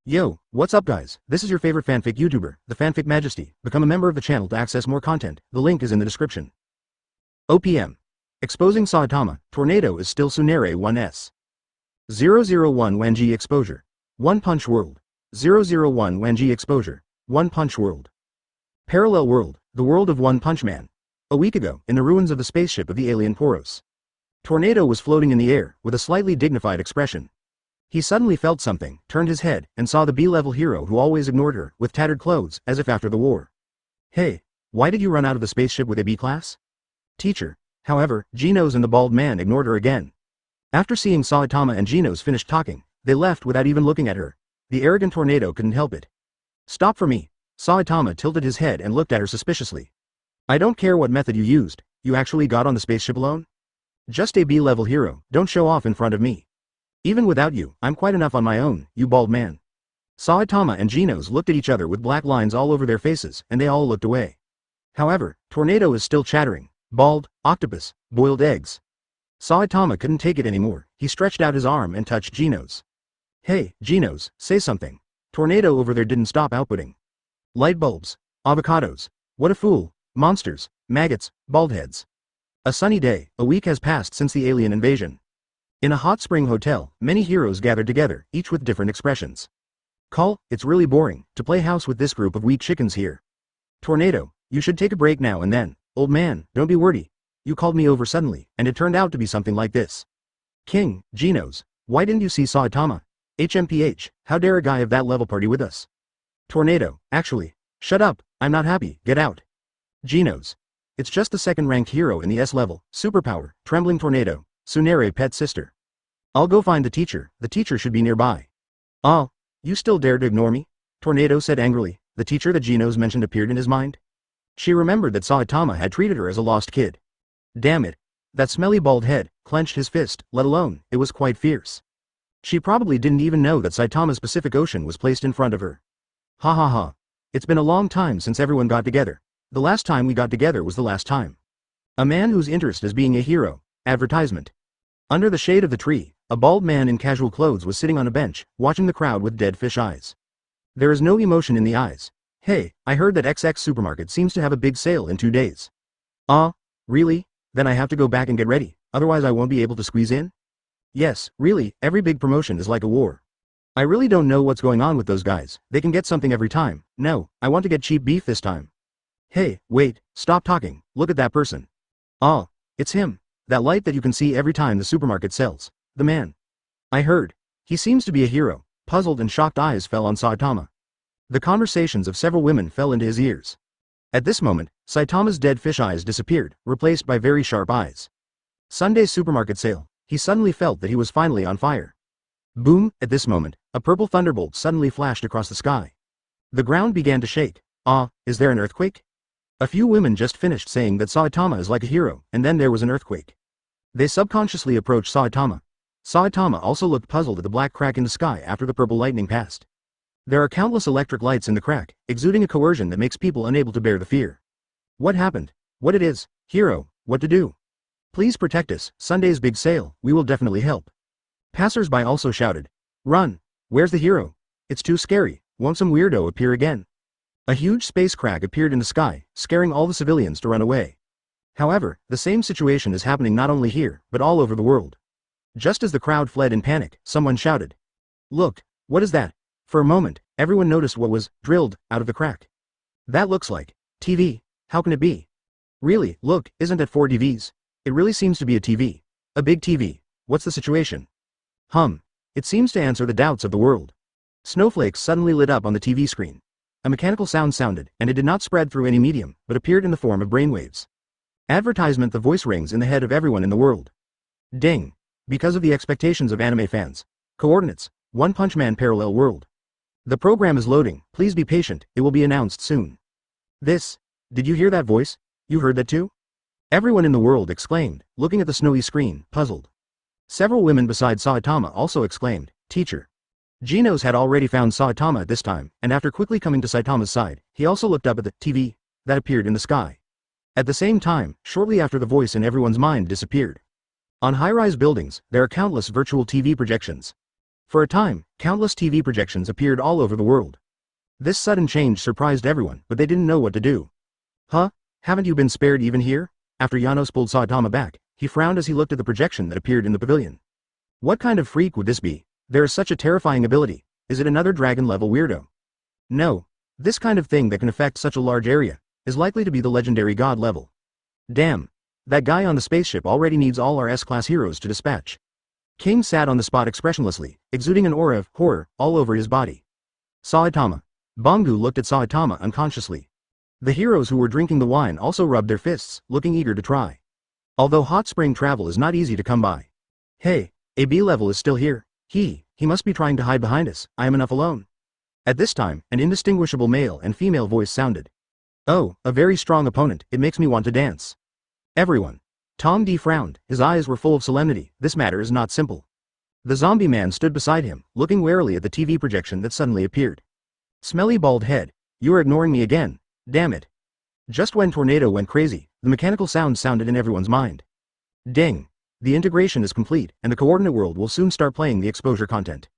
Yo, what's up guys? This is your favorite fanfic YouTuber, the Fanfic Majesty. Become a member of the channel to access more content. The link is in the description. OPM. Exposing Saitama, Tornado is still Tsundere 1S. 001 Wanji Exposure. One Punch World. 001 Wanji Exposure. One Punch World. Parallel World, the world of One Punch Man. A week ago, in the ruins of the spaceship of the alien Poros. Tornado was floating in the air, with a slightly dignified expression. He suddenly felt something, turned his head, and saw the B-level hero who always ignored her, with tattered clothes, as if after the war. Hey, why did you run out of the spaceship with a B-class? Teacher. However, Genos and the bald man ignored her again. After seeing Saitama and Genos finish talking, they left without even looking at her. The arrogant Tornado couldn't help it. Stop for me. Saitama tilted his head and looked at her suspiciously. I don't care what method you used, you actually got on the spaceship alone? Just a B-level hero, don't show off in front of me. Even without you, I'm quite enough on my own, you bald man. Saitama and Genos looked at each other with black lines all over their faces, and they all looked away. However, Tornado is still chattering. Bald, octopus, boiled eggs. Saitama couldn't take it anymore. He stretched out his arm and touched Genos. Hey, Genos, say something. Tornado over there didn't stop outputting. Light bulbs, avocados. What a fool, monsters, maggots, bald heads. A sunny day, a week has passed since the alien invasion. In a hot spring hotel, many heroes gathered together, each with different expressions. Call, it's really boring, to play house with this group of weak chickens here. Tornado, you should take a break now and then. Old man, don't be wordy. You called me over suddenly, and it turned out to be something like this. King, Genos, why didn't you see Saitama? HMPH, how dare a guy of that level party with us? Tornado, actually, shut up, I'm not happy, get out. Genos. It's just the second-ranked hero in the S level, superpower, trembling Tornado, Tsundere pet sister. I'll go find the teacher should be nearby. Oh, you still dare to ignore me? Tornado said angrily. The teacher that Genos mentioned appeared in his mind. She remembered that Saitama had treated her as a lost kid. Damn it. That smelly bald head clenched his fist, let alone, it was quite fierce. She probably didn't even know that Saitama's Pacific Ocean was placed in front of her. Ha ha ha. It's been a long time since everyone got together. The last time we got together was the last time. A man whose interest is being a hero. Advertisement. Under the shade of the tree, a bald man in casual clothes was sitting on a bench, watching the crowd with dead fish eyes. There is no emotion in the eyes. Hey, I heard that XX supermarket seems to have a big sale in 2 days. Really? Then I have to go back and get ready, otherwise I won't be able to squeeze in? Yes, really, every big promotion is like a war. I really don't know what's going on with those guys, they can get something every time. No, I want to get cheap beef this time. Hey, wait, stop talking, look at that person. It's him. That light that you can see every time the supermarket sells. The man. I heard. He seems to be a hero. Puzzled and shocked eyes fell on Saitama. The conversations of several women fell into his ears. At this moment, Saitama's dead fish eyes disappeared, replaced by very sharp eyes. Sunday's supermarket sale. He suddenly felt that he was finally on fire. Boom, at this moment, a purple thunderbolt suddenly flashed across the sky. The ground began to shake. Is there an earthquake? A few women just finished saying that Saitama is like a hero, and then there was an earthquake. They subconsciously approached Saitama. Saitama also looked puzzled at the black crack in the sky after the purple lightning passed. There are countless electric lights in the crack, exuding a coercion that makes people unable to bear the fear. What happened? What it is? Hero, what to do? Please protect us, Sunday's big sale, we will definitely help. Passers-by also shouted. Run! Where's the hero? It's too scary, won't some weirdo appear again? A huge space crack appeared in the sky, scaring all the civilians to run away. However, the same situation is happening not only here, but all over the world. Just as the crowd fled in panic, someone shouted. Look, what is that? For a moment, everyone noticed what was drilled out of the crack. That looks like TV. How can it be? Really, look, isn't it 4 TVs? It really seems to be a TV. A big TV. What's the situation? It seems to answer the doubts of the world. Snowflakes suddenly lit up on the TV screen. A mechanical sound sounded, and it did not spread through any medium, but appeared in the form of brainwaves. Advertisement. The voice rings in the head of everyone in the world. Ding. Because of the expectations of anime fans. Coordinates. One Punch Man Parallel World. The program is loading, please be patient, it will be announced soon. Did you hear that voice? You heard that too? Everyone in the world exclaimed, looking at the snowy screen, puzzled. Several women besides Saitama also exclaimed, Teacher. Genos had already found Saitama at this time, and after quickly coming to Saitama's side, he also looked up at the TV that appeared in the sky. At the same time, shortly after the voice in everyone's mind disappeared. On high-rise buildings, there are countless virtual TV projections. For a time, countless TV projections appeared all over the world. This sudden change surprised everyone, but they didn't know what to do. Huh? Haven't you been spared even here? After Janos pulled Saitama back, he frowned as he looked at the projection that appeared in the pavilion. What kind of freak would this be? There is such a terrifying ability. Is it another dragon-level weirdo? No. This kind of thing that can affect such a large area is likely to be the legendary god level. Damn. That guy on the spaceship already needs all our S-class heroes to dispatch. King sat on the spot expressionlessly, exuding an aura of horror all over his body. Saitama. Bangu looked at Saitama unconsciously. The heroes who were drinking the wine also rubbed their fists, looking eager to try. Although hot spring travel is not easy to come by. Hey, a B level is still here. He must be trying to hide behind us. I am enough alone. At this time, an indistinguishable male and female voice sounded. Oh, a very strong opponent, it makes me want to dance. Everyone. Tom D frowned, his eyes were full of solemnity. This matter is not simple. The zombie man stood beside him, looking warily at the TV projection that suddenly appeared. Smelly bald head, you are ignoring me again, damn it. Just when Tornado went crazy, the mechanical sound sounded in everyone's mind. Ding. The integration is complete, and the coordinate world will soon start playing the exposure content.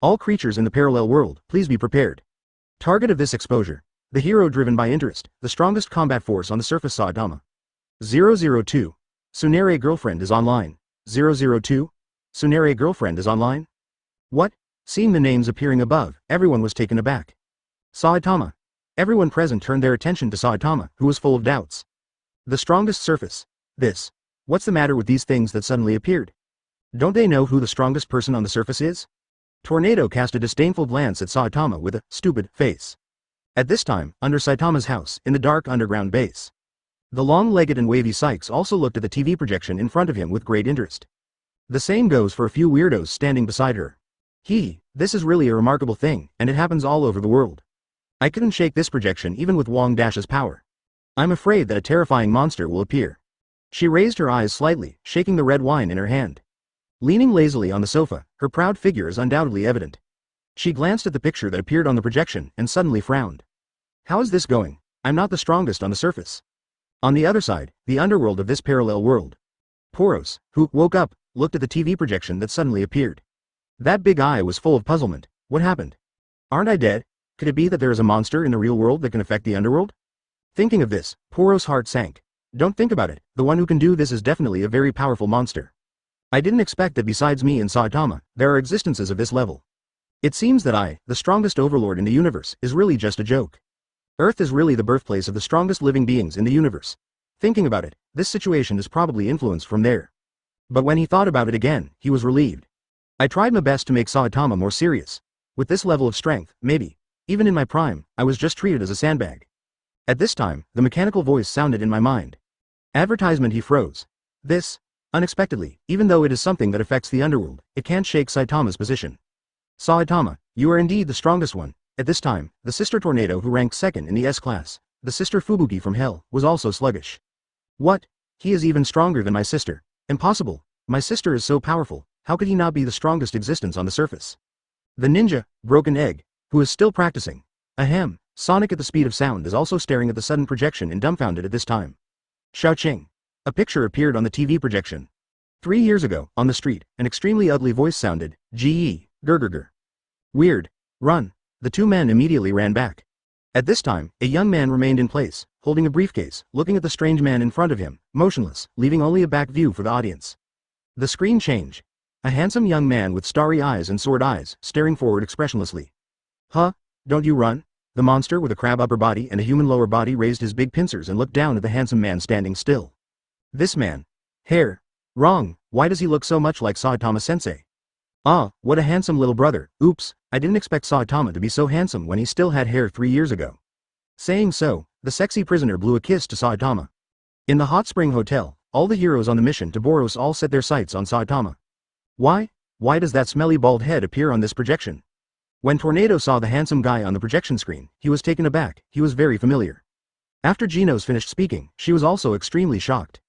All creatures in the parallel world, please be prepared. Target of this exposure. The hero driven by interest, the strongest combat force on the surface Saitama. 002. Tsundere girlfriend is online. 002? Tsundere girlfriend is online? What? Seeing the names appearing above, everyone was taken aback. Saitama. Everyone present turned their attention to Saitama, who was full of doubts. The strongest surface. This. What's the matter with these things that suddenly appeared? Don't they know who the strongest person on the surface is? Tornado cast a disdainful glance at Saitama with a stupid face. At this time, under Saitama's house, in the dark underground base. The long-legged and wavy Sykes also looked at the TV projection in front of him with great interest. The same goes for a few weirdos standing beside her. This is really a remarkable thing, and it happens all over the world. I couldn't shake this projection even with Wang Dash's power. I'm afraid that a terrifying monster will appear. She raised her eyes slightly, shaking the red wine in her hand. Leaning lazily on the sofa, her proud figure is undoubtedly evident. She glanced at the picture that appeared on the projection and suddenly frowned. How is this going? I'm not the strongest on the surface. On the other side, the underworld of this parallel world. Poros, who woke up, looked at the TV projection that suddenly appeared. That big eye was full of puzzlement. What happened? Aren't I dead? Could it be that there is a monster in the real world that can affect the underworld? Thinking of this, Poros' heart sank. Don't think about it, the one who can do this is definitely a very powerful monster. I didn't expect that besides me and Saitama, there are existences of this level. It seems that I, the strongest overlord in the universe, is really just a joke. Earth is really the birthplace of the strongest living beings in the universe. Thinking about it, this situation is probably influenced from there. But when he thought about it again, he was relieved. I tried my best to make Saitama more serious. With this level of strength, maybe. Even in my prime, I was just treated as a sandbag. At this time, the mechanical voice sounded in my mind. Advertisement. He froze. This, unexpectedly, even though it is something that affects the underworld, it can't shake Saitama's position. Saitama, you are indeed the strongest one. At this time, the sister Tornado who ranked second in the S-class, the sister Fubuki from Hell, was also sluggish. What? He is even stronger than my sister. Impossible. My sister is so powerful, how could he not be the strongest existence on the surface? The ninja, Broken Egg, who is still practicing. Ahem. Sonic at the speed of sound is also staring at the sudden projection and dumbfounded at this time. Xiaoqing. A picture appeared on the TV projection. 3 years ago, on the street, an extremely ugly voice sounded, G.E. Gurgurgur. Weird. Run. The two men immediately ran back. At this time, a young man remained in place, holding a briefcase, looking at the strange man in front of him, motionless, leaving only a back view for the audience. The screen changed. A handsome young man with starry eyes and sword eyes, staring forward expressionlessly. Huh? Don't you run? The monster with a crab upper body and a human lower body raised his big pincers and looked down at the handsome man standing still. This man. Hair. Wrong, why does he look so much like Saitama-sensei? Ah, what a handsome little brother. Oops, I didn't expect Saitama to be so handsome when he still had hair 3 years ago. Saying so, the sexy prisoner blew a kiss to Saitama. In the hot spring hotel, all the heroes on the mission to Boros all set their sights on Saitama. Why? Why does that smelly bald head appear on this projection? When Tornado saw the handsome guy on the projection screen, he was taken aback. He was very familiar. After Genos finished speaking, she was also extremely shocked.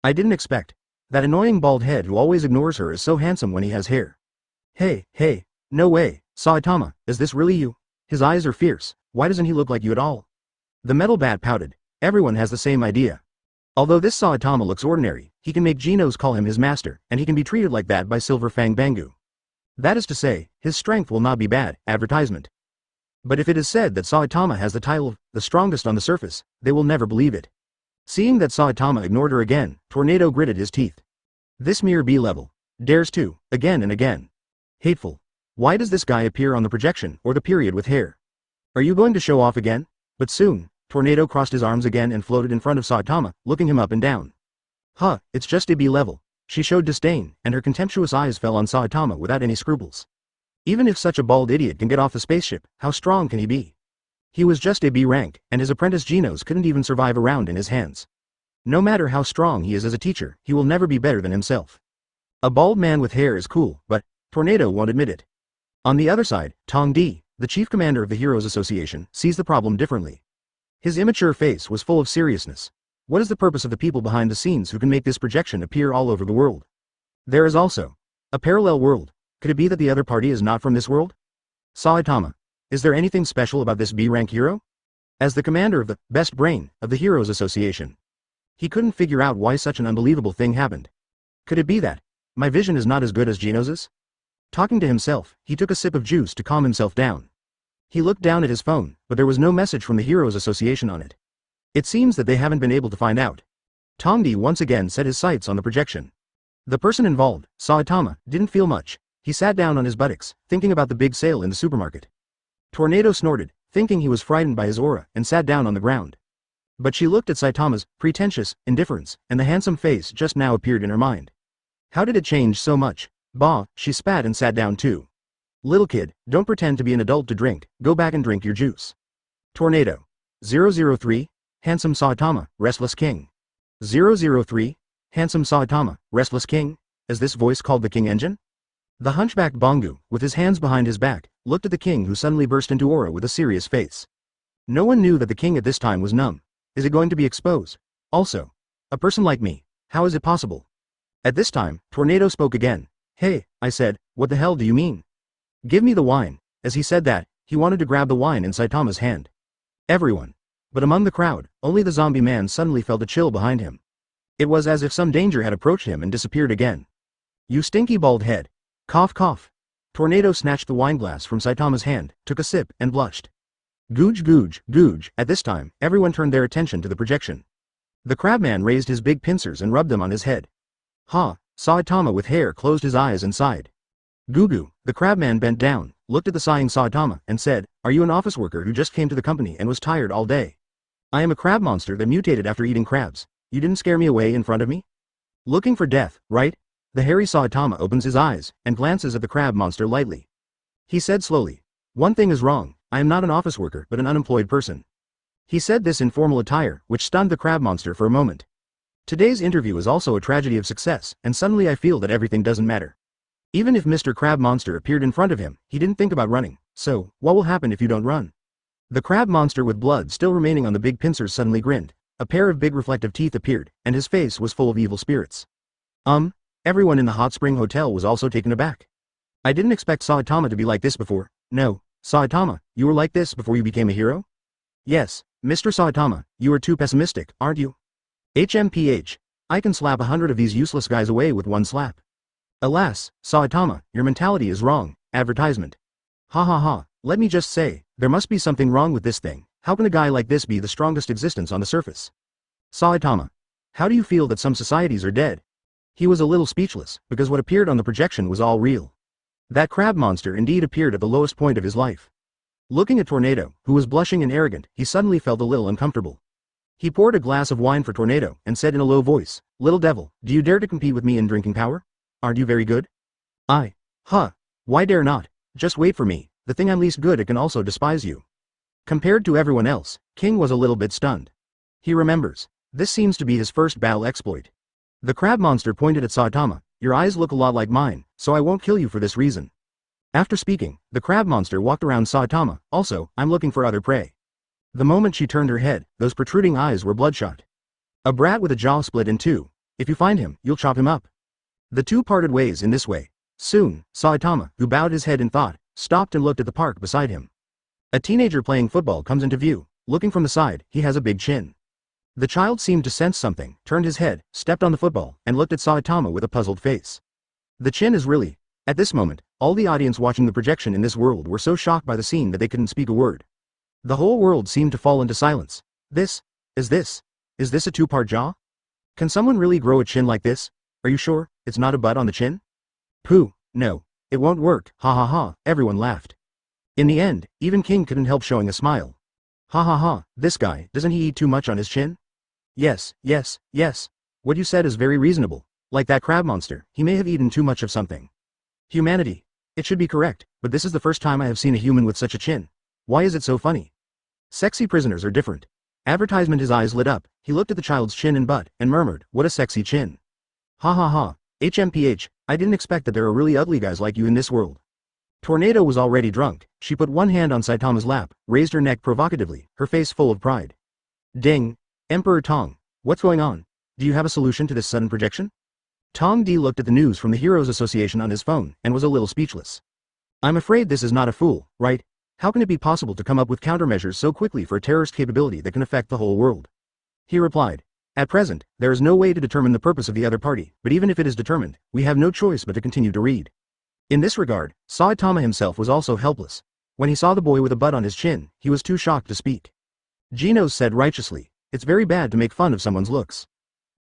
I didn't expect. That annoying bald head who always ignores her is so handsome when he has hair. Hey, no way, Saitama, is this really you? His eyes are fierce, why doesn't he look like you at all? The metal bat pouted. Everyone has the same idea. Although this Saitama looks ordinary, he can make Genos call him his master, and he can be treated like that by Silver Fang Bangu. That is to say, His strength will not be bad, advertisement. But if it is said that Saitama has the title of the strongest on the surface, they will never believe it. Seeing that Saitama ignored her again, Tornado gritted his teeth. This mere B-level. Dares to, again and again. Hateful. Why does this guy appear on the projection or the period with hair? Are you going to show off again? But soon, Tornado crossed his arms again and floated in front of Saitama, looking him up and down. Huh, it's just a B-level. She showed disdain, and her contemptuous eyes fell on Saitama without any scruples. Even if such a bald idiot can get off the spaceship, how strong can he be? He was just a B rank, and his apprentice Genos couldn't even survive a round in his hands. No matter how strong he is as a teacher, he will never be better than himself. A bald man with hair is cool, but Tornado won't admit it. On the other side, Tong Di, the chief commander of the Heroes Association, sees the problem differently. His immature face was full of seriousness. What is the purpose of the people behind the scenes who can make this projection appear all over the world? There is also a parallel world. Could it be that the other party is not from this world? Saitama, is there anything special about this B-rank hero? As the commander of the best brain of the Heroes Association, he couldn't figure out why such an unbelievable thing happened. Could it be that my vision is not as good as Genos's? Talking to himself, he took a sip of juice to calm himself down. He looked down at his phone, but there was no message from the Heroes Association on it. It seems that they haven't been able to find out. Tongdi once again set his sights on the projection. The person involved, Saitama, didn't feel much. He sat down on his buttocks, thinking about the big sale in the supermarket. Tornado snorted, thinking he was frightened by his aura, and sat down on the ground. But she looked at Saitama's pretentious indifference, and the handsome face just now appeared in her mind. How did it change so much? Bah, she spat and sat down too. Little kid, don't pretend to be an adult to drink, go back and drink your juice. Tornado. 003, Handsome Saitama, Restless King. 003, Handsome Saitama, Restless King, as this voice called the king engine? The hunchbacked Bongu, with his hands behind his back, looked at the king who suddenly burst into aura with a serious face. No one knew that the king at this time was numb. Is it going to be exposed? Also, a person like me, how is it possible? At this time, Tornado spoke again. Hey, I said, what the hell do you mean? Give me the wine. As he said that, he wanted to grab the wine in Saitama's hand. Everyone. But among the crowd, only the zombie man suddenly felt a chill behind him. It was as if some danger had approached him and disappeared again. You stinky bald head. Cough cough. Tornado snatched the wineglass from Saitama's hand, took a sip, and blushed. Googe googe, googe. At this time, everyone turned their attention to the projection. The crabman raised his big pincers and rubbed them on his head. Ha, Saitama with hair closed his eyes and sighed. Goo. The crabman bent down, looked at the sighing Saitama, and said, are you an office worker who just came to the company and was tired all day? I am a crab monster that mutated after eating crabs. You didn't scare me away in front of me? Looking for death, right? The hairy Saitama opens his eyes, and glances at the crab monster lightly. He said slowly, one thing is wrong, I am not an office worker but an unemployed person. He said this in formal attire, which stunned the crab monster for a moment. Today's interview is also a tragedy of success, and suddenly I feel that everything doesn't matter. Even if Mr. Crab Monster appeared in front of him, he didn't think about running, so, what will happen if you don't run? The crab monster with blood still remaining on the big pincers suddenly grinned. A pair of big reflective teeth appeared, and his face was full of evil spirits. Everyone in the hot spring hotel was also taken aback. I didn't expect Saitama to be like this before. No, Saitama, you were like this before you became a hero? Yes, Mr. Saitama, you are too pessimistic, aren't you? HMPH. I can slap 100 of these useless guys away with one slap. Alas, Saitama, your mentality is wrong. Advertisement. Ha ha ha, let me just say, there must be something wrong with this thing. How can a guy like this be the strongest existence on the surface? Saitama. How do you feel that some societies are dead? He was a little speechless, because what appeared on the projection was all real. That crab monster indeed appeared at the lowest point of his life. Looking at Tornado, who was blushing and arrogant, he suddenly felt a little uncomfortable. He poured a glass of wine for Tornado, and said in a low voice, little devil, do you dare to compete with me in drinking power? Aren't you very good? Why dare not? Just wait for me, the thing I'm least good at can also despise you. Compared to everyone else, King was a little bit stunned. He remembers. This seems to be his first battle exploit. The crab monster pointed at Saitama, your eyes look a lot like mine, so I won't kill you for this reason. After speaking, the crab monster walked around Saitama, also, I'm looking for other prey. The moment she turned her head, those protruding eyes were bloodshot. A brat with a jaw split in two. If you find him, you'll chop him up. The two parted ways in this way. Soon, Saitama, who bowed his head in thought, stopped and looked at the park beside him. A teenager playing football comes into view. Looking from the side, he has a big chin. The child seemed to sense something, turned his head, stepped on the football, and looked at Saitama with a puzzled face. The chin is really... At this moment, All the audience watching the projection in this world were so shocked by the scene that they couldn't speak a word. The whole world seemed to fall into silence. Is this a two-part jaw? Can someone really grow a chin like this? Are you sure it's not a butt on the chin? Pooh, no. It won't work, ha ha ha, everyone laughed. In the end, even King couldn't help showing a smile. Ha ha ha, this guy, doesn't he eat too much on his chin? Yes. What you said is very reasonable. Like that crab monster, he may have eaten too much of something. Humanity. It should be correct, but this is the first time I have seen a human with such a chin. Why is it so funny? Sexy prisoners are different. Advertisement. His eyes lit up, he looked at the child's chin and butt, and murmured, what a sexy chin. Ha ha ha, HMPH, I didn't expect that there are really ugly guys like you in this world. Tornado was already drunk, she put one hand on Saitama's lap, raised her neck provocatively, her face full of pride. Ding! Emperor Tong, what's going on? Do you have a solution to this sudden projection? Tong Di looked at the news from the Heroes Association on his phone, and was a little speechless. I'm afraid this is not a fool, right? How can it be possible to come up with countermeasures so quickly for a terrorist capability that can affect the whole world? He replied. At present, there is no way to determine the purpose of the other party, but even if it is determined, we have no choice but to continue to read. In this regard, Saitama himself was also helpless. When he saw the boy with a butt on his chin, he was too shocked to speak. Genos said righteously, it's very bad to make fun of someone's looks.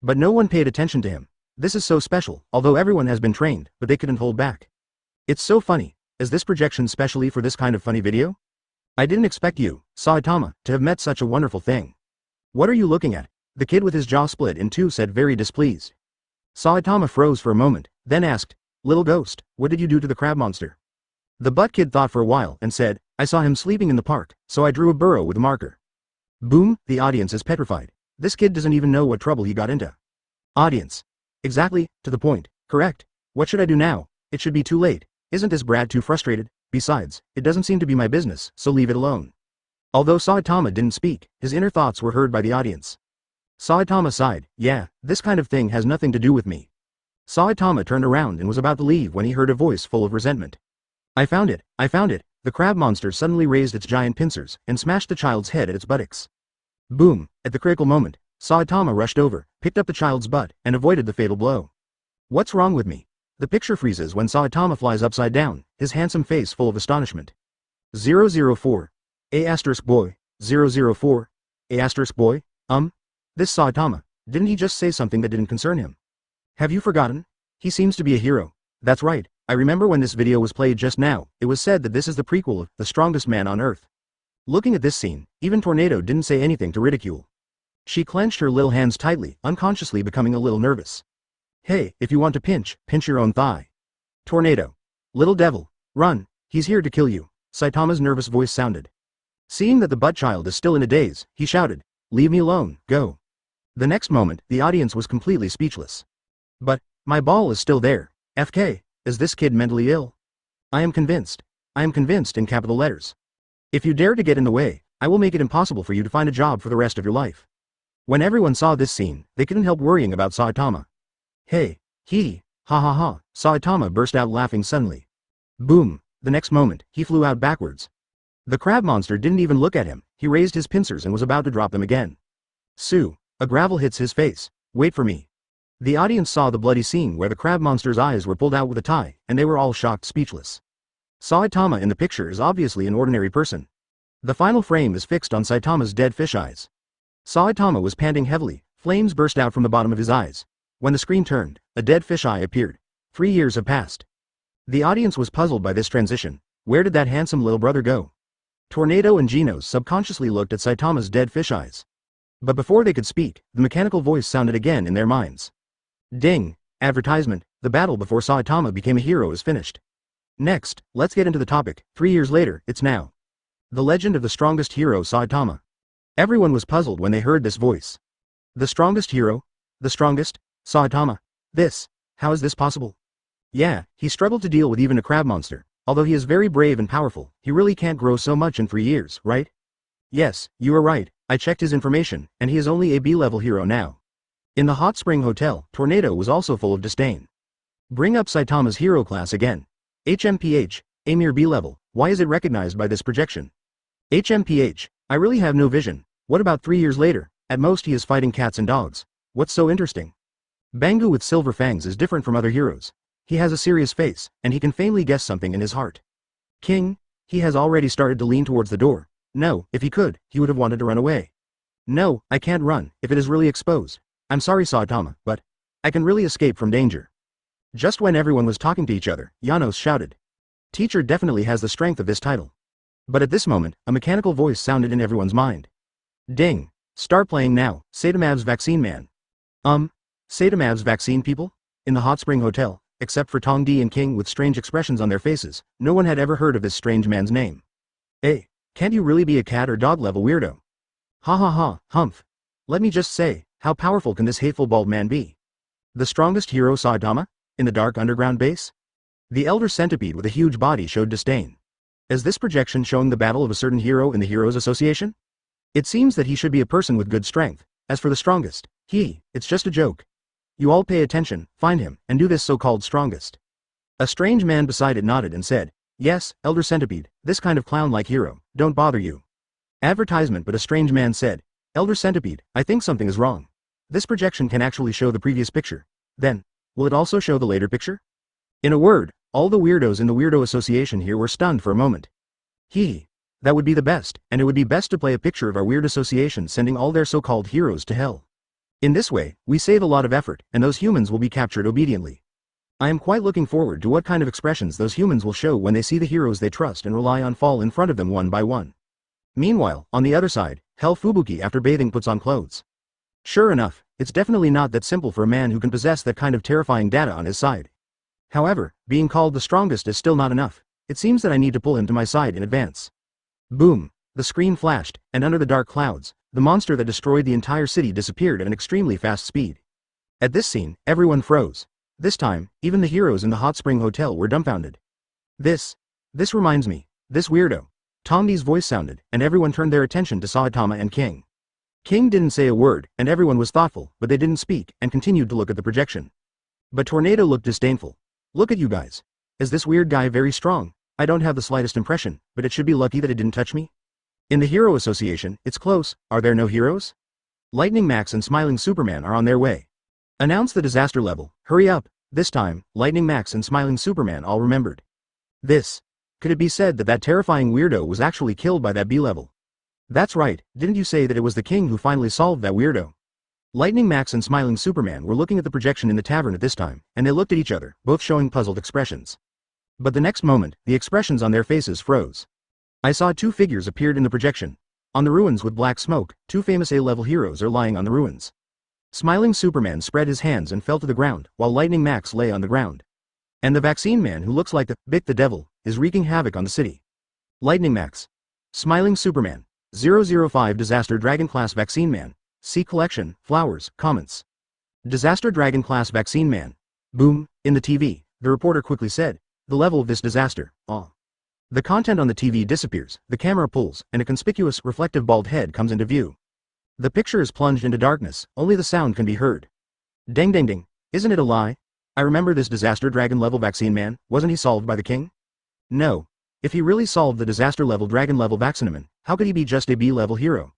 But no one paid attention to him. This is so special, although everyone has been trained, but they couldn't hold back. It's so funny. Is this projection specially for this kind of funny video? I didn't expect you, Saitama, to have met such a wonderful thing. What are you looking at? The kid with his jaw split in two said, very displeased. Saitama froze for a moment, then asked, little ghost, what did you do to the crab monster? The butt kid thought for a while and said, I saw him sleeping in the park, so I drew a burrow with a marker. Boom, the audience is petrified. This kid doesn't even know what trouble he got into. Audience. Exactly, to the point, correct. What should I do now? It should be too late. Isn't this Brad too frustrated? Besides, it doesn't seem to be my business, so leave it alone. Although Saitama didn't speak, his inner thoughts were heard by the audience. Saitama sighed, yeah, this kind of thing has nothing to do with me. Saitama turned around and was about to leave when he heard a voice full of resentment. I found it. The crab monster suddenly raised its giant pincers and smashed the child's head at its buttocks. Boom, at the critical moment, Saitama rushed over, picked up the child's butt, and avoided the fatal blow. What's wrong with me? The picture freezes when Saitama flies upside down, his handsome face full of astonishment. 004. Boy. 004. Boy? This Saitama, didn't he just say something that didn't concern him? Have you forgotten? He seems to be a hero. That's right, I remember when this video was played just now, it was said that this is the prequel of The Strongest Man on Earth. Looking at this scene, even Tornado didn't say anything to ridicule. She clenched her little hands tightly, unconsciously becoming a little nervous. Hey, if you want to pinch your own thigh. Tornado. Little devil, run, he's here to kill you, Saitama's nervous voice sounded. Seeing that the butt child is still in a daze, he shouted, leave me alone, go. The next moment, the audience was completely speechless. But, my ball is still there, FK, is this kid mentally ill? I am convinced in capital letters. If you dare to get in the way, I will make it impossible for you to find a job for the rest of your life. When everyone saw this scene, they couldn't help worrying about Saitama. Hey, ha ha ha, Saitama burst out laughing suddenly. Boom, the next moment, he flew out backwards. The crab monster didn't even look at him, he raised his pincers and was about to drop them again. Sue, a gravel hits his face, wait for me. The audience saw the bloody scene where the crab monster's eyes were pulled out with a tie, and they were all shocked speechless. Saitama in the picture is obviously an ordinary person. The final frame is fixed on Saitama's dead fish eyes. Saitama was panting heavily, flames burst out from the bottom of his eyes. When the screen turned, a dead fish eye appeared. 3 years have passed. The audience was puzzled by this transition. Where did that handsome little brother go? Tornado and Genos subconsciously looked at Saitama's dead fish eyes. But before they could speak, the mechanical voice sounded again in their minds. Ding! Advertisement, the battle before Saitama became a hero is finished. Next, let's get into the topic. 3 years later, it's now. The legend of the strongest hero Saitama. Everyone was puzzled when they heard this voice. The strongest hero? The strongest? Saitama? How is this possible? Yeah, he struggled to deal with even a crab monster. Although he is very brave and powerful, he really can't grow so much in 3 years, right? Yes, you are right, I checked his information, and he is only a B-level hero now. In the Hot Spring Hotel, Tornado was also full of disdain. Bring up Saitama's hero class again. HMPH, a mere B-level, why is it recognized by this projection? HMPH, I really have no vision. What about 3 years later? At most he is fighting cats and dogs. What's so interesting? Bangu with silver fangs is different from other heroes. He has a serious face, and he can faintly guess something in his heart. King? He has already started to lean towards the door. No, if he could, he would have wanted to run away. No, I can't run, if it is really exposed. I'm sorry Saitama, but I can really escape from danger. Just when everyone was talking to each other, Janos shouted. Teacher definitely has the strength of this title. But at this moment, a mechanical voice sounded in everyone's mind. Ding! Start playing now, Saitamav's vaccine man. Saitamav's vaccine people? In the hot spring hotel, except for Tongdi and King with strange expressions on their faces, no one had ever heard of this strange man's name. Hey, can't you really be a cat or dog level weirdo? Ha ha ha, humph. Let me just say, how powerful can this hateful bald man be? The strongest hero Saitama? In the dark underground base? The elder centipede with a huge body showed disdain. Is this projection showing the battle of a certain hero in the Heroes Association? It seems that he should be a person with good strength. As for the strongest, it's just a joke. You all pay attention, find him, and do this so-called strongest. A strange man beside it nodded and said, yes, elder centipede, this kind of clown-like hero, don't bother you. Advertisement. But a strange man said, elder centipede, I think something is wrong. This projection can actually show the previous picture. Then, will it also show the later picture? In a word, all the weirdos in the Weirdo Association here were stunned for a moment. That would be the best, and it would be best to play a picture of our weird association sending all their so-called heroes to hell. In this way, we save a lot of effort, and those humans will be captured obediently. I am quite looking forward to what kind of expressions those humans will show when they see the heroes they trust and rely on fall in front of them one by one. Meanwhile, on the other side, Hell Fubuki after bathing puts on clothes. Sure enough, it's definitely not that simple for a man who can possess that kind of terrifying data on his side. However, being called the strongest is still not enough. It seems that I need to pull him to my side in advance. Boom! The screen flashed, and under the dark clouds, the monster that destroyed the entire city disappeared at an extremely fast speed. At this scene, everyone froze. This time, even the heroes in the hot spring hotel were dumbfounded. This reminds me, this weirdo. Tongdi's voice sounded, and everyone turned their attention to Saitama and King. King didn't say a word, and everyone was thoughtful, but they didn't speak, and continued to look at the projection. But Tornado looked disdainful. Look at you guys. Is this weird guy very strong? I don't have the slightest impression, but it should be lucky that it didn't touch me. In the Hero Association, it's close. Are there no heroes? Lightning Max and Smiling Superman are on their way. Announce the disaster level. Hurry up. This time, Lightning Max and Smiling Superman all remembered. Could it be said that that terrifying weirdo was actually killed by that B level? That's right, didn't you say that it was the king who finally solved that weirdo? Lightning Max and Smiling Superman were looking at the projection in the tavern at this time, and they looked at each other, both showing puzzled expressions. But the next moment, the expressions on their faces froze. I saw two figures appeared in the projection. On the ruins with black smoke, two famous A-level heroes are lying on the ruins. Smiling Superman spread his hands and fell to the ground, while Lightning Max lay on the ground. And the vaccine man who looks like the devil, is wreaking havoc on the city. Lightning Max. Smiling Superman. 005 Disaster Dragon Class Vaccine Man. See collection, flowers, comments. Disaster Dragon Class Vaccine Man. Boom, in the TV, the reporter quickly said. The level of this disaster, The content on the TV disappears, the camera pulls, and a conspicuous, reflective bald head comes into view. The picture is plunged into darkness, only the sound can be heard. Ding ding ding, isn't it a lie? I remember this disaster dragon level vaccine man, wasn't he solved by the king? No. If he really solved the disaster level dragon level vaccinaman, how could he be just a B level hero?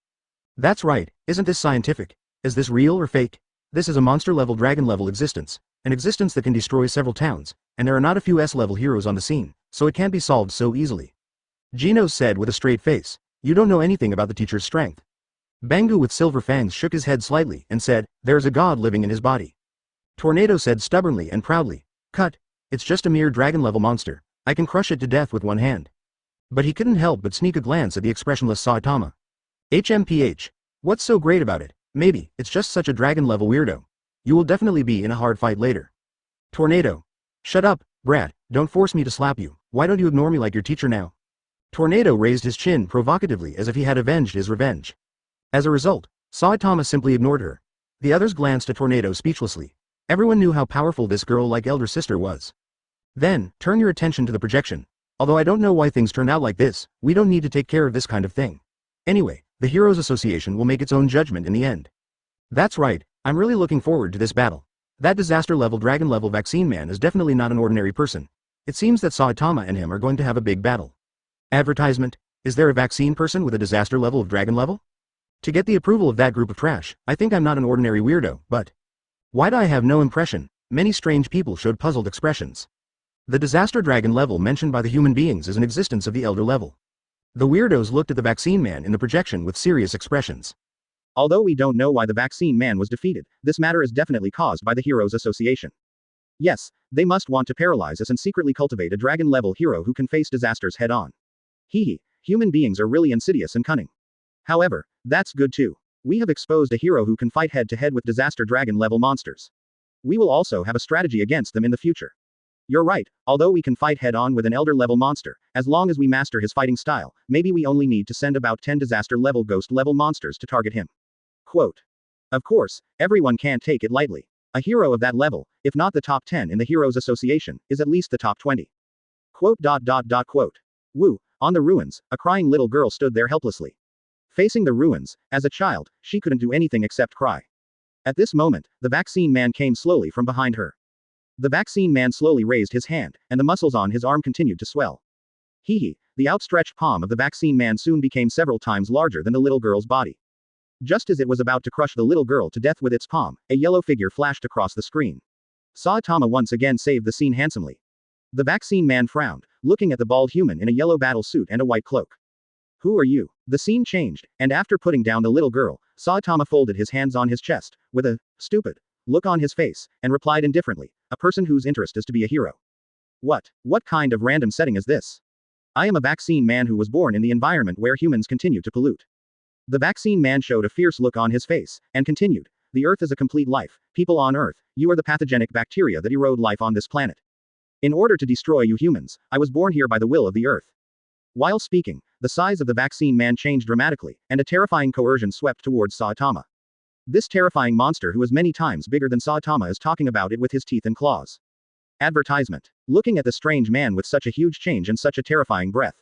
That's right, isn't this scientific? Is this real or fake? This is a monster level dragon level existence, an existence that can destroy several towns, and there are not a few S-level heroes on the scene, so it can't be solved so easily. Gino said with a straight face, you don't know anything about the teacher's strength. Bangu with silver fangs shook his head slightly and said, there is a god living in his body. Tornado said stubbornly and proudly, cut, it's just a mere dragon-level monster, I can crush it to death with one hand. But he couldn't help but sneak a glance at the expressionless Saitama. HMPH. What's so great about it? Maybe, it's just such a dragon-level weirdo. You will definitely be in a hard fight later. Tornado. Shut up, brat, don't force me to slap you, why don't you ignore me like your teacher now? Tornado raised his chin provocatively as if he had avenged his revenge. As a result, Saitama simply ignored her. The others glanced at Tornado speechlessly. Everyone knew how powerful this girl-like elder sister was. Then, turn your attention to the projection. Although I don't know why things turned out like this, we don't need to take care of this kind of thing. Anyway, the Heroes Association will make its own judgment in the end. That's right, I'm really looking forward to this battle. That disaster-level dragon-level vaccine man is definitely not an ordinary person. It seems that Saitama and him are going to have a big battle. Advertisement. Is there a vaccine person with a disaster level of dragon level? To get the approval of that group of trash, I think I'm not an ordinary weirdo, but why do I have no impression? Many strange people showed puzzled expressions. The disaster dragon level mentioned by the human beings is an existence of the elder level. The weirdos looked at the vaccine man in the projection with serious expressions. Although we don't know why the vaccine man was defeated, this matter is definitely caused by the Heroes Association. Yes, they must want to paralyze us and secretly cultivate a dragon-level hero who can face disasters head-on. Hee, human beings are really insidious and cunning. However, that's good too. We have exposed a hero who can fight head-to-head with disaster dragon-level monsters. We will also have a strategy against them in the future. You're right, although we can fight head-on with an elder-level monster, as long as we master his fighting style, maybe we only need to send about 10 disaster-level ghost-level monsters to target him. Quote. Of course, everyone can't take it lightly. A hero of that level, if not the top 10 in the Heroes Association, is at least the top 20. Quote. Woo, on the ruins, a crying little girl stood there helplessly. Facing the ruins, as a child, she couldn't do anything except cry. At this moment, the vaccine man came slowly from behind her. The vaccine man slowly raised his hand, and the muscles on his arm continued to swell. The outstretched palm of the vaccine man soon became several times larger than the little girl's body. Just as it was about to crush the little girl to death with its palm, a yellow figure flashed across the screen. Saitama once again saved the scene handsomely. The vaccine man frowned, looking at the bald human in a yellow battle suit and a white cloak. Who are you? The scene changed, and after putting down the little girl, Saitama folded his hands on his chest, with a stupid look on his face, and replied indifferently, a person whose interest is to be a hero. What kind of random setting is this? I am a vaccine man who was born in the environment where humans continue to pollute. The vaccine man showed a fierce look on his face, and continued, the Earth is a complete life, people on Earth, you are the pathogenic bacteria that erode life on this planet. In order to destroy you humans, I was born here by the will of the Earth. While speaking, the size of the vaccine man changed dramatically, and a terrifying coercion swept towards Saitama. This terrifying monster who is many times bigger than Saitama is talking about it with his teeth and claws. Advertisement. Looking at the strange man with such a huge change and such a terrifying breath.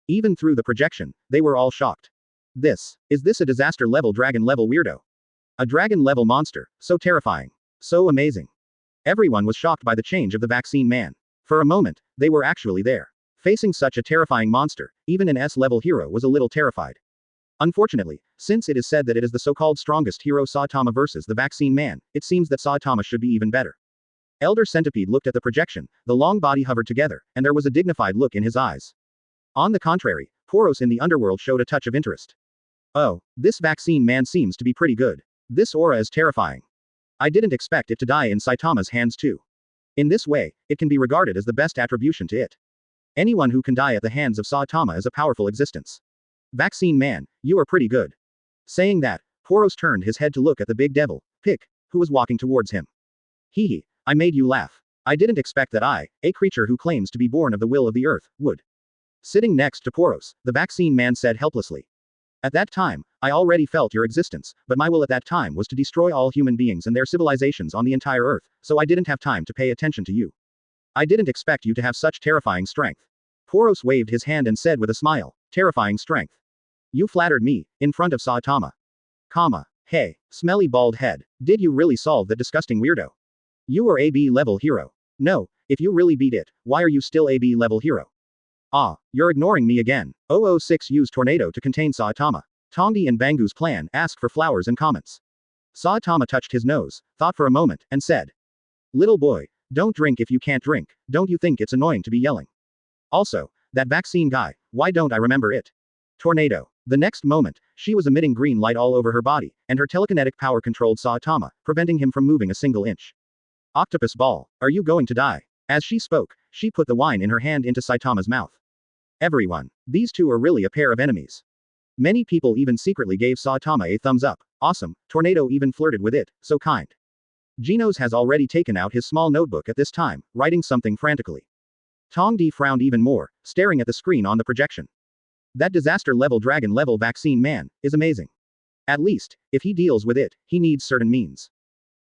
Even through the projection, they were all shocked. Is this a disaster-level dragon-level weirdo? A dragon-level monster, so terrifying. So amazing. Everyone was shocked by the change of the vaccine man. For a moment, they were actually there. Facing such a terrifying monster, even an S-level hero was a little terrified. Unfortunately, since it is said that it is the so-called strongest hero Saitama versus the vaccine man, it seems that Saitama should be even better. Elder Centipede looked at the projection, the long body hovered together, and there was a dignified look in his eyes. On the contrary, Poros in the underworld showed a touch of interest. Oh, this vaccine man seems to be pretty good. This aura is terrifying. I didn't expect it to die in Saitama's hands too. In this way, it can be regarded as the best attribution to it. Anyone who can die at the hands of Saitama is a powerful existence. Vaccine man, you are pretty good. Saying that, Poros turned his head to look at the big devil, Pic, who was walking towards him. I made you laugh. I didn't expect that I, a creature who claims to be born of the will of the earth, would. Sitting next to Poros, the vaccine man said helplessly. At that time, I already felt your existence, but my will at that time was to destroy all human beings and their civilizations on the entire earth, so I didn't have time to pay attention to you. I didn't expect you to have such terrifying strength. Poros waved his hand and said with a smile, terrifying strength. You flattered me, in front of Saitama. Hey, smelly bald head, did you really solve that disgusting weirdo? You are a B-level hero. No, if you really beat it, why are you still a B-level hero? Ah, you're ignoring me again. 006 used tornado to contain Saitama. Tongdi and Bangu's plan, ask for flowers and comments. Saitama touched his nose, thought for a moment, and said. Little boy, don't drink if you can't drink, don't you think it's annoying to be yelling? Also, that vaccine guy, why don't I remember it? Tornado. The next moment, she was emitting green light all over her body, and her telekinetic power controlled Saitama, preventing him from moving a single inch. Octopus ball, are you going to die? As she spoke, she put the wine in her hand into Saitama's mouth. Everyone. These two are really a pair of enemies. Many people even secretly gave Saitama a thumbs up. Awesome, Tornado even flirted with it, so kind. Genos has already taken out his small notebook at this time, writing something frantically. Tongdi frowned even more, staring at the screen on the projection. That disaster-level dragon-level vaccine man is amazing. At least, if he deals with it, he needs certain means.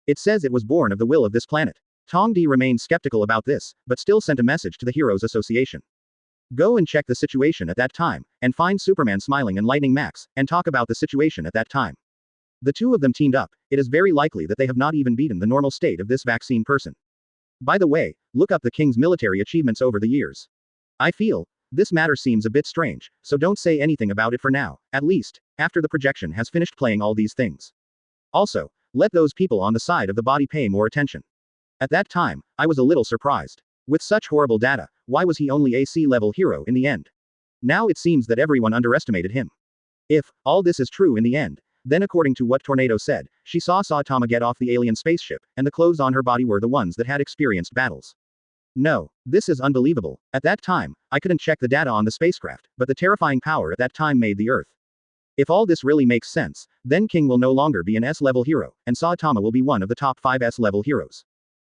It says it was born of the will of this planet. Tongdi remained skeptical about this, but still sent a message to the Heroes Association. Go and check the situation at that time, and find Superman Smiling and Lightning Max, and talk about the situation at that time. The two of them teamed up, it is very likely that they have not even beaten the normal state of this vaccine person. By the way, look up the King's military achievements over the years. I feel, this matter seems a bit strange, so don't say anything about it for now, at least, after the projection has finished playing all these things. Also, let those people on the side of the body pay more attention. At that time, I was a little surprised. With such horrible data, why was he only a C-level hero in the end? Now it seems that everyone underestimated him. If all this is true in the end, then according to what Tornado said, she saw Saitama get off the alien spaceship, and the clothes on her body were the ones that had experienced battles. No, this is unbelievable. At that time, I couldn't check the data on the spacecraft, but the terrifying power at that time made the Earth. If all this really makes sense, then King will no longer be an S-level hero, and Saitama will be one of the top 5 S-level heroes.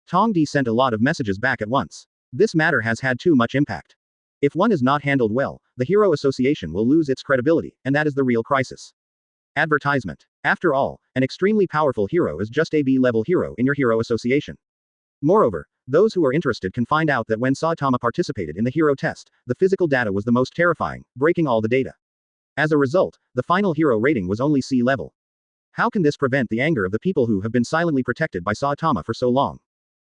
Tongdi sent a lot of messages back at once. This matter has had too much impact. If one is not handled well, the Hero Association will lose its credibility, and that is the real crisis. Advertisement. After all, an extremely powerful hero is just a B-level hero in your Hero Association. Moreover, those who are interested can find out that when Saitama participated in the hero test, the physical data was the most terrifying, breaking all the data. As a result, the final hero rating was only C-level. How can this prevent the anger of the people who have been silently protected by Saitama for so long?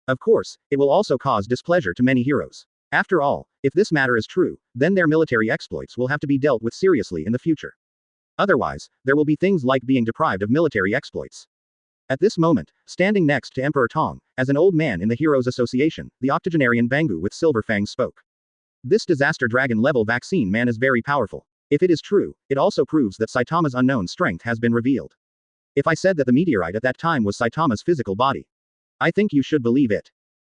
Of course, it will also cause displeasure to many heroes. After all, if this matter is true, then their military exploits will have to be dealt with seriously in the future. Otherwise, there will be things like being deprived of military exploits. At this moment, standing next to Emperor Tong, as an old man in the Heroes Association, the octogenarian Bangu with silver fangs spoke. This disaster dragon level vaccine man is very powerful. If it is true, it also proves that Saitama's unknown strength has been revealed. If I said that the meteorite at that time was Saitama's physical body, I think you should believe it.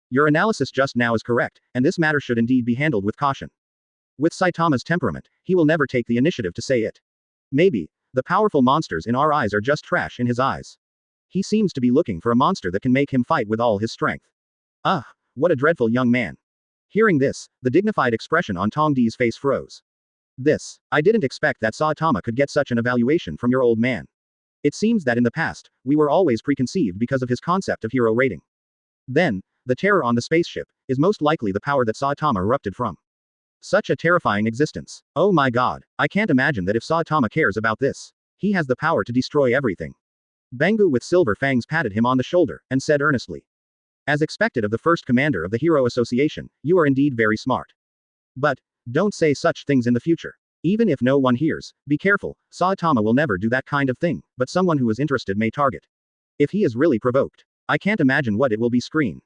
Your analysis just now is correct, and this matter should indeed be handled with caution. With Saitama's temperament, he will never take the initiative to say it. Maybe, the powerful monsters in our eyes are just trash in his eyes. He seems to be looking for a monster that can make him fight with all his strength. What a dreadful young man. Hearing this, the dignified expression on Tongdi's face froze. I didn't expect that Saitama could get such an evaluation from your old man. It seems that in the past, we were always preconceived because of his concept of hero rating. Then, the terror on the spaceship is most likely the power that Saitama erupted from. Such a terrifying existence. Oh my god, I can't imagine that if Saitama cares about this. He has the power to destroy everything. Bangu with silver fangs patted him on the shoulder, and said earnestly. As expected of the first commander of the Hero Association, you are indeed very smart. But, don't say such things in the future. Even if no one hears, be careful, Saitama will never do that kind of thing, but someone who is interested may target. If he is really provoked, I can't imagine what it will be screen.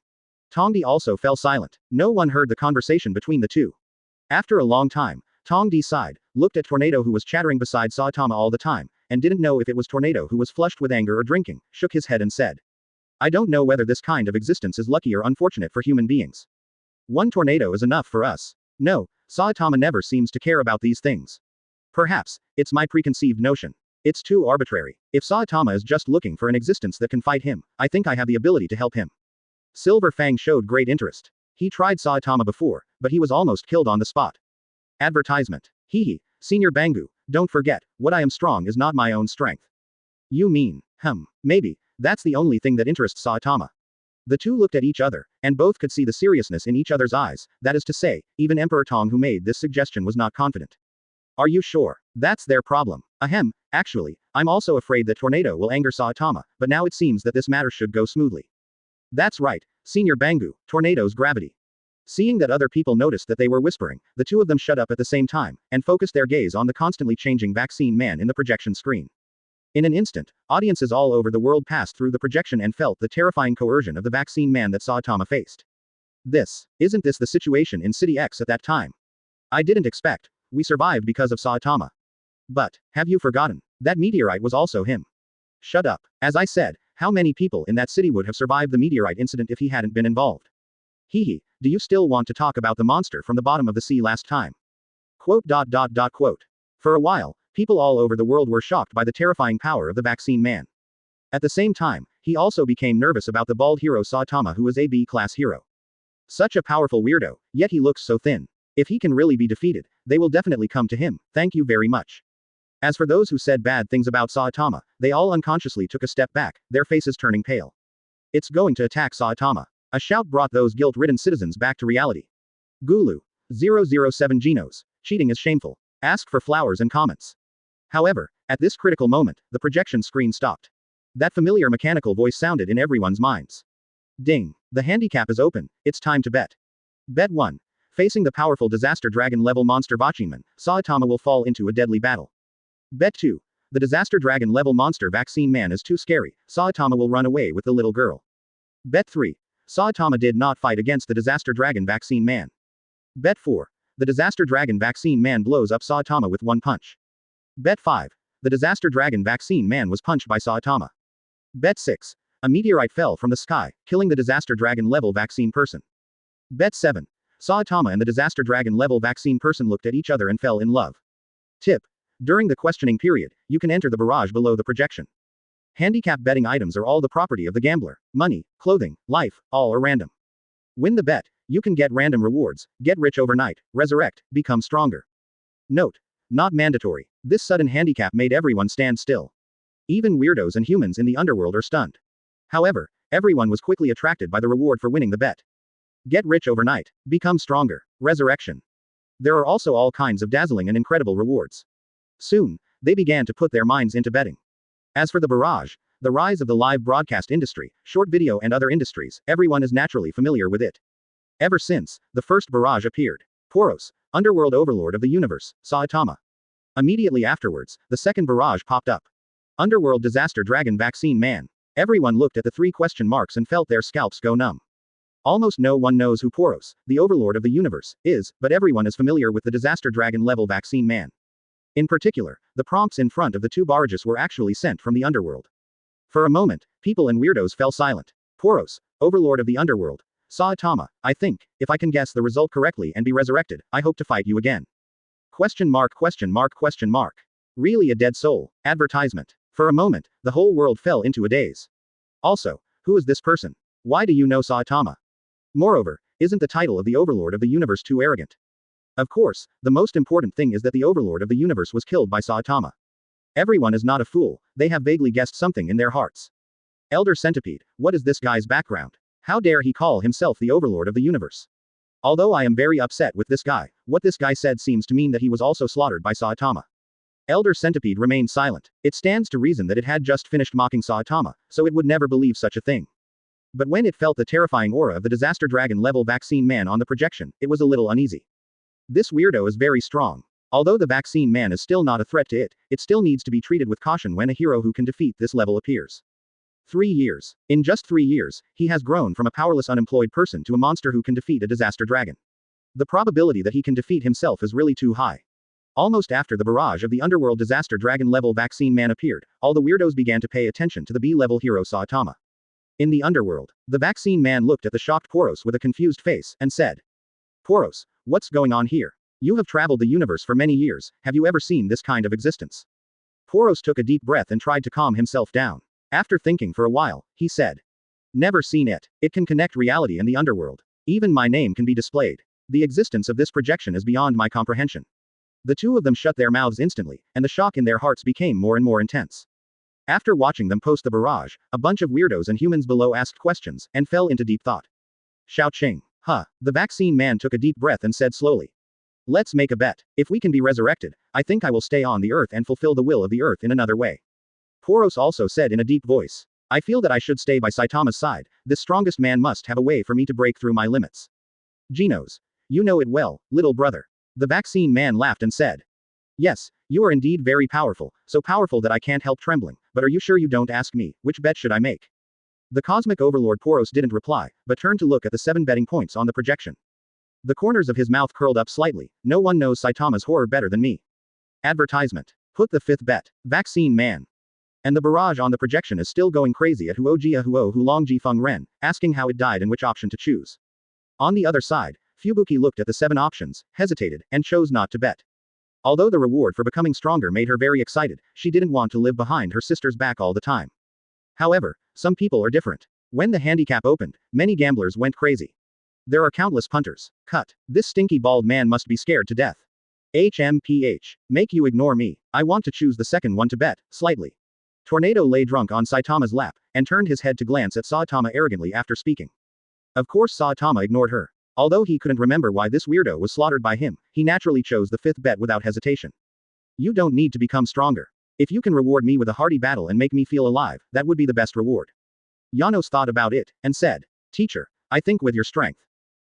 Tongdi also fell silent. No one heard the conversation between the two. After a long time, Tongdi sighed, looked at Tornado who was chattering beside Saitama all the time, and didn't know if it was Tornado who was flushed with anger or drinking, shook his head and said. I don't know whether this kind of existence is lucky or unfortunate for human beings. One tornado is enough for us. No, Saitama never seems to care about these things. Perhaps, it's my preconceived notion. It's too arbitrary. If Saitama is just looking for an existence that can fight him, I think I have the ability to help him. Silver Fang showed great interest. He tried Saitama before, but he was almost killed on the spot. Advertisement. Hehe, Senior Bangu, don't forget, what I am strong is not my own strength. You mean, maybe, that's the only thing that interests Saitama. The two looked at each other, and both could see the seriousness in each other's eyes, that is to say, even Emperor Tong who made this suggestion was not confident. Are you sure? That's their problem. Actually, I'm also afraid that Tornado will anger Saitama, but now it seems that this matter should go smoothly. That's right, Senior Bangu, Tornado's gravity. Seeing that other people noticed that they were whispering, the two of them shut up at the same time, and focused their gaze on the constantly changing vaccine man in the projection screen. In an instant, audiences all over the world passed through the projection and felt the terrifying coercion of the vaccine man that Saitama faced. Isn't this the situation in City X at that time? I didn't expect. We survived because of Saitama. But, have you forgotten? That meteorite was also him. Shut up. As I said, how many people in that city would have survived the meteorite incident if he hadn't been involved? Hehe, do you still want to talk about the monster from the bottom of the sea last time? Quote. For a while, people all over the world were shocked by the terrifying power of the vaccine man. At the same time, he also became nervous about the bald hero Saitama who was a B-class hero. Such a powerful weirdo, yet he looks so thin. If he can really be defeated, they will definitely come to him, thank you very much. As for those who said bad things about Saitama, they all unconsciously took a step back, their faces turning pale. It's going to attack Saitama. A shout brought those guilt-ridden citizens back to reality. Gulu. 007 Genos. Cheating is shameful. Ask for flowers and comments. However, at this critical moment, the projection screen stopped. That familiar mechanical voice sounded in everyone's minds. Ding. The handicap is open, it's time to bet. Bet 1. Facing the powerful disaster dragon level monster Vachiman, Saitama will fall into a deadly battle. Bet 2. The disaster dragon level monster vaccine man is too scary, Saitama will run away with the little girl. Bet 3. Saitama did not fight against the Disaster Dragon Vaccine Man. Bet 4. The Disaster Dragon Vaccine Man blows up Saitama with one punch. Bet 5. The Disaster Dragon Vaccine Man was punched by Saitama. Bet 6. A meteorite fell from the sky, killing the Disaster Dragon level vaccine person. Bet 7. Saitama and the Disaster Dragon level vaccine person looked at each other and fell in love. Tip. During the questioning period, you can enter the barrage below the projection. Handicap betting items are all the property of the gambler. Money, clothing, life, all are random. Win the bet. You can get random rewards, get rich overnight, resurrect, become stronger. Note. Not mandatory. This sudden handicap made everyone stand still. Even weirdos and humans in the underworld are stunned. However, everyone was quickly attracted by the reward for winning the bet. Get rich overnight, become stronger, resurrection. There are also all kinds of dazzling and incredible rewards. Soon, they began to put their minds into betting. As for the barrage, the rise of the live broadcast industry, short video and other industries, everyone is naturally familiar with it. Ever since the first barrage appeared, Poros, underworld overlord of the universe, Saitama. Immediately afterwards, the second barrage popped up. Underworld Disaster Dragon Vaccine Man. Everyone looked at the 3 question marks and felt their scalps go numb. Almost no one knows who Poros, the overlord of the universe, is, but everyone is familiar with the Disaster Dragon level Vaccine Man. In particular, the prompts in front of the 2 barrages were actually sent from the underworld. For a moment, people and weirdos fell silent. Poros, overlord of the underworld. Saitama, I think, if I can guess the result correctly and be resurrected, I hope to fight you again. Question mark question mark question mark. Really a dead soul. Advertisement. For a moment, the whole world fell into a daze. Also, who is this person? Why do you know Saitama? Moreover, isn't the title of the overlord of the universe too arrogant? Of course, the most important thing is that the overlord of the universe was killed by Saitama. Everyone is not a fool, they have vaguely guessed something in their hearts. Elder Centipede, what is this guy's background? How dare he call himself the overlord of the universe? Although I am very upset with this guy, what this guy said seems to mean that he was also slaughtered by Saitama. Elder Centipede remained silent. It stands to reason that it had just finished mocking Saitama, so it would never believe such a thing. But when it felt the terrifying aura of the Disaster Dragon level Vaccine Man on the projection, it was a little uneasy. This weirdo is very strong. Although the Vaccine Man is still not a threat to it, it still needs to be treated with caution when a hero who can defeat this level appears. 3 years. In just 3 years, he has grown from a powerless unemployed person to a monster who can defeat a disaster dragon. The probability that he can defeat himself is really too high. Almost after the barrage of the underworld disaster dragon level Vaccine Man appeared, all the weirdos began to pay attention to the B-level hero Saitama. In the underworld, the Vaccine Man looked at the shocked Poros with a confused face, and said, Poros, what's going on here? You have traveled the universe for many years, have you ever seen this kind of existence? Poros took a deep breath and tried to calm himself down. After thinking for a while, he said, never seen it. It can connect reality and the underworld. Even my name can be displayed. The existence of this projection is beyond my comprehension. The 2 of them shut their mouths instantly, and the shock in their hearts became more and more intense. After watching them post the barrage, a bunch of weirdos and humans below asked questions, and fell into deep thought. Xiao Qing. Huh. The Vaccine Man took a deep breath and said slowly. Let's make a bet. If we can be resurrected, I think I will stay on the earth and fulfill the will of the earth in another way. Poros also said in a deep voice. I feel that I should stay by Saitama's side. This strongest man must have a way for me to break through my limits. Genos. You know it well, little brother. The Vaccine Man laughed and said. Yes, you are indeed very powerful, so powerful that I can't help trembling, but are you sure you don't ask me, which bet should I make? The Cosmic Overlord Poros didn't reply, but turned to look at the 7 betting points on the projection. The corners of his mouth curled up slightly. No one knows Saitama's horror better than me. Advertisement. Put the 5th bet. Vaccine Man. And the barrage on the projection is still going crazy at Huojia Huo Hulong Jifeng Ren, asking how it died and which option to choose. On the other side, Fubuki looked at the 7 options, hesitated, and chose not to bet. Although the reward for becoming stronger made her very excited, she didn't want to live behind her sister's back all the time. However, some people are different. When the handicap opened, many gamblers went crazy. There are countless punters. Cut. This stinky bald man must be scared to death. HMPH. Make you ignore me. I want to choose the second one to bet, slightly. Tornado lay drunk on Saitama's lap, and turned his head to glance at Saitama arrogantly after speaking. Of course Saitama ignored her. Although he couldn't remember why this weirdo was slaughtered by him, he naturally chose the 5th bet without hesitation. You don't need to become stronger. If you can reward me with a hearty battle and make me feel alive, that would be the best reward. Janos thought about it, and said, Teacher, I think with your strength.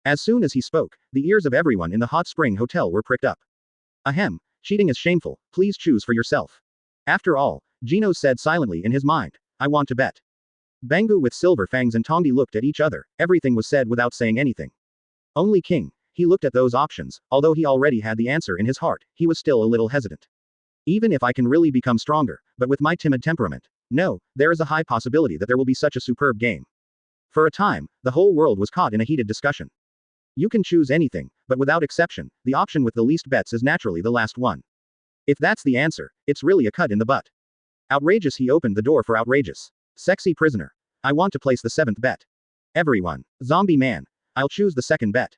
As soon as he spoke, the ears of everyone in the hot spring hotel were pricked up. Ahem, cheating is shameful, please choose for yourself. After all, Gino said silently in his mind, I want to bet. Bangu with silver fangs and Tongdi looked at each other, everything was said without saying anything. Only King, he looked at those options, although he already had the answer in his heart, he was still a little hesitant. Even if I can really become stronger, but with my timid temperament, no, there is a high possibility that there will be such a superb game. For a time, the whole world was caught in a heated discussion. You can choose anything, but without exception, the option with the least bets is naturally the last one. If that's the answer, it's really a cut in the butt. Outrageous, he opened the door for outrageous. Sexy prisoner. I want to place the 7th bet. Everyone. Zombie man. I'll choose the 2nd bet.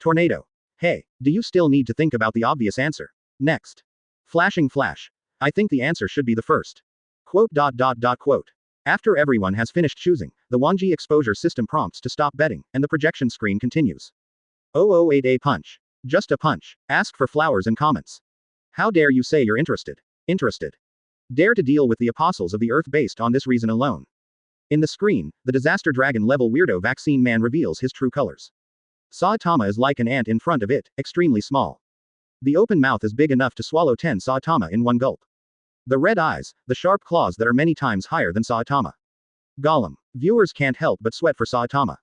Tornado. Hey, do you still need to think about the obvious answer? Next. Flashing flash. I think the answer should be the first. Quote. After everyone has finished choosing, the Wanji exposure system prompts to stop betting, and the projection screen continues. 008A punch. Just a punch. Ask for flowers and comments. How dare you say you're interested? Interested. Dare to deal with the apostles of the earth based on this reason alone. In the screen, the disaster dragon level weirdo vaccine man reveals his true colors. Saitama is like an ant in front of it, extremely small. The open mouth is big enough to swallow 10 Saitama in one gulp. The red eyes, the sharp claws that are many times higher than Saitama. Gollum. Viewers can't help but sweat for Saitama.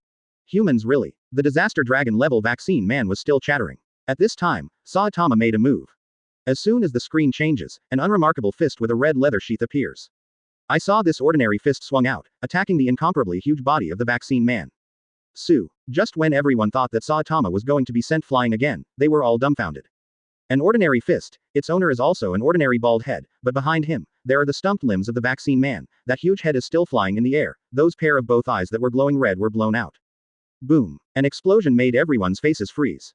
Humans really. The disaster dragon level vaccine man was still chattering. At this time, Saitama made a move. As soon as the screen changes, an unremarkable fist with a red leather sheath appears. I saw this ordinary fist swung out, attacking the incomparably huge body of the vaccine man. Just when everyone thought that Saitama was going to be sent flying again, they were all dumbfounded. An ordinary fist, its owner is also an ordinary bald head, but behind him, there are the stumped limbs of the vaccine man, that huge head is still flying in the air, those pair of both eyes that were glowing red were blown out. Boom. An explosion made everyone's faces freeze.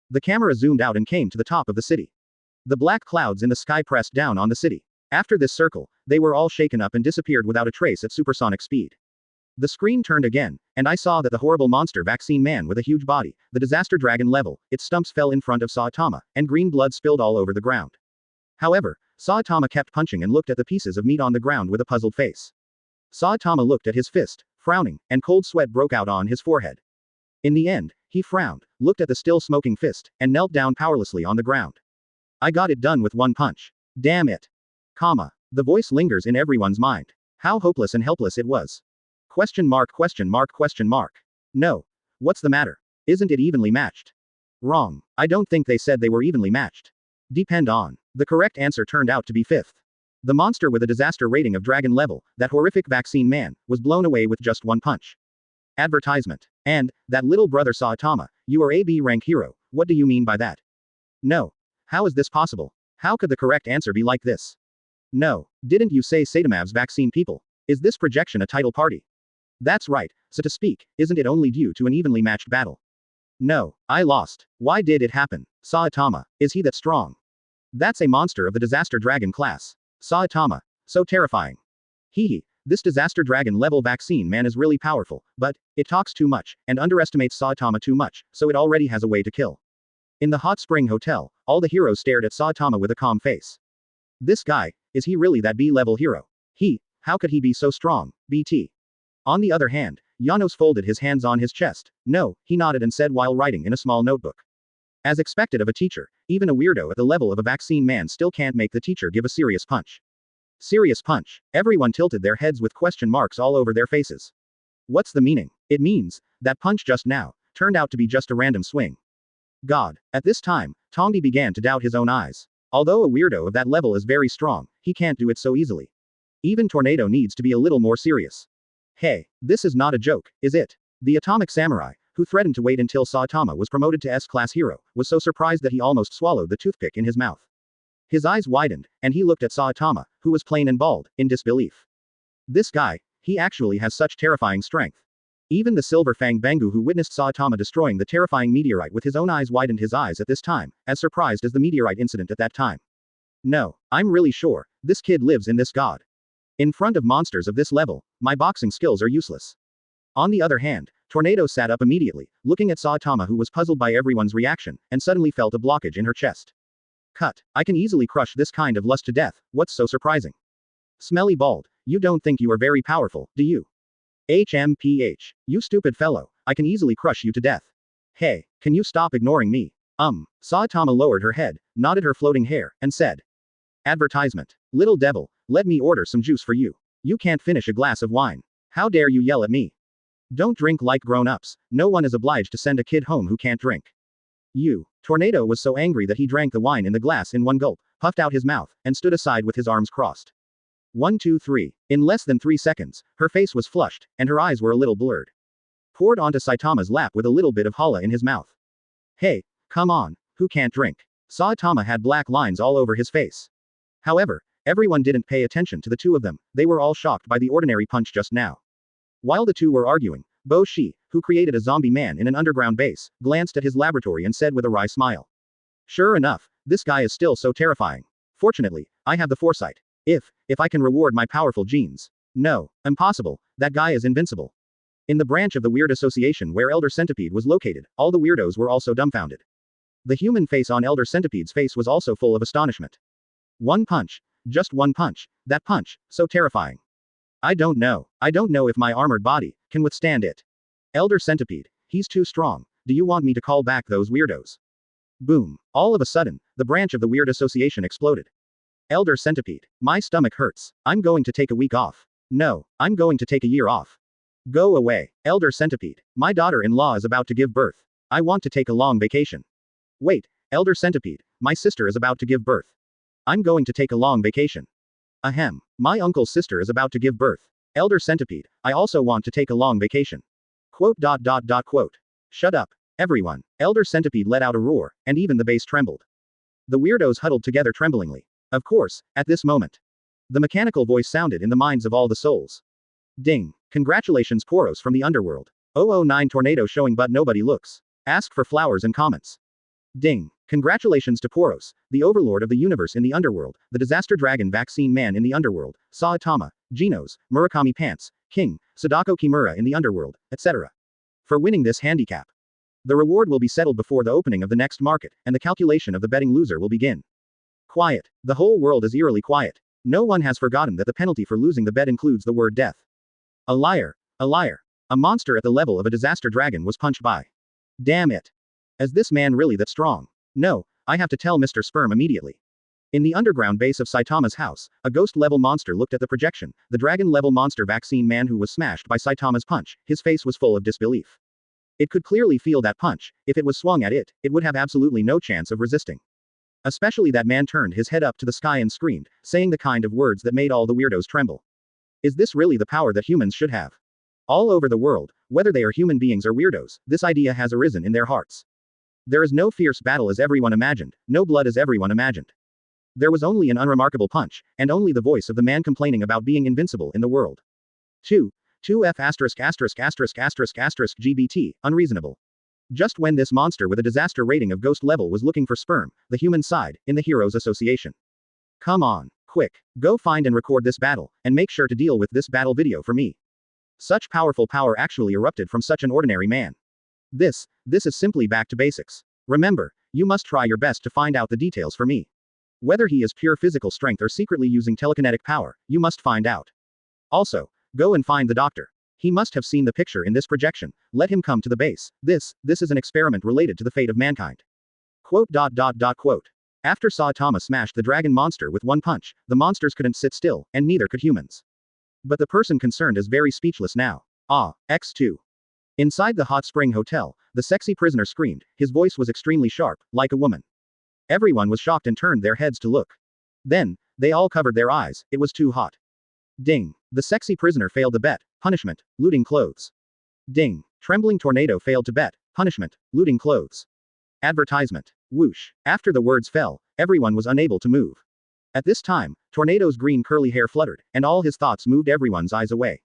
The camera zoomed out and came to the top of the city. The black clouds in the sky pressed down on the city. After this circle, they were all shaken up and disappeared without a trace at supersonic speed. The screen turned again, and I saw that the horrible monster vaccine man with a huge body, the disaster dragon level, its stumps fell in front of Saitama, and green blood spilled all over the ground. However, Saitama kept punching and looked at the pieces of meat on the ground with a puzzled face. Saitama looked at his fist, frowning, and cold sweat broke out on his forehead. In the end, he frowned, looked at the still smoking fist, and knelt down powerlessly on the ground. I got it done with one punch. Damn it. The voice lingers in everyone's mind. How hopeless and helpless it was. Question mark. No. What's the matter? Isn't it evenly matched? Wrong. I don't think they said they were evenly matched. Depend on. The correct answer turned out to be 5th. The monster with a disaster rating of dragon level, that horrific vaccine man, was blown away with just one punch. Advertisement. And, that little brother Saitama, you are a B rank hero, what do you mean by that? No. How is this possible? How could the correct answer be like this? No. Didn't you say Saitama's vaccine people? Is this projection a title party? That's right, so to speak, isn't it only due to an evenly matched battle? No. I lost. Why did it happen? Saitama. Is he that strong? That's a monster of the disaster dragon class. Saitama. So terrifying. Hee. This disaster dragon level vaccine man is really powerful, but it talks too much, and underestimates Saitama too much, so it already has a way to kill. In the hot spring hotel, all the heroes stared at Saitama with a calm face. This guy, is he really that B-level hero? How could he be so strong, BT? On the other hand, Janos folded his hands on his chest. No, he nodded and said while writing in a small notebook. As expected of a teacher, even a weirdo at the level of a vaccine man still can't make the teacher give a serious punch. Serious punch. Everyone tilted their heads with question marks all over their faces. What's the meaning? It means, that punch just now, turned out to be just a random swing. God. At this time, Tongdi began to doubt his own eyes. Although a weirdo of that level is very strong, he can't do it so easily. Even Tornado needs to be a little more serious. Hey, this is not a joke, is it? The atomic samurai, who threatened to wait until Saitama was promoted to S-class hero, was so surprised that he almost swallowed the toothpick in his mouth. His eyes widened, and he looked at Saitama, who was plain and bald, in disbelief. This guy, he actually has such terrifying strength. Even the silver fang Bangu who witnessed Saitama destroying the terrifying meteorite with his own eyes widened his eyes at this time, as surprised as the meteorite incident at that time. No, I'm really sure, this kid lives in this god. In front of monsters of this level, my boxing skills are useless. On the other hand, Tornado sat up immediately, looking at Saitama who was puzzled by everyone's reaction, and suddenly felt a blockage in her chest. Cut. I can easily crush this kind of lust to death, what's so surprising? Smelly bald, you don't think you are very powerful, do you? HMPH. You stupid fellow, I can easily crush you to death. Hey, can you stop ignoring me? Saitama lowered her head, nodded her floating hair, and said. Advertisement. Little devil, let me order some juice for you. You can't finish a glass of wine. How dare you yell at me? Don't drink like grown-ups, no one is obliged to send a kid home who can't drink. You. Tornado was so angry that he drank the wine in the glass in one gulp, puffed out his mouth, and stood aside with his arms crossed. 1 2 3. In less than 3 seconds, her face was flushed, and her eyes were a little blurred. Poured onto Saitama's lap with a little bit of hala in his mouth. Hey, come on, who can't drink? Saitama had black lines all over his face. However, everyone didn't pay attention to the two of them, they were all shocked by the ordinary punch just now. While the two were arguing, Bo Shi, who created a zombie man in an underground base, glanced at his laboratory and said with a wry smile. Sure enough, this guy is still so terrifying. Fortunately, I have the foresight. If I can reward my powerful genes. No, impossible, that guy is invincible. In the branch of the Weird Association where Elder Centipede was located, all the weirdos were also dumbfounded. The human face on Elder Centipede's face was also full of astonishment. One punch. Just one punch. That punch, so terrifying. I don't know if my armored body can withstand it. Elder Centipede, he's too strong. Do you want me to call back those weirdos? Boom. All of a sudden, the branch of the Weird Association exploded. Elder Centipede, my stomach hurts. I'm going to take a week off. No, I'm going to take a year off. Go away. Elder Centipede, my daughter-in-law is about to give birth. I want to take a long vacation. Wait, Elder Centipede, my sister is about to give birth. I'm going to take a long vacation. Ahem, my uncle's sister is about to give birth. Elder Centipede, I also want to take a long vacation. Quote. Shut up, everyone. Elder Centipede let out a roar, and even the base trembled. The weirdos huddled together tremblingly. Of course, at this moment. The mechanical voice sounded in the minds of all the souls. Ding. Congratulations Poros from the underworld. 009 tornado showing but nobody looks. Ask for flowers and comments. Ding. Congratulations to Poros, the overlord of the universe in the underworld, the disaster dragon vaccine man in the underworld, Saitama, Genos, Murakami Pants, King, Sadako Kimura in the underworld, etc. For winning this handicap. The reward will be settled before the opening of the next market, and the calculation of the betting loser will begin. Quiet. The whole world is eerily quiet. No one has forgotten that the penalty for losing the bet includes the word death. A liar. A liar. A monster at the level of a disaster dragon was punched by. Damn it. Is this man really that strong? No, I have to tell Mr. Sperm immediately. In the underground base of Saitama's house, a ghost-level monster looked at the projection, the dragon-level monster vaccine man who was smashed by Saitama's punch, his face was full of disbelief. It could clearly feel that punch, if it was swung at it, it would have absolutely no chance of resisting. Especially that man turned his head up to the sky and screamed, saying the kind of words that made all the weirdos tremble. Is this really the power that humans should have? All over the world, whether they are human beings or weirdos, this idea has arisen in their hearts. There is no fierce battle as everyone imagined, no blood as everyone imagined. There was only an unremarkable punch, and only the voice of the man complaining about being invincible in the world. 2F ****** GBT, unreasonable. Just when this monster with a disaster rating of ghost level was looking for sperm, the human side, in the Heroes Association. Come on, quick, go find and record this battle, and make sure to deal with this battle video for me. Such powerful power actually erupted from such an ordinary man. This is simply back to basics. Remember, you must try your best to find out the details for me. Whether he is pure physical strength or secretly using telekinetic power, you must find out. Also, go and find the doctor. He must have seen the picture in this projection, let him come to the base, this is an experiment related to the fate of mankind. Quote. After Saitama smashed the dragon monster with one punch, the monsters couldn't sit still, and neither could humans. But the person concerned is very speechless now. X2. Inside the hot spring hotel, the sexy prisoner screamed, his voice was extremely sharp, like a woman. Everyone was shocked and turned their heads to look. Then, they all covered their eyes, it was too hot. Ding. The sexy prisoner failed the bet, punishment, looting clothes. Ding. Trembling tornado failed to bet, punishment, looting clothes. Advertisement. Whoosh. After the words fell, everyone was unable to move. At this time, Tornado's green curly hair fluttered, and all his thoughts moved everyone's eyes away.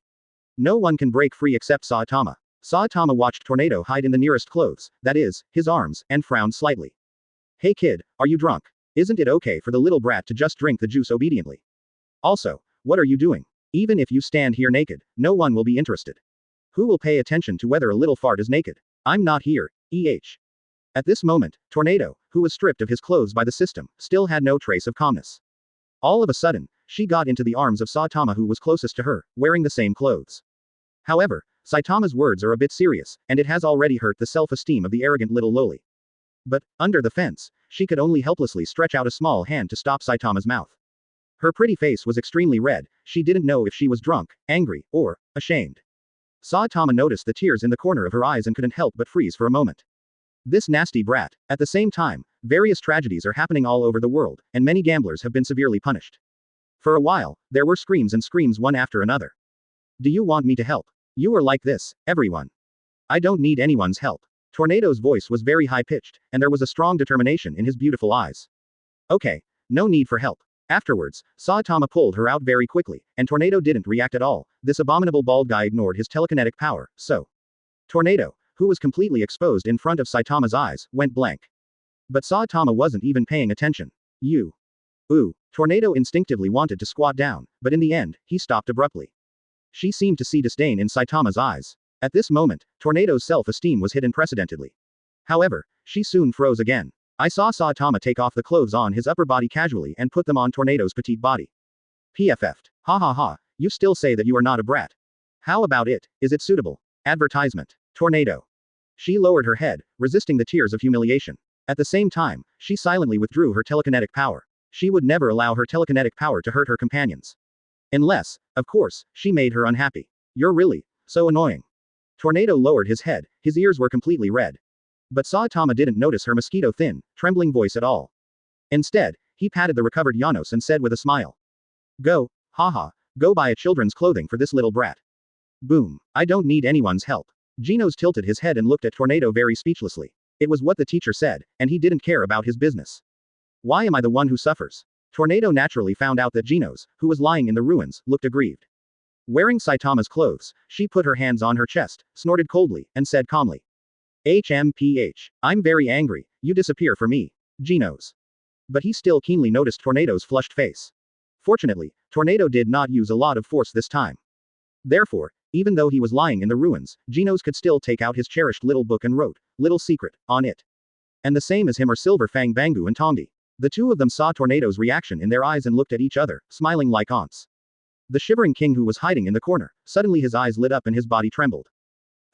No one can break free except Saitama. Saitama watched Tornado hide in the nearest clothes, that is, his arms, and frowned slightly. Hey kid, are you drunk? Isn't it okay for the little brat to just drink the juice obediently? Also, what are you doing? Even if you stand here naked, no one will be interested. Who will pay attention to whether a little fart is naked? I'm not here, At this moment, Tornado, who was stripped of his clothes by the system, still had no trace of calmness. All of a sudden, she got into the arms of Saitama who was closest to her, wearing the same clothes. However, Saitama's words are a bit serious, and it has already hurt the self-esteem of the arrogant little loli. But, under the fence, she could only helplessly stretch out a small hand to stop Saitama's mouth. Her pretty face was extremely red, she didn't know if she was drunk, angry, or Ashamed. Saitama noticed the tears in the corner of her eyes and couldn't help but freeze for a moment. This nasty brat. At the same time, various tragedies are happening all over the world, and many gamblers have been severely punished. For a while, there were screams and screams one after another. Do you want me to help? You are like this, everyone. I don't need anyone's help. Tornado's voice was very high-pitched, and there was a strong determination in his beautiful eyes. Okay, no need for help. Afterwards, Saitama pulled her out very quickly, and Tornado didn't react at all. This abominable bald guy ignored his telekinetic power, so. Tornado, who was completely exposed in front of Saitama's eyes, went blank. But Saitama wasn't even paying attention. You. Ooh. Tornado instinctively wanted to squat down, but in the end, he stopped abruptly. She seemed to see disdain in Saitama's eyes. At this moment, Tornado's self-esteem was hit unprecedentedly. However, she soon froze again. I saw Saitama take off the clothes on his upper body casually and put them on Tornado's petite body. PFF'd. Ha ha ha, you still say that you are not a brat. How about it, is it suitable? Advertisement. Tornado. She lowered her head, resisting the tears of humiliation. At the same time, she silently withdrew her telekinetic power. She would never allow her telekinetic power to hurt her companions. Unless, of course, she made her unhappy. You're really so annoying. Tornado lowered his head, his ears were completely red. But Saitama didn't notice her mosquito-thin, trembling voice at all. Instead, he patted the recovered Janos and said with a smile. Go, haha, go buy a children's clothing for this little brat. Boom. I don't need anyone's help. Genos tilted his head and looked at Tornado very speechlessly. It was what the teacher said, and he didn't care about his business. Why am I the one who suffers? Tornado naturally found out that Genos, who was lying in the ruins, looked aggrieved. Wearing Saitama's clothes, she put her hands on her chest, snorted coldly, and said calmly. HMPH. I'm very angry, you disappear for me. Genos. But he still keenly noticed Tornado's flushed face. Fortunately, Tornado did not use a lot of force this time. Therefore, even though he was lying in the ruins, Genos could still take out his cherished little book and wrote, little secret, on it. And the same as him are Silver Fang Bangu and Tongdi. The two of them saw Tornado's reaction in their eyes and looked at each other, smiling like aunts. The shivering king who was hiding in the corner, suddenly his eyes lit up and his body trembled.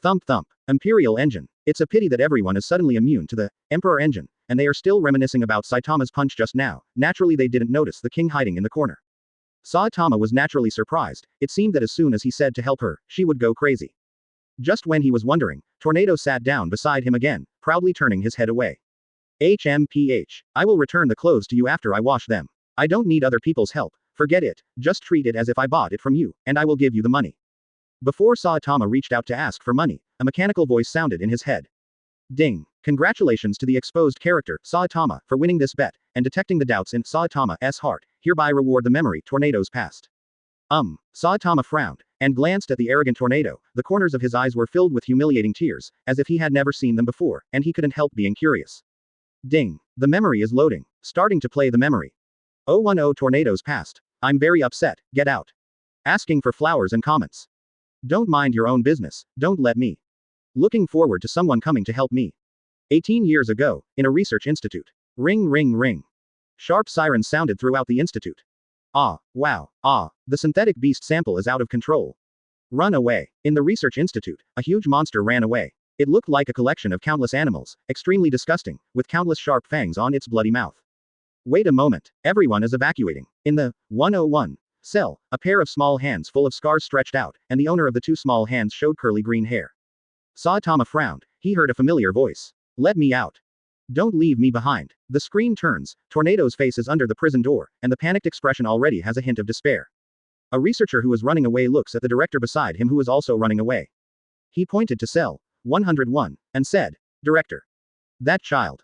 Thump thump. Imperial engine. It's a pity that everyone is suddenly immune to the Emperor engine, and they are still reminiscing about Saitama's punch just now. Naturally they didn't notice the king hiding in the corner. Saitama was naturally surprised. It seemed that as soon as he said to help her, she would go crazy. Just when he was wondering, Tornado sat down beside him again, proudly turning his head away. HMPH. I will return the clothes to you after I wash them. I don't need other people's help. Forget it. Just treat it as if I bought it from you, and I will give you the money. Before Saitama reached out to ask for money, a mechanical voice sounded in his head. Ding. Congratulations to the exposed character, Saitama, for winning this bet, and detecting the doubts in Saitama's heart. Hereby reward the memory Tornado's past. Saitama frowned, and glanced at the arrogant Tornado. The corners of his eyes were filled with humiliating tears, as if he had never seen them before, and he couldn't help being curious. Ding. The memory is loading. Starting to play the memory. 010 Tornado's past. I'm very upset, get out. Asking for flowers and comments. Don't mind your own business, don't let me. Looking forward to someone coming to help me. 18 years ago, in a research institute. Ring ring ring. Sharp sirens sounded throughout the institute. Ah, wow, ah, the synthetic beast sample is out of control. Run away. In the research institute, a huge monster ran away. It looked like a collection of countless animals, extremely disgusting, with countless sharp fangs on its bloody mouth. Wait a moment, everyone is evacuating. In the 101 cell, a pair of small hands full of scars stretched out, and the owner of the two small hands showed curly green hair. Saitama frowned. He heard a familiar voice. Let me out. Don't leave me behind. The screen turns, Tornado's face is under the prison door, and the panicked expression already has a hint of despair. A researcher who is running away looks at the director beside him who is also running away. He pointed to cell 101, and said, Director. That child.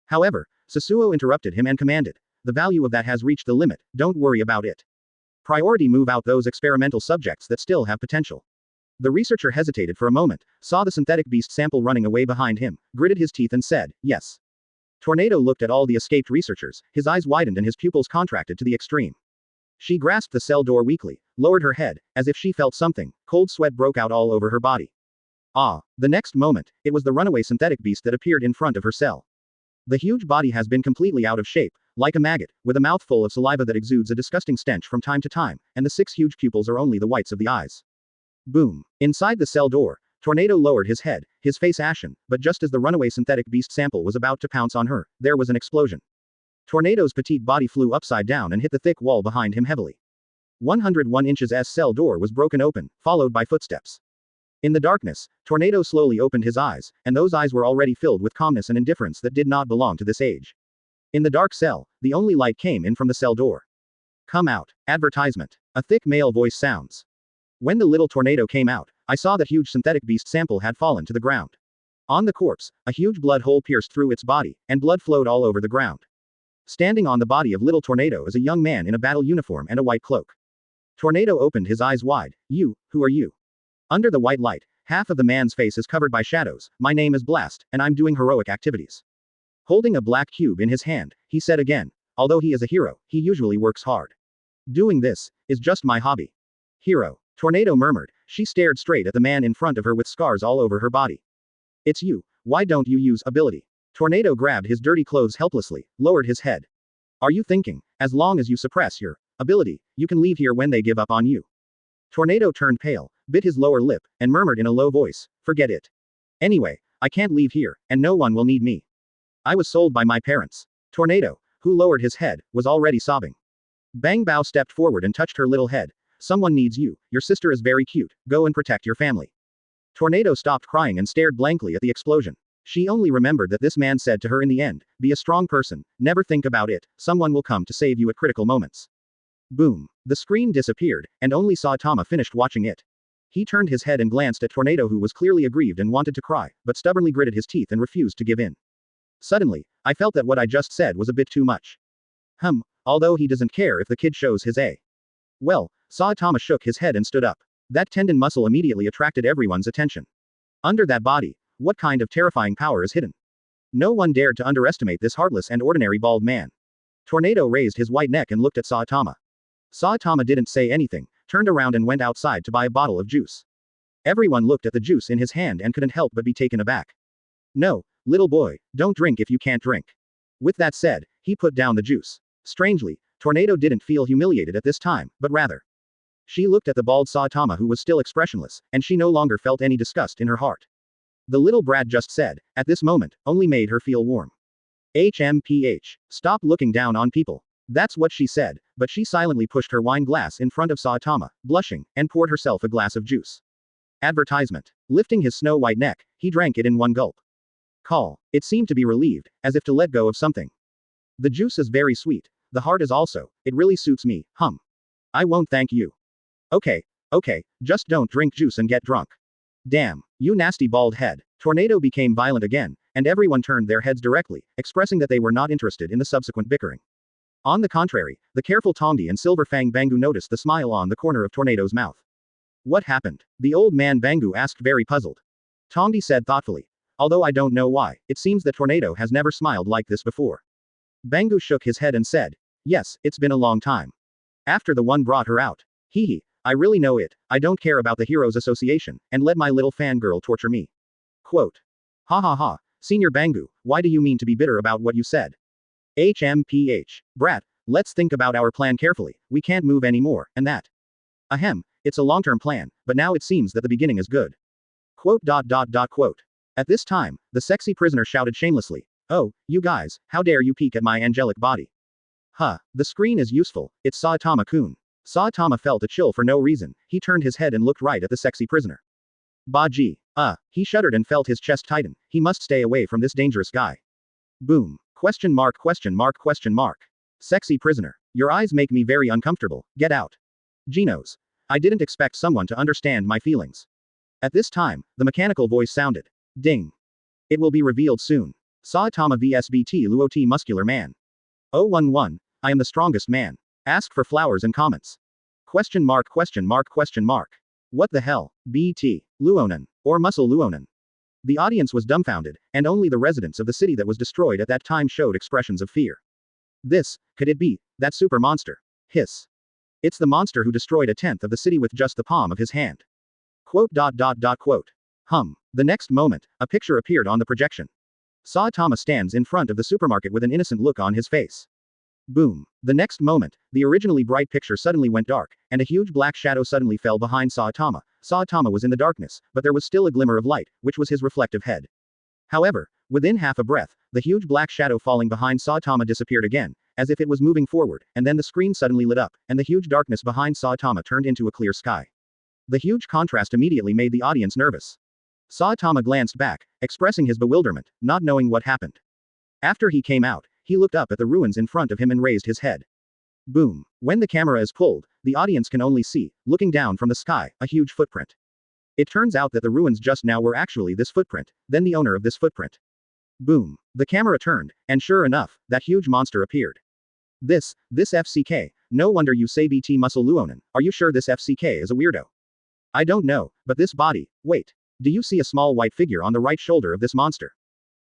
However, Sasuo interrupted him and commanded, the value of that has reached the limit, don't worry about it. Priority move out those experimental subjects that still have potential. The researcher hesitated for a moment, saw the synthetic beast sample running away behind him, gritted his teeth and said, yes. Tornado looked at all the escaped researchers, his eyes widened and his pupils contracted to the extreme. She grasped the cell door weakly, lowered her head, as if she felt something, cold sweat broke out all over her body. Ah, the next moment, it was the runaway synthetic beast that appeared in front of her cell. The huge body has been completely out of shape, like a maggot, with a mouth full of saliva that exudes a disgusting stench from time to time, and the 6 huge pupils are only the whites of the eyes. Boom. Inside the cell door, Tornado lowered his head, his face ashen, but just as the runaway synthetic beast sample was about to pounce on her, there was an explosion. Tornado's petite body flew upside down and hit the thick wall behind him heavily. 101 inches S cell door was broken open, followed by footsteps. In the darkness, Tornado slowly opened his eyes, and those eyes were already filled with calmness and indifference that did not belong to this age. In the dark cell, the only light came in from the cell door. Come out. Advertisement. A thick male voice sounds. When the little Tornado came out, I saw that huge synthetic beast sample had fallen to the ground. On the corpse, a huge blood hole pierced through its body, and blood flowed all over the ground. Standing on the body of little Tornado is a young man in a battle uniform and a white cloak. Tornado opened his eyes wide. You, who are you? Under the white light, half of the man's face is covered by shadows. My name is Blast, and I'm doing heroic activities. Holding a black cube in his hand, he said again, although he is a hero, he usually works hard. Doing this is just my hobby. Hero, Tornado murmured. She stared straight at the man in front of her with scars all over her body. It's you. Why don't you use ability? Tornado grabbed his dirty clothes helplessly, lowered his head. Are you thinking, as long as you suppress your ability, you can leave here when they give up on you? Tornado turned pale, bit his lower lip, and murmured in a low voice, forget it. Anyway, I can't leave here, and no one will need me. I was sold by my parents. Tornado, who lowered his head, was already sobbing. Bang Bao stepped forward and touched her little head. Someone needs you, your sister is very cute, go and protect your family. Tornado stopped crying and stared blankly at the explosion. She only remembered that this man said to her in the end, be a strong person, never think about it, someone will come to save you at critical moments. Boom. The screen disappeared, and only Saitama finished watching it. He turned his head and glanced at Tornado, who was clearly aggrieved and wanted to cry, but stubbornly gritted his teeth and refused to give in. Suddenly, I felt that what I just said was a bit too much. Although he doesn't care if the kid shows his A. Well, Saitama shook his head and stood up. That tendon muscle immediately attracted everyone's attention. Under that body, what kind of terrifying power is hidden? No one dared to underestimate this heartless and ordinary bald man. Tornado raised his white neck and looked at Saitama. Saitama didn't say anything, turned around and went outside to buy a bottle of juice. Everyone looked at the juice in his hand and couldn't help but be taken aback. No, little boy, don't drink if you can't drink. With that said, he put down the juice. Strangely, Tornado didn't feel humiliated at this time, but rather. She looked at the bald Saitama, who was still expressionless, and she no longer felt any disgust in her heart. The little brat just said, at this moment, only made her feel warm. HMPH. Stop looking down on people. That's what she said, but she silently pushed her wine glass in front of Saitama, blushing, and poured herself a glass of juice. Advertisement. Lifting his snow-white neck, he drank it in one gulp. Call. It seemed to be relieved, as if to let go of something. The juice is very sweet. The heart is also. It really suits me. I won't thank you. Okay, just don't drink juice and get drunk. Damn, you nasty bald head. Tornado became violent again, and everyone turned their heads directly, expressing that they were not interested in the subsequent bickering. On the contrary, the careful Tongdi and Silver Fang Bangu noticed the smile on the corner of Tornado's mouth. What happened? The old man Bangu asked, very puzzled. Tongdi said thoughtfully. Although I don't know why, it seems that Tornado has never smiled like this before. Bangu shook his head and said, yes, it's been a long time. After the one brought her out. Hee, I really know it, I don't care about the Heroes Association, and let my little fangirl torture me. Quote. Ha ha ha, Senior Bangu, why do you mean to be bitter about what you said? HMPH. Brat, let's think about our plan carefully, we can't move anymore, and that. It's a long-term plan, but now it seems that the beginning is good. Quote. At this time, the sexy prisoner shouted shamelessly, oh, you guys, how dare you peek at my angelic body? The screen is useful, it's Saitama-kun. Saitama felt a chill for no reason, he turned his head and looked right at the sexy prisoner. Baji. He shuddered and felt his chest tighten, he must stay away from this dangerous guy. Boom. Question mark. Sexy prisoner. Your eyes make me very uncomfortable, get out. Genos. I didn't expect someone to understand my feelings. At this time, the mechanical voice sounded. Ding. It will be revealed soon. Saitama vs BT Luoti Muscular Man. 011, I am the strongest man. Ask for flowers and comments. Question mark. What the hell? BT. Luonan. Or Muscle Luonan. The audience was dumbfounded, and only the residents of the city that was destroyed at that time showed expressions of fear. This, could it be, that super monster? Hiss. It's the monster who destroyed a tenth of the city with just the palm of his hand. Quote. The next moment, a picture appeared on the projection. Saitama stands in front of the supermarket with an innocent look on his face. Boom. The next moment, the originally bright picture suddenly went dark, and a huge black shadow suddenly fell behind Saitama. Saitama was in the darkness, but there was still a glimmer of light, which was his reflective head. However, within half a breath, the huge black shadow falling behind Saitama disappeared again, as if it was moving forward, and then the screen suddenly lit up, and the huge darkness behind Saitama turned into a clear sky. The huge contrast immediately made the audience nervous. Saitama glanced back, expressing his bewilderment, not knowing what happened. After he came out, he looked up at the ruins in front of him and raised his head. Boom. When the camera is pulled, the audience can only see, looking down from the sky, a huge footprint. It turns out that the ruins just now were actually this footprint, then the owner of this footprint. Boom. The camera turned, and sure enough, that huge monster appeared. This FCK, no wonder you say BT Muscle Luonin, are you sure this FCK is a weirdo? I don't know, but this body, wait. Do you see a small white figure on the right shoulder of this monster?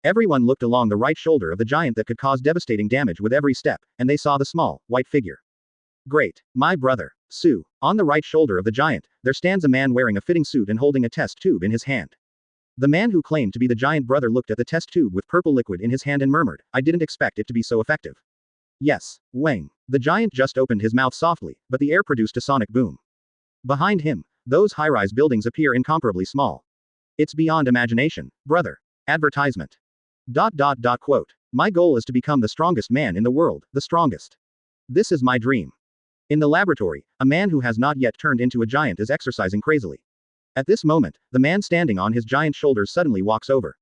Everyone looked along the right shoulder of the giant that could cause devastating damage with every step, and they saw the small, white figure. Great. My brother. Sue. On the right shoulder of the giant, there stands a man wearing a fitting suit and holding a test tube in his hand. The man who claimed to be the giant brother looked at the test tube with purple liquid in his hand and murmured, I didn't expect it to be so effective. Yes. Wang. The giant just opened his mouth softly, but the air produced a sonic boom. Behind him, those high-rise buildings appear incomparably small. It's beyond imagination, brother. Advertisement. Quote. My goal is to become the strongest man in the world, the strongest. This is my dream. In the laboratory, a man who has not yet turned into a giant is exercising crazily. At this moment, the man standing on his giant shoulders suddenly walks over.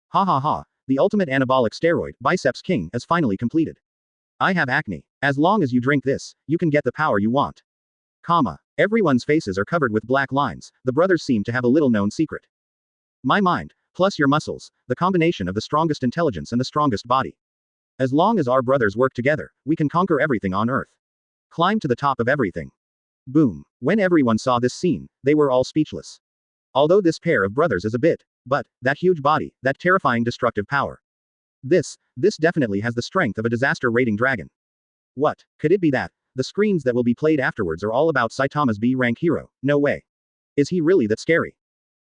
Ha ha ha, the ultimate anabolic steroid, Biceps King, is finally completed. I have acne. As long as you drink this, you can get the power you want. Everyone's faces are covered with black lines, the brothers seem to have a little known secret. My mind, plus your muscles, the combination of the strongest intelligence and the strongest body. As long as our brothers work together, we can conquer everything on Earth. Climb to the top of everything. Boom. When everyone saw this scene, they were all speechless. Although this pair of brothers is a bit, but, that huge body, that terrifying destructive power. This definitely has the strength of a disaster rating dragon. What, could it be that? The screens that will be played afterwards are all about Saitama's B-rank hero, no way. Is he really that scary?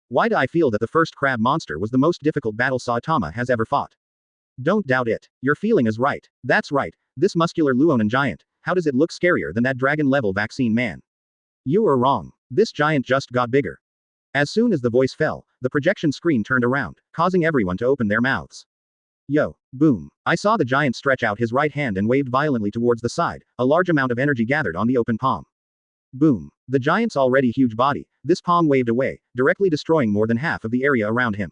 Why do I feel that the first crab monster was the most difficult battle Saitama has ever fought? Don't doubt it. Your feeling is right. That's right, this muscular Luonin giant, how does it look scarier than that dragon-level vaccine man? You are wrong. This giant just got bigger. As soon as the voice fell, the projection screen turned around, causing everyone to open their mouths. Yo, boom. I saw the giant stretch out his right hand and waved violently towards the side, a large amount of energy gathered on the open palm. Boom. The giant's already huge body, this palm waved away, directly destroying more than half of the area around him.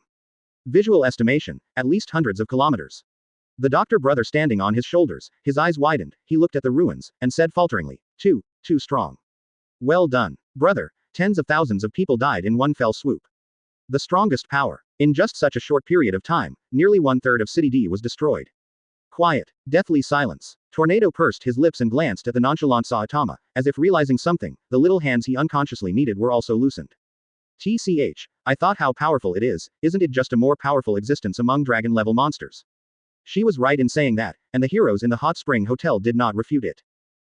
Visual estimation, at least hundreds of kilometers. The doctor brother standing on his shoulders, his eyes widened, he looked at the ruins, and said falteringly, too strong. Well done, brother, tens of thousands of people died in one fell swoop. The strongest power. In just such a short period of time, nearly 1/3 of City D was destroyed. Quiet, deathly silence. Tornado pursed his lips and glanced at the nonchalant Saitama, as if realizing something, the little hands he unconsciously needed were also loosened. TCH, I thought how powerful it is, isn't it just a more powerful existence among dragon-level monsters? She was right in saying that, and the heroes in the Hot Spring Hotel did not refute it.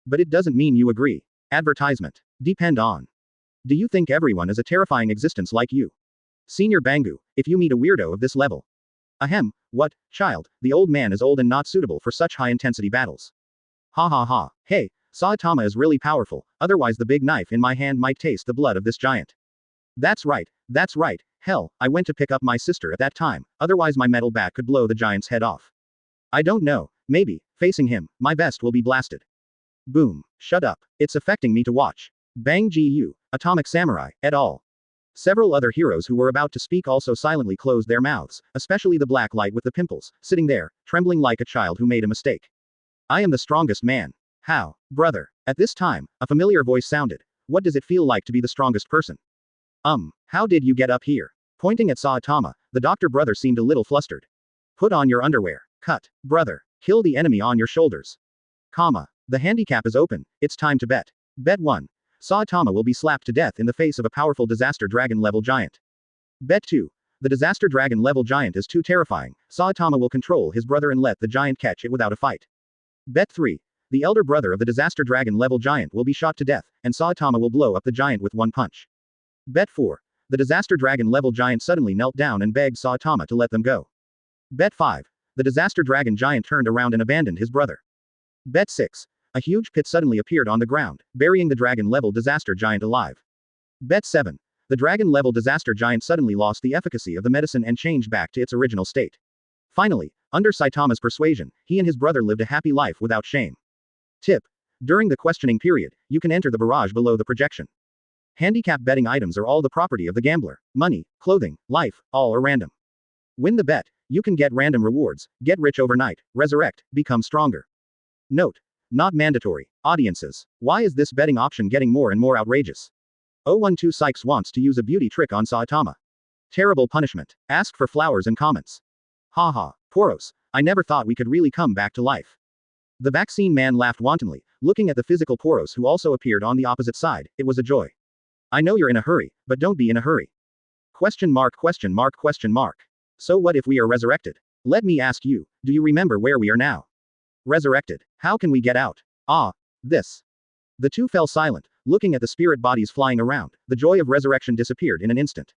But it doesn't mean you agree. Advertisement. Depend on. Do you think everyone is a terrifying existence like you? Senior Bangu, if you meet a weirdo of this level. Ahem, what, child, the old man is old and not suitable for such high-intensity battles. Ha ha ha, hey, Saitama is really powerful, otherwise the big knife in my hand might taste the blood of this giant. That's right, hell, I went to pick up my sister at that time, otherwise my metal bat could blow the giant's head off. I don't know, maybe, facing him, my best will be blasted. Boom, shut up, it's affecting me to watch. Bang Gu, Atomic Samurai, et al. Several other heroes who were about to speak also silently closed their mouths, especially the black light with the pimples, sitting there, trembling like a child who made a mistake. I am the strongest man. How, brother? At this time, a familiar voice sounded. What does it feel like to be the strongest person? How did you get up here? Pointing at Saitama, the doctor brother seemed a little flustered. Put on your underwear. Cut, brother. Kill the enemy on your shoulders. The handicap is open, it's time to bet. Bet 1. Saitama will be slapped to death in the face of a powerful disaster dragon-level giant. Bet 2. The disaster dragon-level giant is too terrifying, Saitama will control his brother and let the giant catch it without a fight. Bet 3. The elder brother of the disaster dragon-level giant will be shot to death, and Saitama will blow up the giant with one punch. Bet 4. The disaster dragon-level giant suddenly knelt down and begged Saitama to let them go. Bet 5. The disaster dragon giant turned around and abandoned his brother. Bet 6. A huge pit suddenly appeared on the ground, burying the dragon-level disaster giant alive. Bet 7. The dragon-level disaster giant suddenly lost the efficacy of the medicine and changed back to its original state. Finally, under Saitama's persuasion, he and his brother lived a happy life without shame. Tip. During the questioning period, you can enter the barrage below the projection. Handicap betting items are all the property of the gambler. Money, clothing, life, all are random. Win the bet, you can get random rewards, get rich overnight, resurrect, become stronger. Note. Not mandatory. Audiences. Why is this betting option getting more and more outrageous? 012 Sykes wants to use a beauty trick on Saitama. Terrible punishment. Ask for flowers and comments. Haha, Poros, I never thought we could really come back to life. The vaccine man laughed wantonly, looking at the physical Poros who also appeared on the opposite side. It was a joy. I know you're in a hurry, but don't be in a hurry. Question mark question mark question mark. So what if we are resurrected? Let me ask you, do you remember where we are now? Resurrected. How can we get out? Ah, this. The two fell silent, looking at the spirit bodies flying around. The joy of resurrection disappeared in an instant.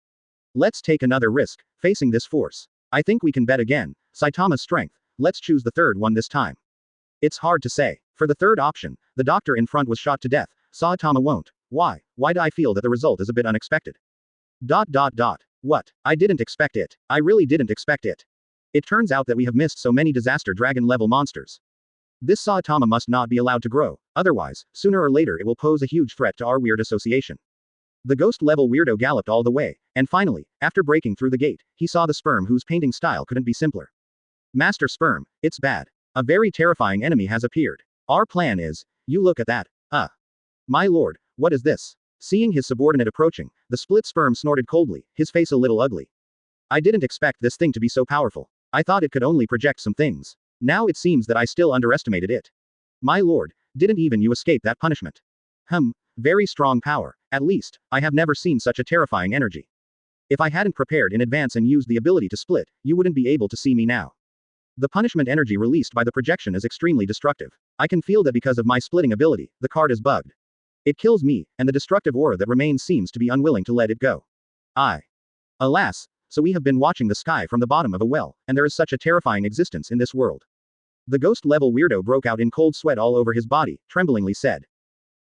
Let's take another risk, facing this force. I think we can bet again. Saitama's strength. Let's choose the third one this time. It's hard to say. For the third option, the doctor in front was shot to death. Saitama won't. Why? Why do I feel that the result is a bit unexpected? What? I didn't expect it. I really didn't expect it. It turns out that we have missed so many disaster dragon level monsters. This Saitama must not be allowed to grow, otherwise, sooner or later it will pose a huge threat to our weird association. The ghost-level weirdo galloped all the way, and finally, after breaking through the gate, he saw the sperm whose painting style couldn't be simpler. Master Sperm, it's bad. A very terrifying enemy has appeared. Our plan is, you look at that. My lord, what is this? Seeing his subordinate approaching, the split sperm snorted coldly, his face a little ugly. I didn't expect this thing to be so powerful. I thought it could only project some things. Now it seems that I still underestimated it. My lord, didn't even you escape that punishment? Very strong power. At least, I have never seen such a terrifying energy. If I hadn't prepared in advance and used the ability to split, you wouldn't be able to see me now. The punishment energy released by the projection is extremely destructive. I can feel that because of my splitting ability, the card is bugged. It kills me, and the destructive aura that remains seems to be unwilling to let it go. Alas, so we have been watching the sky from the bottom of a well, and there is such a terrifying existence in this world. The ghost-level weirdo broke out in cold sweat all over his body, tremblingly said.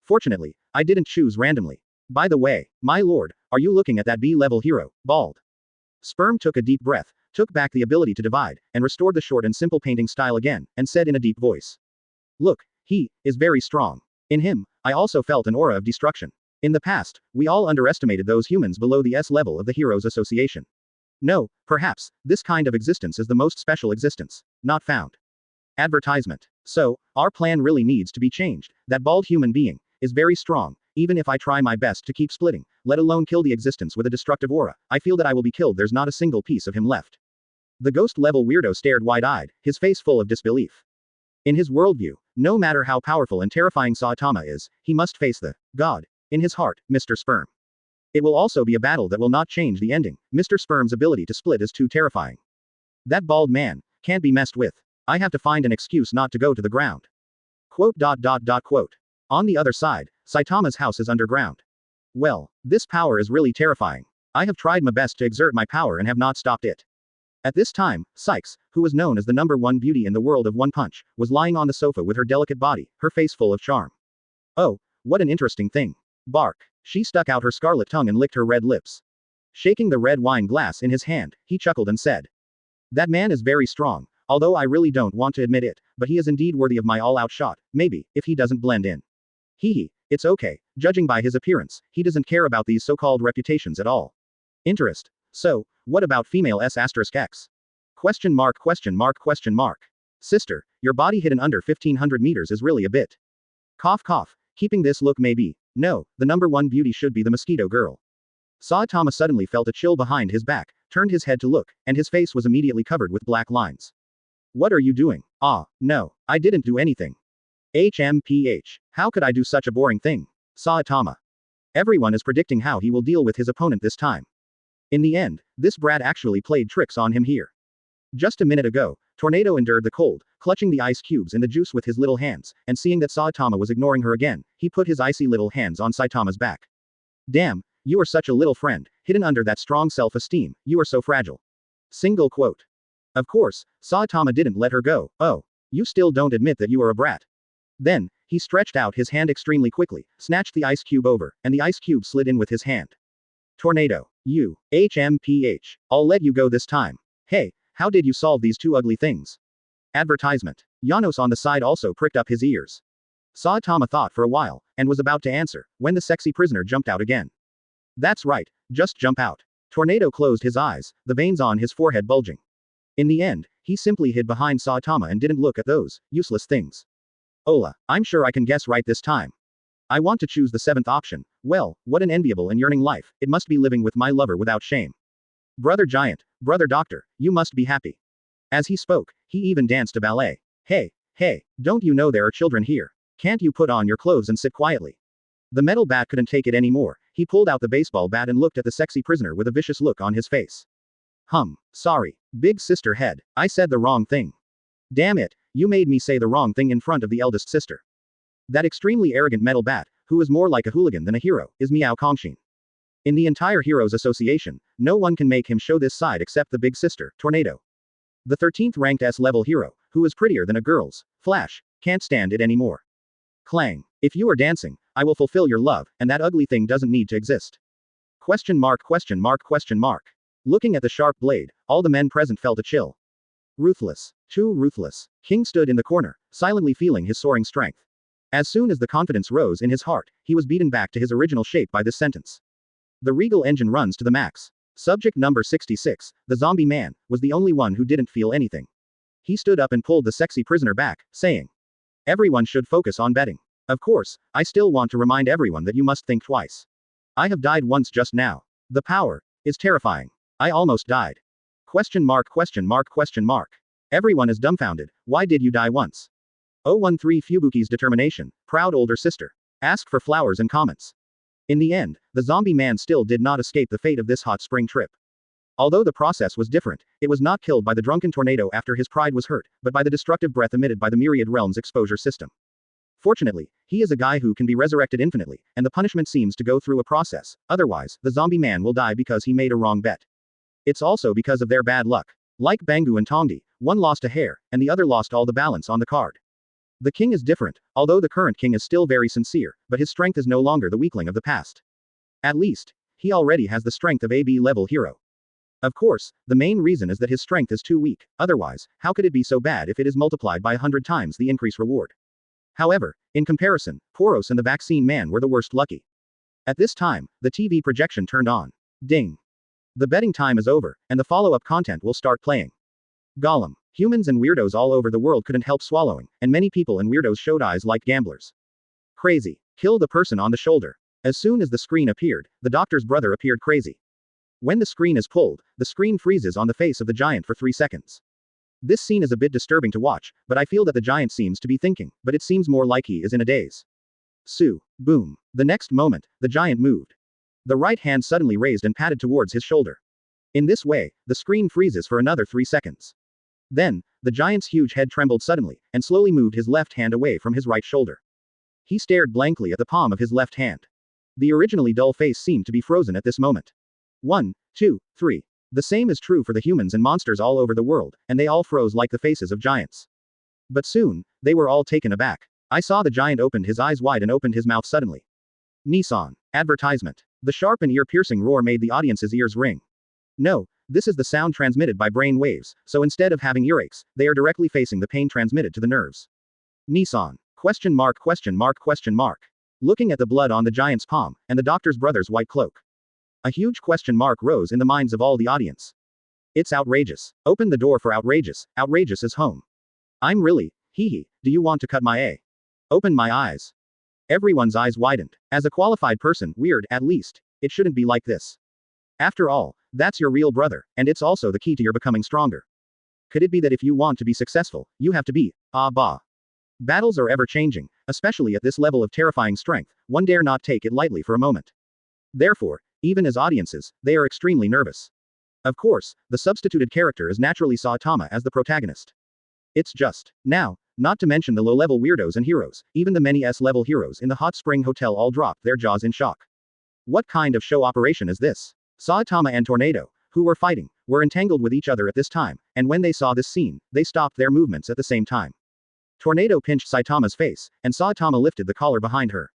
Fortunately, I didn't choose randomly. By the way, my lord, are you looking at that B-level hero, bald? Sperm took a deep breath, took back the ability to divide, and restored the short and simple painting style again, and said in a deep voice. Look, he is very strong. In him, I also felt an aura of destruction. In the past, we all underestimated those humans below the S level of the Heroes Association. No, perhaps, this kind of existence is the most special existence, not found. Advertisement. So, our plan really needs to be changed. That bald human being is very strong. Even if I try my best to keep splitting, let alone kill the existence with a destructive aura, I feel that I will be killed. There's not a single piece of him left. The ghost-level weirdo stared wide-eyed, his face full of disbelief. In his worldview, no matter how powerful and terrifying Saitama is, he must face the God in his heart, Mr. Sperm. It will also be a battle that will not change the ending. Mr. Sperm's ability to split is too terrifying. That bald man can't be messed with. I have to find an excuse not to go to the ground. Quote. On the other side, Saitama's house is underground. Well, this power is really terrifying. I have tried my best to exert my power and have not stopped it. At this time, Sykes, who was known as the #1 beauty in the world of One Punch, was lying on the sofa with her delicate body, her face full of charm. Oh, what an interesting thing. Bark. She stuck out her scarlet tongue and licked her red lips. Shaking the red wine glass in his hand, he chuckled and said. That man is very strong, although I really don't want to admit it, but he is indeed worthy of my all-out shot, maybe, if he doesn't blend in. It's okay, judging by his appearance, he doesn't care about these so-called reputations at all. Interest. So, what about female S**X? Question mark. Sister, your body hidden under 1500 meters is really a bit. Cough. Keeping this look maybe. No, the #1 beauty should be the mosquito girl. Saitama suddenly felt a chill behind his back, turned his head to look, and his face was immediately covered with black lines. What are you doing? No, I didn't do anything. HMPH. How could I do such a boring thing? Saitama. Everyone is predicting how he will deal with his opponent this time. In the end, this brat actually played tricks on him here. Just a minute ago, Tornado endured the cold, clutching the ice cubes in the juice with his little hands, and seeing that Saitama was ignoring her again, he put his icy little hands on Saitama's back. Damn, you are such a little friend, hidden under that strong self-esteem, you are so fragile. Single quote. Of course, Saitama didn't let her go. Oh, you still don't admit that you are a brat. Then, he stretched out his hand extremely quickly, snatched the ice cube over, and the ice cube slid in with his hand. Tornado. You. HMPH. I'll let you go this time. Hey, How did you solve these two ugly things? Advertisement. Janos on the side also pricked up his ears. Saitama thought for a while, and was about to answer, when the sexy prisoner jumped out again. That's right, just jump out. Tornado closed his eyes, the veins on his forehead bulging. In the end, he simply hid behind Saitama and didn't look at those useless things. Ola, I'm sure I can guess right this time. I want to choose the seventh option. Well, what an enviable and yearning life, it must be living with my lover without shame. Brother Giant, Brother Doctor, you must be happy. As he spoke, he even danced a ballet. Hey, don't you know there are children here? Can't you put on your clothes and sit quietly? The metal bat couldn't take it anymore, he pulled out the baseball bat and looked at the sexy prisoner with a vicious look on his face. Sorry, big sister head, I said the wrong thing. Damn it, you made me say the wrong thing in front of the eldest sister. That extremely arrogant metal bat, who is more like a hooligan than a hero, is Miao Kongshin. In the entire Heroes Association, no one can make him show this side except the big sister, Tornado. The 13th ranked S-level hero, who is prettier than a girl's Flash, can't stand it anymore. Clang. If you are dancing, I will fulfill your love, and that ugly thing doesn't need to exist. Question mark. Looking at the sharp blade, all the men present felt a chill. Ruthless. Too ruthless. King stood in the corner, silently feeling his soaring strength. As soon as the confidence rose in his heart, he was beaten back to his original shape by this sentence. The regal engine runs to the max. Subject number 66, the zombie man, was the only one who didn't feel anything. He stood up and pulled the sexy prisoner back, saying, everyone should focus on betting. Of course, I still want to remind everyone that you must think twice. I have died once just now. The power is terrifying. I almost died. Question mark. Everyone is dumbfounded. Why did you die once? 013 Fubuki's determination, proud older sister. Ask for flowers and comments. In the end, the zombie man still did not escape the fate of this hot spring trip. Although the process was different, it was not killed by the drunken tornado after his pride was hurt, but by the destructive breath emitted by the Myriad Realms Exposure System. Fortunately, he is a guy who can be resurrected infinitely, and the punishment seems to go through a process, otherwise, the zombie man will die because he made a wrong bet. It's also because of their bad luck. Like Bangu and Tongdi, one lost a hair, and the other lost all the balance on the card. The king is different, although the current king is still very sincere, but his strength is no longer the weakling of the past. At least, he already has the strength of a B-level hero. Of course, the main reason is that his strength is too weak, otherwise, how could it be so bad if it is multiplied by 100 times the increase reward? However, in comparison, Poros and the vaccine man were the worst lucky. At this time, the TV projection turned on. Ding. The betting time is over, and the follow-up content will start playing. Gollum. Humans and weirdos all over the world couldn't help swallowing, and many people and weirdos showed eyes like gamblers. Crazy. Kill the person on the shoulder. As soon as the screen appeared, the doctor's brother appeared crazy. When the screen is pulled, the screen freezes on the face of the giant for 3 seconds. This scene is a bit disturbing to watch, but I feel that the giant seems to be thinking, but it seems more like he is in a daze. Boom. The next moment, the giant moved. The right hand suddenly raised and patted towards his shoulder. In this way, the screen freezes for another 3 seconds. Then, the giant's huge head trembled suddenly, and slowly moved his left hand away from his right shoulder. He stared blankly at the palm of his left hand. The originally dull face seemed to be frozen at this moment. 1, 2, 3. The same is true for the humans and monsters all over the world, and they all froze like the faces of giants. But soon, they were all taken aback. I saw the giant opened his eyes wide and opened his mouth suddenly. Nissan. Advertisement. The sharp and ear-piercing roar made the audience's ears ring. No, this is the sound transmitted by brain waves, so instead of having earaches, they are directly facing the pain transmitted to the nerves. Nissan. Question mark. Looking at the blood on the giant's palm, and the doctor's brother's white cloak. A huge question mark rose in the minds of all the audience. It's outrageous. Open the door for outrageous. Outrageous is home. I'm really, do you want to cut my A? Open my eyes. Everyone's eyes widened. As a qualified person, weird, at least, it shouldn't be like this. After all, that's your real brother, and it's also the key to your becoming stronger. Could it be that if you want to be successful, you have to be, Battles are ever changing, especially at this level of terrifying strength, one dare not take it lightly for a moment. Therefore, even as audiences, they are extremely nervous. Of course, the substituted character is naturally Saitama as the protagonist. It's just, now, not to mention the low-level weirdos and heroes, even the many S-level heroes in the Hot Spring Hotel all dropped their jaws in shock. What kind of show operation is this? Saitama and Tornado, who were fighting, were entangled with each other at this time, and when they saw this scene, they stopped their movements at the same time. Tornado pinched Saitama's face, and Saitama lifted the collar behind her.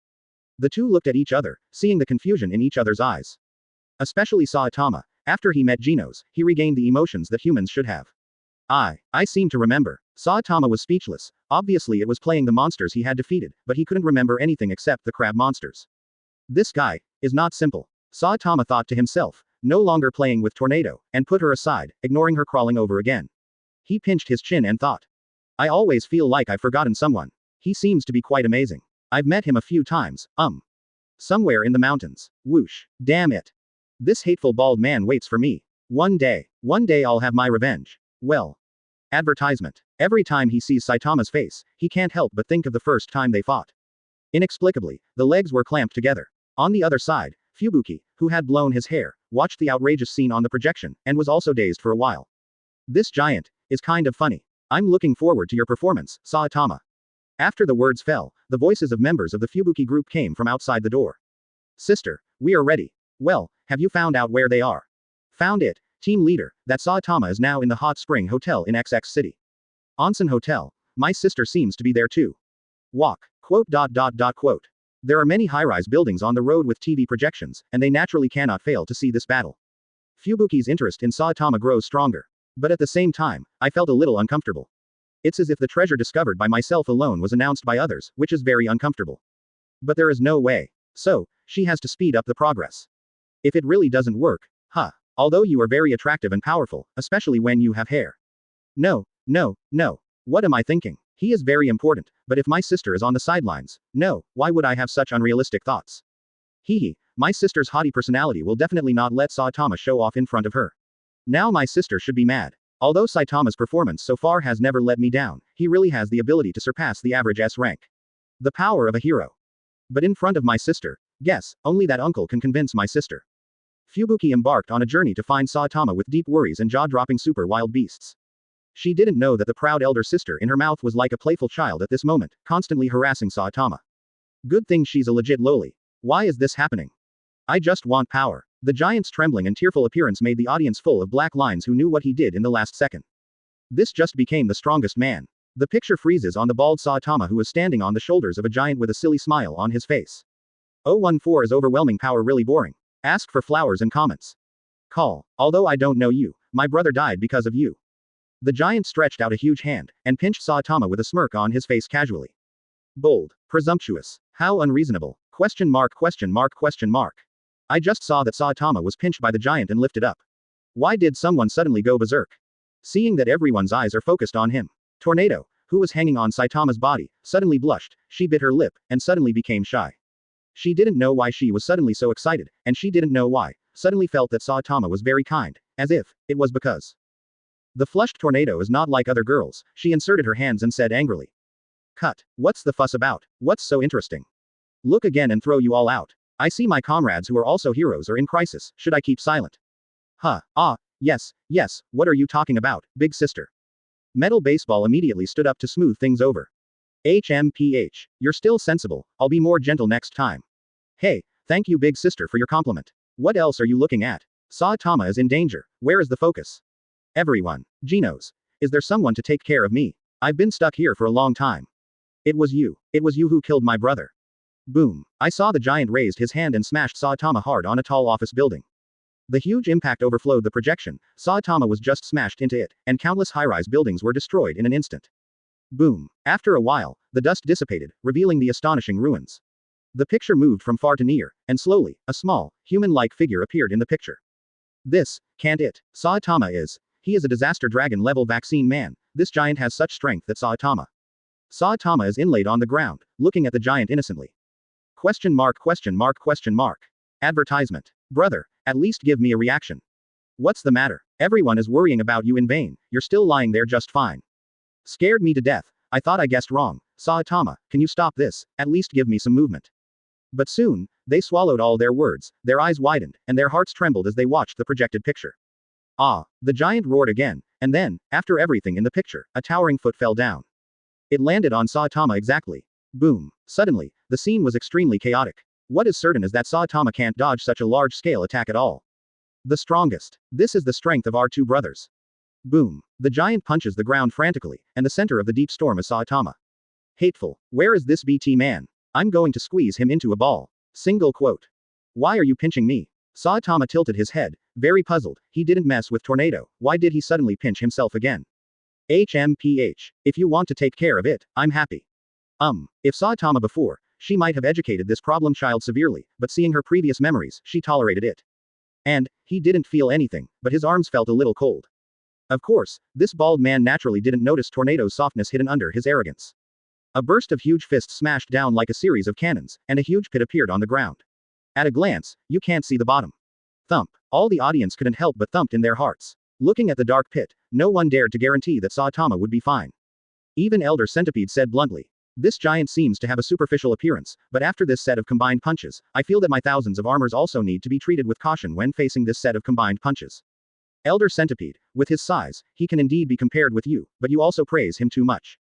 The two looked at each other, seeing the confusion in each other's eyes. Especially Saitama. After he met Genos, he regained the emotions that humans should have. I seem to remember. Saitama was speechless. Obviously it was playing the monsters he had defeated, but he couldn't remember anything except the crab monsters. This guy is not simple. Saitama thought to himself, no longer playing with Tornado, and put her aside, ignoring her crawling over again. He pinched his chin and thought. I always feel like I've forgotten someone. He seems to be quite amazing. I've met him a few times, somewhere in the mountains. Whoosh. Damn it. This hateful bald man waits for me. One day I'll have my revenge. Well. Advertisement. Every time he sees Saitama's face, he can't help but think of the first time they fought. Inexplicably, the legs were clamped together. On the other side, Fubuki, who had blown his hair, watched the outrageous scene on the projection, and was also dazed for a while. This giant is kind of funny. I'm looking forward to your performance, Saitama. After the words fell, the voices of members of the Fubuki group came from outside the door. Sister, we are ready. Well, have you found out where they are? Found it, team leader, that Saitama is now in the Hot Spring Hotel in XX City. Onsen Hotel, my sister seems to be there too. Walk, quote. There are many high-rise buildings on the road with TV projections, and they naturally cannot fail to see this battle. Fubuki's interest in Saitama grows stronger. But at the same time, I felt a little uncomfortable. It's as if the treasure discovered by myself alone was announced by others, which is very uncomfortable. But there is no way. So, she has to speed up the progress. If it really doesn't work, although you are very attractive and powerful, especially when you have hair. No. What am I thinking? He is very important, but if my sister is on the sidelines, no, why would I have such unrealistic thoughts? My sister's haughty personality will definitely not let Saitama show off in front of her. Now my sister should be mad. Although Saitama's performance so far has never let me down, he really has the ability to surpass the average S rank. The power of a hero. But in front of my sister, guess, only that uncle can convince my sister. Fubuki embarked on a journey to find Saitama with deep worries and jaw-dropping super wild beasts. She didn't know that the proud elder sister in her mouth was like a playful child at this moment, constantly harassing Saitama. Good thing she's a legit loli. Why is this happening? I just want power. The giant's trembling and tearful appearance made the audience full of black lines who knew what he did in the last second. This just became the strongest man. The picture freezes on the bald Saitama who is standing on the shoulders of a giant with a silly smile on his face. 014 is overwhelming power really boring. Ask for flowers and comments. Call. Although I don't know you, my brother died because of you. The giant stretched out a huge hand, and pinched Saitama with a smirk on his face casually. Bold. Presumptuous. How unreasonable. ? I just saw that Saitama was pinched by the giant and lifted up. Why did someone suddenly go berserk? Seeing that everyone's eyes are focused on him. Tornado, who was hanging on Saitama's body, suddenly blushed, she bit her lip, and suddenly became shy. She didn't know why she was suddenly so excited, and she didn't know why, suddenly felt that Saitama was very kind, as if it was because. The flushed Tornado is not like other girls, she inserted her hands and said angrily. Cut. What's the fuss about? What's so interesting? Look again and throw you all out. I see my comrades who are also heroes are in crisis, should I keep silent? Yes, what are you talking about, big sister? Metal Baseball immediately stood up to smooth things over. HMPH. You're still sensible, I'll be more gentle next time. Hey, thank you big sister for your compliment. What else are you looking at? Saitama is in danger, where is the focus? Everyone. Genos. Is there someone to take care of me? I've been stuck here for a long time. It was you who killed my brother. Boom. I saw the giant raised his hand and smashed Saitama hard on a tall office building. The huge impact overflowed the projection, Saitama was just smashed into it, and countless high-rise buildings were destroyed in an instant. Boom. After a while, the dust dissipated, revealing the astonishing ruins. The picture moved from far to near, and slowly, a small, human-like figure appeared in the picture. This, can't it? Saitama is. He is a disaster dragon-level vaccine man, this giant has such strength that Saitama. Saitama is inlaid on the ground, looking at the giant innocently. ? Advertisement. Brother, at least give me a reaction. What's the matter? Everyone is worrying about you in vain, you're still lying there just fine. Scared me to death, I thought I guessed wrong. Saitama, can you stop this, at least give me some movement. But soon, they swallowed all their words, their eyes widened, and their hearts trembled as they watched the projected picture. The giant roared again, and then, after everything in the picture, a towering foot fell down. It landed on Saitama exactly. Boom. Suddenly, the scene was extremely chaotic. What is certain is that Saitama can't dodge such a large-scale attack at all. The strongest. This is the strength of our two brothers. Boom. The giant punches the ground frantically, and the center of the deep storm is Saitama. Hateful. Where is this BT man? I'm going to squeeze him into a ball. Single quote. Why are you pinching me? Saitama tilted his head, very puzzled, he didn't mess with Tornado, why did he suddenly pinch himself again? HMPH. If you want to take care of it, I'm happy. If Saitama before, she might have educated this problem child severely, but seeing her previous memories, she tolerated it. And, he didn't feel anything, but his arms felt a little cold. Of course, this bald man naturally didn't notice Tornado's softness hidden under his arrogance. A burst of huge fists smashed down like a series of cannons, and a huge pit appeared on the ground. At a glance, you can't see the bottom. Thump. All the audience couldn't help but thumped in their hearts. Looking at the dark pit, no one dared to guarantee that Saitama would be fine. Even Elder Centipede said bluntly. This giant seems to have a superficial appearance, but after this set of combined punches, I feel that my thousands of armors also need to be treated with caution when facing this set of combined punches. Elder Centipede, with his size, he can indeed be compared with you, but you also praise him too much.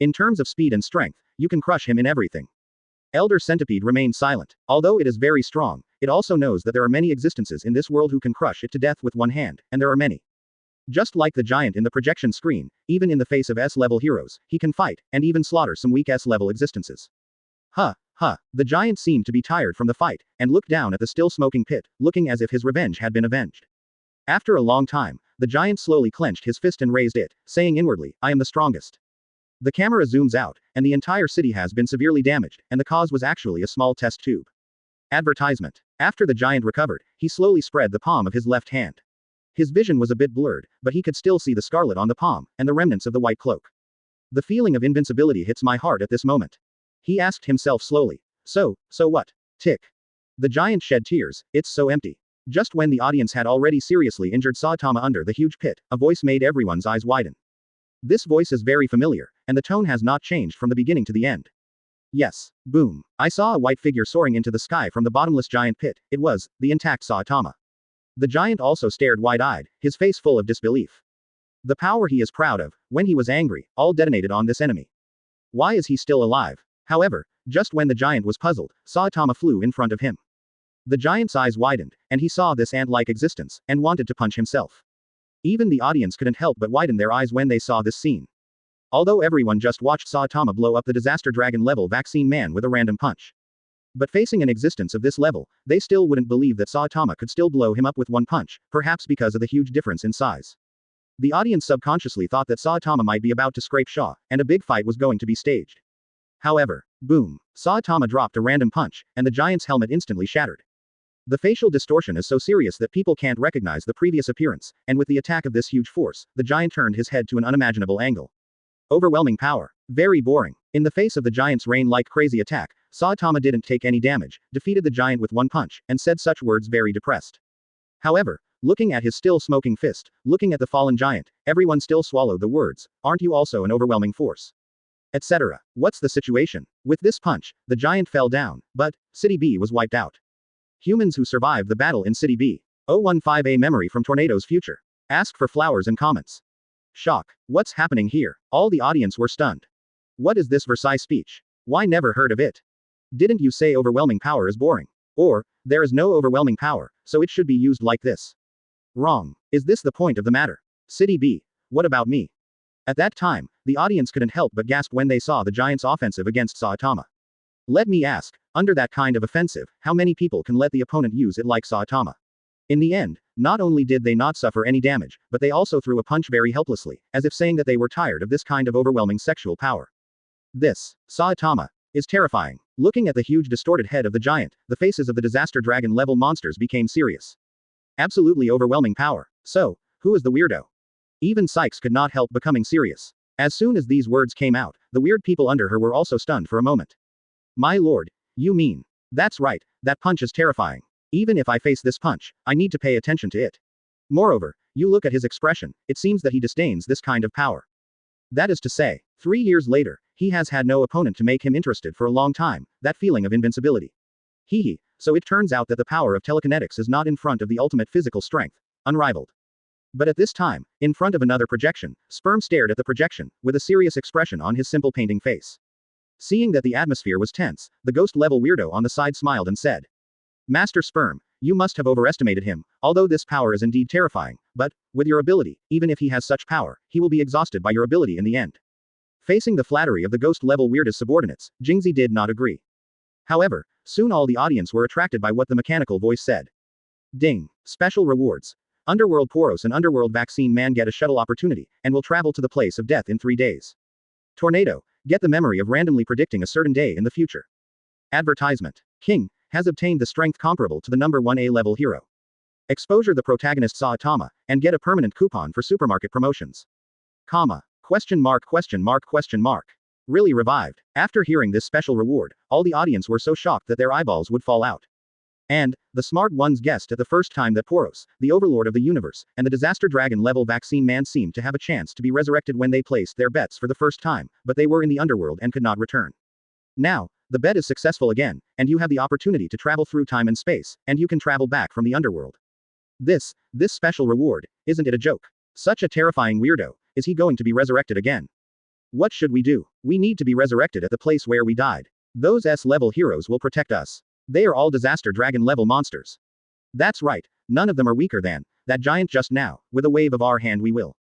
In terms of speed and strength, you can crush him in everything. Elder Centipede remained silent. Although it is very strong, it also knows that there are many existences in this world who can crush it to death with one hand, and there are many. Just like the giant in the projection screen, even in the face of S-level heroes, he can fight, and even slaughter some weak S-level existences. The giant seemed to be tired from the fight, and looked down at the still smoking pit, looking as if his revenge had been avenged. After a long time, the giant slowly clenched his fist and raised it, saying inwardly, I am the strongest. The camera zooms out, and the entire city has been severely damaged, and the cause was actually a small test tube. Advertisement. After the giant recovered, he slowly spread the palm of his left hand. His vision was a bit blurred, but he could still see the scarlet on the palm, and the remnants of the white cloak. The feeling of invincibility hits my heart at this moment. He asked himself slowly. So what? Tick. The giant shed tears, it's so empty. Just when the audience had already seriously injured Saitama under the huge pit, a voice made everyone's eyes widen. This voice is very familiar, and the tone has not changed from the beginning to the end. Yes. Boom. I saw a white figure soaring into the sky from the bottomless giant pit. It was the intact Saitama. The giant also stared wide-eyed, his face full of disbelief. The power he is proud of, when he was angry, all detonated on this enemy. Why is he still alive? However, just when the giant was puzzled, Saitama flew in front of him. The giant's eyes widened, and he saw this ant-like existence, and wanted to punch himself. Even the audience couldn't help but widen their eyes when they saw this scene. Although everyone just watched Saitama blow up the Disaster Dragon level vaccine man with a random punch. But facing an existence of this level, they still wouldn't believe that Saitama could still blow him up with one punch, perhaps because of the huge difference in size. The audience subconsciously thought that Saitama might be about to scrape Shaw, and a big fight was going to be staged. However, boom, Saitama dropped a random punch, and the giant's helmet instantly shattered. The facial distortion is so serious that people can't recognize the previous appearance, and with the attack of this huge force, the giant turned his head to an unimaginable angle. Overwhelming power. Very boring. In the face of the giant's rain-like crazy attack, Saitama didn't take any damage, defeated the giant with one punch, and said such words very depressed. However, looking at his still smoking fist, looking at the fallen giant, everyone still swallowed the words, aren't you also an overwhelming force? Etc. What's the situation? With this punch, the giant fell down, but, City B was wiped out. Humans who survived the battle in City B. 015A memory from Tornado's future. Ask for flowers and comments. Shock. What's happening here? All the audience were stunned. What is this Versailles speech? Why never heard of it? Didn't you say overwhelming power is boring? Or, there is no overwhelming power, so it should be used like this. Wrong. Is this the point of the matter? City B. What about me? At that time, the audience couldn't help but gasp when they saw the giant's offensive against Saitama. Let me ask, under that kind of offensive, how many people can let the opponent use it like Saitama? In the end, not only did they not suffer any damage, but they also threw a punch very helplessly, as if saying that they were tired of this kind of overwhelming sexual power. This, Saitama, is terrifying. Looking at the huge distorted head of the giant, the faces of the Disaster Dragon level monsters became serious. Absolutely overwhelming power. So, who is the weirdo? Even Sykes could not help becoming serious. As soon as these words came out, the weird people under her were also stunned for a moment. My lord, you mean? That's right, that punch is terrifying. Even if I face this punch, I need to pay attention to it. Moreover, you look at his expression, it seems that he disdains this kind of power. That is to say, 3 years later, he has had no opponent to make him interested for a long time, that feeling of invincibility. So it turns out that the power of telekinetics is not in front of the ultimate physical strength, unrivaled. But at this time, in front of another projection, Sperm stared at the projection, with a serious expression on his simple painting face. Seeing that the atmosphere was tense, the ghost-level weirdo on the side smiled and said, Master Sperm, you must have overestimated him, although this power is indeed terrifying, but, with your ability, even if he has such power, he will be exhausted by your ability in the end. Facing the flattery of the ghost-level weird's subordinates, Jingzi did not agree. However, soon all the audience were attracted by what the mechanical voice said. Ding. Special rewards. Underworld Poros and Underworld Vaccine Man get a shuttle opportunity, and will travel to the place of death in 3 days. Tornado, get the memory of randomly predicting a certain day in the future. Advertisement. King, has obtained the strength comparable to the number 1 A-level hero. Exposure the protagonist Saitama, and get a permanent coupon for supermarket promotions. Comma. Question mark question mark question mark. Really revived. After hearing this special reward, all the audience were so shocked that their eyeballs would fall out. And, the smart ones guessed at the first time that Poros, the overlord of the universe, and the disaster dragon level vaccine man seemed to have a chance to be resurrected when they placed their bets for the first time, but they were in the underworld and could not return. Now, the bet is successful again, and you have the opportunity to travel through time and space, and you can travel back from the underworld. This special reward, isn't it a joke? Such a terrifying weirdo, is he going to be resurrected again? What should we do? We need to be resurrected at the place where we died. Those S-level heroes will protect us. They are all disaster dragon level monsters. That's right, none of them are weaker than that giant just now. With a wave of our hand we will.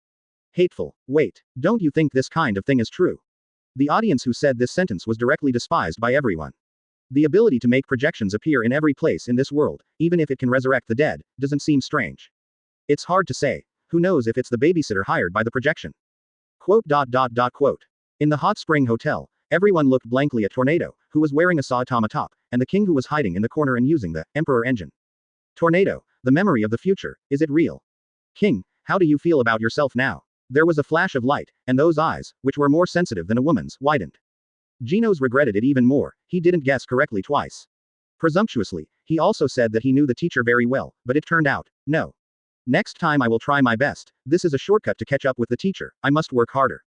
Hateful. Wait, don't you think this kind of thing is true? The audience who said this sentence was directly despised by everyone. The ability to make projections appear in every place in this world, even if it can resurrect the dead, doesn't seem strange. It's hard to say. Who knows if it's the babysitter hired by the projection? Quote. In the hot spring hotel, everyone looked blankly at Tornado, who was wearing a Saitama top, and the king who was hiding in the corner and using the Emperor engine. Tornado, the memory of the future, is it real? King, how do you feel about yourself now? There was a flash of light, and those eyes, which were more sensitive than a woman's, widened. Genos regretted it even more. He didn't guess correctly twice. Presumptuously, he also said that he knew the teacher very well, but it turned out, no. Next time I will try my best. This is a shortcut to catch up with the teacher. I must work harder.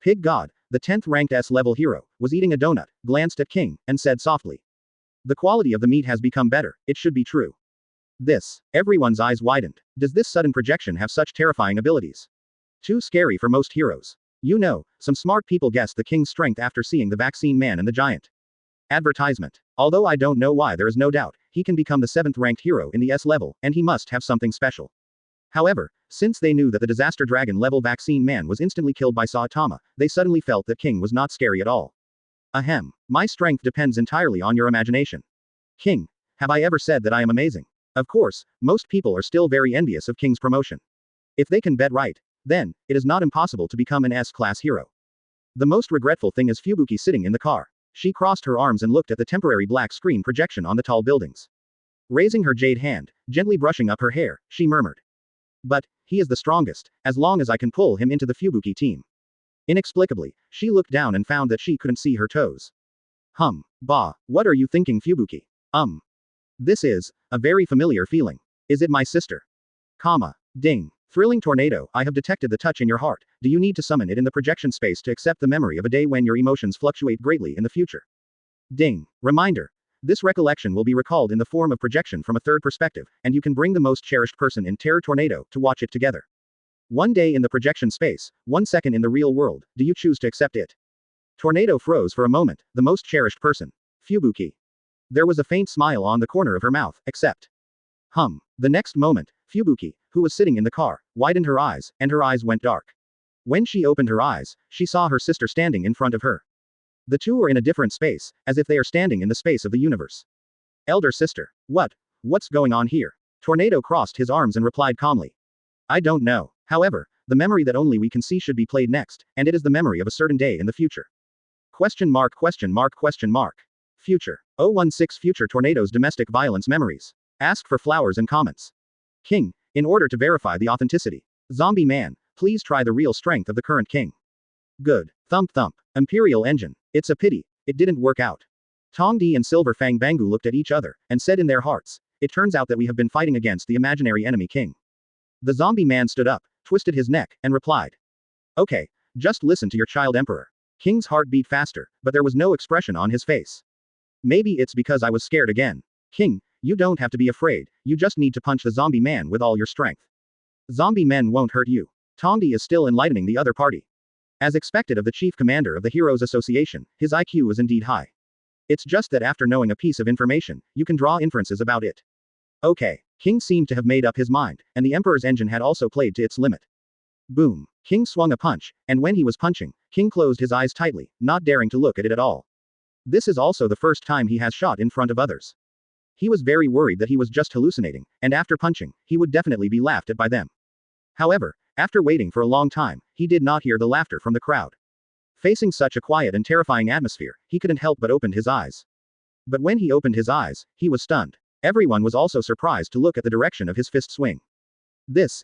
Pig God, the 10th ranked S-level hero, was eating a donut, glanced at King, and said softly. The quality of the meat has become better, it should be true. Everyone's eyes widened. Does this sudden projection have such terrifying abilities? Too scary for most heroes. You know, some smart people guessed the king's strength after seeing the vaccine man and the giant. Advertisement. Although I don't know why, there is no doubt, he can become the 7th ranked hero in the S level, and he must have something special. However, since they knew that the disaster dragon level vaccine man was instantly killed by Saitama, they suddenly felt that King was not scary at all. Ahem. My strength depends entirely on your imagination. King, have I ever said that I am amazing? Of course, most people are still very envious of King's promotion. If they can bet right, then, it is not impossible to become an S-class hero. The most regretful thing is Fubuki sitting in the car. She crossed her arms and looked at the temporary black screen projection on the tall buildings. Raising her jade hand, gently brushing up her hair, she murmured. But, he is the strongest, as long as I can pull him into the Fubuki team. Inexplicably, she looked down and found that she couldn't see her toes. Bah, what are you thinking, Fubuki? This is a very familiar feeling. Is it my sister? Ding. Thrilling Tornado, I have detected the touch in your heart. Do you need to summon it in the projection space to accept the memory of a day when your emotions fluctuate greatly in the future? Ding. Reminder. This recollection will be recalled in the form of projection from a third perspective, and you can bring the most cherished person in Terror Tornado to watch it together. 1 day in the projection space, 1 second in the real world. Do you choose to accept it? Tornado froze for a moment. The most cherished person. Fubuki. There was a faint smile on the corner of her mouth, except. The next moment, Fubuki, who was sitting in the car, widened her eyes, and her eyes went dark. When she opened her eyes, she saw her sister standing in front of her. The two are in a different space, as if they are standing in the space of the universe. Elder sister. What's going on here? Tornado crossed his arms and replied calmly. I don't know. However, the memory that only we can see should be played next, and it is the memory of a certain day in the future. Future. 016 Future Tornado's domestic violence memories. Ask for flowers and comments. King, in order to verify the authenticity. Zombie man, please try the real strength of the current king. Good. Thump thump. Imperial engine. It's a pity. It didn't work out. Tongdi and Silver Fang Bangu looked at each other, and said in their hearts, it turns out that we have been fighting against the imaginary enemy king. The zombie man stood up, twisted his neck, and replied. Okay, just listen to your child emperor. King's heart beat faster, but there was no expression on his face. Maybe it's because I was scared again. King, you don't have to be afraid, you just need to punch the zombie man with all your strength. Zombie men won't hurt you. Tongdi is still enlightening the other party. As expected of the chief commander of the Heroes Association, his IQ is indeed high. It's just that after knowing a piece of information, you can draw inferences about it. Okay, King seemed to have made up his mind, and the Emperor's engine had also played to its limit. Boom. King swung a punch, and when he was punching, King closed his eyes tightly, not daring to look at it at all. This is also the first time he has shot in front of others. He was very worried that he was just hallucinating, and after punching, he would definitely be laughed at by them. However, after waiting for a long time, he did not hear the laughter from the crowd. Facing such a quiet and terrifying atmosphere, he couldn't help but open his eyes. But when he opened his eyes, he was stunned. Everyone was also surprised to look at the direction of his fist swing. This.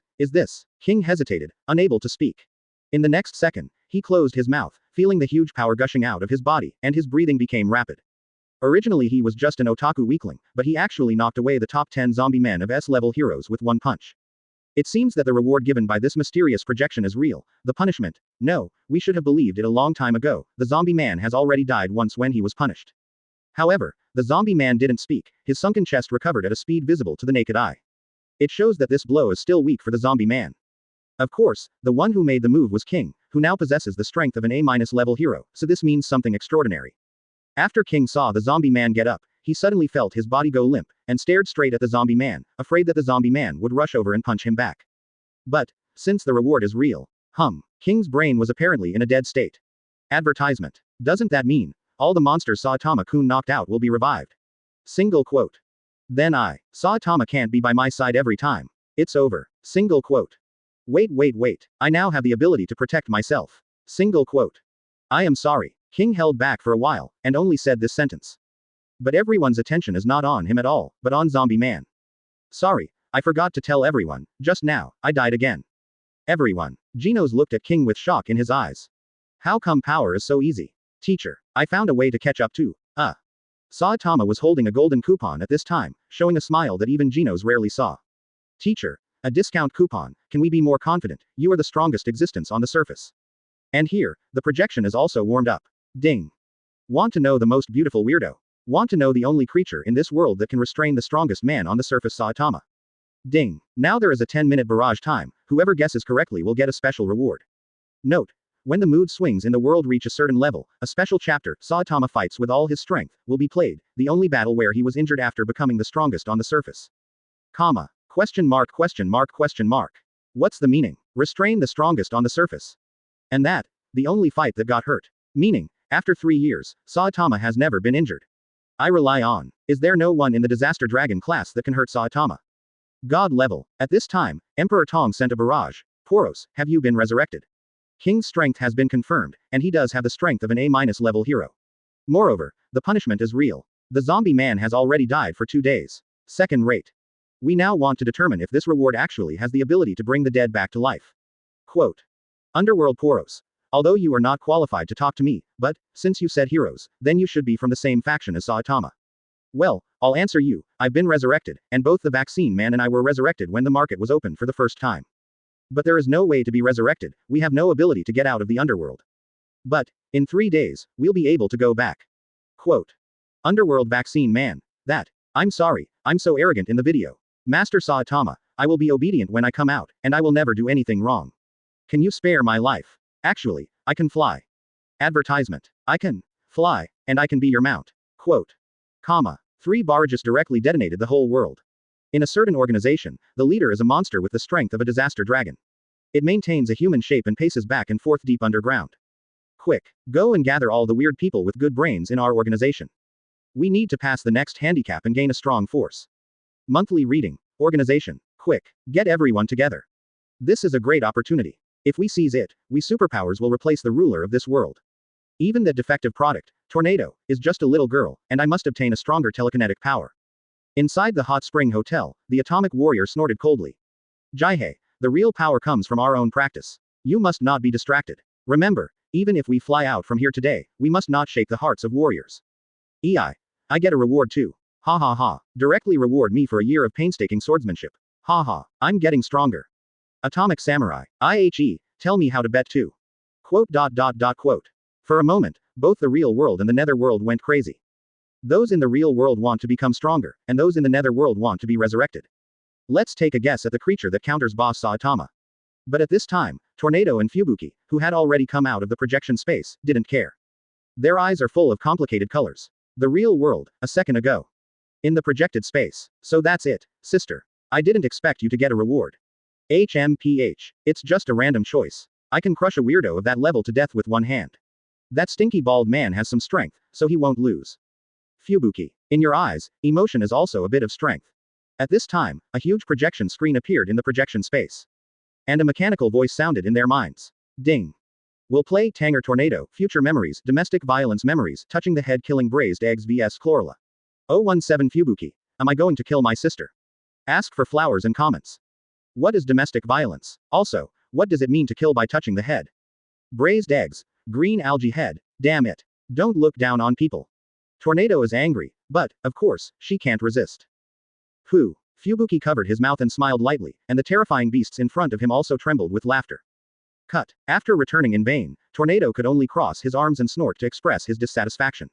King hesitated, unable to speak. In the next second, he closed his mouth, feeling the huge power gushing out of his body, and his breathing became rapid. Originally he was just an otaku weakling, but he actually knocked away the top 10 zombie men of S-level heroes with one punch. It seems that the reward given by this mysterious projection is real. The punishment? No, we should have believed it a long time ago. The zombie man has already died once when he was punished. However, the zombie man didn't speak, his sunken chest recovered at a speed visible to the naked eye. It shows that this blow is still weak for the zombie man. Of course, the one who made the move was King, who now possesses the strength of an A- level hero, so this means something extraordinary. After King saw the zombie man get up, he suddenly felt his body go limp, and stared straight at the zombie man, afraid that the zombie man would rush over and punch him back. But, since the reward is real, King's brain was apparently in a dead state. Advertisement. Doesn't that mean, all the monsters Saitama-kun knocked out will be revived? Single quote. Then Saitama can't be by my side every time. It's over. Single quote. Wait. I now have the ability to protect myself. Single quote. I am sorry. King held back for a while, and only said this sentence. But everyone's attention is not on him at all, but on Zombie Man. Sorry, I forgot to tell everyone, just now, I died again. Everyone. Genos looked at King with shock in his eyes. How come power is so easy? Teacher, I found a way to catch up too. Saitama was holding a golden coupon at this time, showing a smile that even Genos rarely saw. Teacher, a discount coupon, can we be more confident? You are the strongest existence on the surface. And here, the projection is also warmed up. Ding. Want to know the most beautiful weirdo? Want to know the only creature in this world that can restrain the strongest man on the surface Saitama? Ding. Now there is a 10-minute barrage time, whoever guesses correctly will get a special reward. Note. When the mood swings in the world reach a certain level, a special chapter, Saitama fights with all his strength, will be played, the only battle where he was injured after becoming the strongest on the surface. Comma. Question mark. What's the meaning? Restrain the strongest on the surface. And that, the only fight that got hurt. Meaning, after 3 years, Saitama has never been injured. I rely on. Is there no one in the Disaster Dragon class that can hurt Saitama? God level. At this time, Emperor Tong sent a barrage. Poros, have you been resurrected? King's strength has been confirmed, and he does have the strength of an A- level hero. Moreover, the punishment is real. The zombie man has already died for 2 days. Second rate. We now want to determine if this reward actually has the ability to bring the dead back to life. Quote. Underworld Poros. Although you are not qualified to talk to me, but, since you said heroes, then you should be from the same faction as Saitama. Well, I'll answer you, I've been resurrected, and both the vaccine man and I were resurrected when the market was open for the first time. But there is no way to be resurrected, we have no ability to get out of the underworld. But, in 3 days, we'll be able to go back. Quote. Underworld vaccine man. I'm sorry, I'm so arrogant in the video. Master Saitama, I will be obedient when I come out, and I will never do anything wrong. Can you spare my life? Actually, I can fly. Advertisement. I can fly, and I can be your mount. Quote. Comma. 3 barrages directly detonated the whole world. In a certain organization, the leader is a monster with the strength of a disaster dragon. It maintains a human shape and paces back and forth deep underground. Quick, go and gather all the weird people with good brains in our organization. We need to pass the next handicap and gain a strong force. Monthly reading. Organization. Quick, get everyone together. This is a great opportunity. If we seize it, we superpowers will replace the ruler of this world. Even that defective product, Tornado, is just a little girl, and I must obtain a stronger telekinetic power. Inside the hot spring hotel, the atomic warrior snorted coldly. Jihei, the real power comes from our own practice. You must not be distracted. Remember, even if we fly out from here today, we must not shake the hearts of warriors. I get a reward too. Ha ha ha. Directly reward me for a year of painstaking swordsmanship. Ha ha, I'm getting stronger. Atomic Samurai, IHE, tell me how to bet too. Quote. For a moment, both the real world and the nether world went crazy. Those in the real world want to become stronger, and those in the nether world want to be resurrected. Let's take a guess at the creature that counters boss Saitama. But at this time, Tornado and Fubuki, who had already come out of the projection space, didn't care. Their eyes are full of complicated colors. The real world, a second ago. In the projected space. So that's it, sister. I didn't expect you to get a reward. HMPH. It's just a random choice. I can crush a weirdo of that level to death with one hand. That stinky bald man has some strength, so he won't lose. Fubuki. In your eyes, emotion is also a bit of strength. At this time, a huge projection screen appeared in the projection space. And a mechanical voice sounded in their minds. Ding. We'll play Tanger Tornado, Future Memories, Domestic Violence Memories, Touching the Head Killing Braised Eggs vs Chlorella. 017 Fubuki. Am I going to kill my sister? Ask for flowers and comments. What is domestic violence? Also, what does it mean to kill by touching the head? Braised eggs. Green algae head. Damn it. Don't look down on people. Tornado is angry, but, of course, she can't resist. Pooh. Fubuki covered his mouth and smiled lightly, and the terrifying beasts in front of him also trembled with laughter. Cut. After returning in vain, Tornado could only cross his arms and snort to express his dissatisfaction.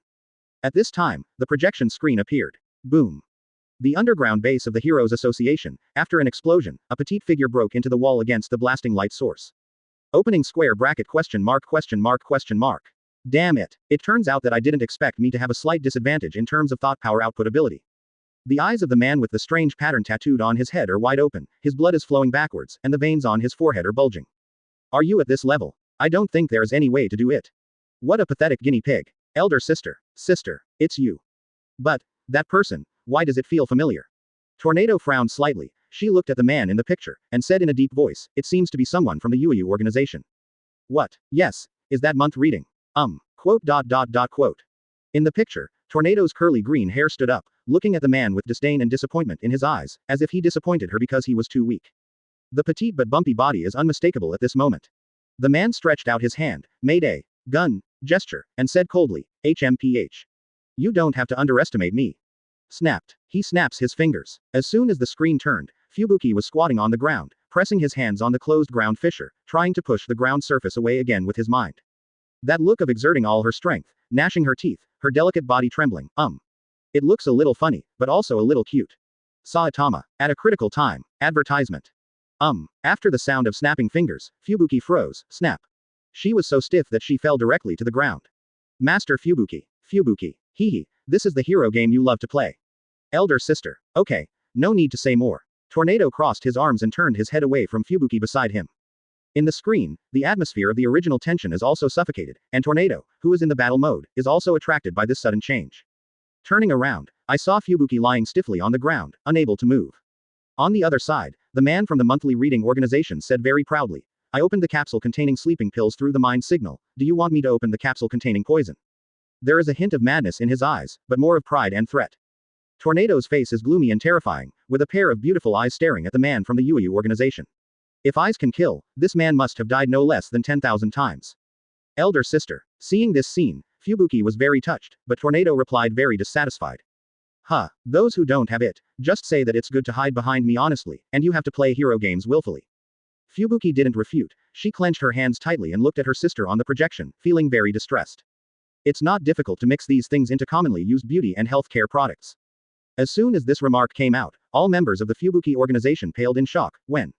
At this time, the projection screen appeared. Boom. The underground base of the Heroes Association, after an explosion, a petite figure broke into the wall against the blasting light source. Opening square bracket ? Damn it. It turns out that I didn't expect me to have a slight disadvantage in terms of thought power output ability. The eyes of the man with the strange pattern tattooed on his head are wide open, his blood is flowing backwards, and the veins on his forehead are bulging. Are you at this level? I don't think there is any way to do it. What a pathetic guinea pig. Elder sister. Sister. It's you. But, that person, why does it feel familiar? Tornado frowned slightly. She looked at the man in the picture, and said in a deep voice, it seems to be someone from the UAU organization. What? Yes. Is that month reading? Quote. In the picture, Tornado's curly green hair stood up, looking at the man with disdain and disappointment in his eyes, as if he disappointed her because he was too weak. The petite but bumpy body is unmistakable at this moment. The man stretched out his hand, made a gun gesture, and said coldly, HMPH. You don't have to underestimate me. Snapped. He snaps his fingers. As soon as the screen turned, Fubuki was squatting on the ground, pressing his hands on the closed ground fissure, trying to push the ground surface away again with his mind. That look of exerting all her strength, gnashing her teeth, her delicate body trembling, It looks a little funny, but also a little cute. Saitama. At a critical time. Advertisement. After the sound of snapping fingers, Fubuki froze, snap. She was so stiff that she fell directly to the ground. Master Fubuki. Fubuki. Hehe, this is the hero game you love to play. Elder sister. Okay. No need to say more. Tornado crossed his arms and turned his head away from Fubuki beside him. In the screen, the atmosphere of the original tension is also suffocated, and Tornado, who is in the battle mode, is also attracted by this sudden change. Turning around, I saw Fubuki lying stiffly on the ground, unable to move. On the other side, the man from the monthly reading organization said very proudly, I opened the capsule containing sleeping pills through the mind signal, do you want me to open the capsule containing poison? There is a hint of madness in his eyes, but more of pride and threat. Tornado's face is gloomy and terrifying, with a pair of beautiful eyes staring at the man from the UAU organization. If eyes can kill, this man must have died no less than 10,000 times. Elder sister. Seeing this scene, Fubuki was very touched, but Tornado replied very dissatisfied. Those who don't have it, just say that it's good to hide behind me honestly, and you have to play hero games willfully. Fubuki didn't refute, she clenched her hands tightly and looked at her sister on the projection, feeling very distressed. It's not difficult to mix these things into commonly used beauty and healthcare products. As soon as this remark came out, all members of the Fubuki organization paled in shock, when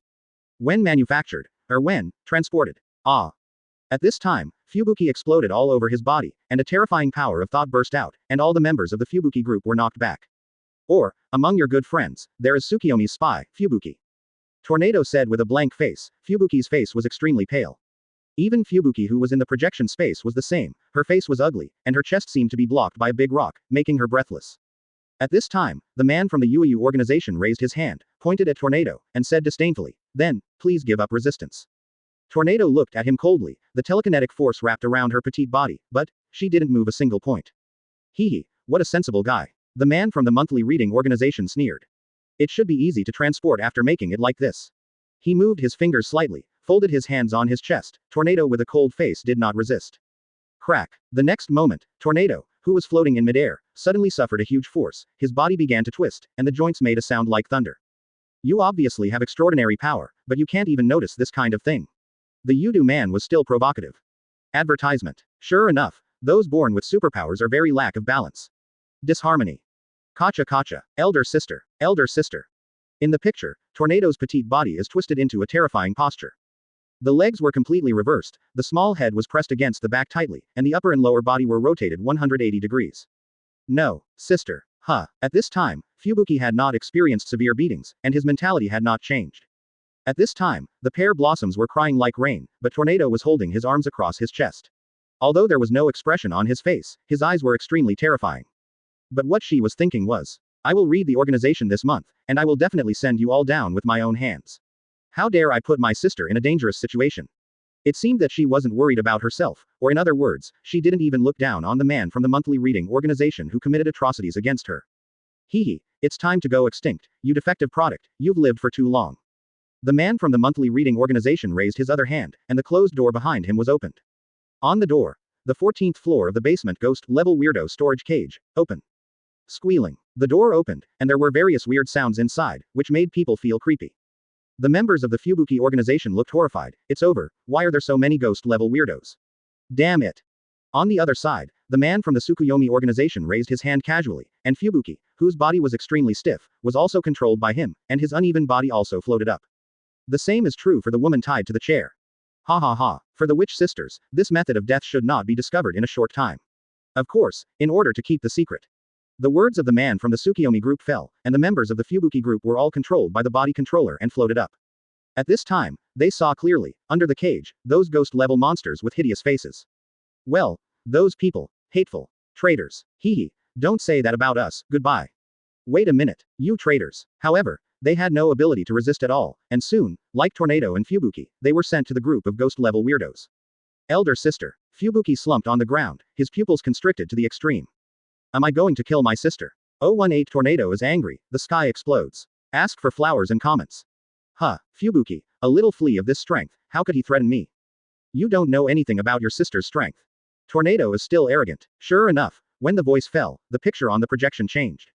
manufactured, or when transported. At this time, Fubuki exploded all over his body, and a terrifying power of thought burst out, and all the members of the Fubuki group were knocked back. Or, among your good friends, there is Tsukiyomi's spy, Fubuki. Tornado said with a blank face. Fubuki's face was extremely pale. Even Fubuki, who was in the projection space, was the same, her face was ugly, and her chest seemed to be blocked by a big rock, making her breathless. At this time, the man from the UAU organization raised his hand, pointed at Tornado, and said disdainfully, then, please give up resistance. Tornado looked at him coldly, the telekinetic force wrapped around her petite body, but, she didn't move a single point. What a sensible guy. The man from the monthly reading organization sneered. It should be easy to transport after making it like this. He moved his fingers slightly, folded his hands on his chest. Tornado with a cold face did not resist. Crack. The next moment, Tornado, who was floating in midair, suddenly suffered a huge force, his body began to twist, and the joints made a sound like thunder. You obviously have extraordinary power, but you can't even notice this kind of thing. The UAU man was still provocative. Advertisement. Sure enough, those born with superpowers are very lack of balance. Disharmony. Kacha. Elder sister. Elder sister. In the picture, Tornado's petite body is twisted into a terrifying posture. The legs were completely reversed, the small head was pressed against the back tightly, and the upper and lower body were rotated 180 degrees. No, sister. At this time, Fubuki had not experienced severe beatings, and his mentality had not changed. At this time, the pear blossoms were crying like rain, but Tornado was holding his arms across his chest. Although there was no expression on his face, his eyes were extremely terrifying. But what she was thinking was, I will read the organization this month, and I will definitely send you all down with my own hands. How dare I put my sister in a dangerous situation? It seemed that she wasn't worried about herself, or in other words, she didn't even look down on the man from the monthly reading organization who committed atrocities against her. Hee hee, it's time to go extinct, you defective product, you've lived for too long. The man from the monthly reading organization raised his other hand, and the closed door behind him was opened. On the door, the 14th floor of the basement ghost-level weirdo storage cage, open. Squealing. The door opened, and there were various weird sounds inside, which made people feel creepy. The members of the Fubuki organization looked horrified. It's over, why are there so many ghost-level weirdos? Damn it. On the other side, the man from the Tsukuyomi organization raised his hand casually, and Fubuki, whose body was extremely stiff, was also controlled by him, and his uneven body also floated up. The same is true for the woman tied to the chair. Ha ha ha. For the witch sisters, this method of death should not be discovered in a short time. Of course, in order to keep the secret. The words of the man from the Tsukuyomi group fell, and the members of the Fubuki group were all controlled by the body controller and floated up. At this time, they saw clearly, under the cage, those ghost-level monsters with hideous faces. Well, those people, hateful, traitors, hee hee, don't say that about us, goodbye. Wait a minute, you traitors. However, they had no ability to resist at all, and soon, like Tornado and Fubuki, they were sent to the group of ghost-level weirdos. Elder sister. Fubuki slumped on the ground, his pupils constricted to the extreme. Am I going to kill my sister? 018 Tornado is angry, the sky explodes. Ask for flowers and comments. Huh, Fubuki, a little flea of this strength, how could he threaten me? You don't know anything about your sister's strength. Tornado is still arrogant. Sure enough, when the voice fell, the picture on the projection changed.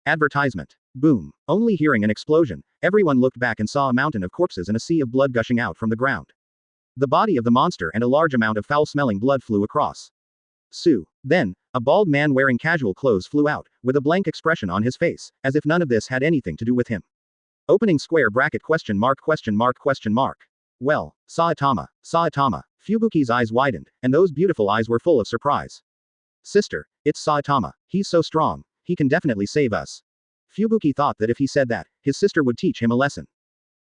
Advertisement. Boom. Only hearing an explosion, everyone looked back and saw a mountain of corpses and a sea of blood gushing out from the ground. The body of the monster and a large amount of foul-smelling blood flew across. Sue. Then, a bald man wearing casual clothes flew out, with a blank expression on his face, as if none of this had anything to do with him. Opening square bracket question mark question mark question mark. Well, Saitama, Saitama. Fubuki's eyes widened, and those beautiful eyes were full of surprise. Sister, it's Saitama. He's so strong, he can definitely save us. Fubuki thought that if he said that, his sister would teach him a lesson.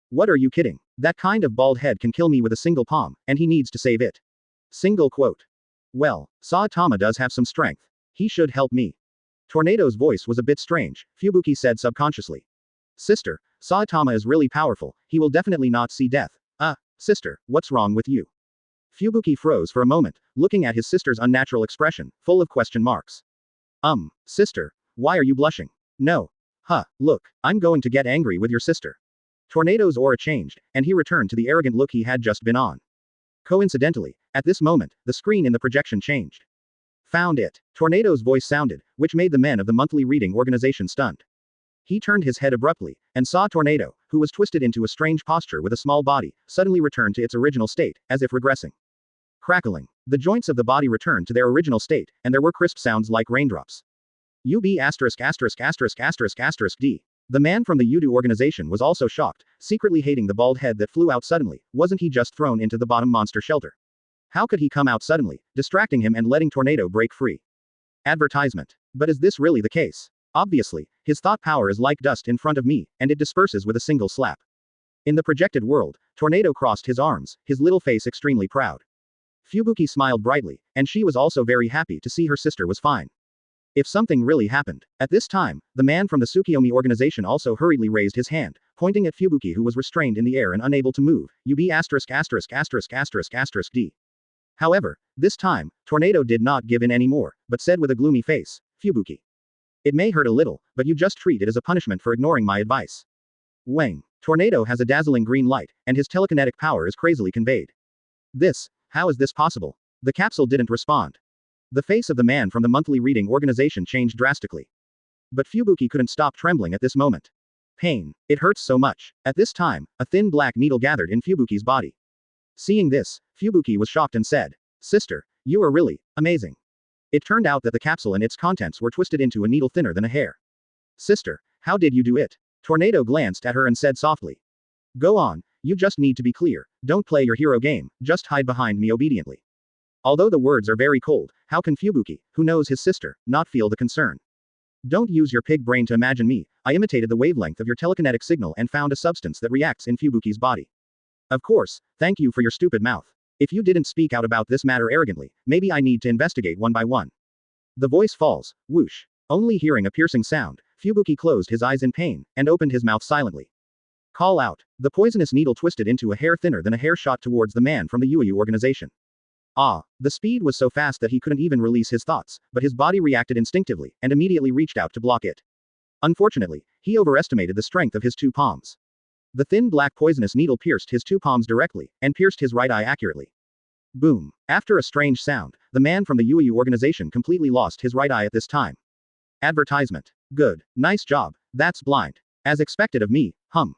What are you kidding? That kind of bald head can kill me with a single palm, and he needs to save it. Single quote. Well, Saitama does have some strength. He should help me. Tornado's voice was a bit strange, Fubuki said subconsciously. Sister, Saitama is really powerful, he will definitely not see death. Sister, what's wrong with you? Fubuki froze for a moment, looking at his sister's unnatural expression, full of question marks. Sister, why are you blushing? No. Look, I'm going to get angry with your sister. Tornado's aura changed, and he returned to the arrogant look he had just been on. Coincidentally, at this moment, the screen in the projection changed. Found it. Tornado's voice sounded, which made the men of the monthly reading organization stunned. He turned his head abruptly, and saw Tornado, who was twisted into a strange posture with a small body, suddenly return to its original state, as if regressing. Crackling. The joints of the body returned to their original state, and there were crisp sounds like raindrops. UB*************D. The man from the Yudu organization was also shocked, secretly hating the bald head that flew out suddenly. Wasn't he just thrown into the bottom monster shelter? How could he come out suddenly, distracting him and letting Tornado break free? Advertisement. But is this really the case? Obviously, his thought power is like dust in front of me, and it disperses with a single slap. In the projected world, Tornado crossed his arms, his little face extremely proud. Fubuki smiled brightly, and she was also very happy to see her sister was fine. If something really happened. At this time, the man from the Tsukuyomi organization also hurriedly raised his hand, pointing at Fubuki who was restrained in the air and unable to move. UB*************D. However, this time, Tornado did not give in anymore, but said with a gloomy face, Fubuki. It may hurt a little, but you just treat it as a punishment for ignoring my advice. Wang. Tornado has a dazzling green light, and his telekinetic power is crazily conveyed. How is this possible? The capsule didn't respond. The face of the man from the monthly reading organization changed drastically. But Fubuki couldn't stop trembling at this moment. Pain. It hurts so much. At this time, a thin black needle gathered in Fubuki's body. Seeing this, Fubuki was shocked and said, Sister, you are really amazing. It turned out that the capsule and its contents were twisted into a needle thinner than a hair. Sister, how did you do it? Tornado glanced at her and said softly. Go on, you just need to be clear, don't play your hero game, just hide behind me obediently. Although the words are very cold, how can Fubuki, who knows his sister, not feel the concern? Don't use your pig brain to imagine me, I imitated the wavelength of your telekinetic signal and found a substance that reacts in Fubuki's body. Of course, thank you for your stupid mouth. If you didn't speak out about this matter arrogantly, maybe I need to investigate one by one. The voice falls, whoosh. Only hearing a piercing sound, Fubuki closed his eyes in pain, and opened his mouth silently. Call out. The poisonous needle twisted into a hair thinner than a hair shot towards the man from the Yuyu organization. The speed was so fast that he couldn't even release his thoughts, but his body reacted instinctively, and immediately reached out to block it. Unfortunately, he overestimated the strength of his two palms. The thin black poisonous needle pierced his two palms directly, and pierced his right eye accurately. Boom. After a strange sound, the man from the Yuyu organization completely lost his right eye at this time. Advertisement. Good. Nice job. That's blind. As expected of me, hum.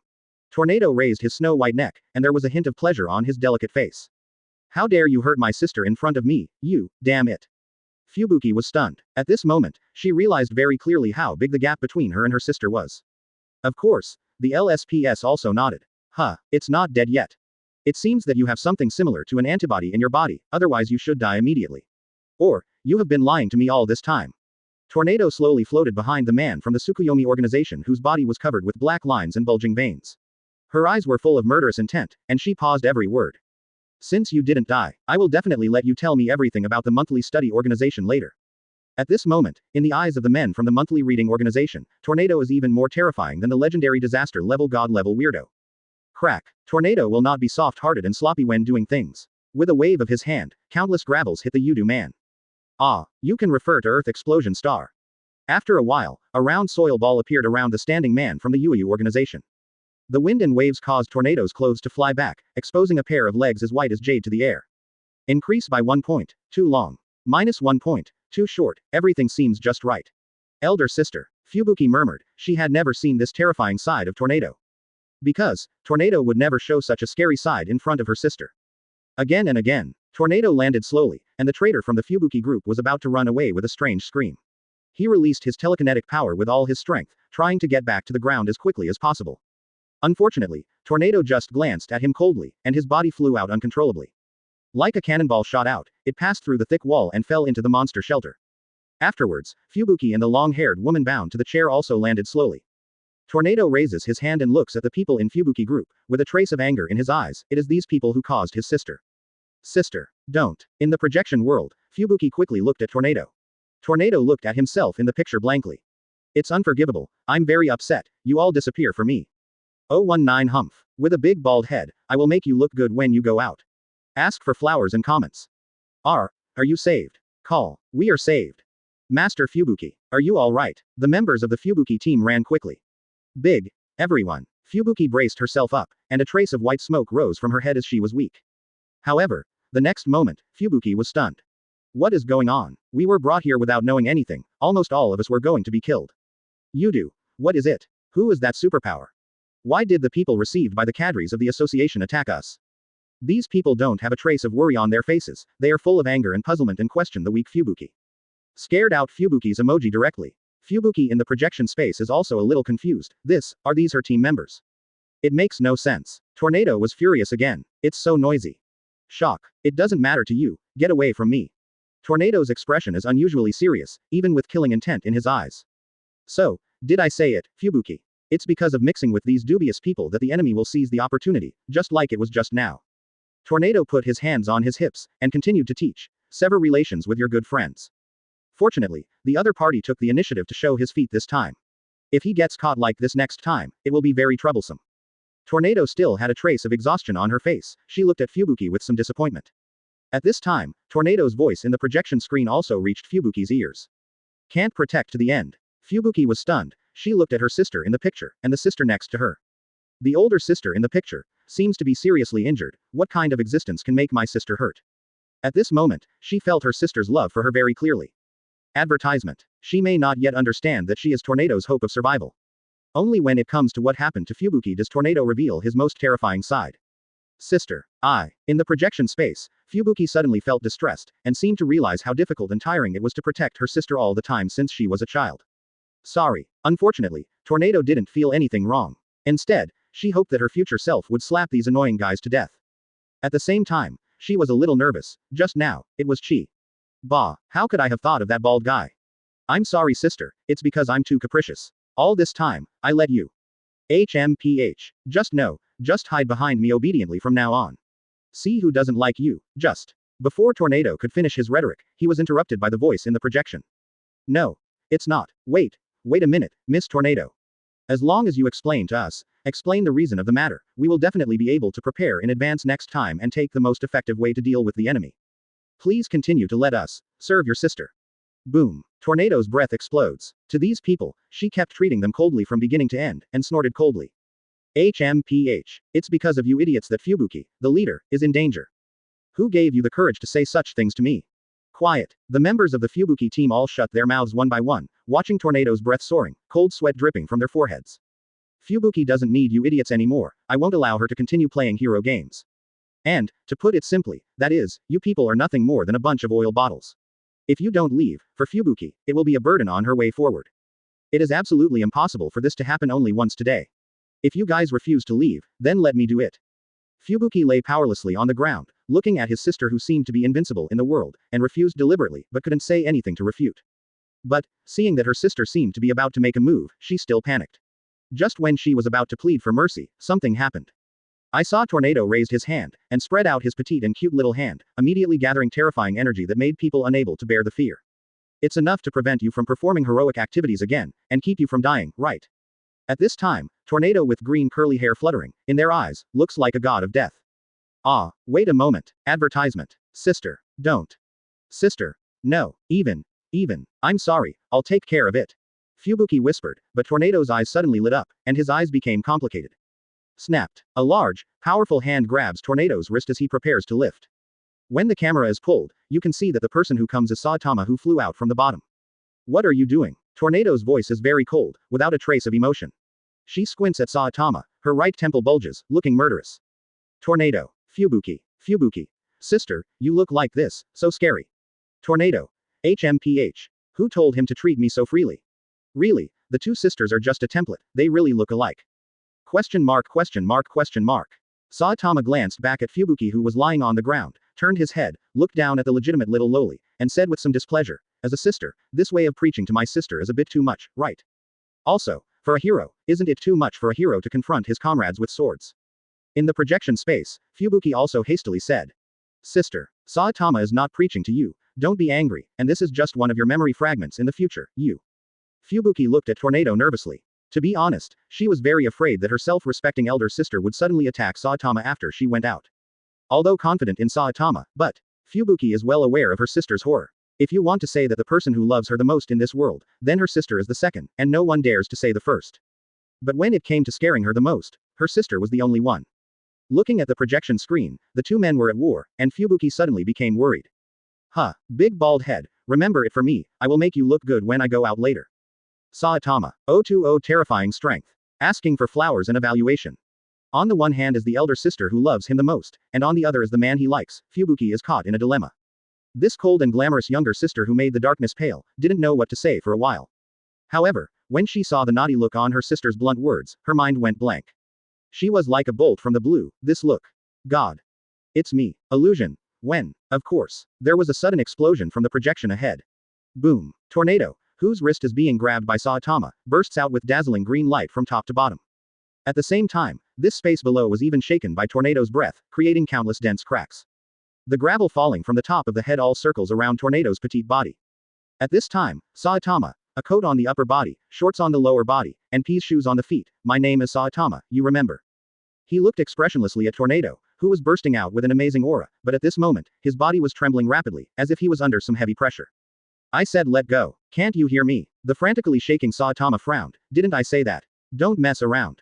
Tornado raised his snow-white neck, and there was a hint of pleasure on his delicate face. How dare you hurt my sister in front of me, you, damn it. Fubuki was stunned. At this moment, she realized very clearly how big the gap between her and her sister was. Of course, the LSPS also nodded. It's not dead yet. It seems that you have something similar to an antibody in your body, otherwise you should die immediately. Or, you have been lying to me all this time. Tornado slowly floated behind the man from the Tsukuyomi organization whose body was covered with black lines and bulging veins. Her eyes were full of murderous intent, and she paused every word. Since you didn't die, I will definitely let you tell me everything about the monthly study organization later. At this moment, in the eyes of the men from the monthly reading organization, Tornado is even more terrifying than the legendary disaster level god level weirdo. Crack. Tornado will not be soft-hearted and sloppy when doing things. With a wave of his hand, countless gravels hit the Yudu man. You can refer to Earth Explosion Star. After a while, a round soil ball appeared around the standing man from the Yuyu organization. The wind and waves caused Tornado's clothes to fly back, exposing a pair of legs as white as jade to the air. Increase by 1 point, too long. Minus 1 point, too short, everything seems just right. Elder sister, Fubuki murmured, she had never seen this terrifying side of Tornado. Because, Tornado would never show such a scary side in front of her sister. Again and again, Tornado landed slowly, and the traitor from the Fubuki group was about to run away with a strange scream. He released his telekinetic power with all his strength, trying to get back to the ground as quickly as possible. Unfortunately, Tornado just glanced at him coldly, and his body flew out uncontrollably. Like a cannonball shot out, it passed through the thick wall and fell into the monster shelter. Afterwards, Fubuki and the long-haired woman bound to the chair also landed slowly. Tornado raises his hand and looks at the people in Fubuki group, with a trace of anger in his eyes. It is these people who caused his sister. Sister. Don't. In the projection world, Fubuki quickly looked at Tornado. Tornado looked at himself in the picture blankly. It's unforgivable. I'm very upset. You all disappear for me. 019 Humph. With a big bald head, I will make you look good when you go out. Ask for flowers and comments. Are you saved? Call. We are saved. Master Fubuki. Are you alright? The members of the Fubuki team ran quickly. Big. Everyone. Fubuki braced herself up, and a trace of white smoke rose from her head as she was weak. However, the next moment, Fubuki was stunned. What is going on? We were brought here without knowing anything, almost all of us were going to be killed. Yudu. What is it? Who is that superpower? Why did the people received by the cadres of the association attack us? These people don't have a trace of worry on their faces, they are full of anger and puzzlement and question the weak Fubuki. Scared out Fubuki's emoji directly. Fubuki in the projection space is also a little confused. Are these her team members? It makes no sense. Tornado was furious again. It's so noisy. Shock. It doesn't matter to you, get away from me. Tornado's expression is unusually serious, even with killing intent in his eyes. So, did I say it, Fubuki? It's because of mixing with these dubious people that the enemy will seize the opportunity, just like it was just now. Tornado put his hands on his hips, and continued to teach. Sever relations with your good friends. Fortunately, the other party took the initiative to show his feet this time. If he gets caught like this next time, it will be very troublesome. Tornado still had a trace of exhaustion on her face. She looked at Fubuki with some disappointment. At this time, Tornado's voice in the projection screen also reached Fubuki's ears. Can't protect to the end. Fubuki was stunned. She looked at her sister in the picture, and the sister next to her. The older sister in the picture seems to be seriously injured. What kind of existence can make my sister hurt? At this moment, she felt her sister's love for her very clearly. Advertisement. She may not yet understand that she is Tornado's hope of survival. Only when it comes to what happened to Fubuki does Tornado reveal his most terrifying side. Sister. In the projection space, Fubuki suddenly felt distressed, and seemed to realize how difficult and tiring it was to protect her sister all the time since she was a child. Sorry. Unfortunately, Tornado didn't feel anything wrong. Instead, she hoped that her future self would slap these annoying guys to death. At the same time, she was a little nervous. Just now, it was Chi. Bah, how could I have thought of that bald guy? I'm sorry sister, it's because I'm too capricious. All this time, I let you. HMPH. Just hide behind me obediently from now on. See who doesn't like you, just. Before Tornado could finish his rhetoric, he was interrupted by the voice in the projection. No. It's not. Wait a minute, Miss Tornado. As long as you explain to us, explain the reason of the matter, we will definitely be able to prepare in advance next time and take the most effective way to deal with the enemy. Please continue to let us serve your sister. Boom. Tornado's breath explodes. To these people, she kept treating them coldly from beginning to end, and snorted coldly. HMPH. It's because of you idiots that Fubuki, the leader, is in danger. Who gave you the courage to say such things to me? Quiet. The members of the Fubuki team all shut their mouths one by one, watching Tornado's breath soaring, cold sweat dripping from their foreheads. Fubuki doesn't need you idiots anymore, I won't allow her to continue playing hero games. And, to put it simply, that is, you people are nothing more than a bunch of oil bottles. If you don't leave, for Fubuki, it will be a burden on her way forward. It is absolutely impossible for this to happen only once today. If you guys refuse to leave, then let me do it. Fubuki lay powerlessly on the ground, looking at his sister who seemed to be invincible in the world, and refused deliberately, but couldn't say anything to refute. But, seeing that her sister seemed to be about to make a move, she still panicked. Just when she was about to plead for mercy, something happened. I saw Tornado raised his hand, and spread out his petite and cute little hand, immediately gathering terrifying energy that made people unable to bear the fear. It's enough to prevent you from performing heroic activities again, and keep you from dying, right? At this time, Tornado with green curly hair fluttering, in their eyes, looks like a god of death. Ah, wait a moment. Advertisement. Sister. Don't. Sister. No. Even. I'm sorry, I'll take care of it. Fubuki whispered, but Tornado's eyes suddenly lit up, and his eyes became complicated. Snapped. A large, powerful hand grabs Tornado's wrist as he prepares to lift. When the camera is pulled, you can see that the person who comes is Saitama who flew out from the bottom. What are you doing? Tornado's voice is very cold, without a trace of emotion. She squints at Saitama, her right temple bulges, looking murderous. Tornado. Fubuki. Sister, you look like this, so scary. Tornado. HMPH. Who told him to treat me so freely? Really, the two sisters are just a template, they really look alike. Question mark. Saitama glanced back at Fubuki who was lying on the ground, turned his head, looked down at the legitimate little lowly, and said with some displeasure, as a sister, this way of preaching to my sister is a bit too much, right? Also, for a hero, isn't it too much for a hero to confront his comrades with swords? In the projection space, Fubuki also hastily said. Sister, Saitama is not preaching to you, don't be angry, and this is just one of your memory fragments in the future, you. Fubuki looked at Tornado nervously. To be honest, she was very afraid that her self-respecting elder sister would suddenly attack Saitama after she went out. Although confident in Saitama, but Fubuki is well aware of her sister's horror. If you want to say that the person who loves her the most in this world, then her sister is the second, and no one dares to say the first. But when it came to scaring her the most, her sister was the only one. Looking at the projection screen, the two men were at war, and Fubuki suddenly became worried. Huh, big bald head, remember it for me, I will make you look good when I go out later. Saitama. 020 terrifying strength. Asking for flowers and evaluation. On the one hand is the elder sister who loves him the most, and on the other is the man he likes. Fubuki is caught in a dilemma. This cold and glamorous younger sister who made the darkness pale, didn't know what to say for a while. However, when she saw the naughty look on her sister's blunt words, her mind went blank. She was like a bolt from the blue, this look. God. It's me. Illusion. When, of course, there was a sudden explosion from the projection ahead. Boom. Tornado, whose wrist is being grabbed by Saitama, bursts out with dazzling green light from top to bottom. At the same time, this space below was even shaken by Tornado's breath, creating countless dense cracks. The gravel falling from the top of the head all circles around Tornado's petite body. At this time, Saitama, a coat on the upper body, shorts on the lower body, and peas shoes on the feet. My name is Saitama, you remember. He looked expressionlessly at Tornado, who was bursting out with an amazing aura, but at this moment, his body was trembling rapidly, as if he was under some heavy pressure. I said let go. Can't you hear me? The frantically shaking Saitama frowned. Didn't I say that? Don't mess around.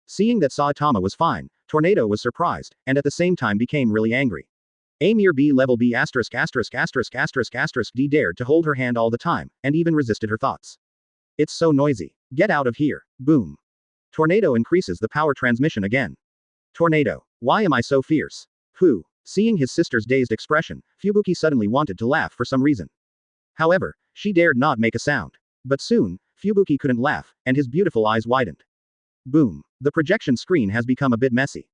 Seeing that Saitama was fine, Tornado was surprised, and at the same time became really angry. A mere B level B asterisk D dared to hold her hand all the time, and even resisted her thoughts. It's so noisy. Get out of here. Boom. Tornado increases the power transmission again. Tornado. Why am I so fierce? Who? Seeing his sister's dazed expression, Fubuki suddenly wanted to laugh for some reason. However, she dared not make a sound. But soon, Fubuki couldn't laugh, and his beautiful eyes widened. Boom. The projection screen has become a bit messy.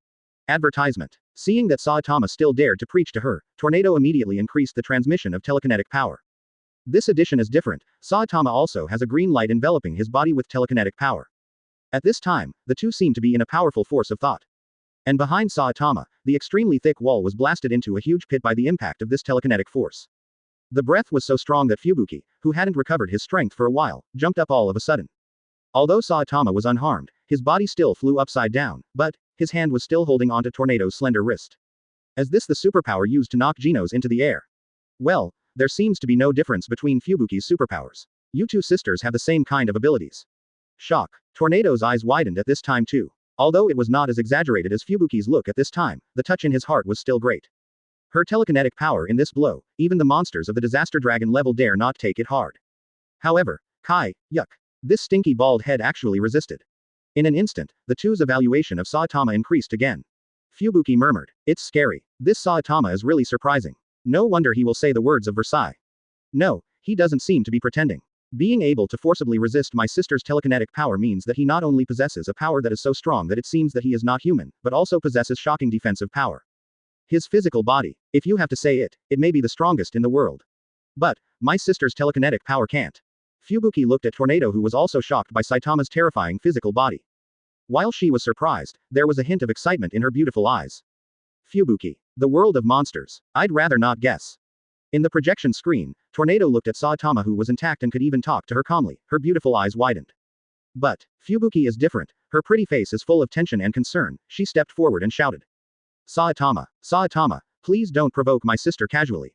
Advertisement. Seeing that Saitama still dared to preach to her, Tornado immediately increased the transmission of telekinetic power. This edition is different. Saitama also has a green light enveloping his body with telekinetic power. At this time, the two seem to be in a powerful force of thought. And behind Saitama, the extremely thick wall was blasted into a huge pit by the impact of this telekinetic force. The breath was so strong that Fubuki, who hadn't recovered his strength for a while, jumped up all of a sudden. Although Saitama was unharmed, his body still flew upside down, but his hand was still holding onto Tornado's slender wrist. Is this the superpower used to knock Genos into the air? Well, there seems to be no difference between Fubuki's superpowers. You two sisters have the same kind of abilities. Shock. Tornado's eyes widened at this time too. Although it was not as exaggerated as Fubuki's look at this time, the touch in his heart was still great. Her telekinetic power in this blow, even the monsters of the Disaster Dragon level dare not take it hard. However, yuck. This stinky bald head actually resisted. In an instant, the two's evaluation of Saitama increased again. Fubuki murmured, "It's scary. This Saitama is really surprising. No wonder he will say the words of Versailles. No, he doesn't seem to be pretending. Being able to forcibly resist my sister's telekinetic power means that he not only possesses a power that is so strong that it seems that he is not human, but also possesses shocking defensive power. His physical body, if you have to say it, it may be the strongest in the world. But my sister's telekinetic power can't." Fubuki looked at Tornado, who was also shocked by Saitama's terrifying physical body. While she was surprised, there was a hint of excitement in her beautiful eyes. Fubuki. The world of monsters. I'd rather not guess. In the projection screen, Tornado looked at Saitama, who was intact and could even talk to her calmly, her beautiful eyes widened. But Fubuki is different, her pretty face is full of tension and concern. She stepped forward and shouted. Saitama, please don't provoke my sister casually.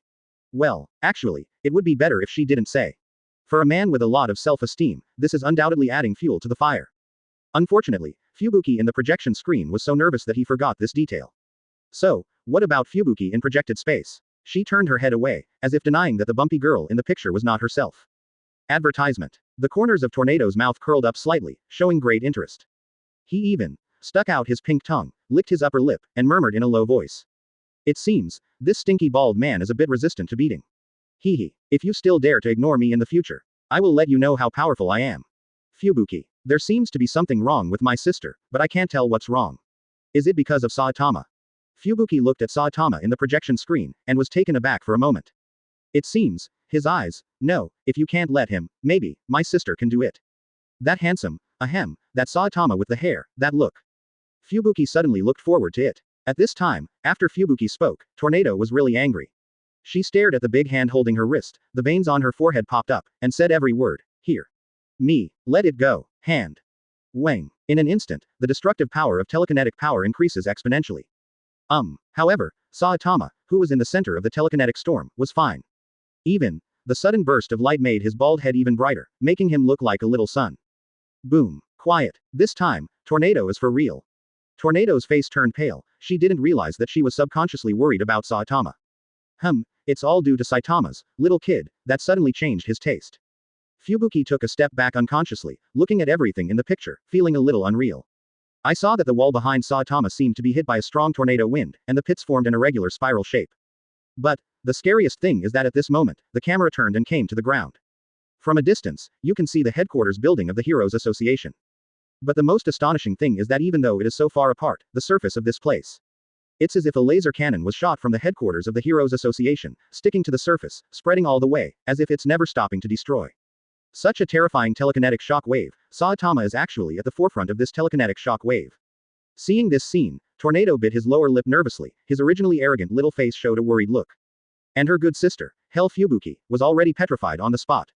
Well, actually, it would be better if she didn't say. For a man with a lot of self-esteem, this is undoubtedly adding fuel to the fire. Unfortunately, Fubuki in the projection screen was so nervous that he forgot this detail. So, what about Fubuki in projected space? She turned her head away, as if denying that the bumpy girl in the picture was not herself. Advertisement. The corners of Tornado's mouth curled up slightly, showing great interest. He even stuck out his pink tongue, licked his upper lip, and murmured in a low voice. It seems, this stinky bald man is a bit resistant to beating. If you still dare to ignore me in the future, I will let you know how powerful I am. Fubuki. There seems to be something wrong with my sister, but I can't tell what's wrong. Is it because of Saitama? Fubuki looked at Saitama in the projection screen, and was taken aback for a moment. It seems, his eyes, no, if you can't let him, maybe, my sister can do it. That handsome, that Saitama with the hair, that look. Fubuki suddenly looked forward to it. At this time, after Fubuki spoke, Tornado was really angry. She stared at the big hand holding her wrist, the veins on her forehead popped up, and said every word, here. Me, let it go, hand. Wang. In an instant, the destructive power of telekinetic power increases exponentially. However, Saitama, who was in the center of the telekinetic storm, was fine. Even, the sudden burst of light made his bald head even brighter, making him look like a little sun. Boom. Quiet. This time, Tornado is for real. Tornado's face turned pale, she didn't realize that she was subconsciously worried about Saitama. It's all due to Saitama's little kid that suddenly changed his taste. Fubuki took a step back unconsciously, looking at everything in the picture, feeling a little unreal. I saw that the wall behind Saitama seemed to be hit by a strong tornado wind, and the pits formed an irregular spiral shape. But the scariest thing is that at this moment, the camera turned and came to the ground. From a distance, you can see the headquarters building of the Heroes Association. But the most astonishing thing is that even though it is so far apart, the surface of this place. It's as if a laser cannon was shot from the headquarters of the Heroes Association, sticking to the surface, spreading all the way, as if it's never stopping to destroy. Such a terrifying telekinetic shock wave, Saitama is actually at the forefront of this telekinetic shock wave. Seeing this scene, Tornado bit his lower lip nervously, his originally arrogant little face showed a worried look. And her good sister, Hell Fubuki, was already petrified on the spot.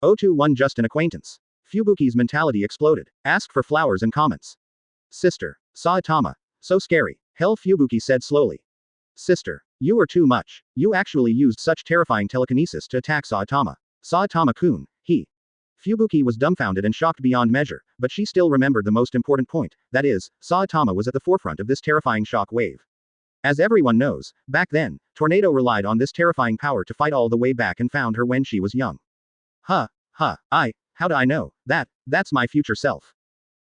021 just an acquaintance. Fubuki's mentality exploded, asked for flowers and comments. Sister. Saitama. So scary, Hell Fubuki said slowly. Sister. You are too much. You actually used such terrifying telekinesis to attack Saitama. Saitama-kun, he. Fubuki was dumbfounded and shocked beyond measure, but she still remembered the most important point, that is, Saitama was at the forefront of this terrifying shock wave. As everyone knows, back then, Tornado relied on this terrifying power to fight all the way back and found her when she was young. How do I know? That's my future self.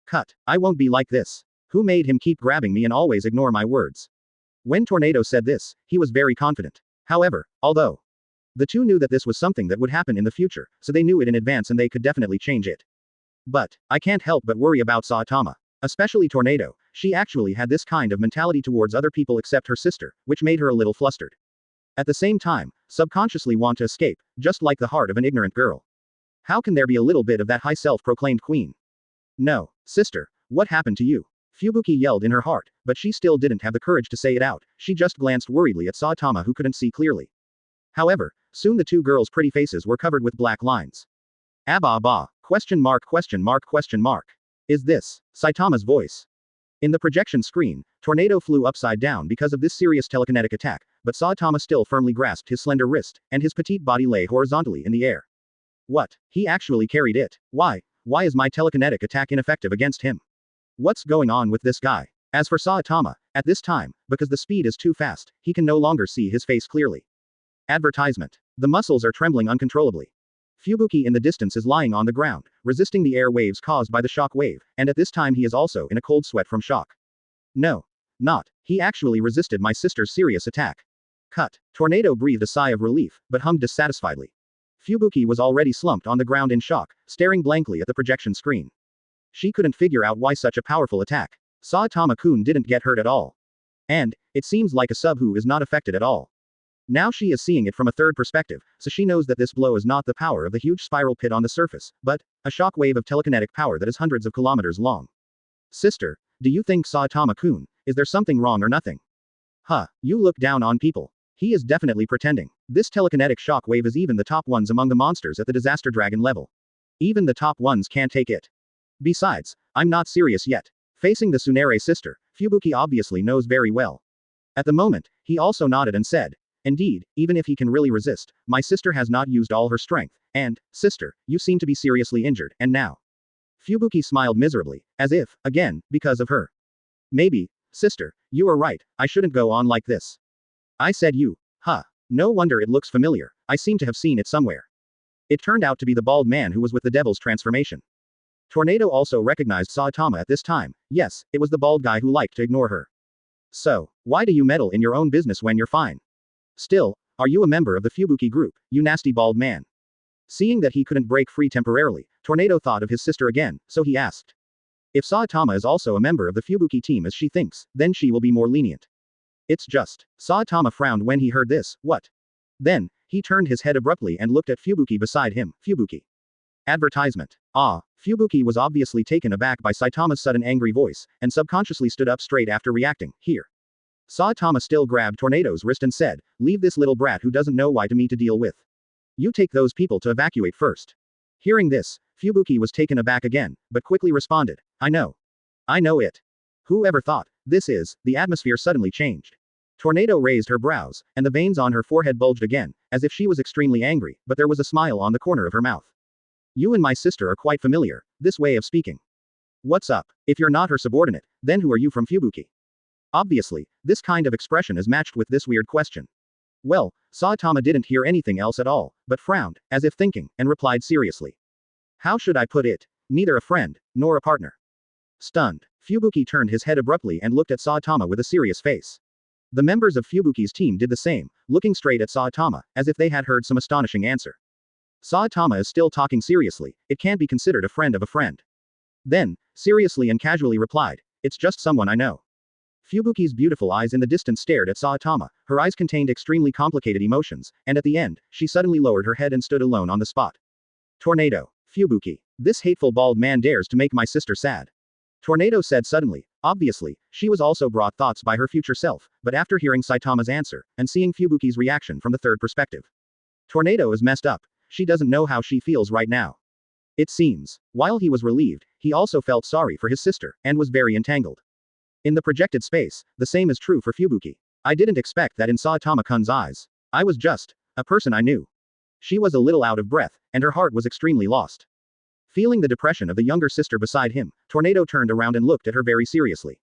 Cut. I won't be like this. Who made him keep grabbing me and always ignore my words? When Tornado said this, he was very confident. However, although the two knew that this was something that would happen in the future, so they knew it in advance and they could definitely change it. But I can't help but worry about Saitama. Especially Tornado, she actually had this kind of mentality towards other people except her sister, which made her a little flustered. At the same time, subconsciously want to escape, just like the heart of an ignorant girl. How can there be a little bit of that high self-proclaimed queen? No, sister, what happened to you? Fubuki yelled in her heart, but she still didn't have the courage to say it out, she just glanced worriedly at Saitama who couldn't see clearly. However, Soon the two girls' pretty faces were covered with black lines. Abba ba, question mark question mark question mark. Is this Saitama's voice? In the projection screen, Tornado flew upside down because of this serious telekinetic attack, but Saitama still firmly grasped his slender wrist, and his petite body lay horizontally in the air. What? He actually carried it. Why? Why is my telekinetic attack ineffective against him? What's going on with this guy? As for Saitama, at this time, because the speed is too fast, he can no longer see his face clearly. Advertisement. The muscles are trembling uncontrollably. Fubuki in the distance is lying on the ground, resisting the air waves caused by the shock wave, and at this time he is also in a cold sweat from shock. No. Not. He actually resisted my sister's serious attack. Cut. Tornado breathed a sigh of relief, but hummed dissatisfiedly. Fubuki was already slumped on the ground in shock, staring blankly at the projection screen. She couldn't figure out why such a powerful attack. Saitama-kun didn't get hurt at all. And, it seems like a sub who is not affected at all. Now she is seeing it from a third perspective, so she knows that this blow is not the power of the huge spiral pit on the surface, but a shock wave of telekinetic power that is hundreds of kilometers long. Sister, do you think Saitama-kun, is there something wrong or nothing? Huh, you look down on people. He is definitely pretending. This telekinetic shock wave is even the top ones among the monsters at the Disaster Dragon level. Even the top ones can't take it. Besides, I'm not serious yet. Facing the Tsundere sister, Fubuki obviously knows very well. At the moment, he also nodded and said, indeed, even if he can really resist, my sister has not used all her strength, and, sister, you seem to be seriously injured, and now. Fubuki smiled miserably, as if, again, because of her. Maybe, sister, you are right, I shouldn't go on like this. I said you. Huh. No wonder it looks familiar, I seem to have seen it somewhere. It turned out to be the bald man who was with the devil's transformation. Tornado also recognized Saitama at this time. Yes, it was the bald guy who liked to ignore her. So, why do you meddle in your own business when you're fine? Still, are you a member of the Fubuki group, you nasty bald man? Seeing that he couldn't break free temporarily, Tornado thought of his sister again, so he asked. If Saitama is also a member of the Fubuki team as she thinks, then she will be more lenient. It's just. Saitama frowned when he heard this. What? Then, he turned his head abruptly and looked at Fubuki beside him. Fubuki. Advertisement. Ah, Fubuki was obviously taken aback by Saitama's sudden angry voice, and subconsciously stood up straight after reacting. Here. Saitama still grabbed Tornado's wrist and said, leave this little brat who doesn't know why to me to deal with. You take those people to evacuate first. Hearing this, Fubuki was taken aback again, but quickly responded, I know. I know it. Who ever thought? The atmosphere suddenly changed. Tornado raised her brows, and the veins on her forehead bulged again, as if she was extremely angry, but there was a smile on the corner of her mouth. You and my sister are quite familiar, this way of speaking. What's up? If you're not her subordinate, then who are you from Fubuki? Obviously, this kind of expression is matched with this weird question. Well, Saitama didn't hear anything else at all, but frowned, as if thinking, and replied seriously. How should I put it? Neither a friend, nor a partner. Stunned, Fubuki turned his head abruptly and looked at Saitama with a serious face. The members of Fubuki's team did the same, looking straight at Saitama, as if they had heard some astonishing answer. Saitama is still talking seriously, it can't be considered a friend of a friend. Then, seriously and casually replied, it's just someone I know. Fubuki's beautiful eyes in the distance stared at Saitama, her eyes contained extremely complicated emotions, and at the end, she suddenly lowered her head and stood alone on the spot. Tornado. Fubuki. This hateful bald man dares to make my sister sad. Tornado said suddenly. Obviously, she was also brought thoughts by her future self, but after hearing Saitama's answer, and seeing Fubuki's reaction from the third perspective. Tornado is messed up. She doesn't know how she feels right now. It seems. While he was relieved, he also felt sorry for his sister, and was very entangled. In the projected space, the same is true for Fubuki. I didn't expect that in Saitama-kun's eyes. I was just a person I knew. She was a little out of breath, and her heart was extremely lost. Feeling the depression of the younger sister beside him, Tornado turned around and looked at her very seriously.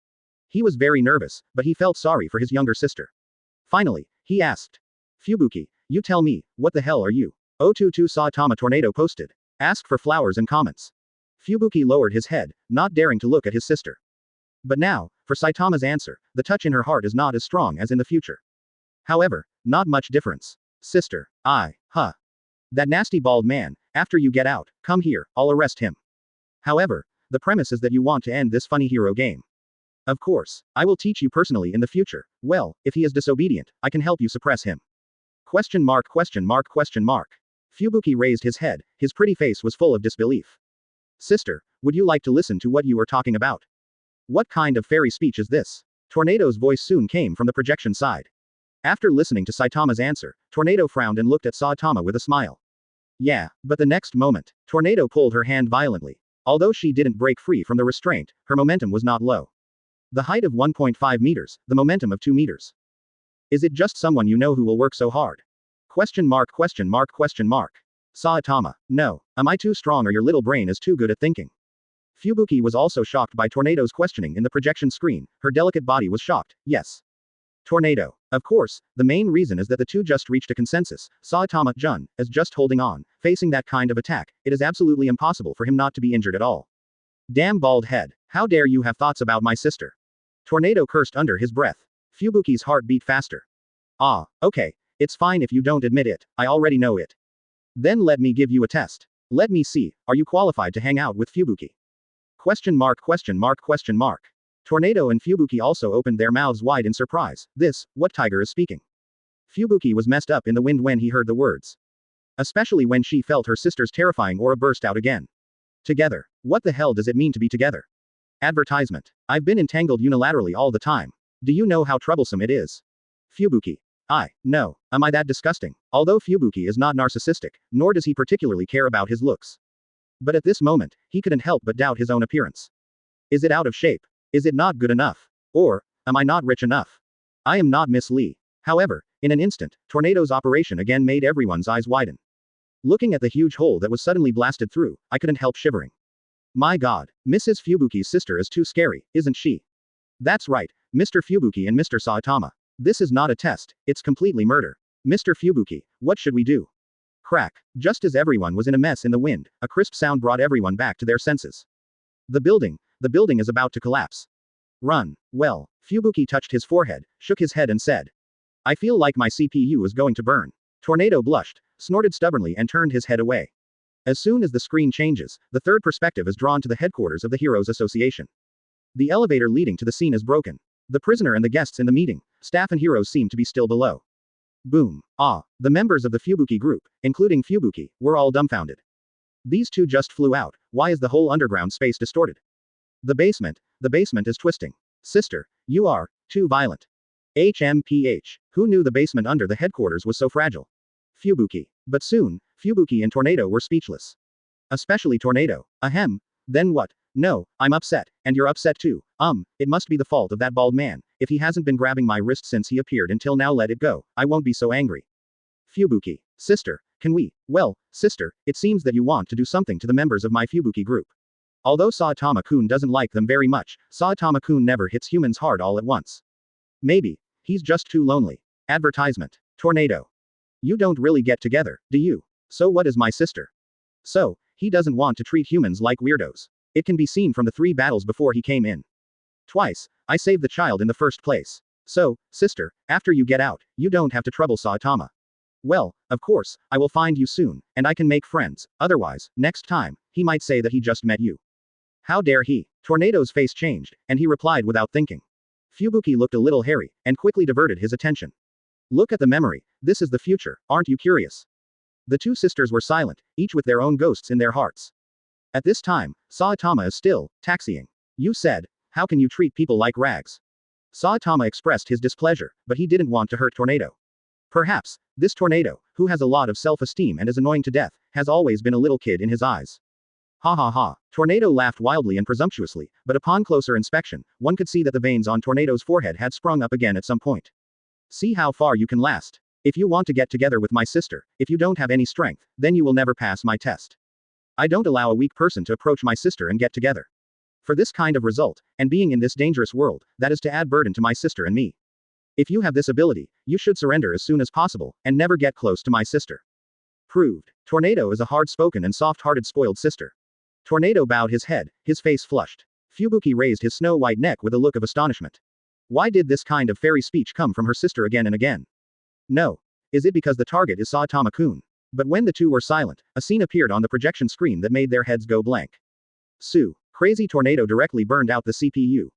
He was very nervous, but he felt sorry for his younger sister. Finally, he asked. Fubuki, you tell me, what the hell are you? 022 Saitama Tornado posted. Ask for flowers and comments. Fubuki lowered his head, not daring to look at his sister. But now, for Saitama's answer, the touch in her heart is not as strong as in the future. However, not much difference. Sister, that nasty bald man, after you get out, come here, I'll arrest him. However, the premise is that you want to end this funny hero game. Of course, I will teach you personally in the future. Well, if he is disobedient, I can help you suppress him. Question mark question mark question mark. Fubuki raised his head, his pretty face was full of disbelief. Sister, would you like to listen to what you were talking about? What kind of fairy speech is this? Tornado's voice soon came from the projection side. After listening to Saitama's answer, Tornado frowned and looked at Saitama with a smile. Yeah, but the next moment, Tornado pulled her hand violently. Although she didn't break free from the restraint, her momentum was not low. The height of 1.5 meters, the momentum of 2 meters. Is it just someone you know who will work so hard? Question mark question mark question mark. Saitama, no. Am I too strong or your little brain is too good at thinking? Fubuki was also shocked by Tornado's questioning in the projection screen, her delicate body was shocked, yes. Tornado. Of course, the main reason is that the two just reached a consensus. Saitama, Jun, is just holding on, facing that kind of attack, it is absolutely impossible for him not to be injured at all. Damn bald head, how dare you have thoughts about my sister? Tornado cursed under his breath. Fubuki's heart beat faster. Ah, okay, it's fine if you don't admit it, I already know it. Then let me give you a test. Let me see, are you qualified to hang out with Fubuki? Question mark question mark question mark. Tornado and Fubuki also opened their mouths wide in surprise. This, what tiger is speaking? Fubuki was messed up in the wind when he heard the words. Especially when she felt her sister's terrifying aura burst out again. Together. What the hell does it mean to be together? Advertisement. I've been entangled unilaterally all the time. Do you know how troublesome it is? Fubuki. No. Am I that disgusting? Although Fubuki is not narcissistic, nor does he particularly care about his looks. But at this moment, he couldn't help but doubt his own appearance. Is it out of shape? Is it not good enough? Or, am I not rich enough? I am not Miss Lee. However, in an instant, Tornado's operation again made everyone's eyes widen. Looking at the huge hole that was suddenly blasted through, I couldn't help shivering. My god, Mrs. Fubuki's sister is too scary, isn't she? That's right, Mr. Fubuki and Mr. Saitama. This is not a test, it's completely murder. Mr. Fubuki, what should we do? Crack. Just as everyone was in a mess in the wind, a crisp sound brought everyone back to their senses. The building is about to collapse. Run. Well, Fubuki touched his forehead, shook his head and said. I feel like my CPU is going to burn. Tornado blushed, snorted stubbornly and turned his head away. As soon as the screen changes, the third perspective is drawn to the headquarters of the Heroes Association. The elevator leading to the scene is broken. The prisoner and the guests in the meeting, staff and heroes seem to be still below. Boom. Ah, the members of the Fubuki group, including Fubuki, were all dumbfounded. These two just flew out, why is the whole underground space distorted? The basement is twisting. Sister, you are too violent. HMPH, who knew the basement under the headquarters was so fragile? Fubuki. But soon, Fubuki and Tornado were speechless. Especially Tornado. Ahem. Then what? No, I'm upset, and you're upset too. It must be the fault of that bald man. If he hasn't been grabbing my wrist since he appeared until now, let it go. I won't be so angry. Fubuki. Sister, can we? Well, sister, it seems that you want to do something to the members of my Fubuki group. Although Saitama-kun doesn't like them very much, Saitama-kun never hits humans hard all at once. Maybe. He's just too lonely. Advertisement. Tornado. You don't really get together, do you? So what is my sister? So, he doesn't want to treat humans like weirdos. It can be seen from the 3 battles before he came in. Twice, I saved the child in the first place. So, sister, after you get out, you don't have to trouble Saitama. Well, of course, I will find you soon, and I can make friends, otherwise, next time, he might say that he just met you. How dare he? Tornado's face changed, and he replied without thinking. Fubuki looked a little hairy, and quickly diverted his attention. Look at the memory, this is the future, aren't you curious? The two sisters were silent, each with their own ghosts in their hearts. At this time, Saitama is still taxiing. You said, how can you treat people like rags? Saitama expressed his displeasure, but he didn't want to hurt Tornado. Perhaps, this Tornado, who has a lot of self-esteem and is annoying to death, has always been a little kid in his eyes. Ha ha ha. Tornado laughed wildly and presumptuously, but upon closer inspection, one could see that the veins on Tornado's forehead had sprung up again at some point. See how far you can last. If you want to get together with my sister, if you don't have any strength, then you will never pass my test. I don't allow a weak person to approach my sister and get together. For this kind of result, and being in this dangerous world, that is to add burden to my sister and me. If you have this ability, you should surrender as soon as possible, and never get close to my sister. Proved. Tornado is a hard-spoken and soft-hearted spoiled sister. Tornado bowed his head, his face flushed. Fubuki raised his snow-white neck with a look of astonishment. Why did this kind of fairy speech come from her sister again and again? No. Is it because the target is Saitama-kun? But when the two were silent, a scene appeared on the projection screen that made their heads go blank. Sue. Crazy Tornado directly burned out the CPU.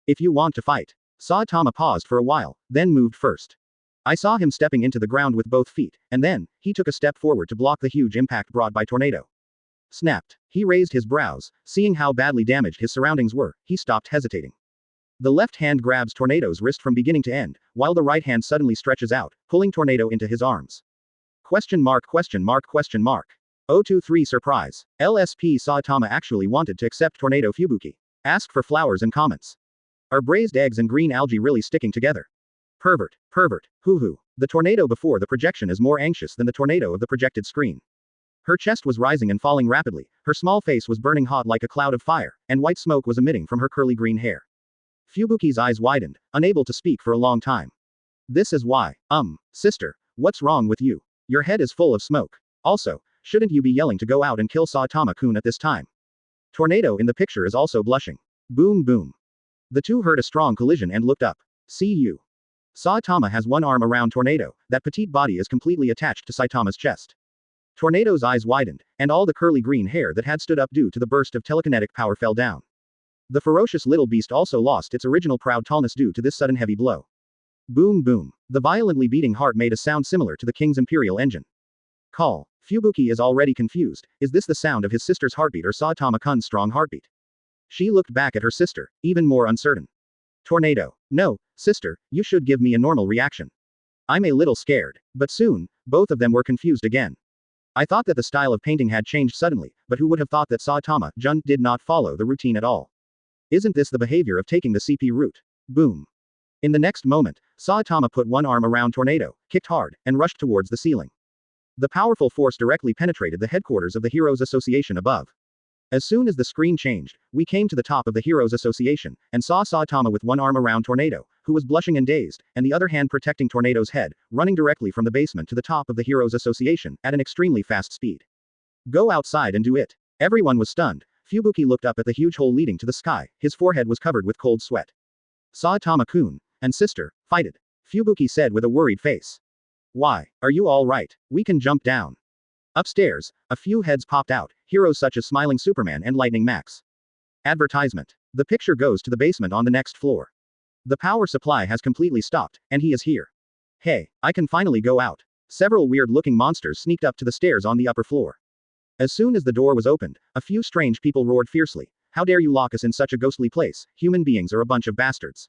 If you want to fight. Saitama paused for a while, then moved first. I saw him stepping into the ground with both feet, and then, he took a step forward to block the huge impact brought by Tornado. Snapped. He raised his brows, seeing how badly damaged his surroundings were, he stopped hesitating. The left hand grabs Tornado's wrist from beginning to end, while the right hand suddenly stretches out, pulling Tornado into his arms. Question mark question mark question mark. 023 Surprise. LSP Saitama actually wanted to accept Tornado Fubuki. Ask for flowers and comments. Are braised eggs and green algae really sticking together? Pervert. Pervert. Hoo-hoo. The tornado before the projection is more anxious than the tornado of the projected screen. Her chest was rising and falling rapidly, her small face was burning hot like a cloud of fire, and white smoke was emitting from her curly green hair. Fubuki's eyes widened, unable to speak for a long time. This is why. Sister, what's wrong with you? Your head is full of smoke. Also, shouldn't you be yelling to go out and kill Saitama-kun at this time? Tornado in the picture is also blushing. Boom boom. The two heard a strong collision and looked up. See you. Saitama has one arm around Tornado, that petite body is completely attached to Saitama's chest. Tornado's eyes widened, and all the curly green hair that had stood up due to the burst of telekinetic power fell down. The ferocious little beast also lost its original proud tallness due to this sudden heavy blow. Boom boom. The violently beating heart made a sound similar to the king's imperial engine. Call. Fubuki is already confused. Is this the sound of his sister's heartbeat or Saitama-kun's strong heartbeat? She looked back at her sister, even more uncertain. Tornado. No, sister, you should give me a normal reaction. I'm a little scared. But soon, both of them were confused again. I thought that the style of painting had changed suddenly, but who would have thought that Saitama-jun did not follow the routine at all? Isn't this the behavior of taking the CP route? Boom. In the next moment, Saitama put one arm around Tornado, kicked hard, and rushed towards the ceiling. The powerful force directly penetrated the headquarters of the Heroes Association above. As soon as the screen changed, we came to the top of the Heroes Association, and saw Saitama with one arm around Tornado, who was blushing and dazed, and the other hand protecting Tornado's head, running directly from the basement to the top of the Heroes Association, at an extremely fast speed. Go outside and do it. Everyone was stunned. Fubuki looked up at the huge hole leading to the sky, his forehead was covered with cold sweat. Saitama-kun, and sister, fight it. Fubuki said with a worried face. Why, are you all right? We can jump down. Upstairs, a few heads popped out, heroes such as Smiling Superman and Lightning Max. Advertisement. The picture goes to the basement on the next floor. The power supply has completely stopped, and he is here. Hey, I can finally go out. Several weird-looking monsters sneaked up to the stairs on the upper floor. As soon as the door was opened, a few strange people roared fiercely. How dare you lock us in such a ghostly place, human beings are a bunch of bastards.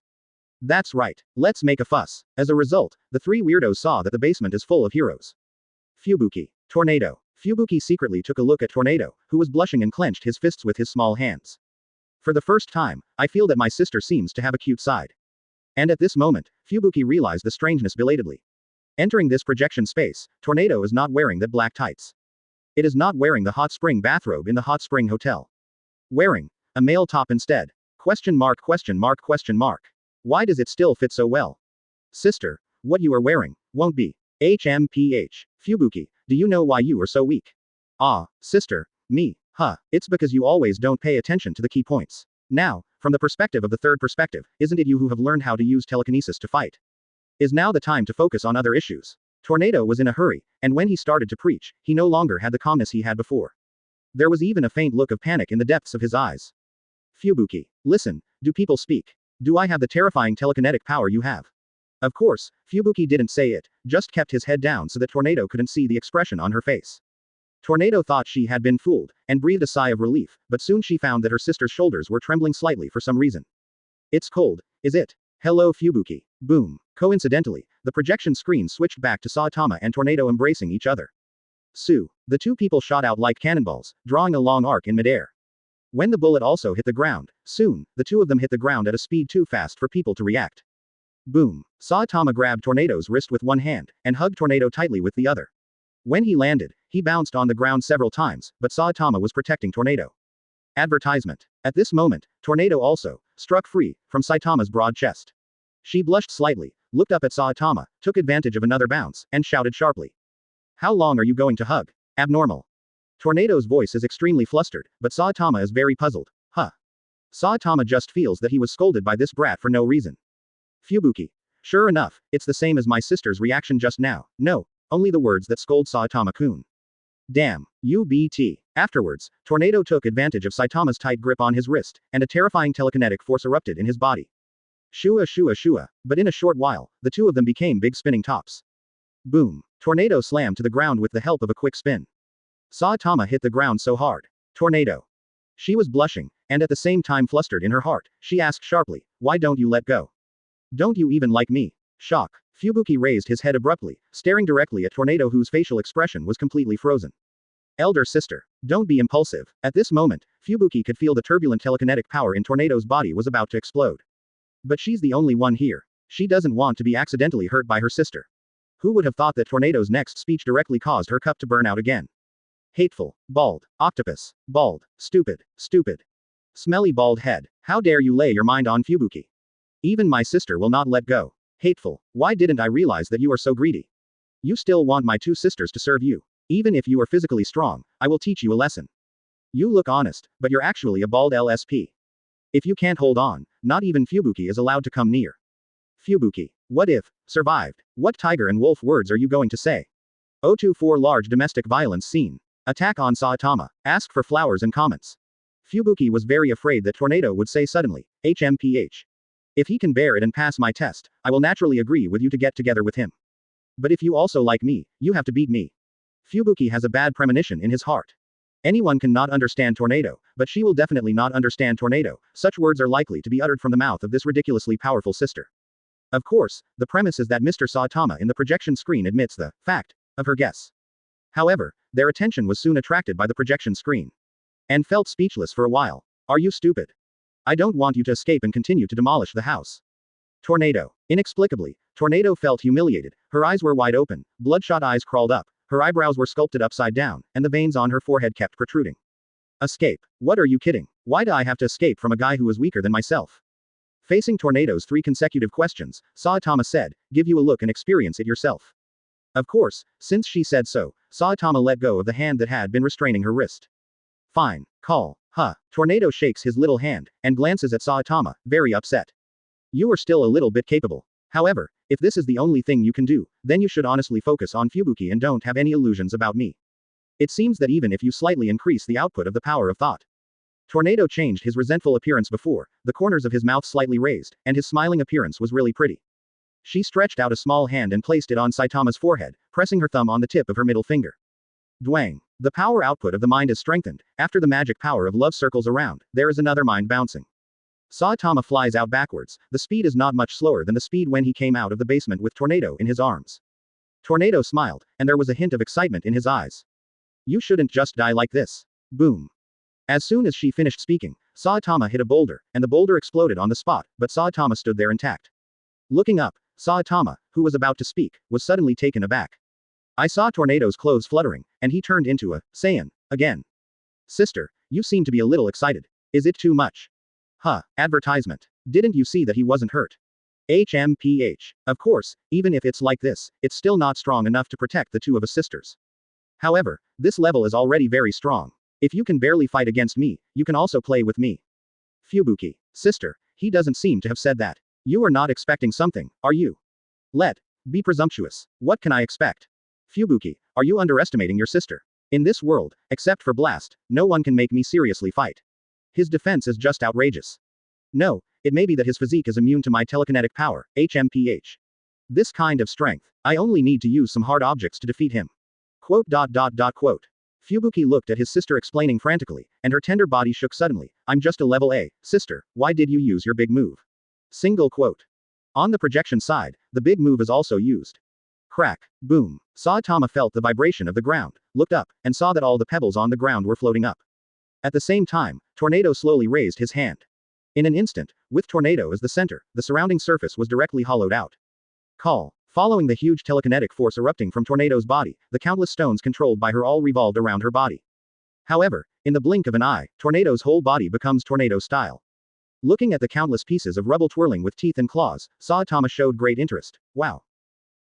That's right, let's make a fuss. As a result, the three weirdos saw that the basement is full of heroes. Fubuki. Tornado. Fubuki secretly took a look at Tornado, who was blushing and clenched his fists with his small hands. For the first time, I feel that my sister seems to have a cute side. And at this moment, Fubuki realized the strangeness belatedly. Entering this projection space, Tornado is not wearing that black tights. It is not wearing the hot spring bathrobe in the hot spring hotel. Wearing a male top instead. Question mark question mark question mark. Why does it still fit so well? Sister, what you are wearing won't be. HMPH. Fubuki, do you know why you are so weak? Ah, sister, me, it's because you always don't pay attention to the key points. Now, from the perspective of the third perspective, isn't it you who have learned how to use telekinesis to fight? Is now the time to focus on other issues. Tornado was in a hurry, and when he started to preach, he no longer had the calmness he had before. There was even a faint look of panic in the depths of his eyes. Fubuki, listen, do people speak? Do I have the terrifying telekinetic power you have? Of course, Fubuki didn't say it, just kept his head down so that Tornado couldn't see the expression on her face. Tornado thought she had been fooled, and breathed a sigh of relief, but soon she found that her sister's shoulders were trembling slightly for some reason. It's cold, is it? Hello Fubuki. Boom. Coincidentally, the projection screen switched back to Saitama and Tornado embracing each other. Sue. The two people shot out like cannonballs, drawing a long arc in midair. When the bullet also hit the ground, soon, the two of them hit the ground at a speed too fast for people to react. Boom. Saitama grabbed Tornado's wrist with one hand, and hugged Tornado tightly with the other. When he landed, he bounced on the ground several times, but Saitama was protecting Tornado. Advertisement. At this moment, Tornado also struck free from Saitama's broad chest. She blushed slightly, looked up at Saitama, took advantage of another bounce, and shouted sharply. How long are you going to hug? Abnormal. Tornado's voice is extremely flustered, but Saitama is very puzzled. Saitama just feels that he was scolded by this brat for no reason. Fubuki. Sure enough, it's the same as my sister's reaction just now. No, only the words that scold Saitama-kun. Damn. UBT. Afterwards, Tornado took advantage of Saitama's tight grip on his wrist, and a terrifying telekinetic force erupted in his body. Shua shua shua, but in a short while, the two of them became big spinning tops. Boom. Tornado slammed to the ground with the help of a quick spin. Saitama hit the ground so hard. Tornado. She was blushing, And at the same time flustered in her heart, she asked sharply, "Why don't you let go? Don't you even like me?" Shock. Fubuki raised his head abruptly, staring directly at Tornado, whose facial expression was completely frozen. Elder sister. Don't be impulsive. At this moment, Fubuki could feel the turbulent telekinetic power in Tornado's body was about to explode. But she's the only one here. She doesn't want to be accidentally hurt by her sister. Who would have thought that Tornado's next speech directly caused her cup to burn out again? Hateful. Bald. Octopus. Bald. Stupid. Stupid. Smelly bald head. How dare you lay your mind on Fubuki? Even my sister will not let go. Hateful. Why didn't I realize that you are so greedy? You still want my two sisters to serve you. Even if you are physically strong, I will teach you a lesson. You look honest, but you're actually a bald LSP. If you can't hold on, not even Fubuki is allowed to come near. Fubuki. What if, survived? What tiger and wolf words are you going to say? 024 Large domestic violence scene. Attack on Saitama. Ask for flowers and comments. Fubuki was very afraid that Tornado would say suddenly, HMPH. If he can bear it and pass my test, I will naturally agree with you to get together with him. But if you also like me, you have to beat me. Fubuki has a bad premonition in his heart. Anyone can not understand Tornado, but she will definitely not understand Tornado. Such words are likely to be uttered from the mouth of this ridiculously powerful sister. Of course, the premise is that Mr. Saitama in the projection screen admits the fact of her guess. However, their attention was soon attracted by the projection screen. And felt speechless for a while. Are you stupid? I don't want you to escape and continue to demolish the house. Tornado. Inexplicably, Tornado felt humiliated. Her eyes were wide open, bloodshot eyes crawled up, her eyebrows were sculpted upside down, and the veins on her forehead kept protruding. Escape. What are you kidding? Why do I have to escape from a guy who is weaker than myself? Facing Tornado's 3 consecutive questions, Saitama said, give you a look and experience it yourself. Of course, since she said so, Saitama let go of the hand that had been restraining her wrist. Fine. Call. Huh. Tornado shakes his little hand, and glances at Saitama, very upset. You are still a little bit capable. However, if this is the only thing you can do, then you should honestly focus on Fubuki and don't have any illusions about me. It seems that even if you slightly increase the output of the power of thought. Tornado changed his resentful appearance before, the corners of his mouth slightly raised, and his smiling appearance was really pretty. She stretched out a small hand and placed it on Saitama's forehead, pressing her thumb on the tip of her middle finger. Dwang. The power output of the mind is strengthened. After the magic power of love circles around, there is another mind bouncing. Saitama flies out backwards. The speed is not much slower than the speed when he came out of the basement with Tornado in his arms. Tornado smiled, and there was a hint of excitement in his eyes. You shouldn't just die like this. Boom. As soon as she finished speaking, Saitama hit a boulder, and the boulder exploded on the spot, but Saitama stood there intact. Looking up, Saitama, who was about to speak, was suddenly taken aback. I saw Tornado's clothes fluttering, and he turned into a Saiyan again. Sister, you seem to be a little excited. Is it too much? Huh, advertisement. Didn't you see that he wasn't hurt? HMPH. Of course, even if it's like this, it's still not strong enough to protect the two of us sisters. However, this level is already very strong. If you can barely fight against me, you can also play with me. Fubuki. Sister, he doesn't seem to have said that. You are not expecting something, are you? Let be presumptuous. What can I expect? Fubuki, are you underestimating your sister? In this world, except for Blast, no one can make me seriously fight. His defense is just outrageous. No, it may be that his physique is immune to my telekinetic power, HMPH. This kind of strength, I only need to use some hard objects to defeat him. Quote. Fubuki looked at his sister explaining frantically, and her tender body shook suddenly. I'm just a level A, sister, why did you use your big move? Single quote. On the projection side, the big move is also used. Crack. Boom. Saitama felt the vibration of the ground, looked up, and saw that all the pebbles on the ground were floating up. At the same time, Tornado slowly raised his hand. In an instant, with Tornado as the center, the surrounding surface was directly hollowed out. Call. Following the huge telekinetic force erupting from Tornado's body, the countless stones controlled by her all revolved around her body. However, in the blink of an eye, Tornado's whole body becomes Tornado style. Looking at the countless pieces of rubble twirling with teeth and claws, Saitama showed great interest. Wow.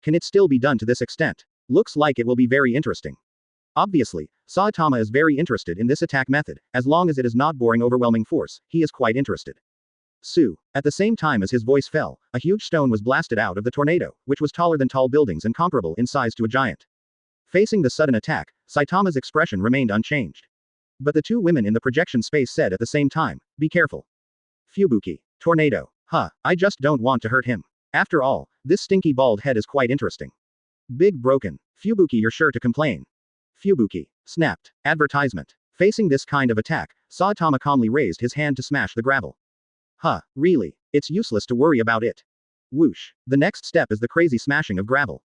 Can it still be done to this extent? Looks like it will be very interesting. Obviously, Saitama is very interested in this attack method. As long as it is not boring overwhelming force, he is quite interested. Sue. At the same time as his voice fell, a huge stone was blasted out of the tornado, which was taller than tall buildings and comparable in size to a giant. Facing the sudden attack, Saitama's expression remained unchanged. But the two women in the projection space said at the same time, be careful. Fubuki. Tornado. Huh, I just don't want to hurt him. After all, this stinky bald head is quite interesting. Big broken. Fubuki, you're sure to complain. Fubuki. Snapped. Advertisement. Facing this kind of attack, Saitama calmly raised his hand to smash the gravel. Huh, really? It's useless to worry about it. Whoosh. The next step is the crazy smashing of gravel.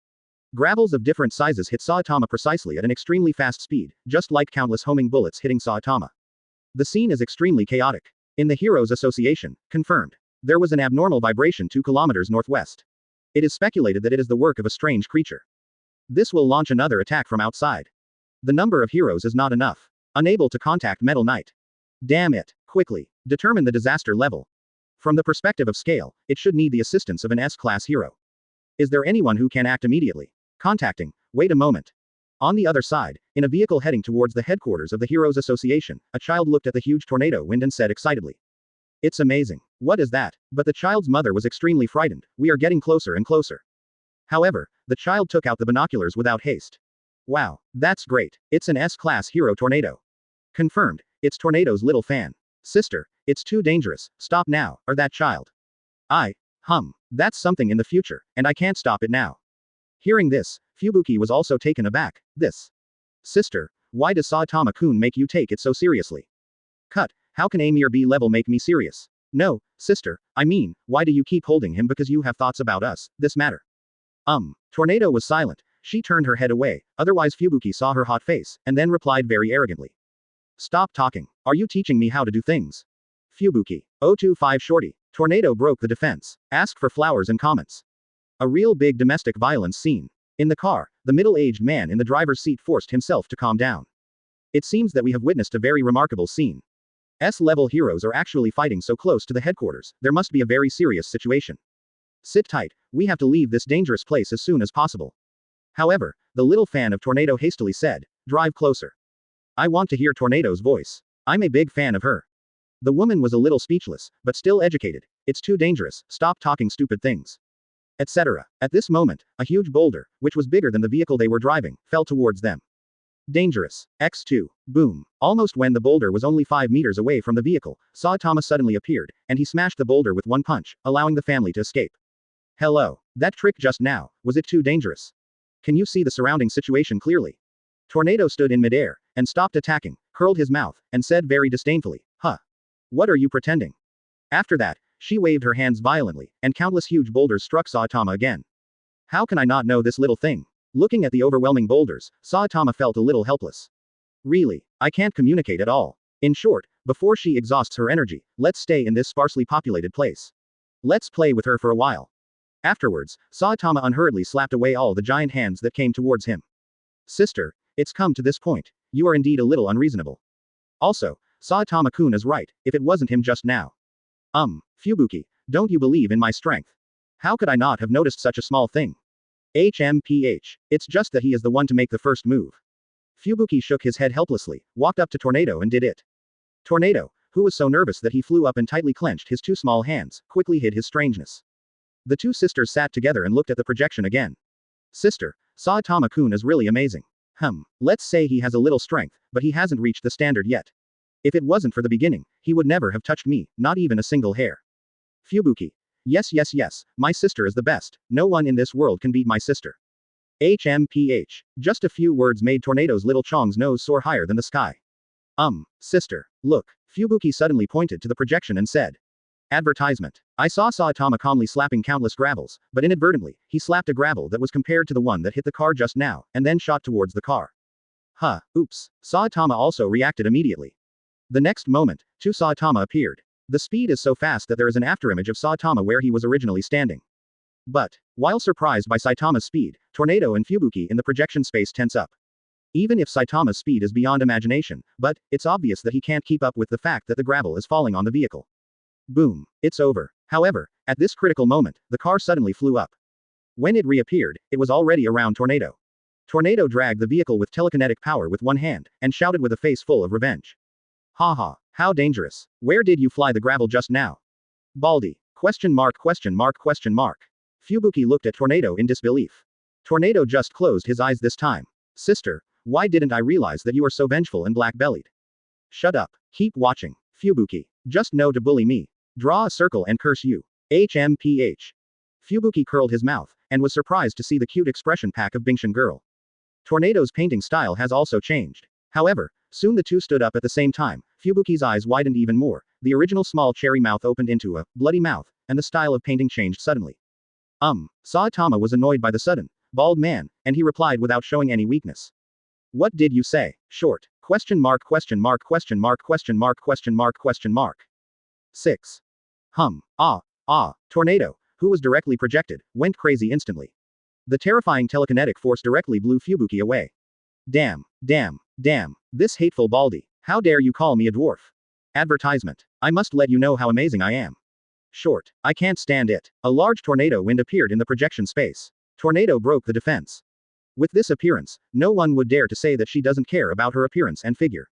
Gravels of different sizes hit Saitama precisely at an extremely fast speed, just like countless homing bullets hitting Saitama. The scene is extremely chaotic. In the Heroes Association, confirmed. There was an abnormal vibration 2 kilometers northwest. It is speculated that it is the work of a strange creature. This will launch another attack from outside. The number of heroes is not enough. Unable to contact Metal Knight. Damn it. Quickly. Determine the disaster level. From the perspective of scale, it should need the assistance of an S-class hero. Is there anyone who can act immediately? Contacting. Wait a moment. On the other side, in a vehicle heading towards the headquarters of the Heroes Association, a child looked at the huge tornado wind and said excitedly. It's amazing. What is that? But the child's mother was extremely frightened. We are getting closer and closer. However, the child took out the binoculars without haste. Wow, that's great. It's an S-class hero tornado. Confirmed. It's Tornado's little fan. Sister, it's too dangerous. Stop now, or that child. That's something in the future, and I can't stop it now. Hearing this, Fubuki was also taken aback. This. Sister, why does Saitama-kun make you take it so seriously? Cut, how can A mere B level make me serious? No, sister, I mean, why do you keep holding him because you have thoughts about us, this matter? Tornado was silent. She turned her head away, otherwise Fubuki saw her hot face, and then replied very arrogantly. Stop talking. Are you teaching me how to do things? Fubuki. 025 Shorty. Tornado broke the defense. Ask for flowers and comments. A real big domestic violence scene. In the car, the middle-aged man in the driver's seat forced himself to calm down. It seems that we have witnessed a very remarkable scene. S-level heroes are actually fighting so close to the headquarters, there must be a very serious situation. Sit tight, we have to leave this dangerous place as soon as possible. However, the little fan of Tornado hastily said, drive closer. I want to hear Tornado's voice. I'm a big fan of her. The woman was a little speechless, but still educated. It's too dangerous, stop talking stupid things. Etc. At this moment, a huge boulder, which was bigger than the vehicle they were driving, fell towards them. Dangerous. X2. Boom. Almost when the boulder was only 5 meters away from the vehicle, Saitama suddenly appeared, and he smashed the boulder with one punch, allowing the family to escape. Hello. That trick just now, was it too dangerous? Can you see the surrounding situation clearly? Tornado stood in midair, and stopped attacking, curled his mouth, and said very disdainfully, huh. What are you pretending? After that, she waved her hands violently, and countless huge boulders struck Saitama again. How can I not know this little thing? Looking at the overwhelming boulders, Saitama felt a little helpless. Really, I can't communicate at all. In short, before she exhausts her energy, let's stay in this sparsely populated place. Let's play with her for a while. Afterwards, Saitama unhurriedly slapped away all the giant hands that came towards him. Sister, it's come to this point. You are indeed a little unreasonable. Also, Saitama-kun is right, if it wasn't him just now. Fubuki, don't you believe in my strength? How could I not have noticed such a small thing? HMPH. It's just that he is the one to make the first move. Fubuki shook his head helplessly, walked up to Tornado and did it. Tornado, who was so nervous that he flew up and tightly clenched his 2 small hands, quickly hid his strangeness. The 2 sisters sat together and looked at the projection again. Sister, Saitama-kun is really amazing. Let's say he has a little strength, but he hasn't reached the standard yet. If it wasn't for the beginning, he would never have touched me, not even a single hair. Fubuki. Yes, my sister is the best, no one in this world can beat my sister. HMPH. Just a few words made Tornado's little Chong's nose soar higher than the sky. Sister. Look. Fubuki suddenly pointed to the projection and said. Advertisement. I saw Saitama calmly slapping countless gravels, but inadvertently, he slapped a gravel that was compared to the one that hit the car just now, and then shot towards the car. Oops. Saitama also reacted immediately. The next moment, 2 Saitama appeared. The speed is so fast that there is an afterimage of Saitama where he was originally standing. But, while surprised by Saitama's speed, Tornado and Fubuki in the projection space tense up. Even if Saitama's speed is beyond imagination, but, it's obvious that he can't keep up with the fact that the gravel is falling on the vehicle. Boom. It's over. However, at this critical moment, the car suddenly flew up. When it reappeared, it was already around Tornado. Tornado dragged the vehicle with telekinetic power with one hand, and shouted with a face full of revenge. Haha, how dangerous. Where did you fly the gravel just now? Baldy. ? Fubuki looked at Tornado in disbelief. Tornado just closed his eyes this time. Sister, why didn't I realize that you are so vengeful and black-bellied? Shut up. Keep watching. Fubuki. Just know to bully me. Draw a circle and curse you. HMPH. Fubuki curled his mouth, and was surprised to see the cute expression pack of Bingshan girl. Tornado's painting style has also changed. However, Soon the two stood up at the same time. Fubuki's eyes widened even more. The original small cherry mouth opened into a bloody mouth, and the style of painting changed suddenly. Saitama was annoyed by the sudden, bald man, and he replied without showing any weakness. What did you say? Short. Question mark question mark question mark question mark question mark question mark. 6. Tornado, who was directly projected, went crazy instantly. The terrifying telekinetic force directly blew Fubuki away. Damn, this hateful baldy. How dare you call me a dwarf? Advertisement. I must let you know how amazing I am. Short. I can't stand it. A large tornado wind appeared in the projection space. Tornado broke the defense. With this appearance, no one would dare to say that she doesn't care about her appearance and figure.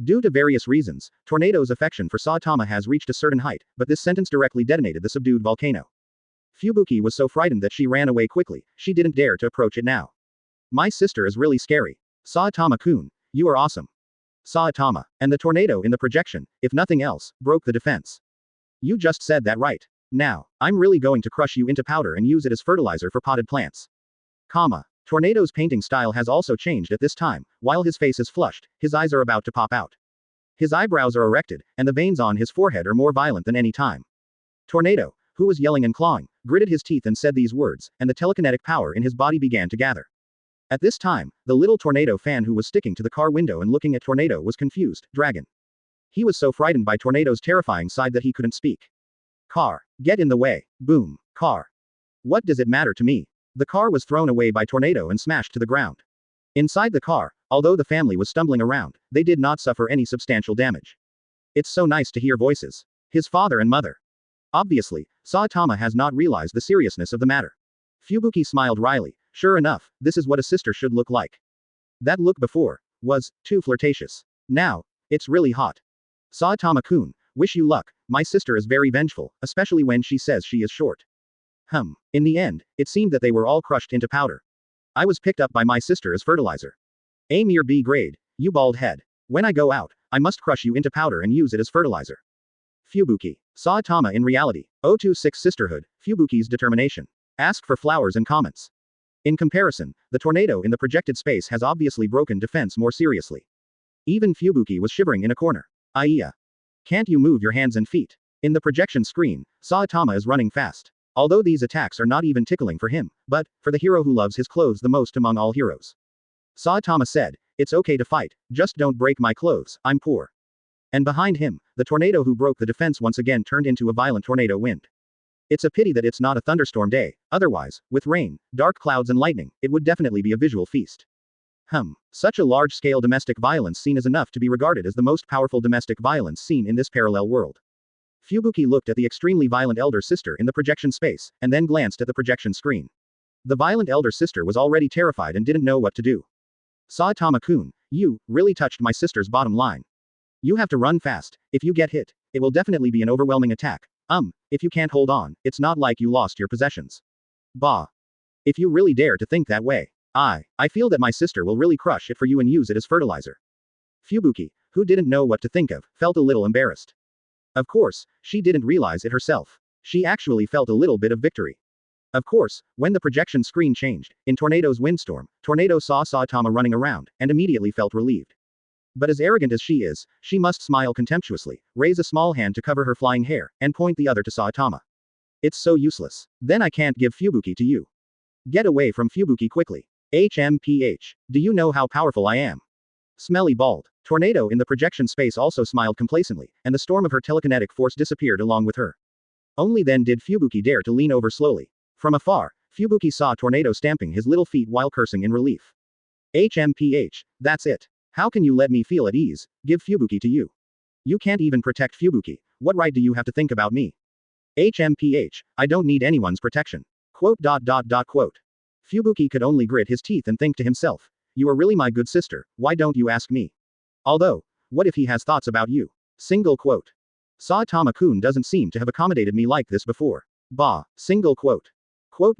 Due to various reasons, Tornado's affection for Saitama has reached a certain height, but this sentence directly detonated the subdued volcano. Fubuki was so frightened that she ran away quickly. She didn't dare to approach it now. My sister is really scary. Saitama-kun, you are awesome. Saitama, and the tornado in the projection, if nothing else, broke the defense. You just said that right. Now, I'm really going to crush you into powder and use it as fertilizer for potted plants. Tornado's painting style has also changed at this time. While his face is flushed, his eyes are about to pop out. His eyebrows are erected, and the veins on his forehead are more violent than any time. Tornado, who was yelling and clawing, gritted his teeth and said these words, and the telekinetic power in his body began to gather. At this time, the little Tornado fan who was sticking to the car window and looking at Tornado was confused. Dragon. He was so frightened by Tornado's terrifying side that he couldn't speak. Car. Get in the way. Boom. Car. What does it matter to me? The car was thrown away by Tornado and smashed to the ground. Inside the car, although the family was stumbling around, they did not suffer any substantial damage. It's so nice to hear voices. His father and mother. Obviously, Saitama has not realized the seriousness of the matter. Fubuki smiled wryly. Sure enough, this is what a sister should look like. That look before was too flirtatious. Now, it's really hot. Saitama-kun, wish you luck. My sister is very vengeful, especially when she says she is short. In the end, it seemed that they were all crushed into powder. I was picked up by my sister as fertilizer. A mere B grade, you bald head. When I go out, I must crush you into powder and use it as fertilizer. Fubuki. Saitama in reality. 026 Sisterhood, Fubuki's determination. Ask for flowers and comments. In comparison, the tornado in the projected space has obviously broken defense more seriously. Even Fubuki was shivering in a corner. Aiya. Can't you move your hands and feet? In the projection screen, Saitama is running fast. Although these attacks are not even tickling for him, but, for the hero who loves his clothes the most among all heroes. Saitama said, it's okay to fight, just don't break my clothes, I'm poor. And behind him, the tornado who broke the defense once again turned into a violent tornado wind. It's a pity that it's not a thunderstorm day, otherwise, with rain, dark clouds and lightning, it would definitely be a visual feast. Such a large-scale domestic violence scene is enough to be regarded as the most powerful domestic violence scene in this parallel world. Fubuki looked at the extremely violent elder sister in the projection space, and then glanced at the projection screen. The violent elder sister was already terrified and didn't know what to do. Saitama-kun, you really touched my sister's bottom line. You have to run fast. If you get hit, it will definitely be an overwhelming attack. If you can't hold on, it's not like you lost your possessions. Bah. If you really dare to think that way. I feel that my sister will really crush it for you and use it as fertilizer. Fubuki, who didn't know what to think of, felt a little embarrassed. Of course, she didn't realize it herself. She actually felt a little bit of victory. Of course, when the projection screen changed, in Tornado's windstorm, Tornado saw Saitama running around, and immediately felt relieved. But as arrogant as she is, she must smile contemptuously, raise a small hand to cover her flying hair, and point the other to Saitama. It's so useless. Then I can't give Fubuki to you. Get away from Fubuki quickly. HMPH. Do you know how powerful I am? Smelly bald. Tornado in the projection space also smiled complacently, and the storm of her telekinetic force disappeared along with her. Only then did Fubuki dare to lean over slowly. From afar, Fubuki saw Tornado stamping his little feet while cursing in relief. HMPH, that's it. How can you let me feel at ease? Give Fubuki to you. You can't even protect Fubuki. What right do you have to think about me? HMPH, I don't need anyone's protection. Quote. Fubuki could only grit his teeth and think to himself, you are really my good sister, why don't you ask me? Although, what if he has thoughts about you? Single quote. Saitama-kun doesn't seem to have accommodated me like this before. Bah. Single quote. Quote.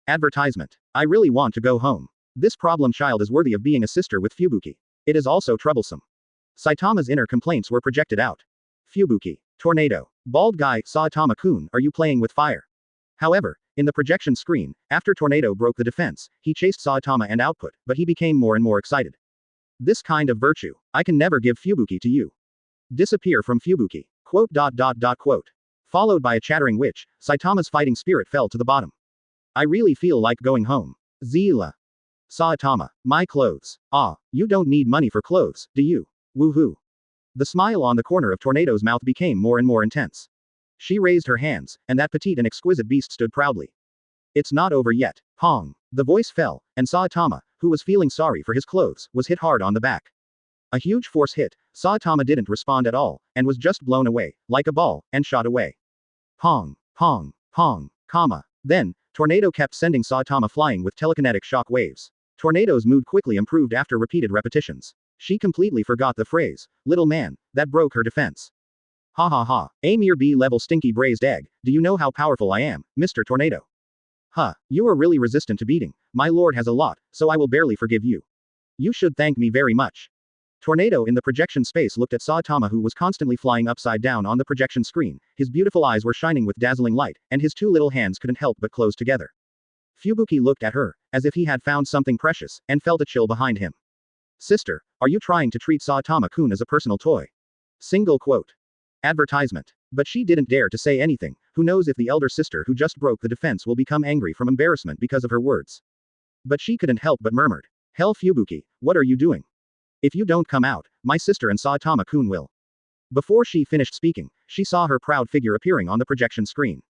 Advertisement. I really want to go home. This problem child is worthy of being a sister with Fubuki. It is also troublesome. Saitama's inner complaints were projected out. Fubuki. Tornado. Bald guy, Saitama-kun, are you playing with fire? However, in the projection screen, after Tornado broke the defense, he chased Saitama and output, but he became more and more excited. This kind of virtue, I can never give Fubuki to you. Disappear from Fubuki. Quote. Followed by a chattering witch, Saitama's fighting spirit fell to the bottom. I really feel like going home. Zila. Saitama. My clothes. Ah, you don't need money for clothes, do you? Woohoo. The smile on the corner of Tornado's mouth became more and more intense. She raised her hands, and that petite and exquisite beast stood proudly. It's not over yet. Pong. The voice fell, and Saitama, who was feeling sorry for his clothes, was hit hard on the back. A huge force hit. Saitama didn't respond at all, and was just blown away, like a ball, and shot away. Pong, pong, pong, comma. Then, Tornado kept sending Saitama flying with telekinetic shock waves. Tornado's mood quickly improved after repeated repetitions. She completely forgot the phrase, little man, that broke her defense. Ha ha ha, a mere B-level stinky braised egg, do you know how powerful I am, Mr. Tornado? Huh, you are really resistant to beating, my lord has a lot, so I will barely forgive you. You should thank me very much. Tornado in the projection space looked at Saitama, who was constantly flying upside down on the projection screen. His beautiful eyes were shining with dazzling light, and his two little hands couldn't help but close together. Fubuki looked at her, as if he had found something precious, and felt a chill behind him. Sister, are you trying to treat Saitama-kun as a personal toy? Single quote. Advertisement. But she didn't dare to say anything. Who knows if the elder sister who just broke the defense will become angry from embarrassment because of her words. But she couldn't help but murmured. Hell Fubuki, what are you doing? If you don't come out, my sister and Saitama-kun will. Before she finished speaking, she saw her proud figure appearing on the projection screen.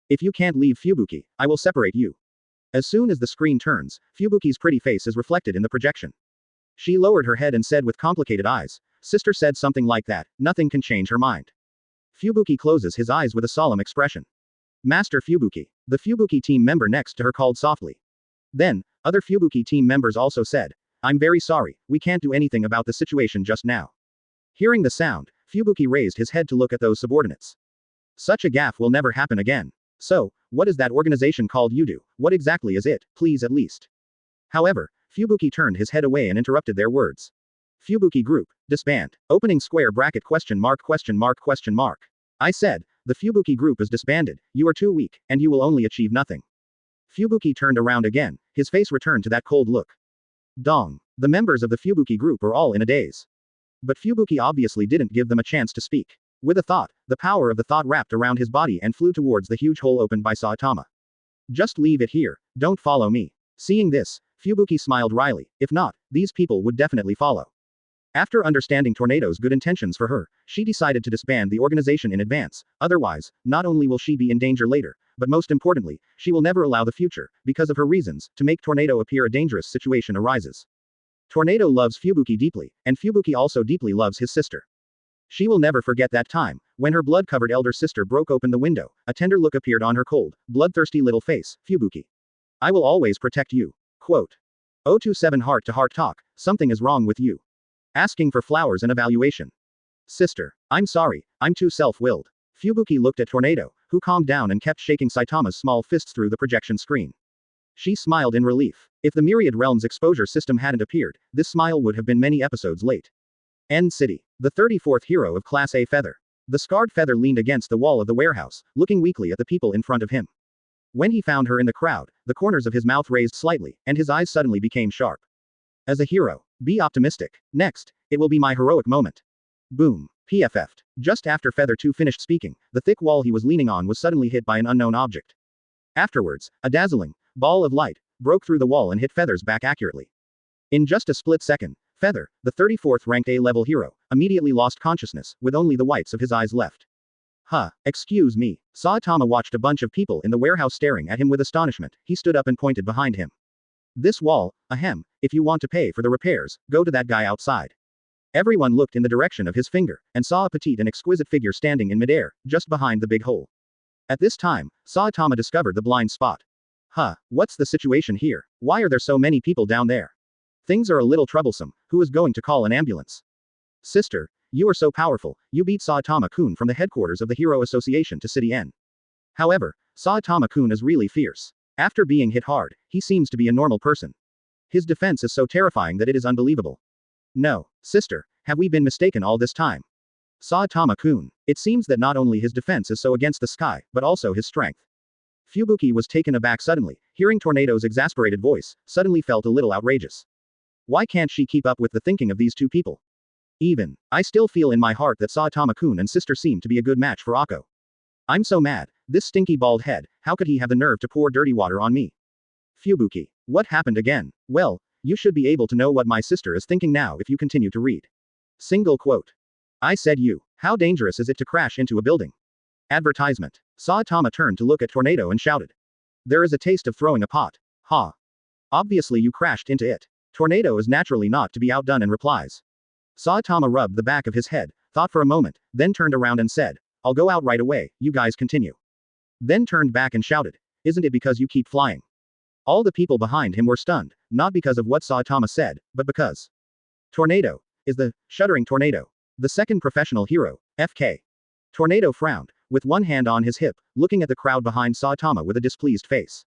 If you can't leave Fubuki, I will separate you. As soon as the screen turns, Fubuki's pretty face is reflected in the projection. She lowered her head and said with complicated eyes, Sister said something like that, nothing can change her mind. Fubuki closes his eyes with a solemn expression. Master Fubuki. The Fubuki team member next to her called softly. Then, other Fubuki team members also said, I'm very sorry, we can't do anything about the situation just now. Hearing the sound, Fubuki raised his head to look at those subordinates. Such a gaffe will never happen again. So, what is that organization called you do? What exactly is it, please at least? However, Fubuki turned his head away and interrupted their words. Fubuki Group, disband, opening square bracket ? I said, the Fubuki Group is disbanded, you are too weak, and you will only achieve nothing. Fubuki turned around again, his face returned to that cold look. Dong. The members of the Fubuki Group are all in a daze. But Fubuki obviously didn't give them a chance to speak. With a thought, the power of the thought wrapped around his body and flew towards the huge hole opened by Saitama. Just leave it here, don't follow me. Seeing this, Fubuki smiled wryly, if not, these people would definitely follow. After understanding Tornado's good intentions for her, she decided to disband the organization in advance, otherwise, not only will she be in danger later, but most importantly, she will never allow the future, because of her reasons, to make Tornado appear a dangerous situation arises. Tornado loves Fubuki deeply, and Fubuki also deeply loves his sister. She will never forget that time, when her blood-covered elder sister broke open the window, a tender look appeared on her cold, bloodthirsty little face, Fubuki. I will always protect you. Quote. 027 heart-to-heart talk, something is wrong with you. Asking for flowers and evaluation. Sister, I'm sorry, I'm too self-willed. Fubuki looked at Tornado, who calmed down and kept shaking Saitama's small fists through the projection screen. She smiled in relief. If the Myriad Realms Exposure System hadn't appeared, this smile would have been many episodes late. End City. The 34th hero of Class A Feather. The scarred Feather leaned against the wall of the warehouse, looking weakly at the people in front of him. When he found her in the crowd, the corners of his mouth raised slightly, and his eyes suddenly became sharp. As a hero, be optimistic. Next, it will be my heroic moment. Boom. PFF'd. Just after Feather 2 finished speaking, the thick wall he was leaning on was suddenly hit by an unknown object. Afterwards, a dazzling ball of light broke through the wall and hit Feather's back accurately. In just a split second, Feather, the 34th ranked A-level hero, immediately lost consciousness, with only the whites of his eyes left. Excuse me. Saitama watched a bunch of people in the warehouse staring at him with astonishment. He stood up and pointed behind him. This wall, ahem, if you want to pay for the repairs, go to that guy outside. Everyone looked in the direction of his finger, and saw a petite and exquisite figure standing in midair, just behind the big hole. At this time, Saitama discovered the blind spot. What's the situation here? Why are there so many people down there? Things are a little troublesome, who is going to call an ambulance? Sister, you are so powerful, you beat Saitama-kun from the headquarters of the Hero Association to City N. However, Saitama-kun is really fierce. After being hit hard, he seems to be a normal person. His defense is so terrifying that it is unbelievable. No, sister, have we been mistaken all this time? Saitama-kun. It seems that not only his defense is so against the sky, but also his strength. Fubuki was taken aback suddenly, hearing Tornado's exasperated voice, suddenly felt a little outrageous. Why can't she keep up with the thinking of these two people? Even, I still feel in my heart that Saitama-kun and sister seem to be a good match for Akko. I'm so mad, this stinky bald head, how could he have the nerve to pour dirty water on me? Fubuki. What happened again? Well, you should be able to know what my sister is thinking now if you continue to read. Single quote. I said you. How dangerous is it to crash into a building? Advertisement. Saitama turned to look at Tornado and shouted. There is a taste of throwing a pot. Ha. Obviously you crashed into it. Tornado is naturally not to be outdone and replies. Saitama rubbed the back of his head, thought for a moment, then turned around and said, I'll go out right away, you guys continue. Then turned back and shouted, Isn't it because you keep flying? All the people behind him were stunned, not because of what Saitama said, but because Tornado is the shuddering Tornado, the second professional hero, FK. Tornado frowned, with one hand on his hip, looking at the crowd behind Saitama with a displeased face.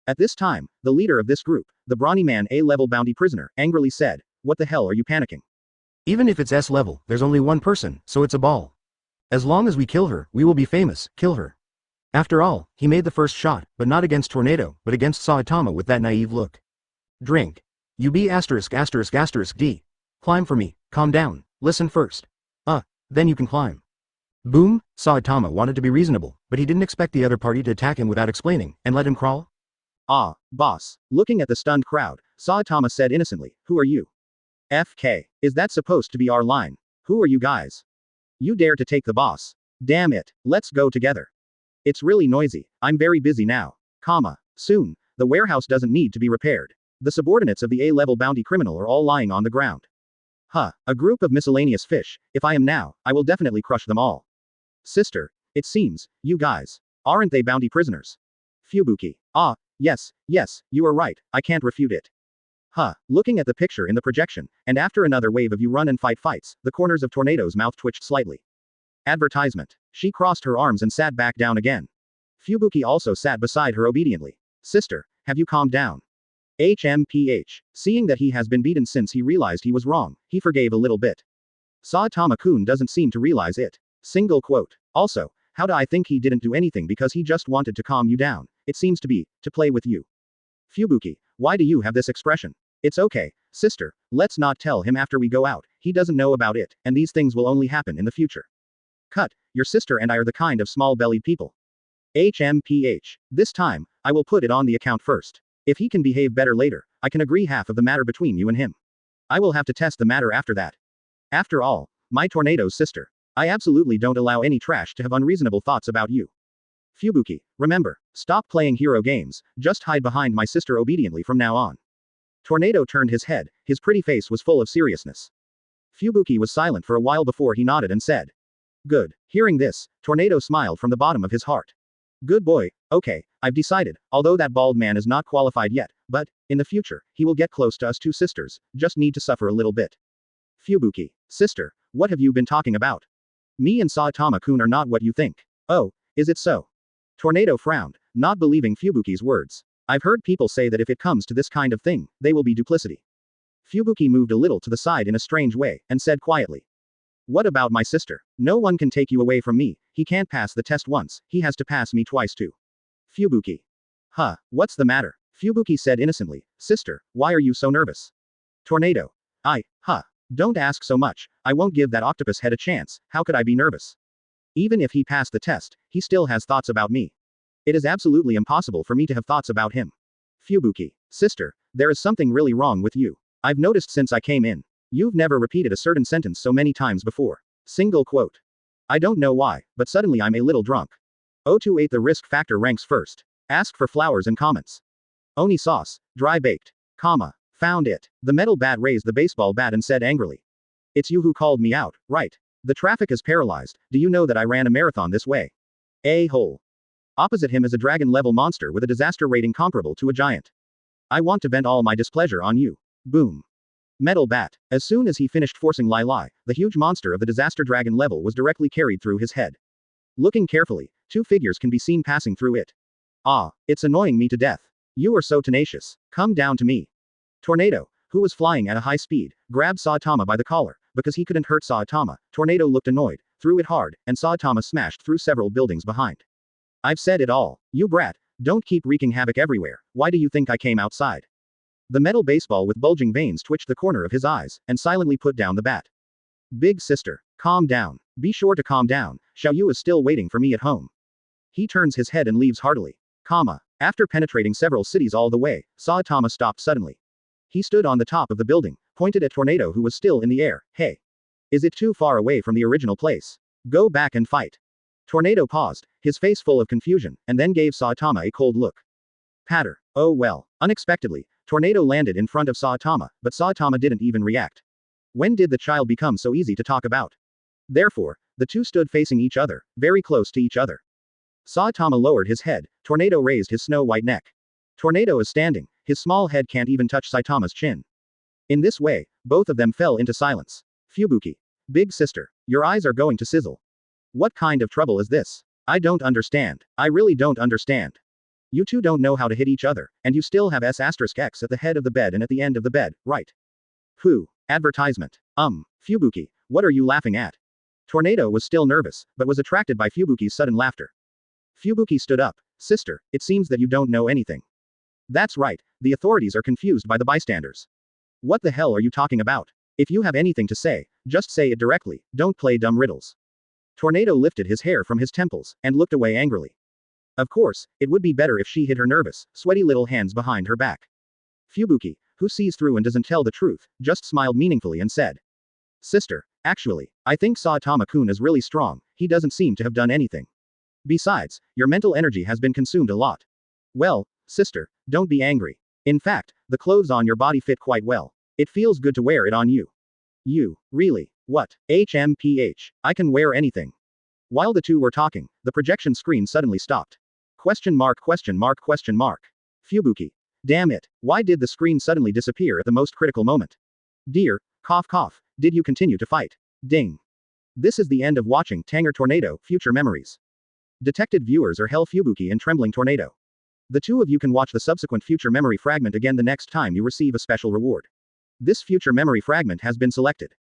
At this time, the leader of this group, the brawny man A-level bounty prisoner, angrily said, What the hell are you panicking? Even if it's S-level, there's only one person, so it's a ball. As long as we kill her, we will be famous, kill her. After all, he made the first shot, but not against Tornado, but against Saitama with that naive look. Drink. You be ****** D. Climb for me, calm down, listen first. Then you can climb. Boom, Saitama wanted to be reasonable, but he didn't expect the other party to attack him without explaining, and let him crawl. Ah, boss. Looking at the stunned crowd, Saitama said innocently, Who are you? FK. Is that supposed to be our line? Who are you guys? You dare to take the boss? Damn it, let's go together. It's really noisy, I'm very busy now. Soon, the warehouse doesn't need to be repaired. The subordinates of the A-level bounty criminal are all lying on the ground. A group of miscellaneous fish, if I am now, I will definitely crush them all. Sister, it seems, you guys, aren't they bounty prisoners? Fubuki. Yes, you are right, I can't refute it. Looking at the picture in the projection, and after another wave of you run and fight fights, the corners of Tornado's mouth twitched slightly. Advertisement. She crossed her arms and sat back down again. Fubuki also sat beside her obediently. Sister, have you calmed down? HMPH. Seeing that he has been beaten since he realized he was wrong, he forgave a little bit. Saitama-kun doesn't seem to realize it. Single quote. Also, how do I think he didn't do anything because he just wanted to calm you down? It seems to be, to play with you. Fubuki, why do you have this expression? It's okay, sister, let's not tell him after we go out, he doesn't know about it, and these things will only happen in the future. Cut, your sister and I are the kind of small-bellied people. HMPH. This time, I will put it on the account first. If he can behave better later, I can agree half of the matter between you and him. I will have to test the matter after that. After all, my Tornado's sister. I absolutely don't allow any trash to have unreasonable thoughts about you. Fubuki, remember, stop playing hero games, just hide behind my sister obediently from now on. Tornado turned his head, his pretty face was full of seriousness. Fubuki was silent for a while before he nodded and said. Good. Hearing this, Tornado smiled from the bottom of his heart. Good boy, okay, I've decided, although that bald man is not qualified yet, but, in the future, he will get close to us two sisters, just need to suffer a little bit. Fubuki, sister, what have you been talking about? Me and Saitama-kun are not what you think. Oh, is it so? Tornado frowned, not believing Fubuki's words. I've heard people say that if it comes to this kind of thing, they will be duplicity. Fubuki moved a little to the side in a strange way, and said quietly. What about my sister? No one can take you away from me, he can't pass the test once, he has to pass me twice too. Fubuki. What's the matter? Fubuki said innocently, sister, why are you so nervous? Tornado. Don't ask so much, I won't give that octopus head a chance, how could I be nervous? Even if he passed the test, he still has thoughts about me. It is absolutely impossible for me to have thoughts about him. Fubuki. Sister, there is something really wrong with you. I've noticed since I came in. You've never repeated a certain sentence so many times before. Single quote. I don't know why, but suddenly I'm a little drunk. 028 The risk factor ranks first. Ask for flowers and comments. Oni sauce, dry baked. Found it. The metal bat raised the baseball bat and said angrily. It's you who called me out, right? The traffic is paralyzed, do you know that I ran a marathon this way? A-hole. Opposite him is a dragon-level monster with a disaster rating comparable to a giant. I want to vent all my displeasure on you. Boom. Metal bat. As soon as he finished forcing Lai Lai, the huge monster of the disaster dragon level was directly carried through his head. Looking carefully, two figures can be seen passing through it. It's annoying me to death. You are so tenacious. Come down to me. Tornado, who was flying at a high speed, grabbed Saitama by the collar. Because he couldn't hurt Saitama, Tornado looked annoyed, threw it hard, and Saitama smashed through several buildings behind. I've said it all. You brat, don't keep wreaking havoc everywhere, why do you think I came outside? The metal baseball with bulging veins twitched the corner of his eyes, and silently put down the bat. Big sister, calm down. Be sure to calm down, Xiao Yu is still waiting for me at home. He turns his head and leaves heartily. After penetrating several cities all the way, Saitama stopped suddenly. He stood on the top of the building, pointed at Tornado who was still in the air. Hey! Is it too far away from the original place? Go back and fight. Tornado paused, his face full of confusion, and then gave Saitama a cold look. Patter. Oh well. Unexpectedly, Tornado landed in front of Saitama, but Saitama didn't even react. When did the child become so easy to talk about? Therefore, the two stood facing each other, very close to each other. Saitama lowered his head, Tornado raised his snow-white neck. Tornado is standing, his small head can't even touch Saitama's chin. In this way, both of them fell into silence. Fubuki. Big sister, your eyes are going to sizzle. What kind of trouble is this? I don't understand. I really don't understand. You two don't know how to hit each other, and you still have S*X at the head of the bed and at the end of the bed, right? Who? Advertisement. Fubuki, what are you laughing at? Tornado was still nervous, but was attracted by Fubuki's sudden laughter. Fubuki stood up. Sister, it seems that you don't know anything. That's right, the authorities are confused by the bystanders. What the hell are you talking about? If you have anything to say, just say it directly, don't play dumb riddles. Tornado lifted his hair from his temples, and looked away angrily. Of course, it would be better if she hid her nervous, sweaty little hands behind her back. Fubuki, who sees through and doesn't tell the truth, just smiled meaningfully and said. Sister, actually, I think Saitama-kun is really strong, he doesn't seem to have done anything. Besides, your mental energy has been consumed a lot. Well, sister, don't be angry. In fact, the clothes on your body fit quite well. It feels good to wear it on you. You, really? What? HMPH, I can wear anything. While the two were talking, the projection screen suddenly stopped. Question mark. Fubuki. Damn it, why did the screen suddenly disappear at the most critical moment? Dear, cough, did you continue to fight? Ding. This is the end of watching Tanger Tornado, Future Memories. Detected viewers are Hell Fubuki and Trembling Tornado. The two of you can watch the subsequent future memory fragment again the next time you receive a special reward. This future memory fragment has been selected.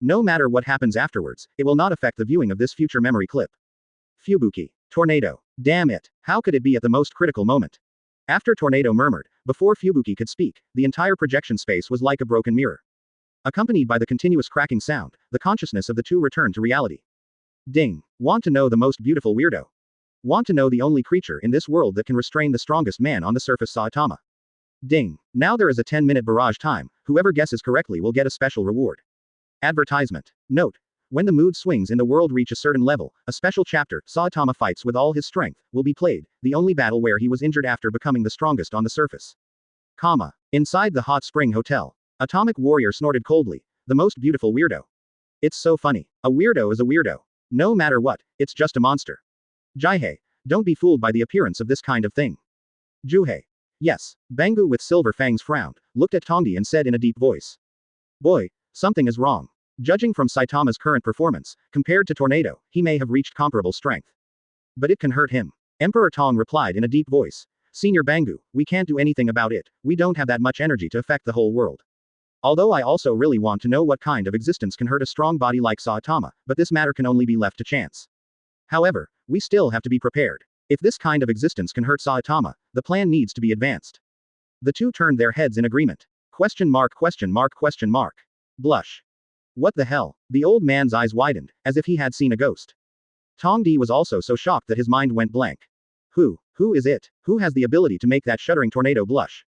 No matter what happens afterwards, it will not affect the viewing of this future memory clip. Fubuki. Tornado. Damn it, how could it be at the most critical moment? After Tornado murmured, before Fubuki could speak, the entire projection space was like a broken mirror. Accompanied by the continuous cracking sound, the consciousness of the two returned to reality. Ding. Want to know the most beautiful weirdo? Want to know the only creature in this world that can restrain the strongest man on the surface? Saitama. Ding. Now there is a 10-minute barrage time, whoever guesses correctly will get a special reward. Advertisement. Note. When the mood swings in the world reach a certain level, a special chapter, Saitama fights with all his strength, will be played, the only battle where he was injured after becoming the strongest on the surface. Inside the hot spring hotel. Atomic Warrior snorted coldly. The most beautiful weirdo. It's so funny. A weirdo is a weirdo. No matter what, it's just a monster. Jaihei, don't be fooled by the appearance of this kind of thing. Juhei. Yes. Bangu with silver fangs frowned, looked at Tongdi and said in a deep voice. Boy, something is wrong. Judging from Saitama's current performance, compared to Tornado, he may have reached comparable strength. But it can hurt him. Emperor Tong replied in a deep voice. Senior Bangu, we can't do anything about it, we don't have that much energy to affect the whole world. Although I also really want to know what kind of existence can hurt a strong body like Saitama, but this matter can only be left to chance. However, we still have to be prepared. If this kind of existence can hurt Saitama, the plan needs to be advanced. The two turned their heads in agreement. Blush. What the hell? The old man's eyes widened, as if he had seen a ghost. Tongdi was also so shocked that his mind went blank. Who is it? Who has the ability to make that shuddering Tornado blush?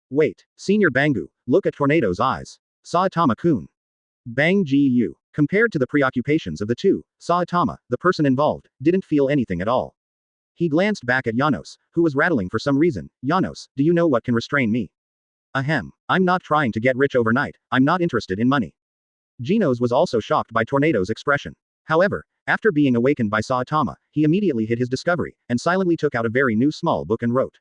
Wait, Senior Bangu, look at Tornado's eyes. Saitama-kun. Bang Gu. Compared to the preoccupations of the two, Saitama, the person involved, didn't feel anything at all. He glanced back at Janos, who was rattling for some reason. Janos, do you know what can restrain me? Ahem. I'm not trying to get rich overnight, I'm not interested in money. Genos was also shocked by Tornado's expression. However, after being awakened by Saitama, he immediately hid his discovery, and silently took out a very new small book and wrote.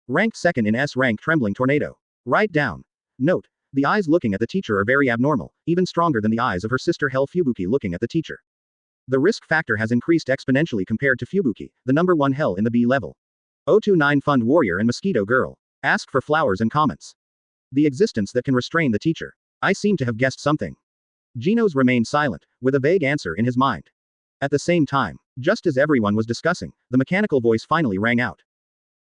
Ranked second in S rank Trembling Tornado. Write down. Note. The eyes looking at the teacher are very abnormal, even stronger than the eyes of her sister Hell Fubuki looking at the teacher. The risk factor has increased exponentially compared to Fubuki, the number 1 Hell in the B level. 029 Fund Warrior and Mosquito Girl. Ask for flowers and comments. The existence that can restrain the teacher. I seem to have guessed something. Genos remained silent, with a vague answer in his mind. At the same time, just as everyone was discussing, the mechanical voice finally rang out.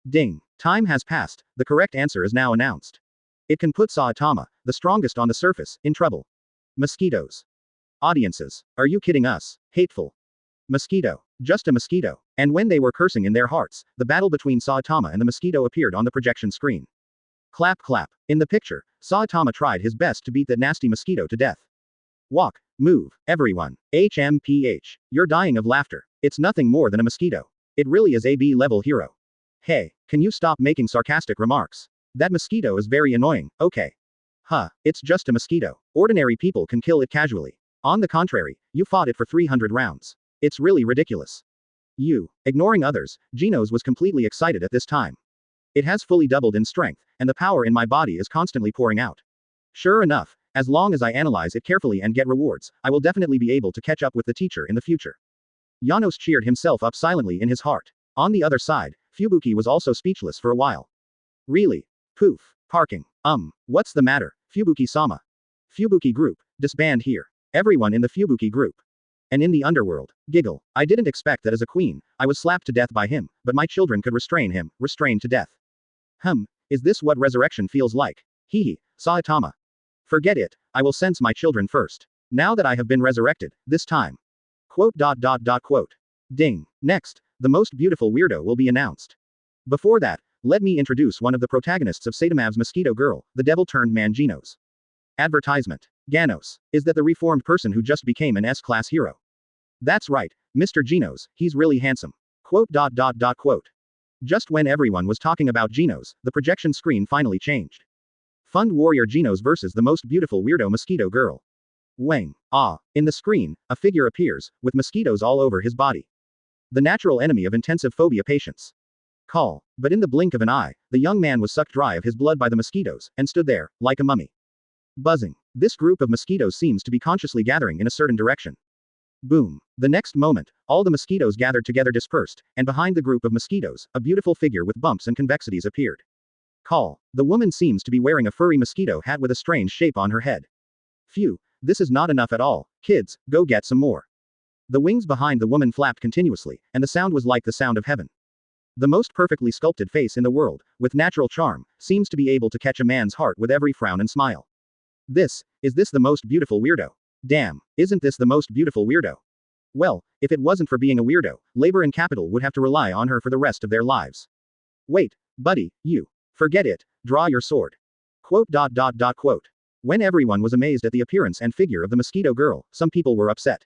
Ding. Time has passed, the correct answer is now announced. It can put Saitama, the strongest on the surface, in trouble. Mosquitoes. Audiences. Are you kidding us? Hateful. Mosquito. Just a mosquito. And when they were cursing in their hearts, the battle between Saitama and the mosquito appeared on the projection screen. Clap clap. In the picture, Saitama tried his best to beat that nasty mosquito to death. Walk. Move. Everyone. HMPH. You're dying of laughter. It's nothing more than a mosquito. It really is a B-level hero. Hey, can you stop making sarcastic remarks? That mosquito is very annoying, okay. Huh, it's just a mosquito. Ordinary people can kill it casually. On the contrary, you fought it for 300 rounds. It's really ridiculous. You. Ignoring others, Genos was completely excited at this time. It has fully doubled in strength, and the power in my body is constantly pouring out. Sure enough, as long as I analyze it carefully and get rewards, I will definitely be able to catch up with the teacher in the future. Janos cheered himself up silently in his heart. On the other side, Fubuki was also speechless for a while. Really? Poof. Parking. What's the matter, Fubuki-sama? Fubuki group, disband here. Everyone in the Fubuki group. And in the underworld, giggle. I didn't expect that as a queen, I was slapped to death by him, but my children could restrain him, restrained to death. Is this what resurrection feels like? Hehe, Saitama. Forget it, I will sense my children first. Now that I have been resurrected, this time. Quote. Ding. Next, the most beautiful weirdo will be announced. Before that, let me introduce one of the protagonists of Saitama's Mosquito Girl, the devil-turned-man Genos. Advertisement. Ganos. Is that the reformed person who just became an S-class hero? That's right, Mr. Genos, he's really handsome. Quote. Just when everyone was talking about Genos, the projection screen finally changed. Fund Warrior Genos versus the most beautiful weirdo Mosquito Girl. Wang. In the screen, a figure appears, with mosquitoes all over his body. The natural enemy of intensive phobia patients. Call. But in the blink of an eye, the young man was sucked dry of his blood by the mosquitoes, and stood there, like a mummy. Buzzing. This group of mosquitoes seems to be consciously gathering in a certain direction. Boom. The next moment, all the mosquitoes gathered together dispersed, and behind the group of mosquitoes, a beautiful figure with bumps and convexities appeared. Call. The woman seems to be wearing a furry mosquito hat with a strange shape on her head. Phew. This is not enough at all. Kids, go get some more. The wings behind the woman flapped continuously, and the sound was like the sound of heaven. The most perfectly sculpted face in the world, with natural charm, seems to be able to catch a man's heart with every frown and smile. Is this the most beautiful weirdo? Damn, isn't this the most beautiful weirdo? Well, if it wasn't for being a weirdo, labor and capital would have to rely on her for the rest of their lives. Wait, buddy, you. Forget it, draw your sword. Quote. When everyone was amazed at the appearance and figure of the Mosquito Girl, some people were upset.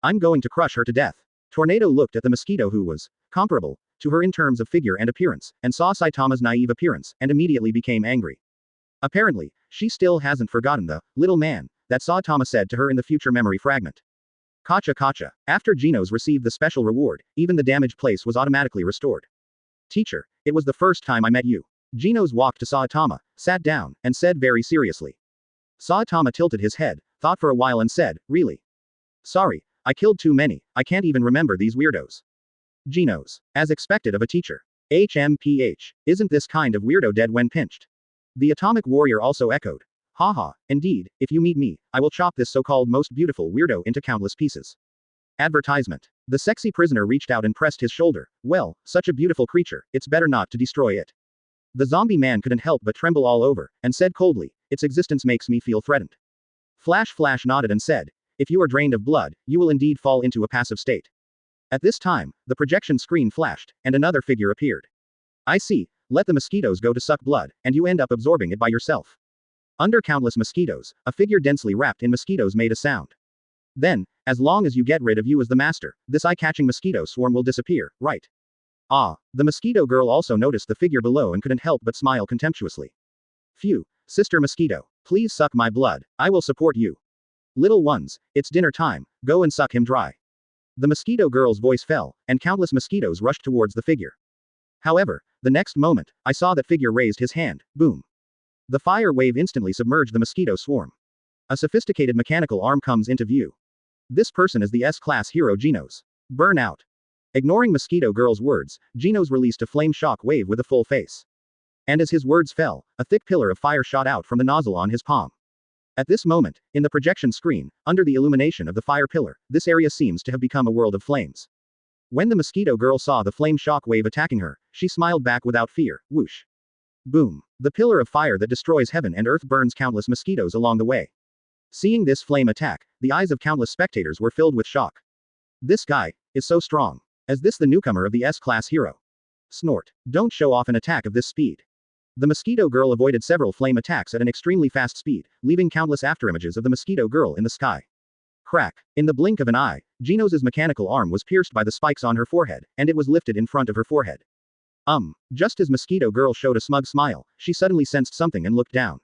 I'm going to crush her to death. Tornado looked at the mosquito who was comparable to her in terms of figure and appearance, and saw Saitama's naive appearance, and immediately became angry. Apparently, she still hasn't forgotten the little man that Saitama said to her in the future memory fragment. Kacha. After Genos received the special reward, even the damaged place was automatically restored. Teacher, it was the first time I met you. Genos walked to Saitama, sat down, and said very seriously. Saitama tilted his head, thought for a while and said, really? Sorry, I killed too many, I can't even remember these weirdos. Genos. As expected of a teacher. HMPH. Isn't this kind of weirdo dead when pinched? The Atomic Warrior also echoed. Haha, indeed, if you meet me, I will chop this so-called most beautiful weirdo into countless pieces. Advertisement. The sexy prisoner reached out and pressed his shoulder. Well, such a beautiful creature, it's better not to destroy it. The zombie man couldn't help but tremble all over, and said coldly, its existence makes me feel threatened. Flash nodded and said, if you are drained of blood, you will indeed fall into a passive state. At this time, the projection screen flashed, and another figure appeared. I see, let the mosquitoes go to suck blood, and you end up absorbing it by yourself. Under countless mosquitoes, a figure densely wrapped in mosquitoes made a sound. Then, as long as you get rid of you as the master, this eye-catching mosquito swarm will disappear, right? The mosquito girl also noticed the figure below and couldn't help but smile contemptuously. Phew, sister mosquito, please suck my blood, I will support you. Little ones, it's dinner time, go and suck him dry. The mosquito girl's voice fell, and countless mosquitoes rushed towards the figure. However, the next moment, I saw that figure raised his hand, boom. The fire wave instantly submerged the mosquito swarm. A sophisticated mechanical arm comes into view. This person is the S-class hero Genos. Burn out. Ignoring Mosquito Girl's words, Genos released a flame shock wave with a full face. And as his words fell, a thick pillar of fire shot out from the nozzle on his palm. At this moment, in the projection screen, under the illumination of the fire pillar, this area seems to have become a world of flames. When the Mosquito Girl saw the flame shock wave attacking her, she smiled back without fear, whoosh. Boom. The pillar of fire that destroys heaven and earth burns countless mosquitoes along the way. Seeing this flame attack, the eyes of countless spectators were filled with shock. This guy is so strong. Is this the newcomer of the S-class hero? Snort. Don't show off an attack of this speed. The mosquito girl avoided several flame attacks at an extremely fast speed, leaving countless afterimages of the mosquito girl in the sky. Crack. In the blink of an eye, Genos' mechanical arm was pierced by the spikes on her forehead, and it was lifted in front of her forehead. Just as mosquito girl showed a smug smile, she suddenly sensed something and looked down.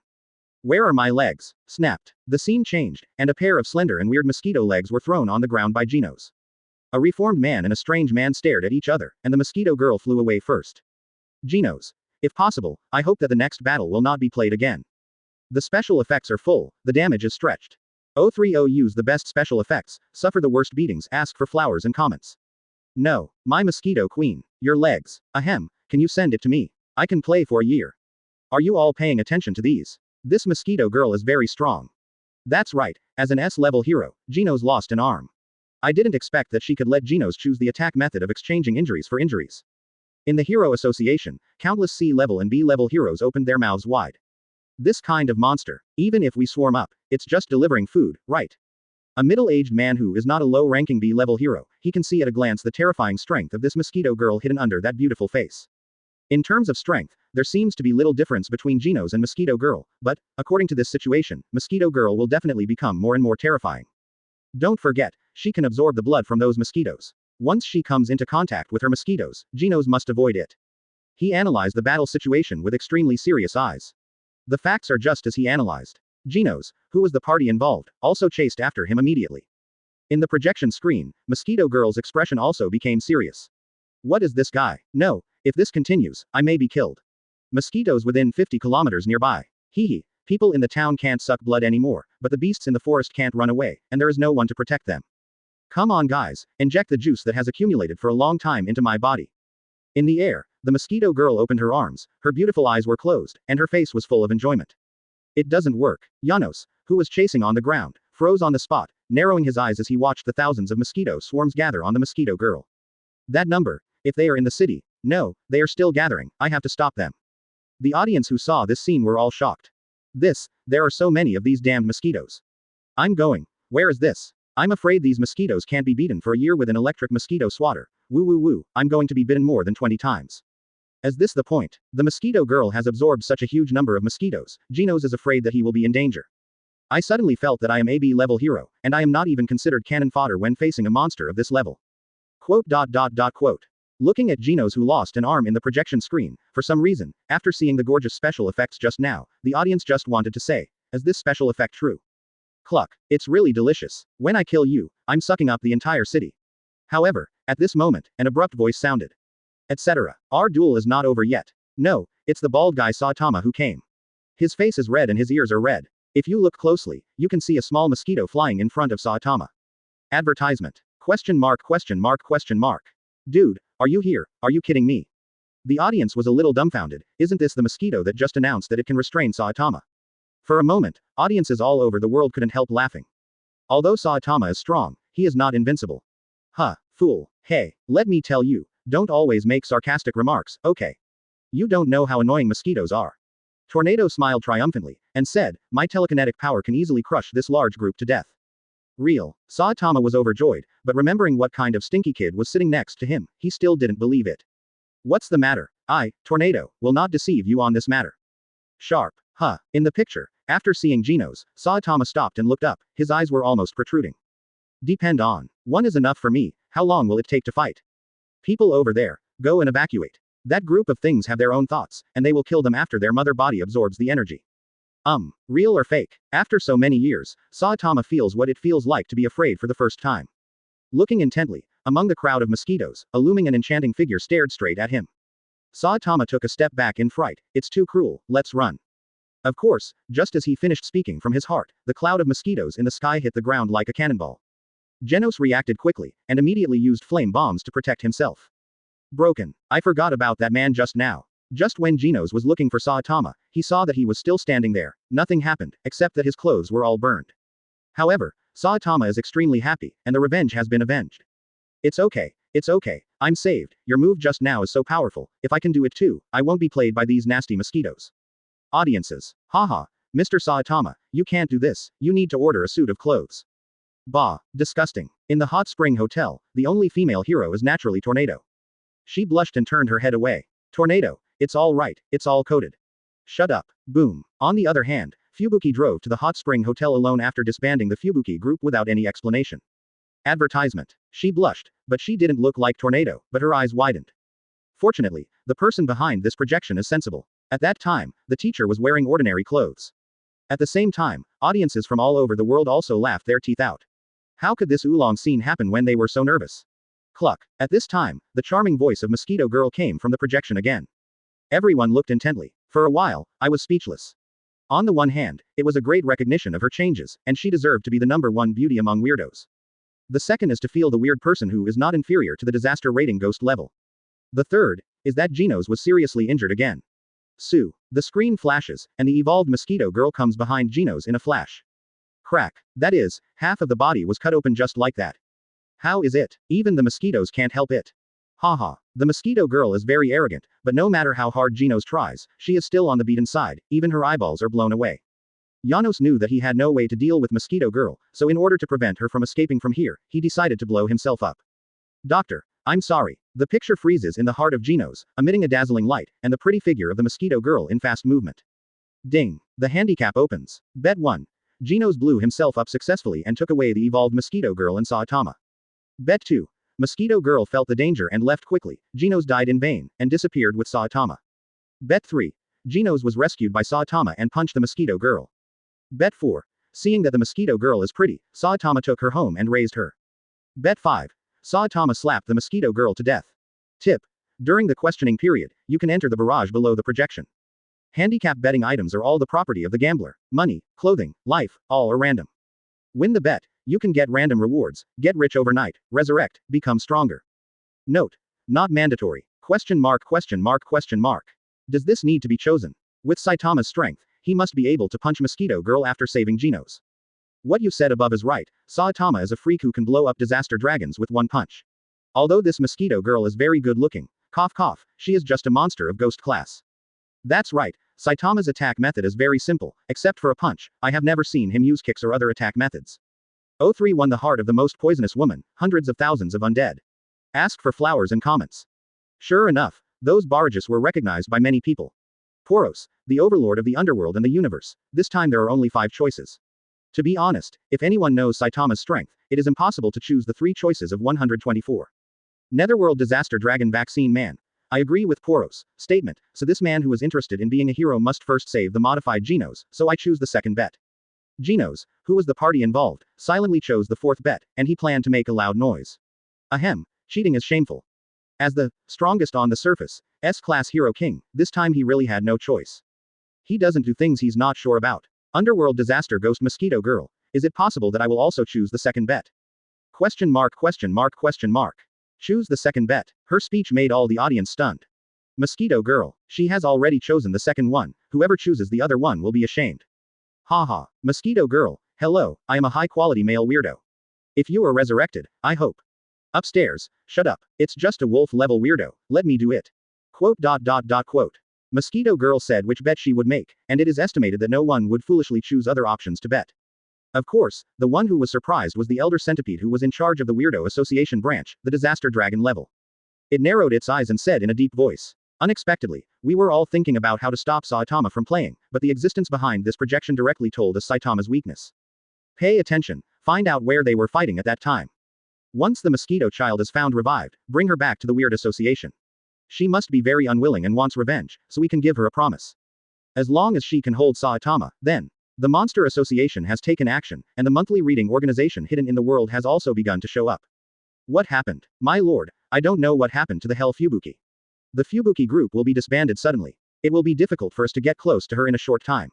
Where are my legs? Snapped. The scene changed, and a pair of slender and weird mosquito legs were thrown on the ground by Genos. A reformed man and a strange man stared at each other, and the mosquito girl flew away first. Genos. If possible, I hope that the next battle will not be played again. The special effects are full, the damage is stretched. 030 use the best special effects, suffer the worst beatings, ask for flowers and comments. No, my mosquito queen, your legs, ahem, can you send it to me? I can play for a year. Are you all paying attention to these? This mosquito girl is very strong. That's right, as an S-level hero, Genos lost an arm. I didn't expect that she could let Genos choose the attack method of exchanging injuries for injuries. In the Hero Association, countless C-level and B-level heroes opened their mouths wide. This kind of monster, even if we swarm up, it's just delivering food, right? A middle-aged man who is not a low-ranking B-level hero, he can see at a glance the terrifying strength of this mosquito girl hidden under that beautiful face. In terms of strength, there seems to be little difference between Genos and Mosquito Girl, but, according to this situation, Mosquito Girl will definitely become more and more terrifying. Don't forget, she can absorb the blood from those mosquitoes. Once she comes into contact with her mosquitoes, Genos must avoid it. He analyzed the battle situation with extremely serious eyes. The facts are just as he analyzed. Genos, who was the party involved, also chased after him immediately. In the projection screen, Mosquito Girl's expression also became serious. What is this guy? No, if this continues, I may be killed. Mosquitoes within 50 kilometers nearby. Hee. People in the town can't suck blood anymore, but the beasts in the forest can't run away, and there is no one to protect them. Come on guys, inject the juice that has accumulated for a long time into my body. In the air, the mosquito girl opened her arms, her beautiful eyes were closed, and her face was full of enjoyment. It doesn't work. Janos, who was chasing on the ground, froze on the spot, narrowing his eyes as he watched the thousands of mosquito swarms gather on the mosquito girl. That number, if they are in the city, no, they are still gathering, I have to stop them. The audience who saw this scene were all shocked. There are so many of these damned mosquitoes. I'm going. Where is this? I'm afraid these mosquitoes can't be beaten for a year with an electric mosquito swatter. Woo, I'm going to be bitten more than 20 times. Is this the point? The mosquito girl has absorbed such a huge number of mosquitoes, Genos is afraid that he will be in danger. I suddenly felt that I am a B-level hero, and I am not even considered cannon fodder when facing a monster of this level. Quote. Looking at Genos who lost an arm in the projection screen, for some reason, after seeing the gorgeous special effects just now, the audience just wanted to say, is this special effect true? Cluck. It's really delicious. When I kill you, I'm sucking up the entire city. However, at this moment, an abrupt voice sounded. Etc. Our duel is not over yet. No, it's the bald guy Saitama who came. His face is red and his ears are red. If you look closely, you can see a small mosquito flying in front of Saitama. Advertisement. Question mark. Dude, are you here? Are you kidding me? The audience was a little dumbfounded. Isn't this the mosquito that just announced that it can restrain Saitama? For a moment, audiences all over the world couldn't help laughing. Although Saitama is strong, he is not invincible. Huh, fool. Hey, let me tell you, don't always make sarcastic remarks, okay? You don't know how annoying mosquitoes are. Tornado smiled triumphantly, and said, my telekinetic power can easily crush this large group to death. Real. Saitama was overjoyed, but remembering what kind of stinky kid was sitting next to him, he still didn't believe it. What's the matter? I, Tornado, will not deceive you on this matter. Sharp. Huh. In the picture, after seeing Genos, Saitama stopped and looked up, his eyes were almost protruding. Depend on. One is enough for me, how long will it take to fight? People over there, go and evacuate. That group of things have their own thoughts, and they will kill them after their mother body absorbs the energy. Real or fake? After so many years, Saitama feels what it feels like to be afraid for the first time. Looking intently, among the crowd of mosquitoes, a looming and enchanting figure stared straight at him. Saitama took a step back in fright. It's too cruel, let's run. Of course, just as he finished speaking from his heart, the cloud of mosquitoes in the sky hit the ground like a cannonball. Genos reacted quickly, and immediately used flame bombs to protect himself. Broken. I forgot about that man just now. Just when Genos was looking for Saitama, he saw that he was still standing there. Nothing happened, except that his clothes were all burned. However, Saitama is extremely happy, and the revenge has been avenged. It's okay, I'm saved. Your move just now is so powerful. If I can do it too, I won't be played by these nasty mosquitoes. Audiences. Haha. Mr. Saitama, you can't do this. You need to order a suit of clothes. Bah. Disgusting. In the hot spring hotel, the only female hero is naturally Tornado. She blushed and turned her head away. Tornado. It's all right. It's all coded. Shut up. Boom. On the other hand, Fubuki drove to the hot spring hotel alone after disbanding the Fubuki group without any explanation. Advertisement. She blushed, but she didn't look like Tornado, but her eyes widened. Fortunately, the person behind this projection is sensible. At that time, the teacher was wearing ordinary clothes. At the same time, audiences from all over the world also laughed their teeth out. How could this oolong scene happen when they were so nervous? Cluck. At this time, the charming voice of Mosquito Girl came from the projection again. Everyone looked intently. For a while, I was speechless. On the one hand, it was a great recognition of her changes, and she deserved to be the #1 beauty among weirdos. The second is to feel the weird person who is not inferior to the disaster rating ghost level. The third is that Genos was seriously injured again. Sue. The screen flashes, and the evolved Mosquito Girl comes behind Genos in a flash. Crack. That is, half of the body was cut open just like that. How is it? Even the mosquitoes can't help it. Haha. The Mosquito Girl is very arrogant, but no matter how hard Genos tries, she is still on the beaten side, even her eyeballs are blown away. Janos knew that he had no way to deal with Mosquito Girl, so in order to prevent her from escaping from here, he decided to blow himself up. Doctor. I'm sorry. The picture freezes in the heart of Genos, emitting a dazzling light, and the pretty figure of the Mosquito Girl in fast movement. Ding. The handicap opens. Bet 1. Genos blew himself up successfully and took away the evolved Mosquito Girl and Saitama. Bet 2. Mosquito Girl felt the danger and left quickly. Genos died in vain, and disappeared with Saitama. Bet 3. Genos was rescued by Saitama and punched the Mosquito Girl. Bet 4. Seeing that the Mosquito Girl is pretty, Saitama took her home and raised her. Bet 5. Saitama slapped the Mosquito Girl to death. Tip. During the questioning period, you can enter the barrage below the projection. Handicap betting items are all the property of the gambler. Money, clothing, life, all are random. Win the bet. You can get random rewards, get rich overnight, resurrect, become stronger. Note. Not mandatory. Question mark question mark question mark. Does this need to be chosen? With Saitama's strength, he must be able to punch Mosquito Girl after saving Genos. What you said above is right. Saitama is a freak who can blow up disaster dragons with one punch. Although this Mosquito Girl is very good looking, cough cough, she is just a monster of ghost class. That's right. Saitama's attack method is very simple, except for a punch. I have never seen him use kicks or other attack methods. 03 won the heart of the most poisonous woman, hundreds of thousands of undead. Ask for flowers and comments. Sure enough, those barrages were recognized by many people. Poros, the overlord of the underworld and the universe. This time there are only 5 choices. To be honest, if anyone knows Saitama's strength, it is impossible to choose the 3 choices of 124. Netherworld Disaster Dragon Vaccine Man. I agree with Poros' statement, so this man who is interested in being a hero must first save the modified Genos, so I choose the second bet. Genos, who was the party involved, silently chose the 4th bet, and he planned to make a loud noise. Ahem, cheating is shameful. As the strongest on the surface, S-class hero king, this time he really had no choice. He doesn't do things he's not sure about. Underworld disaster ghost Mosquito Girl. Is it possible that I will also choose the second bet? Question mark question mark question mark. Choose the second bet. Her speech made all the audience stunned. Mosquito Girl. She has already chosen the second one. Whoever chooses the other one will be ashamed. Haha. Mosquito Girl. Hello, I am a high-quality male weirdo. If you are resurrected, I hope. Upstairs. Shut up. It's just a wolf-level weirdo. Let me do it. Quote. Mosquito Girl said which bet she would make, and it is estimated that no one would foolishly choose other options to bet. Of course, the one who was surprised was the Elder Centipede who was in charge of the Weirdo Association branch, the Disaster Dragon level. It narrowed its eyes and said in a deep voice. Unexpectedly, we were all thinking about how to stop Saitama from playing, but the existence behind this projection directly told us Saitama's weakness. Pay attention, find out where they were fighting at that time. Once the Mosquito Child is found revived, bring her back to the Weird Association. She must be very unwilling and wants revenge, so we can give her a promise. As long as she can hold Saitama, then. The Monster Association has taken action, and the monthly reading organization hidden in the world has also begun to show up. What happened? My lord, I don't know what happened to the Hell Fubuki. The Fubuki group will be disbanded suddenly. It will be difficult for us to get close to her in a short time.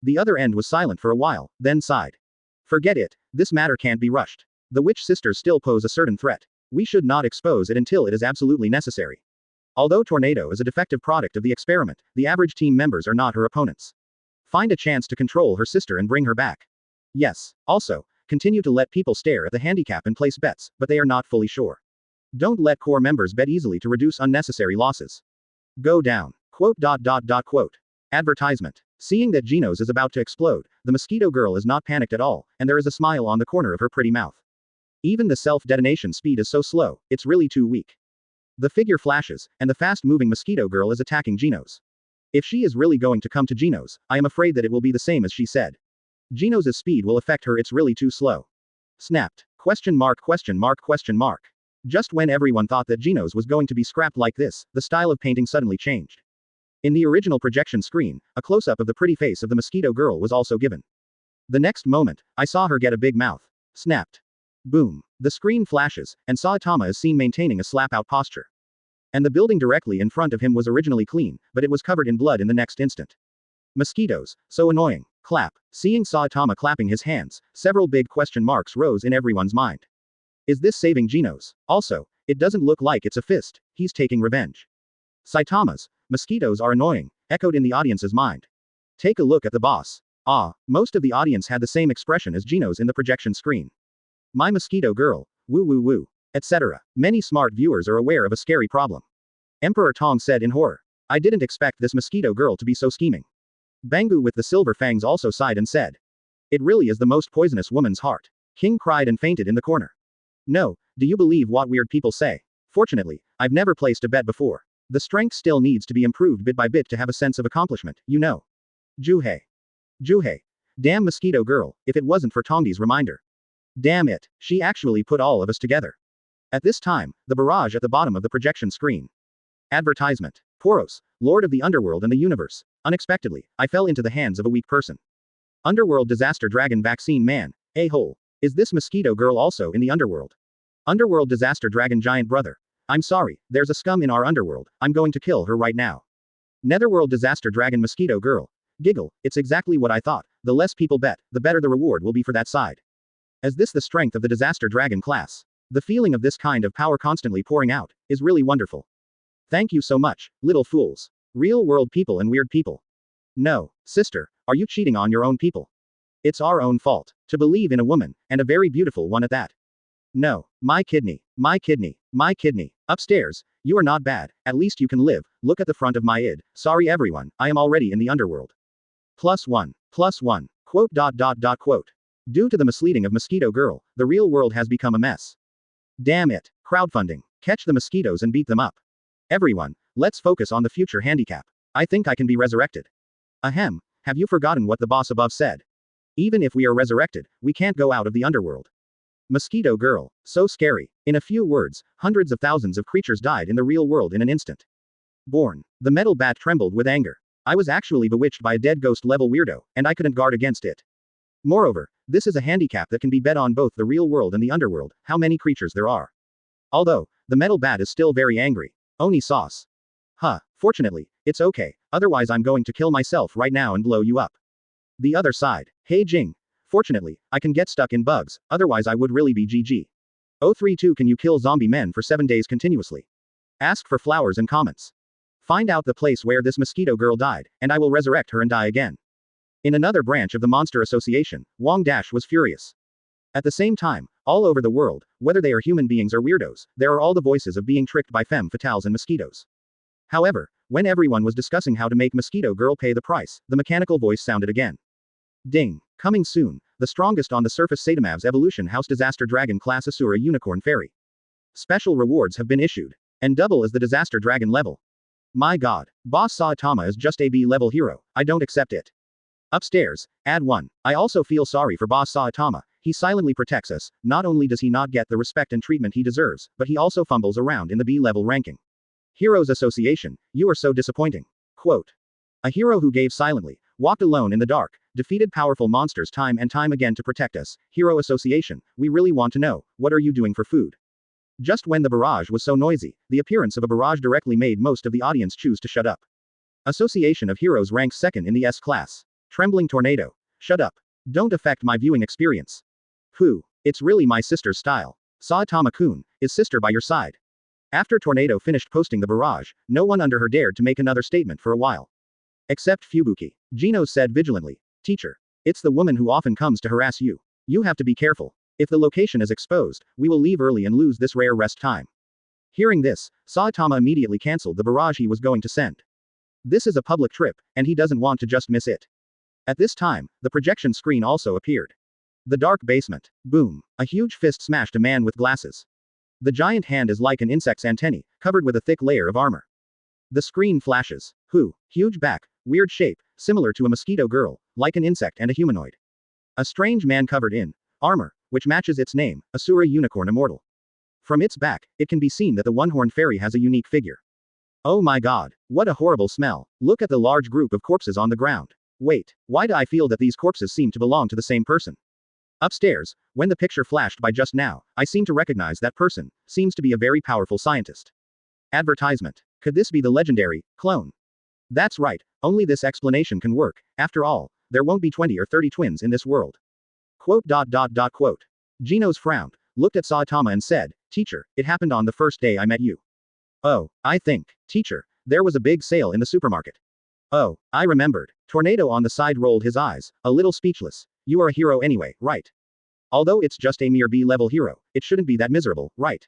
The other end was silent for a while, then sighed. Forget it, this matter can't be rushed. The Witch Sisters still pose a certain threat. We should not expose it until it is absolutely necessary. Although Tornado is a defective product of the experiment, the average team members are not her opponents. Find a chance to control her sister and bring her back. Yes. Also, continue to let people stare at the handicap and place bets, but they are not fully sure. Don't let core members bet easily to reduce unnecessary losses. Go down. Quote. Advertisement. Seeing that Genos is about to explode, the mosquito girl is not panicked at all, and there is a smile on the corner of her pretty mouth. Even the self-detonation speed is so slow, it's really too weak. The figure flashes, and the fast-moving mosquito girl is attacking Genos. If she is really going to come to Genos, I am afraid that it will be the same as she said. Genos' speed will affect her, it's really too slow. Snapped. Question mark. Just when everyone thought that Genos was going to be scrapped like this, the style of painting suddenly changed. In the original projection screen, a close-up of the pretty face of the mosquito girl was also given. The next moment, I saw her get a big mouth. Snapped. Boom. The screen flashes, and Saitama is seen maintaining a slap-out posture. And the building directly in front of him was originally clean, but it was covered in blood in the next instant. Mosquitoes, so annoying. Clap. Seeing Saitama clapping his hands, several big question marks rose in everyone's mind. Is this saving Genos? Also, it doesn't look like it's a fist, he's taking revenge. Saitama's mosquitoes are annoying, echoed in the audience's mind. Take a look at the boss. Most of the audience had the same expression as Genos in the projection screen. My mosquito girl, woo, etc. Many smart viewers are aware of a scary problem. Emperor Tong said in horror. I didn't expect this mosquito girl to be so scheming. Bangu with the silver fangs also sighed and said. It really is the most poisonous woman's heart. King cried and fainted in the corner. No, do you believe what weird people say? Fortunately, I've never placed a bet before. The strength still needs to be improved bit by bit to have a sense of accomplishment, you know. Juhei. Damn mosquito girl, if it wasn't for Tongdi's reminder. Damn it, she actually put all of us together. At this time, the barrage at the bottom of the projection screen. Advertisement. Poros, Lord of the Underworld and the Universe. Unexpectedly, I fell into the hands of a weak person. Underworld Disaster Dragon Vaccine Man, a-hole. Is this mosquito girl also in the underworld? Underworld Disaster Dragon Giant Brother. I'm sorry, there's a scum in our underworld, I'm going to kill her right now. Netherworld Disaster Dragon Mosquito Girl. Giggle, it's exactly what I thought, the less people bet, the better the reward will be for that side. Is this the strength of the Disaster Dragon class? The feeling of this kind of power constantly pouring out, is really wonderful. Thank you so much, little fools. Real world people and weird people. No, sister, are you cheating on your own people? It's our own fault, to believe in a woman, and a very beautiful one at that. No, my kidney. Upstairs, you are not bad, at least you can live, look at the front of my id, sorry everyone, I am already in the underworld. +1. Quote. Due to the misleading of Mosquito Girl, the real world has become a mess. Damn it, crowdfunding, catch the mosquitoes and beat them up. Everyone, let's focus on the future handicap. I think I can be resurrected. Ahem, have you forgotten what the boss above said? Even if we are resurrected, we can't go out of the underworld. Mosquito Girl, so scary. In a few words, hundreds of thousands of creatures died in the real world in an instant. Born. The metal bat trembled with anger. I was actually bewitched by a dead ghost level weirdo, and I couldn't guard against it. Moreover, this is a handicap that can be bet on both the real world and the underworld, how many creatures there are. Although, the metal bat is still very angry. Oni sauce. Fortunately, it's okay, otherwise I'm going to kill myself right now and blow you up. The other side. Hey Jing. Fortunately, I can get stuck in bugs, otherwise I would really be GG. 032 Can you kill zombie men for 7 days continuously? Ask for flowers and comments. Find out the place where this mosquito girl died, and I will resurrect her and die again. In another branch of the Monster Association, Wang Dash was furious. At the same time, all over the world, whether they are human beings or weirdos, there are all the voices of being tricked by femme fatales and mosquitoes. However, when everyone was discussing how to make Mosquito Girl pay the price, the mechanical voice sounded again. Ding. Coming soon, the strongest on the surface Saitamav's Evolution House Disaster Dragon Class Asura Unicorn Fairy. Special rewards have been issued. And double as the Disaster Dragon level. My god, Boss Saitama is just a B level hero, I don't accept it. Upstairs, add 1. I also feel sorry for Boss Saitama, he silently protects us, not only does he not get the respect and treatment he deserves, but he also fumbles around in the B level ranking. Heroes Association, you are so disappointing. Quote. A hero who gave silently, walked alone in the dark, defeated powerful monsters time and time again to protect us. Hero Association, we really want to know, what are you doing for food? Just when the barrage was so noisy, the appearance of a barrage directly made most of the audience choose to shut up. Association of Heroes ranks 2nd in the S class. Trembling Tornado. Shut up. Don't affect my viewing experience. Pooh. It's really my sister's style. Saitama-kun, is sister by your side? After Tornado finished posting the barrage, no one under her dared to make another statement for a while. Except Fubuki. Genos said vigilantly. Teacher. It's the woman who often comes to harass you. You have to be careful. If the location is exposed, we will leave early and lose this rare rest time. Hearing this, Saitama immediately cancelled the barrage he was going to send. This is a public trip, and he doesn't want to just miss it. At this time, the projection screen also appeared. The dark basement. Boom. A huge fist smashed a man with glasses. The giant hand is like an insect's antennae, covered with a thick layer of armor. The screen flashes. Huge back, weird shape, similar to a mosquito girl, like an insect and a humanoid. A strange man covered in armor, which matches its name, Asura Unicorn Immortal. From its back, it can be seen that the one-horned fairy has a unique figure. Oh my god, what a horrible smell. Look at the large group of corpses on the ground. Wait, why do I feel that these corpses seem to belong to the same person? Upstairs, when the picture flashed by just now, I seem to recognize that person, seems to be a very powerful scientist. Advertisement. Could this be the legendary clone? That's right, only this explanation can work. After all, there won't be 20 or 30 twins in this world. Quote. Genos frowned, looked at Saitama and said, Teacher, it happened on the first day I met you. Oh, I think, teacher, there was a big sale in the supermarket. Oh, I remembered. Tornado on the side rolled his eyes, a little speechless. You are a hero anyway, right? Although it's just a mere B-level hero, it shouldn't be that miserable, right?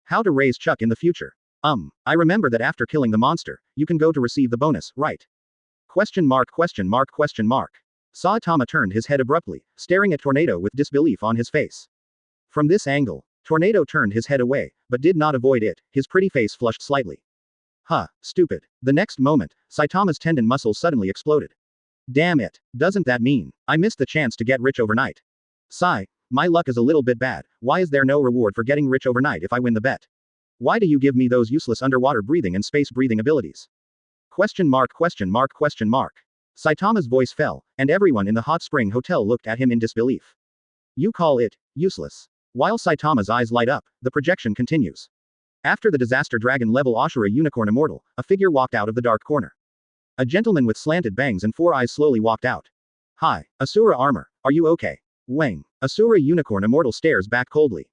How to raise Chuck in the future? I remember that after killing the monster, you can go to receive the bonus, right? Question mark. Saitama turned his head abruptly, staring at Tornado with disbelief on his face. From this angle, Tornado turned his head away, but did not avoid it, his pretty face flushed slightly. Stupid. The next moment, Saitama's tendon muscles suddenly exploded. Damn it, doesn't that mean I missed the chance to get rich overnight? My luck is a little bit bad. Why is there no reward for getting rich overnight if I win the bet? Why do you give me those useless underwater breathing and space breathing abilities? Question mark. Saitama's voice fell, and everyone in the hot spring hotel looked at him in disbelief. You call it useless? While Saitama's eyes light up, the projection continues. After the disaster dragon level Ashura Unicorn Immortal, a figure walked out of the dark corner. A gentleman with slanted bangs and 4 eyes slowly walked out. Hi, Asura Armor, are you okay? Wang. Asura Unicorn Immortal stares back coldly.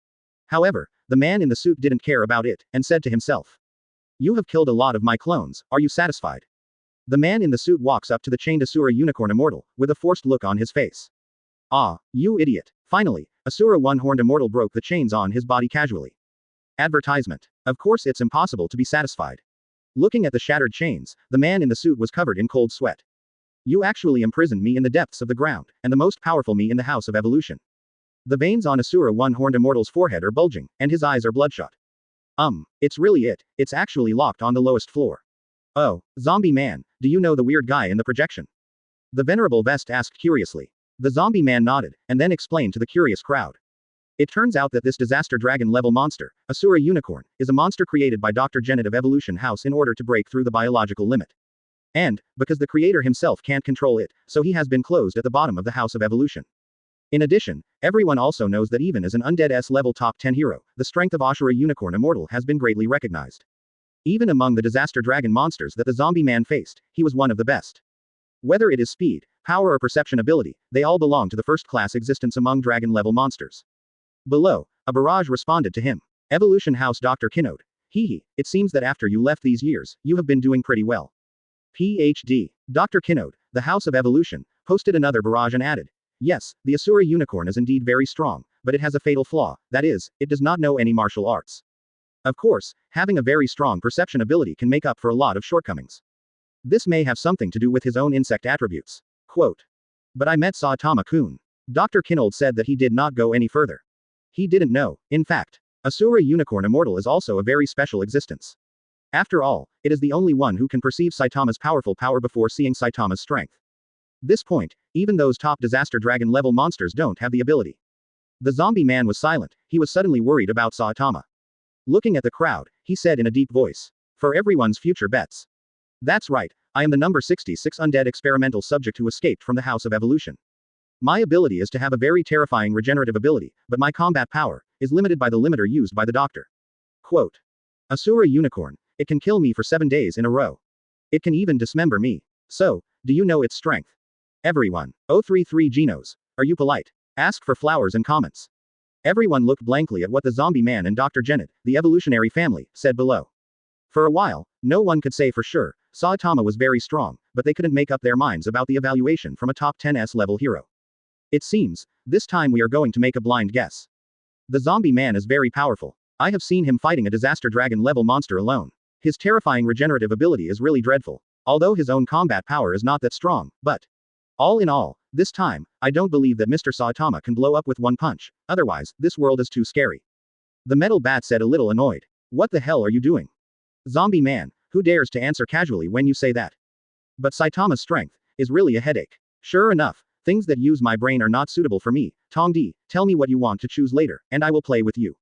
However, the man in the suit didn't care about it, and said to himself. You have killed a lot of my clones, are you satisfied? The man in the suit walks up to the chained Asura Unicorn Immortal, with a forced look on his face. Ah, you idiot. Finally, Asura One-Horned Immortal broke the chains on his body casually. Advertisement. Of course it's impossible to be satisfied. Looking at the shattered chains, the man in the suit was covered in cold sweat. You actually imprisoned me in the depths of the ground, and the most powerful me in the House of Evolution. The veins on Asura One-Horned Immortal's forehead are bulging, and his eyes are bloodshot. It's really it, it's actually locked on the lowest floor. Oh, zombie man, do you know the weird guy in the projection? The venerable Vest asked curiously. The zombie man nodded, and then explained to the curious crowd. It turns out that this disaster dragon level monster, Asura Unicorn, is a monster created by Dr. Genet of Evolution House in order to break through the biological limit. And, because the creator himself can't control it, so he has been closed at the bottom of the House of Evolution. In addition, everyone also knows that even as an undead S-level top 10 hero, the strength of Ashura Unicorn Immortal has been greatly recognized. Even among the disaster dragon monsters that the zombie man faced, he was one of the best. Whether it is speed, power or perception ability, they all belong to the first-class existence among dragon-level monsters. Below, a barrage responded to him. Evolution House Dr. Kinode. It seems that after you left these years, you have been doing pretty well. PhD. Dr. Kinode, the House of Evolution, posted another barrage and added. Yes, the Asura Unicorn is indeed very strong, but it has a fatal flaw, that is, it does not know any martial arts. Of course, having a very strong perception ability can make up for a lot of shortcomings. This may have something to do with his own insect attributes. Quote. But I met Saitama-kun. Dr. Kinode said that he did not go any further. He didn't know, in fact. Asura Unicorn Immortal is also a very special existence. After all, it is the only one who can perceive Saitama's powerful power before seeing Saitama's strength. This point, even those top disaster dragon level monsters don't have the ability. The zombie man was silent, he was suddenly worried about Saitama. Looking at the crowd, he said in a deep voice. For everyone's future bets. That's right, I am the number 66 undead experimental subject who escaped from the House of Evolution. My ability is to have a very terrifying regenerative ability, but my combat power is limited by the limiter used by the doctor. Quote. Asura Unicorn. It can kill me for 7 days in a row. It can even dismember me. So, do you know its strength? Everyone. 033 Genos. Are you polite? Ask for flowers and comments. Everyone looked blankly at what the zombie man and Dr. Genet, the evolutionary family, said below. For a while, no one could say for sure, Saitama was very strong, but they couldn't make up their minds about the evaluation from a top 10s level hero. It seems, this time we are going to make a blind guess. The zombie man is very powerful. I have seen him fighting a disaster dragon-level monster alone. His terrifying regenerative ability is really dreadful. Although his own combat power is not that strong, but all in all, this time, I don't believe that Mr. Saitama can blow up with one punch, otherwise, this world is too scary. The metal bat said a little annoyed. What the hell are you doing? Zombie man, who dares to answer casually when you say that? But Saitama's strength is really a headache. Sure enough, things that use my brain are not suitable for me. Tongdi, tell me what you want to choose later, and I will play with you.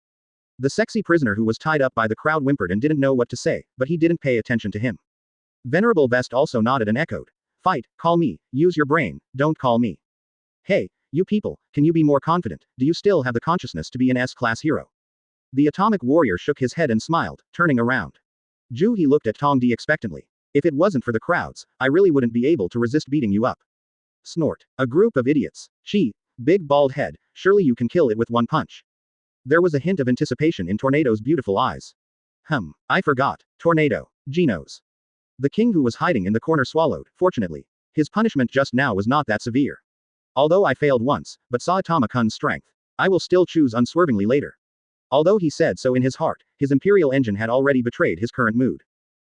The sexy prisoner who was tied up by the crowd whimpered and didn't know what to say, but he didn't pay attention to him. Venerable Vest also nodded and echoed. Fight, call me, use your brain, don't call me. Hey, you people, can you be more confident? Do you still have the consciousness to be an S-class hero? The atomic warrior shook his head and smiled, turning around. He looked at Tongdi expectantly. If it wasn't for the crowds, I really wouldn't be able to resist beating you up. Snort. A group of idiots. Big bald head, surely you can kill it with one punch. There was a hint of anticipation in Tornado's beautiful eyes. I forgot. Tornado. Genos. The king who was hiding in the corner swallowed, fortunately. His punishment just now was not that severe. Although I failed once, but Saitama-kun's strength. I will still choose unswervingly later. Although he said so in his heart, his imperial engine had already betrayed his current mood.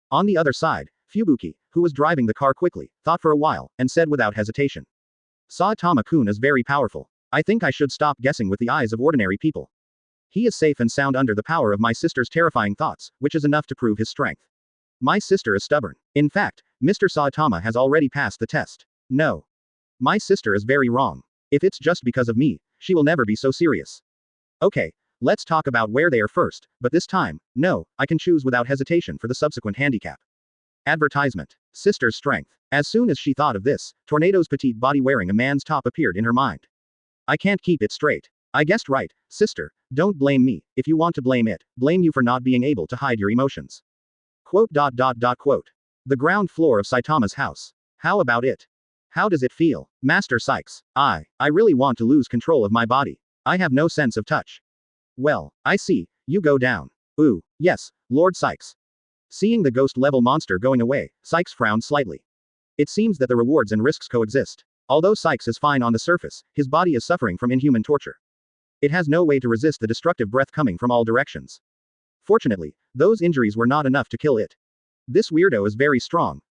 On the other side, Fubuki, who was driving the car quickly, thought for a while, and said without hesitation. Saitama-kun is very powerful. I think I should stop guessing with the eyes of ordinary people. He is safe and sound under the power of my sister's terrifying thoughts, which is enough to prove his strength. My sister is stubborn. In fact, Mr. Saitama has already passed the test. No. My sister is very wrong. If it's just because of me, she will never be so serious. Okay, let's talk about where they are first, but this time, no, I can choose without hesitation for the subsequent handicap. Advertisement. Sister's strength. As soon as she thought of this, Tornado's petite body wearing a man's top appeared in her mind. I can't keep it straight. I guessed right, sister, don't blame me. If you want to blame it, blame you for not being able to hide your emotions. Quote. The ground floor of Saitama's house. How about it? How does it feel, Master Sykes? I really want to lose control of my body. I have no sense of touch. Well, I see, you go down. Ooh, yes, Lord Sykes. Seeing the ghost-level monster going away, Sykes frowned slightly. It seems that the rewards and risks coexist. Although Sykes is fine on the surface, his body is suffering from inhuman torture. It has no way to resist the destructive breath coming from all directions. Fortunately, those injuries were not enough to kill it. This weirdo is very strong,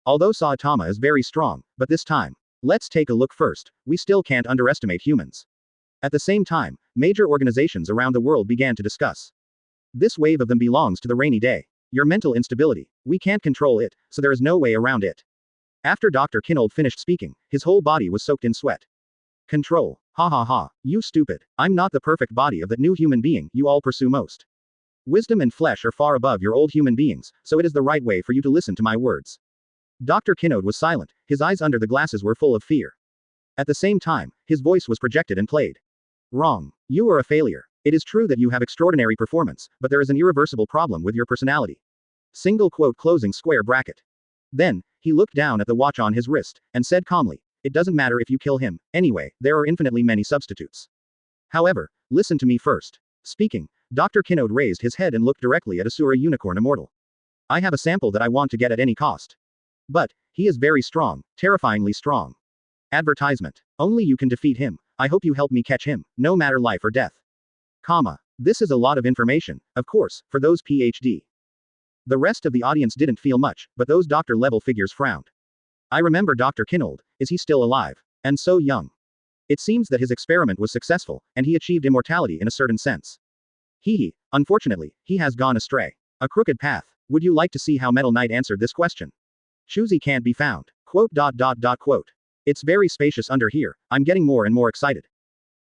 Although Saitama is very strong, but this time. Let's take a look first, we still can't underestimate humans. At the same time, major organizations around the world began to discuss. This wave of them belongs to the rainy day. Your mental instability. We can't control it, so there is no way around it. After Dr. Kinold finished speaking, his whole body was soaked in sweat. Control. Ha ha ha, you stupid. I'm not the perfect body of that new human being you all pursue most. Wisdom and flesh are far above your old human beings, so it is the right way for you to listen to my words. Dr. Kinold was silent, his eyes under the glasses were full of fear. At the same time, his voice was projected and played. Wrong. You are a failure. It is true that you have extraordinary performance, but there is an irreversible problem with your personality. Single quote closing square bracket. Then, he looked down at the watch on his wrist, and said calmly, it doesn't matter if you kill him, anyway, there are infinitely many substitutes. However, listen to me first. Speaking, Dr. Kinold raised his head and looked directly at Asura Unicorn Immortal. I have a sample that I want to get at any cost. But, he is very strong, terrifyingly strong. Advertisement. Only you can defeat him, I hope you help me catch him, no matter life or death. This is a lot of information, of course, for those PhD. The rest of the audience didn't feel much, but those doctor-level figures frowned. I remember Dr. Kinold, is he still alive? And so young. It seems that his experiment was successful, and he achieved immortality in a certain sense. Unfortunately, he has gone astray. A crooked path. Would you like to see how Metal Knight answered this question? Choosy can't be found. Quote. It's very spacious under here, I'm getting more and more excited.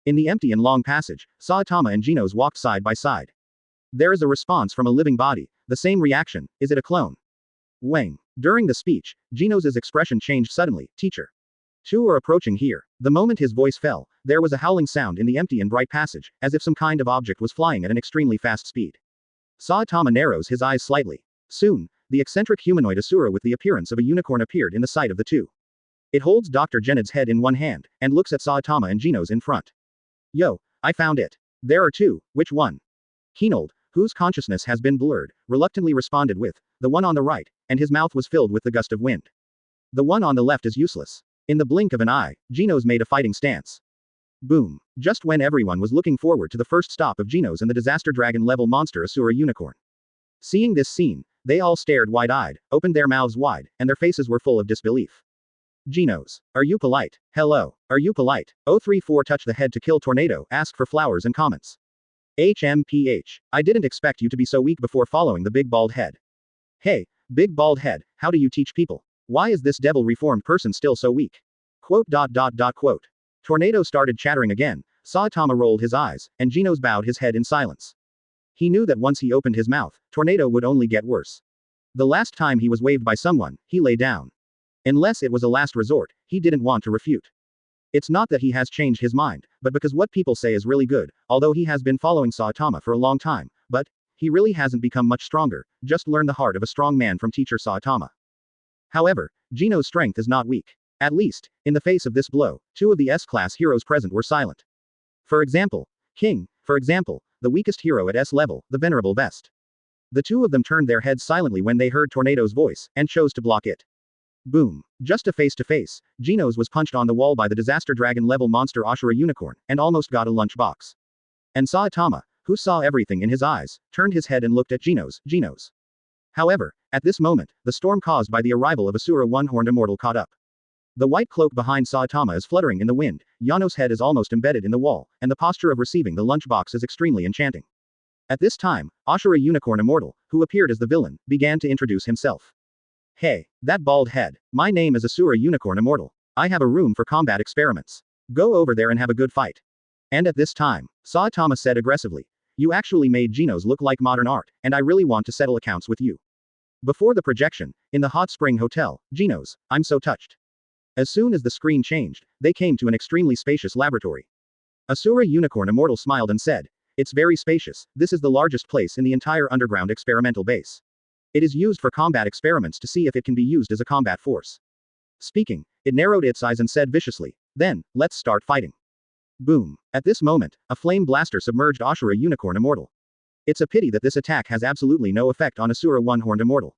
In the empty and long passage, Saitama and Genos walked side by side. There is a response from a living body, the same reaction, is it a clone? Wang. During the speech, Genos' expression changed suddenly, teacher. Two are approaching here. The moment his voice fell, there was a howling sound in the empty and bright passage, as if some kind of object was flying at an extremely fast speed. Saitama narrows his eyes slightly. Soon, the eccentric humanoid Asura with the appearance of a unicorn appeared in the sight of the two. It holds Dr. Genid's head in one hand, and looks at Saitama and Genos in front. Yo, I found it. There are two, which one? Kinold, whose consciousness has been blurred, reluctantly responded with, the one on the right, and his mouth was filled with the gust of wind. The one on the left is useless. In the blink of an eye, Genos made a fighting stance. Boom. Just when everyone was looking forward to the first stop of Genos and the disaster dragon-level monster Asura Unicorn. Seeing this scene, they all stared wide-eyed, opened their mouths wide, and their faces were full of disbelief. Genos, are you polite? Hello, are you polite? 034 touch the head to kill tornado, ask for flowers and comments. HMPH. I didn't expect you to be so weak before following the big bald head. Hey, big bald head, how do you teach people? Why is this devil reformed person still so weak? Quote. Tornado started chattering again, Saitama rolled his eyes, and Genos bowed his head in silence. He knew that once he opened his mouth, Tornado would only get worse. The last time he was waved by someone, he lay down. Unless it was a last resort, he didn't want to refute. It's not that he has changed his mind, but because what people say is really good, although he has been following Saitama for a long time, but he really hasn't become much stronger, just learn the heart of a strong man from teacher Saitama. However, Genos' strength is not weak. At least, in the face of this blow, two of the S-class heroes present were silent. For example, the weakest hero at S level, the Venerable Vest. The two of them turned their heads silently when they heard Tornado's voice, and chose to block it. Boom. Just a face-to-face, Genos was punched on the wall by the disaster dragon-level monster Asura Unicorn, and almost got a lunchbox. And Saitama, who saw everything in his eyes, turned his head and looked at Genos. However, at this moment, the storm caused by the arrival of Asura One-Horned Immortal caught up. The white cloak behind Saitama is fluttering in the wind, Yano's head is almost embedded in the wall, and the posture of receiving the lunchbox is extremely enchanting. At this time, Asura Unicorn Immortal, who appeared as the villain, began to introduce himself. Hey, that bald head. My name is Asura Unicorn Immortal. I have a room for combat experiments. Go over there and have a good fight. And at this time, Saitama said aggressively, you actually made Genos look like modern art, and I really want to settle accounts with you. Before the projection, in the Hot Spring Hotel, Genos, I'm so touched. As soon as the screen changed, they came to an extremely spacious laboratory. Asura Unicorn Immortal smiled and said, it's very spacious, this is the largest place in the entire underground experimental base. It is used for combat experiments to see if it can be used as a combat force. Speaking, it narrowed its eyes and said viciously, then, let's start fighting. Boom. At this moment, a flame blaster submerged Asura Unicorn Immortal. It's a pity that this attack has absolutely no effect on Asura One-Horned Immortal.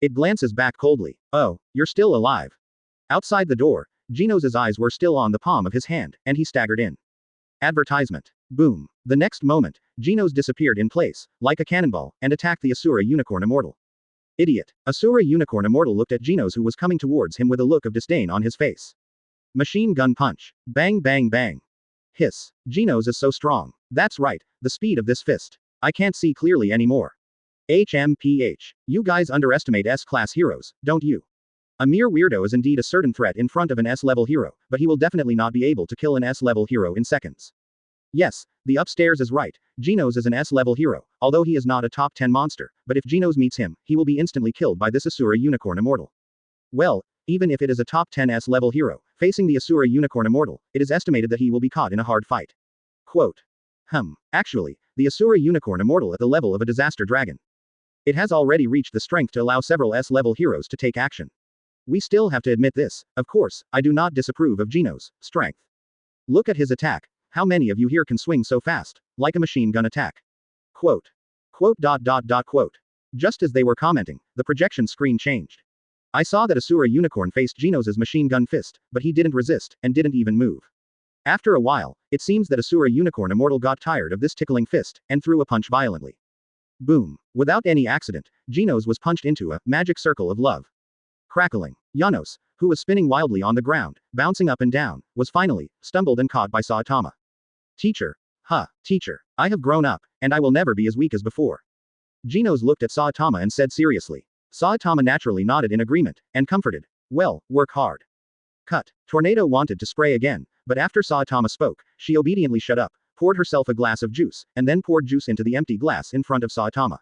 It glances back coldly. Oh, you're still alive. Outside the door, Genos' eyes were still on the palm of his hand, and he staggered in. Advertisement. Boom. The next moment, Genos disappeared in place, like a cannonball, and attacked the Asura Unicorn Immortal. Idiot. Asura Unicorn Immortal looked at Genos, who was coming towards him with a look of disdain on his face. Machine gun punch. Bang bang bang. Hiss. Genos is so strong. That's right, the speed of this fist. I can't see clearly anymore. HMPH. You guys underestimate S-class heroes, don't you? A mere weirdo is indeed a certain threat in front of an S-level hero, but he will definitely not be able to kill an S-level hero in seconds. Yes, the upstairs is right, Genos is an S-level hero, although he is not a top 10 monster, but if Genos meets him, he will be instantly killed by this Asura Unicorn Immortal. Well, even if it is a top 10 S-level hero, facing the Asura Unicorn Immortal, it is estimated that he will be caught in a hard fight. Quote. Actually, the Asura Unicorn Immortal at the level of a disaster dragon. It has already reached the strength to allow several S-level heroes to take action. We still have to admit this, of course, I do not disapprove of Genos' strength. Look at his attack. How many of you here can swing so fast, like a machine gun attack? Quote. Just as they were commenting, the projection screen changed. I saw that Asura Unicorn faced Genos' machine gun fist, but he didn't resist, and didn't even move. After a while, it seems that Asura Unicorn Immortal got tired of this tickling fist, and threw a punch violently. Boom. Without any accident, Genos was punched into a magic circle of love. Crackling. Janos, who was spinning wildly on the ground, bouncing up and down, was finally stumbled and caught by Saitama. Teacher. Teacher. I have grown up, and I will never be as weak as before. Genos looked at Saitama and said seriously. Saitama naturally nodded in agreement, and comforted. Well, work hard. Cut. Tornado wanted to spray again, but after Saitama spoke, she obediently shut up, poured herself a glass of juice, and then poured juice into the empty glass in front of Saitama.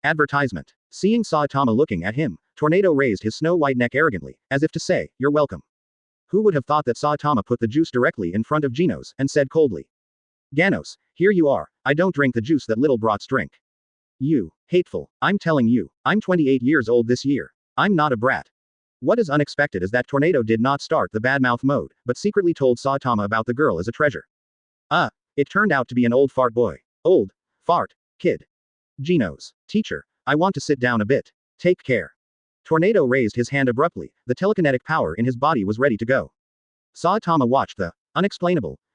Advertisement. Seeing Saitama looking at him, Tornado raised his snow-white neck arrogantly, as if to say, you're welcome. Who would have thought that Saitama put the juice directly in front of Genos, and said coldly. Ganos, here you are, I don't drink the juice that little brats drink. You, hateful, I'm telling you, I'm 28 years old this year. I'm not a brat. What is unexpected is that Tornado did not start the badmouth mode, but secretly told Saitama about the girl as a treasure. It turned out to be an old fart boy. Old, fart, kid. Genos, teacher, I want to sit down a bit. Take care. Tornado raised his hand abruptly, the telekinetic power in his body was ready to go. Saitama watched the unexplainable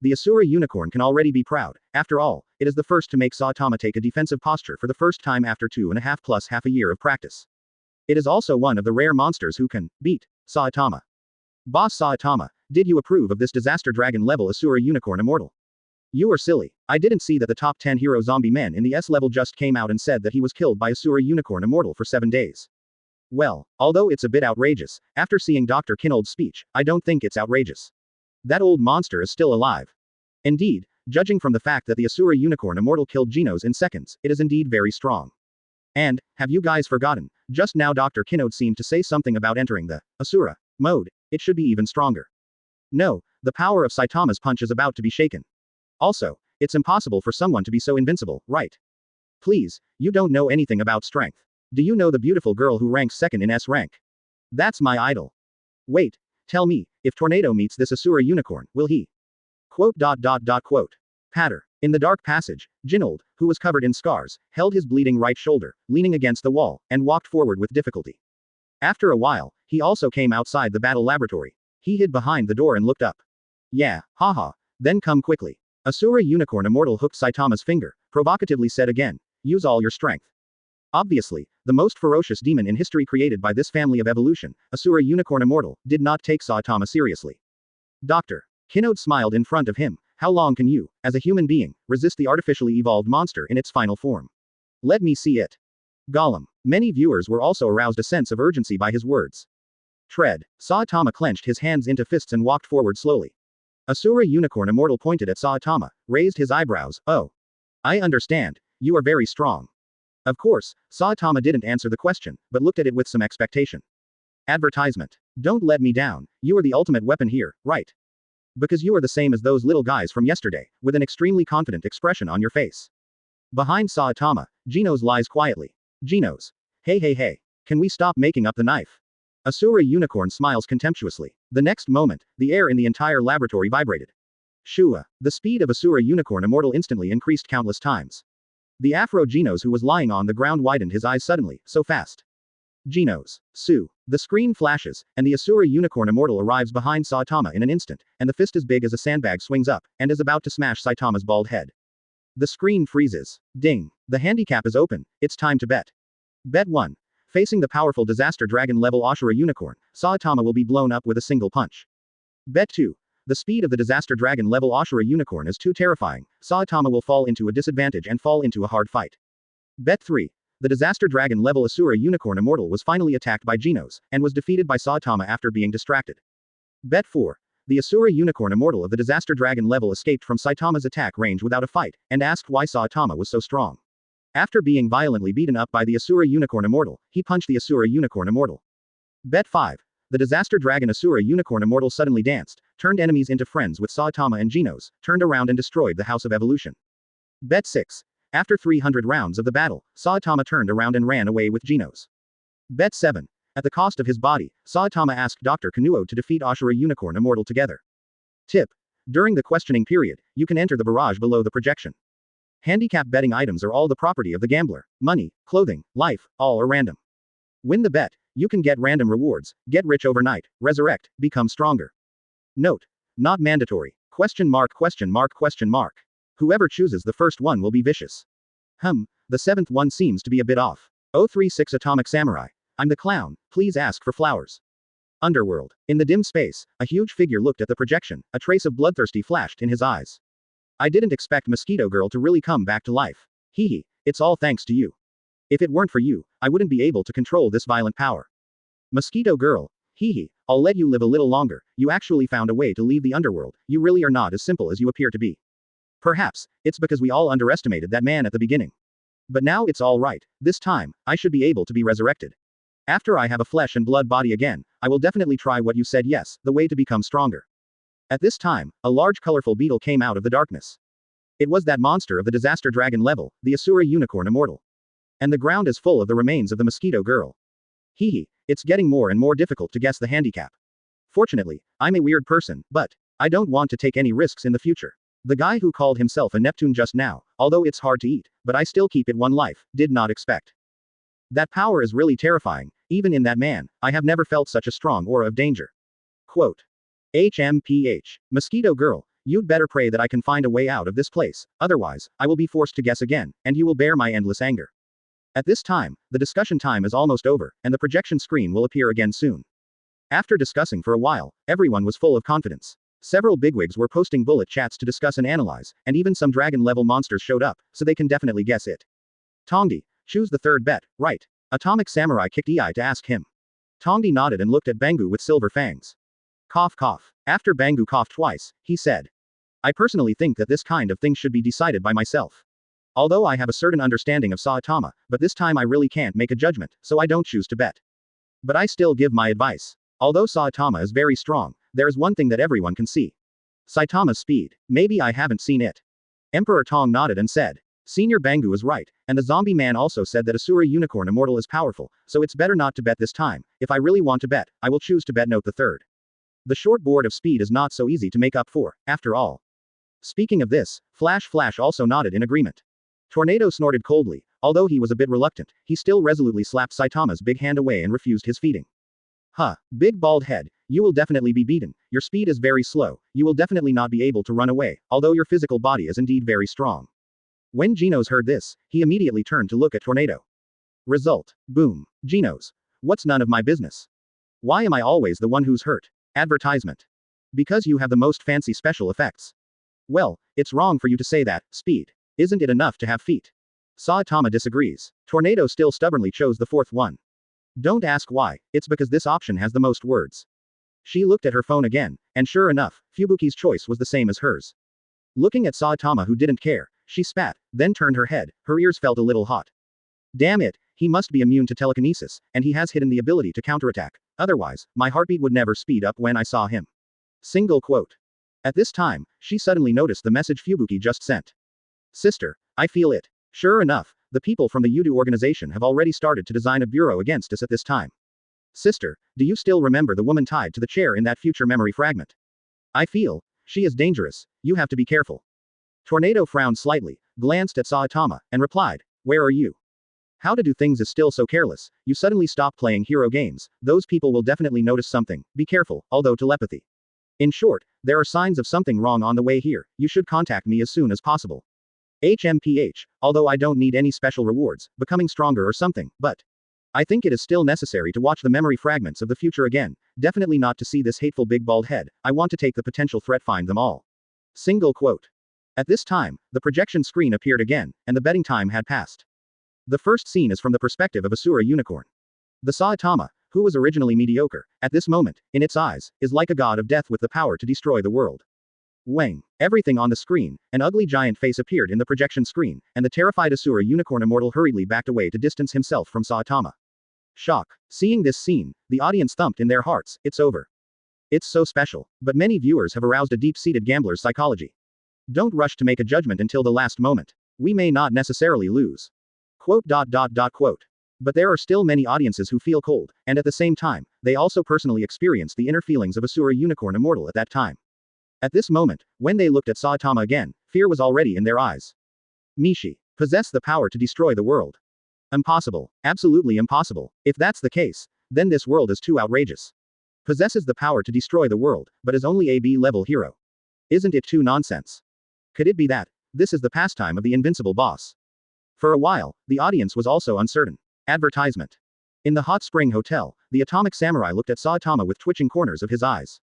The Asura unicorn can already be proud. After all, it is the first to make Saitama take a defensive posture for the first time after 2.5 plus half a year of practice. It is also one of the rare monsters who can beat Saitama. Boss Saitama, did you approve of this disaster dragon level Asura unicorn immortal? You are silly. I didn't see that the top 10 hero zombie men in the S level just came out and said that he was killed by Asura unicorn immortal for 7 days. Well, although it's a bit outrageous, after seeing Dr. Kinold's speech, I don't think it's outrageous. That old monster is still alive. Indeed, judging from the fact that the Asura unicorn immortal killed Genos in seconds, it is indeed very strong. And, have you guys forgotten, just now Dr. Kinold seemed to say something about entering the Asura mode. It should be even stronger. No, the power of Saitama's punch is about to be shaken. Also, it's impossible for someone to be so invincible, right? Please, you don't know anything about strength. Do you know the beautiful girl who ranks second in S rank? That's my idol. Wait, tell me, if Tornado meets this Asura unicorn, will he? Quote. Patter. In the dark passage, Jinold, who was covered in scars, held his bleeding right shoulder, leaning against the wall, and walked forward with difficulty. After a while, he also came outside the battle laboratory. He hid behind the door and looked up. Yeah, haha, then come quickly. Asura unicorn immortal hooked Saitama's finger, provocatively said again, use all your strength. Obviously, the most ferocious demon in history created by this family of evolution, Asura unicorn immortal, did not take Saitama seriously. Dr. Kinold smiled in front of him. How long can you, as a human being, resist the artificially evolved monster in its final form? Let me see it. Gollum. Many viewers were also aroused a sense of urgency by his words. Tread. Saitama clenched his hands into fists and walked forward slowly. Asura Unicorn Immortal pointed at Saitama, raised his eyebrows. Oh. I understand. You are very strong. Of course, Saitama didn't answer the question, but looked at it with some expectation. Advertisement. Don't let me down. You are the ultimate weapon here, right? Because you are the same as those little guys from yesterday, with an extremely confident expression on your face. Behind Saitama, Genos lies quietly. Genos. Hey hey hey. Can we stop making up the knife? Asura Unicorn smiles contemptuously. The next moment, the air in the entire laboratory vibrated. Shua. The speed of Asura Unicorn Immortal instantly increased countless times. The Afro Genos who was lying on the ground widened his eyes suddenly, so fast. Genos. Su. The screen flashes, and the Asura Unicorn Immortal arrives behind Saitama in an instant, and the fist as big as a sandbag swings up, and is about to smash Saitama's bald head. The screen freezes. Ding. The handicap is open, it's time to bet. Bet 1. Facing the powerful Disaster Dragon level Asura Unicorn, Saitama will be blown up with a single punch. Bet 2. The speed of the Disaster Dragon level Asura Unicorn is too terrifying, Saitama will fall into a disadvantage and fall into a hard fight. Bet 3. The Disaster Dragon level Asura Unicorn Immortal was finally attacked by Genos, and was defeated by Saitama after being distracted. Bet 4. The Asura Unicorn Immortal of the Disaster Dragon level escaped from Saitama's attack range without a fight, and asked why Saitama was so strong. After being violently beaten up by the Asura Unicorn Immortal, he punched the Asura Unicorn Immortal. Bet 5. The Disaster Dragon Asura Unicorn Immortal suddenly danced, turned enemies into friends with Saitama and Genos, turned around and destroyed the House of Evolution. Bet 6. After 300 rounds of the battle, Saitama turned around and ran away with Genos. Bet 7. At the cost of his body, Saitama asked Dr. Kanuo to defeat Asura Unicorn Immortal together. Tip. During the questioning period, you can enter the barrage below the projection. Handicap betting items are all the property of the gambler. Money, clothing, life, all are random. Win the bet, you can get random rewards, get rich overnight, resurrect, become stronger. Note. Not mandatory. Question mark question mark question mark. Whoever chooses the first one will be vicious. The seventh one seems to be a bit off. 036 Atomic Samurai. I'm the clown, please ask for flowers. Underworld. In the dim space, a huge figure looked at the projection, a trace of bloodthirsty flashed in his eyes. I didn't expect Mosquito Girl to really come back to life. Hehe, it's all thanks to you. If it weren't for you, I wouldn't be able to control this violent power. Mosquito Girl. Hehe, I'll let you live a little longer, you actually found a way to leave the underworld, you really are not as simple as you appear to be. Perhaps, it's because we all underestimated that man at the beginning. But now it's all right, this time, I should be able to be resurrected. After I have a flesh and blood body again, I will definitely try what you said yes, the way to become stronger. At this time, a large colorful beetle came out of the darkness. It was that monster of the Disaster Dragon level, the Asura Unicorn Immortal. And the ground is full of the remains of the Mosquito Girl. Hehe, it's getting more and more difficult to guess the handicap. Fortunately, I'm a weird person, but I don't want to take any risks in the future. The guy who called himself a Neptune just now, although it's hard to eat, but I still keep it one life, did not expect. That power is really terrifying, even in that man, I have never felt such a strong aura of danger. Quote. HMPH. Mosquito Girl, you'd better pray that I can find a way out of this place, otherwise, I will be forced to guess again, and you will bear my endless anger. At this time, the discussion time is almost over, and the projection screen will appear again soon. After discussing for a while, everyone was full of confidence. Several bigwigs were posting bullet chats to discuss and analyze, and even some dragon-level monsters showed up, so they can definitely guess it. Tongdi, choose the third bet, right? Atomic Samurai kicked EI to ask him. Tongdi nodded and looked at Bangu with silver fangs. Cough cough. After Bangu coughed twice, he said. I personally think that this kind of thing should be decided by myself. Although I have a certain understanding of Saitama, but this time I really can't make a judgment, so I don't choose to bet. But I still give my advice. Although Saitama is very strong, there is one thing that everyone can see. Saitama's speed. Maybe I haven't seen it. Emperor Tong nodded and said. Senior Bangu is right, and the zombie man also said that Asura Unicorn Immortal is powerful, so it's better not to bet this time. If I really want to bet, I will choose to bet note the third. The short board of speed is not so easy to make up for, after all. Speaking of this, Flash also nodded in agreement. Tornado snorted coldly, although he was a bit reluctant, he still resolutely slapped Saitama's big hand away and refused his feeding. Big bald head, you will definitely be beaten, your speed is very slow, you will definitely not be able to run away, although your physical body is indeed very strong. When Genos heard this, he immediately turned to look at Tornado. Result. Boom. Genos. What's none of my business? Why am I always the one who's hurt? Advertisement. Because you have the most fancy special effects. Well, it's wrong for you to say that, speed. Isn't it enough to have feet? Saitama disagrees. Tornado still stubbornly chose the fourth one. Don't ask why, it's because this option has the most words. She looked at her phone again, and sure enough, Fubuki's choice was the same as hers. Looking at Saitama who didn't care, she spat, then turned her head, her ears felt a little hot. Damn it, he must be immune to telekinesis, and he has hidden the ability to counterattack, otherwise, my heartbeat would never speed up when I saw him. Single quote. At this time, she suddenly noticed the message Fubuki just sent. Sister, I feel it. Sure enough, the people from the Yudu organization have already started to design a bureau against us at this time. Sister, do you still remember the woman tied to the chair in that future memory fragment? I feel, she is dangerous, you have to be careful. Tornado frowned slightly, glanced at Saitama, and replied, where are you? How to do things is still so careless, you suddenly stop playing hero games, those people will definitely notice something, be careful, although telepathy. In short, there are signs of something wrong on the way here, you should contact me as soon as possible. HMPH, although I don't need any special rewards, becoming stronger or something, but I think it is still necessary to watch the memory fragments of the future again, definitely not to see this hateful big bald head, I want to take the potential threat find them all. Single quote. At this time, the projection screen appeared again, and the betting time had passed. The first scene is from the perspective of Asura Unicorn. The Saitama, who was originally mediocre, at this moment, in its eyes, is like a god of death with the power to destroy the world. Wang. Everything on the screen, an ugly giant face appeared in the projection screen, and the terrified Asura Unicorn immortal hurriedly backed away to distance himself from Saitama. Shock. Seeing this scene, the audience thumped in their hearts, it's over. It's so special, but many viewers have aroused a deep-seated gambler's psychology. Don't rush to make a judgment until the last moment. We may not necessarily lose. Quote. But there are still many audiences who feel cold, and at the same time, they also personally experience the inner feelings of Asura Unicorn immortal at that time. At this moment, when they looked at Saitama again, fear was already in their eyes. Mishi. Possess the power to destroy the world. Impossible. Absolutely impossible. If that's the case, then this world is too outrageous. Possesses the power to destroy the world, but is only a B-level hero. Isn't it too nonsense? Could it be that this is the pastime of the invincible boss? For a while, the audience was also uncertain. Advertisement. In the Hot Spring Hotel, the Atomic Samurai looked at Saitama with twitching corners of his eyes.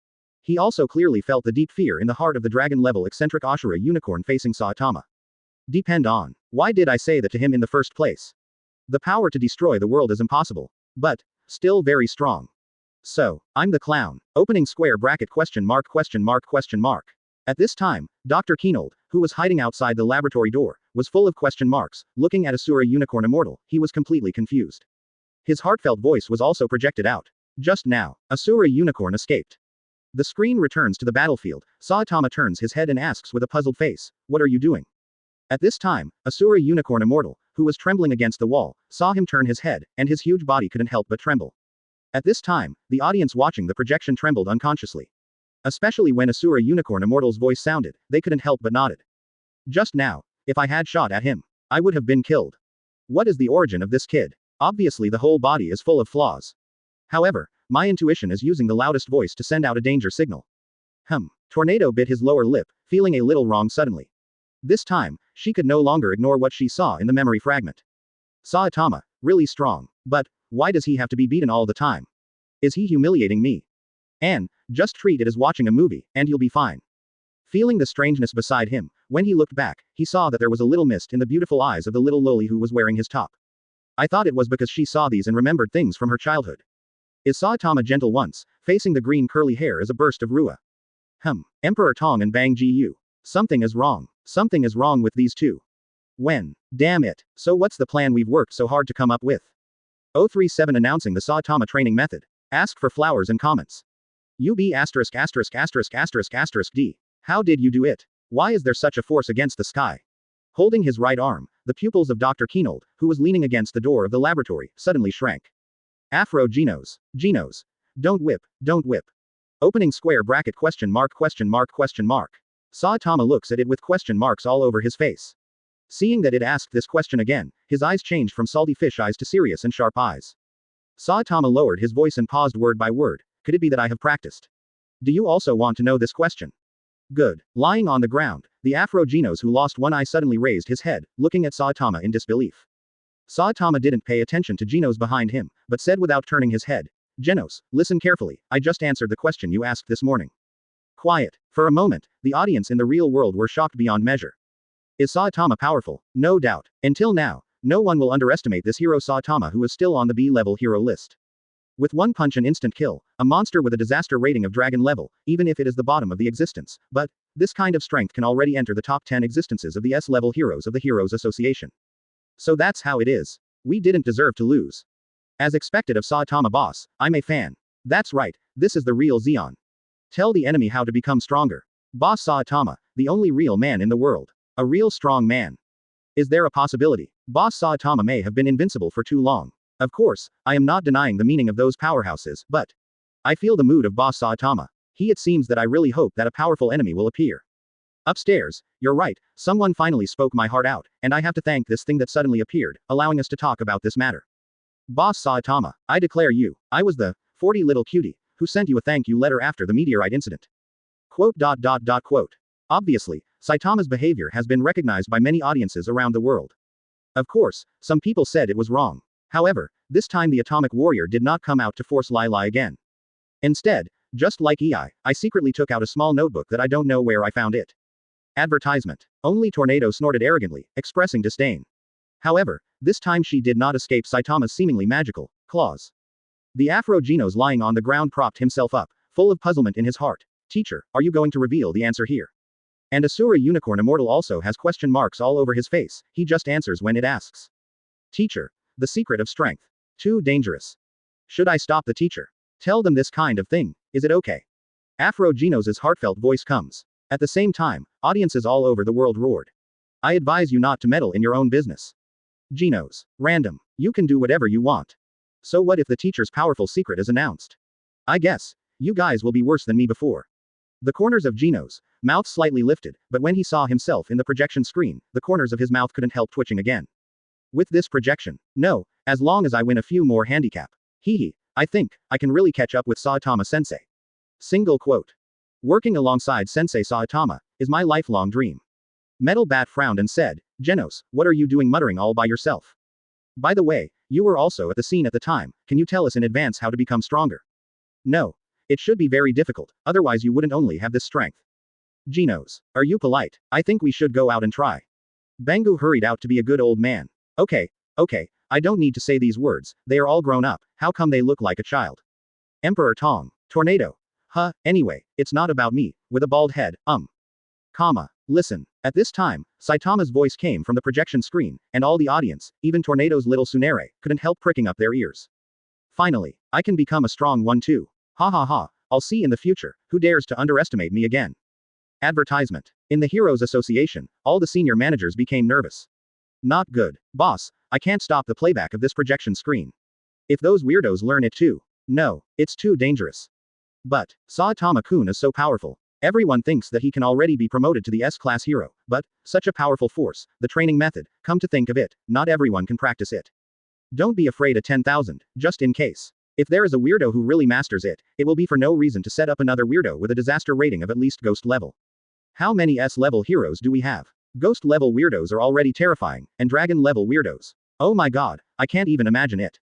He also clearly felt the deep fear in the heart of the dragon-level eccentric Ashura unicorn facing Saitama. Depend on. Why did I say that to him in the first place? The power to destroy the world is impossible. But, still very strong. So, I'm the clown. Opening square bracket question mark. At this time, Dr. Keenold, who was hiding outside the laboratory door, was full of question marks, looking at Asura Unicorn Immortal, he was completely confused. His heartfelt voice was also projected out. Just now, Asura Unicorn escaped. The screen returns to the battlefield, Saitama turns his head and asks with a puzzled face, what are you doing? At this time, Asura Unicorn Immortal, who was trembling against the wall, saw him turn his head, and his huge body couldn't help but tremble. At this time, the audience watching the projection trembled unconsciously. Especially when Asura Unicorn Immortal's voice sounded, they couldn't help but nodded. Just now, if I had shot at him, I would have been killed. What is the origin of this kid? Obviously the whole body is full of flaws. However, my intuition is using the loudest voice to send out a danger signal. Tornado bit his lower lip, feeling a little wrong suddenly. This time, she could no longer ignore what she saw in the memory fragment. Saitama, really strong. But, why does he have to be beaten all the time? Is he humiliating me? And, just treat it as watching a movie, and you'll be fine. Feeling the strangeness beside him, when he looked back, he saw that there was a little mist in the beautiful eyes of the little loli who was wearing his top. I thought it was because she saw these and remembered things from her childhood. Is Saitama gentle once, facing the green curly hair as a burst of Rua? Emperor Tong and Bang Ji-yu. Something is wrong. Something is wrong with these two. When? Damn it. So what's the plan we've worked so hard to come up with? 037 announcing the Saitama training method. Ask for flowers and comments. UB ***************. D. How did you do it? Why is there such a force against the sky? Holding his right arm, the pupils of Dr. Keenold, who was leaning against the door of the laboratory, suddenly shrank. Afro Genos. Don't whip, don't whip. Opening square bracket question mark. Saitama looks at it with question marks all over his face. Seeing that it asked this question again, his eyes changed from salty fish eyes to serious and sharp eyes. Saitama lowered his voice and paused word by word. Could it be that I have practiced? Do you also want to know this question? Good. Lying on the ground, the Afro Genos who lost one eye suddenly raised his head, looking at Saitama in disbelief. Saitama didn't pay attention to Genos behind him, but said without turning his head, Genos, listen carefully, I just answered the question you asked this morning. Quiet. For a moment, the audience in the real world were shocked beyond measure. Is Saitama powerful? No doubt. Until now, no one will underestimate this hero Saitama, who is still on the B-level hero list. With one punch and instant kill, a monster with a disaster rating of dragon level, even if it is the bottom of the existence, but this kind of strength can already enter the top 10 existences of the S-level heroes of the Heroes Association. So that's how it is. We didn't deserve to lose. As expected of Saitama boss, I'm a fan. That's right, this is the real Zeon. Tell the enemy how to become stronger. Boss Saitama, the only real man in the world. A real strong man. Is there a possibility? Boss Saitama may have been invincible for too long. Of course, I am not denying the meaning of those powerhouses, but I feel the mood of Boss Saitama. It seems that I really hope that a powerful enemy will appear. Upstairs, you're right, someone finally spoke my heart out, and I have to thank this thing that suddenly appeared, allowing us to talk about this matter. Boss Saitama, I declare I was the 40 little cutie who sent you a thank you letter after the meteorite incident. Quote. Obviously, Saitama's behavior has been recognized by many audiences around the world. Of course, some people said it was wrong. However, this time the Atomic Warrior did not come out to force Lai again. Instead, just like I secretly took out a small notebook that I don't know where I found it. Advertisement. Only Tornado snorted arrogantly, expressing disdain. However, this time she did not escape Saitama's seemingly magical claws. The Afro Genos lying on the ground propped himself up, full of puzzlement in his heart. Teacher, are you going to reveal the answer here? And Asura Unicorn Immortal also has question marks all over his face, he just answers when it asks. Teacher. The secret of strength. Too dangerous. Should I stop the teacher? Tell them this kind of thing, is it okay? Afro Genos' heartfelt voice comes. At the same time, audiences all over the world roared. I advise you not to meddle in your own business. Genos. Random. You can do whatever you want. So what if the teacher's powerful secret is announced? I guess, you guys will be worse than me before. The corners of Genos' mouth slightly lifted, but when he saw himself in the projection screen, the corners of his mouth couldn't help twitching again. With this projection, no, as long as I win a few more handicap. I think, I can really catch up with Saitama-sensei. Single quote. Working alongside Sensei Saitama is my lifelong dream. Metal Bat frowned and said, Genos, what are you doing muttering all by yourself? By the way, you were also at the scene at the time, can you tell us in advance how to become stronger? No. It should be very difficult, otherwise you wouldn't only have this strength. Genos, are you polite? I think we should go out and try. Bangu hurried out to be a good old man. Okay, I don't need to say these words, they are all grown up, how come they look like a child? Emperor Tong. Tornado. Anyway, it's not about me, with a bald head, Listen. At this time, Saitama's voice came from the projection screen, and all the audience, even Tornado's little Tsundere, couldn't help pricking up their ears. Finally, I can become a strong one too. I'll see in the future, who dares to underestimate me again. Advertisement. In the Heroes Association, all the senior managers became nervous. Not good. Boss, I can't stop the playback of this projection screen. If those weirdos learn it too. No, it's too dangerous. But, Saitama-kun is so powerful. Everyone thinks that he can already be promoted to the S-class hero, but, such a powerful force, the training method, come to think of it, not everyone can practice it. Don't be afraid of 10,000, just in case. If there is a weirdo who really masters it, it will be for no reason to set up another weirdo with a disaster rating of at least ghost level. How many S-level heroes do we have? Ghost level weirdos are already terrifying, and dragon level weirdos. Oh my god, I can't even imagine it.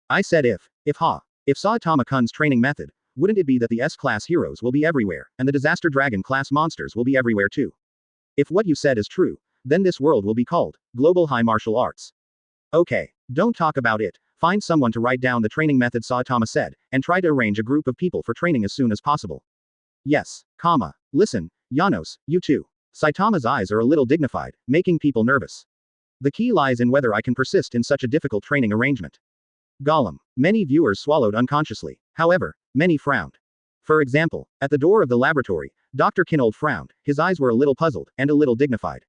I said if Saitama-kun's training method, wouldn't it be that the S-class heroes will be everywhere, and the disaster dragon class monsters will be everywhere too? If what you said is true, then this world will be called Global High Martial Arts. Okay, don't talk about it, find someone to write down the training method Saitama said, and try to arrange a group of people for training as soon as possible. Yes, listen, Janos, you too. Saitama's eyes are a little dignified, making people nervous. The key lies in whether I can persist in such a difficult training arrangement. Gollum. Many viewers swallowed unconsciously. However, many frowned. For example, at the door of the laboratory, Dr. Kinold frowned, his eyes were a little puzzled, and a little dignified.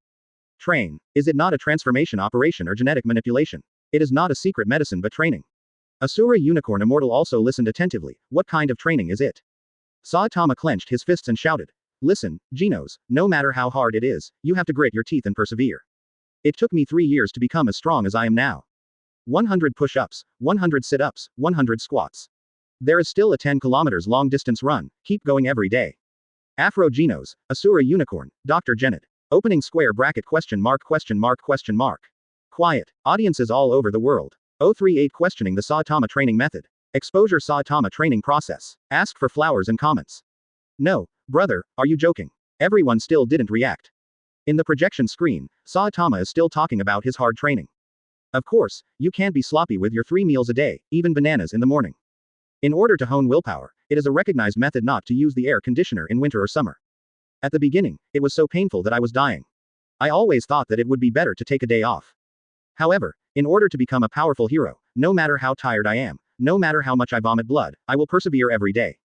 Train. Is it not a transformation operation or genetic manipulation? It is not a secret medicine but training. Asura Unicorn Immortal also listened attentively, what kind of training is it? Saitama clenched his fists and shouted. Listen, Genos, no matter how hard it is, you have to grit your teeth and persevere. It took me 3 years to become as strong as I am now. 100 push-ups, 100 sit-ups, 100 squats. There is still a 10 kilometers long distance run, keep going every day. Afro Genos, Asura Unicorn, Dr. Janet. Opening square bracket ? Quiet. Audiences all over the world. 038 questioning the Saitama training method. Exposure Saitama training process. Ask for flowers and comments. No, brother, are you joking? Everyone still didn't react. In the projection screen, Saitama is still talking about his hard training. Of course, you can't be sloppy with your 3 meals a day, even bananas in the morning. In order to hone willpower, it is a recognized method not to use the air conditioner in winter or summer. At the beginning, it was so painful that I was dying. I always thought that it would be better to take a day off. However, in order to become a powerful hero, no matter how tired I am, no matter how much I vomit blood, I will persevere every day.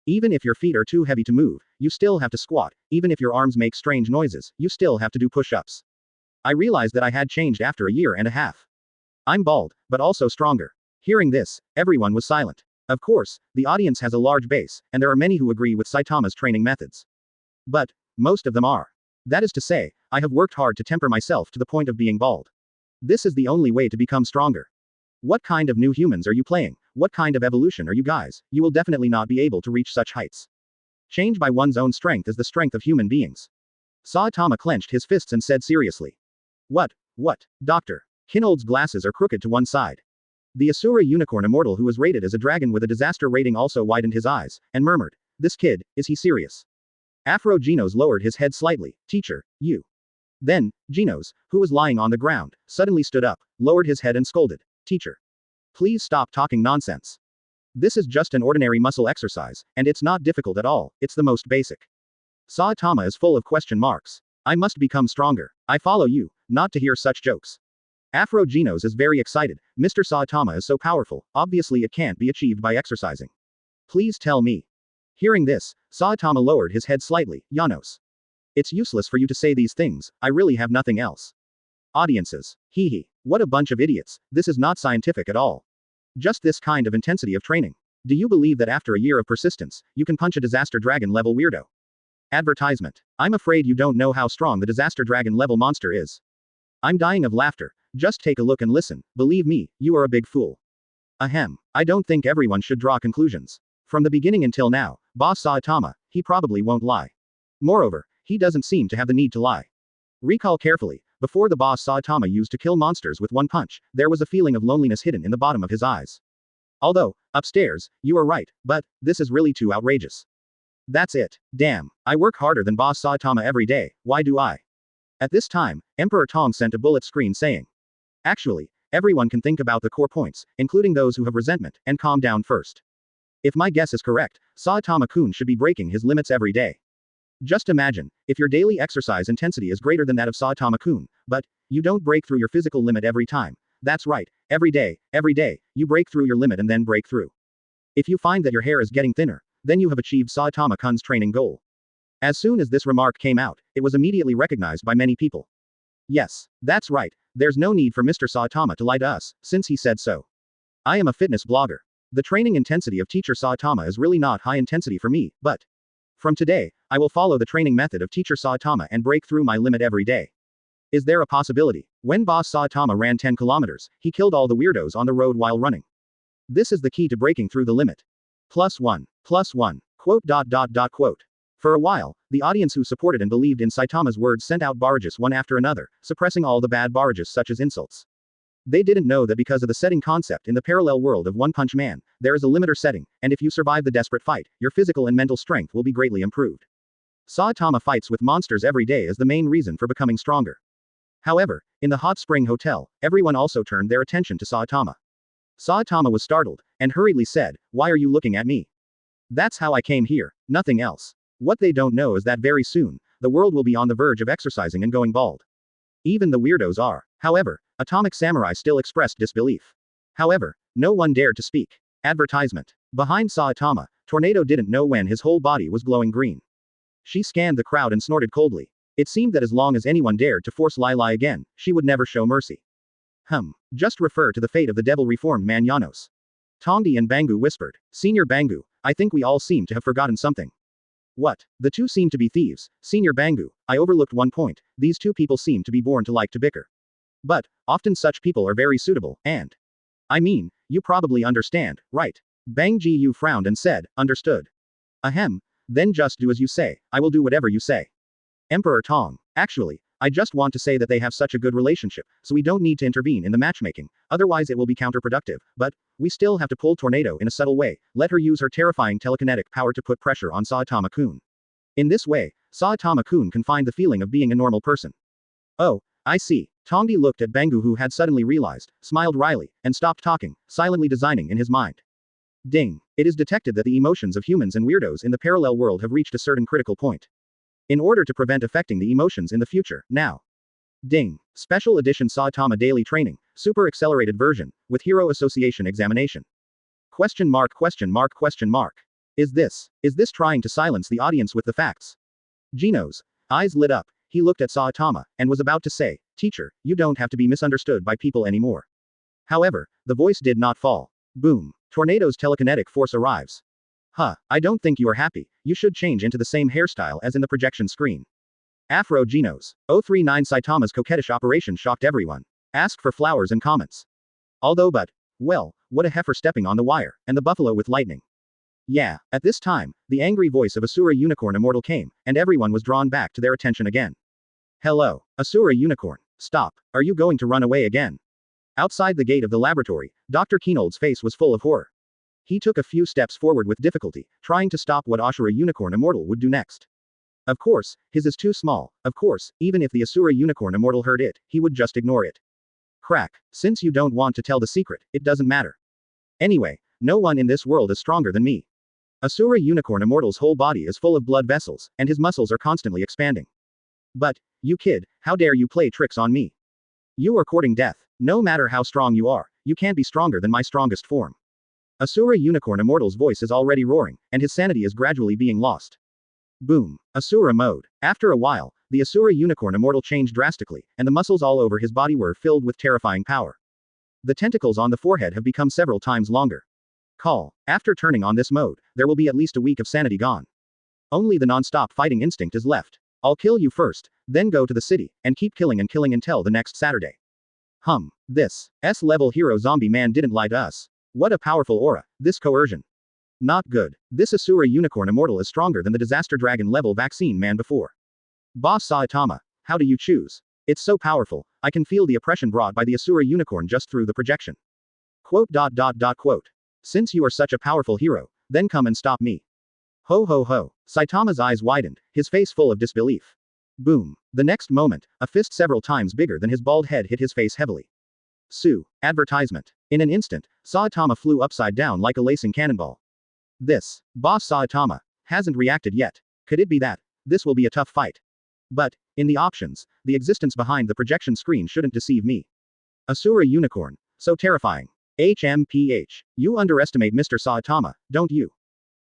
Even if your feet are too heavy to move, you still have to squat, even if your arms make strange noises, you still have to do push-ups. I realized that I had changed after a year and a half. I'm bald, but also stronger. Hearing this, everyone was silent. Of course, the audience has a large base, and there are many who agree with Saitama's training methods. But, most of them are. That is to say, I have worked hard to temper myself to the point of being bald. This is the only way to become stronger. What kind of new humans are you playing? What kind of evolution are you guys? You will definitely not be able to reach such heights. Change by one's own strength is the strength of human beings. Saitama clenched his fists and said seriously. What, Doctor? Kinold's glasses are crooked to one side. The Asura unicorn immortal who was rated as a dragon with a disaster rating also widened his eyes, and murmured, "This kid, is he serious?" Afro Genos lowered his head slightly. "Teacher, you." Then, Genos, who was lying on the ground, suddenly stood up, lowered his head and scolded, "Teacher. Please stop talking nonsense. This is just an ordinary muscle exercise, and it's not difficult at all, it's the most basic." Saitama is full of question marks. "I must become stronger. I follow you, not to hear such jokes." Afro Genos is very excited. "Mr. Saitama is so powerful, obviously it can't be achieved by exercising. Please tell me." Hearing this, Saitama lowered his head slightly. "Janos. It's useless for you to say these things, I really have nothing else." Audiences. Hee. What a bunch of idiots, this is not scientific at all. Just this kind of intensity of training. Do you believe that after a year of persistence, you can punch a disaster dragon level weirdo? Advertisement. I'm afraid you don't know how strong the disaster dragon level monster is. I'm dying of laughter. Just take a look and listen, believe me, you are a big fool. Ahem. I don't think everyone should draw conclusions. From the beginning until now, Boss Saitama, he probably won't lie. Moreover, he doesn't seem to have the need to lie. Recall carefully, before the boss Saitama used to kill monsters with one punch, there was a feeling of loneliness hidden in the bottom of his eyes. Although, upstairs, you are right, but, this is really too outrageous. That's it. Damn, I work harder than boss Saitama every day, why do I? At this time, Emperor Tong sent a bullet screen saying. Actually, everyone can think about the core points, including those who have resentment, and calm down first. If my guess is correct, Saitama-kun should be breaking his limits every day. Just imagine, if your daily exercise intensity is greater than that of Saitama-kun, but, you don't break through your physical limit every time. That's right, every day, you break through your limit and then break through. If you find that your hair is getting thinner, then you have achieved Saitama-kun's training goal. As soon as this remark came out, it was immediately recognized by many people. Yes, that's right, there's no need for Mr. Saitama to lie to us, since he said so. I am a fitness blogger. The training intensity of Teacher Saitama is really not high intensity for me, but from today, I will follow the training method of Teacher Saitama and break through my limit every day. Is there a possibility? When Boss Saitama ran 10 kilometers, he killed all the weirdos on the road while running. This is the key to breaking through the limit. +1. Quote. For a while, the audience who supported and believed in Saitama's words sent out barrages one after another, suppressing all the bad barrages such as insults. They didn't know that because of the setting concept in the parallel world of One Punch Man, there is a limiter setting, and if you survive the desperate fight, your physical and mental strength will be greatly improved. Saitama fights with monsters every day is the main reason for becoming stronger. However, in the hot spring hotel, everyone also turned their attention to Saitama. Saitama was startled, and hurriedly said, "Why are you looking at me? That's how I came here, nothing else." What they don't know is that very soon, the world will be on the verge of exercising and going bald. Even the weirdos are. However, Atomic Samurai still expressed disbelief. However, no one dared to speak. Advertisement. Behind Saitama, Tornado didn't know when his whole body was glowing green. She scanned the crowd and snorted coldly. It seemed that as long as anyone dared to force Lai again, she would never show mercy. Just refer to the fate of the devil reformed man Janos. Tongdi and Bangu whispered. Senior Bangu, I think we all seem to have forgotten something. What? The two seem to be thieves. Senior Bangu, I overlooked one point, these two people seem to be born to like to bicker. But, often such people are very suitable, and I mean, you probably understand, right? Bang Ji-yu frowned and said, understood. Ahem, then just do as you say, I will do whatever you say. Emperor Tong, actually, I just want to say that they have such a good relationship, so we don't need to intervene in the matchmaking, otherwise it will be counterproductive, but we still have to pull Tornado in a subtle way, let her use her terrifying telekinetic power to put pressure on Saitama-kun. In this way, Saitama-kun can find the feeling of being a normal person. Oh, I see. Tongdi looked at Bengu, who had suddenly realized, smiled wryly, and stopped talking, silently designing in his mind. Ding. It is detected that the emotions of humans and weirdos in the parallel world have reached a certain critical point. In order to prevent affecting the emotions in the future, now. Ding. Special Edition Saitama Daily Training, Super Accelerated Version, with Hero Association Examination. Question mark question mark question mark. Is this trying to silence the audience with the facts? Gino's eyes lit up. He looked at Saitama, and was about to say, "Teacher, you don't have to be misunderstood by people anymore." However, the voice did not fall. Boom. Tornado's telekinetic force arrives. Huh, I don't think you are happy. You should change into the same hairstyle as in the projection screen. Afro Genos. 039 Saitama's coquettish operation shocked everyone. Ask for flowers and comments. Well, what a heifer stepping on the wire, and the buffalo with lightning. Yeah, at this time, the angry voice of Asura Unicorn Immortal came, and everyone was drawn back to their attention again. Hello, Asura Unicorn. Stop, are you going to run away again? Outside the gate of the laboratory, Dr. Keenold's face was full of horror. He took a few steps forward with difficulty, trying to stop what Asura Unicorn Immortal would do next. Of course, his is too small. Of course, even if the Asura Unicorn Immortal heard it, he would just ignore it. Crack. Since you don't want to tell the secret, it doesn't matter. Anyway, no one in this world is stronger than me. Asura Unicorn Immortal's whole body is full of blood vessels, and his muscles are constantly expanding. But, you kid, how dare you play tricks on me? You are courting death. No matter how strong you are, you can't be stronger than my strongest form. Asura Unicorn Immortal's voice is already roaring, and his sanity is gradually being lost. Boom. Asura mode. After a while, the Asura Unicorn Immortal changed drastically, and the muscles all over his body were filled with terrifying power. The tentacles on the forehead have become several times longer. Call. After turning on this mode, there will be at least a week of sanity gone. Only the non-stop fighting instinct is left. I'll kill you first, then go to the city, and keep killing until the next Saturday. This S-level hero zombie man didn't lie to us. What a powerful aura, this coercion. Not good. This Asura Unicorn Immortal is stronger than the Disaster Dragon level vaccine man before. Boss Saitama, how do you choose? It's so powerful, I can feel the oppression brought by the Asura Unicorn just through the projection. Quote. Since you are such a powerful hero, then come and stop me. Ho ho ho. Saitama's eyes widened, his face full of disbelief. Boom. The next moment, a fist several times bigger than his bald head hit his face heavily. Sue. Advertisement. In an instant, Saitama flew upside down like a lacing cannonball. This boss Saitama hasn't reacted yet. Could it be that this will be a tough fight? But, in the options, the existence behind the projection screen shouldn't deceive me. Asura Unicorn. So terrifying. HMPH. You underestimate Mr. Saitama, don't you?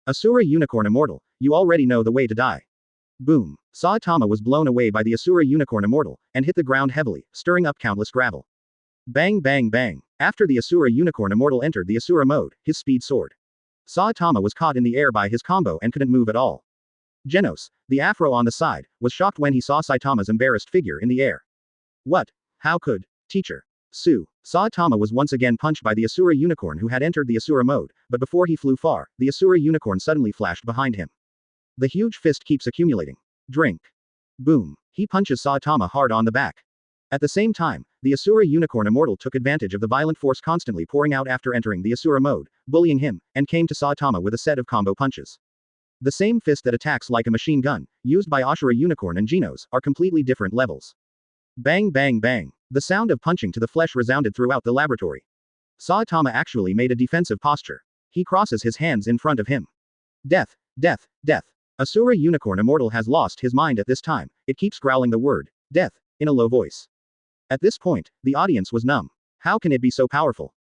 Asura Unicorn Immortal, you already know the way to die. Boom. Saitama was blown away by the Asura Unicorn Immortal, and hit the ground heavily, stirring up countless gravel. Bang bang bang. After the Asura Unicorn Immortal entered the Asura mode, his speed soared. Saitama was caught in the air by his combo and couldn't move at all. Genos, the afro on the side, was shocked when he saw Saitama's embarrassed figure in the air. What? How could? Teacher. Sue. Saitama was once again punched by the Asura Unicorn, who had entered the Asura mode, but before he flew far, the Asura Unicorn suddenly flashed behind him. The huge fist keeps accumulating. Drink. Boom. He punches Saitama hard on the back. At the same time, the Asura Unicorn Immortal took advantage of the violent force constantly pouring out after entering the Asura mode, bullying him, and came to Saitama with a set of combo punches. The same fist that attacks like a machine gun, used by Asura Unicorn and Genos, are completely different levels. Bang bang bang. The sound of punching to the flesh resounded throughout the laboratory. Saitama actually made a defensive posture. He crosses his hands in front of him. Death, death, death. Asura Unicorn Immortal has lost his mind at this time, it keeps growling the word, death, in a low voice. At this point, the audience was numb. How can it be so powerful?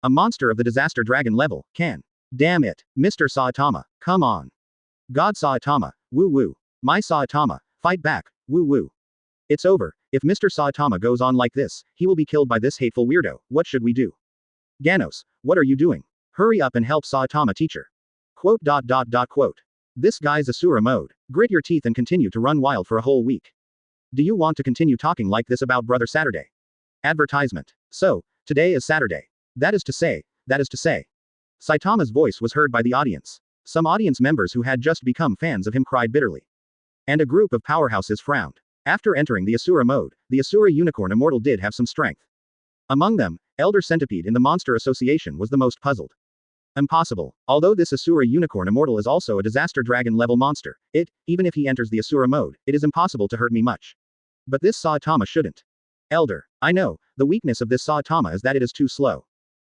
A monster of the Disaster Dragon level, can. Damn it, Mr. Saitama, come on. God Saitama, woo woo. My Saitama, fight back, woo woo. It's over, if Mr. Saitama goes on like this, he will be killed by this hateful weirdo, what should we do? Ganos, what are you doing? Hurry up and help Saitama, teacher. Quote. This guy's Asura mode. Grit your teeth and continue to run wild for a whole week. Do you want to continue talking like this about Brother Saturday? Advertisement. So, today is Saturday. That is to say. Saitama's voice was heard by the audience. Some audience members who had just become fans of him cried bitterly. And a group of powerhouses frowned. After entering the Asura mode, the Asura Unicorn Immortal did have some strength. Among them, Elder Centipede in the Monster Association was the most puzzled. Impossible. Although this Asura Unicorn Immortal is also a Disaster Dragon level monster, even if he enters the Asura mode, it is impossible to hurt me much. But this Saitama shouldn't. Elder, I know, the weakness of this Saitama is that it is too slow.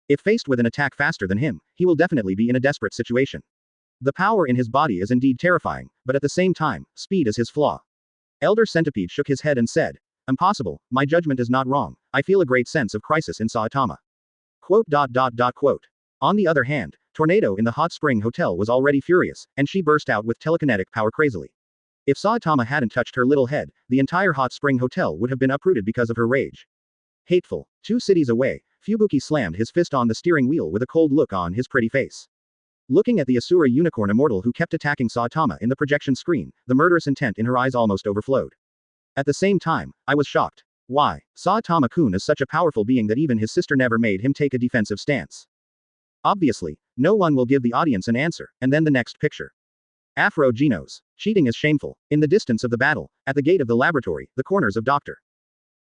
If faced with an attack faster than him, he will definitely be in a desperate situation. The power in his body is indeed terrifying, but at the same time, speed is his flaw. Elder Centipede shook his head and said, Impossible, my judgment is not wrong, I feel a great sense of crisis in Saitama. Quote. On the other hand, Tornado in the hot spring hotel was already furious, and she burst out with telekinetic power crazily. If Saitama hadn't touched her little head, the entire hot spring hotel would have been uprooted because of her rage. Hateful. 2 cities away, Fubuki slammed his fist on the steering wheel with a cold look on his pretty face. Looking at the Asura unicorn immortal who kept attacking Saitama in the projection screen, the murderous intent in her eyes almost overflowed. At the same time, I was shocked. Why? Saitama-kun is such a powerful being that even his sister never made him take a defensive stance. Obviously, no one will give the audience an answer, and then the next picture. Afro Genos. Cheating is shameful. In the distance of the battle, at the gate of the laboratory, the corners of Dr.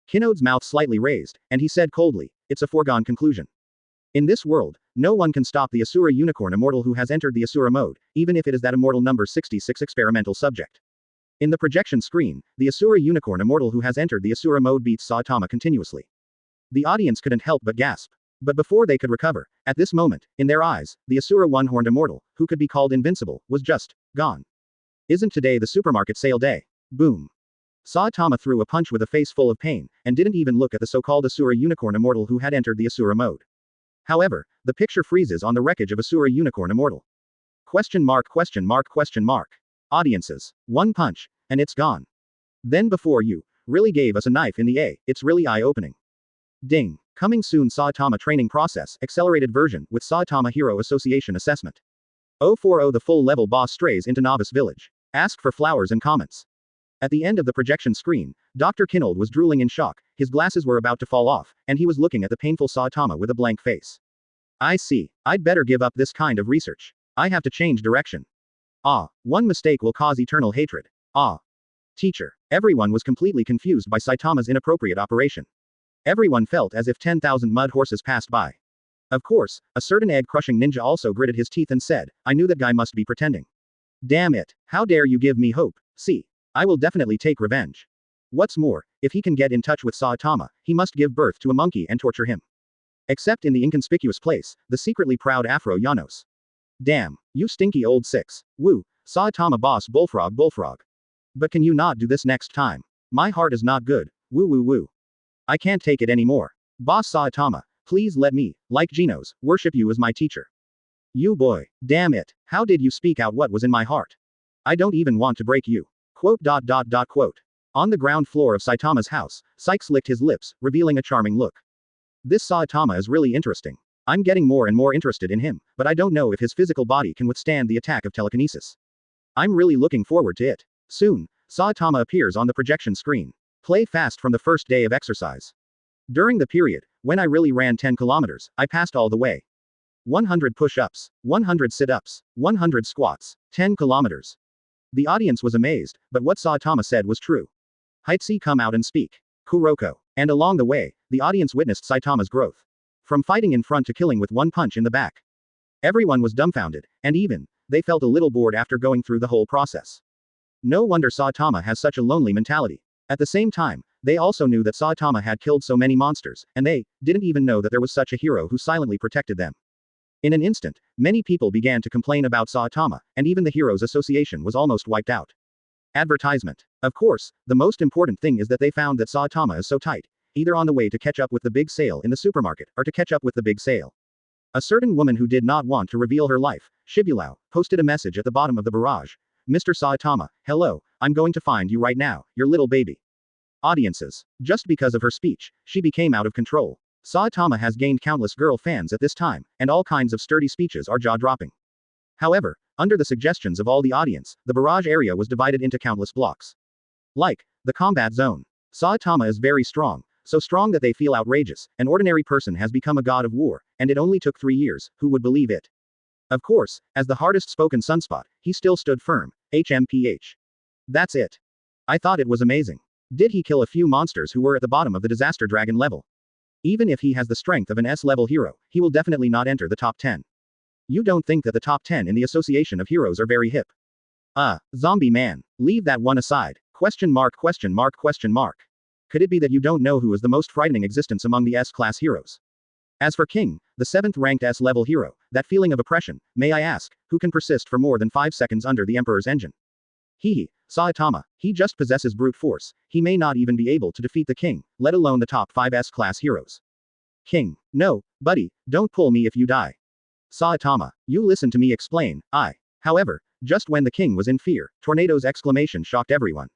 Kinode's mouth slightly raised, and he said coldly, it's a foregone conclusion. In this world, no one can stop the Asura unicorn immortal who has entered the Asura mode, even if it is that immortal number 66 experimental subject. In the projection screen, the Asura unicorn immortal who has entered the Asura mode beats Saitama continuously. The audience couldn't help but gasp. But before they could recover, at this moment, in their eyes, the Asura one-horned immortal, who could be called invincible, was just gone. Isn't today the supermarket sale day? Boom. Saitama threw a punch with a face full of pain, and didn't even look at the so-called Asura unicorn immortal who had entered the Asura mode. However, the picture freezes on the wreckage of Asura unicorn immortal. Question mark. Audiences. One punch, and it's gone. Then before you really gave us a knife in the A, it's really eye-opening. Ding. Coming soon Saitama Training Process Accelerated Version with Saitama Hero Association Assessment. 040 The full-level boss strays into Novice Village. Ask for flowers and comments. At the end of the projection screen, Dr. Kinode was drooling in shock, his glasses were about to fall off, and he was looking at the painful Saitama with a blank face. I see. I'd better give up this kind of research. I have to change direction. One mistake will cause eternal hatred. Teacher. Everyone was completely confused by Saitama's inappropriate operation. Everyone felt as if 10,000 mud horses passed by. Of course, a certain egg-crushing ninja also gritted his teeth and said, I knew that guy must be pretending. Damn it, how dare you give me hope, see. I will definitely take revenge. What's more, if he can get in touch with Saitama, he must give birth to a monkey and torture him. Except in the inconspicuous place, the secretly proud Afro Janos. Damn, you stinky old six. Woo, Saitama boss bullfrog. But can you not do this next time? My heart is not good, woo. I can't take it anymore. Boss Saitama, please let me, like Genos, worship you as my teacher. You boy, damn it, how did you speak out what was in my heart? I don't even want to break you. Quote. On the ground floor of Saitama's house, Sykes licked his lips, revealing a charming look. This Saitama is really interesting. I'm getting more and more interested in him, but I don't know if his physical body can withstand the attack of telekinesis. I'm really looking forward to it. Soon, Saitama appears on the projection screen. Play fast from the first day of exercise. During the period, when I really ran 10 kilometers, I passed all the way. 100 push-ups, 100 sit-ups, 100 squats, 10 kilometers. The audience was amazed, but what Saitama said was true. Heitsi come out and speak. Kuroko. And along the way, the audience witnessed Saitama's growth. From fighting in front to killing with one punch in the back. Everyone was dumbfounded, and even, they felt a little bored after going through the whole process. No wonder Saitama has such a lonely mentality. At the same time, they also knew that Saitama had killed so many monsters, and they didn't even know that there was such a hero who silently protected them. In an instant, many people began to complain about Saitama, and even the Heroes Association was almost wiped out. Advertisement. Of course, the most important thing is that they found that Saitama is so tight, either on the way to catch up with the big sale in the supermarket, or to catch up with the big sale. A certain woman who did not want to reveal her life, Shibulao, posted a message at the bottom of the barrage. Mr. Saitama, hello, I'm going to find you right now, your little baby. Audiences. Just because of her speech, she became out of control. Saitama has gained countless girl fans at this time, and all kinds of sturdy speeches are jaw-dropping. However, under the suggestions of all the audience, the barrage area was divided into countless blocks. Like the combat zone. Saitama is very strong, so strong that they feel outrageous. An ordinary person has become a god of war, and it only took 3 years, who would believe it? Of course, as the hardest spoken sunspot, he still stood firm. HMPH. That's it. I thought it was amazing. Did he kill a few monsters who were at the bottom of the disaster dragon level? Even if he has the strength of an S-level hero, he will definitely not enter the top 10. You don't think that the top 10 in the Association of Heroes are very hip? Zombie man. Leave that one aside. Question mark. Could it be that you don't know who is the most frightening existence among the S-class heroes? As for King, the 7th-ranked S-level hero, that feeling of oppression, may I ask, who can persist for more than 5 seconds under the Emperor's engine? Saitama, he just possesses brute force, he may not even be able to defeat the King, let alone the top 5 S-class heroes. King, no, buddy, don't pull me if you die. Saitama, you listen to me explain, However, just when the King was in fear, Tornado's exclamation shocked everyone.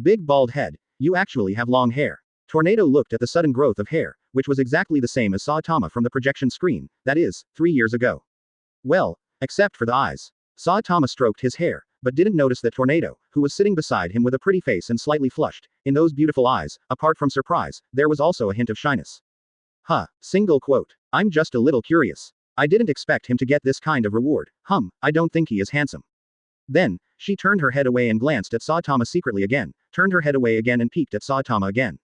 Big bald head, you actually have long hair. Tornado looked at the sudden growth of hair, which was exactly the same as Saitama from the projection screen, that is, 3 years ago. Well, except for the eyes. Saitama stroked his hair, but didn't notice that Tornado, who was sitting beside him with a pretty face and slightly flushed, in those beautiful eyes, apart from surprise, there was also a hint of shyness. Single quote. I'm just a little curious. I didn't expect him to get this kind of reward. I don't think he is handsome. Then, she turned her head away and glanced at Saitama secretly again, turned her head away again and peeked at Saitama again.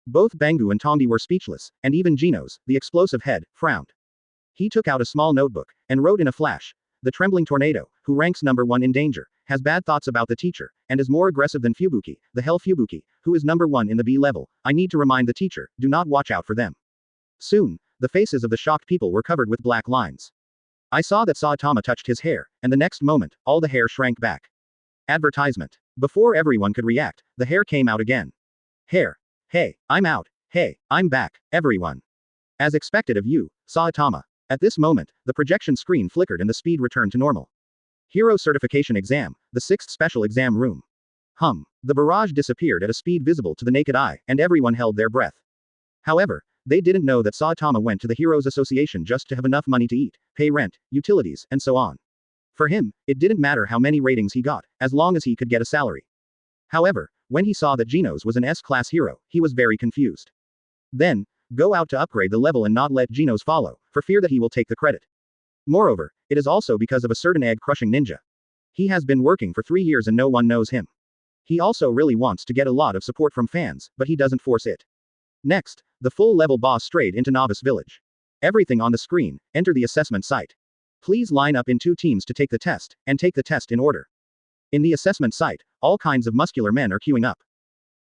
Both Bangu and Tongdi were speechless, and even Genos, the explosive head, frowned. He took out a small notebook, and wrote in a flash, the trembling Tornado, who ranks number 1 in danger, has bad thoughts about the teacher, and is more aggressive than Fubuki, the hell Fubuki, who is number 1 in the B level. I need to remind the teacher, do not watch out for them. Soon, the faces of the shocked people were covered with black lines. I saw that Saitama touched his hair, and the next moment, all the hair shrank back. Advertisement. Before everyone could react, the hair came out again. Hair. Hey, I'm out. Hey, I'm back, everyone. As expected of you, Saitama. At this moment, the projection screen flickered and the speed returned to normal. Hero Certification Exam, the 6th Special Exam Room. The barrage disappeared at a speed visible to the naked eye, and everyone held their breath. However, they didn't know that Saitama went to the Heroes Association just to have enough money to eat, pay rent, utilities, and so on. For him, it didn't matter how many ratings he got, as long as he could get a salary. However, when he saw that Genos was an S-class hero, he was very confused. Then, go out to upgrade the level and not let Genos follow, for fear that he will take the credit. Moreover, it is also because of a certain egg-crushing ninja. He has been working for 3 years and no one knows him. He also really wants to get a lot of support from fans, but he doesn't force it. Next, the full-level boss strayed into Novice Village. Everything on the screen, enter the assessment site. Please line up in 2 teams to take the test, and take the test in order. In the assessment site, all kinds of muscular men are queuing up.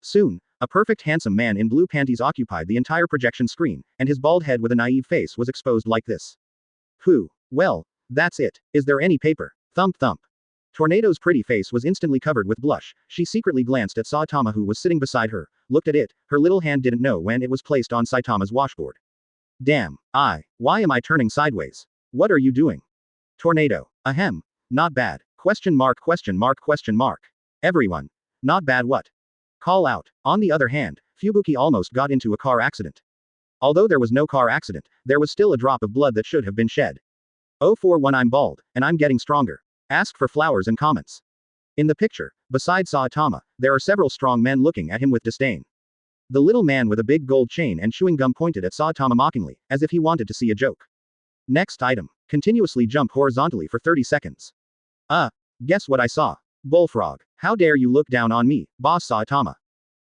Soon, a perfect handsome man in blue panties occupied the entire projection screen, and his bald head with a naive face was exposed like this. Well, that's it. Is there any paper? Thump thump. Tornado's pretty face was instantly covered with blush. She secretly glanced at Saitama who was sitting beside her, looked at it, her little hand didn't know when it was placed on Saitama's washboard. Damn, why am I turning sideways? What are you doing? Tornado. Ahem. Not bad. Question mark. Everyone. Not bad what? Call out. On the other hand, Fubuki almost got into a car accident. Although there was no car accident, there was still a drop of blood that should have been shed. 041 I'm bald, and I'm getting stronger. Ask for flowers and comments. In the picture, beside Saitama, there are several strong men looking at him with disdain. The little man with a big gold chain and chewing gum pointed at Saitama mockingly, as if he wanted to see a joke. Next item. Continuously jump horizontally for 30 seconds. Guess what I saw? Bullfrog. How dare you look down on me, boss Saitama.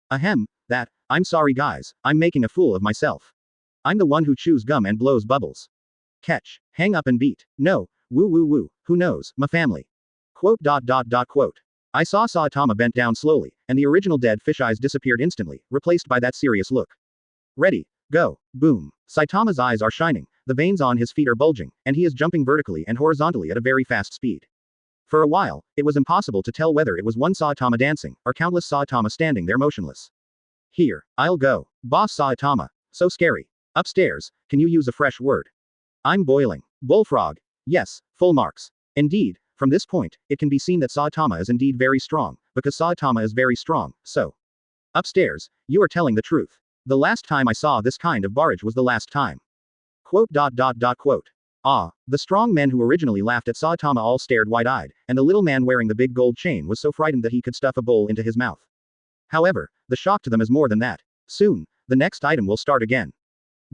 Ahem, I'm sorry guys, I'm making a fool of myself. I'm the one who chews gum and blows bubbles. Catch. Hang up and beat. No. Woo, who knows, my family. Quote. I saw Saitama bent down slowly, and the original dead fish eyes disappeared instantly, replaced by that serious look. Ready. Go. Boom. Saitama's eyes are shining, the veins on his feet are bulging, and he is jumping vertically and horizontally at a very fast speed. For a while, it was impossible to tell whether it was one Saitama dancing, or countless Saitama standing there motionless. Here, I'll go. Boss Saitama. So scary. Upstairs, can you use a fresh word? I'm boiling. Bullfrog. Yes, full marks. Indeed, from this point, it can be seen that Saitama is indeed very strong, because Saitama is very strong, so. Upstairs, you are telling the truth. The last time I saw this kind of barrage was the last time. Quote. The strong men who originally laughed at Saitama all stared wide-eyed, and the little man wearing the big gold chain was so frightened that he could stuff a bowl into his mouth. However, the shock to them is more than that. Soon, the next item will start again.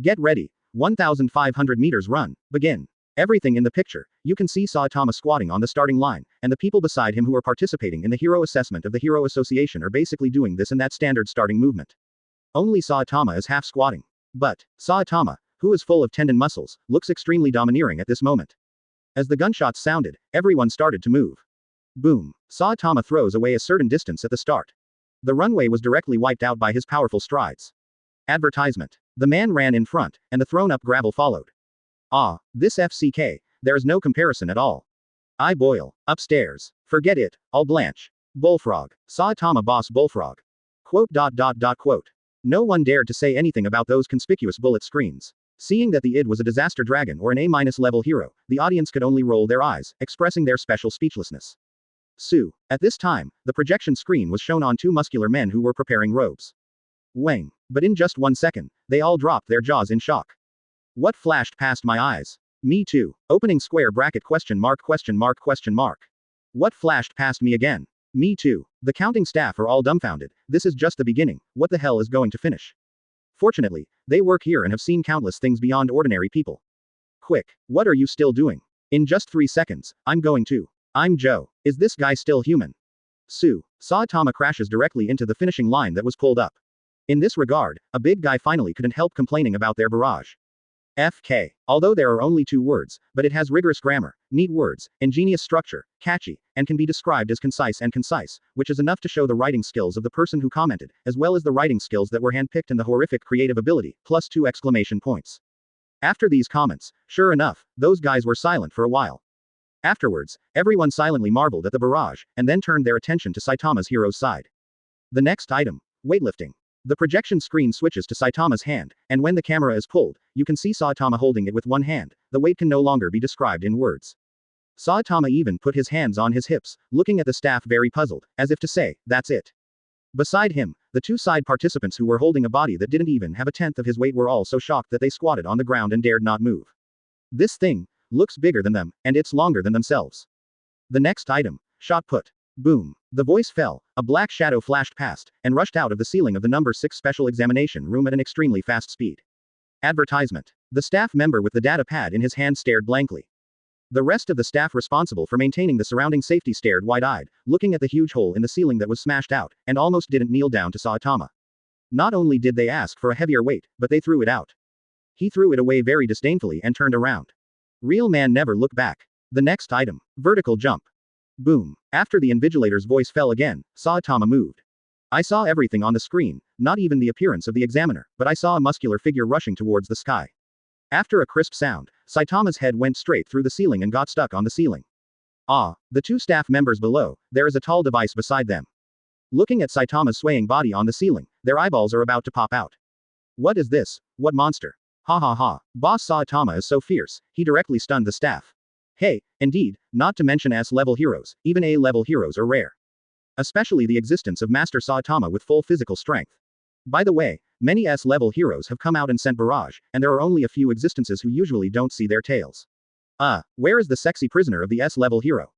Get ready. 1,500 meters run, begin. Everything in the picture, you can see Saitama squatting on the starting line, and the people beside him who are participating in the hero assessment of the Hero Association are basically doing this in that standard starting movement. Only Saitama is half squatting. But, Saitama, who is full of tendon muscles, looks extremely domineering at this moment. As the gunshots sounded, everyone started to move. Boom. Saitama throws away a certain distance at the start. The runway was directly wiped out by his powerful strides. Advertisement. The man ran in front, and the thrown-up gravel followed. Ah, this FCK, there is no comparison at all. I boil. Upstairs. Forget it, I'll blanch. Bullfrog. Saitama boss Bullfrog. Quote. No one dared to say anything about those conspicuous bullet screens. Seeing that the id was a disaster dragon or an A- level hero, the audience could only roll their eyes, expressing their special speechlessness. At this time, the projection screen was shown on two muscular men who were preparing robes. Wang. But in just 1 second, they all dropped their jaws in shock. What flashed past my eyes? Me too. Opening square bracket ? What flashed past me again? Me too. The counting staff are all dumbfounded. This is just the beginning. What the hell is going to finish? Fortunately, they work here and have seen countless things beyond ordinary people. Quick, what are you still doing? In just 3 seconds, I'm going to. I'm Joe. Is this guy still human? Saitama crashes directly into the finishing line that was pulled up. In this regard, a big guy finally couldn't help complaining about their barrage. FK. Although there are only 2 words, but it has rigorous grammar, neat words, ingenious structure, catchy, and can be described as concise, which is enough to show the writing skills of the person who commented, as well as the writing skills that were handpicked and the horrific creative ability, plus 2 exclamation points. After these comments, sure enough, those guys were silent for a while. Afterwards, everyone silently marveled at the barrage, and then turned their attention to Saitama's hero's side. The next item. Weightlifting. The projection screen switches to Saitama's hand, and when the camera is pulled, you can see Saitama holding it with one hand. The weight can no longer be described in words. Saitama even put his hands on his hips, looking at the staff very puzzled, as if to say, that's it. Beside him, the 2 side participants who were holding a body that didn't even have a tenth of his weight were all so shocked that they squatted on the ground and dared not move. This thing looks bigger than them, and it's longer than themselves. The next item. Shot put. Boom. The voice fell, a black shadow flashed past, and rushed out of the ceiling of the number 6 special examination room at an extremely fast speed. Advertisement. The staff member with the data pad in his hand stared blankly. The rest of the staff responsible for maintaining the surrounding safety stared wide-eyed, looking at the huge hole in the ceiling that was smashed out, and almost didn't kneel down to Saitama. Not only did they ask for a heavier weight, but they threw it out. He threw it away very disdainfully and turned around. Real man never look back. The next item. Vertical jump. Boom. After the invigilator's voice fell again, Saitama moved. I saw everything on the screen, not even the appearance of the examiner, but I saw a muscular figure rushing towards the sky. After a crisp sound, Saitama's head went straight through the ceiling and got stuck on the ceiling. Ah, the 2 staff members below, there is a tall device beside them. Looking at Saitama's swaying body on the ceiling, their eyeballs are about to pop out. What is this? What monster? Ha ha ha. Boss Saitama is so fierce, he directly stunned the staff. Hey, indeed, not to mention S-level heroes, even A-level heroes are rare. Especially the existence of Master Saitama with full physical strength. By the way, many S-level heroes have come out and sent barrage, and there are only a few existences who usually don't see their tails. Where is the sexy prisoner of the S-level hero?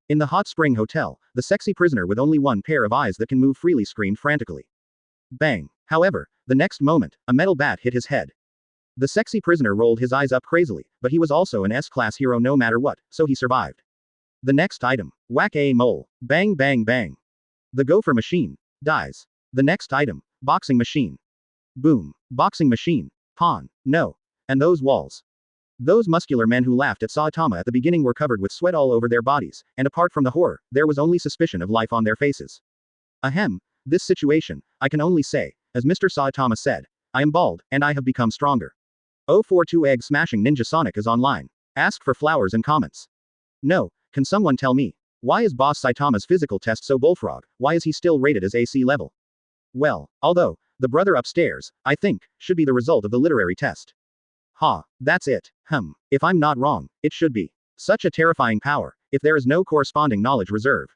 In the hot spring hotel, the sexy prisoner with only 1 pair of eyes that can move freely screamed frantically. Bang. However, the next moment, a metal bat hit his head. The sexy prisoner rolled his eyes up crazily, but he was also an S-class hero no matter what, so he survived. The next item. Whack a mole. Bang bang bang. The gopher machine dies. The next item. Boxing machine. Boom. Boxing machine. Pawn. No. And those walls. Those muscular men who laughed at Saitama at the beginning were covered with sweat all over their bodies, and apart from the horror, there was only suspicion of life on their faces. Ahem. This situation, I can only say, as Mr. Saitama said, I am bald, and I have become stronger. 042 Egg Smashing Ninja Sonic is online. Ask for flowers and comments. No, can someone tell me? Why is Boss Saitama's physical test so bullfrog? Why is he still rated as AC level? Well, although, the brother upstairs, I think, should be the result of the literary test. Ha, that's it. If I'm not wrong, it should be. Such a terrifying power, if there is no corresponding knowledge reserve.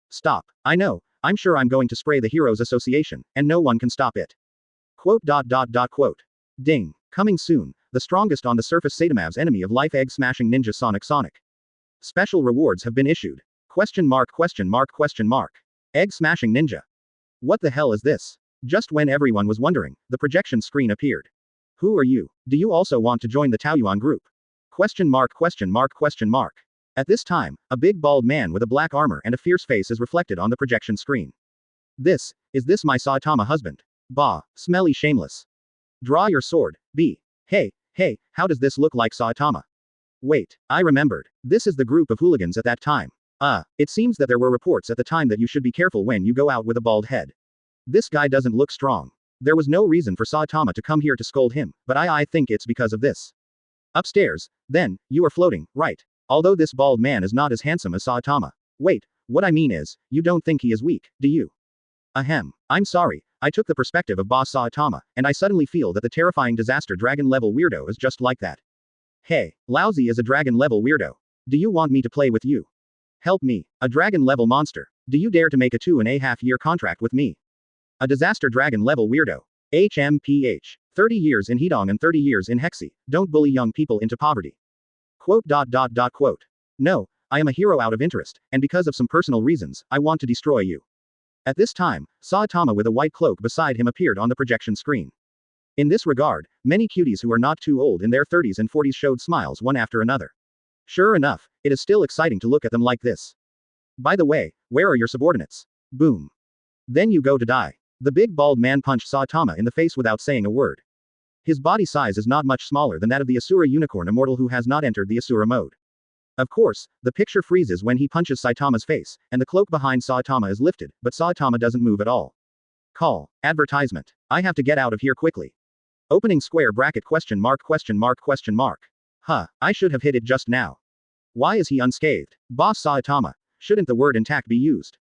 Stop. I know, I'm sure I'm going to spray the Heroes Association, and no one can stop it. Quote. Ding. Coming soon, the strongest on the surface Saitamav's enemy of life Egg Smashing Ninja Sonic. Special rewards have been issued. ? Egg Smashing Ninja. What the hell is this? Just when everyone was wondering, the projection screen appeared. Who are you? Do you also want to join the Taoyuan group? ? At this time, a big bald man with a black armor and a fierce face is reflected on the projection screen. Is this my Saitama husband? Bah, smelly shameless. Draw your sword, B. Hey, how does this look like Saitama? Wait, I remembered. This is the group of hooligans at that time. It seems that there were reports at the time that you should be careful when you go out with a bald head. This guy doesn't look strong. There was no reason for Saitama to come here to scold him, but I think it's because of this. Upstairs, then, you are floating, right? Although this bald man is not as handsome as Saitama. Wait, what I mean is, you don't think he is weak, do you? Ahem. I'm sorry, I took the perspective of Boss Saitama, and I suddenly feel that the terrifying disaster dragon level weirdo is just like that. Hey, lousy is a dragon level weirdo. Do you want me to play with you? Help me, a dragon level monster. Do you dare to make a 2.5-year contract with me? A disaster dragon level weirdo. HMPH. 30 years in Hedong and 30 years in Hexi. Don't bully young people into poverty. Quote. No, I am a hero out of interest, and because of some personal reasons, I want to destroy you. At this time, Saitama with a white cloak beside him appeared on the projection screen. In this regard, many cuties who are not too old in their 30s and 40s showed smiles one after another. Sure enough, it is still exciting to look at them like this. By the way, where are your subordinates? Boom. Then you go to die. The big bald man punched Saitama in the face without saying a word. His body size is not much smaller than that of the Asura unicorn immortal who has not entered the Asura mode. Of course, the picture freezes when he punches Saitama's face, and the cloak behind Saitama is lifted, but Saitama doesn't move at all. Call. Advertisement. I have to get out of here quickly. Opening square bracket ? Huh, I should have hit it just now. Why is he unscathed? Boss Saitama. Shouldn't the word intact be used?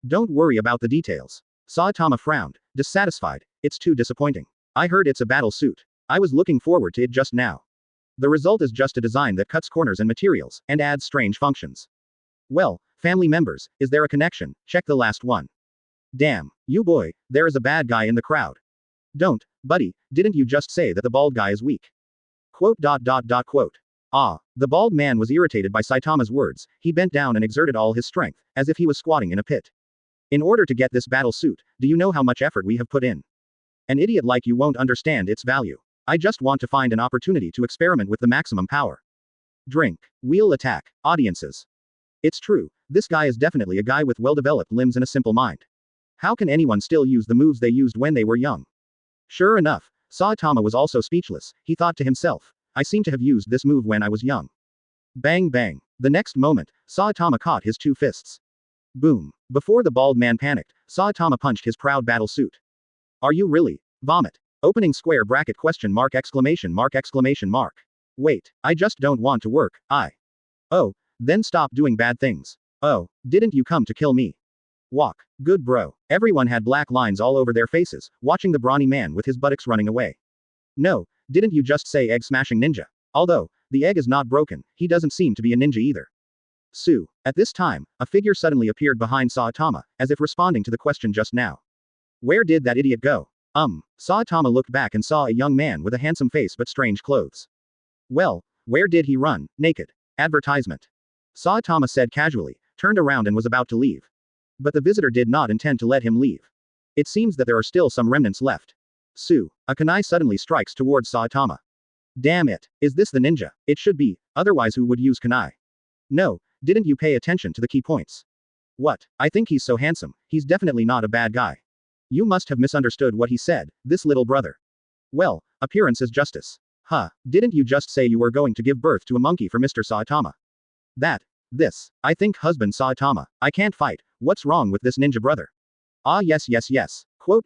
Don't worry about the details. Saitama frowned, dissatisfied. It's too disappointing. I heard it's a battle suit. I was looking forward to it just now. The result is just a design that cuts corners and materials, and adds strange functions. Well, family members, is there a connection? Check the last one. Damn, you boy, there is a bad guy in the crowd. Don't, buddy, didn't you just say that the bald guy is weak? Quote. Ah, the bald man was irritated by Saitama's words. He bent down and exerted all his strength, as if he was squatting in a pit. In order to get this battle suit, do you know how much effort we have put in? An idiot like you won't understand its value. I just want to find an opportunity to experiment with the maximum power. Drink. Wheel attack. Audiences. It's true, this guy is definitely a guy with well-developed limbs and a simple mind. How can anyone still use the moves they used when they were young? Sure enough, Saitama was also speechless. He thought to himself, I seem to have used this move when I was young. Bang bang. The next moment, Saitama caught his two fists. Boom. Before the bald man panicked, Saitama punched his proud battle suit. Are you really? Vomit. Opening square bracket ? Wait, I just don't want to work, Oh, then stop doing bad things. Oh, didn't you come to kill me? Walk. Good bro. Everyone had black lines all over their faces, watching the brawny man with his buttocks running away. No, didn't you just say egg smashing ninja? Although, the egg is not broken, he doesn't seem to be a ninja either. Sue. At this time, a figure suddenly appeared behind Saitama, as if responding to the question just now. Where did that idiot go? Saitama looked back and saw a young man with a handsome face but strange clothes. Well, where did he run? Naked. Advertisement. Saitama said casually, turned around and was about to leave. But the visitor did not intend to let him leave. It seems that there are still some remnants left. Sue. A kunai suddenly strikes towards Saitama. Damn it, is this the ninja? It should be, otherwise who would use kunai? No, didn't you pay attention to the key points? What? I think he's so handsome, he's definitely not a bad guy. You must have misunderstood what he said, this little brother. Well, appearance is justice. Huh, didn't you just say you were going to give birth to a monkey for Mr. Saitama? This. I think husband Saitama. I can't fight, what's wrong with this ninja brother? Ah yes. Quote.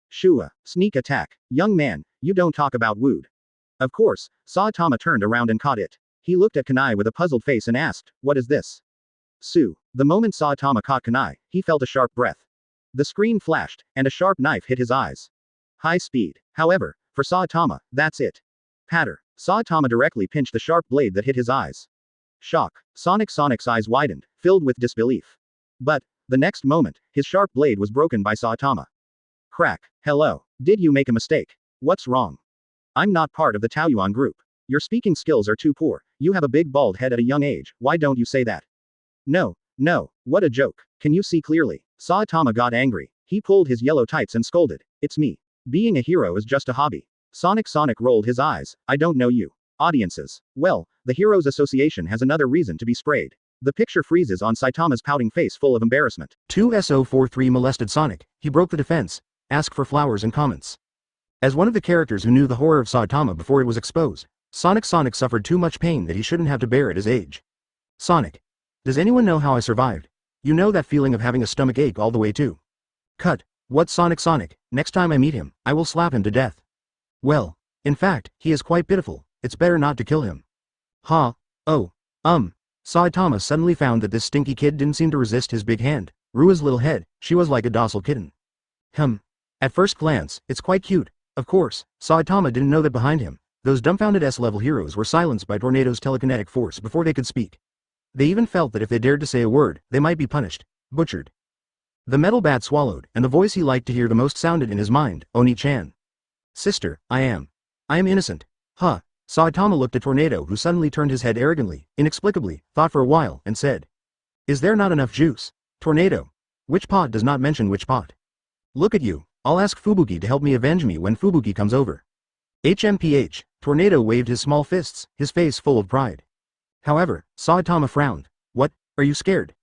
Shua. Sneak attack. Young man, you don't talk about wood. Of course, Saitama turned around and caught it. He looked at kunai with a puzzled face and asked, what is this? Sue. The moment Saitama caught kunai, he felt a sharp breath. The screen flashed, and a sharp knife hit his eyes. High speed. However, for Saitama, that's it. Patter. Saitama directly pinched the sharp blade that hit his eyes. Shock. Sonic's eyes widened, filled with disbelief. But, the next moment, his sharp blade was broken by Saitama. Crack. Hello. Did you make a mistake? What's wrong? I'm not part of the Taoyuan group. Your speaking skills are too poor, you have a big bald head at a young age, why don't you say that? No, what a joke. Can you see clearly? Saitama got angry. He pulled his yellow tights and scolded. It's me. Being a hero is just a hobby. Sonic rolled his eyes. I don't know you. Audiences. Well, the Heroes Association has another reason to be sprayed. The picture freezes on Saitama's pouting face full of embarrassment. 2SO43 molested Sonic. He broke the defense. Ask for flowers and comments. As one of the characters who knew the horror of Saitama before it was exposed, Sonic suffered too much pain that he shouldn't have to bear at his age. Sonic. Does anyone know how I survived? You know that feeling of having a stomach ache all the way too. Cut. What Sonic? Next time I meet him, I will slap him to death. Well, in fact, he is quite pitiful, it's better not to kill him. Ha. Oh. Saitama suddenly found that this stinky kid didn't seem to resist his big hand. Rua's little head, she was like a docile kitten. At first glance, it's quite cute. Of course, Saitama didn't know that behind him, those dumbfounded S-level heroes were silenced by Tornado's telekinetic force before they could speak. They even felt that if they dared to say a word, they might be punished, butchered. The metal bat swallowed, and the voice he liked to hear the most sounded in his mind, Oni-chan. Sister, I am innocent. Huh. Saitama looked at Tornado, who suddenly turned his head arrogantly, inexplicably, thought for a while, and said, "Is there not enough juice? Tornado. Which pot does not mention which pot? Look at you, I'll ask Fubuki to help me avenge me when Fubuki comes over." HMPH, Tornado waved his small fists, his face full of pride. However, Saitama frowned. What, are you scared?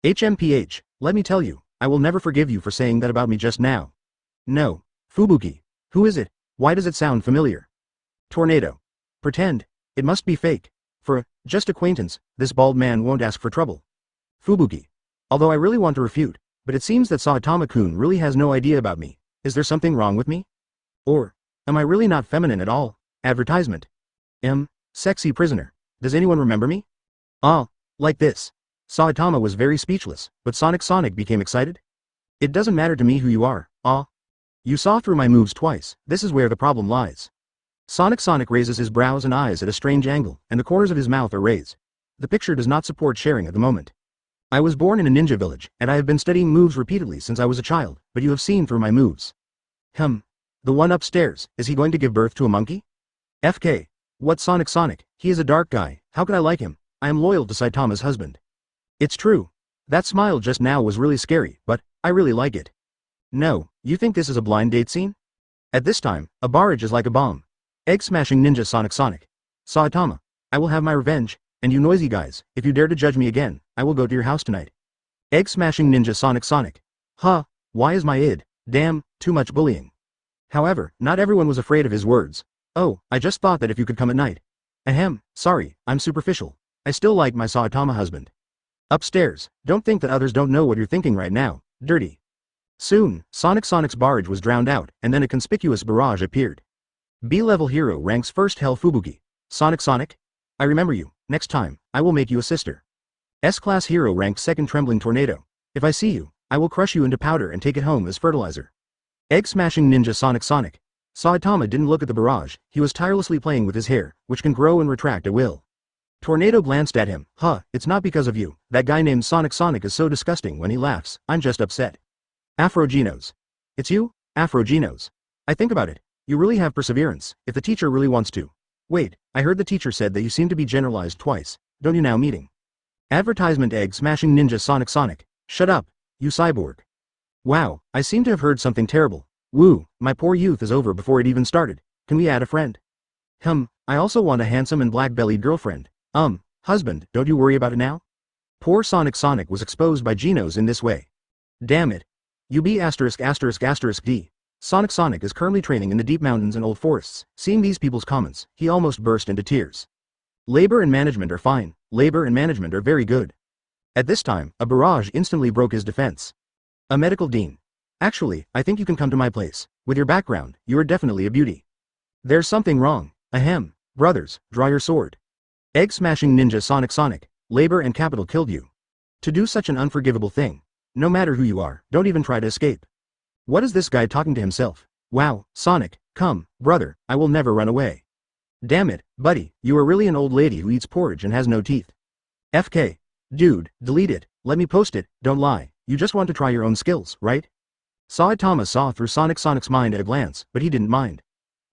HMPH, let me tell you, I will never forgive you for saying that about me just now. No. Fubuki. Who is it? Why does it sound familiar? Tornado. Pretend. It must be fake. For, just acquaintance, this bald man won't ask for trouble. Fubuki. Although I really want to refute, but it seems that Saitama-kun really has no idea about me. Is there something wrong with me? Or, am I really not feminine at all? Advertisement. Sexy prisoner. Does anyone remember me? Like this. Saitama was very speechless, but Sonic became excited. It doesn't matter to me who you are, You saw through my moves twice, this is where the problem lies. Sonic raises his brows and eyes at a strange angle, and the corners of his mouth are raised. The picture does not support sharing at the moment. I was born in a ninja village, and I have been studying moves repeatedly since I was a child, but you have seen through my moves. The one upstairs, is he going to give birth to a monkey? FK. What Sonic? He is a dark guy, how could I like him? I am loyal to Saitama's husband. It's true. That smile just now was really scary, but, I really like it. No, you think this is a blind date scene? At this time, a barrage is like a bomb. Egg-smashing ninja Sonic. Saitama. I will have my revenge, and you noisy guys, if you dare to judge me again, I will go to your house tonight. Egg-smashing ninja Sonic. Why is my id? Damn, too much bullying. However, not everyone was afraid of his words. Oh, I just thought that if you could come at night. Sorry, I'm superficial. I still like my Saitama husband. Upstairs, don't think that others don't know what you're thinking right now, dirty. Soon, Sonic's barrage was drowned out, and then a conspicuous barrage appeared. B-level hero ranks first Hell Fubuki. Sonic? I remember you, next time, I will make you a sister. S-class hero ranked second Trembling Tornado. If I see you, I will crush you into powder and take it home as fertilizer. Egg-smashing ninja Sonic. Saitama didn't look at the barrage, he was tirelessly playing with his hair, which can grow and retract at will. Tornado glanced at him. It's not because of you, that guy named Sonic is so disgusting when he laughs, I'm just upset. Afrogenos. It's you? Afrogenos. I think about it, you really have perseverance, if the teacher really wants to. Wait, I heard the teacher said that you seem to be generalized twice, don't you now meeting? Advertisement egg-smashing ninja Sonic. Shut up, you cyborg. Wow, I seem to have heard something terrible. Woo, my poor youth is over before it even started. Can we add a friend? I also want a handsome and black-bellied girlfriend. Husband, don't you worry about it now? Poor Sonic was exposed by Genos in this way. Damn it. UB******D. Sonic is currently training in the deep mountains and old forests. Seeing these people's comments, he almost burst into tears. Labor and management are fine. Labor and management are very good. At this time, a barrage instantly broke his defense. A medical dean. Actually, I think you can come to my place. With your background, you are definitely a beauty. There's something wrong. Brothers, draw your sword. Egg-smashing ninja Sonic. Labor and capital killed you. To do such an unforgivable thing. No matter who you are, don't even try to escape. What is this guy talking to himself? Wow, Sonic, come, brother, I will never run away. Damn it, buddy, you are really an old lady who eats porridge and has no teeth. FK. Dude, delete it, let me post it, don't lie, you just want to try your own skills, right? Saitama saw through Sonic's mind at a glance, but he didn't mind.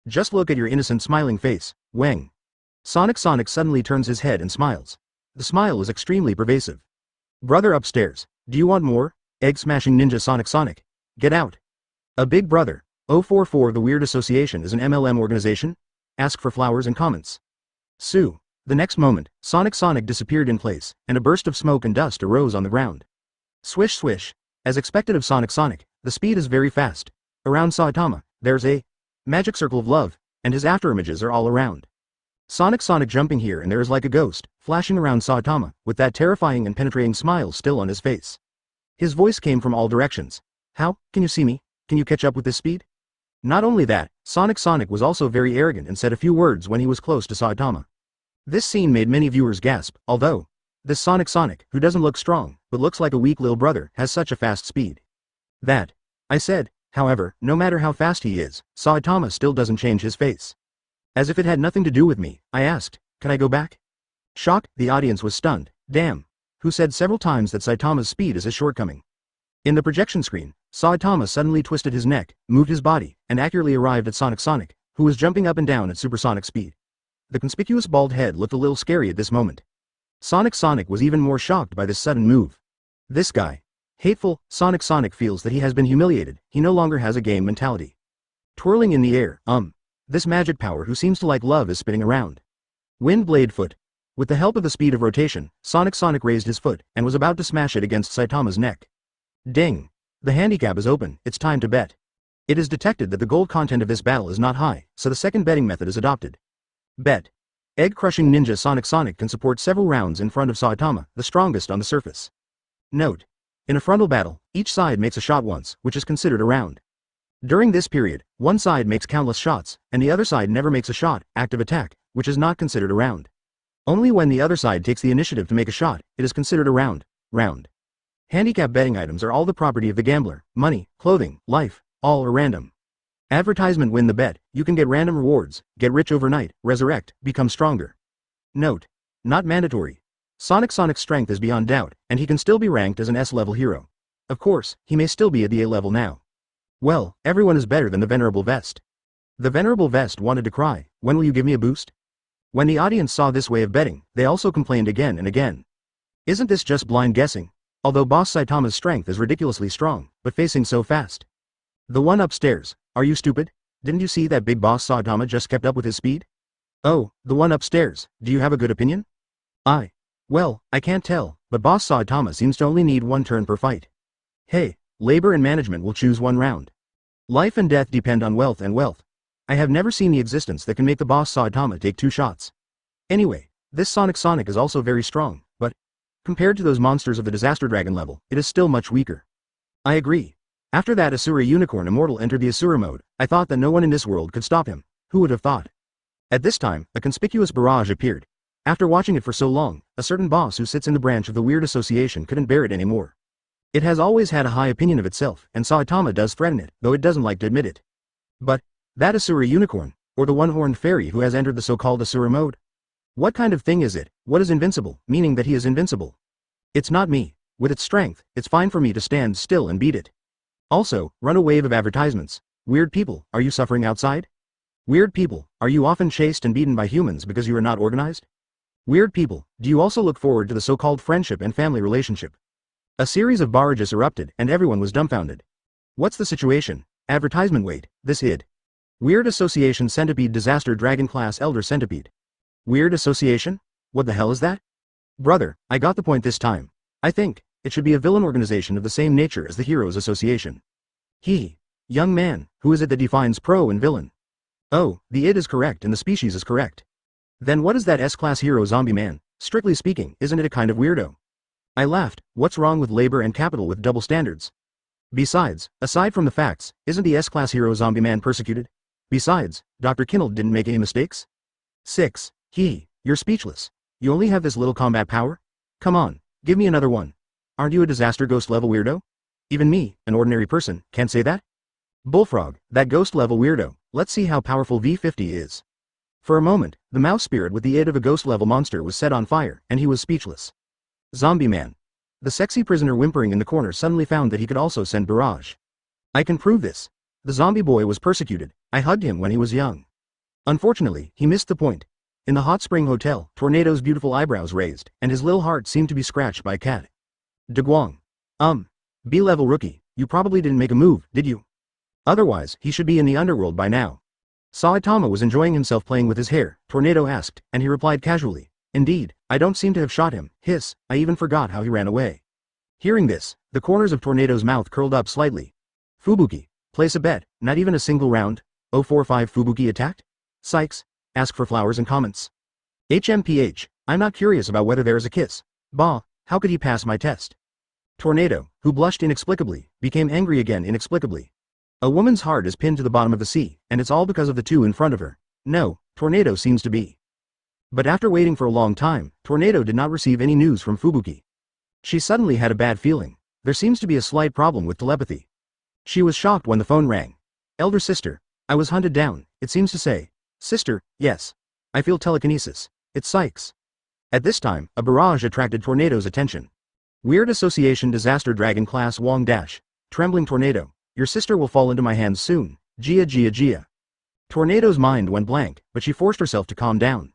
Just look at your innocent smiling face, Wang. Sonic suddenly turns his head and smiles. The smile is extremely pervasive. Brother upstairs, do you want more? Egg-smashing ninja Sonic. Get out. A big brother. 044 The Weird Association is an MLM organization? Ask for flowers and comments. Sue. The next moment, Sonic disappeared in place, and a burst of smoke and dust arose on the ground. Swish swish. As expected of Sonic, the speed is very fast. Around Saitama, there's a magic circle of love, and his afterimages are all around. Sonic jumping here and there is like a ghost, flashing around Saitama, with that terrifying and penetrating smile still on his face. His voice came from all directions. How, can you see me? Can you catch up with this speed? Not only that, Sonic was also very arrogant and said a few words when he was close to Saitama. This scene made many viewers gasp, although, this Sonic, who doesn't look strong, but looks like a weak little brother, has such a fast speed. That, I said, however, no matter how fast he is, Saitama still doesn't change his face. As if it had nothing to do with me, I asked, can I go back? Shocked, the audience was stunned. Damn. Who said several times that Saitama's speed is his shortcoming. In the projection screen, Saitama suddenly twisted his neck, moved his body, and accurately arrived at Sonic, who was jumping up and down at supersonic speed. The conspicuous bald head looked a little scary at this moment. Sonic was even more shocked by this sudden move. This guy. Hateful, Sonic feels that he has been humiliated, he no longer has a game mentality. Twirling in the air, this magic power who seems to like love is spinning around. Wind blade foot. With the help of the speed of rotation, Sonic raised his foot, and was about to smash it against Saitama's neck. Ding. The handicap is open, it's time to bet. It is detected that the gold content of this battle is not high, so the second betting method is adopted. Bet. Egg-crushing ninja Sonic can support several rounds in front of Saitama, the strongest on the surface. Note. In a frontal battle, each side makes a shot once, which is considered a round. During this period, one side makes countless shots, and the other side never makes a shot, active attack, which is not considered a round. Only when the other side takes the initiative to make a shot, it is considered a round. Handicap betting items are all the property of the gambler. Money, clothing, life, all are random. Advertisement: win the bet, you can get random rewards, get rich overnight, resurrect, become stronger. Note. Not mandatory. Sonic's strength is beyond doubt, and he can still be ranked as an S-level hero. Of course, he may still be at the A level now. Well, everyone is better than the Venerable Vest. The Venerable Vest wanted to cry, when will you give me a boost? When the audience saw this way of betting, they also complained again and again. Isn't this just blind guessing? Although Boss Saitama's strength is ridiculously strong, but facing so fast. The one upstairs, are you stupid? Didn't you see that big Boss Saitama just kept up with his speed? Oh, the one upstairs, do you have a good opinion? Well, I can't tell, but Boss Saitama seems to only need one turn per fight. Hey, labor and management will choose one round. Life and death depend on wealth and wealth. I have never seen the existence that can make the Boss Saitama take 2 shots. Anyway, this Sonic is also very strong, but compared to those monsters of the Disaster Dragon level, it is still much weaker. I agree. After that Asura Unicorn Immortal entered the Asura mode, I thought that no one in this world could stop him. Who would have thought? At this time, a conspicuous barrage appeared. After watching it for so long, a certain boss who sits in the branch of the Weird Association couldn't bear it anymore. It has always had a high opinion of itself, and Saitama does threaten it, though it doesn't like to admit it. But that Asura Unicorn, or the one-horned fairy who has entered the so-called Asura mode? What kind of thing is it? What is invincible, meaning that he is invincible? It's not me. With its strength, it's fine for me to stand still and beat it. Also, run a wave of advertisements. Weird people, are you suffering outside? Weird people, are you often chased and beaten by humans because you are not organized? Weird people, do you also look forward to the so-called friendship and family relationship? A series of barrages erupted, and everyone was dumbfounded. What's the situation? Advertisement: wait, this id. Weird Association Centipede Disaster Dragon Class Elder Centipede. Weird Association? What the hell is that? Brother, I got the point this time. I think it should be a villain organization of the same nature as the Heroes Association. Young man, who is it that defines pro and villain? Oh, the id is correct and the species is correct. Then what is that S-class hero zombie man? Strictly speaking, isn't it a kind of weirdo? I laughed. What's wrong with labor and capital with double standards? Besides, aside from the facts, isn't the S-class hero zombie man persecuted? Besides, Dr. Kinnell didn't make any mistakes? 6. You're speechless. You only have this little combat power? Come on, give me another one. Aren't you a disaster ghost level weirdo? Even me, an ordinary person, can't say that? Bullfrog, that ghost level weirdo, let's see how powerful V50 is. For a moment, the mouse spirit with the id of a ghost level monster was set on fire, and he was speechless. Zombie man. The sexy prisoner whimpering in the corner suddenly found that he could also send barrage. I can prove this. The zombie boy was persecuted. I hugged him when he was young. Unfortunately, he missed the point. In the hot spring hotel, Tornado's beautiful eyebrows raised, and his little heart seemed to be scratched by a cat. Deguang. B-level rookie, you probably didn't make a move, did you? Otherwise, he should be in the underworld by now. Saitama was enjoying himself playing with his hair, Tornado asked, and he replied casually. Indeed, I don't seem to have shot him. Hiss, I even forgot how he ran away. Hearing this, the corners of Tornado's mouth curled up slightly. Fubuki, place a bet, not even a single round. 045 Fubuki attacked? Sykes, ask for flowers and comments. HMPH, I'm not curious about whether there is a kiss. Bah, how could he pass my test? Tornado, who blushed inexplicably, became angry again inexplicably. A woman's heart is pinned to the bottom of the sea, and it's all because of the two in front of her. No, Tornado seems to be. But after waiting for a long time, Tornado did not receive any news from Fubuki. She suddenly had a bad feeling. There seems to be a slight problem with telepathy. She was shocked when the phone rang. Elder sister, I was hunted down, it seems to say. Sister, yes. I feel telekinesis. It's Sykes. At this time, a barrage attracted Tornado's attention. Weird Association Disaster Dragon Class Wong Dash. Trembling Tornado. Your sister will fall into my hands soon. Gia Gia Gia. Tornado's mind went blank, but she forced herself to calm down.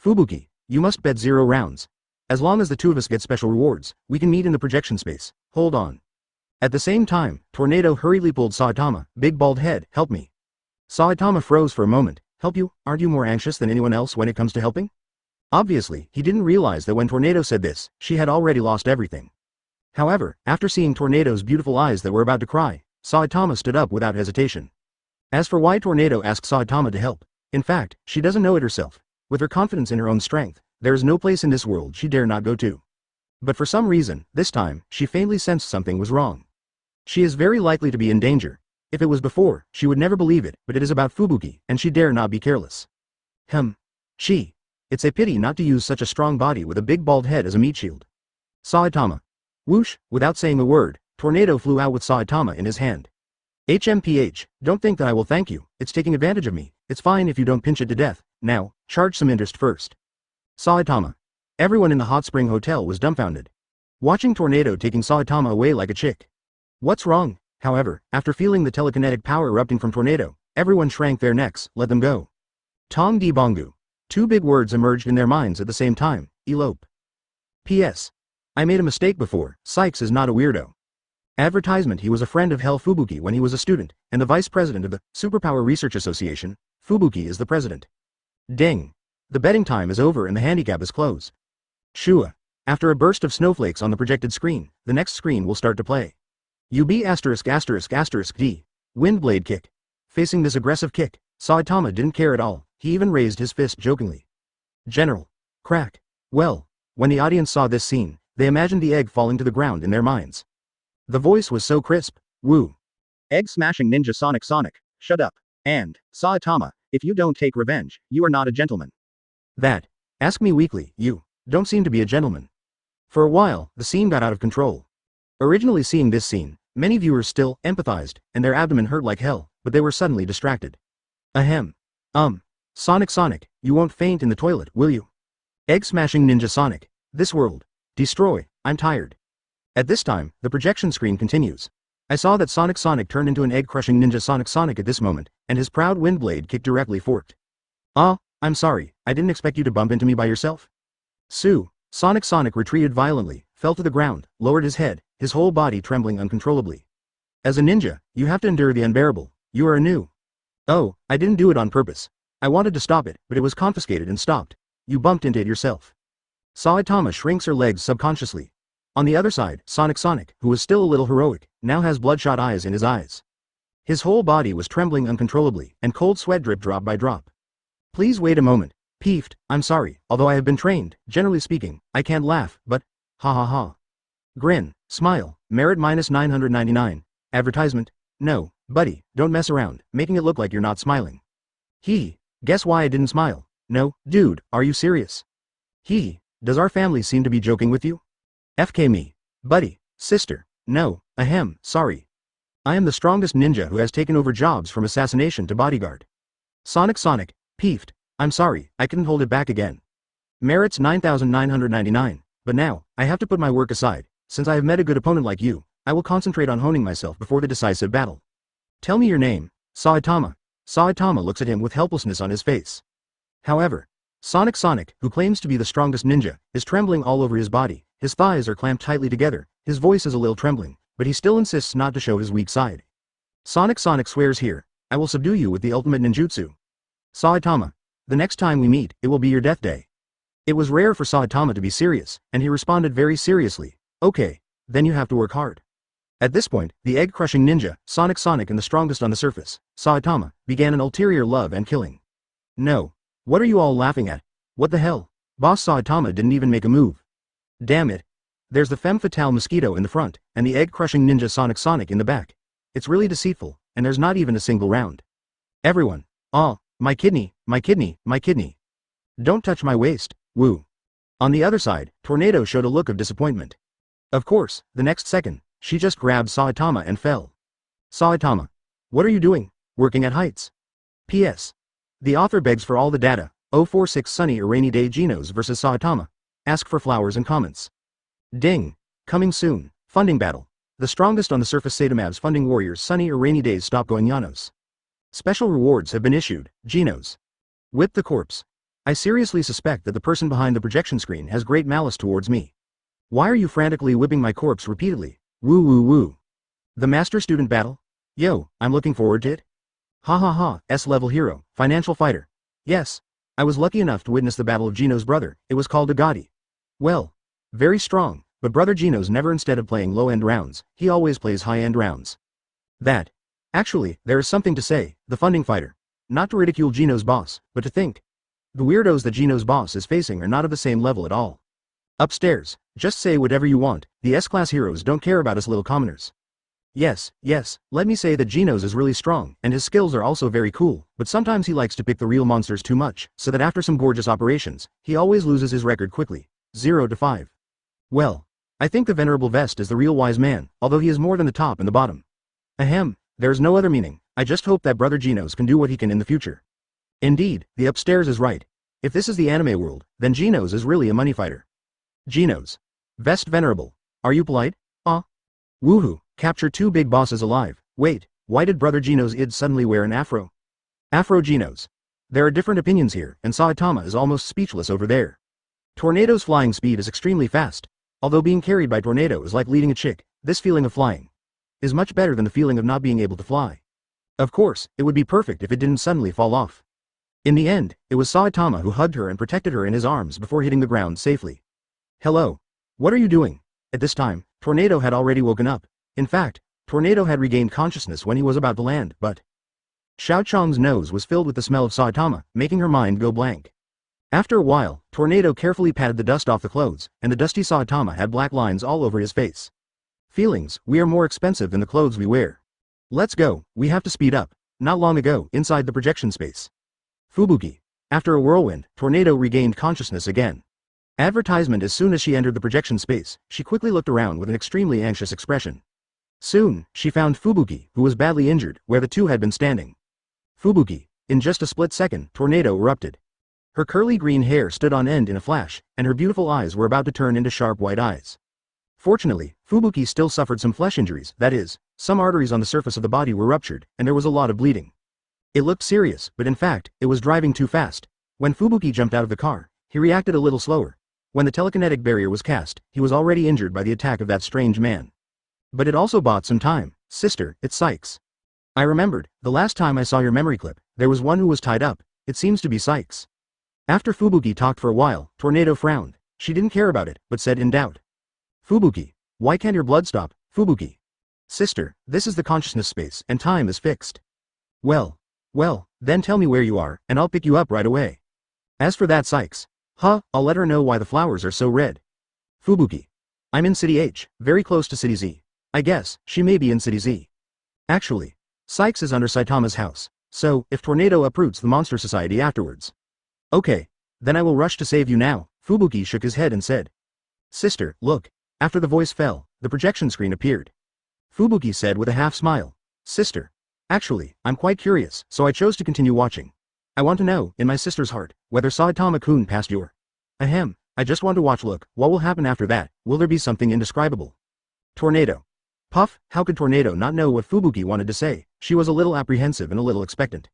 Fubuki, you must bet 0 rounds. As long as the two of us get special rewards, we can meet in the projection space. Hold on. At the same time, Tornado hurriedly pulled Saitama, big bald head, help me. Saitama froze for a moment. Help you? Aren't you more anxious than anyone else when it comes to helping? Obviously, he didn't realize that when Tornado said this, she had already lost everything. However, after seeing Tornado's beautiful eyes that were about to cry, Saitama stood up without hesitation. As for why Tornado asked Saitama to help, in fact, she doesn't know it herself. With her confidence in her own strength, there is no place in this world she dare not go to. But for some reason, this time, she faintly sensed something was wrong. She is very likely to be in danger. If it was before, she would never believe it, but it is about Fubuki, and she dare not be careless. It's a pity not to use such a strong body with a big bald head as a meat shield. Saitama. Whoosh, without saying a word, Tornado flew out with Saitama in his hand. HMPH, don't think that I will thank you, it's taking advantage of me, it's fine if you don't pinch it to death, now, charge some interest first. Saitama. Everyone in the Hot Spring Hotel was dumbfounded. Watching Tornado taking Saitama away like a chick. What's wrong? However, after feeling the telekinetic power erupting from Tornado, everyone shrank their necks, let them go. Tong di Bongu. 2 big words emerged in their minds at the same time, elope. P.S. I made a mistake before, Sykes is not a weirdo. Advertisement. He was a friend of Hell Fubuki when he was a student, and the vice president of the Superpower Research Association. Fubuki is the president. Ding. The betting time is over and the handicap is closed. Shua. After a burst of snowflakes on the projected screen, the next screen will start to play. UB********D. Windblade kick. Facing this aggressive kick, Saitama didn't care at all, he even raised his fist jokingly. General. Crack. Well, when the audience saw this scene, they imagined the egg falling to the ground in their minds. The voice was so crisp. Woo. Egg smashing ninja Sonic Sonic. Shut up. And, Saitama, if you don't take revenge, you are not a gentleman. That. Ask me weakly, you don't seem to be a gentleman. For a while, the scene got out of control. Originally seeing this scene, many viewers still empathized, and their abdomen hurt like hell, but they were suddenly distracted. Ahem. Sonic Sonic, you won't faint in the toilet, will you? Egg smashing ninja Sonic. This world. Destroy, I'm tired. At this time, the projection screen continues. I saw that Sonic Sonic turned into an egg-crushing ninja Sonic Sonic at this moment, and his proud windblade kick directly forked. I'm sorry, I didn't expect you to bump into me by yourself. Sue. Sonic Sonic retreated violently, fell to the ground, lowered his head, his whole body trembling uncontrollably. As a ninja, you have to endure the unbearable. You are a new. Oh, I didn't do it on purpose. I wanted to stop it, but it was confiscated and stopped. You bumped into it yourself. Saitama shrinks her legs subconsciously. On the other side, Sonic Sonic, who was still a little heroic, now has bloodshot eyes in his eyes. His whole body was trembling uncontrollably, and cold sweat dripped drop by drop. Please wait a moment. Peeved, I'm sorry, although I have been trained, generally speaking, I can't laugh, but, ha ha ha. Grin, smile, merit -999. Advertisement? No, buddy, don't mess around, making it look like you're not smiling. Guess why I didn't smile? No, dude, are you serious? Does our family seem to be joking with you? FK me. Buddy, sister, no, sorry. I am the strongest ninja who has taken over jobs from assassination to bodyguard. Sonic Sonic, peeved, I'm sorry, I couldn't hold it back again. Merits 9,999, but now, I have to put my work aside, since I have met a good opponent like you, I will concentrate on honing myself before the decisive battle. Tell me your name, Saitama. Saitama looks at him with helplessness on his face. However, Sonic Sonic, who claims to be the strongest ninja, is trembling all over his body, his thighs are clamped tightly together, his voice is a little trembling, but he still insists not to show his weak side. Sonic Sonic swears here, I will subdue you with the ultimate ninjutsu. Saitama. The next time we meet, it will be your death day. It was rare for Saitama to be serious, and he responded very seriously, okay, then you have to work hard. At this point, the egg-crushing ninja, Sonic Sonic and the strongest on the surface, Saitama, began an ulterior love and killing. No. What are you all laughing at? What the hell? Boss Saitama didn't even make a move. Damn it. There's the femme fatale mosquito in the front, and the egg-crushing ninja Sonic in the back. It's really deceitful, and there's not even a single round. Everyone. Oh, my kidney, my kidney, my kidney. Don't touch my waist, woo. On the other side, Tornado showed a look of disappointment. Of course, the next second, she just grabbed Saitama and fell. Saitama. What are you doing? Working at heights. P.S. The author begs for all the data. 046 Sunny or Rainy Day Genos vs Saitama. Ask for flowers and comments. Ding. Coming soon. Funding battle. The strongest on the surface Saitamab's funding warriors Sunny or Rainy Days stop going Llanos. Special rewards have been issued, Genos. Whip the corpse. I seriously suspect that the person behind the projection screen has great malice towards me. Why are you frantically whipping my corpse repeatedly? Woo woo woo. The master-student battle? Yo, I'm looking forward to it. Ha ha ha, S-level hero, financial fighter. Yes. I was lucky enough to witness the battle of Gino's brother, it was called Agati. Well. Very strong, but brother Gino's never instead of playing low-end rounds, he always plays high-end rounds. That. Actually, there is something to say, the funding fighter. Not to ridicule Gino's boss, but to think. The weirdos that Gino's boss is facing are not of the same level at all. Upstairs, just say whatever you want, the S-class heroes don't care about us little commoners. Yes, let me say that Gino's is really strong, and his skills are also very cool, but sometimes he likes to pick the real monsters too much, so that after some gorgeous operations, he always loses his record quickly. 0 to 5. Well, I think the Venerable Vest is the real wise man, although he is more than the top and the bottom. Ahem, there is no other meaning, I just hope that brother Gino's can do what he can in the future. Indeed, the upstairs is right. If this is the anime world, then Gino's is really a money fighter. Gino's. Vest Venerable. Are you polite? Woohoo, capture 2 big bosses alive. Wait, why did brother Gino's id suddenly wear an afro? Afro Gino's. There are different opinions here, and Saitama is almost speechless over there. Tornado's flying speed is extremely fast. Although being carried by Tornado is like leading a chick, this feeling of flying is much better than the feeling of not being able to fly. Of course, it would be perfect if it didn't suddenly fall off. In the end, it was Saitama who hugged her and protected her in his arms before hitting the ground safely. Hello. What are you doing? At this time, Tornado had already woken up. In fact, Tornado had regained consciousness when he was about to land, but Xiao Chong's nose was filled with the smell of Saitama, making her mind go blank. After a while, Tornado carefully patted the dust off the clothes, and the dusty Saitama had black lines all over his face. Feelings, we are more expensive than the clothes we wear. Let's go, we have to speed up. Not long ago, inside the projection space. Fubuki. After a whirlwind, Tornado regained consciousness again. Advertisement. As soon as she entered the projection space, she quickly looked around with an extremely anxious expression. Soon, she found Fubuki, who was badly injured, where the two had been standing. Fubuki. In just a split second, Tornado erupted. Her curly green hair stood on end in a flash, and her beautiful eyes were about to turn into sharp white eyes. Fortunately, Fubuki still suffered some flesh injuries, that is, some arteries on the surface of the body were ruptured, and there was a lot of bleeding. It looked serious, but in fact, it was driving too fast. When Fubuki jumped out of the car, he reacted a little slower. When the telekinetic barrier was cast, he was already injured by the attack of that strange man. But it also bought some time. Sister, it's Sykes. I remembered, the last time I saw your memory clip, there was one who was tied up. It seems to be Sykes. After Fubuki talked for a while, Tornado frowned. She didn't care about it, but said in doubt. Fubuki. Why can't your blood stop, Fubuki? Sister, this is the consciousness space, and time is fixed. Well, then tell me where you are, and I'll pick you up right away. As for that Sykes. I'll let her know why the flowers are so red. Fubuki. I'm in City H, very close to City Z. I guess, she may be in City Z. Actually, Sykes is under Saitama's house, so, if Tornado uproots the Monster Society afterwards. Okay, then I will rush to save you now. Fubuki shook his head and said. Sister, look. After the voice fell, the projection screen appeared. Fubuki said with a half smile. Sister. Actually, I'm quite curious, so I chose to continue watching. I want to know, in my sister's heart, whether Saitama-kun passed your. Ahem, I just want to watch. Look, what will happen after that? Will there be something indescribable? Tornado. Puff, how could Tornado not know what Fubuki wanted to say? She was a little apprehensive and a little expectant.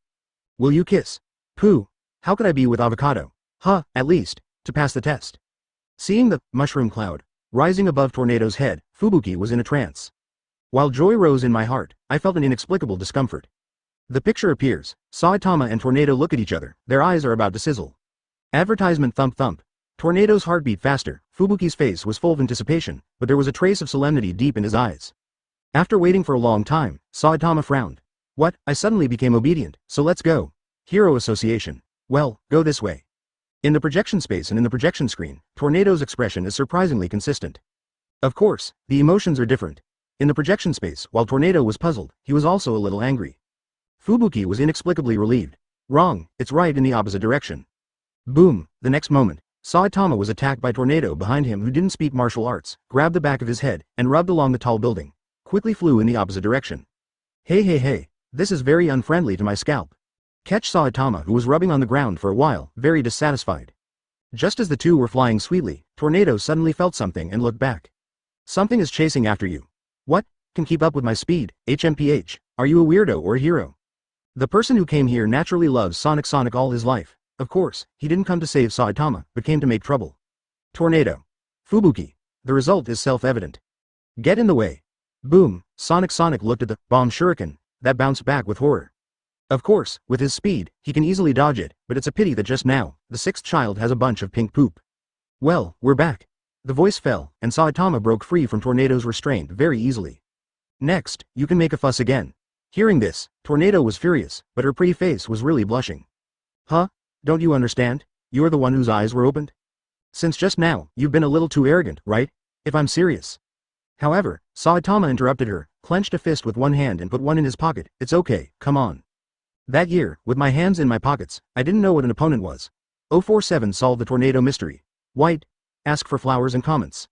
Will you kiss? Pooh. How could I be with avocado? At least, to pass the test. Seeing the mushroom cloud rising above Tornado's head, Fubuki was in a trance. While joy rose in my heart, I felt an inexplicable discomfort. The picture appears. Saitama and Tornado look at each other, their eyes are about to sizzle. Advertisement. Thump thump. Tornado's heart beat faster. Fubuki's face was full of anticipation, but there was a trace of solemnity deep in his eyes. After waiting for a long time, Saitama frowned. What? I suddenly became obedient, so let's go. Hero Association. Well, go this way. In the projection space and in the projection screen, Tornado's expression is surprisingly consistent. Of course, the emotions are different. In the projection space, while Tornado was puzzled, he was also a little angry. Fubuki was inexplicably relieved. Wrong, it's right in the opposite direction. Boom, the next moment, Saitama was attacked by Tornado behind him, who didn't speak martial arts, grabbed the back of his head, and rubbed along the tall building. Quickly flew in the opposite direction. Hey, this is very unfriendly to my scalp. Catch Saitama, who was rubbing on the ground for a while, very dissatisfied. Just as the two were flying sweetly, Tornado suddenly felt something and looked back. Something is chasing after you. What? Can keep up with my speed, HMPH, are you a weirdo or a hero? The person who came here naturally loves Sonic all his life. Of course, he didn't come to save Saitama, but came to make trouble. Tornado. Fubuki. The result is self-evident. Get in the way. Boom, Sonic looked at the bomb shuriken that bounced back with horror. Of course, with his speed, he can easily dodge it, but it's a pity that just now, the sixth child has a bunch of pink poop. Well, we're back. The voice fell, and Saitama broke free from Tornado's restraint very easily. Next, you can make a fuss again. Hearing this, Tornado was furious, but her pretty face was really blushing. Huh? Don't you understand? You're the one whose eyes were opened? Since just now, you've been a little too arrogant, right? If I'm serious. However, Saitama interrupted her, clenched a fist with one hand and put one in his pocket. It's okay, come on. That year, with my hands in my pockets, I didn't know what an opponent was. 047 solved the Tornado mystery. White. Ask for flowers and comments.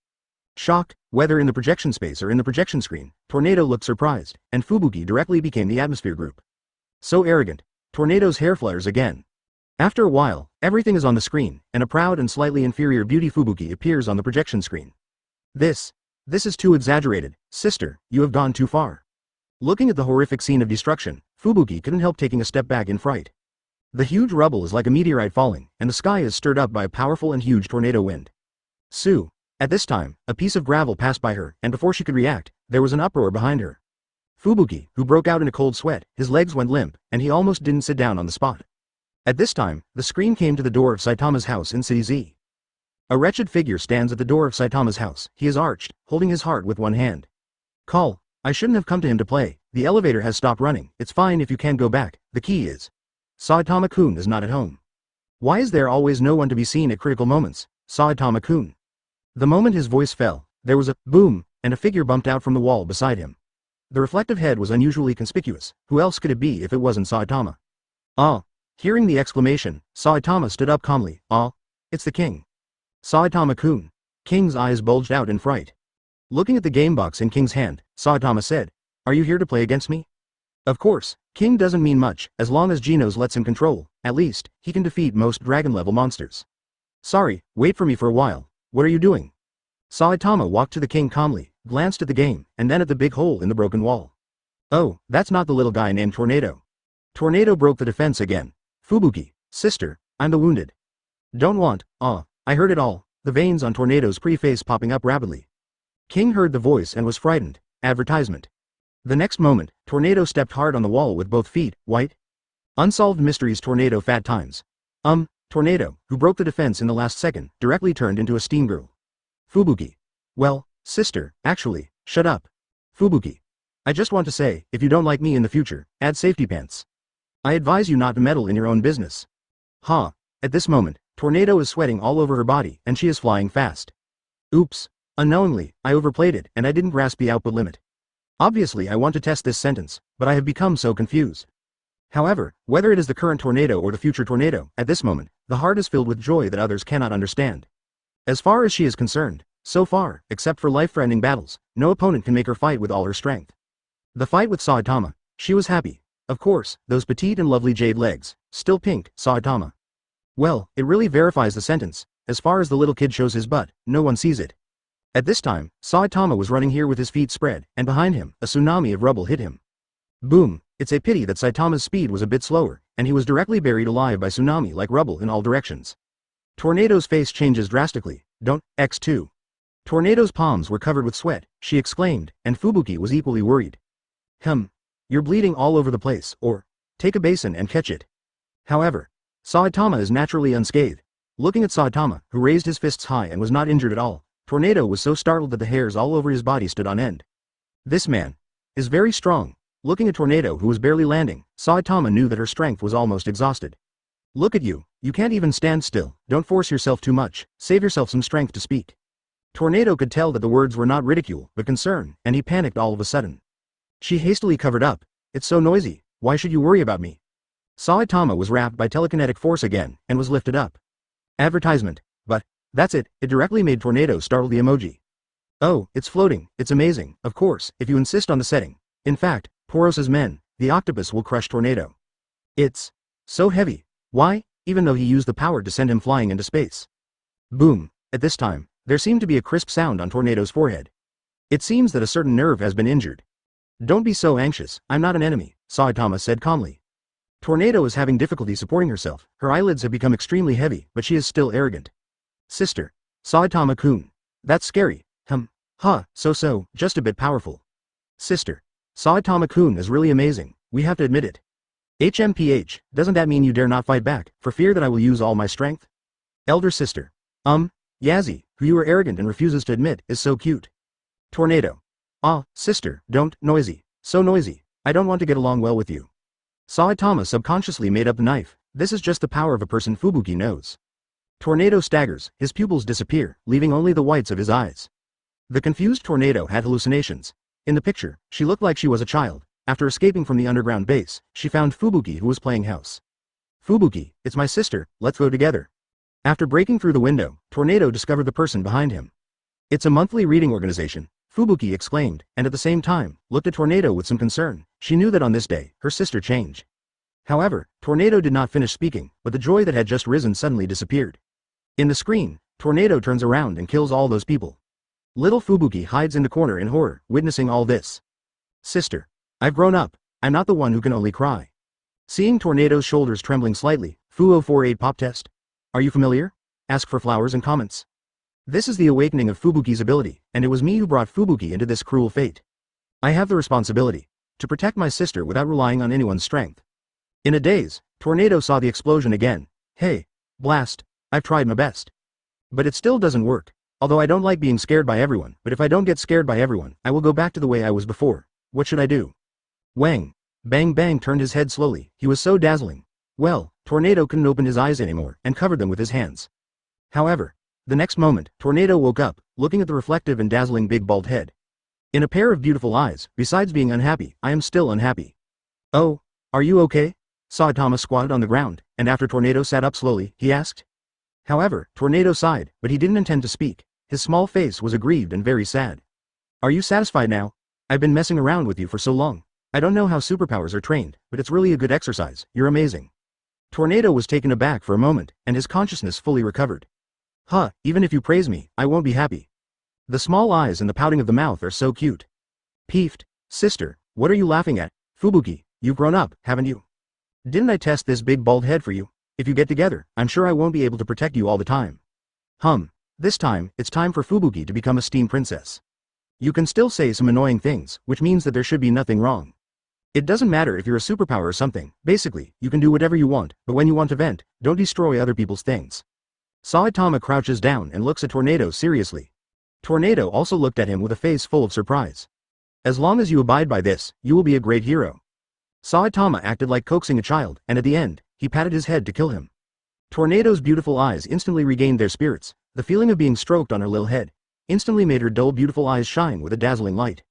Shocked, whether in the projection space or in the projection screen, Tornado looked surprised, and Fubuki directly became the atmosphere group. So arrogant. Tornado's hair flutters again. After a while, everything is on the screen, and a proud and slightly inferior beauty Fubuki appears on the projection screen. This is too exaggerated, sister, you have gone too far. Looking at the horrific scene of destruction, Fubuki couldn't help taking a step back in fright. The huge rubble is like a meteorite falling, and the sky is stirred up by a powerful and huge tornado wind. Sue. At this time, a piece of gravel passed by her, and before she could react, there was an uproar behind her. Fubuki, who broke out in a cold sweat, his legs went limp, and he almost didn't sit down on the spot. At this time, the screen came to the door of Saitama's house in City Z. A wretched figure stands at the door of Saitama's house. He is arched, holding his heart with one hand. Call. I shouldn't have come to him to play. The elevator has stopped running. It's fine if you can go back. The key is. Saitama-kun is not at home. Why is there always no one to be seen at critical moments? Saitama-kun. The moment his voice fell, there was a boom, and a figure bumped out from the wall beside him. The reflective head was unusually conspicuous. Who else could it be if it wasn't Saitama? Ah. Hearing the exclamation, Saitama stood up calmly. Ah. It's the king. Saitama-kun. King's eyes bulged out in fright. Looking at the game box in King's hand, Saitama said, are you here to play against me? Of course, King doesn't mean much, as long as Genos lets him control. At least, he can defeat most dragon-level monsters. Sorry, wait for me for a while. What are you doing? Saitama walked to the king calmly, glanced at the game, and then at the big hole in the broken wall. Oh, that's not the little guy named Tornado. Tornado broke the defense again. Fubuki, sister, I'm the wounded. Don't want, I heard it all, the veins on Tornado's pretty face popping up rapidly. King heard the voice and was frightened. Advertisement. The next moment, Tornado stepped hard on the wall with both feet. White. Unsolved mysteries. Tornado fat times. Tornado, who broke the defense in the last second, directly turned into a steam girl. Fubuki. Well, sister, actually, shut up. Fubuki. I just want to say, if you don't like me in the future, add safety pants. I advise you not to meddle in your own business. Ha. At this moment, Tornado is sweating all over her body, and she is flying fast. Oops. Unknowingly, I overplayed it, and I didn't grasp the output limit. Obviously I want to test this sentence, but I have become so confused. However, whether it is the current Tornado or the future Tornado, at this moment, the heart is filled with joy that others cannot understand. As far as she is concerned, so far, except for life-threatening battles, no opponent can make her fight with all her strength. The fight with Saitama, she was happy. Of course, those petite and lovely jade legs, still pink, Saitama. Well, it really verifies the sentence. As far as the little kid shows his butt, no one sees it. At this time, Saitama was running here with his feet spread, and behind him, a tsunami of rubble hit him. Boom, it's a pity that Saitama's speed was a bit slower, and he was directly buried alive by tsunami like rubble in all directions. Tornado's face changes drastically. Don't, X2. Tornado's palms were covered with sweat, she exclaimed, and Fubuki was equally worried. You're bleeding all over the place, or, take a basin and catch it. However, Saitama is naturally unscathed. Looking at Saitama, who raised his fists high and was not injured at all, Tornado was so startled that the hairs all over his body stood on end. This man is very strong. Looking at Tornado, who was barely landing, Saitama knew that her strength was almost exhausted. Look at you, you can't even stand still, don't force yourself too much, save yourself some strength to speak. Tornado could tell that the words were not ridicule, but concern, and he panicked all of a sudden. She hastily covered up. It's so noisy, why should you worry about me? Saitama was wrapped by telekinetic force again, and was lifted up. Advertisement. But, that's it, it directly made Tornado startle the emoji. Oh, it's floating, it's amazing, of course, if you insist on the setting. In fact, Poros's men, the octopus will crush Tornado. It's so heavy. Why? Even though he used the power to send him flying into space. Boom. At this time, there seemed to be a crisp sound on Tornado's forehead. It seems that a certain nerve has been injured. Don't be so anxious, I'm not an enemy, Saitama said calmly. Tornado is having difficulty supporting herself, her eyelids have become extremely heavy, but she is still arrogant. Sister. Saitama-kun. That's scary. So, just a bit powerful. Sister. Saitama-kun is really amazing, we have to admit it. HMPH, doesn't that mean you dare not fight back, for fear that I will use all my strength? Elder sister. Yazzie, who you are arrogant and refuses to admit, is so cute. Tornado. Ah, sister, don't, noisy, so noisy, I don't want to get along well with you. Saitama subconsciously made up the knife, this is just the power of a person Fubuki knows. Tornado staggers, his pupils disappear, leaving only the whites of his eyes. The confused Tornado had hallucinations. In the picture, she looked like she was a child. After escaping from the underground base, she found Fubuki who was playing house. Fubuki, it's my sister, let's go together. After breaking through the window, Tornado discovered the person behind him. It's a monthly reading organization, Fubuki exclaimed, and at the same time, looked at Tornado with some concern. She knew that on this day, her sister changed. However, Tornado did not finish speaking, but the joy that had just risen suddenly disappeared. In the screen, Tornado turns around and kills all those people. Little Fubuki hides in the corner in horror, witnessing all this. Sister. I've grown up, I'm not the one who can only cry. Seeing Tornado's shoulders trembling slightly, Fu048 pop test. Are you familiar? Ask for flowers and comments. This is the awakening of Fubuki's ability, and it was me who brought Fubuki into this cruel fate. I have the responsibility to protect my sister without relying on anyone's strength. In a daze, Tornado saw the explosion again. Hey, blast, I've tried my best. But it still doesn't work. Although I don't like being scared by everyone, but if I don't get scared by everyone, I will go back to the way I was before. What should I do? Wang. Bang Bang turned his head slowly, he was so dazzling. Well, Tornado couldn't open his eyes anymore, and covered them with his hands. However, the next moment, Tornado woke up, looking at the reflective and dazzling big bald head. In a pair of beautiful eyes, besides being unhappy, I am still unhappy. Oh, are you okay? Saitama squatted on the ground, and after Tornado sat up slowly, he asked. However, Tornado sighed, but he didn't intend to speak. His small face was aggrieved and very sad. Are you satisfied now? I've been messing around with you for so long. I don't know how superpowers are trained, but it's really a good exercise, you're amazing. Tornado was taken aback for a moment, and his consciousness fully recovered. Even if you praise me, I won't be happy. The small eyes and the pouting of the mouth are so cute. Peeved. Sister, what are you laughing at? Fubuki, you've grown up, haven't you? Didn't I test this big bald head for you? If you get together, I'm sure I won't be able to protect you all the time. This time, it's time for Fubuki to become a steam princess. You can still say some annoying things, which means that there should be nothing wrong. It doesn't matter if you're a superpower or something, basically, you can do whatever you want, but when you want to vent, don't destroy other people's things. Saitama crouches down and looks at Tornado seriously. Tornado also looked at him with a face full of surprise. As long as you abide by this, you will be a great hero. Saitama acted like coaxing a child, and at the end, he patted his head to kill him. Tornado's beautiful eyes instantly regained their spirits. The feeling of being stroked on her little head instantly made her dull beautiful eyes shine with a dazzling light.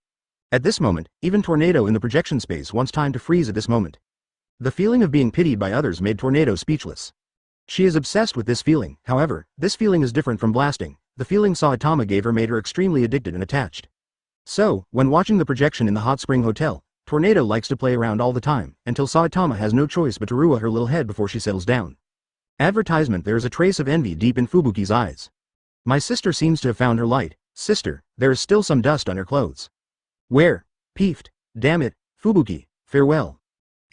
At this moment, even Tornado in the projection space wants time to freeze at this moment. The feeling of being pitied by others made Tornado speechless. She is obsessed with this feeling, however, this feeling is different from blasting. The feeling Saitama gave her made her extremely addicted and attached. So, when watching the projection in the hot spring hotel, Tornado likes to play around all the time, until Saitama has no choice but to ruin her little head before she settles down. Advertisement. There is a trace of envy deep in Fubuki's eyes. My sister seems to have found her light. Sister, there is still some dust on her clothes. Where? Peeved. Damn it, Fubuki, farewell.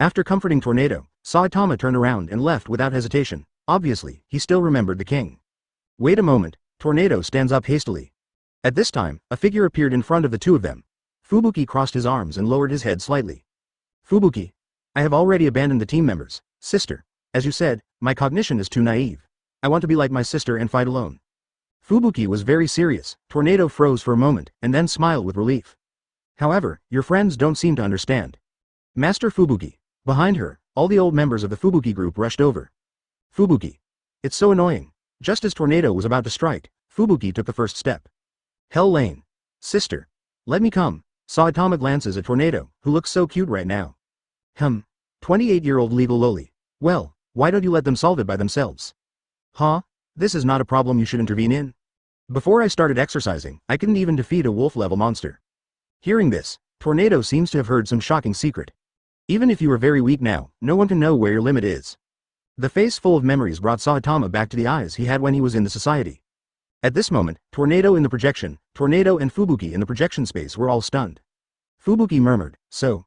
After comforting Tornado, Saitama turned around and left without hesitation. Obviously, he still remembered the king. Wait a moment, Tornado stands up hastily. At this time, a figure appeared in front of the two of them. Fubuki crossed his arms and lowered his head slightly. Fubuki, I have already abandoned the team members. Sister, as you said, my cognition is too naive. I want to be like my sister and fight alone. Fubuki was very serious. Tornado froze for a moment, and then smiled with relief. However, your friends don't seem to understand. Master Fubuki. Behind her, all the old members of the Fubuki group rushed over. Fubuki. It's so annoying. Just as Tornado was about to strike, Fubuki took the first step. Hell Lane. Sister. Let me come. Saitama glances at Tornado, who looks so cute right now. 28-year-old legal loli. Well, why don't you let them solve it by themselves? Huh? This is not a problem you should intervene in. Before I started exercising, I couldn't even defeat a wolf-level monster. Hearing this, Tornado seems to have heard some shocking secret. Even if you are very weak now, no one can know where your limit is. The face full of memories brought Saitama back to the eyes he had when he was in the society. At this moment, Tornado in the projection, Tornado and Fubuki in the projection space were all stunned. Fubuki murmured, so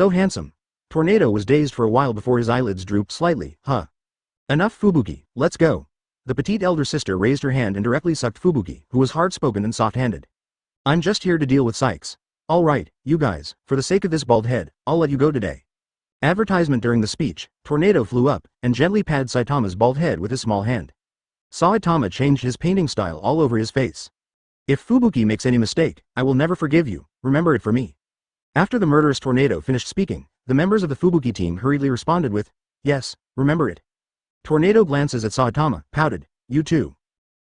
handsome. Tornado was dazed for a while before his eyelids drooped slightly. Enough Fubuki, let's go. The petite elder sister raised her hand and directly sucked Fubuki, who was hard-spoken and soft-handed. I'm just here to deal with Sykes. Alright, you guys, for the sake of this bald head, I'll let you go today. Advertisement. During the speech, Tornado flew up and gently patted Saitama's bald head with his small hand. Saitama changed his painting style all over his face. If Fubuki makes any mistake, I will never forgive you, remember it for me. After the murderous Tornado finished speaking, the members of the Fubuki team hurriedly responded with, yes, remember it. Tornado glances at Saitama, pouted, you too.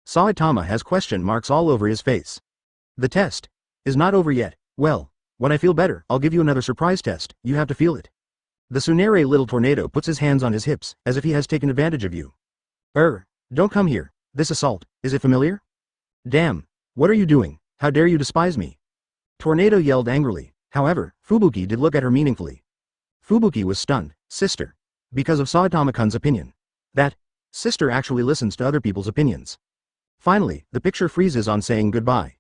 Saitama has question marks all over his face. The test is not over yet. Well, when I feel better, I'll give you another surprise test, you have to feel it. The Tsundere little Tornado puts his hands on his hips, as if he has taken advantage of you. Don't come here. This assault, is it familiar? Damn, what are you doing? How dare you despise me? Tornado yelled angrily. However, Fubuki did look at her meaningfully. Fubuki was stunned. Sister. Because of Saitama-kun's opinion. That sister actually listens to other people's opinions. Finally, the picture freezes on saying goodbye.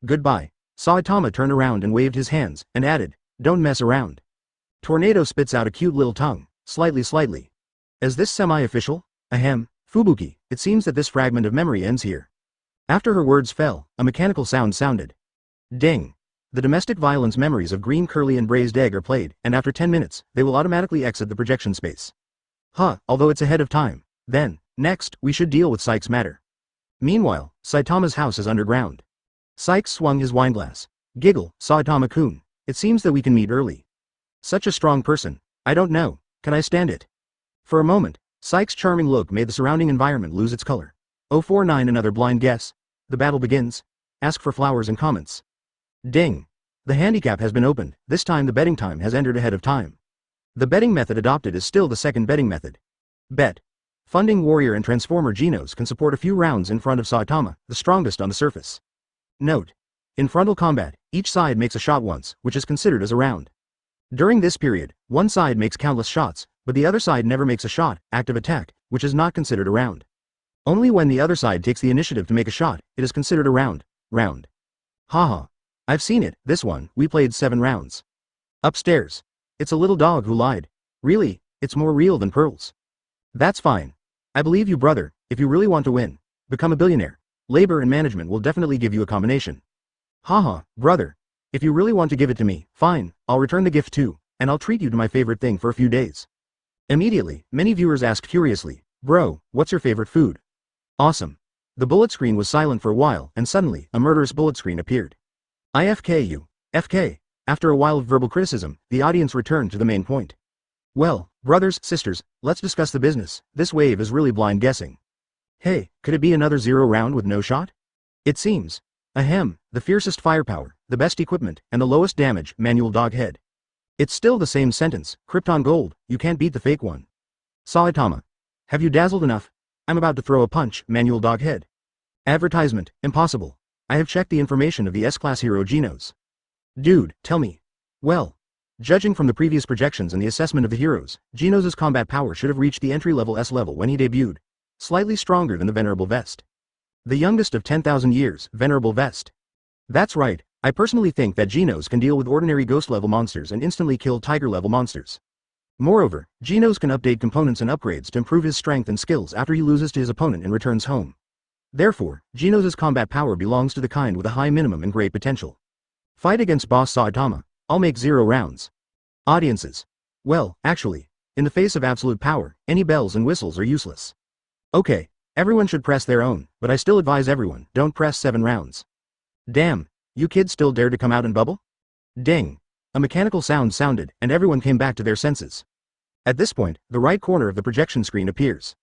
Goodbye. Saitama turned around and waved his hands, and added, don't mess around. Tornado spits out a cute little tongue, slightly. Is this semi-official? Ahem, Fubuki, it seems that this fragment of memory ends here. After her words fell, a mechanical sound sounded. Ding. The domestic violence memories of green curly and braised egg are played, and after 10 minutes, they will automatically exit the projection space. Although it's ahead of time. Then, next, we should deal with Sykes' matter. Meanwhile, Saitama's house is underground. Sykes swung his wineglass. Giggle, Saitama-kun. It seems that we can meet early. Such a strong person. I don't know, can I stand it? For a moment, Sykes' charming look made the surrounding environment lose its color. 049 Another blind guess. The battle begins. Ask for flowers and comments. Ding. The handicap has been opened, this time the betting time has entered ahead of time. The betting method adopted is still the second betting method. Bet. Funding Warrior and Transformer Genos can support a few rounds in front of Saitama, the strongest on the surface. Note. In frontal combat, each side makes a shot once, which is considered as a round. During this period, one side makes countless shots, but the other side never makes a shot, active attack, which is not considered a round. Only when the other side takes the initiative to make a shot, it is considered a round. Haha. I've seen it, this one, we played 7 rounds. Upstairs. It's a little dog who lied. Really, it's more real than pearls. That's fine. I believe you, brother. If you really want to win, become a billionaire. Labor and management will definitely give you a combination. Brother. If you really want to give it to me, fine, I'll return the gift too, and I'll treat you to my favorite thing for a few days. Immediately, many viewers asked curiously, bro, what's your favorite food? Awesome. The bullet screen was silent for a while, and suddenly, a murderous bullet screen appeared. IFKU. FK. After a while of verbal criticism, the audience returned to the main point. Well, brothers, sisters, let's discuss the business. This wave is really blind guessing. Hey, could it be another 0 round with no shot? It seems. Ahem, the fiercest firepower, the best equipment, and the lowest damage, manual dog head. It's still the same sentence, Krypton Gold, you can't beat the fake one. Saitama. Have you dazzled enough? I'm about to throw a punch, manual dog head. Advertisement, impossible. I have checked the information of the S-Class hero Genos. Dude, tell me. Well, judging from the previous projections and the assessment of the heroes, Genos' combat power should have reached the entry-level S level when he debuted. Slightly stronger than the Venerable Vest. The youngest of 10,000 years, Venerable Vest. That's right, I personally think that Genos can deal with ordinary ghost-level monsters and instantly kill tiger-level monsters. Moreover, Genos can update components and upgrades to improve his strength and skills after he loses to his opponent and returns home. Therefore, Genos' combat power belongs to the kind with a high minimum and great potential. Fight against Boss Saitama. I'll make 0 rounds. Audiences. Well, actually, in the face of absolute power, any bells and whistles are useless. Okay, everyone should press their own, but I still advise everyone, don't press 7 rounds. Damn, you kids still dare to come out and bubble? Ding. A mechanical sound sounded, and everyone came back to their senses. At this point, the right corner of the projection screen appears.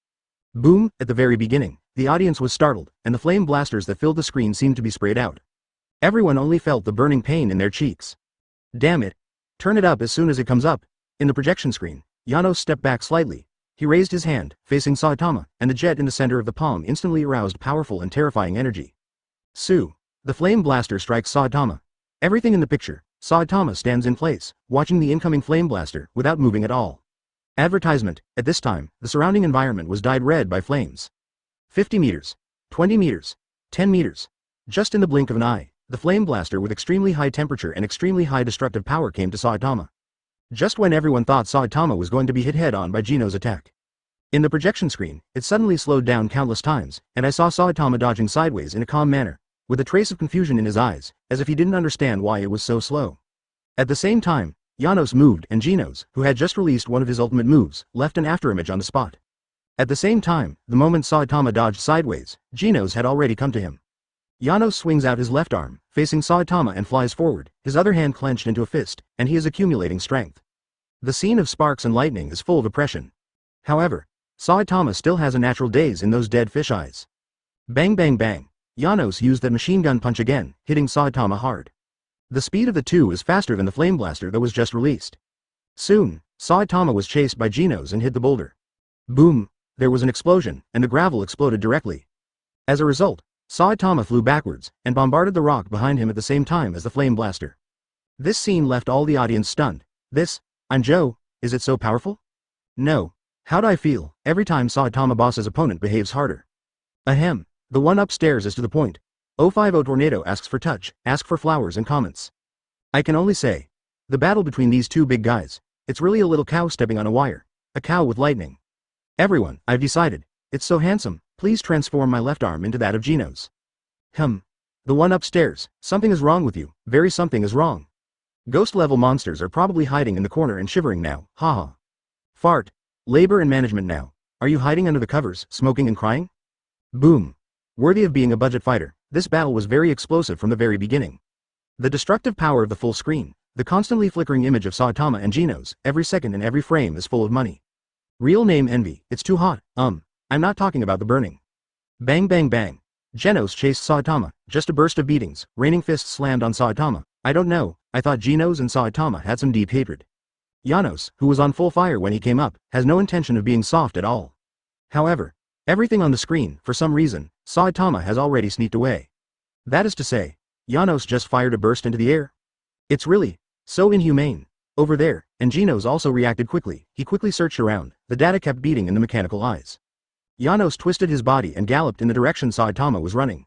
Boom, at the very beginning, the audience was startled, and the flame blasters that filled the screen seemed to be sprayed out. Everyone only felt the burning pain in their cheeks. Damn it. Turn it up as soon as it comes up. In the projection screen, Janos stepped back slightly. He raised his hand, facing Saitama, and the jet in the center of the palm instantly aroused powerful and terrifying energy. Su. The flame blaster strikes Saitama. Everything in the picture, Saitama stands in place, watching the incoming flame blaster, without moving at all. Advertisement. At this time, the surrounding environment was dyed red by flames. 50 meters. 20 meters. 10 meters. Just in the blink of an eye, the flame blaster with extremely high temperature and extremely high destructive power came to Saitama. Just when everyone thought Saitama was going to be hit head-on by Geno's attack. In the projection screen, it suddenly slowed down countless times, and I saw Saitama dodging sideways in a calm manner, with a trace of confusion in his eyes, as if he didn't understand why it was so slow. At the same time, Janos moved and Genos, who had just released one of his ultimate moves, left an afterimage on the spot. At the same time, the moment Saitama dodged sideways, Genos had already come to him. Janos swings out his left arm, facing Saitama and flies forward, his other hand clenched into a fist, and he is accumulating strength. The scene of sparks and lightning is full of oppression. However, Saitama still has a natural daze in those dead fish eyes. Bang bang bang. Janos used that machine gun punch again, hitting Saitama hard. The speed of the two is faster than the flame blaster that was just released. Soon, Saitama was chased by Genos and hit the boulder. Boom! There was an explosion, and the gravel exploded directly. As a result, Saitama flew backwards, and bombarded the rock behind him at the same time as the flame blaster. This scene left all the audience stunned. This, I'm Joe, is it so powerful? No. How'd I feel, every time Saitama boss's opponent behaves harder? Ahem, the one upstairs is to the point. 050 Tornado asks for touch, ask for flowers and comments. I can only say, the battle between these two big guys, it's really a little cow stepping on a wire. A cow with lightning. Everyone, I've decided, it's so handsome, please transform my left arm into that of Genos. The one upstairs, something is wrong with you, very something is wrong. Ghost-level monsters are probably hiding in the corner and shivering now, haha. Fart. Labor and management now. Are you hiding under the covers, smoking and crying? Boom. Worthy of being a budget fighter, this battle was very explosive from the very beginning. The destructive power of the full screen, the constantly flickering image of Saitama and Genos, every second and every frame is full of money. Real name envy, it's too hot, I'm not talking about the burning. Bang bang bang. Genos chased Saitama, just a burst of beatings, raining fists slammed on Saitama. I don't know, I thought Genos and Saitama had some deep hatred. Janos, who was on full fire when he came up, has no intention of being soft at all. However, everything on the screen, for some reason, Saitama has already sneaked away. That is to say, Janos just fired a burst into the air? It's really so inhumane. Over there, and Genos also reacted quickly. He quickly searched around, the data kept beating in the mechanical eyes. Janos twisted his body and galloped in the direction Saitama was running.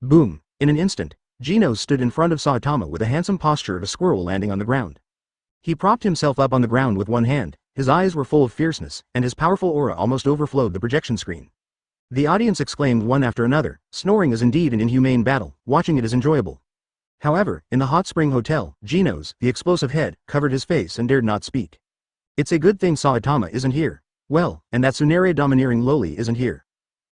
Boom! In an instant, Genos stood in front of Saitama with a handsome posture of a squirrel landing on the ground. He propped himself up on the ground with one hand, his eyes were full of fierceness, and his powerful aura almost overflowed the projection screen. The audience exclaimed one after another, snoring is indeed an inhumane battle, watching it is enjoyable. However, in the hot spring hotel, Genos, the explosive head, covered his face and dared not speak. It's a good thing Saitama isn't here. Well, and that Tsundere domineering loli isn't here.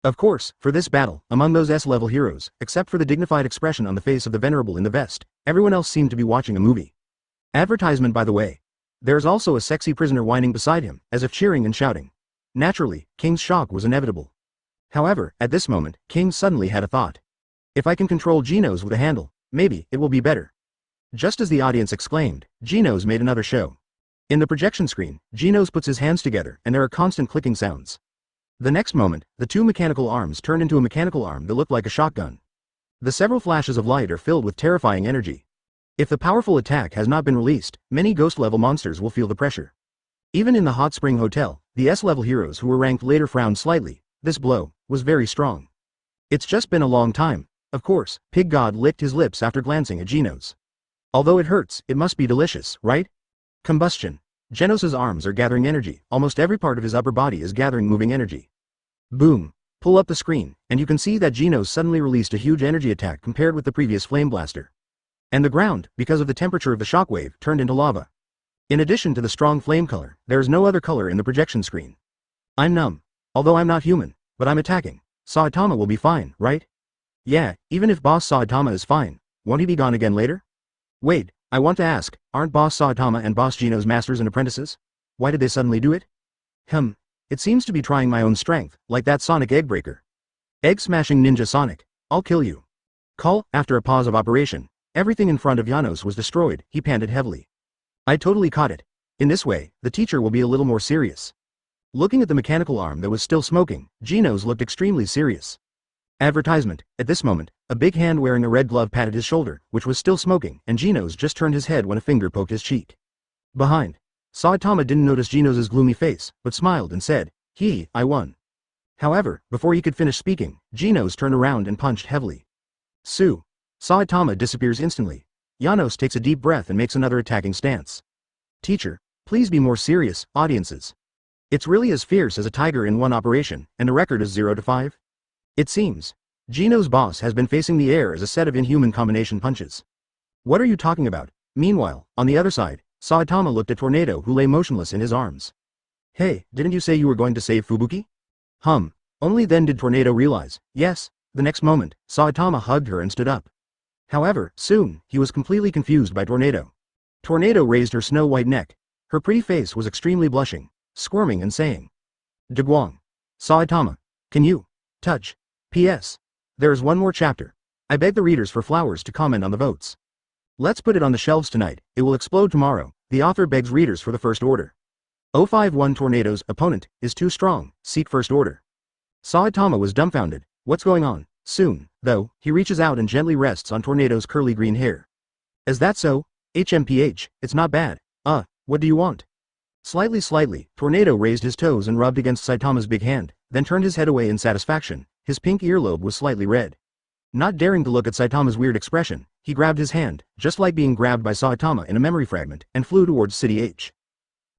Of course, for this battle, among those S-level heroes, except for the dignified expression on the face of the venerable in the vest, everyone else seemed to be watching a movie. Advertisement by the way. There's also a sexy prisoner whining beside him, as if cheering and shouting. Naturally, King's shock was inevitable. However, at this moment, King suddenly had a thought. If I can control Genos with a handle, maybe it will be better. Just as the audience exclaimed, Genos made another show. In the projection screen, Genos puts his hands together and there are constant clicking sounds. The next moment, the two mechanical arms turned into a mechanical arm that looked like a shotgun. The several flashes of light are filled with terrifying energy. If the powerful attack has not been released, many ghost-level monsters will feel the pressure. Even in the hot spring hotel, the S-level heroes who were ranked later frowned slightly. This blow was very strong. It's just been a long time. Of course, Pig God licked his lips after glancing at Genos. Although it hurts, it must be delicious, right? Combustion. Genos's arms are gathering energy, almost every part of his upper body is gathering moving energy. Boom. Pull up the screen, and you can see that Genos suddenly released a huge energy attack compared with the previous flame blaster. And the ground, because of the temperature of the shockwave, turned into lava. In addition to the strong flame color, there is no other color in the projection screen. I'm numb. Although I'm not human, but I'm attacking. Saitama will be fine, right? Yeah, even if Boss Saitama is fine, won't he be gone again later? Wait, I want to ask, aren't Boss Saitama and Boss Genos masters and apprentices? Why did they suddenly do it? It seems to be trying my own strength, like that Sonic Egg Breaker. Egg smashing ninja Sonic. I'll kill you. Call. After a pause of operation, everything in front of Janos was destroyed. He panted heavily. I totally caught it. In this way, the teacher will be a little more serious. Looking at the mechanical arm that was still smoking, Genos looked extremely serious. Advertisement. At this moment, a big hand wearing a red glove patted his shoulder, which was still smoking, and Genos just turned his head when a finger poked his cheek. Behind. Saitama didn't notice Genos' gloomy face, but smiled and said, I won. However, before he could finish speaking, Genos turned around and punched heavily. Sue. Saitama disappears instantly. Janos takes a deep breath and makes another attacking stance. Teacher, please be more serious, audiences. It's really as fierce as a tiger in one operation, and the record is 0-5? It seems. Genos' boss has been facing the air as a set of inhuman combination punches. What are you talking about? Meanwhile, on the other side, Saitama looked at Tornado, who lay motionless in his arms. Hey, didn't you say you were going to save Fubuki? Only then did Tornado realize, yes. The next moment, Saitama hugged her and stood up. However, soon, he was completely confused by Tornado. Tornado raised her snow-white neck. Her pretty face was extremely blushing, squirming and saying, Daguang. Saitama. Can you touch? P.S. There is one more chapter. I beg the readers for flowers to comment on the votes. Let's put it on the shelves tonight, it will explode tomorrow. The author begs readers for the first order. 051 Tornado's opponent is too strong, seek first order. Saitama was dumbfounded. What's going on? Soon, though, he reaches out and gently rests on Tornado's curly green hair. Is that so? HMPH, it's not bad. What do you want? Slightly, Tornado raised his toes and rubbed against Saitama's big hand, then turned his head away in satisfaction. His pink earlobe was slightly red. Not daring to look at Saitama's weird expression, he grabbed his hand, just like being grabbed by Saitama in a memory fragment, and flew towards City H.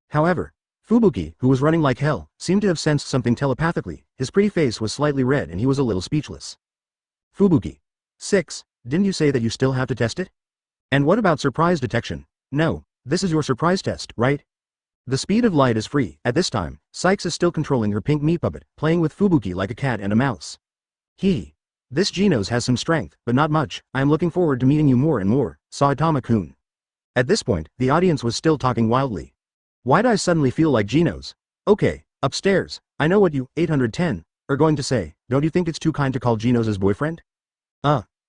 However, Fubuki, who was running like hell, seemed to have sensed something telepathically. His pretty face was slightly red and he was a little speechless. Fubuki. 6. Didn't you say that you still have to test it? And what about surprise detection? No, this is your surprise test, right? The speed of light is free. At this time, Sykes is still controlling her pink meat puppet, playing with Fubuki like a cat and a mouse. This Genos has some strength, but not much. I am looking forward to meeting you more and more, Saitama-kun. At this point, the audience was still talking wildly. Why'd I suddenly feel like Genos? Okay, upstairs, I know what you, 810, are going to say. Don't you think it's too kind to call Genos' boyfriend?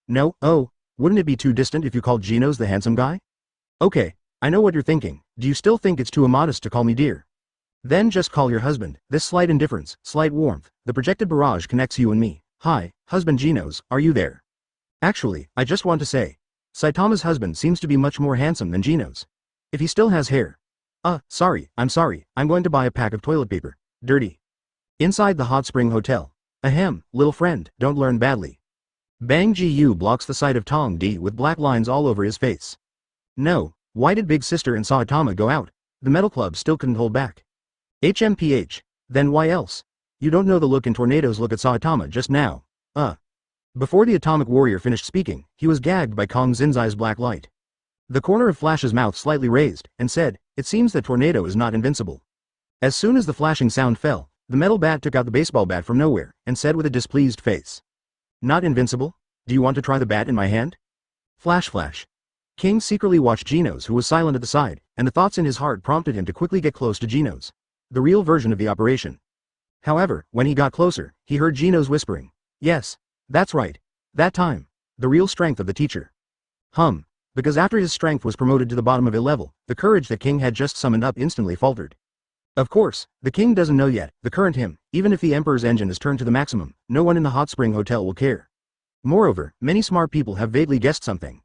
No, wouldn't it be too distant if you called Genos the handsome guy? Okay, I know what you're thinking. Do you still think it's too immodest to call me dear? Then just call your husband. This slight indifference, slight warmth, the projected barrage connects you and me. Hi, husband Genos, are you there? Actually, I just want to say, Saitama's husband seems to be much more handsome than Genos. If he still has hair. I'm sorry, I'm going to buy a pack of toilet paper. Dirty. Inside the hot spring hotel. Ahem, little friend, don't learn badly. Bang Ji-yu blocks the sight of Tong Di with black lines all over his face. No, why did Big Sister and Saitama go out? The metal club still couldn't hold back. HMPH, then why else? You don't know the look in Tornado's look at Saitama just now. Before the Atomic Warrior finished speaking, he was gagged by Kong Zinzai's black light. The corner of Flash's mouth slightly raised, and said, it seems that Tornado is not invincible. As soon as the flashing sound fell, the metal bat took out the baseball bat from nowhere, and said with a displeased face. Not invincible? Do you want to try the bat in my hand? Flash. King secretly watched Genos, who was silent at the side, and the thoughts in his heart prompted him to quickly get close to Genos. The real version of the operation. However, when he got closer, he heard Genos whispering. Yes, that's right. That time. The real strength of the teacher. Because after his strength was promoted to the bottom of a level, the courage that King had just summoned up instantly faltered. Of course, the King doesn't know yet, the current him, even if the Emperor's engine is turned to the maximum, no one in the Hot Spring Hotel will care. Moreover, many smart people have vaguely guessed something.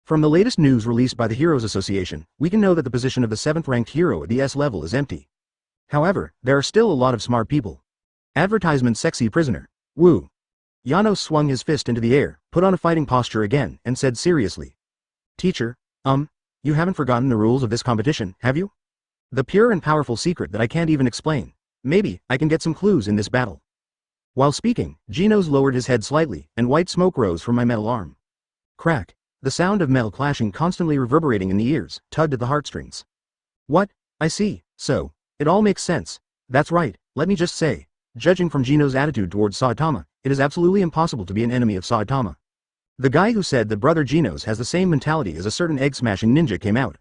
From the latest news released by the Heroes Association, we can know that the position of the 7th ranked hero at the S level is empty. However, there are still a lot of smart people. Advertisement sexy prisoner. Woo. Janos swung his fist into the air, put on a fighting posture again, and said seriously. Teacher, you haven't forgotten the rules of this competition, have you? The pure and powerful secret that I can't even explain. Maybe, I can get some clues in this battle. While speaking, Genos lowered his head slightly, and white smoke rose from my metal arm. Crack. The sound of metal clashing constantly reverberating in the ears, tugged at the heartstrings. What? I see, so. It all makes sense. That's right, let me just say. Judging from Genos' attitude towards Saitama, it is absolutely impossible to be an enemy of Saitama. The guy who said that Brother Genos has the same mentality as a certain egg-smashing ninja came out.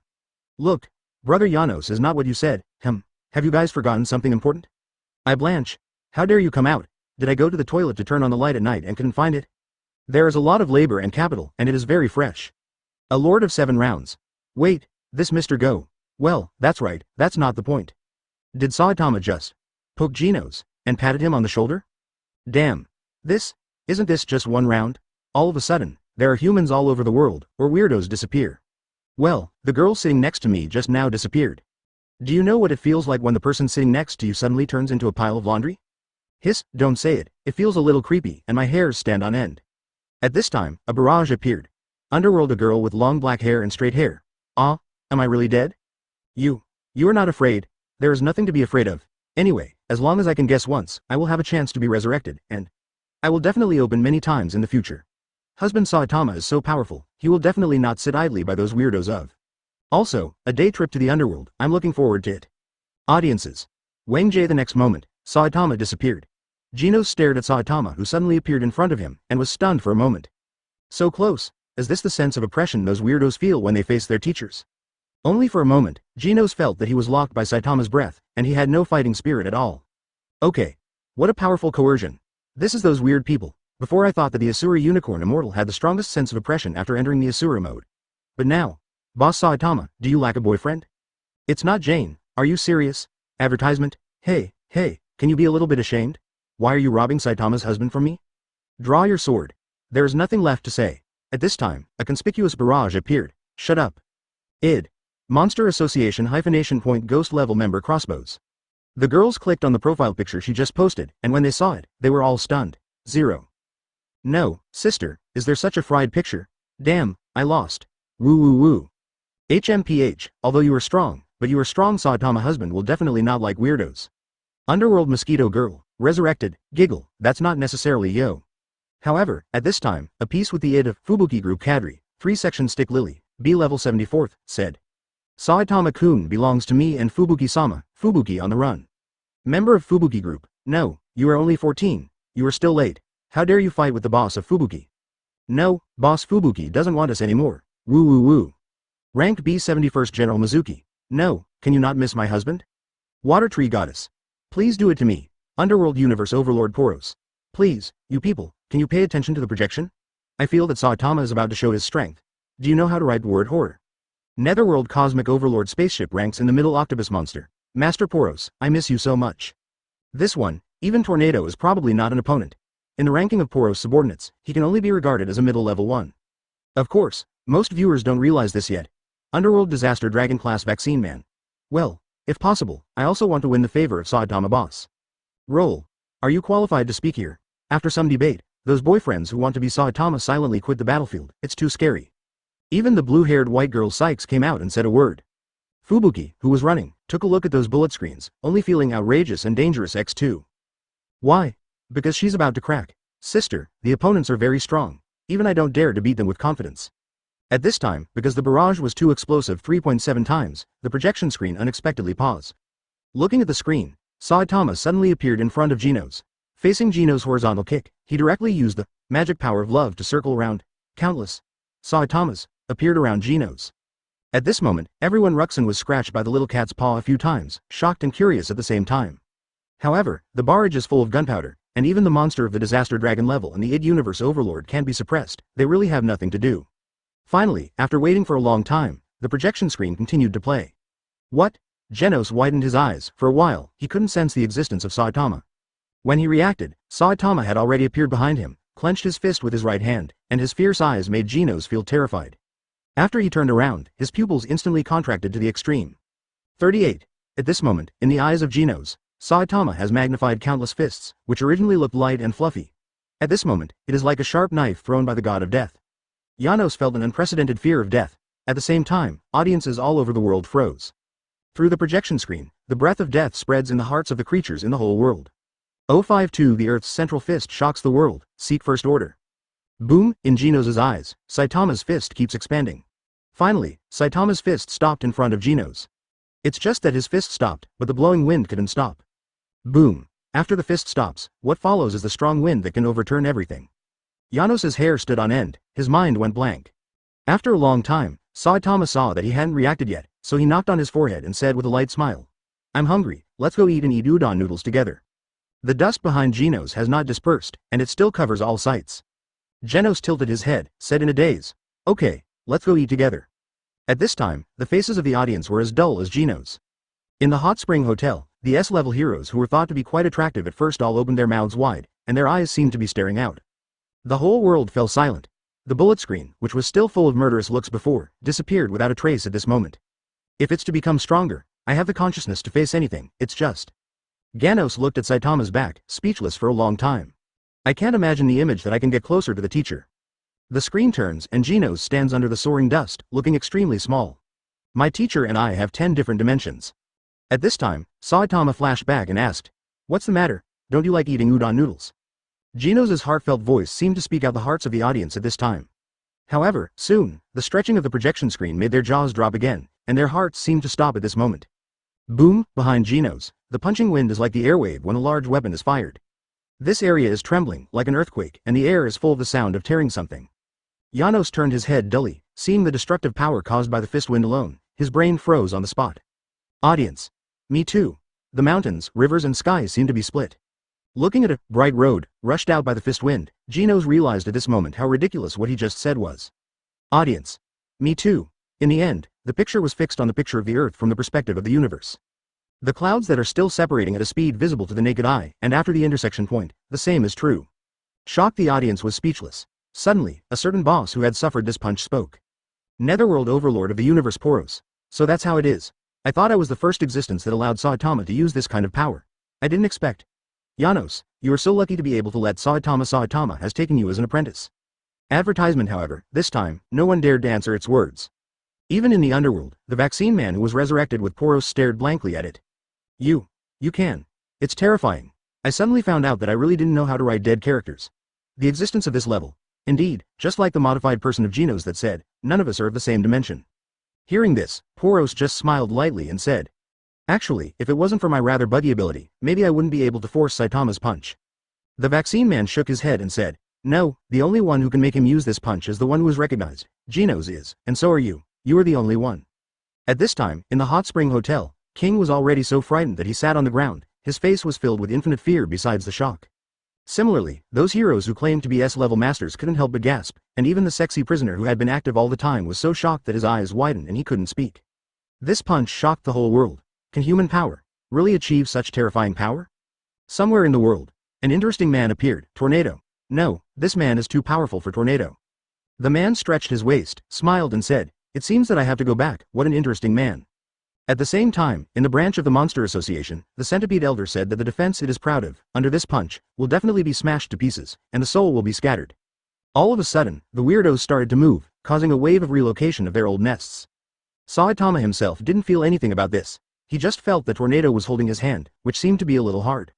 Look, Brother Janos is not what you said. Have you guys forgotten something important? I blanch. How dare you come out? Did I go to the toilet to turn on the light at night and couldn't find it? There is a lot of labor and capital, and it is very fresh. A lord of 7 rounds. Wait, this Mr. Go. Well, that's right, that's not the point. Did Saitama just poke Geno's and patted him on the shoulder? Damn. Isn't this just 1 round? All of a sudden, there are humans all over the world, or weirdos disappear. Well, the girl sitting next to me just now disappeared. Do you know what it feels like when the person sitting next to you suddenly turns into a pile of laundry? Hiss, don't say it, it feels a little creepy and my hairs stand on end. At this time, a barrage appeared. Underworld, a girl with long black hair and straight hair. Ah, am I really dead? You are not afraid. There is nothing to be afraid of. Anyway, as long as I can guess once, I will have a chance to be resurrected, and I will definitely open many times in the future. Husband Saitama is so powerful, he will definitely not sit idly by those weirdos of. Also, a day trip to the underworld, I'm looking forward to it. Audiences. Wang Jie. The next moment, Saitama disappeared. Geno stared at Saitama, who suddenly appeared in front of him, and was stunned for a moment. So close. Is this the sense of oppression those weirdos feel when they face their teachers? Only for a moment, Genos felt that he was locked by Saitama's breath, and he had no fighting spirit at all. Okay. What a powerful coercion. This is those weird people. Before I thought that the Asura Unicorn Immortal had the strongest sense of oppression after entering the Asura mode. But now. Boss Saitama, do you lack a boyfriend? It's not Jane, are you serious? Advertisement? Hey, can you be a little bit ashamed? Why are you robbing Saitama's husband from me? Draw your sword. There is nothing left to say. At this time, a conspicuous barrage appeared. Shut up. Id. Monster Association hyphenation point ghost level member crossbows. The girls clicked on the profile picture she just posted, and when they saw it, they were all stunned. 0. No, sister, is there such a fried picture? Damn, I lost. Woo woo woo. HMPH, although you are strong, but you are strong Saitama husband will definitely not like weirdos. Underworld mosquito girl, resurrected, giggle, that's not necessarily yo. However, at this time, a piece with the id of Fubuki group Kadri, 3-section stick lily, B level 74th, said. Saitama-kun belongs to me and Fubuki-sama, Fubuki on the run. Member of Fubuki group, no, you are only 14, you are still late, how dare you fight with the boss of Fubuki? No, boss Fubuki doesn't want us anymore, woo woo woo. Rank B 71st General Mizuki, no, can you not miss my husband? Water Tree Goddess. Please do it to me, Underworld Universe Overlord Poros. Please, you people, can you pay attention to the projection? I feel that Saitama is about to show his strength. Do you know how to write the word horror? Netherworld Cosmic Overlord Spaceship ranks in the middle octopus monster. Master Poros, I miss you so much. This one, even Tornado is probably not an opponent. In the ranking of Poros subordinates, he can only be regarded as a middle level 1. Of course, most viewers don't realize this yet. Underworld Disaster Dragon Class Vaccine Man. Well, if possible, I also want to win the favor of Saitama boss. Roll. Are you qualified to speak here? After some debate, those boyfriends who want to be Saitama silently quit the battlefield, it's too scary. Even the blue-haired white girl Sykes came out and said a word. Fubuki, who was running, took a look at those bullet screens, only feeling outrageous and dangerous X2. Why? Because she's about to crack. Sister, the opponents are very strong. Even I don't dare to beat them with confidence. At this time, because the barrage was too explosive 3.7 times, the projection screen unexpectedly paused. Looking at the screen, Saitama suddenly appeared in front of Geno's. Facing Geno's horizontal kick, he directly used the magic power of love to circle around. Countless Saitamas appeared around Geno's. At this moment, everyone Ruxin was scratched by the little cat's paw a few times, shocked and curious at the same time. However, the barrage is full of gunpowder, and even the monster of the Disaster Dragon level and the id Universe Overlord can't be suppressed, they really have nothing to do. Finally, after waiting for a long time, the projection screen continued to play. What? Genos widened his eyes. For a while, he couldn't sense the existence of Saitama. When he reacted, Saitama had already appeared behind him, clenched his fist with his right hand, and his fierce eyes made Genos feel terrified. After he turned around, his pupils instantly contracted to the extreme. 38. At this moment, in the eyes of Genos, Saitama has magnified countless fists, which originally looked light and fluffy. At this moment, it is like a sharp knife thrown by the god of death. Janos felt an unprecedented fear of death. At the same time, audiences all over the world froze. Through the projection screen, the breath of death spreads in the hearts of the creatures in the whole world. 052 The Earth's central fist shocks the world, seek first order. Boom, in Genos' eyes, Saitama's fist keeps expanding. Finally, Saitama's fist stopped in front of Genos. It's just that his fist stopped, but the blowing wind couldn't stop. Boom. After the fist stops, what follows is the strong wind that can overturn everything. Janos' hair stood on end, his mind went blank. After a long time, Saitama saw that he hadn't reacted yet, so he knocked on his forehead and said with a light smile. I'm hungry, let's go eat and eat udon noodles together. The dust behind Genos has not dispersed, and it still covers all sights. Genos tilted his head, said in a daze, "Okay, let's go eat together." At this time, the faces of the audience were as dull as Genos. In the Hot Spring Hotel, the S-level heroes who were thought to be quite attractive at first all opened their mouths wide, and their eyes seemed to be staring out. The whole world fell silent. The bullet screen, which was still full of murderous looks before, disappeared without a trace at this moment. If it's to become stronger, I have the consciousness to face anything, it's just. Genos looked at Saitama's back, speechless for a long time. I can't imagine the image that I can get closer to the teacher. The screen turns and Genos stands under the soaring dust, looking extremely small. My teacher and I have 10 different dimensions. At this time, Saitama flashed back and asked, "What's the matter? Don't you like eating udon noodles?" Genos' heartfelt voice seemed to speak out the hearts of the audience at this time. However, soon, the stretching of the projection screen made their jaws drop again, and their hearts seemed to stop at this moment. Boom, behind Genos, the punching wind is like the airwave when a large weapon is fired. This area is trembling, like an earthquake, and the air is full of the sound of tearing something. Janos turned his head dully, seeing the destructive power caused by the fist wind alone. His brain froze on the spot. Audience. Me too. The mountains, rivers and skies seem to be split. Looking at a bright road, rushed out by the fist wind, Genos realized at this moment how ridiculous what he just said was. Audience. Me too. In the end, the picture was fixed on the picture of the Earth from the perspective of the universe. The clouds that are still separating at a speed visible to the naked eye, and after the intersection point, the same is true. Shocked, the audience was speechless. Suddenly, a certain boss who had suffered this punch spoke. Netherworld overlord of the universe Poros. So that's how it is. I thought I was the first existence that allowed Saitama to use this kind of power. I didn't expect. Janos, you are so lucky to be able to let Saitama. Saitama has taken you as an apprentice. Advertisement, however, this time, no one dared to answer its words. Even in the underworld, the vaccine man who was resurrected with Poros stared blankly at it. You can. It's terrifying. I suddenly found out that I really didn't know how to write dead characters. The existence of this level. Indeed, just like the modified person of Genos that said, none of us are of the same dimension. Hearing this, Poros just smiled lightly and said, "Actually, if it wasn't for my rather buggy ability, maybe I wouldn't be able to force Saitama's punch." The vaccine man shook his head and said, "No, the only one who can make him use this punch is the one who is recognized. Genos is, and so are you. You are the only one." At this time, in the Hot Spring Hotel, King was already so frightened that he sat on the ground. His face was filled with infinite fear besides the shock. Similarly, those heroes who claimed to be S-level masters couldn't help but gasp, and even the sexy prisoner who had been active all the time was so shocked that his eyes widened and he couldn't speak. This punch shocked the whole world. Can human power really achieve such terrifying power? Somewhere in the world, an interesting man appeared. Tornado. No, this man is too powerful for Tornado. The man stretched his waist, smiled and said, "It seems that I have to go back. What an interesting man." At the same time, in the branch of the Monster Association, the Centipede Elder said that the defense it is proud of, under this punch, will definitely be smashed to pieces, and the soul will be scattered. All of a sudden, the weirdos started to move, causing a wave of relocation of their old nests. Saitama himself didn't feel anything about this. He just felt that Tornado was holding his hand, which seemed to be a little hard.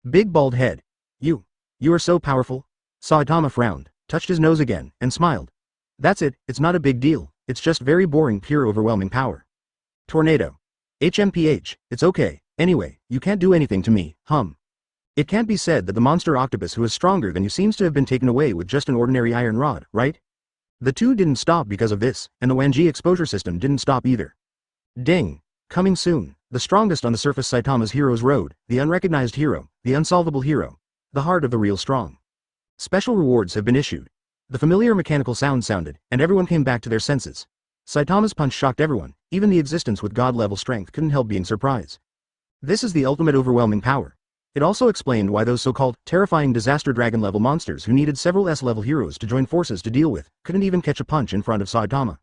Big bald head. You are so powerful. Saitama frowned, touched his nose again, and smiled. That's it, it's not a big deal, it's just very boring, pure overwhelming power. Tornado. HMPH, it's okay, anyway, you can't do anything to me, It can't be said that the monster octopus who is stronger than you seems to have been taken away with just an ordinary iron rod, right? The two didn't stop because of this, and the Wanji exposure system didn't stop either. Ding. Coming soon, the strongest on the surface Saitama's Heroes Road, the unrecognized hero, the unsolvable hero, the heart of the real strong. Special rewards have been issued. The familiar mechanical sound sounded, and everyone came back to their senses. Saitama's punch shocked everyone, even the existence with god-level strength couldn't help being surprised. This is the ultimate overwhelming power. It also explained why those so-called terrifying disaster dragon-level monsters who needed several S-level heroes to join forces to deal with, couldn't even catch a punch in front of Saitama.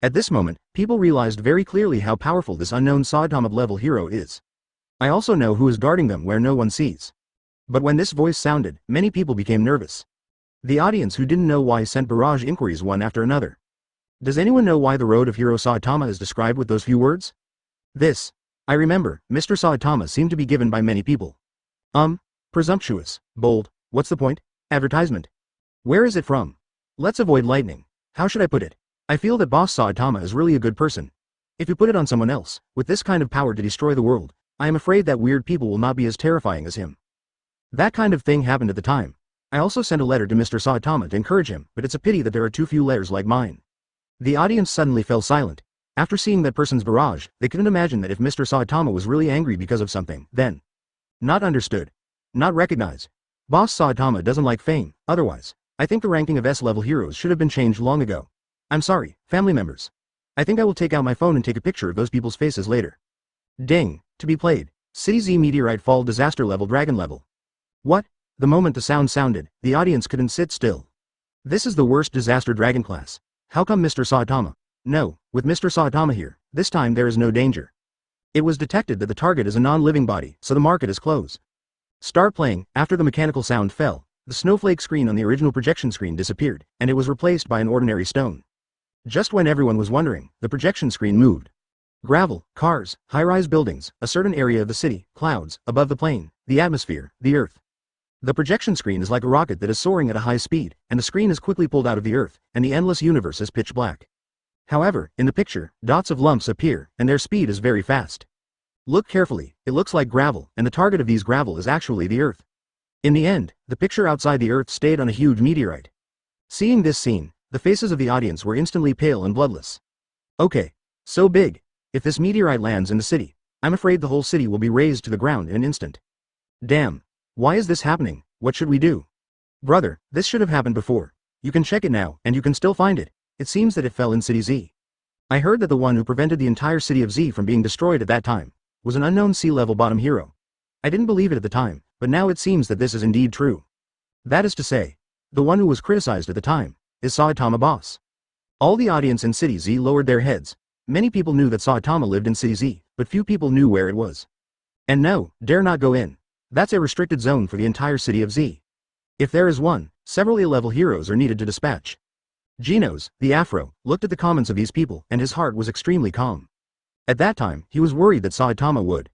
At this moment, people realized very clearly how powerful this unknown Saitama-level hero is. I also know who is guarding them where no one sees. But when this voice sounded, many people became nervous. The audience who didn't know why sent barrage inquiries one after another. Does anyone know why the road of Hero Saitama is described with those few words? This. I remember, Mr. Saitama seemed to be given by many people. Presumptuous, bold, what's the point? Advertisement. Where is it from? Let's avoid lightning. How should I put it? I feel that Boss Saitama is really a good person. If you put it on someone else, with this kind of power to destroy the world, I am afraid that weird people will not be as terrifying as him. That kind of thing happened at the time. I also sent a letter to Mr. Saitama to encourage him, but it's a pity that there are too few letters like mine. The audience suddenly fell silent. After seeing that person's barrage, they couldn't imagine that if Mr. Saitama was really angry because of something, then. Not understood. Not recognize. Boss Saitama doesn't like fame, otherwise, I think the ranking of S-level heroes should have been changed long ago. I'm sorry, family members. I think I will take out my phone and take a picture of those people's faces later. Ding, to be played. City Z meteorite fall disaster level dragon level. What? The moment the sound sounded, the audience couldn't sit still. This is the worst disaster dragon class. How come Mr. Saitama? No, with Mr. Saitama here, this time there is no danger. It was detected that the target is a non-living body, so the market is closed. Start playing. After the mechanical sound fell, the snowflake screen on the original projection screen disappeared, and it was replaced by an ordinary stone. Just when everyone was wondering, the projection screen moved. Gravel, cars, high-rise buildings, a certain area of the city, clouds, above the plane, the atmosphere, the earth. The projection screen is like a rocket that is soaring at a high speed, and the screen is quickly pulled out of the earth, and the endless universe is pitch black. However, in the picture, dots of lumps appear, and their speed is very fast. Look carefully, it looks like gravel, and the target of these gravel is actually the earth. In the end, the picture outside the earth stayed on a huge meteorite. Seeing this scene, the faces of the audience were instantly pale and bloodless. Okay, so big. If this meteorite lands in the city, I'm afraid the whole city will be razed to the ground in an instant. Damn. Why is this happening? What should we do? Brother, this should have happened before. You can check it now, and you can still find it. It seems that it fell in City Z. I heard that the one who prevented the entire city of Z from being destroyed at that time was an unknown sea-level bottom hero. I didn't believe it at the time, but now it seems that this is indeed true. That is to say, the one who was criticized at the time is Saitama boss. All the audience in City Z lowered their heads. Many people knew that Saitama lived in City Z, but few people knew where it was. And no, dare not go in. That's a restricted zone for the entire city of Z. If there is one, several A-level heroes are needed to dispatch. Genos, the Afro, looked at the comments of these people, and his heart was extremely calm. At that time, he was worried that Saitama would.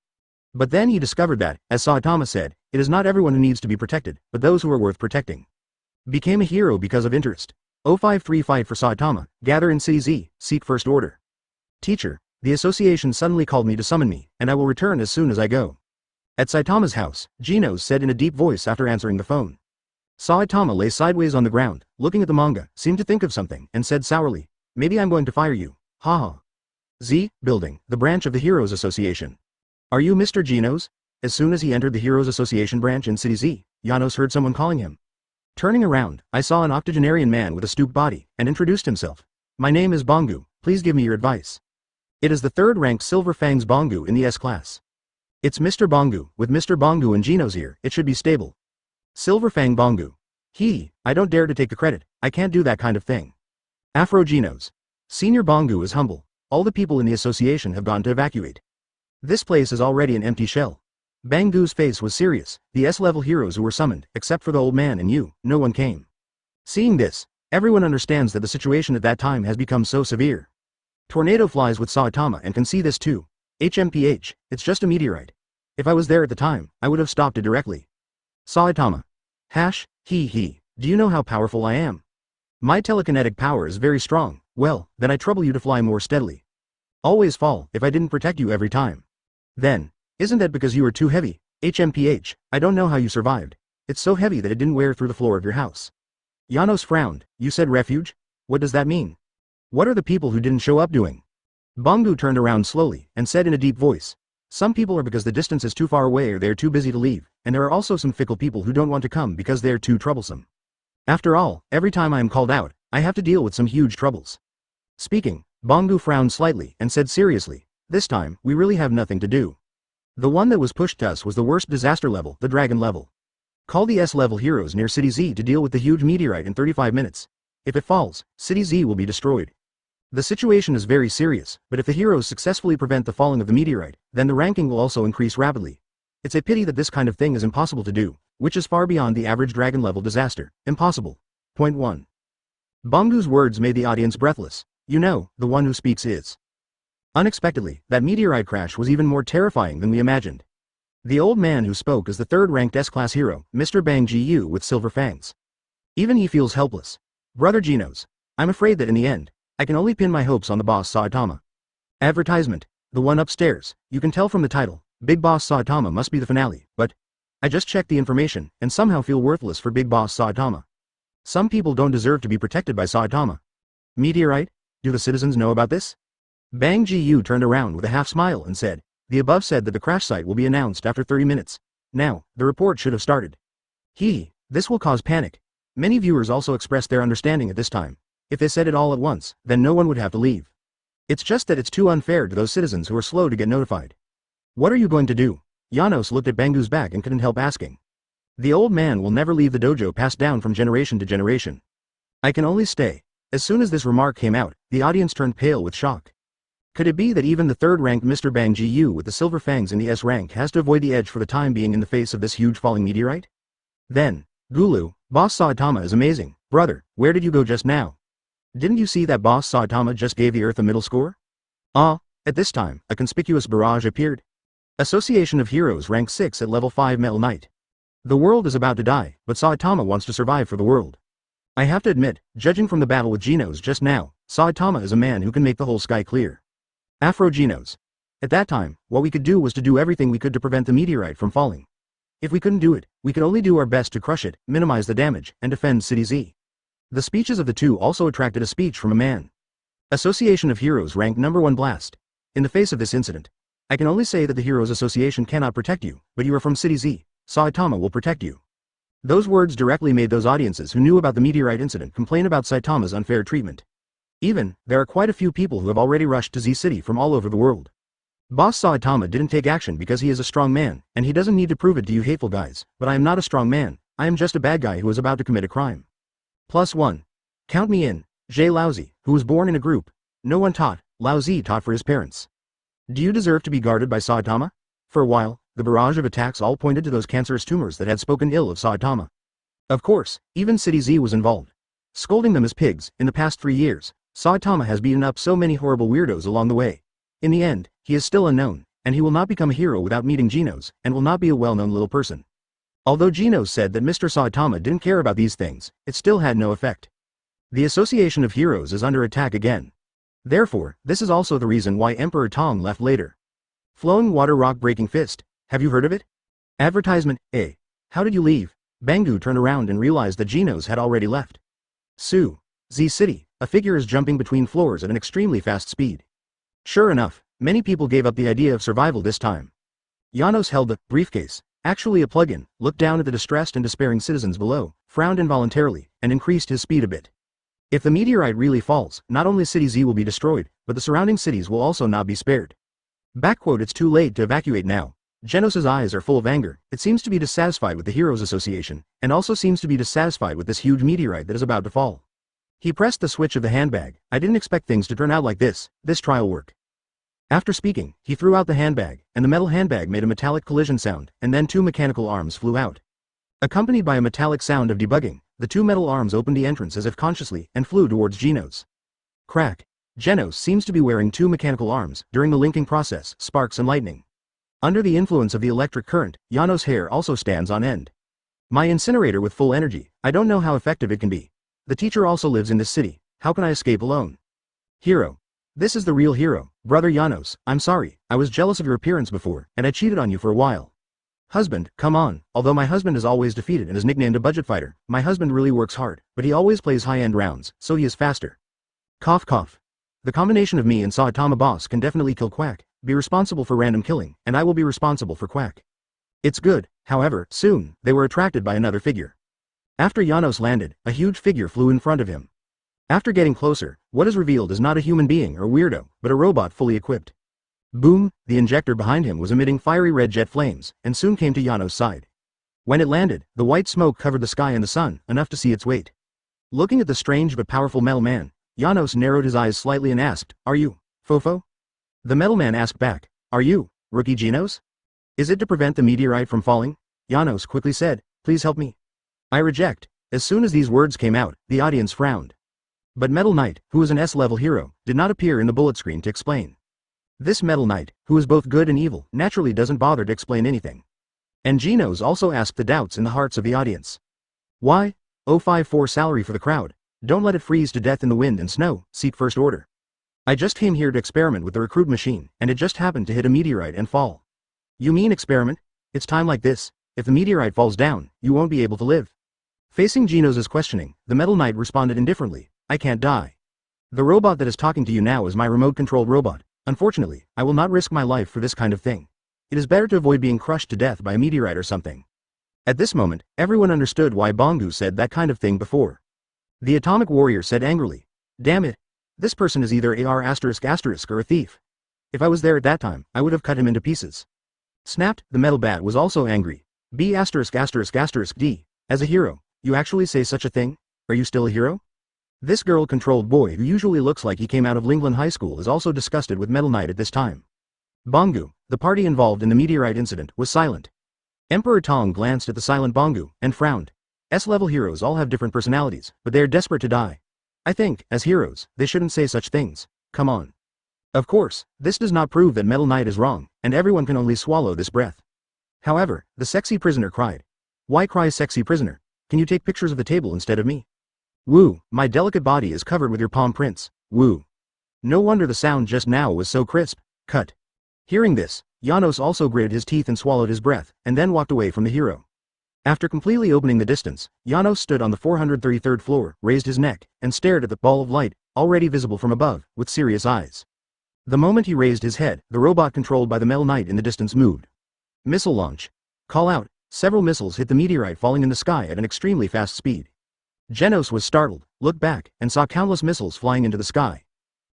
But then he discovered that, as Saitama said, it is not everyone who needs to be protected, but those who are worth protecting. Became a hero because of interest. 053 Fight for Saitama, gather in City Z, seek first order. Teacher, the association suddenly called me to summon me, and I will return as soon as I go. At Saitama's house, Genos said in a deep voice after answering the phone. Saitama lay sideways on the ground, looking at the manga, seemed to think of something, and said sourly, maybe I'm going to fire you, haha. Z, building, the branch of the Heroes Association. Are you Mr. Genos? As soon as he entered the Heroes Association branch in City Z, Janos heard someone calling him. Turning around, I saw an octogenarian man with a stooped body, and introduced himself. My name is Bongu, please give me your advice. It is the third-ranked Silver Fangs Bongu in the S-class. It's Mr. Bongu, with Mr. Bongu and Genos here, it should be stable. Silver Fang Bongu. I don't dare to take the credit, I can't do that kind of thing. Afro Genos. Senior Bongu is humble, all the people in the association have gone to evacuate. This place is already an empty shell. Bangu's face was serious, the S-level heroes who were summoned, except for the old man and you, no one came. Seeing this, everyone understands that the situation at that time has become so severe. Tornado flies with Saitama and can see this too. HMPH, it's just a meteorite. If I was there at the time, I would have stopped it directly. Saitama. Do you know how powerful I am? My telekinetic power is very strong, well, then I trouble you to fly more steadily. Always fall, if I didn't protect you every time. Then, isn't that because you were too heavy? HMPH, I don't know how you survived. It's so heavy that it didn't wear through the floor of your house. Janos frowned, you said refuge? What does that mean? What are the people who didn't show up doing? Bongu turned around slowly, and said in a deep voice. Some people are because the distance is too far away or they're too busy to leave, and there are also some fickle people who don't want to come because they're too troublesome. After all, every time I am called out, I have to deal with some huge troubles. Speaking, Bongu frowned slightly, and said seriously, this time, we really have nothing to do. The one that was pushed to us was the worst disaster level, the dragon level. Call the S-level heroes near City Z to deal with the huge meteorite in 35 minutes. If it falls, City Z will be destroyed. The situation is very serious, but if the heroes successfully prevent the falling of the meteorite, then the ranking will also increase rapidly. It's a pity that this kind of thing is impossible to do, which is far beyond the average dragon level disaster. Impossible. Point 1. Bongu's words made the audience breathless. You know, the one who speaks is. Unexpectedly, that meteorite crash was even more terrifying than we imagined. The old man who spoke is the third-ranked S-class hero, Mr. Bang Ji-yu with silver fangs. Even he feels helpless. Brother Genos. I'm afraid that in the end, I can only pin my hopes on the boss Saitama. Advertisement. The one upstairs, you can tell from the title, Big Boss Saitama must be the finale, but I just checked the information, and somehow feel worthless for Big Boss Saitama. Some people don't deserve to be protected by Saitama. Meteorite? Do the citizens know about this? Bang Ji-yu turned around with a half smile and said, the above said that the crash site will be announced after 30 minutes. Now, the report should have started. This will cause panic. Many viewers also expressed their understanding at this time. If they said it all at once, then no one would have to leave. It's just that it's too unfair to those citizens who are slow to get notified. What are you going to do? Janos looked at Bangu's back and couldn't help asking. The old man will never leave the dojo passed down from generation to generation. I can only stay. As soon as this remark came out, the audience turned pale with shock. Could it be that even the third-ranked Mr. Bang Ji with the silver fangs in the S rank has to avoid the edge for the time being in the face of this huge falling meteorite? Then, Gulu, Boss Saitama is amazing. Brother, where did you go just now? Didn't you see that Boss Saitama just gave the Earth a middle score? At this time, a conspicuous barrage appeared. Association of Heroes rank 6 at level 5 Metal Knight. The world is about to die, but Saitama wants to survive for the world. I have to admit, judging from the battle with Genos just now, Saitama is a man who can make the whole sky clear. Afro Genos. At that time, what we could do was to do everything we could to prevent the meteorite from falling. If we couldn't do it, we could only do our best to crush it, minimize the damage, and defend City Z. The speeches of the two also attracted a speech from a man. Association of Heroes rank number 1 Blast. In the face of this incident, I can only say that the Heroes Association cannot protect you, but you are from City Z. Saitama will protect you. Those words directly made those audiences who knew about the meteorite incident complain about Saitama's unfair treatment. There are quite a few people who have already rushed to Z City from all over the world. Boss Saitama didn't take action because he is a strong man, and he doesn't need to prove it to you hateful guys, but I am not a strong man, I am just a bad guy who is about to commit a crime. +1. Count me in. Jay Lousy, who was born in a group. No one taught, Lousy taught for his parents. Do you deserve to be guarded by Saitama? For a while, the barrage of attacks all pointed to those cancerous tumors that had spoken ill of Saitama. Of course, even City Z was involved. Scolding them as pigs, in the past 3 years, Saitama has beaten up so many horrible weirdos along the way. In the end, he is still unknown, and he will not become a hero without meeting Genos, and will not be a well-known little person. Although Genos said that Mr. Saitama didn't care about these things, it still had no effect. The Association of Heroes is under attack again. Therefore, this is also the reason why Emperor Tong left later. Flowing Water Rock Breaking Fist, have you heard of it? Advertisement, how did you leave? Bangu turned around and realized that Genos had already left. Z City, a figure is jumping between floors at an extremely fast speed. Sure enough, many people gave up the idea of survival this time. Janos held the briefcase, actually a plug-in, looked down at the distressed and despairing citizens below, frowned involuntarily, and increased his speed a bit. If the meteorite really falls, not only City Z will be destroyed, but the surrounding cities will also not be spared. It's too late to evacuate now. Genos' eyes are full of anger. It seems to be dissatisfied with the Heroes Association, and also seems to be dissatisfied with this huge meteorite that is about to fall. He pressed the switch of the handbag. I didn't expect things to turn out like this trial work. After speaking, he threw out the handbag, and the metal handbag made a metallic collision sound, and then 2 mechanical arms flew out. Accompanied by a metallic sound of debugging, the 2 metal arms opened the entrance as if consciously, and flew towards Genos. Crack. Genos seems to be wearing 2 mechanical arms. During the linking process, sparks and lightning. Under the influence of the electric current, Janos' hair also stands on end. My incinerator with full energy, I don't know how effective it can be. The teacher also lives in this city, how can I escape alone? Hero. This is the real hero, brother Janos, I'm sorry, I was jealous of your appearance before, and I cheated on you for a while. Husband, come on, although my husband is always defeated and is nicknamed a budget fighter, my husband really works hard, but he always plays high-end rounds, so he is faster. Cough cough. The combination of me and Saitama boss can definitely kill Quack, be responsible for random killing, and I will be responsible for Quack. It's good, however, soon, they were attracted by another figure. After Janos landed, a huge figure flew in front of him. After getting closer, what is revealed is not a human being or weirdo, but a robot fully equipped. Boom, the injector behind him was emitting fiery red jet flames, and soon came to Janos' side. When it landed, the white smoke covered the sky and the sun, enough to see its weight. Looking at the strange but powerful metal man, Janos narrowed his eyes slightly and asked, "Are you, Fofo?" The metal man asked back, "Are you, Rookie Genos? Is it to prevent the meteorite from falling?" Janos quickly said, "Please help me." I reject. As soon as these words came out, the audience frowned. But Metal Knight, who is an S-level hero, did not appear in the bullet screen to explain. This Metal Knight, who is both good and evil, naturally doesn't bother to explain anything. And Genos also asked the doubts in the hearts of the audience. Why? 054 salary for the crowd. Don't let it freeze to death in the wind and snow, seat first order. I just came here to experiment with the recruit machine, and it just happened to hit a meteorite and fall. You mean experiment? It's time like this. If the meteorite falls down, you won't be able to live. Facing Genos' questioning, the Metal Knight responded indifferently, I can't die. The robot that is talking to you now is my remote-controlled robot. Unfortunately, I will not risk my life for this kind of thing. It is better to avoid being crushed to death by a meteorite or something. At this moment, everyone understood why Bangu said that kind of thing before. The atomic warrior said angrily, "Damn it. This person is either AR*** or a thief. If I was there at that time, I would have cut him into pieces." Snapped, the metal bat was also angry. B********D. As a hero, you actually say such a thing? Are you still a hero? This girl-controlled boy who usually looks like he came out of Lingland High School is also disgusted with Metal Knight at this time. Bangu, the party involved in the meteorite incident, was silent. Emperor Tong glanced at the silent Bangu, and frowned. S-level heroes all have different personalities, but they are desperate to die. I think, as heroes, they shouldn't say such things. Come on. Of course, this does not prove that Metal Knight is wrong, and everyone can only swallow this breath. However, the sexy prisoner cried. Why cry, sexy prisoner? Can you take pictures of the table instead of me? Woo, my delicate body is covered with your palm prints. Woo. No wonder the sound just now was so crisp. Cut. Hearing this, Janos also gritted his teeth and swallowed his breath, and then walked away from the hero. After completely opening the distance, Janos stood on the 433rd floor, raised his neck, and stared at the ball of light, already visible from above, with serious eyes. The moment he raised his head, the robot controlled by the Metal Knight in the distance moved. Missile launch. Call out. Several missiles hit the meteorite falling in the sky at an extremely fast speed. Janos was startled, looked back, and saw countless missiles flying into the sky.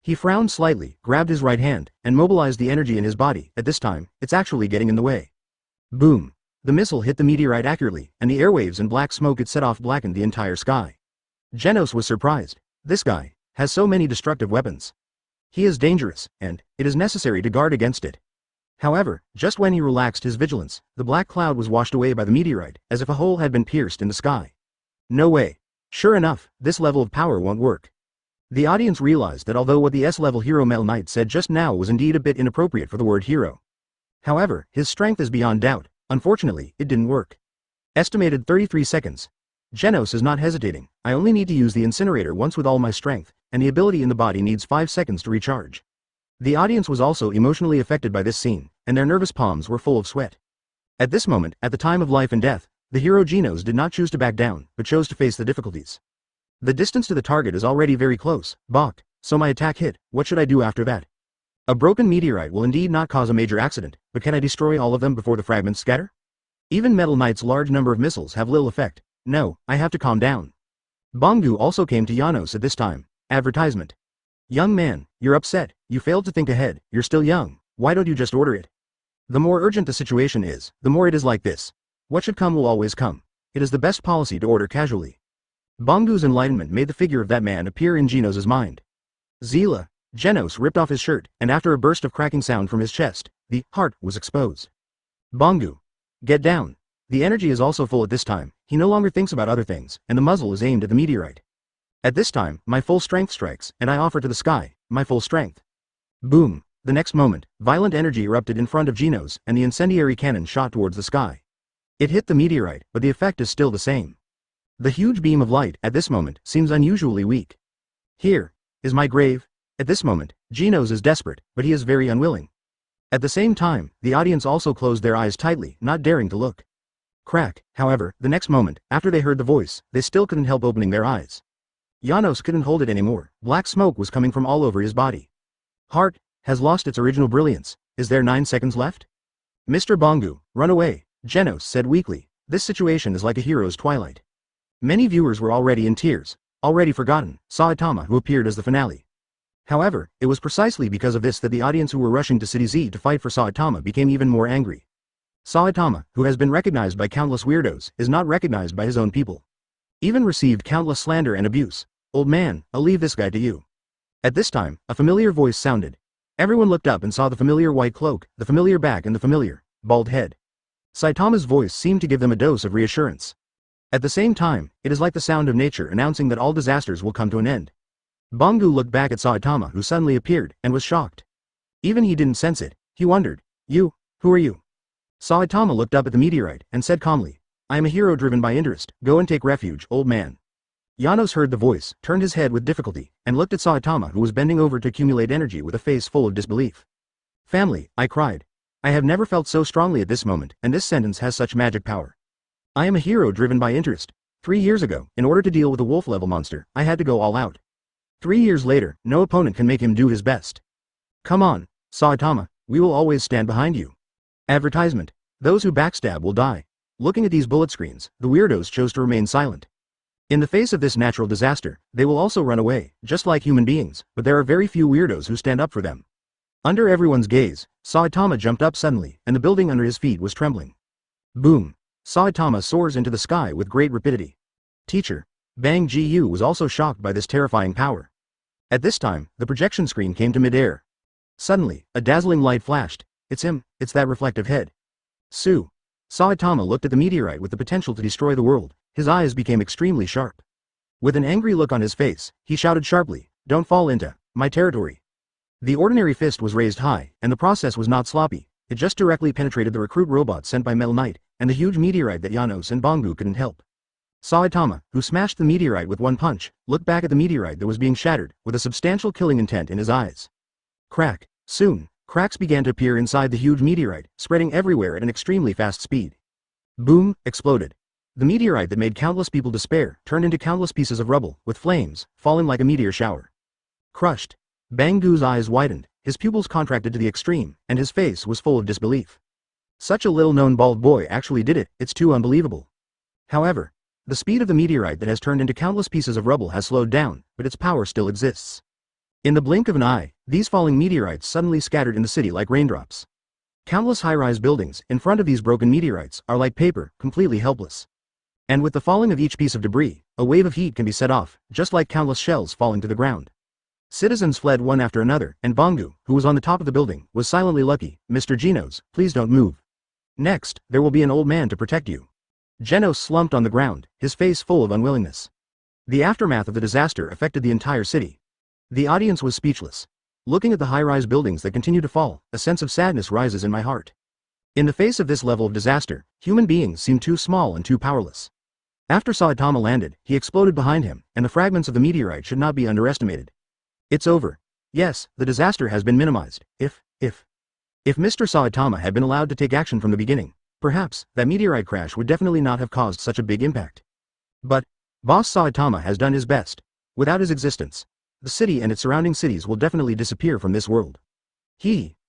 He frowned slightly, grabbed his right hand, and mobilized the energy in his body. At this time, it's actually getting in the way. Boom. The missile hit the meteorite accurately, and the airwaves and black smoke it set off blackened the entire sky. Janos was surprised. This guy has so many destructive weapons. He is dangerous, and it is necessary to guard against it. However, just when he relaxed his vigilance, the black cloud was washed away by the meteorite, as if a hole had been pierced in the sky. No way. Sure enough, this level of power won't work. The audience realized that although what the S-level hero Metal Knight said just now was indeed a bit inappropriate for the word hero. However, his strength is beyond doubt. Unfortunately, it didn't work. Estimated 33 seconds. Janos is not hesitating. I only need to use the incinerator once with all my strength, and the ability in the body needs 5 seconds to recharge. The audience was also emotionally affected by this scene, and their nervous palms were full of sweat. At this moment, at the time of life and death, the hero Genos did not choose to back down, but chose to face the difficulties. The distance to the target is already very close, balked, so my attack hit. What should I do after that? A broken meteorite will indeed not cause a major accident, but can I destroy all of them before the fragments scatter? Even Metal Knight's large number of missiles have little effect. No, I have to calm down. Bangu also came to Janos at this time. Advertisement. Young man, you're upset, you failed to think ahead, you're still young, why don't you just order it? The more urgent the situation is, the more it is like this. What should come will always come. It is the best policy to order casually. Bangu's enlightenment made the figure of that man appear in Genos' mind. Zila. Genos ripped off his shirt, and after a burst of cracking sound from his chest, the heart was exposed. Bangu. Get down. The energy is also full at this time, he no longer thinks about other things, and the muzzle is aimed at the meteorite. At this time, my full strength strikes, and I offer to the sky, my full strength. Boom. The next moment, violent energy erupted in front of Genos, and the incendiary cannon shot towards the sky. It hit the meteorite, but the effect is still the same. The huge beam of light, at this moment, seems unusually weak. Here is my grave. At this moment, Genos is desperate, but he is very unwilling. At the same time, the audience also closed their eyes tightly, not daring to look. Crack. However, the next moment, after they heard the voice, they still couldn't help opening their eyes. Janos couldn't hold it anymore. Black smoke was coming from all over his body. Heart has lost its original brilliance. Is there 9 seconds left? Mr. Bangu, run away, Genos said weakly. This situation is like a hero's twilight. Many viewers were already in tears, already forgotten Saitama, who appeared as the finale. However, it was precisely because of this that the audience who were rushing to City Z to fight for Saitama became even more angry. Saitama, who has been recognized by countless weirdos, is not recognized by his own people. Even received countless slander and abuse. Old man, I'll leave this guy to you. At this time, a familiar voice sounded. Everyone looked up and saw the familiar white cloak, the familiar back and the familiar, bald head. Saitama's voice seemed to give them a dose of reassurance. At the same time, it is like the sound of nature announcing that all disasters will come to an end. Bangu looked back at Saitama, who suddenly appeared, and was shocked. Even he didn't sense it. He wondered, who are you? Saitama looked up at the meteorite, and said calmly, I am a hero driven by interest, go and take refuge, old man. Janos heard the voice, turned his head with difficulty, and looked at Saitama, who was bending over to accumulate energy with a face full of disbelief. Family, I cried. I have never felt so strongly at this moment, and this sentence has such magic power. I am a hero driven by interest. 3 years ago, in order to deal with a wolf-level monster, I had to go all out. 3 years later, no opponent can make him do his best. Come on, Saitama, we will always stand behind you. Advertisement. Those who backstab will die. Looking at these bullet screens, the weirdos chose to remain silent. In the face of this natural disaster, they will also run away, just like human beings, but there are very few weirdos who stand up for them. Under everyone's gaze, Saitama jumped up suddenly, and the building under his feet was trembling. Boom! Saitama soars into the sky with great rapidity. Teacher Bang Gu was also shocked by this terrifying power. At this time, the projection screen came to midair. Suddenly, a dazzling light flashed. It's him, it's that reflective head. Su. Saitama looked at the meteorite with the potential to destroy the world. His eyes became extremely sharp. With an angry look on his face, he shouted sharply, "Don't fall into my territory." The ordinary fist was raised high, and the process was not sloppy. It just directly penetrated the recruit robot sent by Metal Knight, and the huge meteorite that Janos and Bangu couldn't help. Saitama, who smashed the meteorite with one punch, looked back at the meteorite that was being shattered, with a substantial killing intent in his eyes. Crack. Soon, cracks began to appear inside the huge meteorite, spreading everywhere at an extremely fast speed. Boom! Exploded. The meteorite that made countless people despair turned into countless pieces of rubble, with flames, falling like a meteor shower. Crushed. Bangu's eyes widened, his pupils contracted to the extreme, and his face was full of disbelief. Such a little-known bald boy actually did it, it's too unbelievable. However, the speed of the meteorite that has turned into countless pieces of rubble has slowed down, but its power still exists. In the blink of an eye, these falling meteorites suddenly scattered in the city like raindrops. Countless high-rise buildings, in front of these broken meteorites, are like paper, completely helpless. And with the falling of each piece of debris, a wave of heat can be set off, just like countless shells falling to the ground. Citizens fled one after another, and Bangu, who was on the top of the building, was silently lucky. "Mr. Genos, please don't move. Next, there will be an old man to protect you." Genos slumped on the ground, his face full of unwillingness. The aftermath of the disaster affected the entire city. The audience was speechless. Looking at the high-rise buildings that continue to fall, a sense of sadness rises in my heart. In the face of this level of disaster, human beings seem too small and too powerless. After Saitama landed, he exploded behind him, and the fragments of the meteorite should not be underestimated. It's over. Yes, the disaster has been minimized. If Mr. Saitama had been allowed to take action from the beginning, perhaps, that meteorite crash would definitely not have caused such a big impact. But, Boss Saitama has done his best. Without his existence, the city and its surrounding cities will definitely disappear from this world.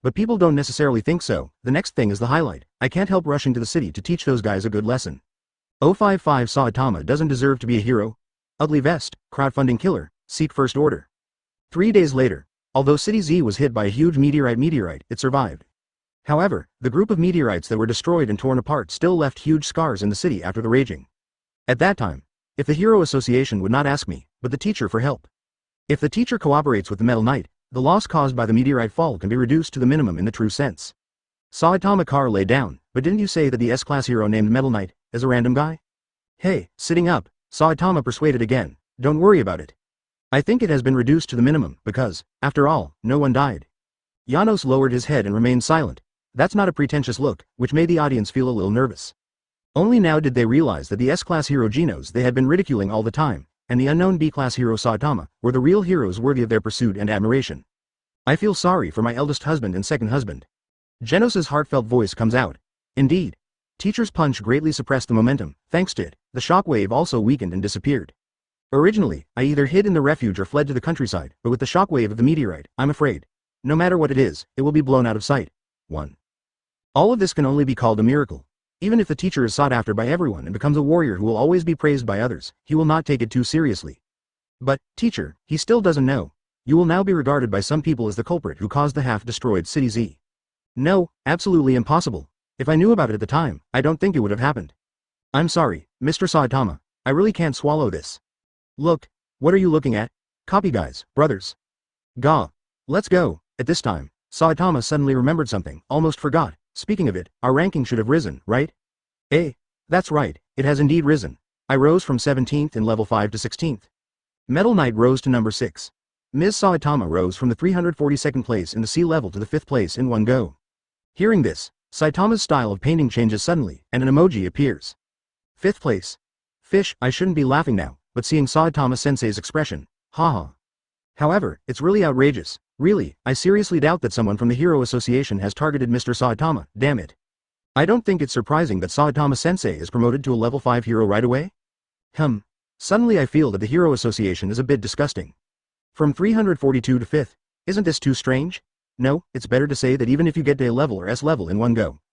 But people don't necessarily think so. The next thing is the highlight. I can't help rushing to the city to teach those guys a good lesson. 055 Saitama doesn't deserve to be a hero. Ugly vest, crowdfunding killer, seek first order. 3 days later, although City Z was hit by a huge meteorite, it survived. However, the group of meteorites that were destroyed and torn apart still left huge scars in the city after the raging. At that time, if the Hero Association would not ask me, but the teacher for help. If the teacher cooperates with the Metal Knight, the loss caused by the meteorite fall can be reduced to the minimum in the true sense. Saitama Car lay down, but didn't you say that the S-Class hero named Metal Knight is a random guy? Hey, sitting up, Saitama persuaded again, don't worry about it. I think it has been reduced to the minimum because, after all, no one died. Janos lowered his head and remained silent. That's not a pretentious look, which made the audience feel a little nervous. Only now did they realize that the S-Class hero Genos they had been ridiculing all the time, and the unknown B-Class hero Saitama, were the real heroes worthy of their pursuit and admiration. I feel sorry for my eldest husband and second husband. Genos's heartfelt voice comes out. Indeed. Teacher's punch greatly suppressed the momentum. Thanks to it, the shockwave also weakened and disappeared. Originally, I either hid in the refuge or fled to the countryside, but with the shockwave of the meteorite, I'm afraid. No matter what it is, it will be blown out of sight. 1. All of this can only be called a miracle. Even if the teacher is sought after by everyone and becomes a warrior who will always be praised by others, he will not take it too seriously. But, teacher, he still doesn't know. You will now be regarded by some people as the culprit who caused the half-destroyed City Z. No, absolutely impossible. If I knew about it at the time, I don't think it would have happened. I'm sorry, Mr. Saitama. I really can't swallow this. Look, what are you looking at? Copy guys, brothers. Gah. Let's go. At this time, Saitama suddenly remembered something, almost forgot. Speaking of it, our ranking should have risen, right? That's right, it has indeed risen. I rose from 17th in level 5 to 16th. Metal Knight rose to number 6. Ms. Saitama rose from the 342nd place in the C level to the 5th place in one go. Hearing this, Saitama's style of painting changes suddenly, and an emoji appears. 5th place. Fish, I shouldn't be laughing now, but seeing Saitama-sensei's expression, haha. However, it's really outrageous. Really, I seriously doubt that someone from the Hero Association has targeted Mr. Saitama, damn it. I don't think it's surprising that Saitama-sensei is promoted to a level 5 hero right away. Suddenly I feel that the Hero Association is a bit disgusting. From 342 to 5th, isn't this too strange? No, it's better to say that even if you get to A level or S level in one go,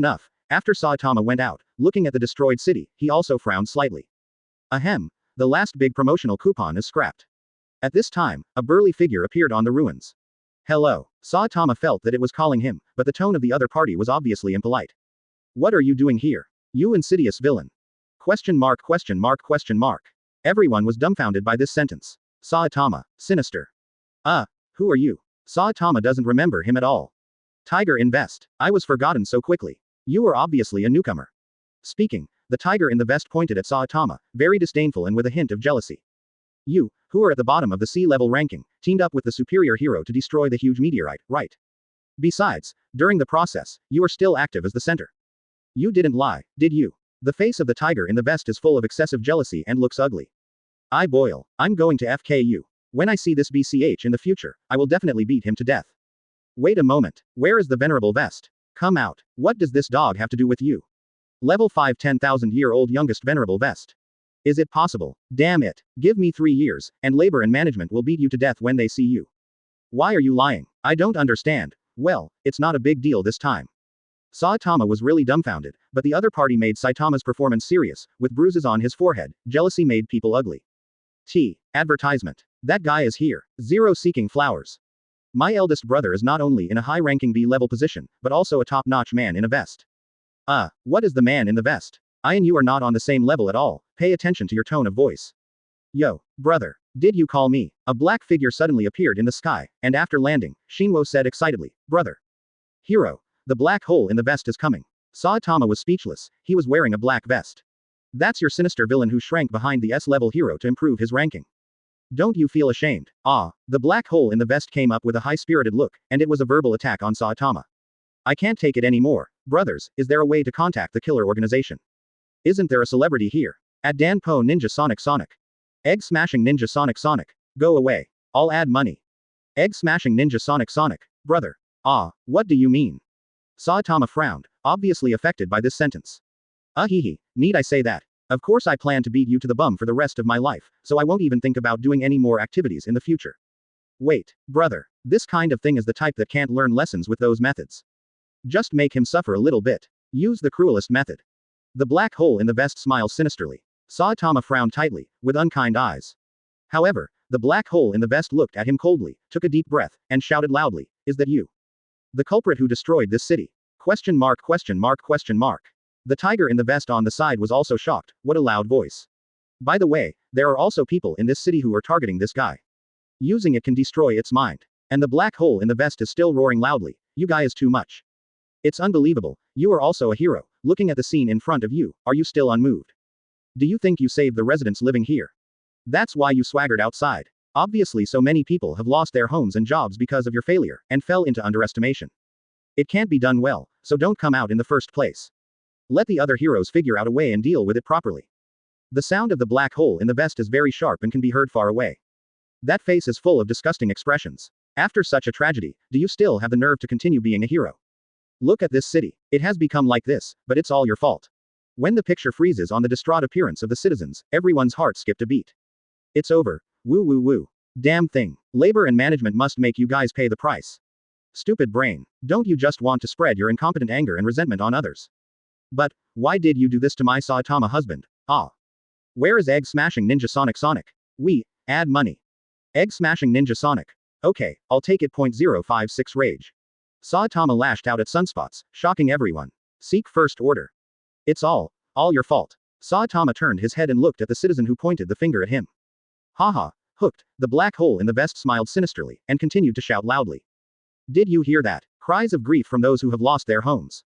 enough, after Saitama went out, looking at the destroyed city, he also frowned slightly. Ahem. The last big promotional coupon is scrapped. At this time, a burly figure appeared on the ruins. Hello. Saitama felt that it was calling him, but the tone of the other party was obviously impolite. What are you doing here? You insidious villain. Question mark question mark question mark. Everyone was dumbfounded by this sentence. Saitama, sinister. Who are you? Saitama doesn't remember him at all. Tiger in vest. I was forgotten so quickly. You are obviously a newcomer. Speaking, the tiger in the vest pointed at Saitama, very disdainful and with a hint of jealousy. You, who are at the bottom of the sea-level ranking, teamed up with the superior hero to destroy the huge meteorite, right? Besides, during the process, you are still active as the center. You didn't lie, did you? The face of the tiger in the vest is full of excessive jealousy and looks ugly. I boil. I'm going to FK you. When I see this BCH in the future, I will definitely beat him to death. Wait a moment. Where is the venerable vest? Come out. What does this dog have to do with you? Level 5 10,000-year-old youngest venerable vest. Is it possible? Damn it. Give me 3 years, and labor and management will beat you to death when they see you. Why are you lying? I don't understand. Well, it's not a big deal this time. Saitama was really dumbfounded, but the other party made Saitama's performance serious, with bruises on his forehead. Jealousy made people ugly. Advertisement. That guy is here. Zero seeking flowers. My eldest brother is not only in a high-ranking B-level position, but also a top-notch man in a vest. What is the man in the vest? I and you are not on the same level at all. Pay attention to your tone of voice. Yo, brother. Did you call me? A black figure suddenly appeared in the sky, and after landing, Shinwo said excitedly, brother. Hero. The black hole in the vest is coming. Saitama was speechless. He was wearing a black vest. That's your sinister villain who shrank behind the S-level hero to improve his ranking. Don't you feel ashamed? The black hole in the vest came up with a high-spirited look, and it was a verbal attack on Saitama. I can't take it anymore. Brothers, is there a way to contact the killer organization? Isn't there a celebrity here? Add Dan Po Ninja Sonic. Egg smashing Ninja Sonic. Go away. I'll add money. Egg smashing Ninja Sonic. Brother. What do you mean? Saitama frowned, obviously affected by this sentence. Need I say that? Of course I plan to beat you to the bum for the rest of my life, so I won't even think about doing any more activities in the future. Wait, brother. This kind of thing is the type that can't learn lessons with those methods. Just make him suffer a little bit. Use the cruelest method. The black hole in the vest smiles sinisterly. Saitama frowned tightly, with unkind eyes. However, the black hole in the vest looked at him coldly, took a deep breath, and shouted loudly, is that you? The culprit who destroyed this city? Question mark. The tiger in the vest on the side was also shocked. What a loud voice. By the way, there are also people in this city who are targeting this guy. Using it can destroy its mind. And the black hole in the vest is still roaring loudly, you guy is too much. It's unbelievable, you are also a hero. Looking at the scene in front of you, are you still unmoved? Do you think you saved the residents living here? That's why you swaggered outside. Obviously, so many people have lost their homes and jobs because of your failure, and fell into underestimation. It can't be done well, so don't come out in the first place. Let the other heroes figure out a way and deal with it properly. The sound of the black hole in the vest is very sharp and can be heard far away. That face is full of disgusting expressions. After such a tragedy, do you still have the nerve to continue being a hero? Look at this city. It has become like this, but it's all your fault. When the picture freezes on the distraught appearance of the citizens, everyone's heart skipped a beat. It's over. Woo woo woo. Damn thing. Labor and management must make you guys pay the price. Stupid brain. Don't you just want to spread your incompetent anger and resentment on others? But, why did you do this to my Saitama husband? Ah. Where is Egg Smashing Ninja Sonic? We, add money. Egg Smashing Ninja Sonic. Okay, I'll take it. .056 Rage. Saitama lashed out at Sunspots, shocking everyone. Seek first order. It's all your fault. Saitama turned his head and looked at the citizen who pointed the finger at him. Haha, hooked. The black hole in the vest smiled sinisterly, and continued to shout loudly. Did you hear that? Cries of grief from those who have lost their homes.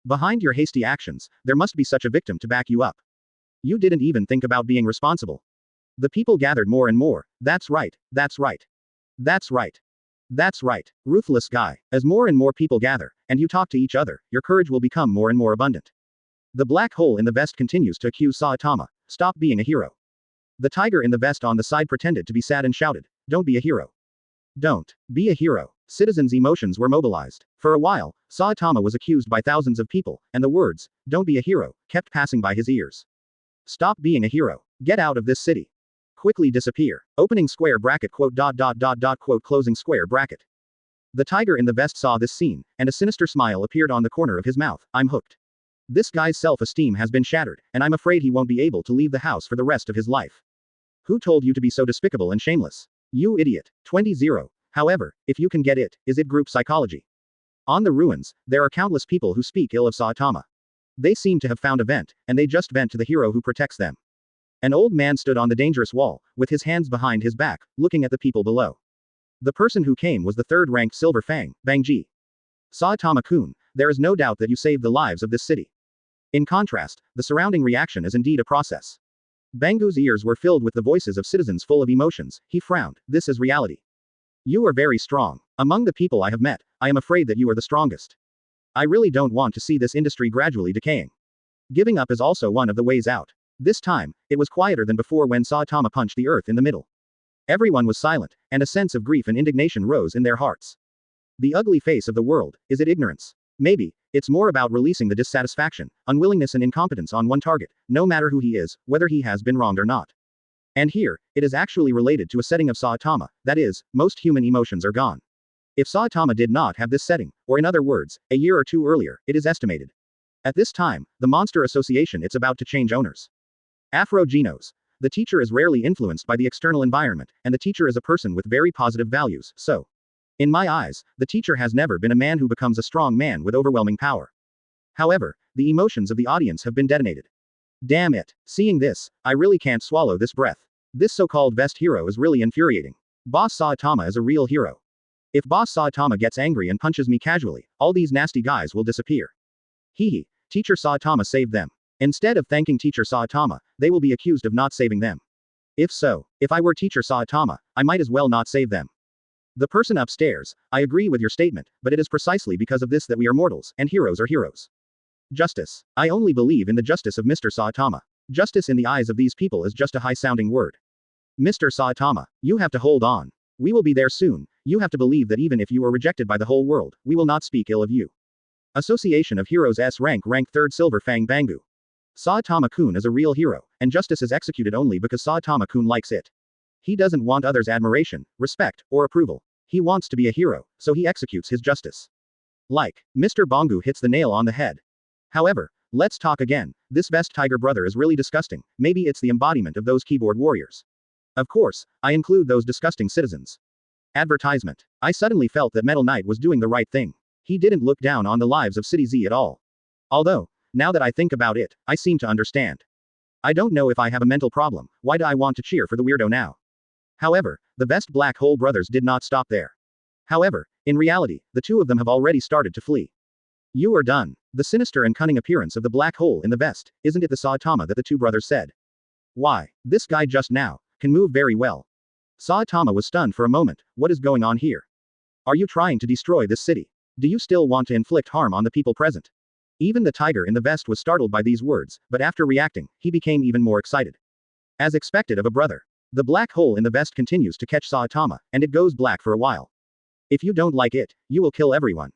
Behind your hasty actions, there must be such a victim to back you up. You didn't even think about being responsible. The people gathered more and more. That's right, that's right. That's right. That's right. Ruthless guy. As more and more people gather, and you talk to each other, your courage will become more and more abundant. The black hole in the vest continues to accuse Saitama. Stop being a hero. The tiger in the vest on the side pretended to be sad and shouted, don't be a hero. Don't be a hero. Citizens' emotions were mobilized. For a while, Saitama was accused by thousands of people, and the words, don't be a hero, kept passing by his ears. Stop being a hero. Get out of this city. Quickly disappear. Opening square bracket quote quote closing square bracket. The tiger in the vest saw this scene, and a sinister smile appeared on the corner of his mouth. I'm hooked. This guy's self-esteem has been shattered, and I'm afraid he won't be able to leave the house for the rest of his life. Who told you to be so despicable and shameless? You idiot. 20. However, if you can get it, is it group psychology? On the ruins, there are countless people who speak ill of Saitama. They seem to have found a vent, and they just vent to the hero who protects them. An old man stood on the dangerous wall, with his hands behind his back, looking at the people below. The person who came was the third-ranked Silver Fang, Bangji. Saitama-kun, there is no doubt that you saved the lives of this city. In contrast, the surrounding reaction is indeed a process. Bangu's ears were filled with the voices of citizens full of emotions. He frowned. This is reality. You are very strong. Among the people I have met, I am afraid that you are the strongest. I really don't want to see this industry gradually decaying. Giving up is also one of the ways out. This time, it was quieter than before when Saitama punched the earth in the middle. Everyone was silent, and a sense of grief and indignation rose in their hearts. The ugly face of the world, is it ignorance? Maybe, it's more about releasing the dissatisfaction, unwillingness and incompetence on one target, no matter who he is, whether he has been wronged or not. And here, it is actually related to a setting of Saitama, that is, most human emotions are gone. If Saitama did not have this setting, or in other words, a year or two earlier, it is estimated. At this time, the Monster Association it's about to change owners. Afro Genos. The teacher is rarely influenced by the external environment, and the teacher is a person with very positive values, so. In my eyes, the teacher has never been a man who becomes a strong man with overwhelming power. However, the emotions of the audience have been detonated. Damn it. Seeing this, I really can't swallow this breath. This so-called best hero is really infuriating. Boss Saitama is a real hero. If Boss Saitama gets angry and punches me casually, all these nasty guys will disappear. Hehe. Teacher Saitama saved them. Instead of thanking Teacher Saitama, they will be accused of not saving them. If so, if I were Teacher Saitama, I might as well not save them. The person upstairs, I agree with your statement, but it is precisely because of this that we are mortals, and heroes are heroes. Justice. I only believe in the justice of Mr. Saitama. Justice in the eyes of these people is just a high-sounding word. Mr. Saitama, you have to hold on. We will be there soon. You have to believe that even if you are rejected by the whole world, we will not speak ill of you. Association of Heroes S rank 3rd Silver Fang Bangu. Saitama-kun is a real hero, and justice is executed only because Saitama-kun likes it. He doesn't want others' admiration, respect, or approval. He wants to be a hero, so he executes his justice. Like, Mr. Bangu hits the nail on the head. However, let's talk again. This best tiger brother is really disgusting. Maybe it's the embodiment of those keyboard warriors. Of course, I include those disgusting citizens. Advertisement. I suddenly felt that Metal Knight was doing the right thing. He didn't look down on the lives of City Z at all. Although, now that I think about it, I seem to understand. I don't know if I have a mental problem. Why do I want to cheer for the weirdo now? However, the best Black Hole brothers did not stop there. However, in reality, the two of them have already started to flee. You are done. The sinister and cunning appearance of the black hole in the vest, isn't it the Saitama that the two brothers said? Why, this guy just now, can move very well. Saitama was stunned for a moment. What is going on here? Are you trying to destroy this city? Do you still want to inflict harm on the people present? Even the tiger in the vest was startled by these words, but after reacting, he became even more excited. As expected of a brother. The black hole in the vest continues to catch Saitama, and it goes black for a while. If you don't like it, you will kill everyone.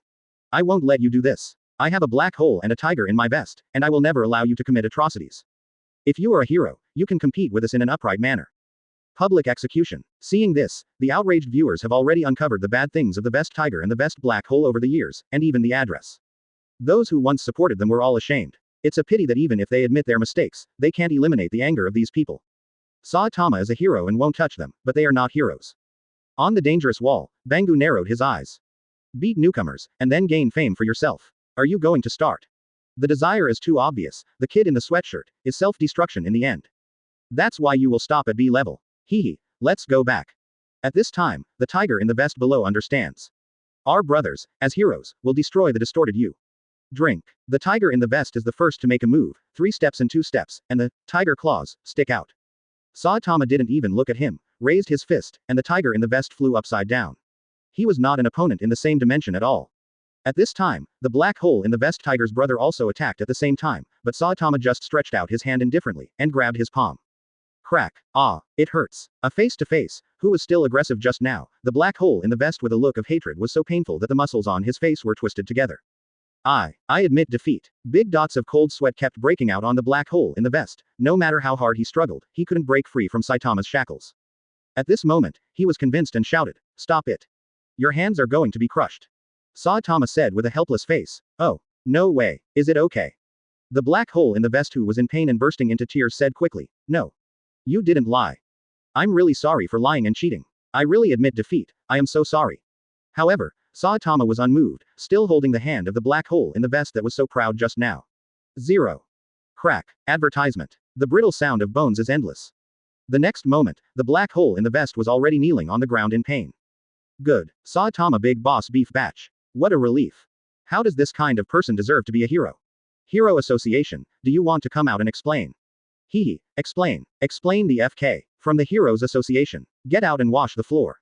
I won't let you do this. I have a black hole and a tiger in my vest, and I will never allow you to commit atrocities. If you are a hero, you can compete with us in an upright manner. Public execution. Seeing this, the outraged viewers have already uncovered the bad things of the vest tiger and the vest black hole over the years, and even the address. Those who once supported them were all ashamed. It's a pity that even if they admit their mistakes, they can't eliminate the anger of these people. Saitama is a hero and won't touch them, but they are not heroes. On the dangerous wall, Bangu narrowed his eyes. Beat newcomers, and then gain fame for yourself. Are you going to start? The desire is too obvious. The kid in the sweatshirt is self-destruction in the end. That's why you will stop at B level. Hehe, let's go back. At this time, the tiger in the vest below understands. Our brothers, as heroes, will destroy the distorted you. Drink. The tiger in the vest is the first to make a move, 3 steps and 2 steps, and the tiger claws stick out. Saitama didn't even look at him, raised his fist, and the tiger in the vest flew upside down. He was not an opponent in the same dimension at all. At this time, the black hole in the vest tiger's brother also attacked at the same time, but Saitama just stretched out his hand indifferently, and grabbed his palm. Crack. Ah, it hurts. A face-to-face, who was still aggressive just now, the black hole in the vest with a look of hatred was so painful that the muscles on his face were twisted together. I admit defeat. Big dots of cold sweat kept breaking out on the black hole in the vest. No matter how hard he struggled, he couldn't break free from Saitama's shackles. At this moment, he was convinced and shouted, "Stop it. Your hands are going to be crushed." Saitama said with a helpless face, "Oh, no way, is it okay?" The black hole in the vest who was in pain and bursting into tears said quickly, "No. You didn't lie. I'm really sorry for lying and cheating. I really admit defeat, I am so sorry." However, Saitama was unmoved, still holding the hand of the black hole in the vest that was so proud just now. 0. Crack. Advertisement. The brittle sound of bones is endless. The next moment, the black hole in the vest was already kneeling on the ground in pain. Good. Saitama Big Boss Beef Batch. What a relief. How does this kind of person deserve to be a hero? Hero Association, do you want to come out and explain? Hehe, explain. Explain the FK. From the Heroes Association. Get out and wash the floor.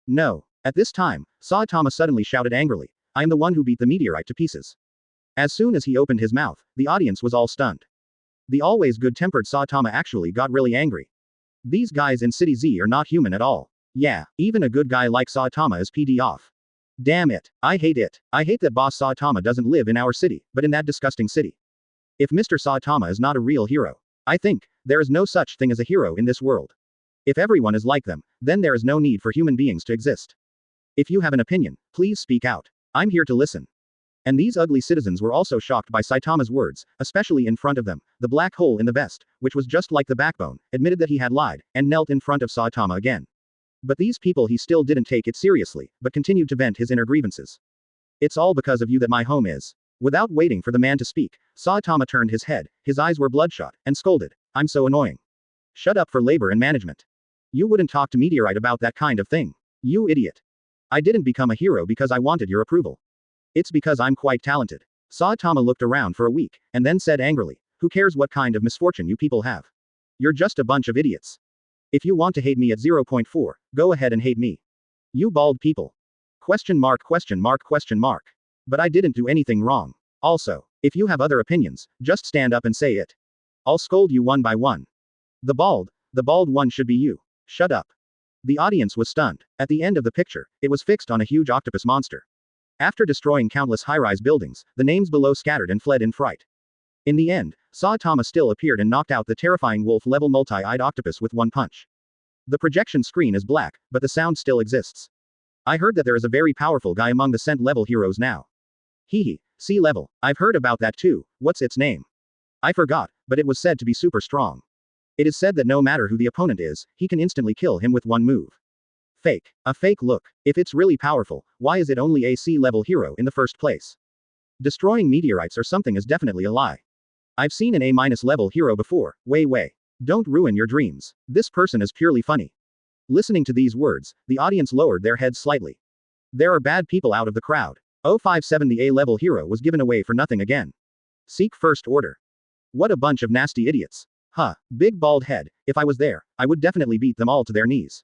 No. At this time, Saitama suddenly shouted angrily, "I am the one who beat the meteorite to pieces." As soon as he opened his mouth, the audience was all stunned. The always good-tempered Saitama actually got really angry. These guys in City Z are not human at all. Yeah, even a good guy like Saitama is PD off. Damn it, I hate it. I hate that Boss Saitama doesn't live in our city, but in that disgusting city. If Mr. Saitama is not a real hero, I think, there is no such thing as a hero in this world. If everyone is like them, then there is no need for human beings to exist. If you have an opinion, please speak out. I'm here to listen. And these ugly citizens were also shocked by Saitama's words, especially in front of them. The black hole in the vest, which was just like the backbone, admitted that he had lied, and knelt in front of Saitama again. But these people he still didn't take it seriously, but continued to vent his inner grievances. It's all because of you that my home is. Without waiting for the man to speak, Saitama turned his head, his eyes were bloodshot, and scolded, "I'm so annoying. Shut up for labor and management. You wouldn't talk to Meteorite about that kind of thing. You idiot. I didn't become a hero because I wanted your approval. It's because I'm quite talented." Saitama looked around for a week, and then said angrily, "Who cares what kind of misfortune you people have? You're just a bunch of idiots. If you want to hate me at 0.4, go ahead and hate me. You bald people. Question mark question mark question mark. But I didn't do anything wrong. Also, if you have other opinions, just stand up and say it. I'll scold you one by one. The bald one should be you. Shut up." The audience was stunned. At the end of the picture, it was fixed on a huge octopus monster. After destroying countless high-rise buildings, the names below scattered and fled in fright. In the end, Saitama still appeared and knocked out the terrifying wolf-level multi-eyed octopus with one punch. The projection screen is black, but the sound still exists. I heard that there is a very powerful guy among the Cent-level heroes now. Hehe, C-level, I've heard about that too. What's its name? I forgot, but it was said to be super strong. It is said that no matter who the opponent is, he can instantly kill him with one move. Fake. A fake look. If it's really powerful, why is it only a C-level hero in the first place? Destroying meteorites or something is definitely a lie. I've seen an A-level hero before. Way. Don't ruin your dreams. This person is purely funny. Listening to these words, the audience lowered their heads slightly. There are bad people out of the crowd. 057 The A-level hero was given away for nothing again. Seek first order. What a bunch of nasty idiots. Huh, big bald head, if I was there, I would definitely beat them all to their knees.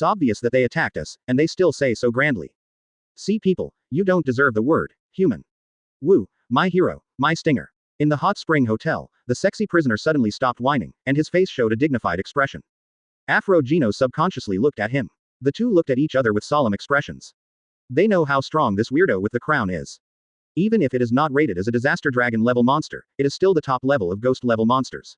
It's obvious that they attacked us, and they still say so grandly. See people, you don't deserve the word, human. Woo, my hero, my stinger. In the hot spring hotel, the sexy prisoner suddenly stopped whining, and his face showed a dignified expression. Afro Gino subconsciously looked at him. The two looked at each other with solemn expressions. They know how strong this weirdo with the crown is. Even if it is not rated as a disaster dragon level monster, it is still the top level of ghost level monsters.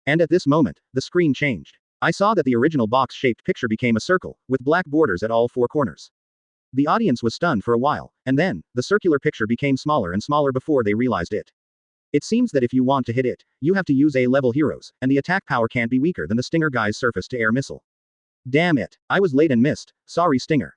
And at this moment, the screen changed. I saw that the original box-shaped picture became a circle, with black borders at all four corners. The audience was stunned for a while, and then, the circular picture became smaller and smaller before they realized it. It seems that if you want to hit it, you have to use A-level heroes, and the attack power can't be weaker than the Stinger guy's surface-to-air missile. Damn it, I was late and missed, sorry Stinger.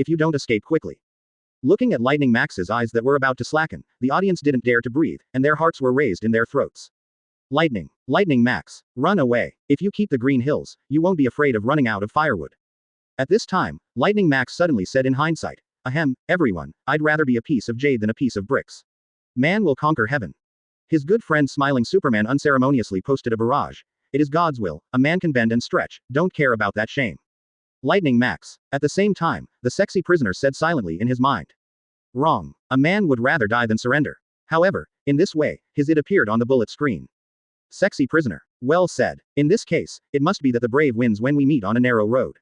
if you don't escape quickly. Looking at Lightning Max's eyes that were about to slacken, the audience didn't dare to breathe, and their hearts were raised in their throats. Lightning Max, run away. If you keep the green hills, you won't be afraid of running out of firewood. At this time, Lightning Max suddenly said in hindsight, ahem, everyone, I'd rather be a piece of jade than a piece of bricks. Man will conquer heaven. His good friend Smiling Superman unceremoniously posted a barrage. It is God's will, a man can bend and stretch, don't care about that shame. Lightning Max. At the same time, the sexy prisoner said silently in his mind. Wrong. A man would rather die than surrender. However, in this way, his it appeared on the bullet screen. Sexy prisoner. Well said. In this case, it must be that the brave wins when we meet on a narrow road.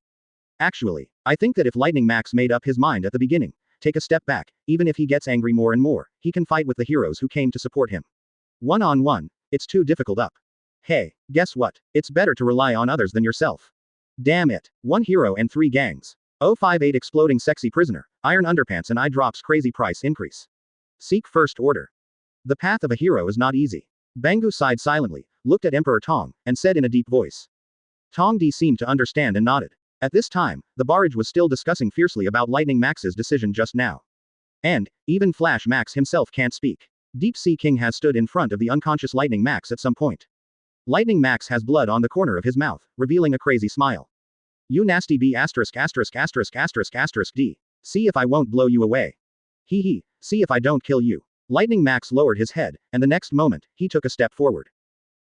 Actually, I think that if Lightning Max made up his mind at the beginning, take a step back, even if he gets angry more and more, he can fight with the heroes who came to support him. One-on-one, it's too difficult up. Hey, guess what? It's better to rely on others than yourself. Damn it. 1 hero and 3 gangs. 058 exploding sexy prisoner, iron underpants and eye drops crazy price increase. Seek first order. The path of a hero is not easy. Bangu sighed silently, looked at Emperor Tong, and said in a deep voice. Tong Di seemed to understand and nodded. At this time, the barrage was still discussing fiercely about Lightning Max's decision just now. And, even Flash Max himself can't speak. Deep Sea King has stood in front of the unconscious Lightning Max at some point. Lightning Max has blood on the corner of his mouth, revealing a crazy smile. You nasty B asterisk asterisk asterisk asterisk asterisk D. See if I won't blow you away. Hee hee, see if I don't kill you. Lightning Max lowered his head, and the next moment, he took a step forward.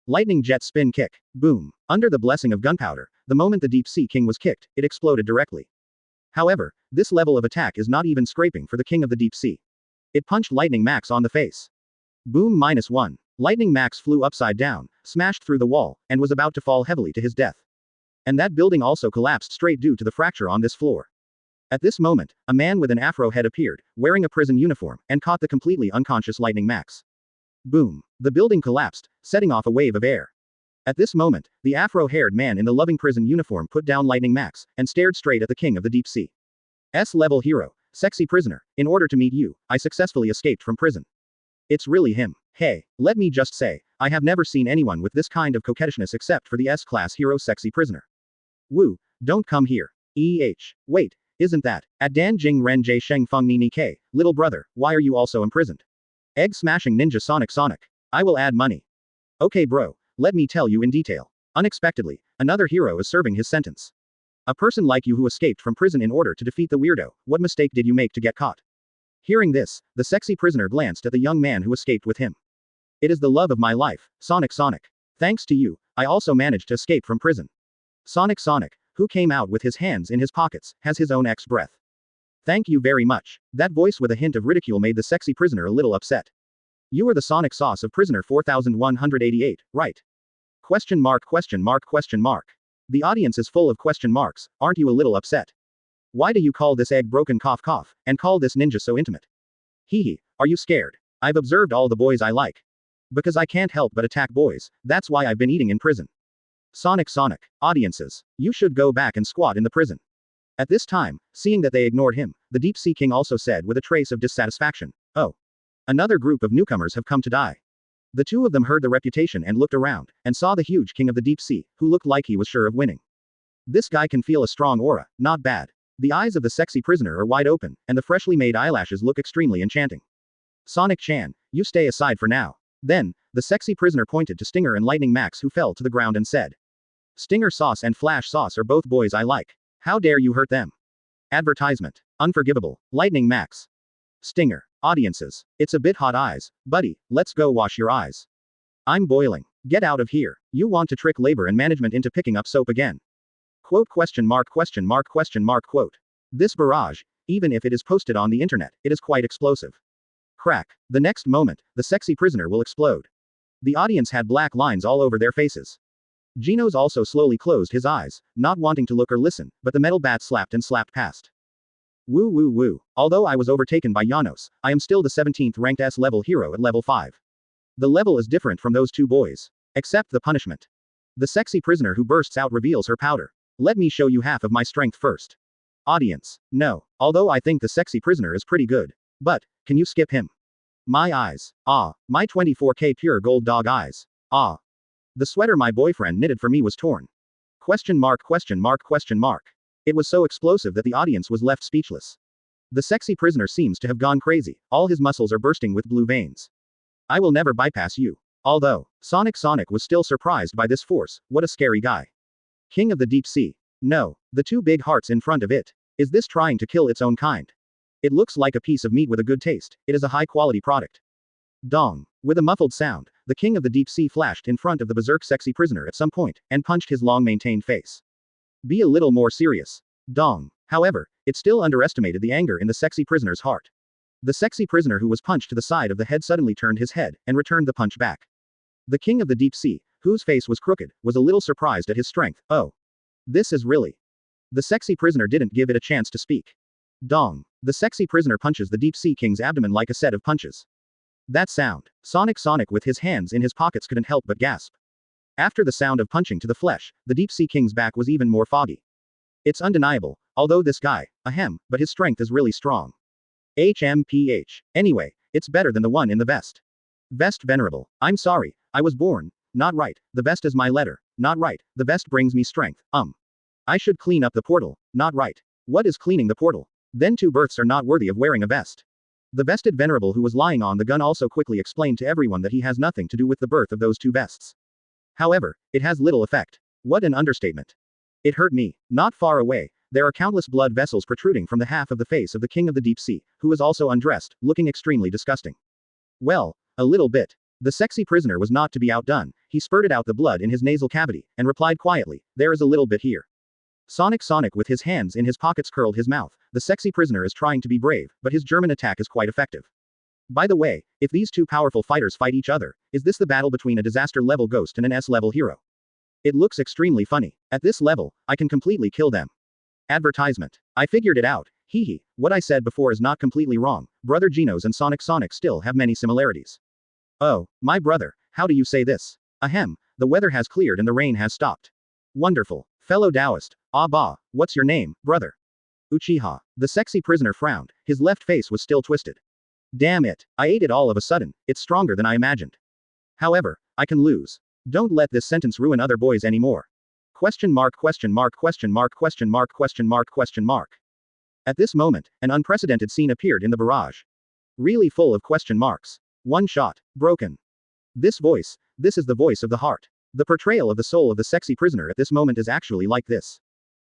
Lightning jet spin kick. Boom. Under the blessing of gunpowder, the moment the Deep Sea King was kicked, it exploded directly. However, this level of attack is not even scraping for the King of the Deep Sea. It punched Lightning Max on the face. Boom -1. Lightning Max flew upside down, smashed through the wall, and was about to fall heavily to his death. And that building also collapsed straight due to the fracture on this floor. At this moment, a man with an afro head appeared, wearing a prison uniform, and caught the completely unconscious Lightning Max. Boom. The building collapsed, setting off a wave of air. At this moment, the afro-haired man in the loving prison uniform put down Lightning Max, and stared straight at the King of the Deep Sea. S-level hero, sexy prisoner, in order to meet you, I successfully escaped from prison. It's really him. Hey, let me just say, I have never seen anyone with this kind of coquettishness except for the S-class hero sexy prisoner. Woo, don't come here. Wait, Isn't that? At Dan Jing Ren J Sheng Feng Ni Ni K, little brother, why are you also imprisoned? Egg smashing ninja Sonic. I will add money. Okay bro, let me tell you in detail. Unexpectedly, another hero is serving his sentence. A person like you who escaped from prison in order to defeat the weirdo, what mistake did you make to get caught? Hearing this, the sexy prisoner glanced at the young man who escaped with him. It is the love of my life, Sonic. Thanks to you, I also managed to escape from prison. Sonic, who came out with his hands in his pockets, has his own breath. Thank you very much. That voice with a hint of ridicule made the sexy prisoner a little upset. You are the Sonic sauce of prisoner 4188, right? Question mark. The audience is full of question marks, aren't you a little upset? Why do you call this egg broken cough, and call this ninja so intimate? Hee, are you scared? I've observed all the boys I like. Because I can't help but attack boys, that's why I've been eating in prison. Sonic. Audiences, you should go back and squat in the prison. At this time, seeing that they ignored him, the Deep Sea King also said with a trace of dissatisfaction, oh. Another group of newcomers have come to die. The two of them heard the reputation and looked around, and saw the huge king of the deep sea, who looked like he was sure of winning. This guy can feel a strong aura, not bad. The eyes of the sexy prisoner are wide open, and the freshly made eyelashes look extremely enchanting. Sonic-chan, you stay aside for now. Then, the sexy prisoner pointed to Stinger and Lightning Max who fell to the ground and said. Stinger Sauce and Flash Sauce are both boys I like. How dare you hurt them? Advertisement. Unforgivable. Lightning Max. Stinger. Audiences. It's a bit hot eyes, buddy, let's go wash your eyes. I'm boiling. Get out of here. You want to trick labor and management into picking up soap again. Quote question mark quote. This barrage, even if it is posted on the internet, it is quite explosive. Crack. The next moment, the sexy prisoner will explode. The audience had black lines all over their faces. Genos also slowly closed his eyes, not wanting to look or listen, but the metal bat slapped past. Woo. Although I was overtaken by Janos, I am still the 17th ranked S-level hero at level 5. The level is different from those two boys. Except the punishment. The sexy prisoner who bursts out reveals her powder. Let me show you half of my strength first. Audience. No. Although I think the sexy prisoner is pretty good. But, can you skip him? My eyes. Ah. My 24K pure gold dog eyes. Ah. The sweater my boyfriend knitted for me was torn. Question mark. It was so explosive that the audience was left speechless. The sexy prisoner seems to have gone crazy, all his muscles are bursting with blue veins. I will never bypass you. Although, Sonic was still surprised by this force, what a scary guy. King of the Deep Sea. No, the two big hearts in front of it. Is this trying to kill its own kind? It looks like a piece of meat with a good taste, it is a high quality product. Dong. With a muffled sound, the King of the Deep Sea flashed in front of the berserk sexy prisoner at some point, and punched his long maintained face. Be a little more serious. Dong. However, it still underestimated the anger in the sexy prisoner's heart. The sexy prisoner who was punched to the side of the head suddenly turned his head, and returned the punch back. The King of the Deep Sea, whose face was crooked, was a little surprised at his strength. Oh. This is really. The sexy prisoner didn't give it a chance to speak. Dong. The sexy prisoner punches the Deep Sea King's abdomen like a set of punches. That sound. Sonic with his hands in his pockets couldn't help but gasp. After the sound of punching to the flesh, the Deep Sea King's back was even more foggy. It's undeniable, although this guy, but his strength is really strong. HMPH. Anyway, it's better than the one in the vest. Vest venerable. I'm sorry, I was born, not right, the vest is my letter, not right, the vest brings me strength, I should clean up the portal, not right. What is cleaning the portal? Then two births are not worthy of wearing a vest. The vested venerable who was lying on the gun also quickly explained to everyone that he has nothing to do with the birth of those two vests. However, it has little effect. What an understatement. It hurt me. Not far away, there are countless blood vessels protruding from the half of the face of the King of the Deep Sea, who is also undressed, looking extremely disgusting. Well, a little bit. The sexy prisoner was not to be outdone, he spurted out the blood in his nasal cavity, and replied quietly, there is a little bit here. Sonic with his hands in his pockets curled his mouth, the sexy prisoner is trying to be brave, but his German attack is quite effective. By the way, if these two powerful fighters fight each other, is this the battle between a disaster-level ghost and an S-level hero? It looks extremely funny. At this level, I can completely kill them. Advertisement. I figured it out. What I said before is not completely wrong. Brother Genos and Sonic still have many similarities. Oh, my brother, how do you say this? The weather has cleared and the rain has stopped. Wonderful. Fellow Taoist. Ah bah, what's your name, brother? Uchiha. The sexy prisoner frowned, his left face was still twisted. Damn it, I ate it all of a sudden, it's stronger than I imagined. However, I can lose. Don't let this sentence ruin other boys anymore. Question mark. At this moment, an unprecedented scene appeared in the barrage. Really full of question marks. One shot. Broken. This is the voice of the heart. The portrayal of the soul of the sexy prisoner at this moment is actually like this.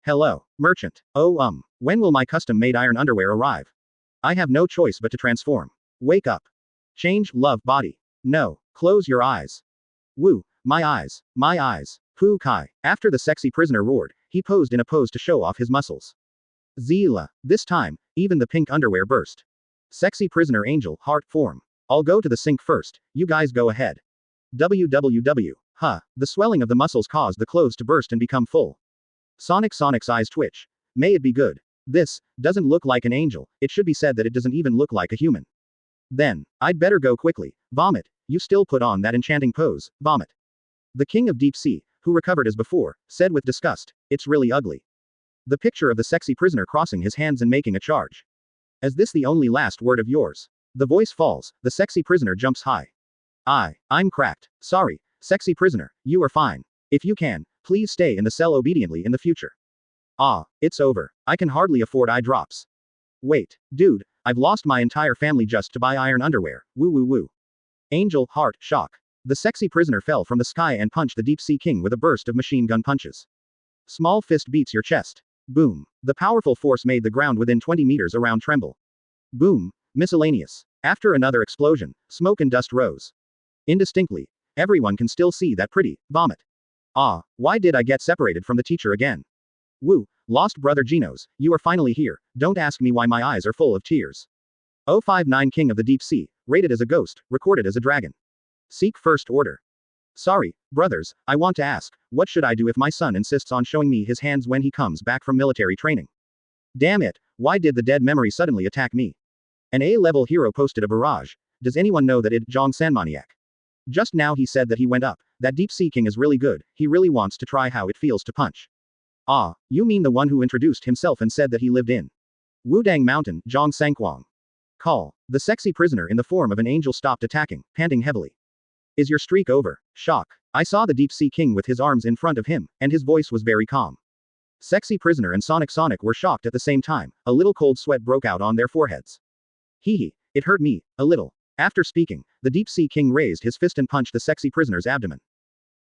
Hello, merchant. Oh, when will my custom-made iron underwear arrive? I have no choice but to transform. Wake up. Change, love, body. No, close your eyes. Woo, my eyes, my eyes. Pu Kai. After the sexy prisoner roared, he posed in a pose to show off his muscles. Zila. This time, even the pink underwear burst. Sexy prisoner angel, heart form. I'll go to the sink first, you guys go ahead. WWW. Huh, the swelling of the muscles caused the clothes to burst and become full. Sonic's eyes twitch. May it be good. This doesn't look like an angel, it should be said that it doesn't even look like a human. Then, I'd better go quickly. Vomit. You still put on that enchanting pose, vomit. The king of deep sea, who recovered as before, said with disgust, it's really ugly. The picture of the sexy prisoner crossing his hands and making a charge. Is this the only last word of yours? The voice falls, the sexy prisoner jumps high. I'm cracked. Sorry, sexy prisoner, you are fine. If you can, please stay in the cell obediently in the future. It's over. I can hardly afford eye drops. Wait, dude, I've lost my entire family just to buy iron underwear, woo woo woo. Angel, heart, shock. The sexy prisoner fell from the sky and punched the deep sea king with a burst of machine gun punches. Small fist beats your chest. Boom. The powerful force made the ground within 20 meters around tremble. Boom. Miscellaneous. After another explosion, smoke and dust rose. Indistinctly. Everyone can still see that pretty vomit. Why did I get separated from the teacher again? Woo, lost brother Genos, you are finally here, don't ask me why my eyes are full of tears. 059 King of the Deep Sea, rated as a ghost, recorded as a dragon. Seek first order. Sorry, brothers, I want to ask, what should I do if my son insists on showing me his hands when he comes back from military training? Damn it, why did the dead memory suddenly attack me? An A-level hero posted a barrage. Does anyone know that Jong Sanmaniac? Just now he said that he went up, that Deep Sea King is really good, he really wants to try how it feels to punch. You mean the one who introduced himself and said that he lived in Wudang Mountain, Zhong Sanquang. Call. The sexy prisoner in the form of an angel stopped attacking, panting heavily. Is your streak over? Shock. I saw the Deep Sea King with his arms in front of him, and his voice was very calm. Sexy prisoner and Sonic were shocked at the same time, a little cold sweat broke out on their foreheads. It hurt me, a little. After speaking, the Deep Sea King raised his fist and punched the sexy prisoner's abdomen.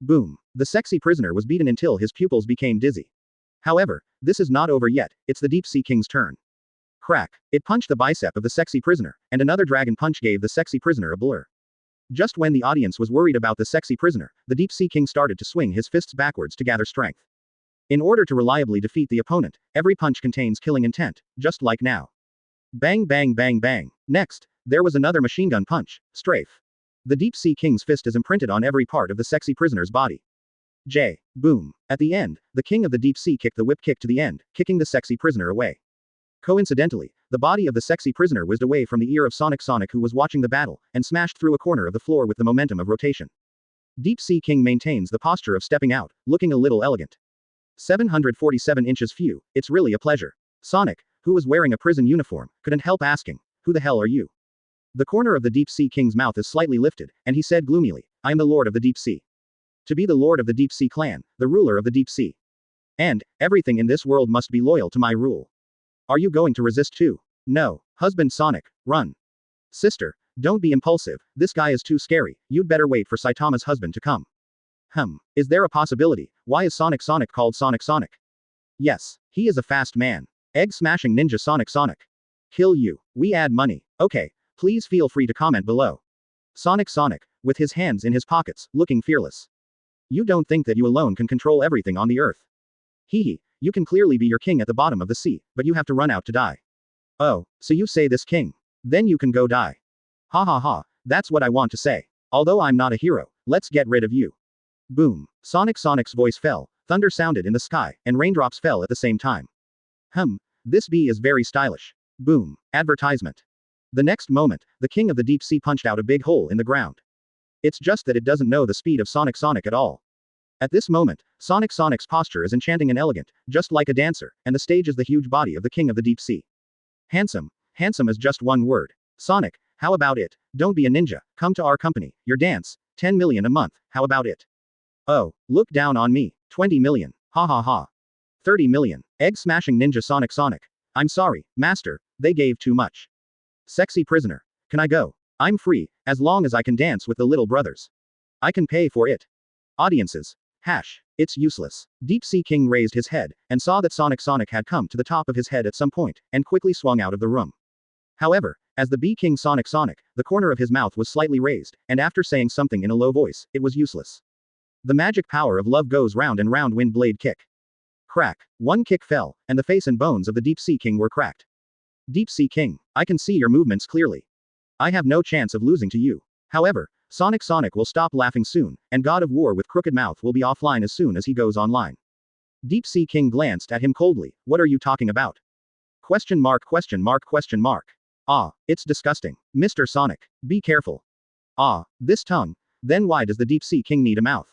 Boom. The sexy prisoner was beaten until his pupils became dizzy. However, this is not over yet, it's the Deep Sea King's turn. Crack. It punched the bicep of the sexy prisoner, and another dragon punch gave the sexy prisoner a blur. Just when the audience was worried about the sexy prisoner, the Deep Sea King started to swing his fists backwards to gather strength. In order to reliably defeat the opponent, every punch contains killing intent, just like now. Bang bang bang bang. Next, there was another machine gun punch, strafe. The Deep Sea King's fist is imprinted on every part of the sexy prisoner's body. Boom. At the end, the King of the Deep Sea kicked the whip kick to the end, kicking the sexy prisoner away. Coincidentally, the body of the sexy prisoner whizzed away from the ear of Sonic who was watching the battle, and smashed through a corner of the floor with the momentum of rotation. Deep Sea King maintains the posture of stepping out, looking a little elegant. 747 inches phew, it's really a pleasure. Sonic, who was wearing a prison uniform, couldn't help asking, who the hell are you? The corner of the Deep Sea King's mouth is slightly lifted, and he said gloomily, I am the Lord of the Deep Sea. To be the Lord of the Deep Sea clan, the ruler of the Deep Sea. And, everything in this world must be loyal to my rule. Are you going to resist too? No. Husband Sonic, run. Sister, don't be impulsive, this guy is too scary, you'd better wait for Saitama's husband to come. Is there a possibility? Why is Sonic called Sonic? Yes, he is a fast man. Egg-smashing ninja Sonic. Kill you. We add money. Okay, please feel free to comment below. Sonic, with his hands in his pockets, looking fearless. You don't think that you alone can control everything on the earth. You can clearly be your king at the bottom of the sea, but you have to run out to die. Oh, so you say this king. Then you can go die. Ha ha ha, that's what I want to say. Although I'm not a hero, let's get rid of you. Boom. Sonic's voice fell, thunder sounded in the sky, and raindrops fell at the same time. This bee is very stylish. Boom. Advertisement. The next moment, the king of the deep sea punched out a big hole in the ground. It's just that it doesn't know the speed of Sonic at all. At this moment, Sonic's posture is enchanting and elegant, just like a dancer, and the stage is the huge body of the king of the deep sea. Handsome. Handsome is just one word. Sonic, how about it? Don't be a ninja, come to our company, your dance, 10 million a month, how about it? Oh, look down on me, 20 million, ha ha ha. 30 million, egg-smashing ninja Sonic. I'm sorry, master, they gave too much. Sexy prisoner. Can I go? I'm free, as long as I can dance with the little brothers. I can pay for it. Audiences. It's useless. Deep Sea King raised his head, and saw that Sonic had come to the top of his head at some point, and quickly swung out of the room. However, as the Bee King Sonic, the corner of his mouth was slightly raised, and after saying something in a low voice, it was useless. The magic power of love goes round and round. Wind blade kick. Crack. One kick fell, and the face and bones of the Deep Sea King were cracked. Deep Sea King, I can see your movements clearly. I have no chance of losing to you. However, Sonic will stop laughing soon, and God of War with crooked mouth will be offline as soon as he goes online. Deep Sea King glanced at him coldly. What are you talking about? Question mark. Ah, it's disgusting. Mr. Sonic, be careful. Ah, this tongue. Then why does the Deep Sea King need a mouth?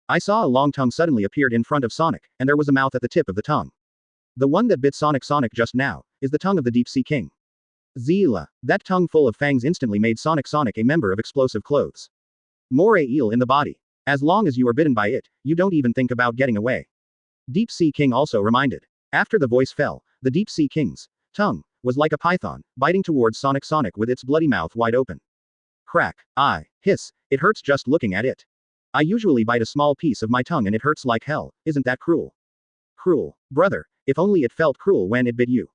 I saw a long tongue suddenly appeared in front of Sonic, and there was a mouth at the tip of the tongue. The one that bit Sonic just now, is the tongue of the Deep Sea King. Zila, that tongue full of fangs instantly made Sonic a member of explosive clothes. More eel in the body. As long as you are bitten by it, you don't even think about getting away. Deep Sea King also reminded. After the voice fell, the Deep Sea King's tongue was like a python, biting towards Sonic with its bloody mouth wide open. Crack. Hiss, it hurts just looking at it. I usually bite a small piece of my tongue and it hurts like hell, isn't that cruel? Cruel. Brother, if only it felt cruel when it bit you.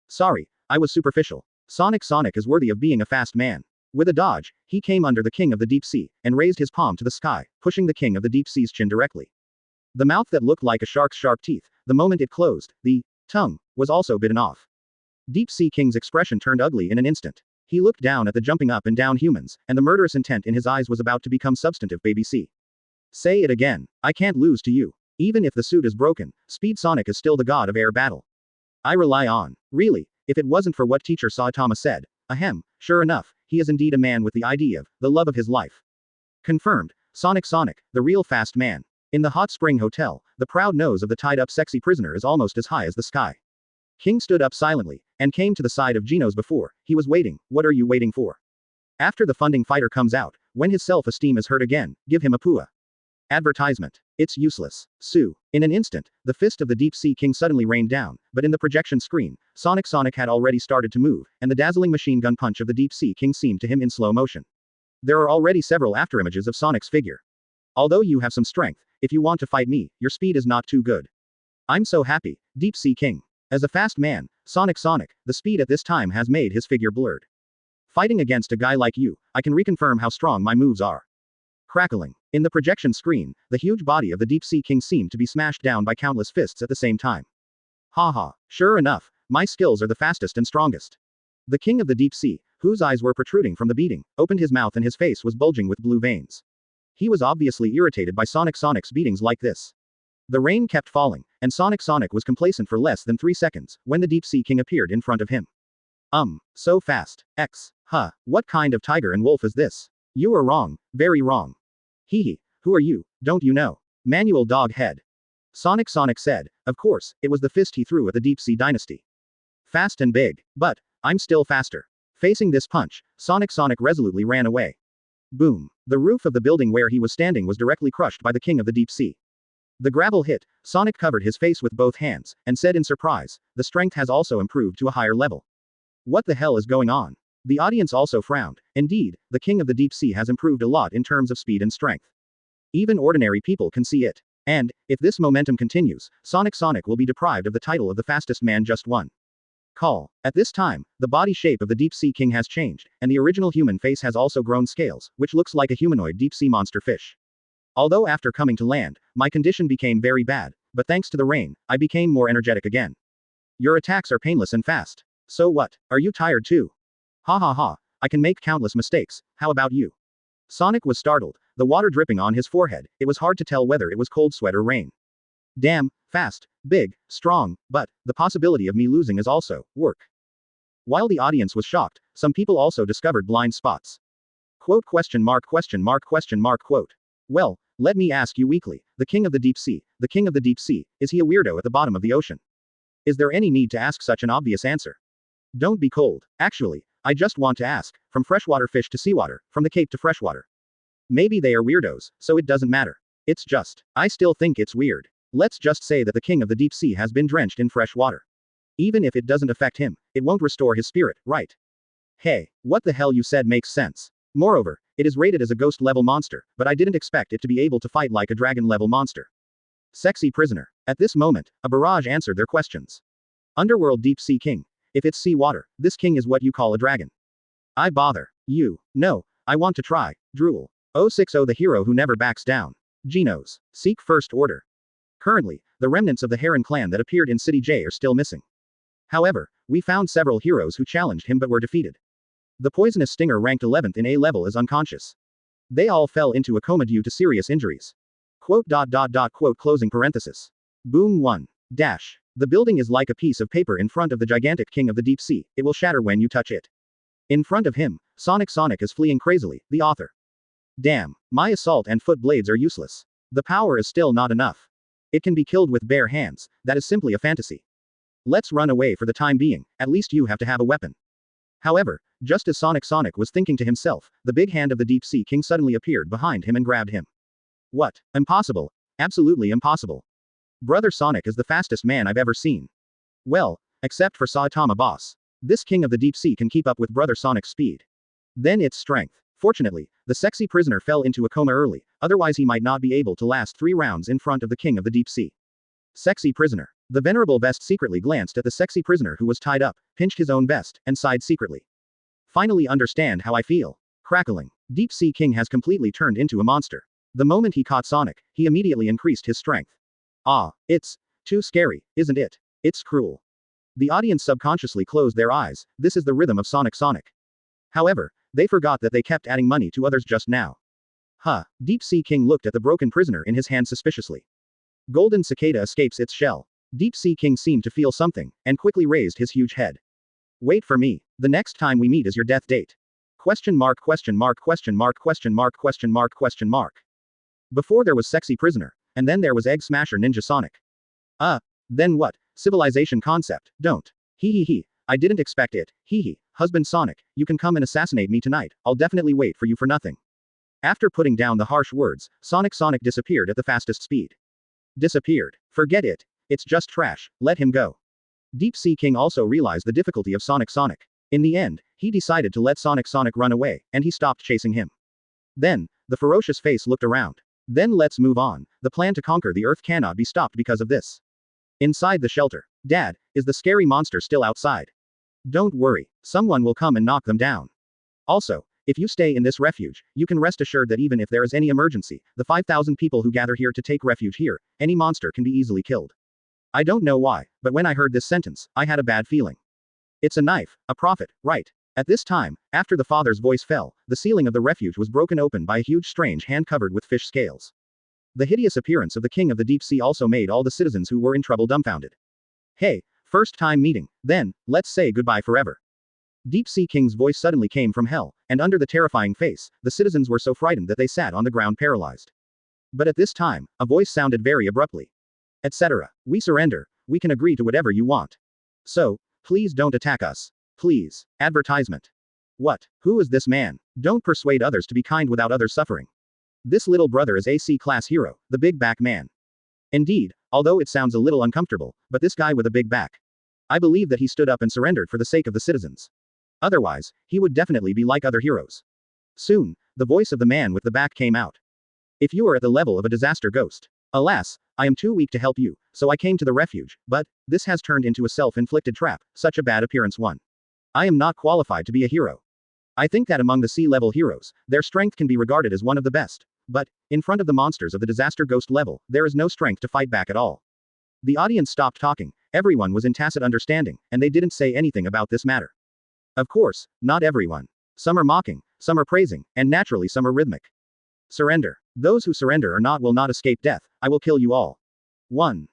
Sorry, I was superficial. Sonic is worthy of being a fast man. With a dodge, he came under the King of the Deep Sea, and raised his palm to the sky, pushing the King of the Deep Sea's chin directly. The mouth that looked like a shark's sharp teeth, the moment it closed, the tongue was also bitten off. Deep Sea King's expression turned ugly in an instant. He looked down at the jumping up and down humans, and the murderous intent in his eyes was about to become substantive. Baby C. Say it again. I can't lose to you. Even if the suit is broken, Speed Sonic is still the god of air battle. I rely on. Really, if it wasn't for what teacher Saitama said. Ahem, sure enough, he is indeed a man with the idea of the love of his life. Confirmed. Sonic, the real fast man. In the hot spring hotel, the proud nose of the tied-up sexy prisoner is almost as high as the sky. King stood up silently, and came to the side of Geno's before. He was waiting. What are you waiting for? After the funding fighter comes out, when his self-esteem is hurt again, give him a pua. Advertisement. It's useless. Sue. In an instant, the fist of the Deep Sea King suddenly rained down, but in the projection screen, Sonic had already started to move, and the dazzling machine gun punch of the Deep Sea King seemed to him in slow motion. There are already several afterimages of Sonic's figure. Although you have some strength, if you want to fight me, your speed is not too good. I'm so happy, Deep Sea King. As a fast man, Sonic, the speed at this time has made his figure blurred. Fighting against a guy like you, I can reconfirm how strong my moves are. Crackling. In the projection screen, the huge body of the Deep Sea King seemed to be smashed down by countless fists at the same time. Haha, sure enough, my skills are the fastest and strongest. The King of the Deep Sea, whose eyes were protruding from the beating, opened his mouth and his face was bulging with blue veins. He was obviously irritated by Sonic's beatings like this. The rain kept falling, and Sonic was complacent for less than 3 seconds, when the Deep Sea King appeared in front of him. So fast. What kind of tiger and wolf is this? You are wrong, very wrong. Hehe, who are you, don't you know? Manual dog head. Sonic said, of course, it was the fist he threw at the Deep Sea Dynasty. Fast and big, but I'm still faster. Facing this punch, Sonic resolutely ran away. Boom. The roof of the building where he was standing was directly crushed by the King of the Deep Sea. The gravel hit, Sonic covered his face with both hands, and said in surprise, the strength has also improved to a higher level. What the hell is going on? The audience also frowned. Indeed, the King of the Deep Sea has improved a lot in terms of speed and strength. Even ordinary people can see it. And, if this momentum continues, Sonic will be deprived of the title of the fastest man just one. Call. At this time, the body shape of the Deep Sea King has changed, and the original human face has also grown scales, which looks like a humanoid deep sea monster fish. Although after coming to land, my condition became very bad, but thanks to the rain, I became more energetic again. Your attacks are painless and fast. So what, are you tired too? Ha, I can make countless mistakes, how about you? Sonic was startled, the water dripping on his forehead, it was hard to tell whether it was cold sweat or rain. Damn, fast, big, strong, but, the possibility of me losing is also, work. While the audience was shocked, some people also discovered blind spots. Quote. Well, let me ask you weakly, the King of the Deep Sea, is he a weirdo at the bottom of the ocean? Is there any need to ask such an obvious answer? Don't be cold, actually, I just want to ask, from freshwater fish to seawater, from the Cape to freshwater. Maybe they are weirdos, so it doesn't matter. It's just, I still think it's weird. Let's just say that the King of the Deep Sea has been drenched in fresh water. Even if it doesn't affect him, it won't restore his spirit, right? Hey, what the hell you said makes sense. Moreover, it is rated as a ghost-level monster, but I didn't expect it to be able to fight like a dragon-level monster. Sexy prisoner. At this moment, a barrage answered their questions. Underworld Deep Sea King. If it's sea water, this king is what you call a dragon. I bother. You. No, I want to try. Drool. 060 the hero who never backs down. Genos. Seek First Order. Currently, the remnants of the Heron clan that appeared in City J are still missing. However, we found several heroes who challenged him but were defeated. The poisonous stinger ranked 11th in A level is unconscious. They all fell into a coma due to serious injuries. Quote. Closing parenthesis. Boom 1. Dash. The building is like a piece of paper in front of the gigantic king of the deep sea, it will shatter when you touch it. In front of him, Sonic is fleeing crazily, the author. Damn, my assault and foot blades are useless. The power is still not enough. It can be killed with bare hands, that is simply a fantasy. Let's run away for the time being, at least you have to have a weapon. However, just as Sonic was thinking to himself, the big hand of the deep sea king suddenly appeared behind him and grabbed him. What? Impossible. Absolutely impossible. Brother Sonic is the fastest man I've ever seen. Well, except for Saitama boss. This king of the deep sea can keep up with Brother Sonic's speed. Then it's strength. Fortunately, the sexy prisoner fell into a coma early, otherwise he might not be able to last 3 rounds in front of the king of the deep sea. Sexy prisoner. The venerable vest secretly glanced at the sexy prisoner who was tied up, pinched his own vest, and sighed secretly. Finally understand how I feel. Crackling. Deep Sea King has completely turned into a monster. The moment he caught Sonic, he immediately increased his strength. Ah, it's too scary, isn't it? It's cruel. The audience subconsciously closed their eyes, this is the rhythm of Sonic. However, they forgot that they kept adding money to others just now. Huh, Deep Sea King looked at the broken prisoner in his hand suspiciously. Golden cicada escapes its shell. Deep Sea King seemed to feel something, and quickly raised his huge head. Wait for me, the next time we meet is your death date. Question mark. Before there was Sexy Prisoner, and then there was Egg Smasher Ninja Sonic. Then what? Civilization concept, don't. He. I didn't expect it, he. Husband Sonic, you can come and assassinate me tonight, I'll definitely wait for you for nothing. After putting down the harsh words, Sonic disappeared at the fastest speed. Disappeared. Forget it. It's just trash, let him go. Deep Sea King also realized the difficulty of Sonic. In the end, he decided to let Sonic run away, and he stopped chasing him. Then, the ferocious face looked around. Then let's move on, the plan to conquer the Earth cannot be stopped because of this. Inside the shelter. Dad, is the scary monster still outside? Don't worry, someone will come and knock them down. Also, if you stay in this refuge, you can rest assured that even if there is any emergency, the 5,000 people who gather here to take refuge here, any monster can be easily killed. I don't know why, but when I heard this sentence, I had a bad feeling. It's a knife, a prophet, right? At this time, after the father's voice fell, the ceiling of the refuge was broken open by a huge strange hand covered with fish scales. The hideous appearance of the king of the deep sea also made all the citizens who were in trouble dumbfounded. Hey, first time meeting, then, let's say goodbye forever. Deep Sea King's voice suddenly came from hell, and under the terrifying face, the citizens were so frightened that they sat on the ground paralyzed. But at this time, a voice sounded very abruptly. Etc. We surrender, we can agree to whatever you want. So, please don't attack us. Please. Advertisement. What? Who is this man? Don't persuade others to be kind without others suffering. This little brother is a C-class hero, the big back man. Indeed, although it sounds a little uncomfortable, but this guy with a big back. I believe that he stood up and surrendered for the sake of the citizens. Otherwise, he would definitely be like other heroes. Soon, the voice of the man with the back came out. If you are at the level of a disaster ghost. Alas, I am too weak to help you, so I came to the refuge, but, this has turned into a self-inflicted trap, such a bad appearance one. I am not qualified to be a hero. I think that among the sea-level heroes, their strength can be regarded as one of the best. But, in front of the monsters of the disaster ghost level, there is no strength to fight back at all. The audience stopped talking, everyone was in tacit understanding, and they didn't say anything about this matter. Of course, not everyone. Some are mocking, some are praising, and naturally some are rhythmic. Surrender. Those who surrender or not will not escape death, I will kill you all. 1.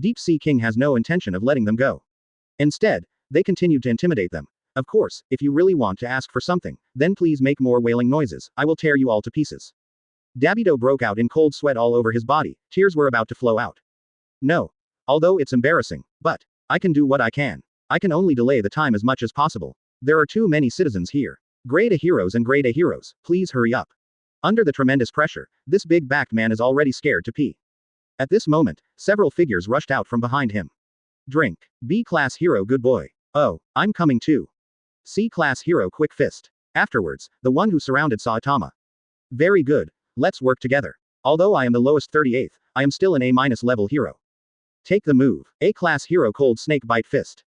Deep Sea King has no intention of letting them go. Instead, they continued to intimidate them. Of course, if you really want to ask for something, then please make more wailing noises, I will tear you all to pieces. Dabido broke out in cold sweat all over his body, tears were about to flow out. No. Although it's embarrassing, but, I can do what I can. I can only delay the time as much as possible. There are too many citizens here. Grade A heroes and Grade A heroes, please hurry up. Under the tremendous pressure, this big-backed man is already scared to pee. At this moment, several figures rushed out from behind him. Drink. B-class hero good boy. Oh, I'm coming too. C-class hero quick fist. Afterwards, the one who surrounded Saitama. Very good. Let's work together. Although I am the lowest 38th, I am still an A- level hero. Take the move. A-class hero cold snake bite fist.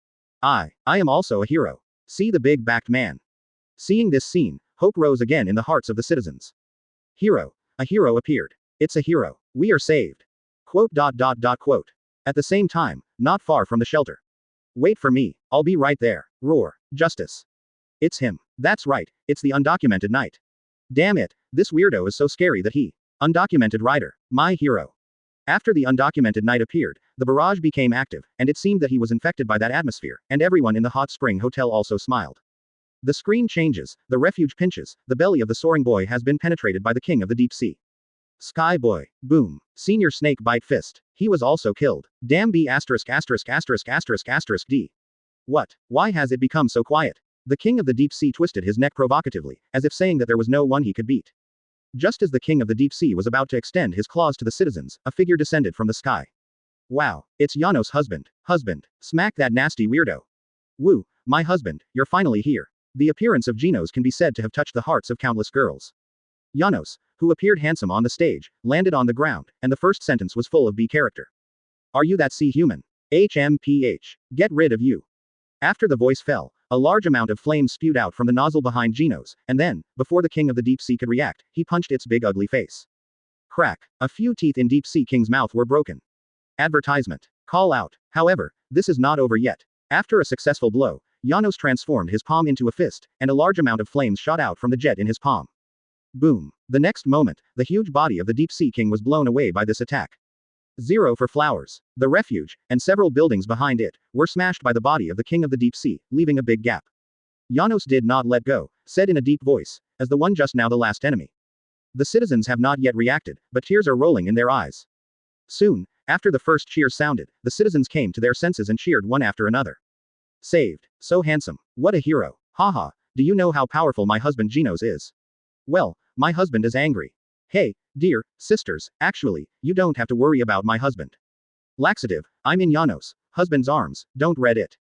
I am also a hero. See the big-backed man. Seeing this scene, hope rose again in the hearts of the citizens. Hero. A hero appeared. It's a hero. We are saved. Quote. At the same time, not far from the shelter. Wait for me, I'll be right there. Roar. Justice. It's him. That's right, it's the undocumented knight. Damn it, this weirdo is so scary that he. Undocumented rider. My hero. After the undocumented knight appeared, the barrage became active, and it seemed that he was infected by that atmosphere, and everyone in the hot spring hotel also smiled. The screen changes, the refuge pinches, the belly of the soaring boy has been penetrated by the king of the deep sea. Sky boy. Boom. Senior snake bite fist. He was also killed. Damn B******************. D. What? Why has it become so quiet? The king of the deep sea twisted his neck provocatively, as if saying that there was no one he could beat. Just as the king of the deep sea was about to extend his claws to the citizens, a figure descended from the sky. Wow, it's Yano's husband. Husband. Smack that nasty weirdo. Woo, my husband, you're finally here. The appearance of Genos can be said to have touched the hearts of countless girls. Janos, who appeared handsome on the stage, landed on the ground, and the first sentence was full of B character. Are you that sea human? HMPH. Get rid of you. After the voice fell, a large amount of flames spewed out from the nozzle behind Genos, and then, before the king of the deep sea could react, he punched its big ugly face. Crack. A few teeth in Deep Sea King's mouth were broken. Advertisement. Call out. However, this is not over yet. After a successful blow, Janos transformed his palm into a fist, and a large amount of flames shot out from the jet in his palm. Boom. The next moment, the huge body of the Deep Sea King was blown away by this attack. 0 for flowers. The refuge, and several buildings behind it, were smashed by the body of the King of the Deep Sea, leaving a big gap. Janos did not let go, said in a deep voice, as the one just now the last enemy. The citizens have not yet reacted, but tears are rolling in their eyes. Soon, after the first cheers sounded, the citizens came to their senses and cheered one after another. Saved. So handsome. What a hero. Haha, do you know how powerful my husband Genos is? Well, my husband is angry. Hey, dear sisters, actually, you don't have to worry about my husband. Laxative, I'm in Janos' husband's arms, don't read it.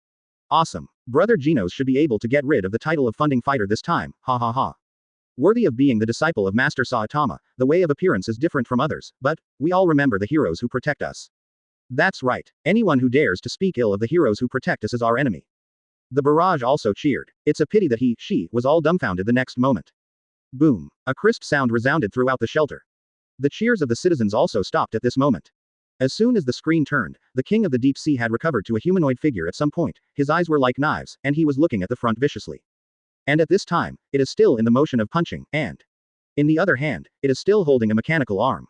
Awesome. Brother Genos should be able to get rid of the title of funding fighter this time, ha ha ha. Worthy of being the disciple of Master Saitama, the way of appearance is different from others, but, we all remember the heroes who protect us. That's right, anyone who dares to speak ill of the heroes who protect us is our enemy. The barrage also cheered. It's a pity that she was all dumbfounded the next moment. Boom. A crisp sound resounded throughout the shelter. The cheers of the citizens also stopped at this moment. As soon as the screen turned, the king of the deep sea had recovered to a humanoid figure at some point, his eyes were like knives, and he was looking at the front viciously. And at this time, it is still in the motion of punching, and in the other hand, it is still holding a mechanical arm.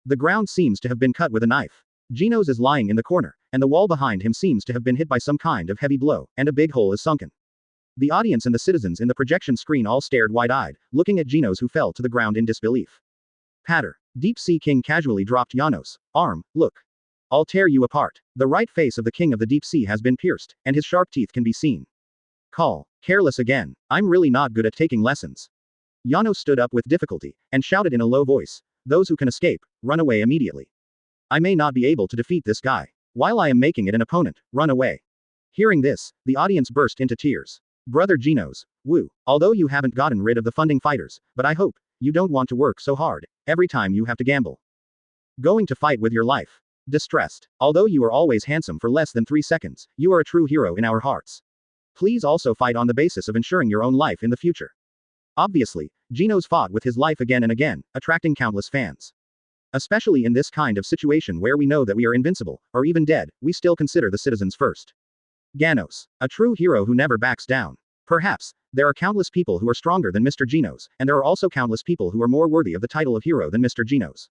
The ground seems to have been cut with a knife. Genos is lying in the corner, and the wall behind him seems to have been hit by some kind of heavy blow, and a big hole is sunken. The audience and the citizens in the projection screen all stared wide-eyed, looking at Genos who fell to the ground in disbelief. Patter. Deep Sea King casually dropped Janos' arm. Look. I'll tear you apart. The right face of the king of the deep sea has been pierced, and his sharp teeth can be seen. Call. Careless again. I'm really not good at taking lessons. Janos stood up with difficulty, and shouted in a low voice. Those who can escape, run away immediately. I may not be able to defeat this guy. While I am making it an opponent, run away. Hearing this, the audience burst into tears. Brother Genos, woo, although you haven't gotten rid of the funding fighters, but I hope you don't want to work so hard every time you have to gamble. Going to fight with your life. Distressed. Although you are always handsome for less than 3 seconds, you are a true hero in our hearts. Please also fight on the basis of ensuring your own life in the future. Obviously, Genos fought with his life again and again, attracting countless fans. Especially in this kind of situation where we know that we are invincible, or even dead, we still consider the citizens first. Ganos. A true hero who never backs down. Perhaps, there are countless people who are stronger than Mr. Genos, and there are also countless people who are more worthy of the title of hero than Mr. Genos.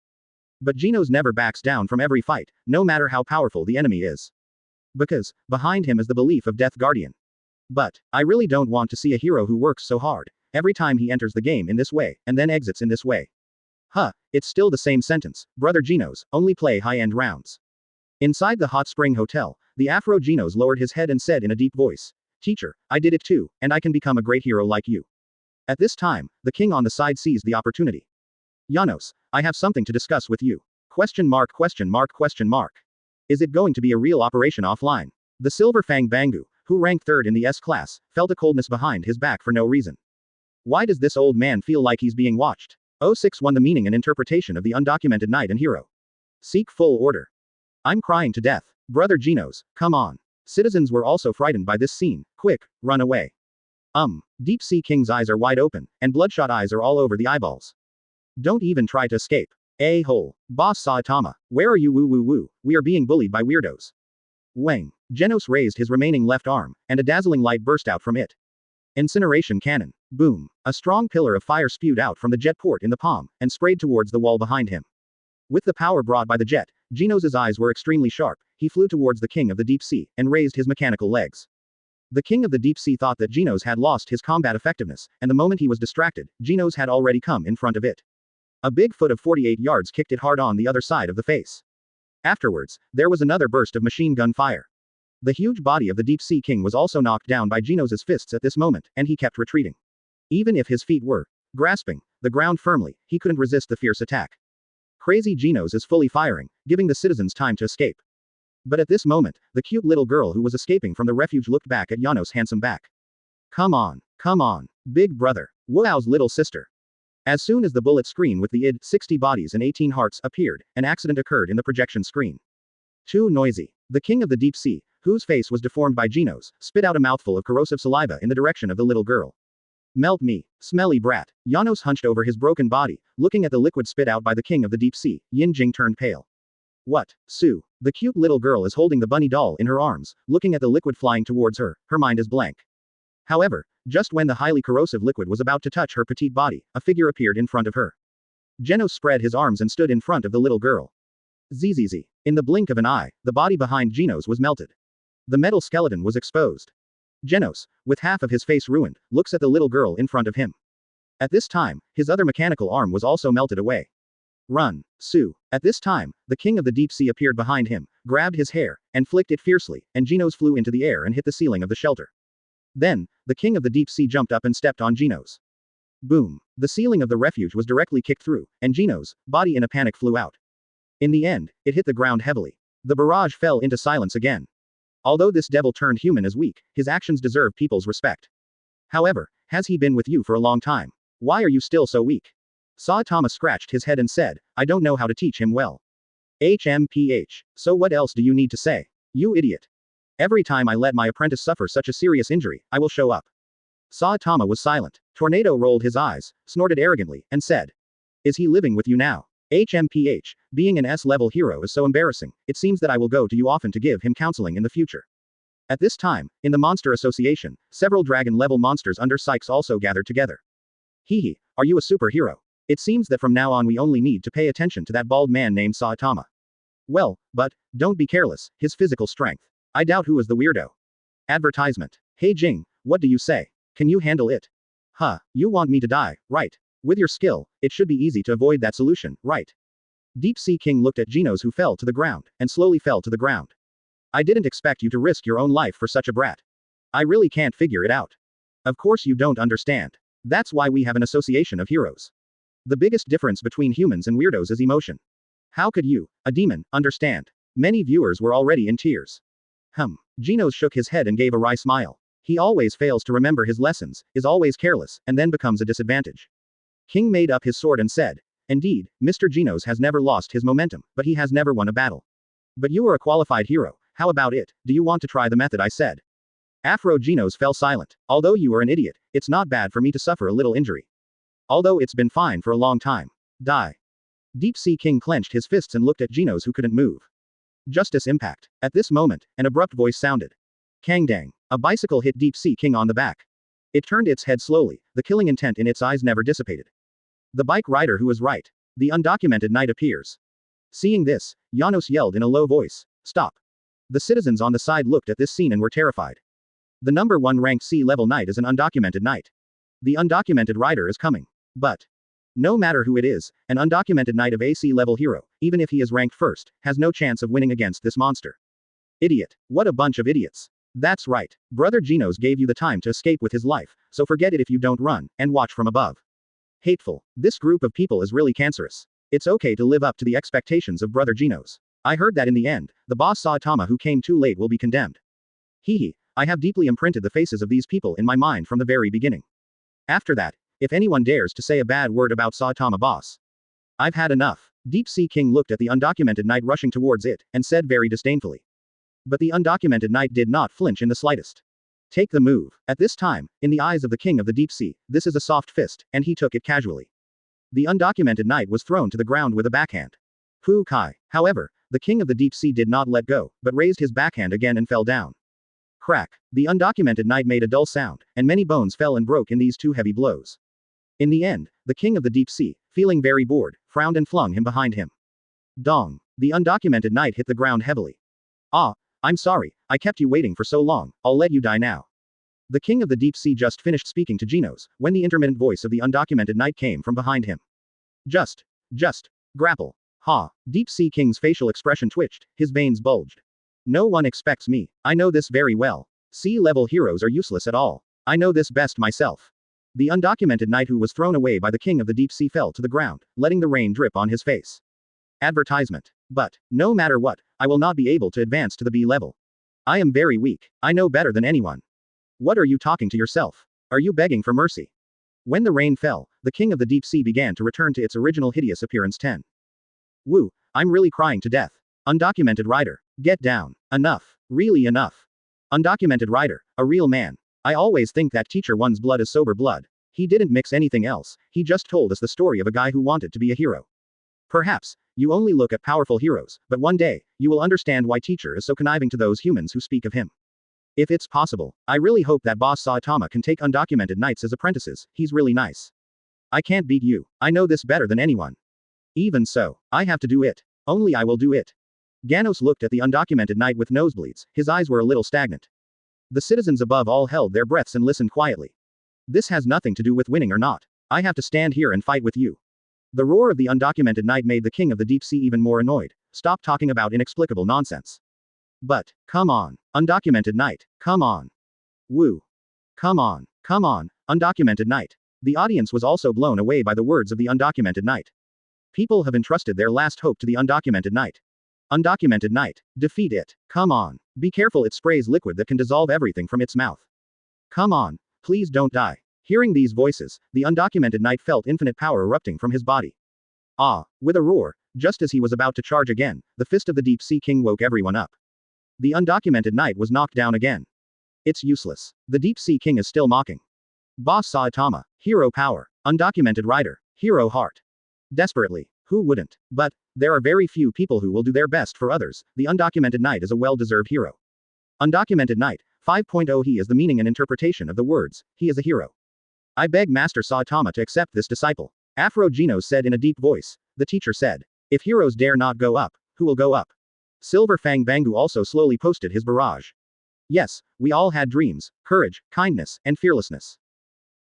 But Genos never backs down from every fight, no matter how powerful the enemy is. Because, behind him is the belief of Death Guardian. But, I really don't want to see a hero who works so hard, every time he enters the game in this way, and then exits in this way. Huh, it's still the same sentence, Brother Genos, only play high-end rounds. Inside the hot spring hotel, the Afro Genos lowered his head and said in a deep voice, Teacher, I did it too, and I can become a great hero like you. At this time, the king on the side seized the opportunity. Janos, I have something to discuss with you. Question mark question mark question mark. Is it going to be a real operation offline? The Silver Fang Bangu, who ranked third in the S class, felt a coldness behind his back for no reason. Why does this old man feel like he's being watched? 061 The meaning and interpretation of the undocumented knight and hero. Seek full order. I'm crying to death. Brother Genos, come on. Citizens were also frightened by this scene. Quick, run away. Deep Sea King's eyes are wide open, and bloodshot eyes are all over the eyeballs. Don't even try to escape. A-hole. Boss Saitama, where are you? Woo woo woo, we are being bullied by weirdos. Wang. Genos raised his remaining left arm, and a dazzling light burst out from it. Incineration cannon. Boom. A strong pillar of fire spewed out from the jet port in the palm, and sprayed towards the wall behind him. With the power brought by the jet, Genos' eyes were extremely sharp. He flew towards the King of the Deep Sea, and raised his mechanical legs. The King of the Deep Sea thought that Genos had lost his combat effectiveness, and the moment he was distracted, Genos had already come in front of it. A big foot of 48 yards kicked it hard on the other side of the face. Afterwards, there was another burst of machine gun fire. The huge body of the Deep Sea King was also knocked down by Genos' fists at this moment, and he kept retreating. Even if his feet were grasping the ground firmly, he couldn't resist the fierce attack. Crazy Genos is fully firing, giving the citizens time to escape. But at this moment, the cute little girl who was escaping from the refuge looked back at Janos' handsome back. Come on, big brother. Wuao's little sister. As soon as the bullet screen with the 60 bodies and 18 hearts appeared, an accident occurred in the projection screen. Too noisy. The King of the Deep Sea, whose face was deformed by Genos, spit out a mouthful of corrosive saliva in the direction of the little girl. Melt me, smelly brat. Janos hunched over his broken body, looking at the liquid spit out by the King of the Deep Sea. Yin Jing turned pale. What, Sue? The cute little girl is holding the bunny doll in her arms, looking at the liquid flying towards her. Her mind is blank. However, just when the highly corrosive liquid was about to touch her petite body, a figure appeared in front of her. Genos spread his arms and stood in front of the little girl. Zzz. In the blink of an eye, the body behind Genos was melted. The metal skeleton was exposed. Genos, with half of his face ruined, looks at the little girl in front of him. At this time, his other mechanical arm was also melted away. Run, Sue. At this time, the King of the Deep Sea appeared behind him, grabbed his hair, and flicked it fiercely, and Genos flew into the air and hit the ceiling of the shelter. Then, the King of the Deep Sea jumped up and stepped on Genos. Boom. The ceiling of the refuge was directly kicked through, and Genos' body in a panic flew out. In the end, it hit the ground heavily. The barrage fell into silence again. Although this devil turned human is weak, his actions deserve people's respect. However, has he been with you for a long time? Why are you still so weak? Saitama scratched his head and said, I don't know how to teach him well. HMPH. So what else do you need to say? You idiot. Every time I let my apprentice suffer such a serious injury, I will show up. Saitama was silent. Tornado rolled his eyes, snorted arrogantly, and said, Is he living with you now? HMPH. Being an S-level hero is so embarrassing, it seems that I will go to you often to give him counseling in the future. At this time, in the Monster Association, several dragon-level monsters under Sykes also gathered together. Hehe, are you a superhero? It seems that from now on we only need to pay attention to that bald man named Saitama. Well, but, don't be careless, his physical strength. I doubt who is the weirdo. Advertisement. Hey Jing, what do you say? Can you handle it? Huh, you want me to die, right? With your skill, it should be easy to avoid that solution, right? Deep Sea King looked at Genos who fell to the ground, and slowly fell to the ground. I didn't expect you to risk your own life for such a brat. I really can't figure it out. Of course you don't understand. That's why we have an association of heroes. The biggest difference between humans and weirdos is emotion. How could you, a demon, understand? Many viewers were already in tears. Genos shook his head and gave a wry smile. He always fails to remember his lessons, is always careless, and then becomes a disadvantage. King made up his sword and said, Indeed, Mr. Genos has never lost his momentum, but he has never won a battle. But you are a qualified hero, how about it? Do you want to try the method I said? Afro Genos fell silent. Although you are an idiot, it's not bad for me to suffer a little injury. Although it's been fine for a long time. Die. Deep Sea King clenched his fists and looked at Genos who couldn't move. Justice impact. At this moment, an abrupt voice sounded. Kang dang. A bicycle hit Deep Sea King on the back. It turned its head slowly, the killing intent in its eyes never dissipated. The bike rider who was right. The undocumented knight appears. Seeing this, Janos yelled in a low voice, Stop. The citizens on the side looked at this scene and were terrified. The number 1 ranked C-level knight is an undocumented knight. The undocumented rider is coming. But no matter who it is, an undocumented knight of AC level hero, even if he is ranked first, has no chance of winning against this monster. Idiot. What a bunch of idiots. That's right. Brother Genos gave you the time to escape with his life, so forget it if you don't run, and watch from above. Hateful. This group of people is really cancerous. It's okay to live up to the expectations of Brother Genos. I heard that in the end, the boss Saitama who came too late will be condemned. Hee. I have deeply imprinted the faces of these people in my mind from the very beginning. After that, if anyone dares to say a bad word about Saitama boss, I've had enough. Deep Sea King looked at the undocumented knight rushing towards it, and said very disdainfully. But the undocumented knight did not flinch in the slightest. Take the move. At this time, in the eyes of the king of the deep sea, this is a soft fist, and he took it casually. The undocumented knight was thrown to the ground with a backhand. Pu Kai. However, the king of the deep sea did not let go, but raised his backhand again and fell down. Crack. The undocumented knight made a dull sound, and many bones fell and broke in these two heavy blows. In the end, the king of the deep sea, feeling very bored, frowned and flung him behind him. Dong. The undocumented knight hit the ground heavily. Ah, I'm sorry, I kept you waiting for so long, I'll let you die now. The king of the deep sea just finished speaking to Genos, when the intermittent voice of the undocumented knight came from behind him. Just grapple. Ha. Deep Sea King's facial expression twitched, his veins bulged. No one expects me. I know this very well. Sea-level heroes are useless at all. I know this best myself. The undocumented knight who was thrown away by the king of the deep sea fell to the ground, letting the rain drip on his face. Advertisement. But, no matter what, I will not be able to advance to the B level. I am very weak. I know better than anyone. What are you talking to yourself? Are you begging for mercy? When the rain fell, the king of the deep sea began to return to its original hideous appearance 10. Woo, I'm really crying to death. Undocumented rider. Get down. Enough. Really enough. Undocumented rider, a real man. I always think that teacher one's blood is sober blood. He didn't mix anything else, he just told us the story of a guy who wanted to be a hero. Perhaps, you only look at powerful heroes, but one day, you will understand why teacher is so conniving to those humans who speak of him. If it's possible, I really hope that boss Saitama can take undocumented knights as apprentices, he's really nice. I can't beat you, I know this better than anyone. Even so, I have to do it. Only I will do it. Ganos looked at the undocumented knight with nosebleeds, his eyes were a little stagnant. The citizens above all held their breaths and listened quietly. This has nothing to do with winning or not. I have to stand here and fight with you. The roar of the undocumented knight made the king of the deep sea even more annoyed. Stop talking about inexplicable nonsense. But, come on, undocumented knight, come on. Woo. Come on, undocumented knight. The audience was also blown away by the words of the undocumented knight. People have entrusted their last hope to the undocumented knight. Undocumented knight, defeat it. Come on. Be careful, it sprays liquid that can dissolve everything from its mouth. Come on. Please don't die. Hearing these voices, the undocumented knight felt infinite power erupting from his body. Ah, with a roar, just as he was about to charge again, the fist of the deep sea king woke everyone up. The undocumented knight was knocked down again. It's useless. The deep sea king is still mocking. Boss Saitama, hero power, undocumented rider, hero heart. Desperately, who wouldn't? But, there are very few people who will do their best for others. The undocumented knight is a well-deserved hero. Undocumented knight, 5.0 He is the meaning and interpretation of the words, he is a hero. I beg Master Saitama to accept this disciple. Afro Genos said in a deep voice. The teacher said. If heroes dare not go up, who will go up? Silver Fang Bangu also slowly posted his barrage. Yes, we all had dreams, courage, kindness, and fearlessness.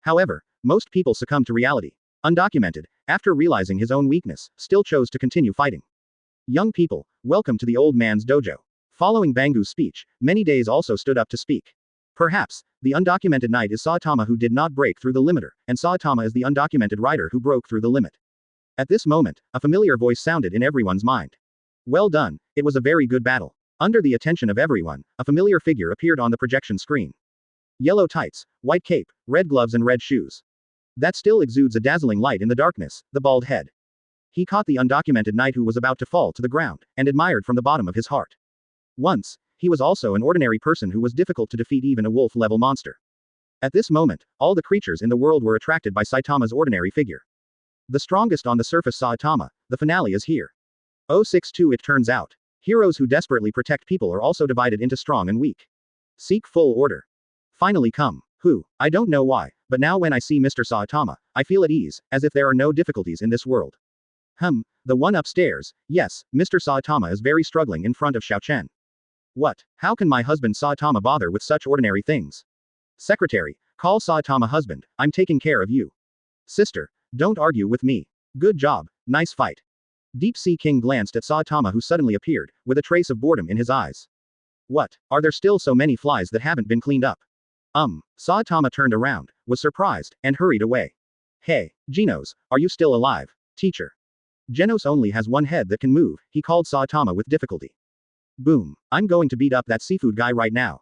However, most people succumb to reality. Undocumented, after realizing his own weakness, still chose to continue fighting. Young people, welcome to the old man's dojo. Following Bangu's speech, many days also stood up to speak. Perhaps, the undocumented knight is Saitama who did not break through the limiter, and Saitama is the undocumented rider who broke through the limit. At this moment, a familiar voice sounded in everyone's mind. Well done, it was a very good battle. Under the attention of everyone, a familiar figure appeared on the projection screen. Yellow tights, white cape, red gloves and red shoes. That still exudes a dazzling light in the darkness, the bald head. He caught the undocumented knight who was about to fall to the ground, and admired from the bottom of his heart. Once, he was also an ordinary person who was difficult to defeat, even a wolf-level monster. At this moment, all the creatures in the world were attracted by Saitama's ordinary figure. The strongest on the surface Saitama, the finale is here. 062 It turns out, heroes who desperately protect people are also divided into strong and weak. Seek full order. Finally come. Who? I don't know why, but now when I see Mr. Saitama, I feel at ease, as if there are no difficulties in this world. The one upstairs, yes, Mr. Saitama is very struggling in front of Xiaochen. What? How can my husband Saitama bother with such ordinary things? Secretary, call Saitama husband, I'm taking care of you. Sister, don't argue with me. Good job, nice fight. Deep Sea King glanced at Saitama who suddenly appeared, with a trace of boredom in his eyes. What? Are there still so many flies that haven't been cleaned up? Saitama turned around, was surprised, and hurried away. Hey, Genos, are you still alive? Teacher. Genos only has one head that can move, he called Saitama with difficulty. Boom. I'm going to beat up that seafood guy right now.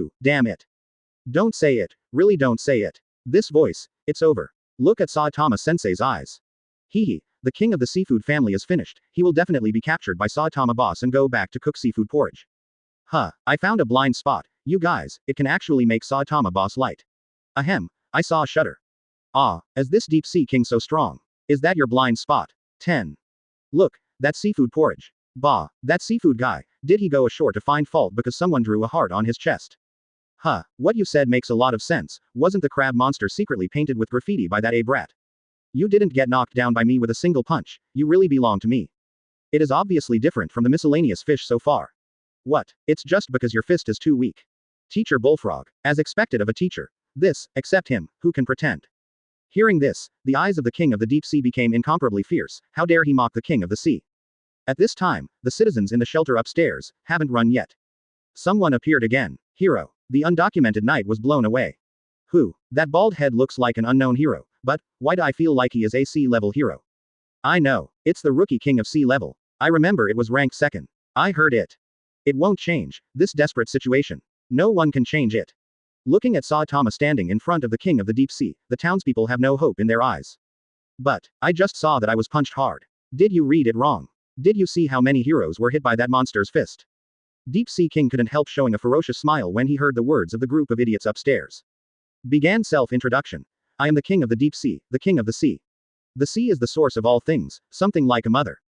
woo, damn it. Don't say it, really don't say it. This voice, it's over. Look at Saitama-sensei's eyes. Hee, the king of the seafood family is finished, he will definitely be captured by Saitama boss and go back to cook seafood porridge. Huh, I found a blind spot, you guys, it can actually make Saitama boss light. Ahem, I saw a shudder. Ah, is this deep sea king so strong? Is that your blind spot? 10. Look, that seafood porridge. Bah, that seafood guy, did he go ashore to find fault because someone drew a heart on his chest? Huh, what you said makes a lot of sense, wasn't the crab monster secretly painted with graffiti by that brat? You didn't get knocked down by me with a single punch, you really belong to me. It is obviously different from the miscellaneous fish so far. What, it's just because your fist is too weak. Teacher Bullfrog, as expected of a teacher. This, except him, who can pretend? Hearing this, the eyes of the king of the deep sea became incomparably fierce, how dare he mock the king of the sea? At this time, the citizens in the shelter upstairs haven't run yet. Someone appeared again. Hero. The undocumented knight was blown away. Who? That bald head looks like an unknown hero, but why do I feel like he is a sea-level hero? I know, it's the rookie king of sea level. I remember it was ranked second. I heard it. It won't change, this desperate situation. No one can change it. Looking at Saitama standing in front of the king of the deep sea, the townspeople have no hope in their eyes. But, I just saw that I was punched hard. Did you read it wrong? Did you see how many heroes were hit by that monster's fist? Deep Sea King couldn't help showing a ferocious smile when he heard the words of the group of idiots upstairs. Began self-introduction. I am the king of the deep sea, the king of the sea. The sea is the source of all things, something like a mother.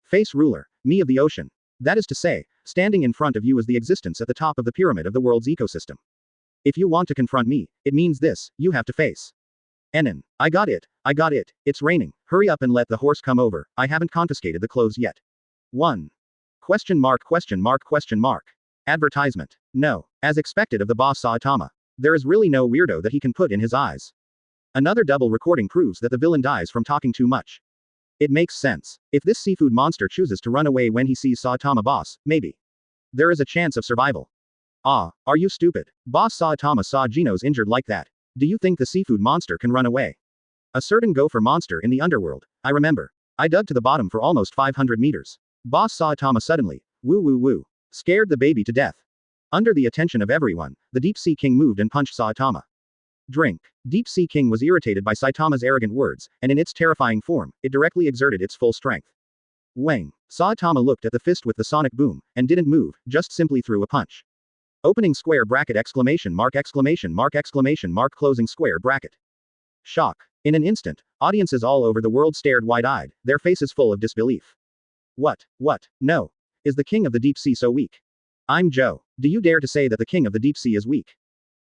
Face ruler, me of the ocean. That is to say, standing in front of you is the existence at the top of the pyramid of the world's ecosystem. If you want to confront me, it means this, you have to face. Enin. I got it, it's raining, hurry up and let the horse come over, I haven't confiscated the clothes yet. 1. Question mark. Advertisement. No. As expected of the boss Saitama. There is really no weirdo that he can put in his eyes. Another double recording proves that the villain dies from talking too much. It makes sense. If this seafood monster chooses to run away when he sees Saitama boss, maybe. There is a chance of survival. Ah, are you stupid? Boss Saitama saw Genos injured like that. Do you think the seafood monster can run away? A certain gopher monster in the underworld, I remember. I dug to the bottom for almost 500 meters. Boss Saitama suddenly, woo, scared the baby to death. Under the attention of everyone, the Deep Sea King moved and punched Saitama. Drink. Deep Sea King was irritated by Saitama's arrogant words, and in its terrifying form, it directly exerted its full strength. Wang. Saitama looked at the fist with the sonic boom, and didn't move, just simply threw a punch. Opening square bracket ! Closing square bracket. Shock. In an instant, audiences all over the world stared wide-eyed, their faces full of disbelief. What? No. Is the king of the deep sea so weak? I'm Joe. Do you dare to say that the king of the deep sea is weak?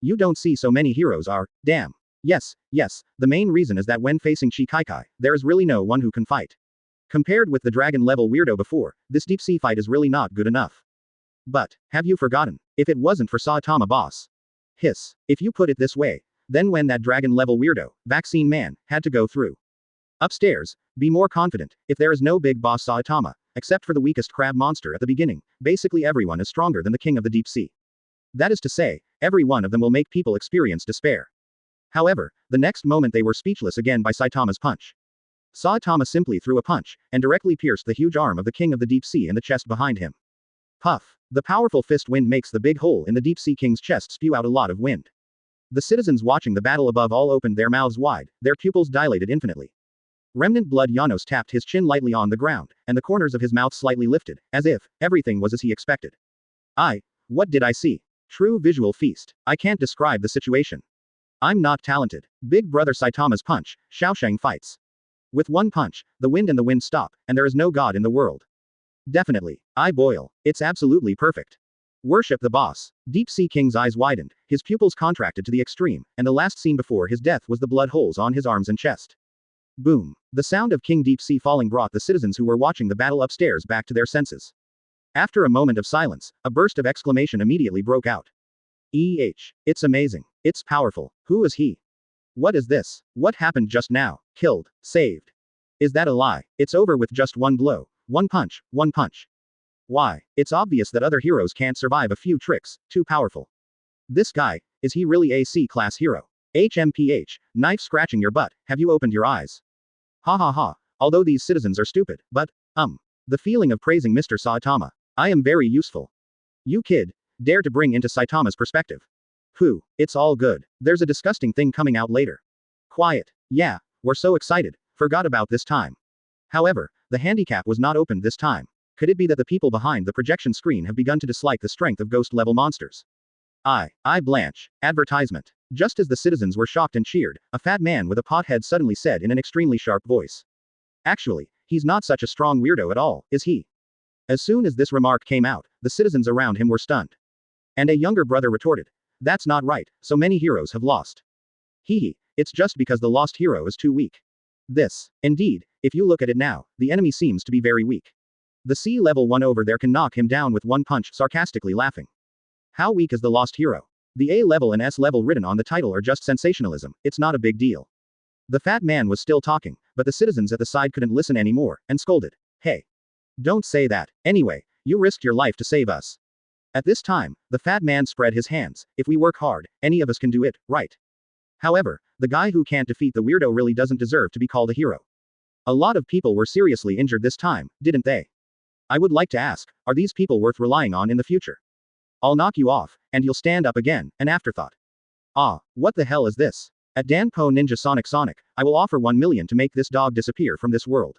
You don't see so many heroes are, damn. Yes, the main reason is that when facing Shikaikai, there is really no one who can fight. Compared with the dragon-level weirdo before, this deep sea fight is really not good enough. But, have you forgotten? If it wasn't for Saitama boss. Hiss. If you put it this way, then when that dragon-level weirdo, vaccine man, had to go through. Upstairs, be more confident, if there is no big boss Saitama, except for the weakest crab monster at the beginning, basically everyone is stronger than the king of the deep sea. That is to say, every one of them will make people experience despair. However, the next moment they were speechless again by Saitama's punch. Saitama simply threw a punch, and directly pierced the huge arm of the king of the deep sea in the chest behind him. Puff. The powerful fist wind makes the big hole in the deep sea king's chest spew out a lot of wind. The citizens watching the battle above all opened their mouths wide, their pupils dilated infinitely. Remnant blood Janos tapped his chin lightly on the ground, and the corners of his mouth slightly lifted, as if everything was as he expected. What did I see? True visual feast. I can't describe the situation. I'm not talented. Big brother Saitama's punch, Shaoshang fights. With one punch, the wind and the wind stop, and there is no god in the world. Definitely. I boil. It's absolutely perfect. Worship the boss. Deep Sea King's eyes widened, his pupils contracted to the extreme, and the last scene before his death was the blood holes on his arms and chest. Boom. The sound of King Deep Sea falling brought the citizens who were watching the battle upstairs back to their senses. After a moment of silence, a burst of exclamation immediately broke out. It's amazing. It's powerful. Who is he? What is this? What happened just now? Killed. Saved. Is that a lie? It's over with just one blow. One punch. One punch. Why? It's obvious that other heroes can't survive a few tricks, too powerful. This guy, is he really a C-class hero? HMPH, knife scratching your butt, have you opened your eyes? Ha ha ha, although these citizens are stupid, but, the feeling of praising Mr. Saitama. I am very useful. You kid, dare to bring into Saitama's perspective. Phew, it's all good. There's a disgusting thing coming out later. Quiet. Yeah, we're so excited, forgot about this time. However, the handicap was not opened this time. Could it be that the people behind the projection screen have begun to dislike the strength of ghost-level monsters? I blanch. Advertisement. Just as the citizens were shocked and cheered, a fat man with a pot head suddenly said in an extremely sharp voice. Actually, he's not such a strong weirdo at all, is he? As soon as this remark came out, the citizens around him were stunned. And a younger brother retorted. That's not right, so many heroes have lost. Hee, it's just because the lost hero is too weak. Indeed, if you look at it now, the enemy seems to be very weak. The C-level one over there can knock him down with one punch, sarcastically laughing. How weak is the lost hero? The A-level and S-level written on the title are just sensationalism, it's not a big deal. The fat man was still talking, but the citizens at the side couldn't listen anymore, and scolded. Hey. Don't say that. Anyway, you risked your life to save us. At this time, the fat man spread his hands. If we work hard, any of us can do it, right? However, the guy who can't defeat the weirdo really doesn't deserve to be called a hero. A lot of people were seriously injured this time, didn't they? I would like to ask, are these people worth relying on in the future? I'll knock you off, and you'll stand up again, an afterthought. What the hell is this? At Danpo Ninja Sonic, I will offer 1 million to make this dog disappear from this world.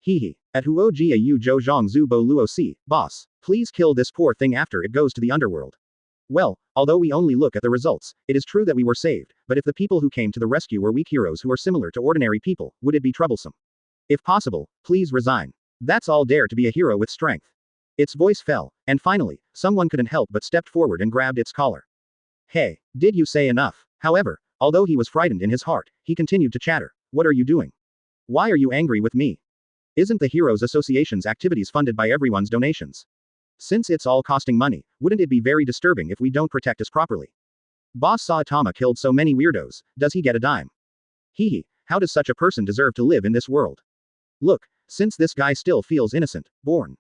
Hee. At Huo Jia Yu Zhou Zhang Zhu Bo Luo Si, boss, please kill this poor thing after it goes to the underworld. Well, although we only look at the results, it is true that we were saved, but if the people who came to the rescue were weak heroes who are similar to ordinary people, would it be troublesome? If possible, please resign. That's all dare to be a hero with strength. Its voice fell, and finally, someone couldn't help but stepped forward and grabbed its collar. Hey, did you say enough? However, although he was frightened in his heart, he continued to chatter. What are you doing? Why are you angry with me? Isn't the Heroes Association's activities funded by everyone's donations? Since it's all costing money, wouldn't it be very disturbing if we don't protect us properly? Boss Saitama killed so many weirdos, does he get a dime? Hee, how does such a person deserve to live in this world? Look, since this guy still feels innocent, born.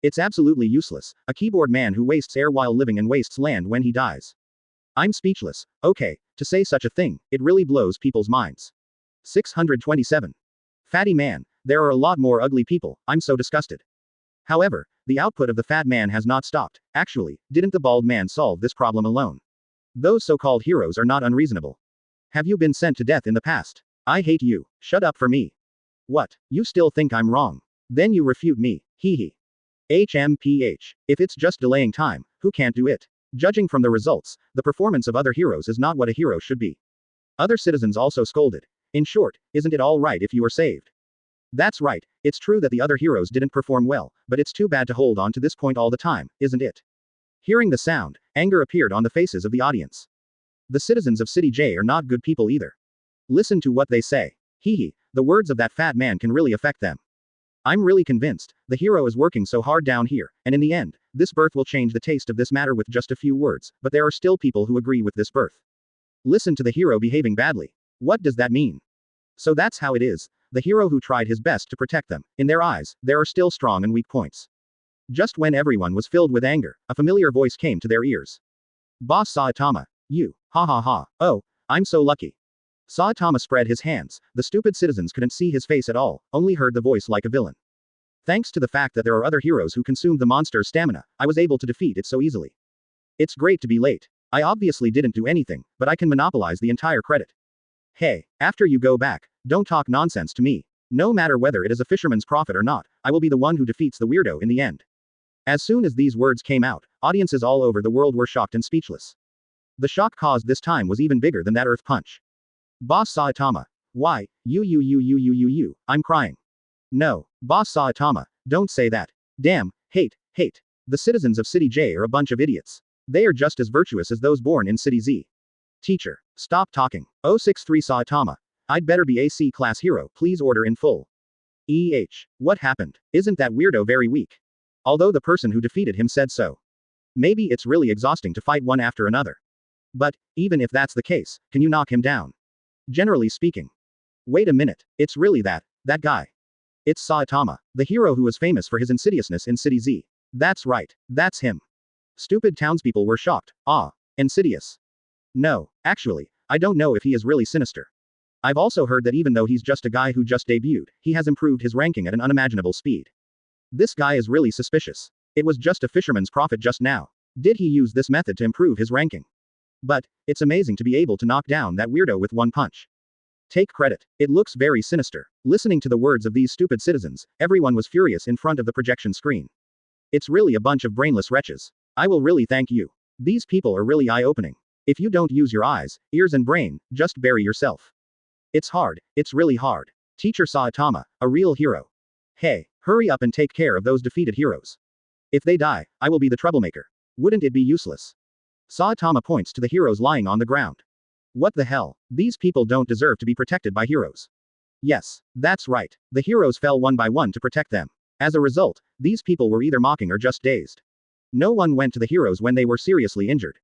It's absolutely useless, a keyboard man who wastes air while living and wastes land when he dies. I'm speechless. Okay, to say such a thing, it really blows people's minds. 627. Fatty man, there are a lot more ugly people, I'm so disgusted. However, the output of the fat man has not stopped. Actually, didn't the bald man solve this problem alone? Those so-called heroes are not unreasonable. Have you been sent to death in the past? I hate you. Shut up for me. What, you still think I'm wrong? Then you refute me. Hee. HMPH. If it's just delaying time, who can't do it? Judging from the results, the performance of other heroes is not what a hero should be. Other citizens also scolded. In short, isn't it all right if you were saved? That's right, it's true that the other heroes didn't perform well, but it's too bad to hold on to this point all the time, isn't it? Hearing the sound, anger appeared on the faces of the audience. The citizens of City J are not good people either. Listen to what they say. Hee, the words of that fat man can really affect them. I'm really convinced, the hero is working so hard down here, and in the end, this birth will change the taste of this matter with just a few words, but there are still people who agree with this birth. Listen to the hero behaving badly. What does that mean? So that's how it is, the hero who tried his best to protect them, in their eyes, there are still strong and weak points. Just when everyone was filled with anger, a familiar voice came to their ears. Boss Saitama. You. Ha ha ha. Oh, I'm so lucky. Saitama spread his hands, the stupid citizens couldn't see his face at all, only heard the voice like a villain. Thanks to the fact that there are other heroes who consumed the monster's stamina, I was able to defeat it so easily. It's great to be late. I obviously didn't do anything, but I can monopolize the entire credit. Hey, after you go back, don't talk nonsense to me. No matter whether it is a fisherman's prophet or not, I will be the one who defeats the weirdo in the end. As soon as these words came out, audiences all over the world were shocked and speechless. The shock caused this time was even bigger than that earth punch. Boss Saitama. Why, you, I'm crying. No, Boss Saitama, don't say that. Damn, hate. The citizens of City J are a bunch of idiots. They are just as virtuous as those born in City Z. Teacher, stop talking. 063 Saitama. I'd better be a C-class hero, please order in full. What happened? Isn't that weirdo very weak? Although the person who defeated him said so. Maybe it's really exhausting to fight one after another. But, even if that's the case, can you knock him down? Generally speaking. Wait a minute, it's really that guy. It's Saitama, the hero who was famous for his insidiousness in City Z. That's right, that's him. Stupid townspeople were shocked. Ah, insidious. No, actually, I don't know if he is really sinister. I've also heard that even though he's just a guy who just debuted, he has improved his ranking at an unimaginable speed. This guy is really suspicious. It was just a fisherman's prophet just now. Did he use this method to improve his ranking? But, it's amazing to be able to knock down that weirdo with one punch. Take credit. It looks very sinister. Listening to the words of these stupid citizens, everyone was furious in front of the projection screen. It's really a bunch of brainless wretches. I will really thank you. These people are really eye-opening. If you don't use your eyes, ears and brain, just bury yourself. It's hard, it's really hard. Teacher Saitama, a real hero. Hey, hurry up and take care of those defeated heroes. If they die, I will be the troublemaker. Wouldn't it be useless? Saitama points to the heroes lying on the ground. What the hell? These people don't deserve to be protected by heroes. Yes, that's right. The heroes fell one by one to protect them. As a result, these people were either mocking or just dazed. No one went to the heroes when they were seriously injured.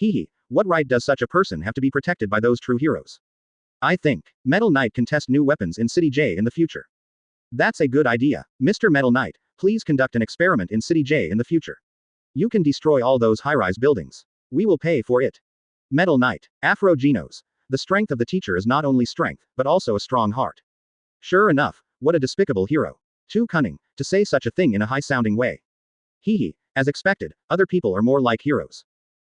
Hehe, what right does such a person have to be protected by those true heroes? I think Metal Knight can test new weapons in City J in the future. That's a good idea. Mr. Metal Knight, please conduct an experiment in City J in the future. You can destroy all those high-rise buildings. We will pay for it. Metal Knight, Afro Genos. The strength of the teacher is not only strength, but also a strong heart. Sure enough, what a despicable hero. Too cunning, to say such a thing in a high-sounding way. Hehe, as expected, other people are more like heroes.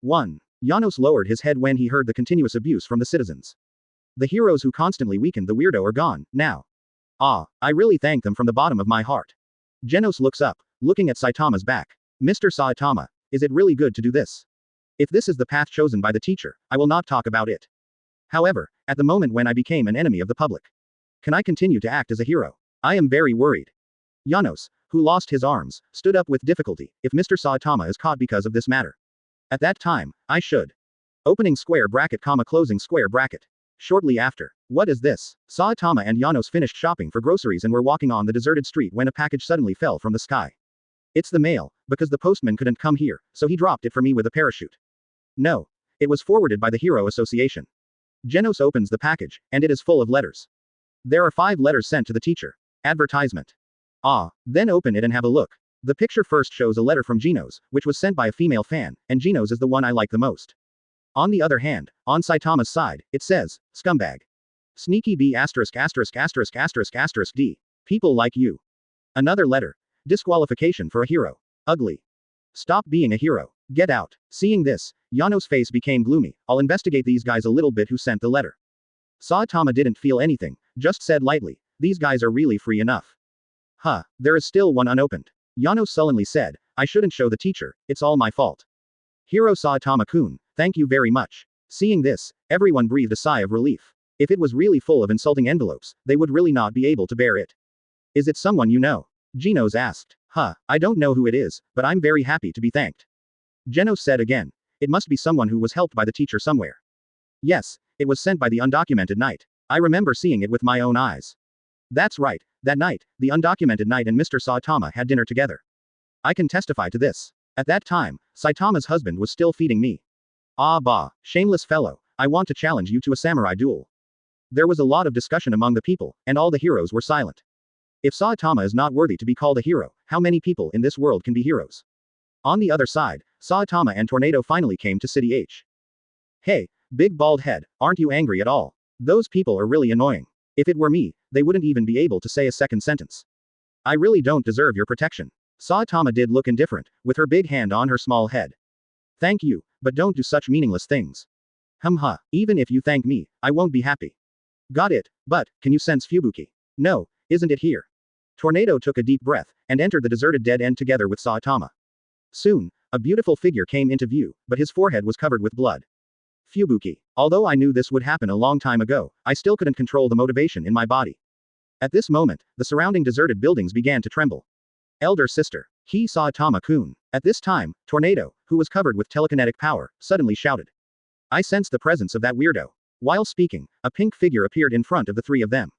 1. Janos lowered his head when he heard the continuous abuse from the citizens. The heroes who constantly weakened the weirdo are gone, now. Ah, I really thank them from the bottom of my heart. Genos looks up, looking at Saitama's back. Mr. Saitama, is it really good to do this? If this is the path chosen by the teacher, I will not talk about it. However, at the moment when I became an enemy of the public, can I continue to act as a hero? I am very worried. Janos, who lost his arms, stood up with difficulty, if Mr. Saitama is caught because of this matter. At that time, I should. Opening square bracket, closing square bracket. Shortly after. What is this? Saitama and Janos finished shopping for groceries and were walking on the deserted street when a package suddenly fell from the sky. It's the mail, because the postman couldn't come here, so he dropped it for me with a parachute. No. It was forwarded by the Hero Association. Genos opens the package, and it is full of letters. There are 5 letters sent to the teacher. Advertisement. Ah, then open it and have a look. The picture first shows a letter from Genos, which was sent by a female fan, and Genos is the one I like the most. On the other hand, on Saitama's side, it says, scumbag. Sneaky B asterisk asterisk asterisk asterisk asterisk D. People like you. Another letter. Disqualification for a hero. Ugly. Stop being a hero. Get out. Seeing this, Janos' face became gloomy. I'll investigate these guys a little bit who sent the letter. Saitama didn't feel anything, just said lightly, these guys are really free enough. Huh, there is still one unopened. Janos sullenly said, I shouldn't show the teacher, it's all my fault. Hero Saitama-kun, thank you very much. Seeing this, everyone breathed a sigh of relief. If it was really full of insulting envelopes, they would really not be able to bear it. Is it someone you know? Genos asked. Huh, I don't know who it is, but I'm very happy to be thanked. Genos said again. It must be someone who was helped by the teacher somewhere. Yes, it was sent by the undocumented knight. I remember seeing it with my own eyes. That's right, that night, the undocumented knight and Mr. Saitama had dinner together. I can testify to this. At that time, Saitama's husband was still feeding me. Ah bah, shameless fellow, I want to challenge you to a samurai duel. There was a lot of discussion among the people, and all the heroes were silent. If Saitama is not worthy to be called a hero, how many people in this world can be heroes? On the other side, Saitama and Tornado finally came to City H. Hey, big bald head, aren't you angry at all? Those people are really annoying. If it were me, they wouldn't even be able to say a second sentence. I really don't deserve your protection. Saitama did look indifferent, with her big hand on her small head. Thank you, but don't do such meaningless things. Even if you thank me, I won't be happy. Got it, but, can you sense Fubuki? No, isn't it here? Tornado took a deep breath, and entered the deserted dead end together with Saitama. Soon, a beautiful figure came into view, but his forehead was covered with blood. Fubuki. Although I knew this would happen a long time ago, I still couldn't control the motivation in my body. At this moment, the surrounding deserted buildings began to tremble. Elder sister. Saitama-kun. At this time, Tornado, who was covered with telekinetic power, suddenly shouted. I sensed the presence of that weirdo. While speaking, a pink figure appeared in front of the 3 of them.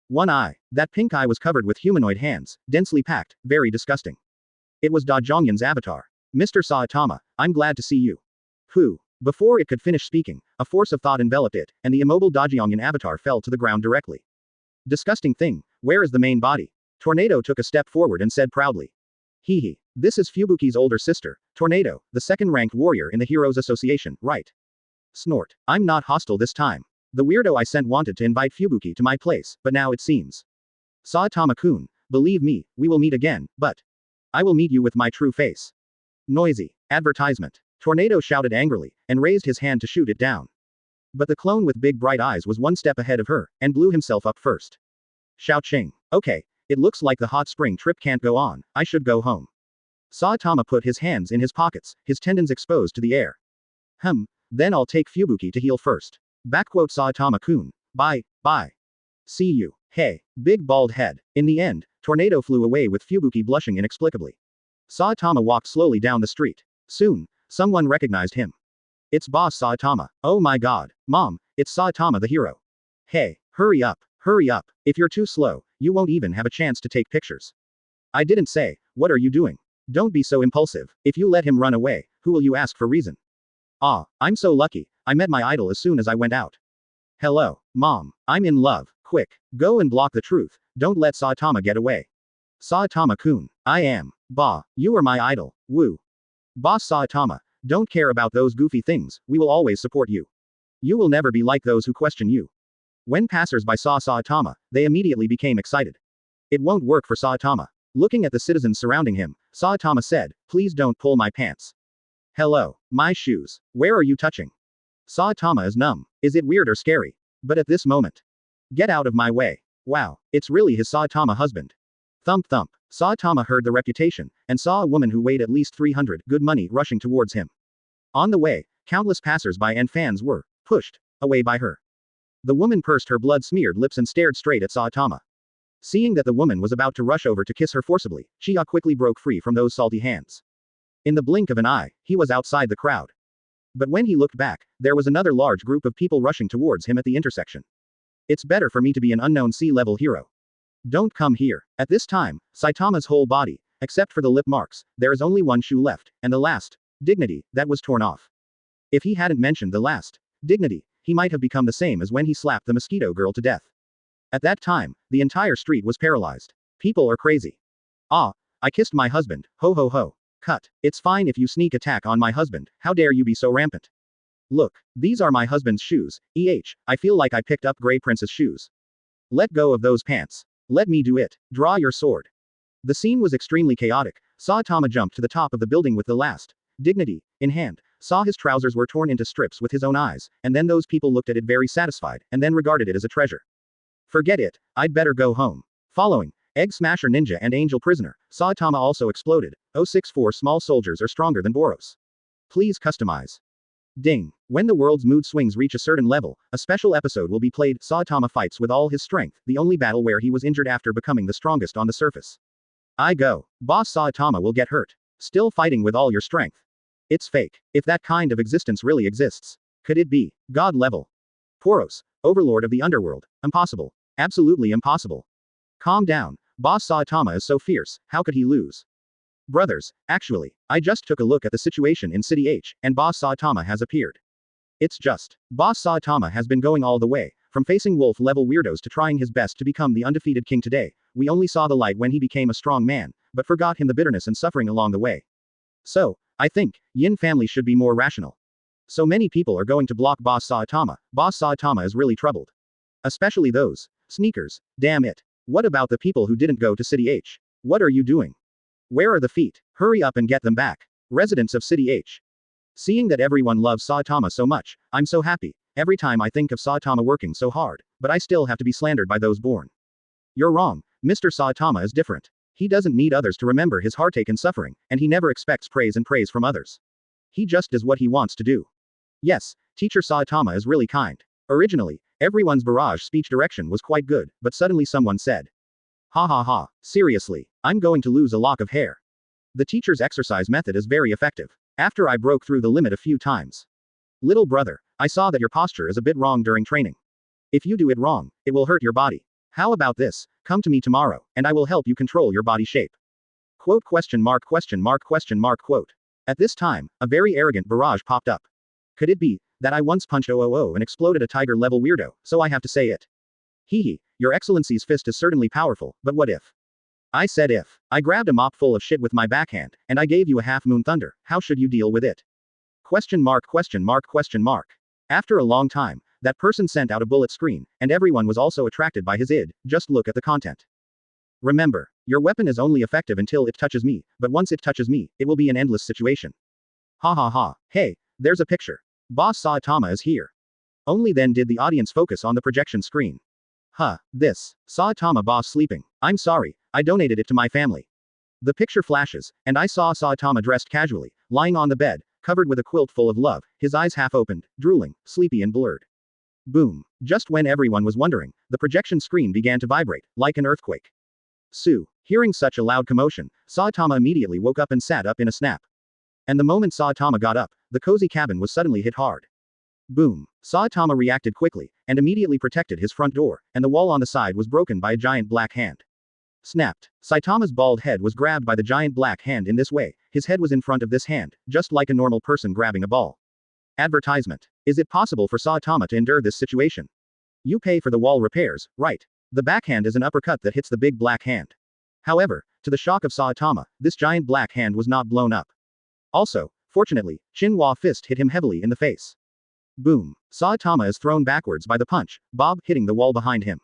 One eye. That pink eye was covered with humanoid hands, densely packed, very disgusting. It was Da Zhongyun's avatar. Mr. Saitama, I'm glad to see you. Who? Before it could finish speaking, a force of thought enveloped it, and the immobile Dajiongan avatar fell to the ground directly. Disgusting thing, where is the main body? Tornado took a step forward and said proudly. Hee. This is Fubuki's older sister, Tornado, the second-ranked warrior in the Heroes Association, right? Snort. I'm not hostile this time. The weirdo I sent wanted to invite Fubuki to my place, but now it seems. Saitama-kun, believe me, we will meet again, but I will meet you with my true face. Noisy. Advertisement. Tornado shouted angrily, and raised his hand to shoot it down. But the clone with big bright eyes was one step ahead of her, and blew himself up first. Xiao-ching. Okay, it looks like the hot spring trip can't go on, I should go home. Saitama put his hands in his pockets, his tendons exposed to the air. Then I'll take Fubuki to heal first. Saitama-kun. Bye. See you. Hey, big bald head. In the end, Tornado flew away with Fubuki blushing inexplicably. Saitama walked slowly down the street. Soon, someone recognized him. It's Boss Saitama. Oh my god, Mom, it's Saitama the hero. Hey, hurry up. If you're too slow, you won't even have a chance to take pictures. I didn't say, what are you doing? Don't be so impulsive. If you let him run away, who will you ask for reason? I'm so lucky, I met my idol as soon as I went out. Hello, Mom, I'm in love. Quick, go and block the truth, don't let Saitama get away. Saitama-kun, I am. You are my idol, woo. Boss Saitama, don't care about those goofy things, we will always support you. You will never be like those who question you. When passers-by saw Saitama, they immediately became excited. It won't work for Saitama. Looking at the citizens surrounding him, Saitama said, please don't pull my pants. Hello, my shoes. Where are you touching? Saitama is numb. Is it weird or scary? But at this moment. Get out of my way. Wow, it's really his Saitama husband. Thump thump. Saitama heard the reputation, and saw a woman who weighed at least 300 good money rushing towards him. On the way, countless passers-by and fans were pushed away by her. The woman pursed her blood-smeared lips and stared straight at Saitama. Seeing that the woman was about to rush over to kiss her forcibly, Chia quickly broke free from those salty hands. In the blink of an eye, he was outside the crowd. But when he looked back, there was another large group of people rushing towards him at the intersection. It's better for me to be an unknown sea-level hero. Don't come here. At this time, Saitama's whole body, except for the lip marks, there is only one shoe left, and the last, dignity, that was torn off. If he hadn't mentioned the last, dignity, he might have become the same as when he slapped the mosquito girl to death. At that time, the entire street was paralyzed. People are crazy. I kissed my husband, ho ho ho. Cut. It's fine if you sneak attack on my husband, how dare you be so rampant. Look, these are my husband's shoes, I feel like I picked up Grey Prince's shoes. Let go of those pants. Let me do it. Draw your sword. The scene was extremely chaotic. Saitama jumped to the top of the building with the last dignity in hand, saw his trousers were torn into strips with his own eyes, and then those people looked at it very satisfied, and then regarded it as a treasure. Forget it, I'd better go home. Following, Egg Smasher Ninja and Angel Prisoner, Saitama also exploded. 064 small soldiers are stronger than Boros. Please customize. Ding. When the world's mood swings reach a certain level, a special episode will be played. Saitama fights with all his strength, the only battle where he was injured after becoming the strongest on the surface. I go. Boss Saitama will get hurt. Still fighting with all your strength. It's fake. If that kind of existence really exists. Could it be God level? Poros, overlord of the underworld. Impossible. Absolutely impossible. Calm down. Boss Saitama is so fierce, how could he lose? Brothers, actually, I just took a look at the situation in City H, and Boss Saitama has appeared. It's just. Boss Saitama has been going all the way, from facing wolf-level weirdos to trying his best to become the undefeated king today. We only saw the light when he became a strong man, but forgot him the bitterness and suffering along the way. So, I think, Yin family should be more rational. So many people are going to block Boss Saitama. Boss Saitama is really troubled. Especially those sneakers. Damn it. What about the people who didn't go to City H? What are you doing? Where are the feet? Hurry up and get them back. Residents of City H. Seeing that everyone loves Saitama so much, I'm so happy. Every time I think of Saitama working so hard, but I still have to be slandered by those born. You're wrong. Mr. Saitama is different. He doesn't need others to remember his heartache and suffering, and he never expects praise from others. He just does what he wants to do. Yes, Teacher Saitama is really kind. Originally, everyone's barrage speech direction was quite good, but suddenly someone said, ha ha ha, seriously, I'm going to lose a lock of hair. The teacher's exercise method is very effective. After I broke through the limit a few times. Little brother, I saw that your posture is a bit wrong during training. If you do it wrong, it will hurt your body. How about this? Come to me tomorrow, and I will help you control your body shape. Quote question mark. At this time, a very arrogant barrage popped up. Could it be that I once punched 000 and exploded a tiger-level weirdo, so I have to say it? Hee, your excellency's fist is certainly powerful, but what if? I said if. I grabbed a mop full of shit with my backhand, and I gave you a half-moon thunder, how should you deal with it? Question mark question mark question mark. After a long time, that person sent out a bullet screen, and everyone was also attracted by his id, just look at the content. Remember, your weapon is only effective until it touches me, but once it touches me, it will be an endless situation. Ha ha ha, hey, there's a picture. Boss Saitama is here. Only then did the audience focus on the projection screen. Huh, this. Saitama boss sleeping. I'm sorry, I donated it to my family. The picture flashes, and I saw Saitama dressed casually, lying on the bed, covered with a quilt full of love, his eyes half opened, drooling, sleepy and blurred. Boom. Just when everyone was wondering, the projection screen began to vibrate, like an earthquake. Sue. Hearing such a loud commotion, Saitama immediately woke up and sat up in a snap. And the moment Saitama got up, the cozy cabin was suddenly hit hard. Boom. Saitama reacted quickly, and immediately protected his front door, and the wall on the side was broken by a giant black hand. Snapped. Saitama's bald head was grabbed by the giant black hand in this way, his head was in front of this hand, just like a normal person grabbing a ball. Advertisement. Is it possible for Saitama to endure this situation? You pay for the wall repairs, right? The backhand is an uppercut that hits the big black hand. However, to the shock of Saitama, this giant black hand was not blown up. Also, fortunately, Shinhwa fist hit him heavily in the face. Boom. Saitama is thrown backwards by the punch, Bob hitting the wall behind him.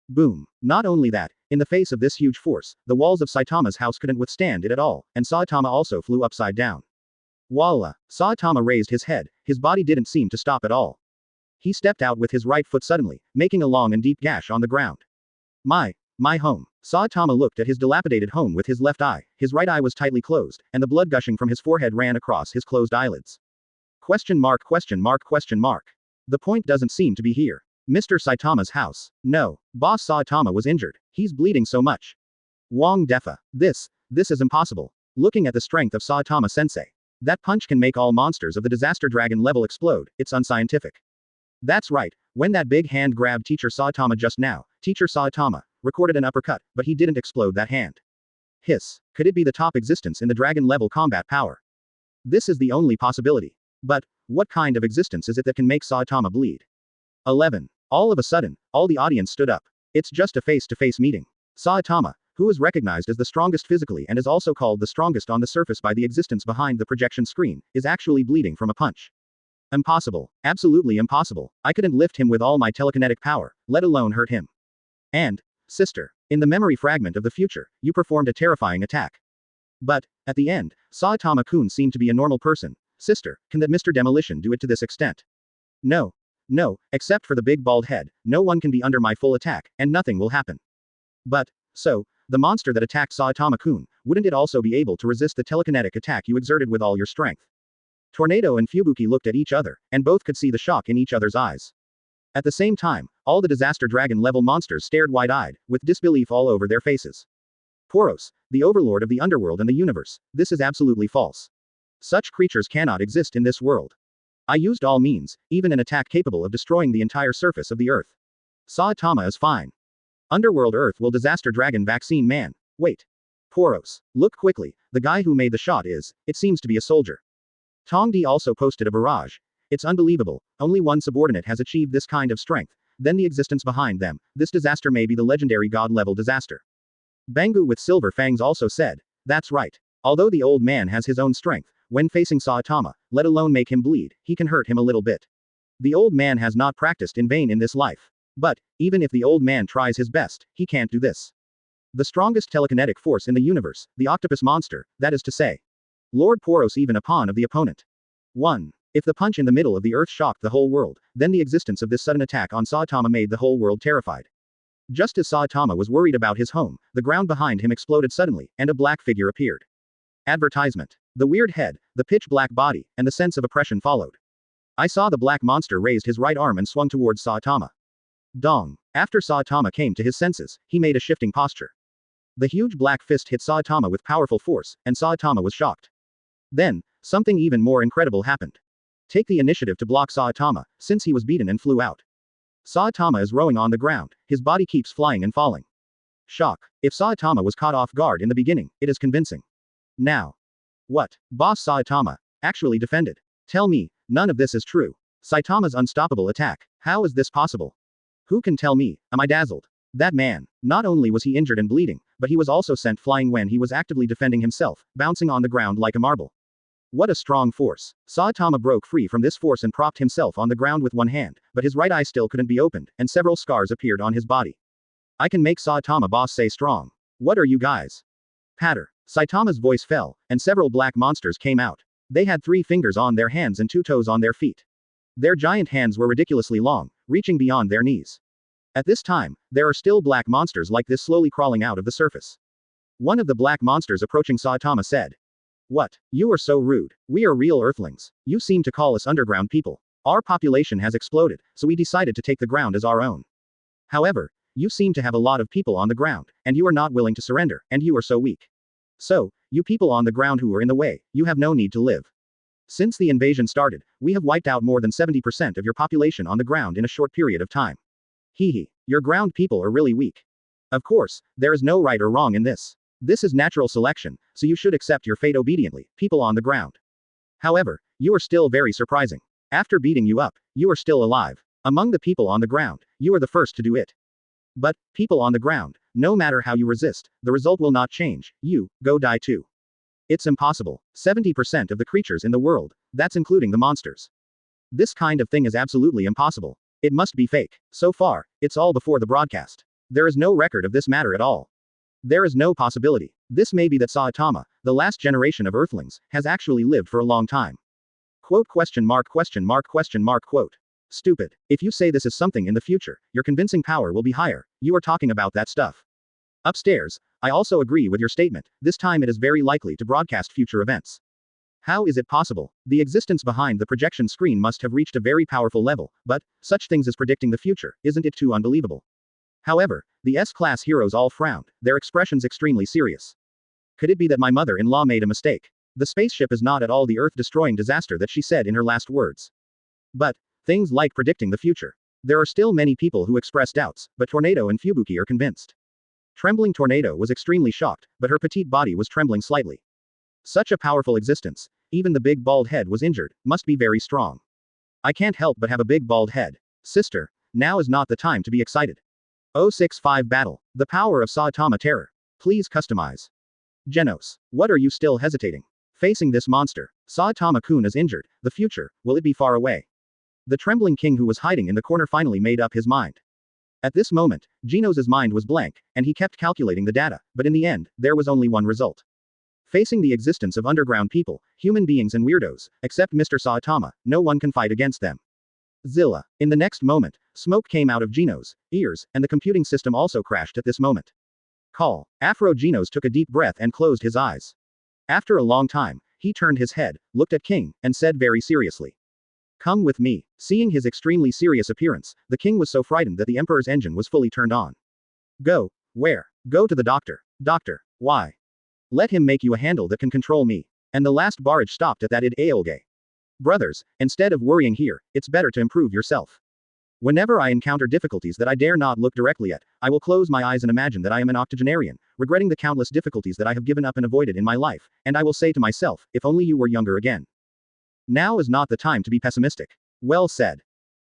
Boom. Not only that, in the face of this huge force, the walls of Saitama's house couldn't withstand it at all, and Saitama also flew upside down. Voila. Saitama raised his head, his body didn't seem to stop at all. He stepped out with his right foot suddenly, making a long and deep gash on the ground. My home. Saitama looked at his dilapidated home with his left eye, his right eye was tightly closed, and the blood gushing from his forehead ran across his closed eyelids. Question mark question mark question mark. The point doesn't seem to be here. Mr. Saitama's house. No. Boss Saitama was injured. He's bleeding so much. Wong Defa. This is impossible. Looking at the strength of Saitama sensei. That punch can make all monsters of the disaster dragon level explode, it's unscientific. That's right, when that big hand grabbed Teacher Saitama just now, Teacher Saitama recorded an uppercut, but he didn't explode that hand. Hiss. Could it be the top existence in the dragon level combat power? This is the only possibility. But, what kind of existence is it that can make Saitama bleed? 11. All of a sudden, all the audience stood up. It's just a face-to-face meeting. Saitama, who is recognized as the strongest physically and is also called the strongest on the surface by the existence behind the projection screen, is actually bleeding from a punch. Impossible. Absolutely impossible. I couldn't lift him with all my telekinetic power, let alone hurt him. And, sister, in the memory fragment of the future, you performed a terrifying attack. But, at the end, Saitama-kun seemed to be a normal person. Sister, can that Mr. Demolition do it to this extent? No. No, except for the big bald head, no one can be under my full attack, and nothing will happen. But, so, the monster that attacked Saitama-kun, wouldn't it also be able to resist the telekinetic attack you exerted with all your strength? Tornado and Fubuki looked at each other, and both could see the shock in each other's eyes. At the same time, all the disaster dragon level monsters stared wide-eyed, with disbelief all over their faces. Poros, the overlord of the underworld and the universe, this is absolutely false. Such creatures cannot exist in this world. I used all means, even an attack capable of destroying the entire surface of the earth. Saitama is fine. Underworld Earth will disaster dragon vaccine man. Wait. Poros. Look quickly, the guy who made the shot it seems to be a soldier. Tongdi also posted a barrage. It's unbelievable, only one subordinate has achieved this kind of strength, then the existence behind them, this disaster may be the legendary god-level disaster. Bangu with silver fangs also said, that's right. Although the old man has his own strength, when facing Saitama, let alone make him bleed, he can hurt him a little bit. The old man has not practiced in vain in this life. But, even if the old man tries his best, he can't do this. The strongest telekinetic force in the universe, the octopus monster, that is to say. Lord Poros even a pawn of the opponent. 1. If the punch in the middle of the earth shocked the whole world, then the existence of this sudden attack on Saitama made the whole world terrified. Just as Saitama was worried about his home, the ground behind him exploded suddenly, and a black figure appeared. Advertisement. The weird head, the pitch-black body, and the sense of oppression followed. I saw the black monster raised his right arm and swung towards Saitama. Dong. After Saitama came to his senses, he made a shifting posture. The huge black fist hit Saitama with powerful force, and Saitama was shocked. Then, something even more incredible happened. Take the initiative to block Saitama, since he was beaten and flew out. Saitama is rowing on the ground, his body keeps flying and falling. Shock. If Saitama was caught off guard in the beginning, it is convincing. Now. What? Boss Saitama actually defended. Tell me, None of this is true. Saitama's unstoppable attack. How is this possible? Who can tell me? Am I dazzled? That man. Not only was he injured and bleeding, but he was also sent flying when he was actively defending himself, bouncing on the ground like a marble. What a strong force. Saitama broke free from this force and propped himself on the ground with one hand, but his right eye still couldn't be opened, and several scars appeared on his body. I can make Saitama boss say strong. What are you guys? Patter. Saitama's voice fell, and several black monsters came out. They had 3 fingers on their hands and 2 toes on their feet. Their giant hands were ridiculously long, reaching beyond their knees. At this time, there are still black monsters like this slowly crawling out of the surface. One of the black monsters approaching Saitama said, "What? You are so rude. We are real Earthlings. You seem to call us underground people. Our population has exploded, so we decided to take the ground as our own. However, you seem to have a lot of people on the ground, and you are not willing to surrender, and you are so weak. So, you people on the ground who are in the way, you have no need to live. Since the invasion started, we have wiped out more than 70% of your population on the ground in a short period of time. Hee, your ground people are really weak. Of course, there is no right or wrong in this. This is natural selection, so you should accept your fate obediently, people on the ground. However, you are still very surprising. After beating you up, you are still alive. Among the people on the ground, you are the first to do it. But, people on the ground, no matter how you resist, the result will not change. You, go die too. It's impossible. 70% of the creatures in the world, that's including the monsters. This kind of thing is absolutely impossible. It must be fake. So far, it's all before the broadcast. There is no record of this matter at all. There is no possibility. This may be that Saitama, the last generation of Earthlings, has actually lived for a long time. Quote question mark. Quote. Stupid. If you say this is something in the future, your convincing power will be higher. You are talking about that stuff. Upstairs, I also agree with your statement. This time it is very likely to broadcast future events. How is it possible? The existence behind the projection screen must have reached a very powerful level, but, such things as predicting the future, isn't it too unbelievable? However, the S-class heroes all frowned, their expressions extremely serious. Could it be that my mother-in-law made a mistake? The spaceship is not at all the Earth-destroying disaster that she said in her last words. But, things like predicting the future. There are still many people who express doubts, but Tornado and Fubuki are convinced. Trembling Tornado was extremely shocked, but her petite body was trembling slightly. Such a powerful existence, even the big bald head was injured, must be very strong. I can't help but have a big bald head. Sister, now is not the time to be excited. 065 Battle. The power of Saitama Terror. Please customize. Genos. What are you still hesitating? Facing this monster. Saitama-kun is injured, the future, will it be far away? The trembling king who was hiding in the corner finally made up his mind. At this moment, Genos' mind was blank, and he kept calculating the data, but in the end, there was only one result. Facing the existence of underground people, human beings and weirdos, except Mr. Saitama, no one can fight against them. Zilla. In the next moment, smoke came out of Genos' ears, and the computing system also crashed at this moment. Call. Afro Genos took a deep breath and closed his eyes. After a long time, he turned his head, looked at King, and said very seriously. Come with me. Seeing his extremely serious appearance, the king was so frightened that the emperor's engine was fully turned on. Go. Where? Go to the doctor. Doctor. Why? Let him make you a handle that can control me. And the last barrage stopped at that id aolge. Brothers, instead of worrying here, it's better to improve yourself. Whenever I encounter difficulties that I dare not look directly at, I will close my eyes and imagine that I am an octogenarian, regretting the countless difficulties that I have given up and avoided in my life, and I will say to myself, if only you were younger again. Now is not the time to be pessimistic. Well said.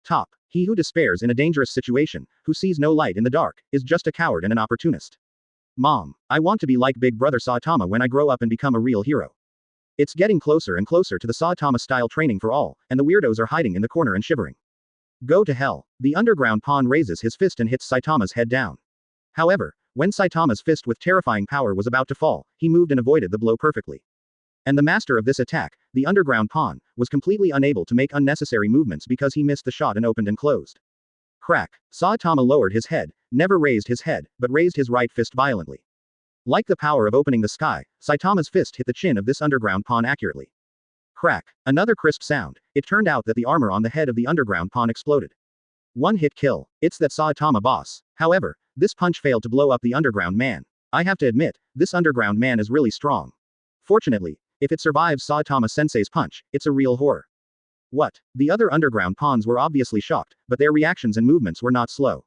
Top. He who despairs in a dangerous situation, who sees no light in the dark, is just a coward and an opportunist. Mom, I want to be like Big Brother Saitama when I grow up and become a real hero. It's getting closer and closer to the Saitama-style training for all, and the weirdos are hiding in the corner and shivering. Go to hell. The underground pawn raises his fist and hits Saitama's head down. However, when Saitama's fist with terrifying power was about to fall, he moved and avoided the blow perfectly. And the master of this attack, the underground pawn, was completely unable to make unnecessary movements because he missed the shot and opened and closed. Crack. Saitama lowered his head, never raised his head, but raised his right fist violently. Like the power of opening the sky, Saitama's fist hit the chin of this underground pawn accurately. Crack. Another crisp sound. It turned out that the armor on the head of the underground pawn exploded. One hit kill. It's that Saitama boss. However, this punch failed to blow up the underground man. I have to admit, this underground man is really strong. Fortunately, if it survives Saitama-sensei's punch, it's a real horror. What? The other underground pawns were obviously shocked, but their reactions and movements were not slow.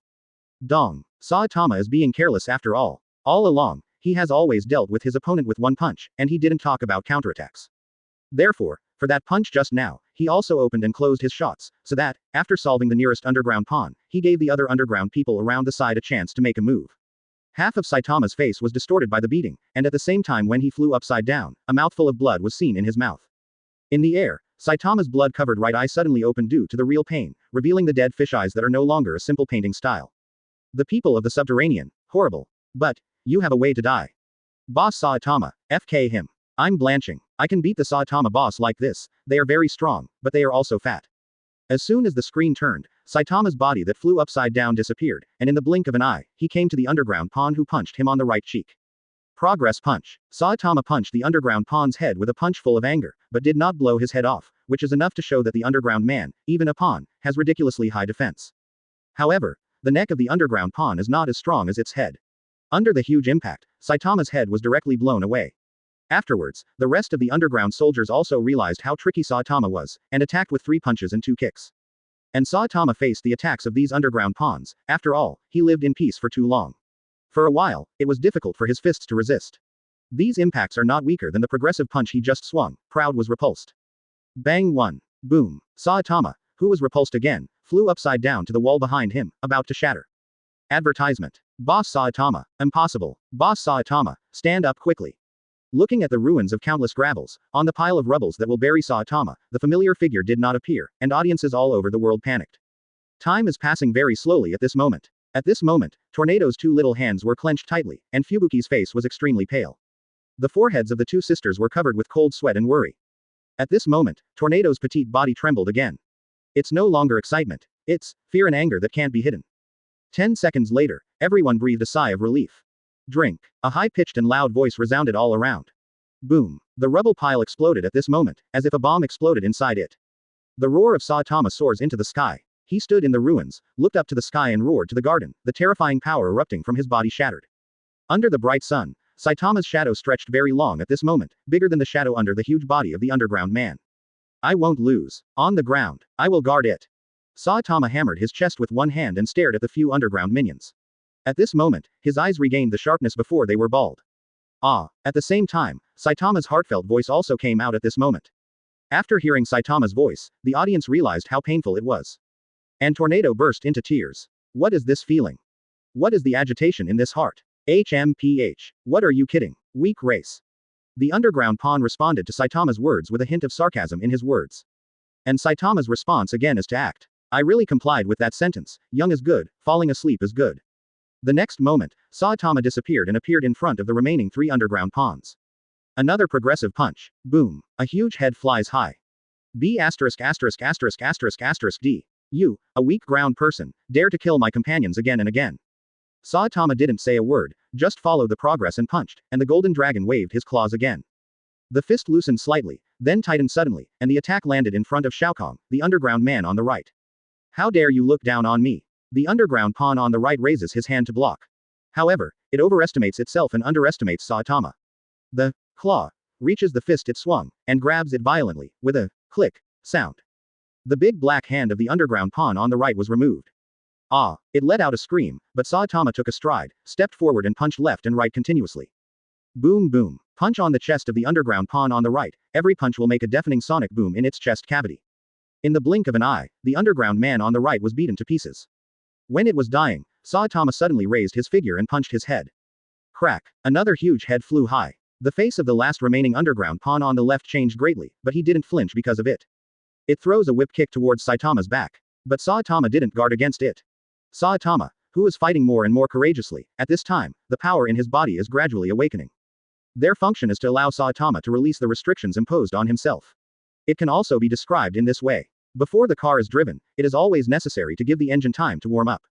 Dong. Saitama is being careless after all. All along, he has always dealt with his opponent with one punch, and he didn't talk about counterattacks. Therefore, for that punch just now, he also opened and closed his shots, so that, after solving the nearest underground pawn, he gave the other underground people around the side a chance to make a move. Half of Saitama's face was distorted by the beating, and at the same time when he flew upside down, a mouthful of blood was seen in his mouth. In the air, Saitama's blood-covered right eye suddenly opened due to the real pain, revealing the dead fish eyes that are no longer a simple painting style. The people of the subterranean, horrible. But, you have a way to die. Boss Saitama, FK him. I'm blanching. I can beat the Saitama boss like this, they are very strong, but they are also fat. As soon as the screen turned, Saitama's body that flew upside down disappeared, and in the blink of an eye, he came to the underground pawn who punched him on the right cheek. Progress punch. Saitama punched the underground pawn's head with a punch full of anger, but did not blow his head off, which is enough to show that the underground man, even a pawn, has ridiculously high defense. However, the neck of the underground pawn is not as strong as its head. Under the huge impact, Saitama's head was directly blown away. Afterwards, the rest of the underground soldiers also realized how tricky Saitama was, and attacked with 3 punches and 2 kicks. And Saitama faced the attacks of these underground pawns. After all, he lived in peace for too long. For a while, it was difficult for his fists to resist. These impacts are not weaker than the progressive punch he just swung. Proud was repulsed. Bang 1. Boom. Saitama, who was repulsed again, flew upside down to the wall behind him, about to shatter. Advertisement. Boss Saitama. Impossible. Boss Saitama, stand up quickly. Looking at the ruins of countless gravels, on the pile of rubbles that will bury Saitama, the familiar figure did not appear, and audiences all over the world panicked. Time is passing very slowly at this moment. At this moment, Tornado's 2 little hands were clenched tightly, and Fubuki's face was extremely pale. The foreheads of the 2 sisters were covered with cold sweat and worry. At this moment, Tornado's petite body trembled again. It's no longer excitement. It's fear and anger that can't be hidden. 10 seconds later, everyone breathed a sigh of relief. Drink. A high-pitched and loud voice resounded all around. Boom. The rubble pile exploded at this moment, as if a bomb exploded inside it. The roar of Saitama soars into the sky. He stood in the ruins, looked up to the sky and roared to the garden, the terrifying power erupting from his body shattered. Under the bright sun, Saitama's shadow stretched very long at this moment, bigger than the shadow under the huge body of the underground man. I won't lose. On the ground. I will guard it. Saitama hammered his chest with one hand and stared at the few underground minions. At this moment, his eyes regained the sharpness before they were bald. Ah! At the same time, Saitama's heartfelt voice also came out at this moment. After hearing Saitama's voice, the audience realized how painful it was. And Tornado burst into tears. What is this feeling? What is the agitation in this heart? HMPH. What are you kidding? Weak race. The underground pawn responded to Saitama's words with a hint of sarcasm in his words. And Saitama's response again is to act. I really complied with that sentence. Young is good, falling asleep is good. The next moment, Saitama disappeared and appeared in front of the remaining 3 underground pawns. Another progressive punch. Boom. A huge head flies high. B************** D. You, a weak ground person, dare to kill my companions again and again. Saitama didn't say a word, just followed the progress and punched, and the golden dragon waved his claws again. The fist loosened slightly, then tightened suddenly, and the attack landed in front of Xiaokong, the underground man on the right. How dare you look down on me? The underground pawn on the right raises his hand to block. However, it overestimates itself and underestimates Saitama. The claw reaches the fist it swung, and grabs it violently, with a click sound. The big black hand of the underground pawn on the right was removed. Ah! It let out a scream, but Saitama took a stride, stepped forward and punched left and right continuously. Boom boom. Punch on the chest of the underground pawn on the right. Every punch will make a deafening sonic boom in its chest cavity. In the blink of an eye, the underground man on the right was beaten to pieces. When it was dying, Saitama suddenly raised his figure and punched his head. Crack. Another huge head flew high. The face of the last remaining underground pawn on the left changed greatly, but he didn't flinch because of it. It throws a whip kick towards Saitama's back. But Saitama didn't guard against it. Saitama, who is fighting more and more courageously, at this time, the power in his body is gradually awakening. Their function is to allow Saitama to release the restrictions imposed on himself. It can also be described in this way. Before the car is driven, it is always necessary to give the engine time to warm up.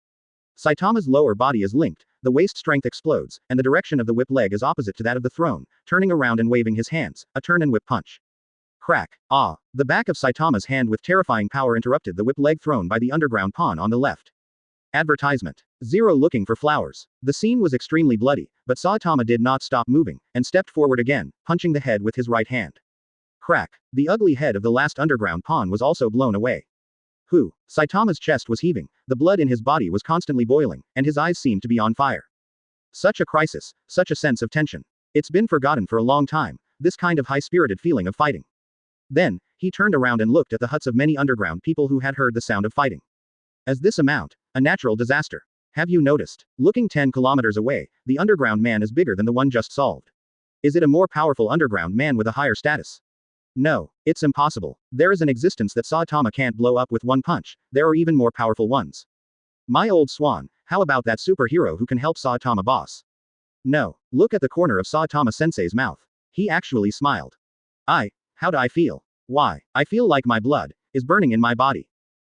Saitama's lower body is linked, the waist strength explodes, and the direction of the whip leg is opposite to that of the throne, turning around and waving his hands, a turn and whip punch. Crack. Ah! The back of Saitama's hand with terrifying power interrupted the whip leg thrown by the underground pawn on the left. Advertisement. Zero looking for flowers. The scene was extremely bloody, but Saitama did not stop moving, and stepped forward again, punching the head with his right hand. Crack. The ugly head of the last underground pawn was also blown away. Saitama's chest was heaving, the blood in his body was constantly boiling, and his eyes seemed to be on fire. Such a crisis, such a sense of tension. It's been forgotten for a long time, this kind of high-spirited feeling of fighting. Then, He turned around and looked at the huts of many underground people who had heard the sound of fighting. As this amount, a natural disaster. Have you noticed? Looking 10 kilometers away, the underground man is bigger than the one just solved. Is it a more powerful underground man with a higher status? No, it's impossible. There is an existence that Saitama can't blow up with one punch, there are even more powerful ones. My old swan, how about that superhero who can help Saitama boss? No, look at the corner of Saitama-sensei's mouth. He actually smiled. How do I feel? Why, I feel like my blood is burning in my body.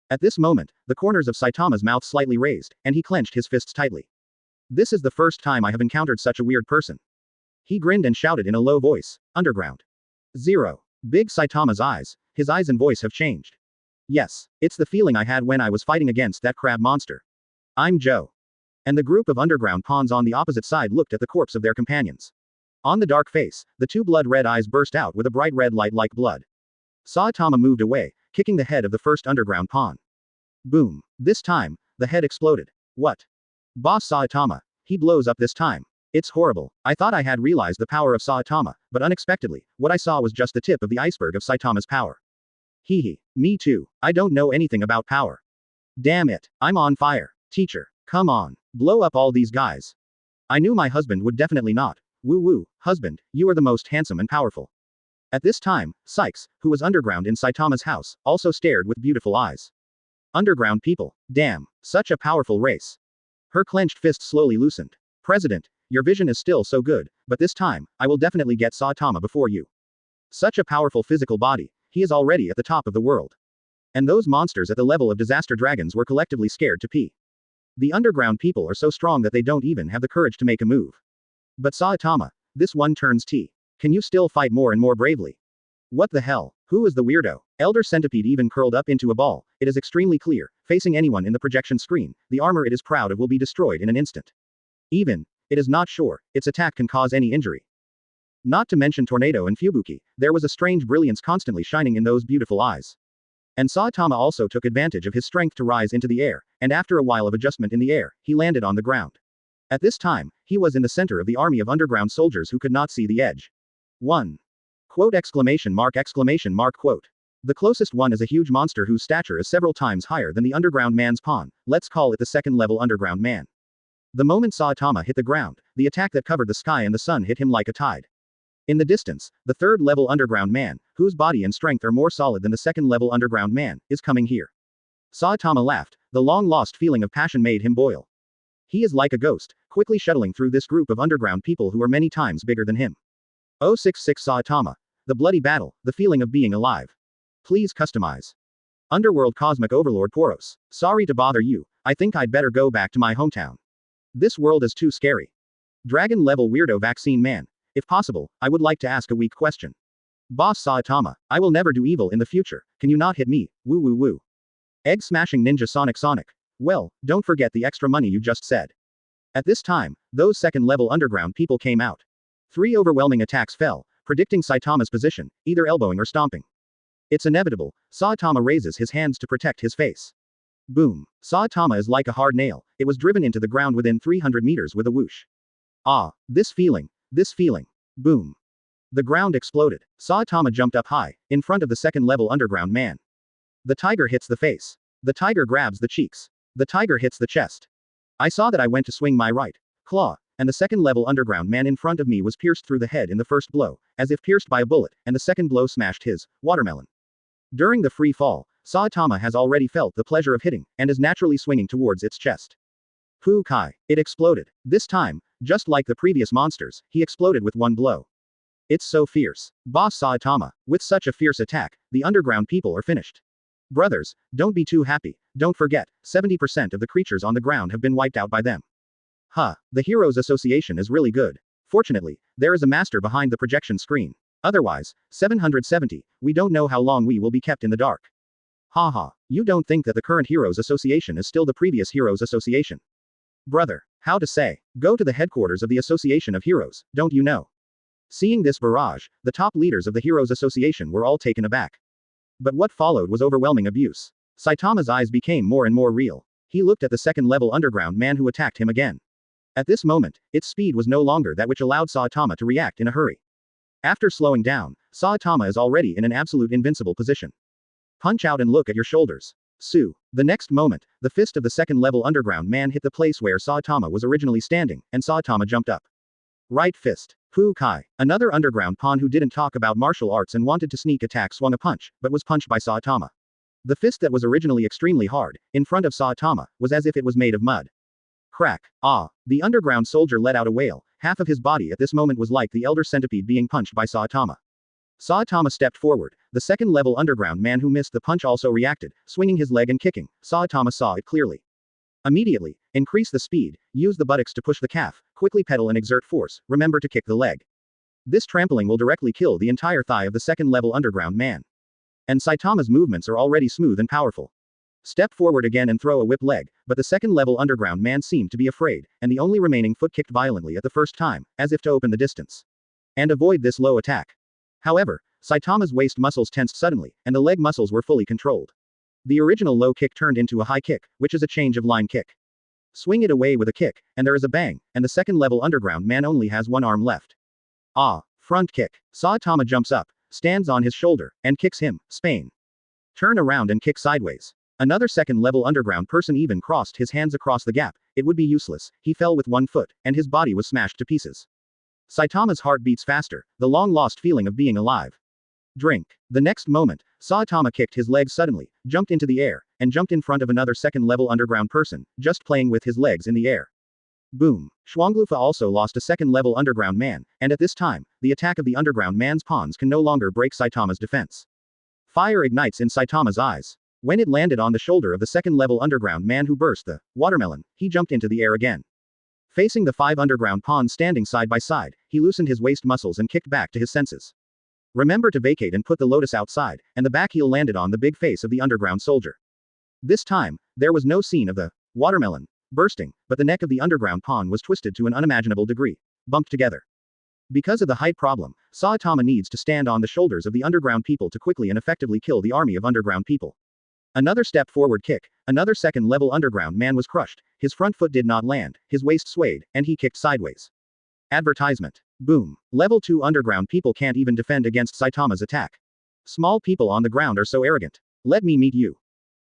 At this moment, the corners of Saitama's mouth slightly raised, and he clenched his fists tightly. This is the first time I have encountered such a weird person. He grinned and shouted in a low voice, Underground. 0. Big Saitama's eyes, his eyes and voice have changed. Yes, it's the feeling I had when I was fighting against that crab monster. I'm Joe. And the group of underground pawns on the opposite side looked at the corpse of their companions. On the dark face, the two blood-red eyes burst out with a bright red light like blood. Saitama moved away, kicking the head of the first underground pawn. Boom. This time, the head exploded. What? Boss Saitama. He blows up this time. It's horrible. I thought I had realized the power of Saitama, but unexpectedly, what I saw was just the tip of the iceberg of Saitama's power. Hee. Me too. I don't know anything about power. Damn it. I'm on fire. Teacher. Come on. Blow up all these guys. I knew my husband would definitely not. Woo, husband, you are the most handsome and powerful. At this time, Sykes, who was underground in Saitama's house, also stared with beautiful eyes. Underground people. Damn, such a powerful race. Her clenched fist slowly loosened. President, your vision is still so good, but this time, I will definitely get Saitama before you. Such a powerful physical body, he is already at the top of the world. And those monsters at the level of disaster dragons were collectively scared to pee. The underground people are so strong that they don't even have the courage to make a move. But Saitama, this one turns T. Can you still fight more and more bravely? What the hell? Who is the weirdo? Elder Centipede even curled up into a ball. It is extremely clear, facing anyone in the projection screen, the armor it is proud of will be destroyed in an instant. Even, it is not sure, its attack can cause any injury. Not to mention Tornado and Fubuki, there was a strange brilliance constantly shining in those beautiful eyes. And Saitama also took advantage of his strength to rise into the air, and after a while of adjustment in the air, he landed on the ground. At this time, he was in the center of the army of underground soldiers who could not see the edge. 1. Quote exclamation mark quote. The closest one is a huge monster whose stature is several times higher than the underground man's pawn, let's call it the second level underground man. The moment Saitama hit the ground, the attack that covered the sky and the sun hit him like a tide. In the distance, the third level underground man, whose body and strength are more solid than the second level underground man, is coming here. Saitama laughed, the long-lost feeling of passion made him boil. He is like a ghost, quickly shuttling through this group of underground people who are many times bigger than him. 066 Saitama. The bloody battle, the feeling of being alive. Please customize. Underworld Cosmic Overlord Poros. Sorry to bother you, I think I'd better go back to my hometown. This world is too scary. Dragon level weirdo vaccine man. If possible, I would like to ask a weak question. Boss Saitama, I will never do evil in the future, can you not hit me, woo. Egg smashing ninja Sonic. Well, don't forget the extra money you just said. At this time, those second level underground people came out. 3 overwhelming attacks fell, predicting Saitama's position, either elbowing or stomping. It's inevitable, Saitama raises his hands to protect his face. Boom. Saitama is like a hard nail, it was driven into the ground within 300 meters with a whoosh. Ah, this feeling. Boom. The ground exploded. Saitama jumped up high, in front of the second level underground man. The tiger hits the face. The tiger grabs the cheeks. The tiger hits the chest. I saw that I went to swing my right claw, and the second level underground man in front of me was pierced through the head in the first blow, as if pierced by a bullet, and the second blow smashed his watermelon. During the free fall, Saitama has already felt the pleasure of hitting, and is naturally swinging towards its chest. Hu Kai. It exploded. This time, just like the previous monsters, he exploded with one blow. It's so fierce. Boss Saitama, with such a fierce attack, the underground people are finished. Brothers, don't be too happy, don't forget, 70% of the creatures on the ground have been wiped out by them. The Heroes Association is really good. Fortunately, there is a master behind the projection screen. Otherwise, 770, we don't know how long we will be kept in the dark. You don't think that the current Heroes Association is still the previous Heroes Association? Brother, how to say? Go to the headquarters of the Association of Heroes, don't you know? Seeing this barrage, the top leaders of the Heroes Association were all taken aback. But what followed was overwhelming abuse. Saitama's eyes became more and more real. He looked at the second-level underground man who attacked him again. At this moment, its speed was no longer that which allowed Saitama to react in a hurry. After slowing down, Saitama is already in an absolute invincible position. Punch out and look at your shoulders. Sue. The next moment, the fist of the second-level underground man hit the place where Saitama was originally standing, and Saitama jumped up. Right fist. Pu Kai. Another underground pawn who didn't talk about martial arts and wanted to sneak attack swung a punch, but was punched by Saitama. The fist that was originally extremely hard, in front of Saitama, was as if it was made of mud. Crack. Ah. The underground soldier let out a wail. Half of his body at this moment was like the elder centipede being punched by Saitama. Saitama stepped forward. The second-level underground man who missed the punch also reacted, swinging his leg and kicking. Saitama saw it clearly. Immediately, increase the speed, use the buttocks to push the calf, quickly pedal and exert force, remember to kick the leg. This trampling will directly kill the entire thigh of the second-level underground man. And Saitama's movements are already smooth and powerful. Step forward again and throw a whip leg, but the second-level underground man seemed to be afraid, and the only remaining foot kicked violently at the first time, as if to open the distance. And avoid this low attack. However, Saitama's waist muscles tensed suddenly, and the leg muscles were fully controlled. The original low kick turned into a high kick, which is a change of line kick. Swing it away with a kick, and there is a bang, and the second-level underground man only has one arm left. Ah, front kick. Saitama jumps up, stands on his shoulder, and kicks him, Spain. Turn around and kick sideways. Another second-level underground person even crossed his hands across the gap. It would be useless, he fell with one foot, and his body was smashed to pieces. Saitama's heart beats faster, the long-lost feeling of being alive. Drink. The next moment, Saitama kicked his legs suddenly, jumped into the air, and jumped in front of another second-level underground person, just playing with his legs in the air. Boom. Schwanglufa also lost a second-level underground man, and at this time, the attack of the underground man's pawns can no longer break Saitama's defense. Fire ignites in Saitama's eyes. When it landed on the shoulder of the second-level underground man who burst the watermelon, he jumped into the air again. Facing the 5 underground pawns standing side by side, he loosened his waist muscles and kicked back to his senses. Remember to vacate and put the lotus outside, and the back heel landed on the big face of the underground soldier. This time, there was no scene of the watermelon bursting, but the neck of the underground pawn was twisted to an unimaginable degree, bumped together. Because of the height problem, Saitama needs to stand on the shoulders of the underground people to quickly and effectively kill the army of underground people. Another step forward kick, another second-level underground man was crushed, his front foot did not land, his waist swayed, and he kicked sideways. Advertisement. Boom. Level 2 underground people can't even defend against Saitama's attack. Small people on the ground are so arrogant. Let me meet you.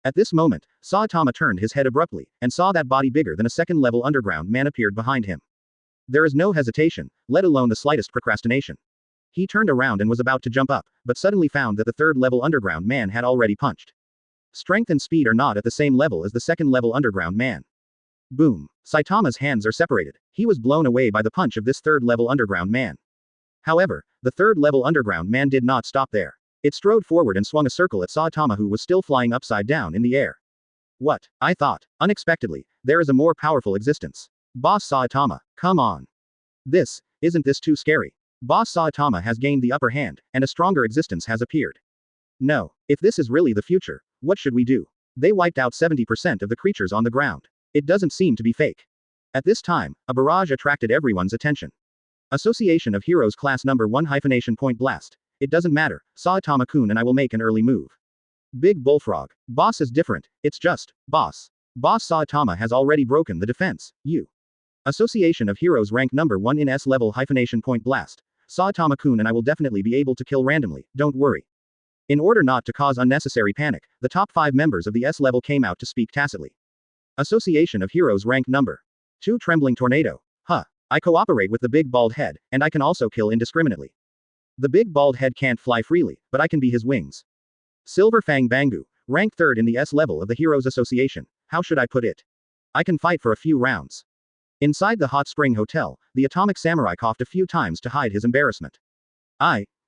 At this moment, Saitama turned his head abruptly, and saw that body bigger than a second-level underground man appeared behind him. There is no hesitation, let alone the slightest procrastination. He turned around and was about to jump up, but suddenly found that the third-level underground man had already punched. Strength and speed are not at the same level as the second-level underground man. Boom. Saitama's hands are separated. He was blown away by the punch of this third-level underground man. However, the third-level underground man did not stop there. It strode forward and swung a circle at Saitama, who was still flying upside down in the air. What? I thought. Unexpectedly, there is a more powerful existence. Boss Saitama, come on. Isn't this too scary? Boss Saitama has gained the upper hand, and a stronger existence has appeared. No. If this is really the future, what should we do? They wiped out 70% of the creatures on the ground. It doesn't seem to be fake. At this time, a barrage attracted everyone's attention. Association of Heroes Class Number 1 hyphenation Point Blast. It doesn't matter, Saitama-kun, and I will make an early move. Big Bullfrog. Boss is different, it's just, boss. Boss Saitama has already broken the defense, you. Association of Heroes Rank Number 1 in S level hyphenation Point Blast. Saitama-kun, and I will definitely be able to kill randomly, don't worry. In order not to cause unnecessary panic, the top 5 members of the S level came out to speak tacitly. Association of Heroes Rank Number 2 Trembling Tornado. Huh. I cooperate with the big bald head, and I can also kill indiscriminately. The big bald head can't fly freely, but I can be his wings. Silver Fang Bangu, rank 3rd in the S level of the Heroes Association. How should I put it? I can fight for a few rounds. Inside the Hot Spring Hotel, the Atomic Samurai coughed a few times to hide his embarrassment.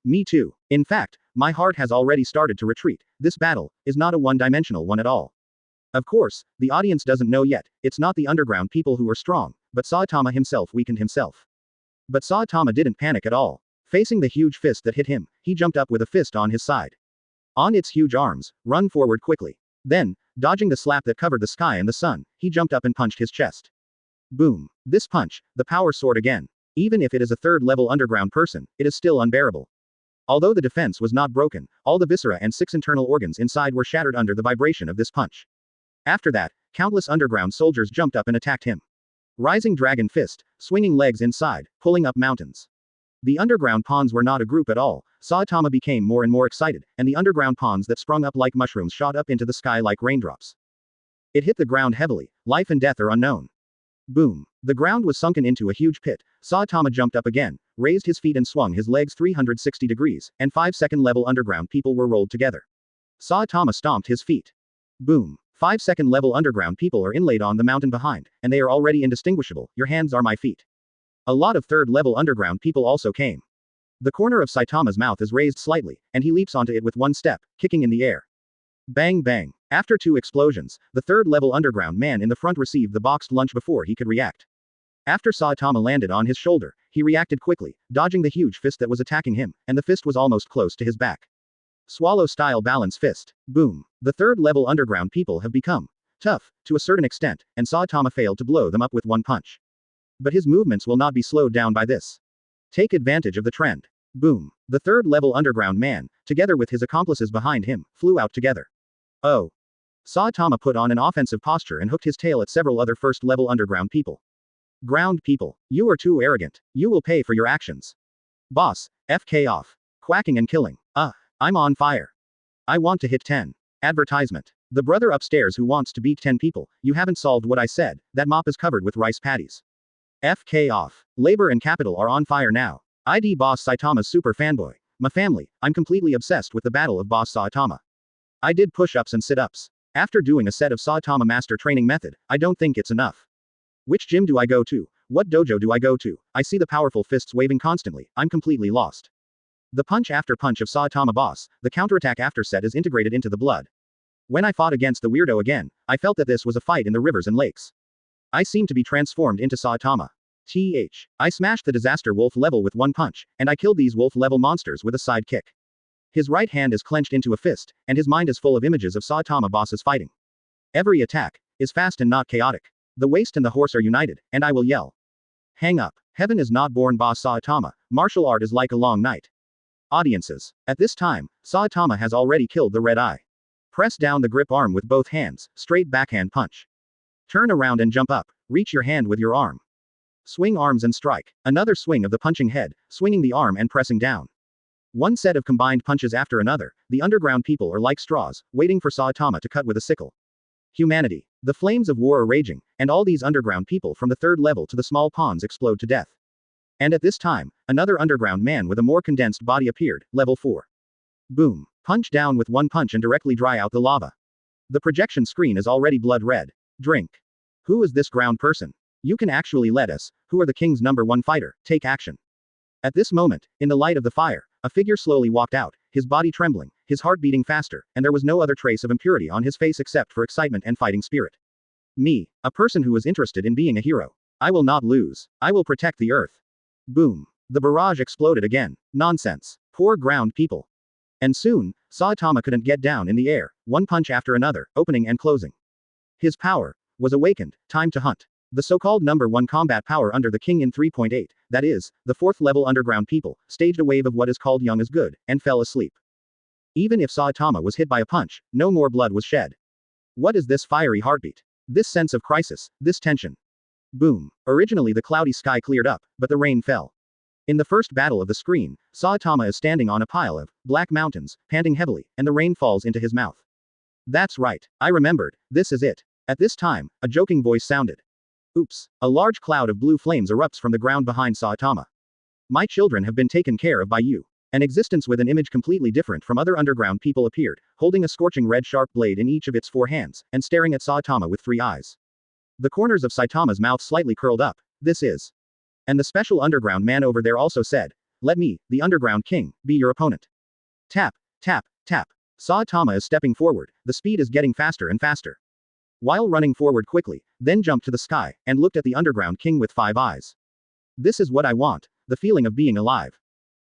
Me too. In fact, my heart has already started to retreat. This battle is not a one-dimensional one at all. Of course, the audience doesn't know yet, it's not the underground people who are strong, but Saitama himself weakened himself. But Saitama didn't panic at all. Facing the huge fist that hit him, he jumped up with a fist on his side. On its huge arms, run forward quickly. Then, dodging the slap that covered the sky and the sun, he jumped up and punched his chest. Boom. This punch, the power soared again. Even if it is a third-level underground person, it is still unbearable. Although the defense was not broken, all the viscera and 6 internal organs inside were shattered under the vibration of this punch. After that, countless underground soldiers jumped up and attacked him. Rising dragon fist, swinging legs inside, pulling up mountains. The underground pawns were not a group at all. Saitama became more and more excited, and the underground pawns that sprung up like mushrooms shot up into the sky like raindrops. It hit the ground heavily. Life and death are unknown. Boom. The ground was sunken into a huge pit. Saitama jumped up again, raised his feet and swung his legs 360 degrees, and 5-second level underground people were rolled together. Saitama stomped his feet. Boom. 5-second level underground people are inlaid on the mountain behind, and they are already indistinguishable. Your hands are my feet. A lot of 3rd level underground people also came. The corner of Saitama's mouth is raised slightly, and he leaps onto it with one step, kicking in the air. Bang bang. After 2 explosions, the 3rd level underground man in the front received the boxed lunch before he could react. After Saitama landed on his shoulder, he reacted quickly, dodging the huge fist that was attacking him, and the fist was almost close to his back. Swallow-style balance fist. Boom. The 3rd level underground people have become tough, to a certain extent, and Saitama failed to blow them up with one punch. But his movements will not be slowed down by this. Take advantage of the trend. Boom. The 3rd level underground man, together with his accomplices behind him, flew out together. Oh. Saitama put on an offensive posture and hooked his tail at several other 1st level underground people. Ground people, you are too arrogant. You will pay for your actions. Boss, FK off. Quacking and killing. I'm on fire. I want to hit 10. Advertisement. The brother upstairs who wants to beat 10 people, you haven't solved what I said, that mop is covered with rice patties. FK off. Labor and capital are on fire now. ID Boss Saitama's super fanboy. My family, I'm completely obsessed with the battle of Boss Saitama. I did push-ups and sit-ups. After doing a set of Saitama master training method, I don't think it's enough. Which gym do I go to? What dojo do I go to? I see the powerful fists waving constantly, I'm completely lost. The punch after punch of Saitama boss, the counterattack after set is integrated into the blood. When I fought against the weirdo again, I felt that this was a fight in the rivers and lakes. I seemed to be transformed into Saitama. I smashed the disaster wolf level with one punch, and I killed these wolf level monsters with a side kick. His right hand is clenched into a fist, and his mind is full of images of Saitama bosses fighting. Every attack is fast and not chaotic. The waist and the horse are united, and I will yell. Hang up. Heaven is not born boss Saitama, martial art is like a long night. Audiences. At this time, Saitama has already killed the red eye. Press down the grip arm with both hands, straight backhand punch. Turn around and jump up, reach your hand with your arm. Swing arms and strike. Another swing of the punching head, swinging the arm and pressing down. One set of combined punches after another, the underground people are like straws, waiting for Saitama to cut with a sickle. Humanity. The flames of war are raging, and all these underground people from the 3rd level to the small pawns explode to death. And at this time, another underground man with a more condensed body appeared, level 4. Boom. Punch down with one punch and directly dry out the lava. The projection screen is already blood red. Drink. Who is this ground person? You can actually let us, who are the king's #1 fighter, take action. At this moment, in the light of the fire, a figure slowly walked out, his body trembling, his heart beating faster, and there was no other trace of impurity on his face except for excitement and fighting spirit. Me, a person who is interested in being a hero. I will not lose. I will protect the earth. Boom. The barrage exploded again. Nonsense. Poor ground people. And soon, Saitama couldn't get down in the air, one punch after another, opening and closing. His power was awakened. Time to hunt. The so-called #1 combat power under the king in 3.8, that is, the 4th level underground people, staged a wave of what is called young is good, and fell asleep. Even if Saitama was hit by a punch, no more blood was shed. What is this fiery heartbeat? This sense of crisis, this tension. Boom. Originally the cloudy sky cleared up, but the rain fell. In the first battle of the screen, Saitama is standing on a pile of black mountains, panting heavily, and the rain falls into his mouth. That's right. I remembered. This is it. At this time, a joking voice sounded. Oops. A large cloud of blue flames erupts from the ground behind Saitama. My children have been taken care of by you. An existence with an image completely different from other underground people appeared, holding a scorching red sharp blade in each of its 4 hands, and staring at Saitama with 3 eyes. The corners of Saitama's mouth slightly curled up. This is. And the special underground man over there also said, let me, the underground king, be your opponent. Tap, tap, tap. Saitama is stepping forward, the speed is getting faster and faster. While running forward quickly, then jumped to the sky, and looked at the underground king with 5 eyes. This is what I want, the feeling of being alive.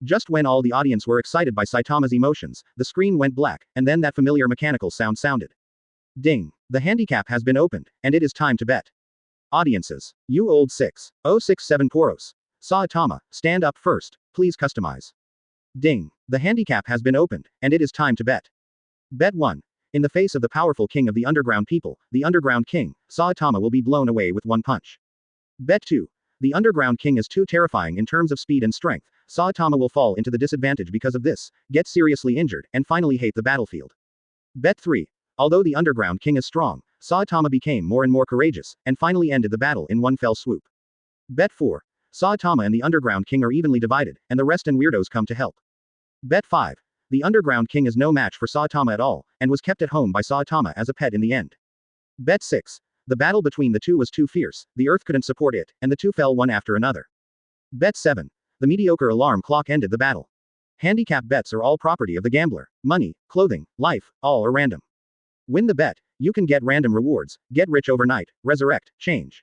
Just when all the audience were excited by Saitama's emotions, the screen went black, and then that familiar mechanical sound sounded. Ding. The handicap has been opened, and it is time to bet. Audiences. You old 6067 Poros. Saitama, stand up first, please customize. Ding. The handicap has been opened, and it is time to bet. Bet 1. In the face of the powerful king of the underground people, the underground king, Saitama will be blown away with one punch. Bet 2. The underground king is too terrifying in terms of speed and strength, Saitama will fall into the disadvantage because of this, get seriously injured, and finally hate the battlefield. Bet 3. Although the Underground King is strong, Saitama became more and more courageous, and finally ended the battle in one fell swoop. Bet 4. Saitama and the Underground King are evenly divided, and the rest and weirdos come to help. Bet 5. The Underground King is no match for Saitama at all, and was kept at home by Saitama as a pet in the end. Bet 6. The battle between the two was too fierce, the earth couldn't support it, and the two fell one after another. Bet 7. The mediocre alarm clock ended the battle. Handicap bets are all property of the gambler. Money, clothing, life, all are random. Win the bet, you can get random rewards, get rich overnight, resurrect, change.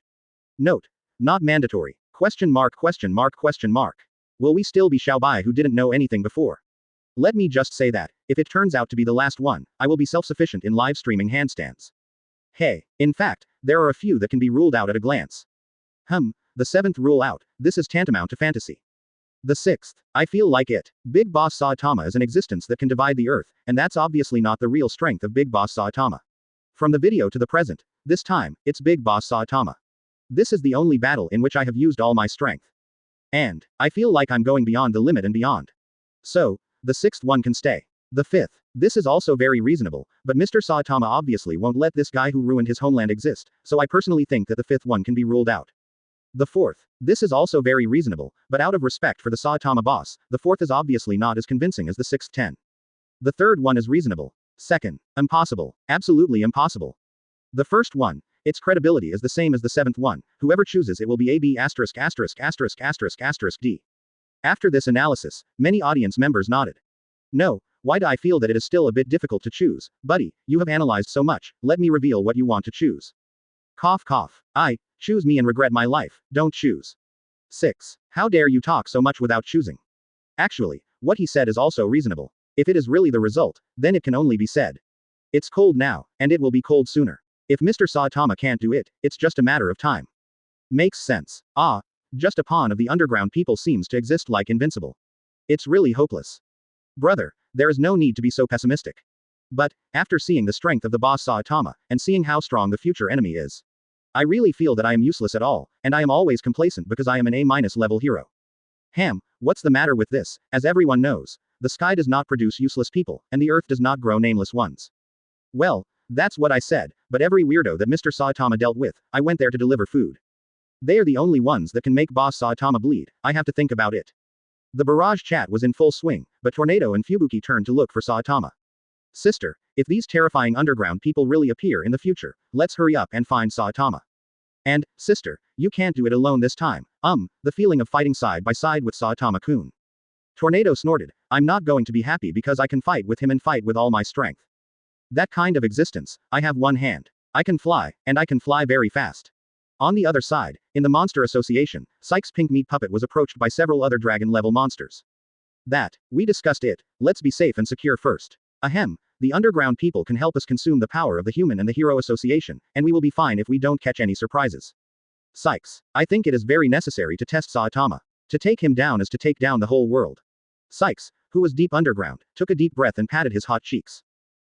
Note. Not mandatory. Question mark question mark question mark. Will we still be Xiaobai who didn't know anything before? Let me just say that, if it turns out to be the last one, I will be self-sufficient in live streaming handstands. Hey, in fact, there are a few that can be ruled out at a glance. The 7th rule out, this is tantamount to fantasy. The 6th, I feel like it. Big Boss Saitama is an existence that can divide the earth, and that's obviously not the real strength of Big Boss Saitama. From the video to the present, this time, it's Big Boss Saitama. This is the only battle in which I have used all my strength. And, I feel like I'm going beyond the limit and beyond. So, the 6th one can stay. The 5th, this is also very reasonable, but Mr. Saitama obviously won't let this guy who ruined his homeland exist, so I personally think that the 5th one can be ruled out. The 4th, this is also very reasonable, but out of respect for the Saitama boss, the 4th is obviously not as convincing as the 6th 10. The 3rd one is reasonable. 2nd, impossible, absolutely impossible. The 1st one, its credibility is the same as the 7th one, whoever chooses it will be AB*****************. D. After this analysis, many audience members nodded. No, why do I feel that it is still a bit difficult to choose, buddy, you have analyzed so much, let me reveal what you want to choose. Cough cough. Choose me and regret my life, don't choose. 6. How dare you talk so much without choosing? Actually, what he said is also reasonable. If it is really the result, then it can only be said. It's cold now, and it will be cold sooner. If Mr. Saitama can't do it, it's just a matter of time. Makes sense. Just a pawn of the underground people seems to exist like invincible. It's really hopeless. Brother, there is no need to be so pessimistic. But, after seeing the strength of the boss Saitama, and seeing how strong the future enemy is, I really feel that I am useless at all, and I am always complacent because I am an A- level hero. What's the matter with this? As everyone knows, the sky does not produce useless people, and the earth does not grow nameless ones. Well, that's what I said, but every weirdo that Mr. Saitama dealt with, I went there to deliver food. They are the only ones that can make boss Saitama bleed, I have to think about it. The barrage chat was in full swing, but Tornado and Fubuki turned to look for Saitama. Sister, if these terrifying underground people really appear in the future, let's hurry up and find Saitama. And, sister, you can't do it alone this time, the feeling of fighting side by side with Saitama-kun. Tornado snorted, I'm not going to be happy because I can fight with him and fight with all my strength. That kind of existence, I have one hand. I can fly, and I can fly very fast. On the other side, in the Monster Association, Sykes' pink meat puppet was approached by several other dragon-level monsters. We discussed it, let's be safe and secure first. The underground people can help us consume the power of the human and the hero association, and we will be fine if we don't catch any surprises. Sykes, I think it is very necessary to test Saitama. To take him down is to take down the whole world. Sykes, who was deep underground, took a deep breath and patted his hot cheeks.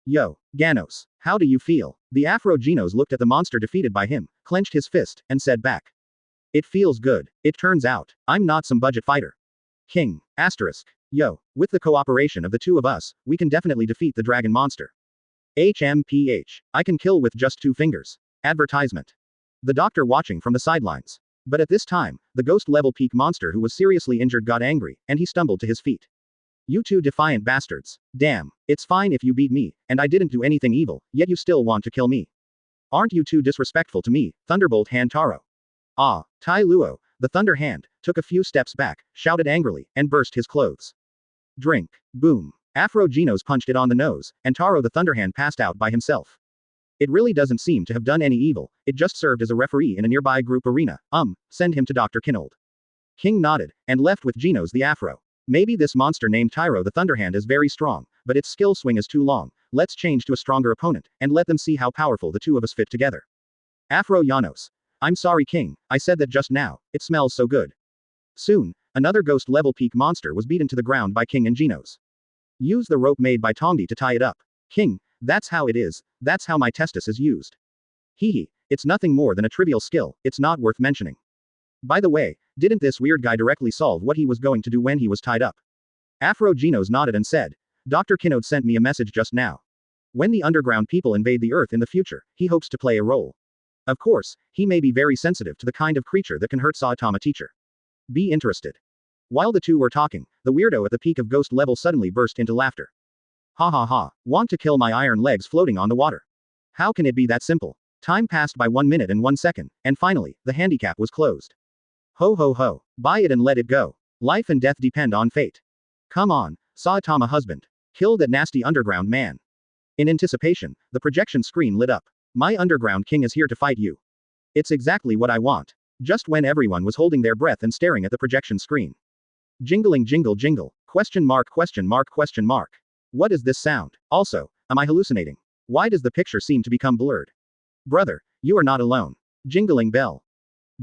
Yo, Ganos, how do you feel? The Afro-Genos looked at the monster defeated by him, clenched his fist, and said back. It feels good. It turns out, I'm not some budget fighter. King, asterisk. Yo, with the cooperation of the two of us, we can definitely defeat the dragon monster. HMPH. I can kill with just 2 fingers. Advertisement. The doctor watching from the sidelines. But at this time, the ghost-level peak monster who was seriously injured got angry, and he stumbled to his feet. You two defiant bastards. Damn, it's fine if you beat me, and I didn't do anything evil, yet you still want to kill me. Aren't you too disrespectful to me, Thunderbolt Hand Taro? Tai Luo, the Thunder Hand, took a few steps back, shouted angrily, and burst his clothes. Drink. Boom. Afro-Genos punched it on the nose, and Taro the Thunderhand passed out by himself. It really doesn't seem to have done any evil, it just served as a referee in a nearby group arena. Send him to Dr. Kinold. King nodded, and left with Genos the Afro. Maybe this monster named Tyro the Thunderhand is very strong, but its skill swing is too long, let's change to a stronger opponent, and let them see how powerful the two of us fit together. Afro Janos. I'm sorry King, I said that just now, it smells so good. Soon, another ghost-level peak monster was beaten to the ground by King and Genos. Use the rope made by Tongdi to tie it up. King, that's how it is, that's how my testis is used. Hehe, it's nothing more than a trivial skill, it's not worth mentioning. By the way, Didn't this weird guy directly solve what he was going to do when he was tied up? Afro Genos nodded and said, Dr. Kinode sent me a message just now. When the underground people invade the Earth in the future, he hopes to play a role. Of course, he may be very sensitive to the kind of creature that can hurt Saitama teacher. Be interested. While the two were talking, the weirdo at the peak of ghost level suddenly burst into laughter. Ha ha ha, want to kill my iron legs floating on the water. How can it be that simple? Time passed by 1 minute and 1 second, and finally, the handicap was closed. Ho ho ho, buy it and let it go. Life and death depend on fate. Come on, Saitama husband. Kill that nasty underground man. In anticipation, the projection screen lit up. My underground king is here to fight you. It's exactly what I want. Just when everyone was holding their breath and staring at the projection screen. Jingling jingle jingle, question mark question mark question mark. What is this sound? Also, am I hallucinating? Why does the picture seem to become blurred? Brother, you are not alone. Jingling bell.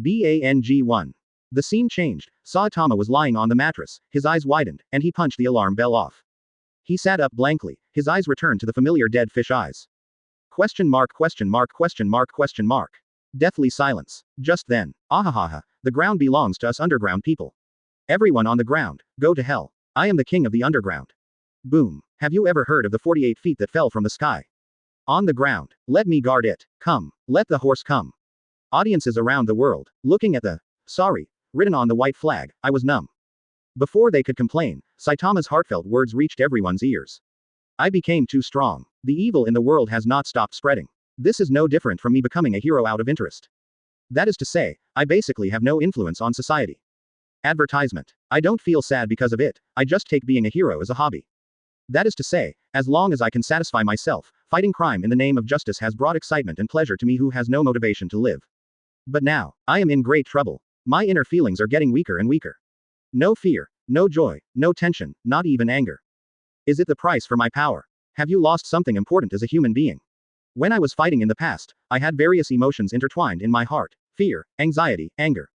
BANG1. The scene changed. Saitama was lying on the mattress, his eyes widened, and he punched the alarm bell off. He sat up blankly, his eyes returned to the familiar dead fish eyes. Question mark question mark question mark question mark. Deathly silence. Just then, ahahaha, the ground belongs to us underground people. Everyone on the ground, go to hell. I am the king of the underground. Boom. Have you ever heard of the 48 feet that fell from the sky? On the ground. Let me guard it. Come. Let the horse come. Audiences around the world, looking at the, sorry, written on the white flag, I was numb. Before they could complain, Saitama's heartfelt words reached everyone's ears. I became too strong. The evil in the world has not stopped spreading. This is no different from me becoming a hero out of interest. That is to say, I basically have no influence on society. Advertisement. I don't feel sad because of it, I just take being a hero as a hobby. That is to say, as long as I can satisfy myself, fighting crime in the name of justice has brought excitement and pleasure to me who has no motivation to live. But now, I am in great trouble. My inner feelings are getting weaker and weaker. No fear, no joy, no tension, not even anger. Is it the price for my power? Have you lost something important as a human being? When I was fighting in the past, I had various emotions intertwined in my heart: fear, anxiety, anger.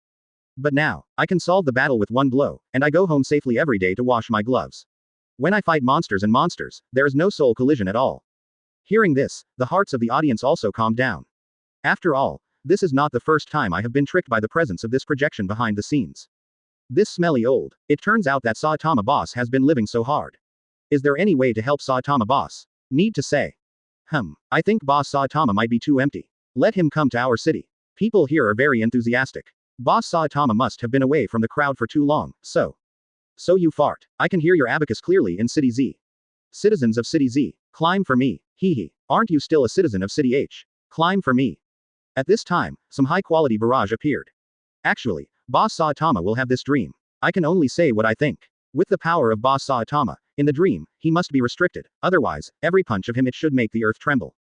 But now, I can solve the battle with one blow, and I go home safely every day to wash my gloves. When I fight monsters and monsters, there is no soul collision at all. Hearing this, the hearts of the audience also calmed down. After all, this is not the first time I have been tricked by the presence of this projection behind the scenes. This smelly old. It turns out that Saitama boss has been living so hard. Is there any way to help Saitama boss? Need to say. I think boss Saitama might be too empty. Let him come to our city. People here are very enthusiastic. Boss Saitama must have been away from the crowd for too long, so you fart. I can hear your abacus clearly in City Z. Citizens of City Z, climb for me. Hee. Aren't you still a citizen of City H? Climb for me. At this time, some high-quality barrage appeared. Actually, Boss Saitama will have this dream. I can only say what I think. With the power of Boss Saitama, in the dream, he must be restricted, otherwise, every punch of him it should make the earth tremble.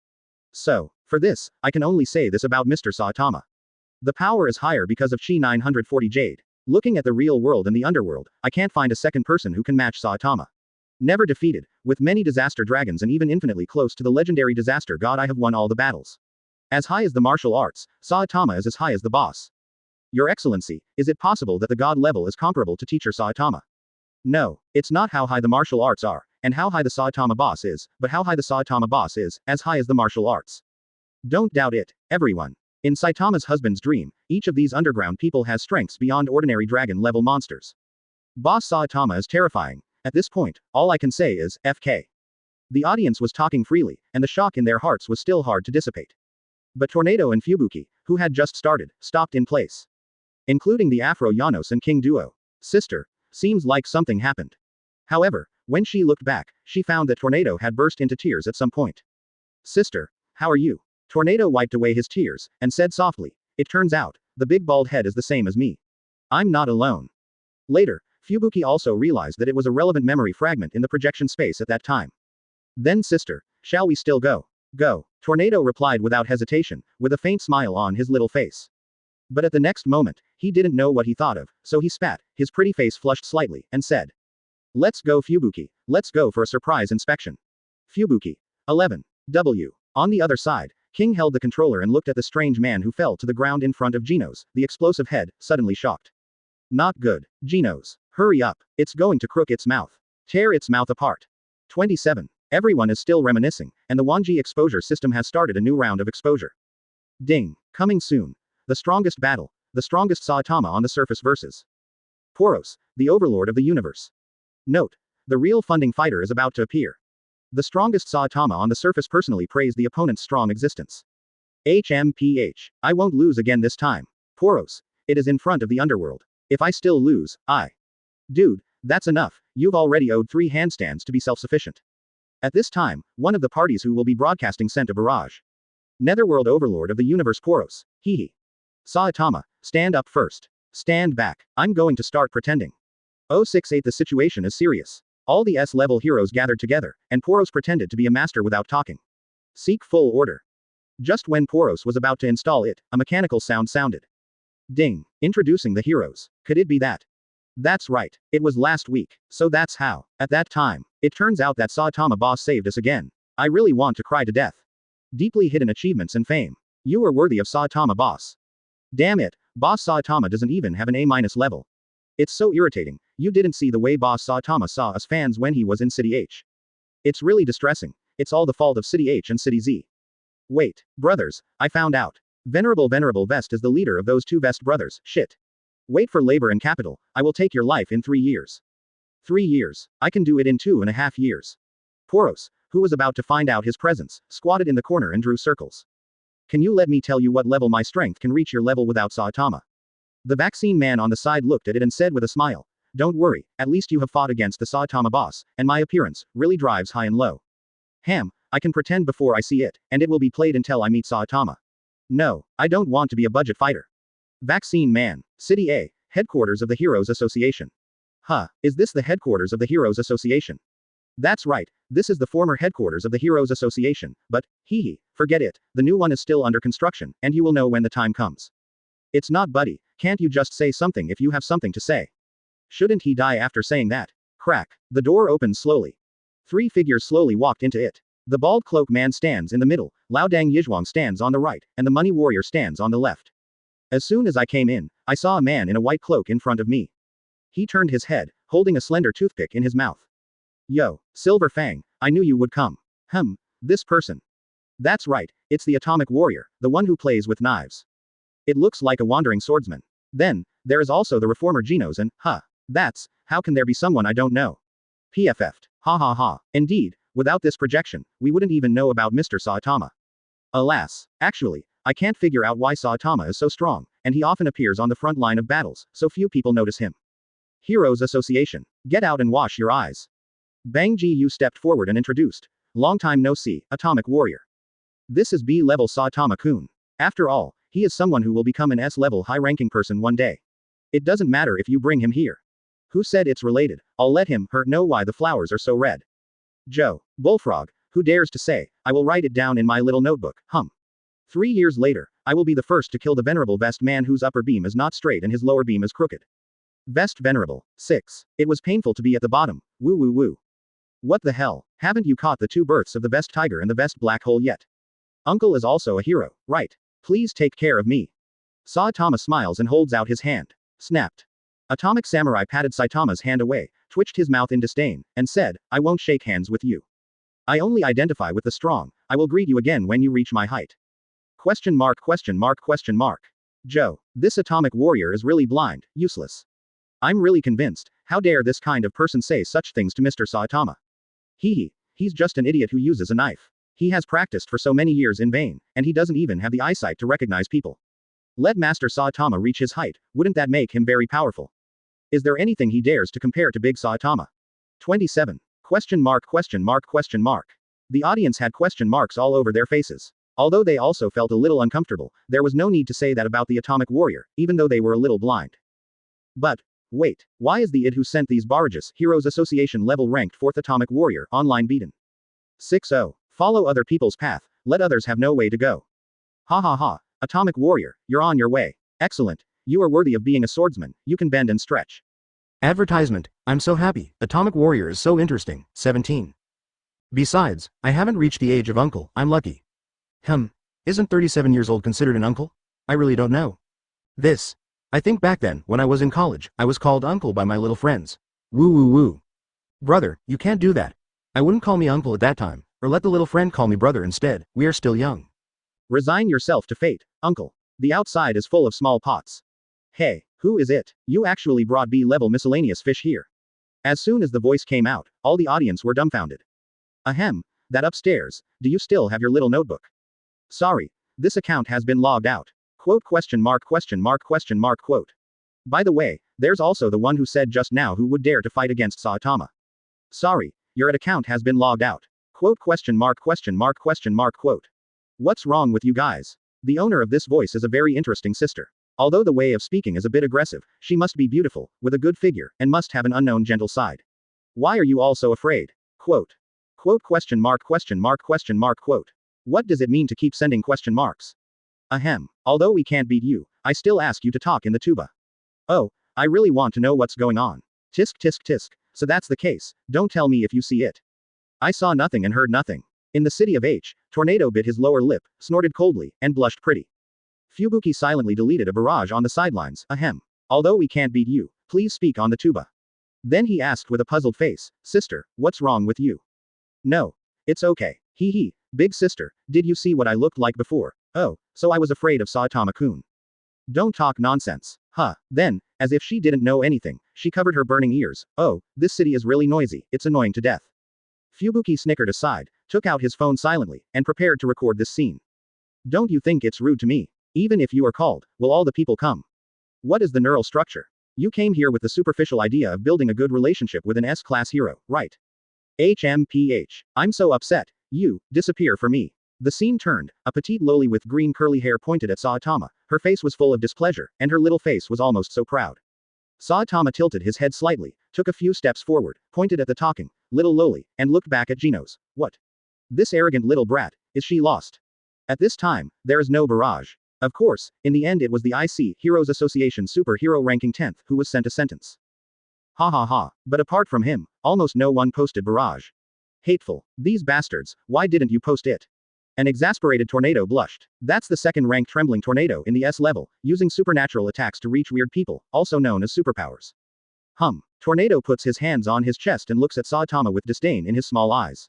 So, for this, I can only say this about Mr. Saitama. The power is higher because of Chi 940 Jade. Looking at the real world and the underworld, I can't find a second person who can match Saitama. Never defeated, with many disaster dragons and even infinitely close to the legendary disaster god, I have won all the battles. As high as the martial arts, Saitama is as high as the boss. Your Excellency, is it possible that the god level is comparable to teacher Saitama? No, it's not how high the martial arts are, and how high the Saitama boss is, but how high the Saitama boss is, as high as the martial arts. Don't doubt it, everyone. In Saitama's husband's dream, each of these underground people has strengths beyond ordinary dragon-level monsters. Boss Saitama is terrifying. At this point, all I can say is, FK. The audience was talking freely, and the shock in their hearts was still hard to dissipate. But Tornado and Fubuki, who had just started, stopped in place. Including the Afro Janos and King duo. Sister, seems like something happened. However, when she looked back, she found that Tornado had burst into tears at some point. Sister, how are you? Tornado wiped away his tears, and said softly, it turns out, the big bald head is the same as me. I'm not alone. Later, Fubuki also realized that it was a relevant memory fragment in the projection space at that time. Then sister, shall we still go? Go. Tornado replied without hesitation, with a faint smile on his little face. But at the next moment, he didn't know what he thought of, so he spat, his pretty face flushed slightly, and said, let's go Fubuki, let's go for a surprise inspection. Fubuki. 11. W. On the other side, King held the controller and looked at the strange man who fell to the ground in front of Genos, the explosive head, suddenly shocked. Not good. Genos. Hurry up, it's going to crook its mouth. Tear its mouth apart. 27. Everyone is still reminiscing, and the Wanji exposure system has started a new round of exposure. Ding. Coming soon. The strongest battle. the strongest Saitama on the surface versus Poros, the overlord of the universe. Note: the real funding fighter is about to appear. The strongest Saitama on the surface personally praised the opponent's strong existence. HMPH. I won't lose again this time. Poros. It is in front of the underworld. If I still lose, Dude, that's enough, you've already owed 3 handstands to be self-sufficient. At this time, one of the parties who will be broadcasting sent a barrage. Netherworld overlord of the universe Poros. Hehe. Saitama, stand up first. Stand back, I'm going to start pretending. 068 The situation is serious. All the S-level heroes gathered together, and Poros pretended to be a master without talking. Seek full order. Just when Poros was about to install it, a mechanical sound sounded. Ding. Introducing the heroes. Could it be that? That's right. It was last week. So that's how. At that time, it turns out that Saitama boss saved us again. I really want to cry to death. Deeply hidden achievements and fame. You are worthy of Saitama boss. Damn it, boss Saitama doesn't even have an A- level. It's so irritating. You didn't see the way boss Saitama saw us fans when he was in City H. It's really distressing. It's all the fault of City H and City Z. Wait, brothers, I found out. Venerable Vest is the leader of those 2 Vest brothers. Shit. Wait for labor and capital. I will take your life in 3 years. 3 years. I can do it in 2.5 years. Poros, who was about to find out his presence, squatted in the corner and drew circles. Can you let me tell you what level my strength can reach your level without Saitama? The vaccine man on the side looked at it and said with a smile, don't worry, at least you have fought against the Saitama boss, and my appearance really drives high and low. I can pretend before I see it, and it will be played until I meet Saitama. No, I don't want to be a budget fighter. Vaccine man. City A, headquarters of the Heroes Association. Is this the headquarters of the Heroes Association? That's right, this is the former headquarters of the Heroes Association, but, forget it, the new one is still under construction, and you will know when the time comes. It's not buddy, can't you just say something if you have something to say? Shouldn't he die after saying that? Crack. The door opened slowly. 3 figures slowly walked into it. The bald cloak man stands in the middle, Lao Dang Yizhuang stands on the right, and the money warrior stands on the left. As soon as I came in, I saw a man in a white cloak in front of me. He turned his head, holding a slender toothpick in his mouth. Yo, Silver Fang, I knew you would come. This person. That's right, it's the Atomic Warrior, the one who plays with knives. It looks like a wandering swordsman. Then, there is also the reformer Genos and, that's, how can there be someone I don't know? PFF'd. Ha ha ha. Indeed, without this projection, we wouldn't even know about Mr. Saitama. Alas, actually, I can't figure out why Saitama is so strong, and he often appears on the front line of battles, so few people notice him. Heroes Association. Get out and wash your eyes. Bang Ji-yu stepped forward and introduced. Long time no see, Atomic Warrior. This is B-level Saitama-kun. After all, he is someone who will become an S-level high-ranking person one day. It doesn't matter if you bring him here. Who said it's related? I'll let her know why the flowers are so red. Joe. Bullfrog. Who dares to say, I will write it down in my little notebook, 3 years later, I will be the first to kill the venerable Vest man whose upper beam is not straight and his lower beam is crooked. Vest Venerable. 6. It was painful to be at the bottom, woo woo woo. What the hell, haven't you caught the 2 births of the Vest Tiger and the Vest Black Hole yet? Uncle is also a hero, right? Please take care of me. Saitama smiles and holds out his hand. Snapped. Atomic Samurai patted Saitama's hand away, twitched his mouth in disdain, and said, I won't shake hands with you. I only identify with the strong, I will greet you again when you reach my height. Question mark. Joe. This Atomic Warrior is really blind, useless. I'm really convinced, how dare this kind of person say such things to Mr. Saitama? He's just an idiot who uses a knife. He has practiced for so many years in vain, and he doesn't even have the eyesight to recognize people. Let Master Saitama reach his height, wouldn't that make him very powerful? Is there anything he dares to compare to Big Saitama? 27. Question mark. The audience had question marks all over their faces. Although they also felt a little uncomfortable, there was no need to say that about the Atomic Warrior, even though they were a little blind. But, wait, why is the id who sent these barrages, Heroes Association level ranked 4th Atomic Warrior, online beaten? 6-0. Follow other people's path, let others have no way to go. Ha ha ha, Atomic Warrior, you're on your way. Excellent, you are worthy of being a swordsman, you can bend and stretch. Advertisement. I'm so happy, Atomic Warrior is so interesting. 17. Besides, I haven't reached the age of uncle, I'm lucky. Isn't 37 years old considered an uncle? I really don't know. I think back then, when I was in college, I was called uncle by my little friends. Woo woo woo. Brother, you can't do that. I wouldn't call me uncle at that time, or let the little friend call me brother instead, we are still young. Resign yourself to fate, uncle. The outside is full of small pots. Hey, who is it? You actually brought B-level miscellaneous fish here. As soon as the voice came out, all the audience were dumbfounded. Ahem, that upstairs, do you still have your little notebook? Sorry, this account has been logged out. Quote question mark question mark question mark quote. By the way, there's also the one who said just now who would dare to fight against Saitama. Sorry, your account has been logged out. Quote question mark question mark question mark quote. What's wrong with you guys? The owner of this voice is a very interesting sister. Although the way of speaking is a bit aggressive, she must be beautiful, with a good figure, and must have an unknown gentle side. Why are you all so afraid? Quote. Quote question mark question mark question mark quote. What does it mean to keep sending question marks? Ahem. Although we can't beat you, I still ask you to talk in the tuba. Oh, I really want to know what's going on. Tisk tisk tisk. So that's the case, don't tell me if you see it. I saw nothing and heard nothing. In the city of H, Tornado bit his lower lip, snorted coldly, and blushed pretty. Fubuki silently deleted a barrage on the sidelines, ahem. Although we can't beat you, please speak on the tuba. Then he asked with a puzzled face, Sister, what's wrong with you? No. It's okay. Hee hee, big sister, did you see what I looked like before? Oh, so I was afraid of Saitama-kun. Don't talk nonsense. Huh. Then, as if she didn't know anything, she covered her burning ears. Oh, this city is really noisy, it's annoying to death. Fubuki snickered aside, took out his phone silently, and prepared to record this scene. Don't you think it's rude to me? Even if you are called, will all the people come? What is the neural structure? You came here with the superficial idea of building a good relationship with an S-class hero, right? HMPH. I'm so upset. You, disappear for me. The scene turned, a petite loli with green curly hair pointed at Saitama, her face was full of displeasure, and her little face was almost so proud. Saitama tilted his head slightly, took a few steps forward, pointed at the talking, little loli, and looked back at Genos. What? This arrogant little brat, is she lost? At this time, there is no barrage. Of course, in the end it was the IC Heroes Association superhero ranking 10th who was sent a sentence. Ha ha ha, but apart from him, almost no one posted barrage. Hateful. These bastards, why didn't you post it? An exasperated Tornado blushed. That's the second-ranked trembling Tornado in the S level, using supernatural attacks to reach weird people, also known as superpowers. Tornado puts his hands on his chest and looks at Saitama with disdain in his small eyes.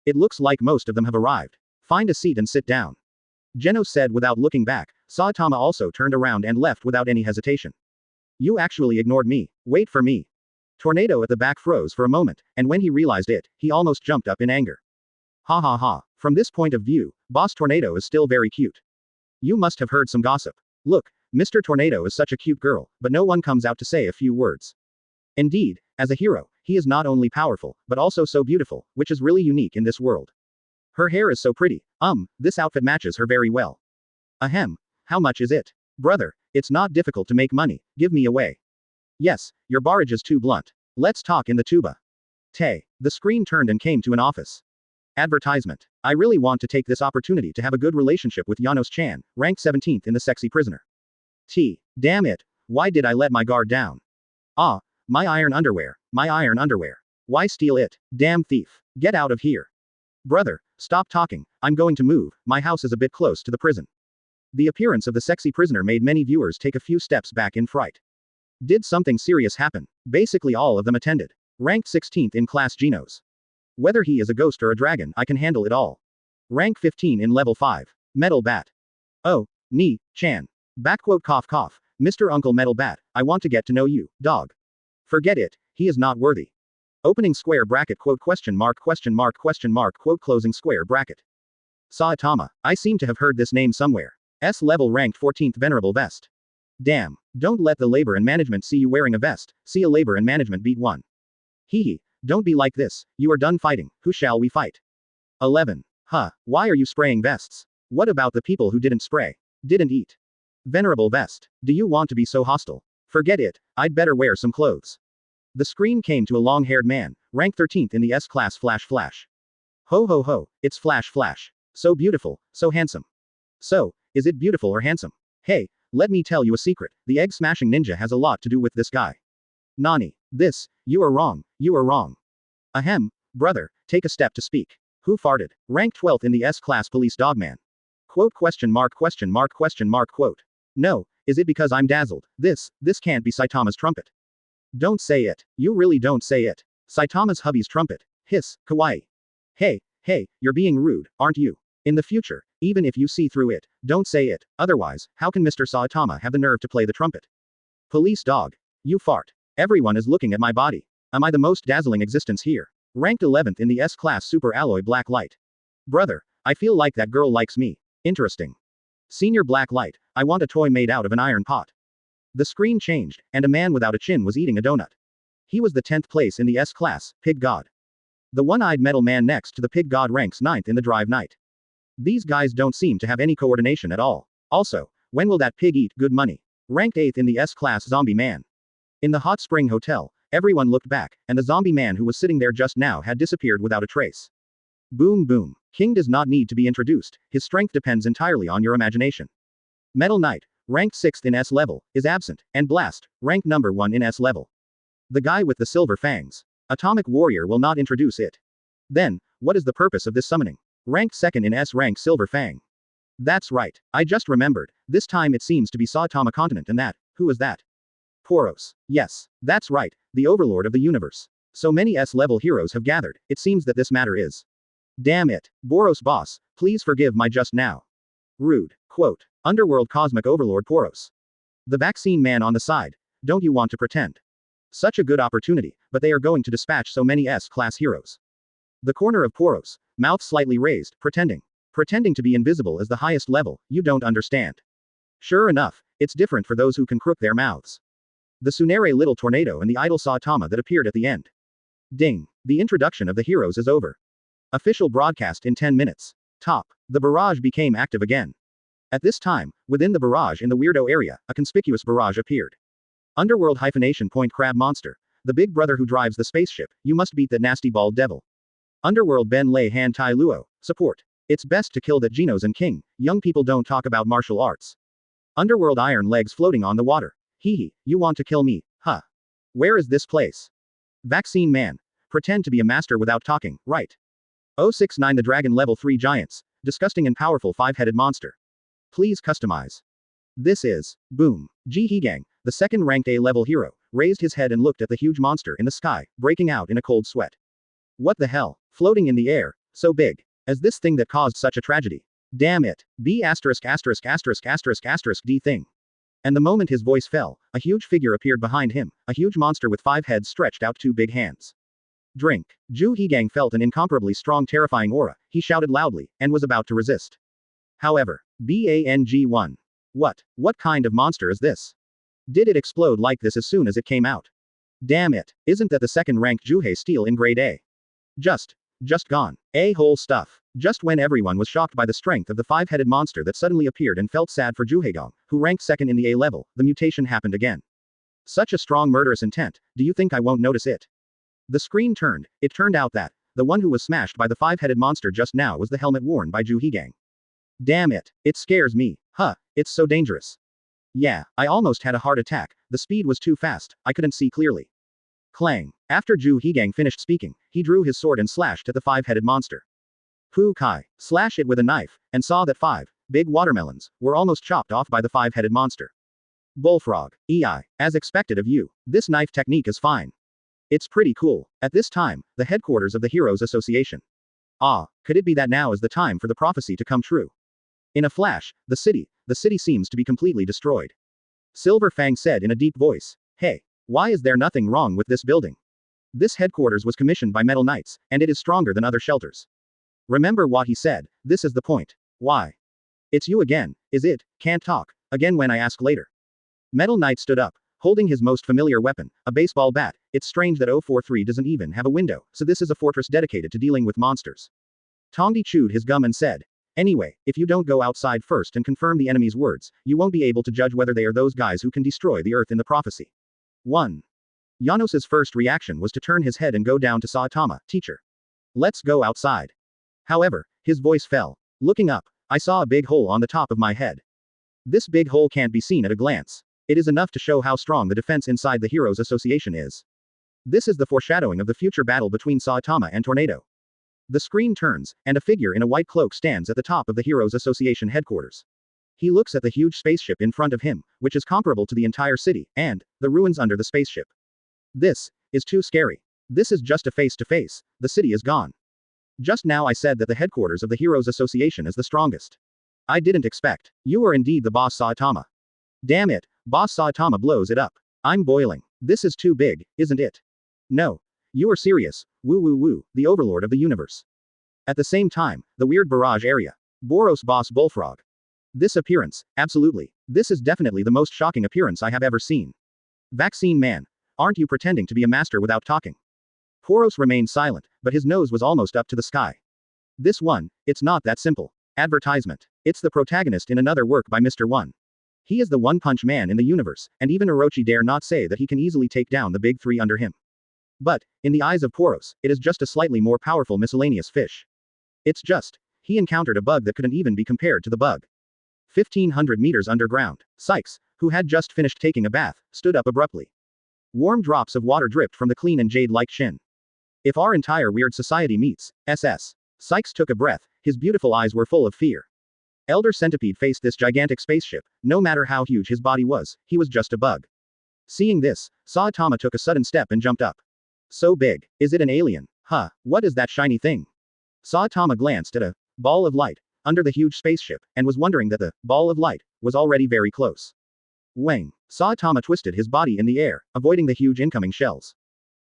It looks like most of them have arrived. Find a seat and sit down. Genos said without looking back. Saitama also turned around and left without any hesitation. You actually ignored me. Wait for me. Tornado at the back froze for a moment, and when he realized it, he almost jumped up in anger. Ha ha ha. From this point of view, Boss Tornado is still very cute. You must have heard some gossip. Look, Mr. Tornado is such a cute girl, but no one comes out to say a few words. Indeed, as a hero, he is not only powerful, but also so beautiful, which is really unique in this world. Her hair is so pretty. This outfit matches her very well. Ahem. How much is it? Brother, it's not difficult to make money, give me away. Yes, your barrage is too blunt. Let's talk in the tuba. Tay. The screen turned and came to an office. Advertisement. I really want to take this opportunity to have a good relationship with Janos-chan, ranked 17th in the sexy prisoner. Damn it. Why did I let my guard down? Ah, my iron underwear. My iron underwear. Why steal it? Damn thief. Get out of here. Brother, stop talking, I'm going to move, my house is a bit close to the prison. The appearance of the sexy prisoner made many viewers take a few steps back in fright. Did something serious happen? Basically all of them attended. Ranked 16th in class Genos. Whether he is a ghost or a dragon, I can handle it all. Rank 15 in level 5. Metal Bat. Oh, Chan. Backquote cough cough, Mr. Uncle Metal Bat, I want to get to know you, dog. Forget it, he is not worthy. Opening square bracket quote question mark quote closing square bracket. Saitama, I seem to have heard this name somewhere. S level ranked 14th venerable vest. Damn, don't let the labor and management see you wearing a vest, see a labor and management beat one. Hee, don't be like this, you are done fighting, who shall we fight? 11. Why are you spraying vests? What about the people who didn't spray? Didn't eat? Venerable vest, do you want to be so hostile? Forget it, I'd better wear some clothes. The screen came to a long-haired man, ranked 13th in the S-class Flash Flash. Ho ho ho, it's Flash Flash. So beautiful, so handsome. So, is it beautiful or handsome? Hey, let me tell you a secret, the egg-smashing ninja has a lot to do with this guy. Nani, this, you are wrong, you are wrong. Ahem, brother, take a step to speak. Who farted? Ranked 12th in the S-class police dogman. Quote question mark quote. No, is it because I'm dazzled? This can't be Saitama's trumpet. Don't say it. You really don't say it. Saitama's hubby's trumpet. Hiss, kawaii. Hey, you're being rude, aren't you? In the future, even if you see through it, don't say it, otherwise, how can Mr. Saitama have the nerve to play the trumpet? Police dog. You fart. Everyone is looking at my body. Am I the most dazzling existence here? Ranked 11th in the S-Class Super Alloy Black Light. Brother, I feel like that girl likes me. Interesting. Senior Black Light, I want a toy made out of an iron pot. The screen changed, and a man without a chin was eating a donut. He was the 10th place in the S-Class, Pig God. The one-eyed metal man next to the Pig God ranks 9th in the Drive Night. These guys don't seem to have any coordination at all. Also, when will that pig eat good money? Ranked 8th in the S-Class Zombie Man. In the Hot Spring Hotel, everyone looked back, and the zombie man who was sitting there just now had disappeared without a trace. Boom boom. King does not need to be introduced, his strength depends entirely on your imagination. Metal Knight, ranked 6th in S level, is absent, and Blast, ranked number 1 in S level. The guy with the silver fangs. Atomic Warrior will not introduce it. Then, what is the purpose of this summoning? Ranked 2nd in S rank Silver Fang. That's right, I just remembered, this time it seems to be Saitama Continent and that, who is that? Poros. Yes, that's right, the overlord of the universe. So many S-level heroes have gathered, it seems that this matter is. Damn it, Boros boss, please forgive my just now. Rude. Quote. Underworld Cosmic Overlord Poros. The vaccine man on the side, don't you want to pretend? Such a good opportunity, but they are going to dispatch so many S-class heroes. The corner of Poros, mouth slightly raised, pretending. Pretending to be invisible is the highest level, you don't understand. Sure enough, it's different for those who can crook their mouths. The Tsundere little tornado and the idle Saitama that appeared at the end. Ding. The introduction of the heroes is over. Official broadcast in 10 minutes. Top. The barrage became active again. At this time, within the barrage in the weirdo area, a conspicuous barrage appeared. Underworld hyphenation point crab monster. The big brother who drives the spaceship, you must beat that nasty bald devil. Underworld Ben Lei Han Tai Luo. Support. It's best to kill that Genos and King, young people don't talk about martial arts. Underworld iron legs floating on the water. Hee hee, you want to kill me, huh? Where is this place? Vaccine man. Pretend to be a master without talking, right? 069 The Dragon Level 3 Giants. Disgusting and powerful 5-headed monster. Please customize. This is, boom. Ji Hegang, the second ranked A-level hero, raised his head and looked at the huge monster in the sky, breaking out in a cold sweat. What the hell? Floating in the air, so big. As this thing that caused such a tragedy. Damn it. B asterisk asterisk asterisk asterisk asterisk D thing. And the moment his voice fell, a huge figure appeared behind him, a huge monster with 5 heads stretched out 2 big hands. Drink. Ju Hegang felt an incomparably strong terrifying aura, he shouted loudly, and was about to resist. However, BANG1. What kind of monster is this? Did it explode like this as soon as it came out? Damn it, isn't that the second-ranked Juhei Steel in grade A? Just gone. A-hole stuff. Just when everyone was shocked by the strength of the 5-headed monster that suddenly appeared and felt sad for Juhegang, who ranked 2nd in the A level, the mutation happened again. Such a strong murderous intent, do you think I won't notice it? The screen turned, it turned out that, the one who was smashed by the 5-headed monster just now was the helmet worn by Ju Hegang. Damn it, it scares me, huh, it's so dangerous. Yeah, I almost had a heart attack, the speed was too fast, I couldn't see clearly. Clang. After Ju Hegang finished speaking, he drew his sword and slashed at the 5-headed monster. Pu Kai. Slash it with a knife, and saw that 5 big watermelons were almost chopped off by the 5-headed monster. Bullfrog. EI. As expected of you, this knife technique is fine. It's pretty cool. At this time, the headquarters of the Heroes Association. Ah, could it be that now is the time for the prophecy to come true? In a flash, the city seems to be completely destroyed. Silver Fang said in a deep voice, hey, why is there nothing wrong with this building? This headquarters was commissioned by Metal Knights, and it is stronger than other shelters. Remember what he said, this is the point. Why? It's you again, is it? Can't talk, again when I ask later. Metal Knight stood up, holding his most familiar weapon, a baseball bat. It's strange that 043 doesn't even have a window, so this is a fortress dedicated to dealing with monsters. Tongdi chewed his gum and said, anyway, if you don't go outside first and confirm the enemy's words, you won't be able to judge whether they are those guys who can destroy the earth in the prophecy. 1. Janos's first reaction was to turn his head and go down to Saitama, teacher. Let's go outside. However, his voice fell. Looking up, I saw a big hole on the top of my head. This big hole can't be seen at a glance. It is enough to show how strong the defense inside the Heroes Association is. This is the foreshadowing of the future battle between Saitama and Tornado. The screen turns, and a figure in a white cloak stands at the top of the Heroes Association headquarters. He looks at the huge spaceship in front of him, which is comparable to the entire city, and the ruins under the spaceship. This is too scary. This is just a face-to-face, the city is gone. Just now I said that the headquarters of the Heroes Association is the strongest. I didn't expect. You are indeed the boss, Saitama. Damn it, Boss Saitama blows it up. I'm boiling. This is too big, isn't it? No. You are serious. Woo woo woo, the overlord of the universe. At the same time, the weird barrage area. Boros boss bullfrog. This appearance, absolutely. This is definitely the most shocking appearance I have ever seen. Vaccine man. Aren't you pretending to be a master without talking? Poros remained silent, but his nose was almost up to the sky. This one, it's not that simple. Advertisement. It's the protagonist in another work by Mr. One. He is the one-punch man in the universe, and even Orochi dare not say that he can easily take down the big three under him. But, in the eyes of Poros, it is just a slightly more powerful miscellaneous fish. It's just, he encountered a bug that couldn't even be compared to the bug. 1,500 meters underground, Sykes, who had just finished taking a bath, stood up abruptly. Warm drops of water dripped from the clean and jade-like chin. If our entire weird society meets, SS. Sykes took a breath, his beautiful eyes were full of fear. Elder Centipede faced this gigantic spaceship, no matter how huge his body was, he was just a bug. Seeing this, Saitama took a sudden step and jumped up. So big, is it an alien? Huh, what is that shiny thing? Saitama glanced at a ball of light under the huge spaceship, and was wondering that the ball of light was already very close. Wang. Saitama twisted his body in the air, avoiding the huge incoming shells.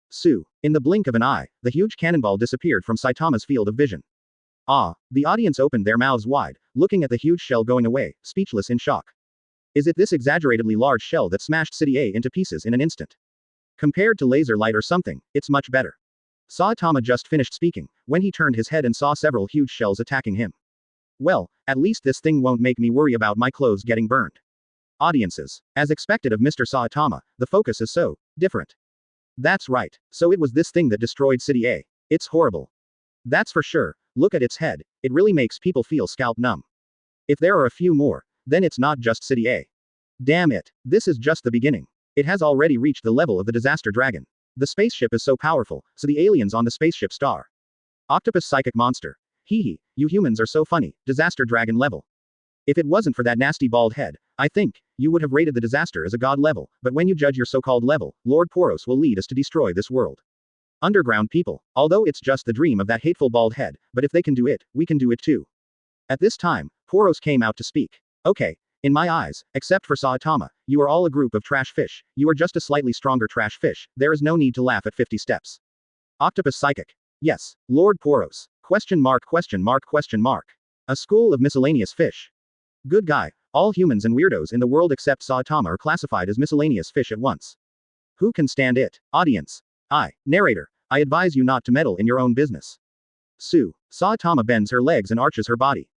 Su. In the blink of an eye, the huge cannonball disappeared from Saitama's field of vision. Ah, the audience opened their mouths wide, looking at the huge shell going away, speechless in shock. Is it this exaggeratedly large shell that smashed City A into pieces in an instant? Compared to laser light or something, it's much better. Saitama just finished speaking, when he turned his head and saw several huge shells attacking him. Well, at least this thing won't make me worry about my clothes getting burned. Audiences. As expected of Mr. Saitama, the focus is so different. That's right, so it was this thing that destroyed City A. It's horrible. That's for sure, look at its head, it really makes people feel scalp numb. If there are a few more, then it's not just City A. Damn it, this is just the beginning. It has already reached the level of the disaster dragon. The spaceship is so powerful, so the aliens on the spaceship star. Octopus psychic monster. Hee hee, you humans are so funny, disaster dragon level. If it wasn't for that nasty bald head, I think, you would have rated the disaster as a god level, but when you judge your so-called level, Lord Poros will lead us to destroy this world. Underground people, although it's just the dream of that hateful bald head, but if they can do it, we can do it too. At this time, Poros came out to speak. Okay, in my eyes, except for Saitama, you are all a group of trash fish, you are just a slightly stronger trash fish, there is no need to laugh at 50 steps. Octopus psychic. Yes, Lord Poros. Question mark question mark question mark. A school of miscellaneous fish. Good guy, all humans and weirdos in the world except Saitama are classified as miscellaneous fish at once. Who can stand it? Audience. Narrator, I advise you not to meddle in your own business. Su. Saitama bends her legs and arches her body.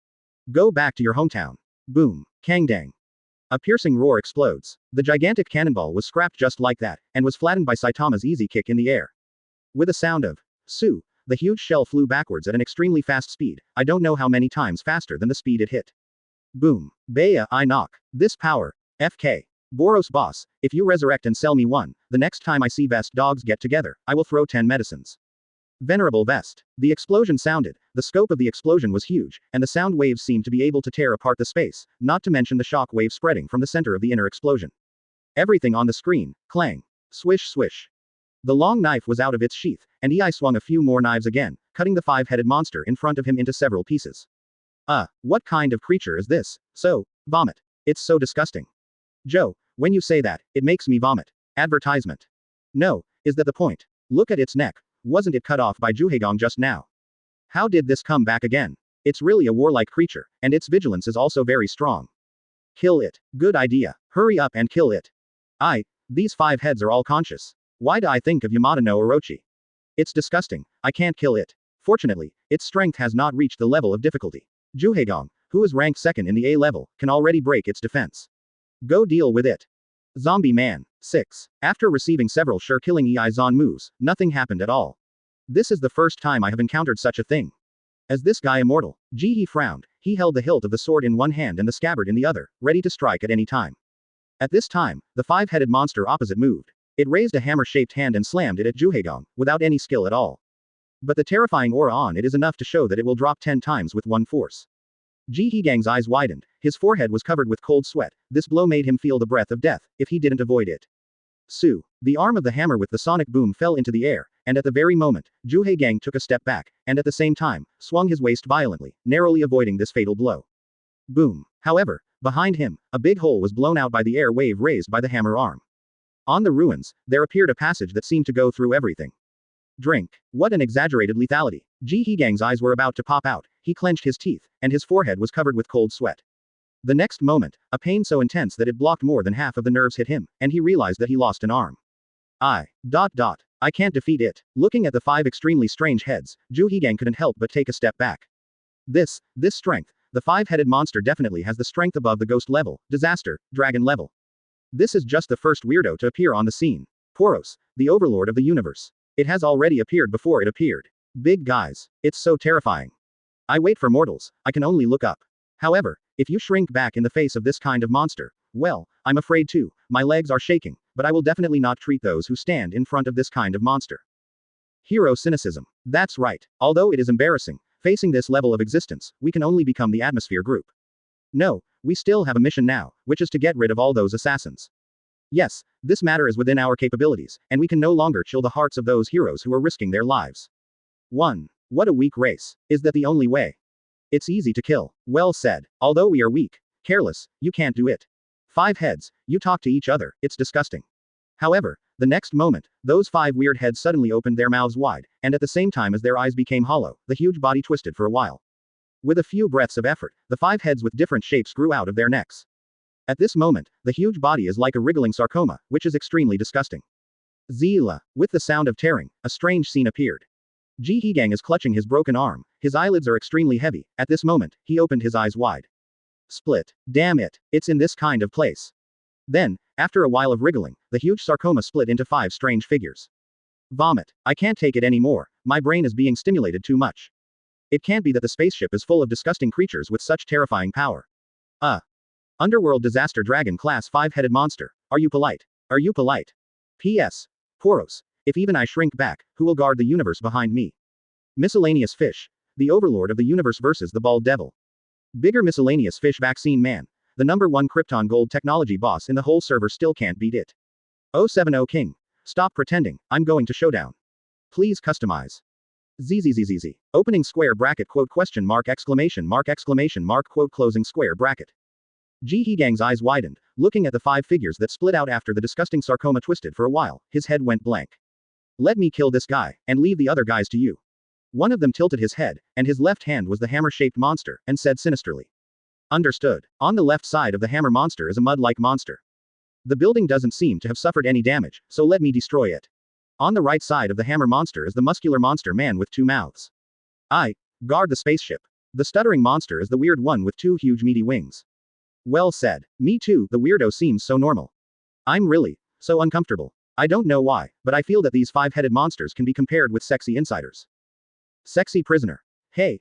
Go back to your hometown. Boom. Kangdang. A piercing roar explodes. The gigantic cannonball was scrapped just like that, and was flattened by Saitama's easy kick in the air. With a sound of Su, the huge shell flew backwards at an extremely fast speed, I don't know how many times faster than the speed it hit. Boom. Baya, I knock. This power. FK. Boros boss, if you resurrect and sell me one, the next time I see vest dogs get together, I will throw 10 medicines. Venerable vest. The explosion sounded, the scope of the explosion was huge, and the sound waves seemed to be able to tear apart the space, not to mention the shock wave spreading from the center of the inner explosion. Everything on the screen, clang. Swish swish. The long knife was out of its sheath, and Ei swung a few more knives again, cutting the five-headed monster in front of him into several pieces. What kind of creature is this? So, vomit. It's so disgusting. Joe, when you say that, it makes me vomit. Advertisement. No, is that the point? Look at its neck. Wasn't it cut off by Juhaegong just now? How did this come back again? It's really a warlike creature, and its vigilance is also very strong. Kill it. Good idea. Hurry up and kill it. These 5 heads are all conscious. Why do I think of Yamada no Orochi? It's disgusting. I can't kill it. Fortunately, its strength has not reached the level of difficulty. Juhaegong, who is ranked second in the A level, can already break its defense. Go deal with it. Zombie Man. 6. After receiving several sure-killing Ei-zon moves, nothing happened at all. This is the first time I have encountered such a thing. As this guy immortal, He frowned, he held the hilt of the sword in one hand and the scabbard in the other, ready to strike at any time. At this time, the 5-headed monster opposite moved. It raised a hammer-shaped hand and slammed it at Juhaegong, without any skill at all. But the terrifying aura on it is enough to show that it will drop 10 times with one force. Juhaegong's eyes widened, his forehead was covered with cold sweat, this blow made him feel the breath of death, if he didn't avoid it. Su. The arm of the hammer with the sonic boom fell into the air, and at the very moment, Juhaegong took a step back, and at the same time, swung his waist violently, narrowly avoiding this fatal blow. Boom. However, Behind him, a big hole was blown out by the air wave raised by the hammer arm. On the ruins, there appeared a passage that seemed to go through everything. Drink. What an exaggerated lethality. Ji Hegang's eyes were about to pop out, he clenched his teeth, and his forehead was covered with cold sweat. The next moment, a pain so intense that it blocked more than half of the nerves hit him, and he realized that he lost an arm. I can't defeat it. Looking at the 5 extremely strange heads, Ju Hegang couldn't help but take a step back. This strength, the 5-headed monster definitely has the strength above the ghost level, disaster, dragon level. This is just the first weirdo to appear on the scene. Poros, the overlord of the universe. It has already appeared before it appeared. Big guys. It's so terrifying. I wait for mortals, I can only look up. However, if you shrink back in the face of this kind of monster, well, I'm afraid too, my legs are shaking, but I will definitely not treat those who stand in front of this kind of monster. Hero cynicism. That's right. Although it is embarrassing, facing this level of existence, we can only become the atmosphere group. No, we still have a mission now, which is to get rid of all those assassins. Yes, this matter is within our capabilities, and we can no longer chill the hearts of those heroes who are risking their lives. 1. What a weak race. Is that the only way? It's easy to kill. Well said. Although we are weak, careless, you can't do it. 5 heads, you talk to each other, it's disgusting. However, the next moment, those 5 weird heads suddenly opened their mouths wide, and at the same time as their eyes became hollow, the huge body twisted for a while. With a few breaths of effort, the 5 heads with different shapes grew out of their necks. At this moment, the huge body is like a wriggling sarcoma, which is extremely disgusting. Zila. With the sound of tearing, a strange scene appeared. Ji Hegang is clutching his broken arm, his eyelids are extremely heavy, at this moment, he opened his eyes wide. Split. Damn it, it's in this kind of place. Then, after a while of wriggling, the huge sarcoma split into 5 strange figures. Vomit. I can't take it anymore, my brain is being stimulated too much. It can't be that the spaceship is full of disgusting creatures with such terrifying power. Underworld disaster dragon class 5-headed monster. Are you polite? Are you polite? P.S. Poros. If even I shrink back, who will guard the universe behind me? Miscellaneous fish. The overlord of the universe versus the bald devil. Bigger miscellaneous fish vaccine man. The #1 Krypton gold technology boss in the whole server still can't beat it. 070 King. Stop pretending, I'm going to showdown. Please customize. ZZZZZ. Opening square bracket quote question mark exclamation mark quote closing square bracket. Ji Hegang's eyes widened, looking at the 5 figures that split out after the disgusting sarcoma twisted for a while, his head went blank. Let me kill this guy, and leave the other guys to you. One of them tilted his head, and his left hand was the hammer-shaped monster, and said sinisterly. Understood. On the left side of the hammer monster is a mud-like monster. The building doesn't seem to have suffered any damage, so let me destroy it. On the right side of the hammer monster is the muscular monster man with 2 mouths. I guard the spaceship. The stuttering monster is the weird one with 2 huge meaty wings. Well said. Me too, the weirdo seems so normal. I'm really so uncomfortable. I don't know why, but I feel that these 5-headed monsters can be compared with sexy insiders. Sexy prisoner. Hey.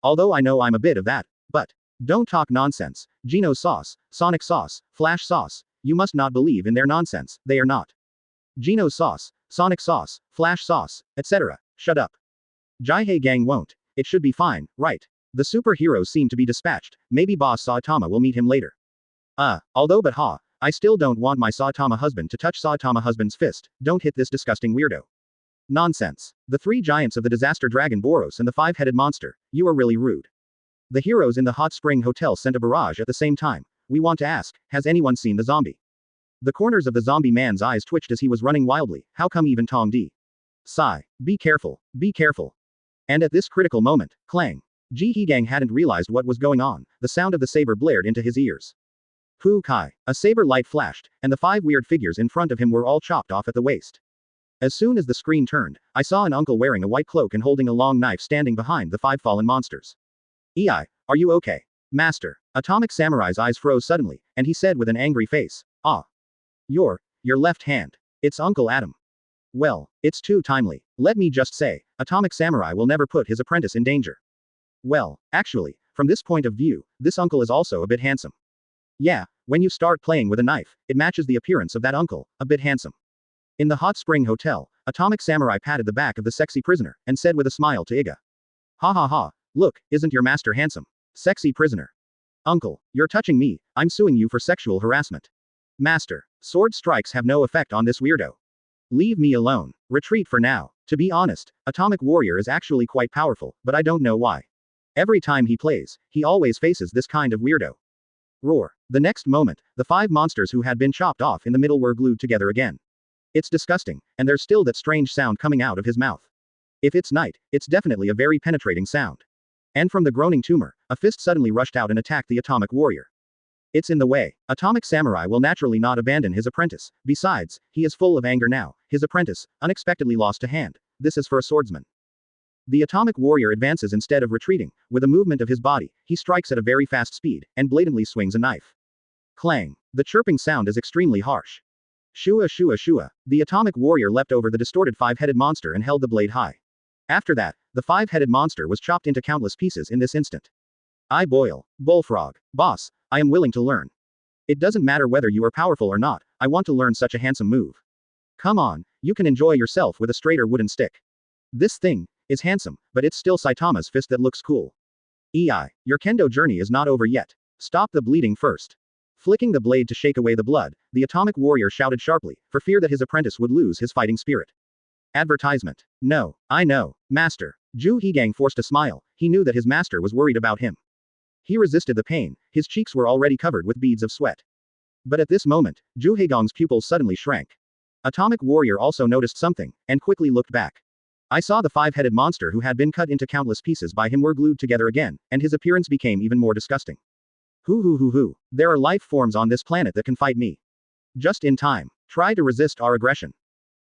Although I know I'm a bit of that, but don't talk nonsense. Geno sauce, Sonic sauce, Flash sauce. You must not believe in their nonsense, they are not. Geno sauce, Sonic sauce, Flash sauce, etc. Shut up. Jihei Gang won't. It should be fine, right? The superheroes seem to be dispatched, maybe boss Saitama will meet him later. Although I still don't want my Saitama husband to touch Saitama husband's fist, don't hit this disgusting weirdo. Nonsense. The 3 giants of the disaster dragon Boros and the 5-headed monster, you are really rude. The heroes in the hot spring hotel sent a barrage at the same time. We want to ask, has anyone seen the zombie? The corners of the zombie man's eyes twitched as he was running wildly, how come even Tong Di? Sigh. Be careful. And at this critical moment, clang. Ji Hegang hadn't realized what was going on, the sound of the saber blared into his ears. Hu Kai. A saber light flashed, and the 5 weird figures in front of him were all chopped off at the waist. As soon as the screen turned, I saw an uncle wearing a white cloak and holding a long knife standing behind the 5 fallen monsters. Ei, are you okay? Master. Atomic Samurai's eyes froze suddenly, and he said with an angry face, your left hand. It's Uncle Adam. Well, it's too timely. Let me just say, Atomic Samurai will never put his apprentice in danger. Well, actually, from this point of view, this uncle is also a bit handsome. Yeah, when you start playing with a knife, it matches the appearance of that uncle, a bit handsome. In the hot spring hotel, Atomic Samurai patted the back of the sexy prisoner, and said with a smile to Iga. Ha, look, isn't your master handsome? Sexy prisoner. Uncle, you're touching me, I'm suing you for sexual harassment. Master, sword strikes have no effect on this weirdo. Leave me alone. Retreat for now. To be honest, Atomic Warrior is actually quite powerful, but I don't know why. Every time he plays, he always faces this kind of weirdo. Roar. The next moment, the 5 monsters who had been chopped off in the middle were glued together again. It's disgusting, and there's still that strange sound coming out of his mouth. If it's night, it's definitely a very penetrating sound. And from the groaning tumor, a fist suddenly rushed out and attacked the atomic warrior. It's in the way. Atomic Samurai will naturally not abandon his apprentice. Besides, he is full of anger now. His apprentice, unexpectedly lost a hand. This is for a swordsman. The atomic warrior advances instead of retreating. With a movement of his body, he strikes at a very fast speed, and blatantly swings a knife. Clang. The chirping sound is extremely harsh. Shua shua shua. The atomic warrior leapt over the distorted 5-headed monster and held the blade high. After that, the 5-headed monster was chopped into countless pieces in this instant. I boil. Bullfrog. Boss, I am willing to learn. It doesn't matter whether you are powerful or not, I want to learn such a handsome move. Come on, you can enjoy yourself with a straighter wooden stick. This thing is handsome, but it's still Saitama's fist that looks cool. Your kendo journey is not over yet. Stop the bleeding first. Flicking the blade to shake away the blood, the atomic warrior shouted sharply, for fear that his apprentice would lose his fighting spirit. Advertisement. No, I know, master. Zhu Hegang forced a smile. He knew that his master was worried about him. He resisted the pain. His cheeks were already covered with beads of sweat. But at this moment, Zhu Hegang's pupils suddenly shrank. Atomic warrior also noticed something, and quickly looked back. I saw the 5-headed monster who had been cut into countless pieces by him were glued together again, and his appearance became even more disgusting. Hoo. There are life forms on this planet that can fight me. Just in time. Try to resist our aggression.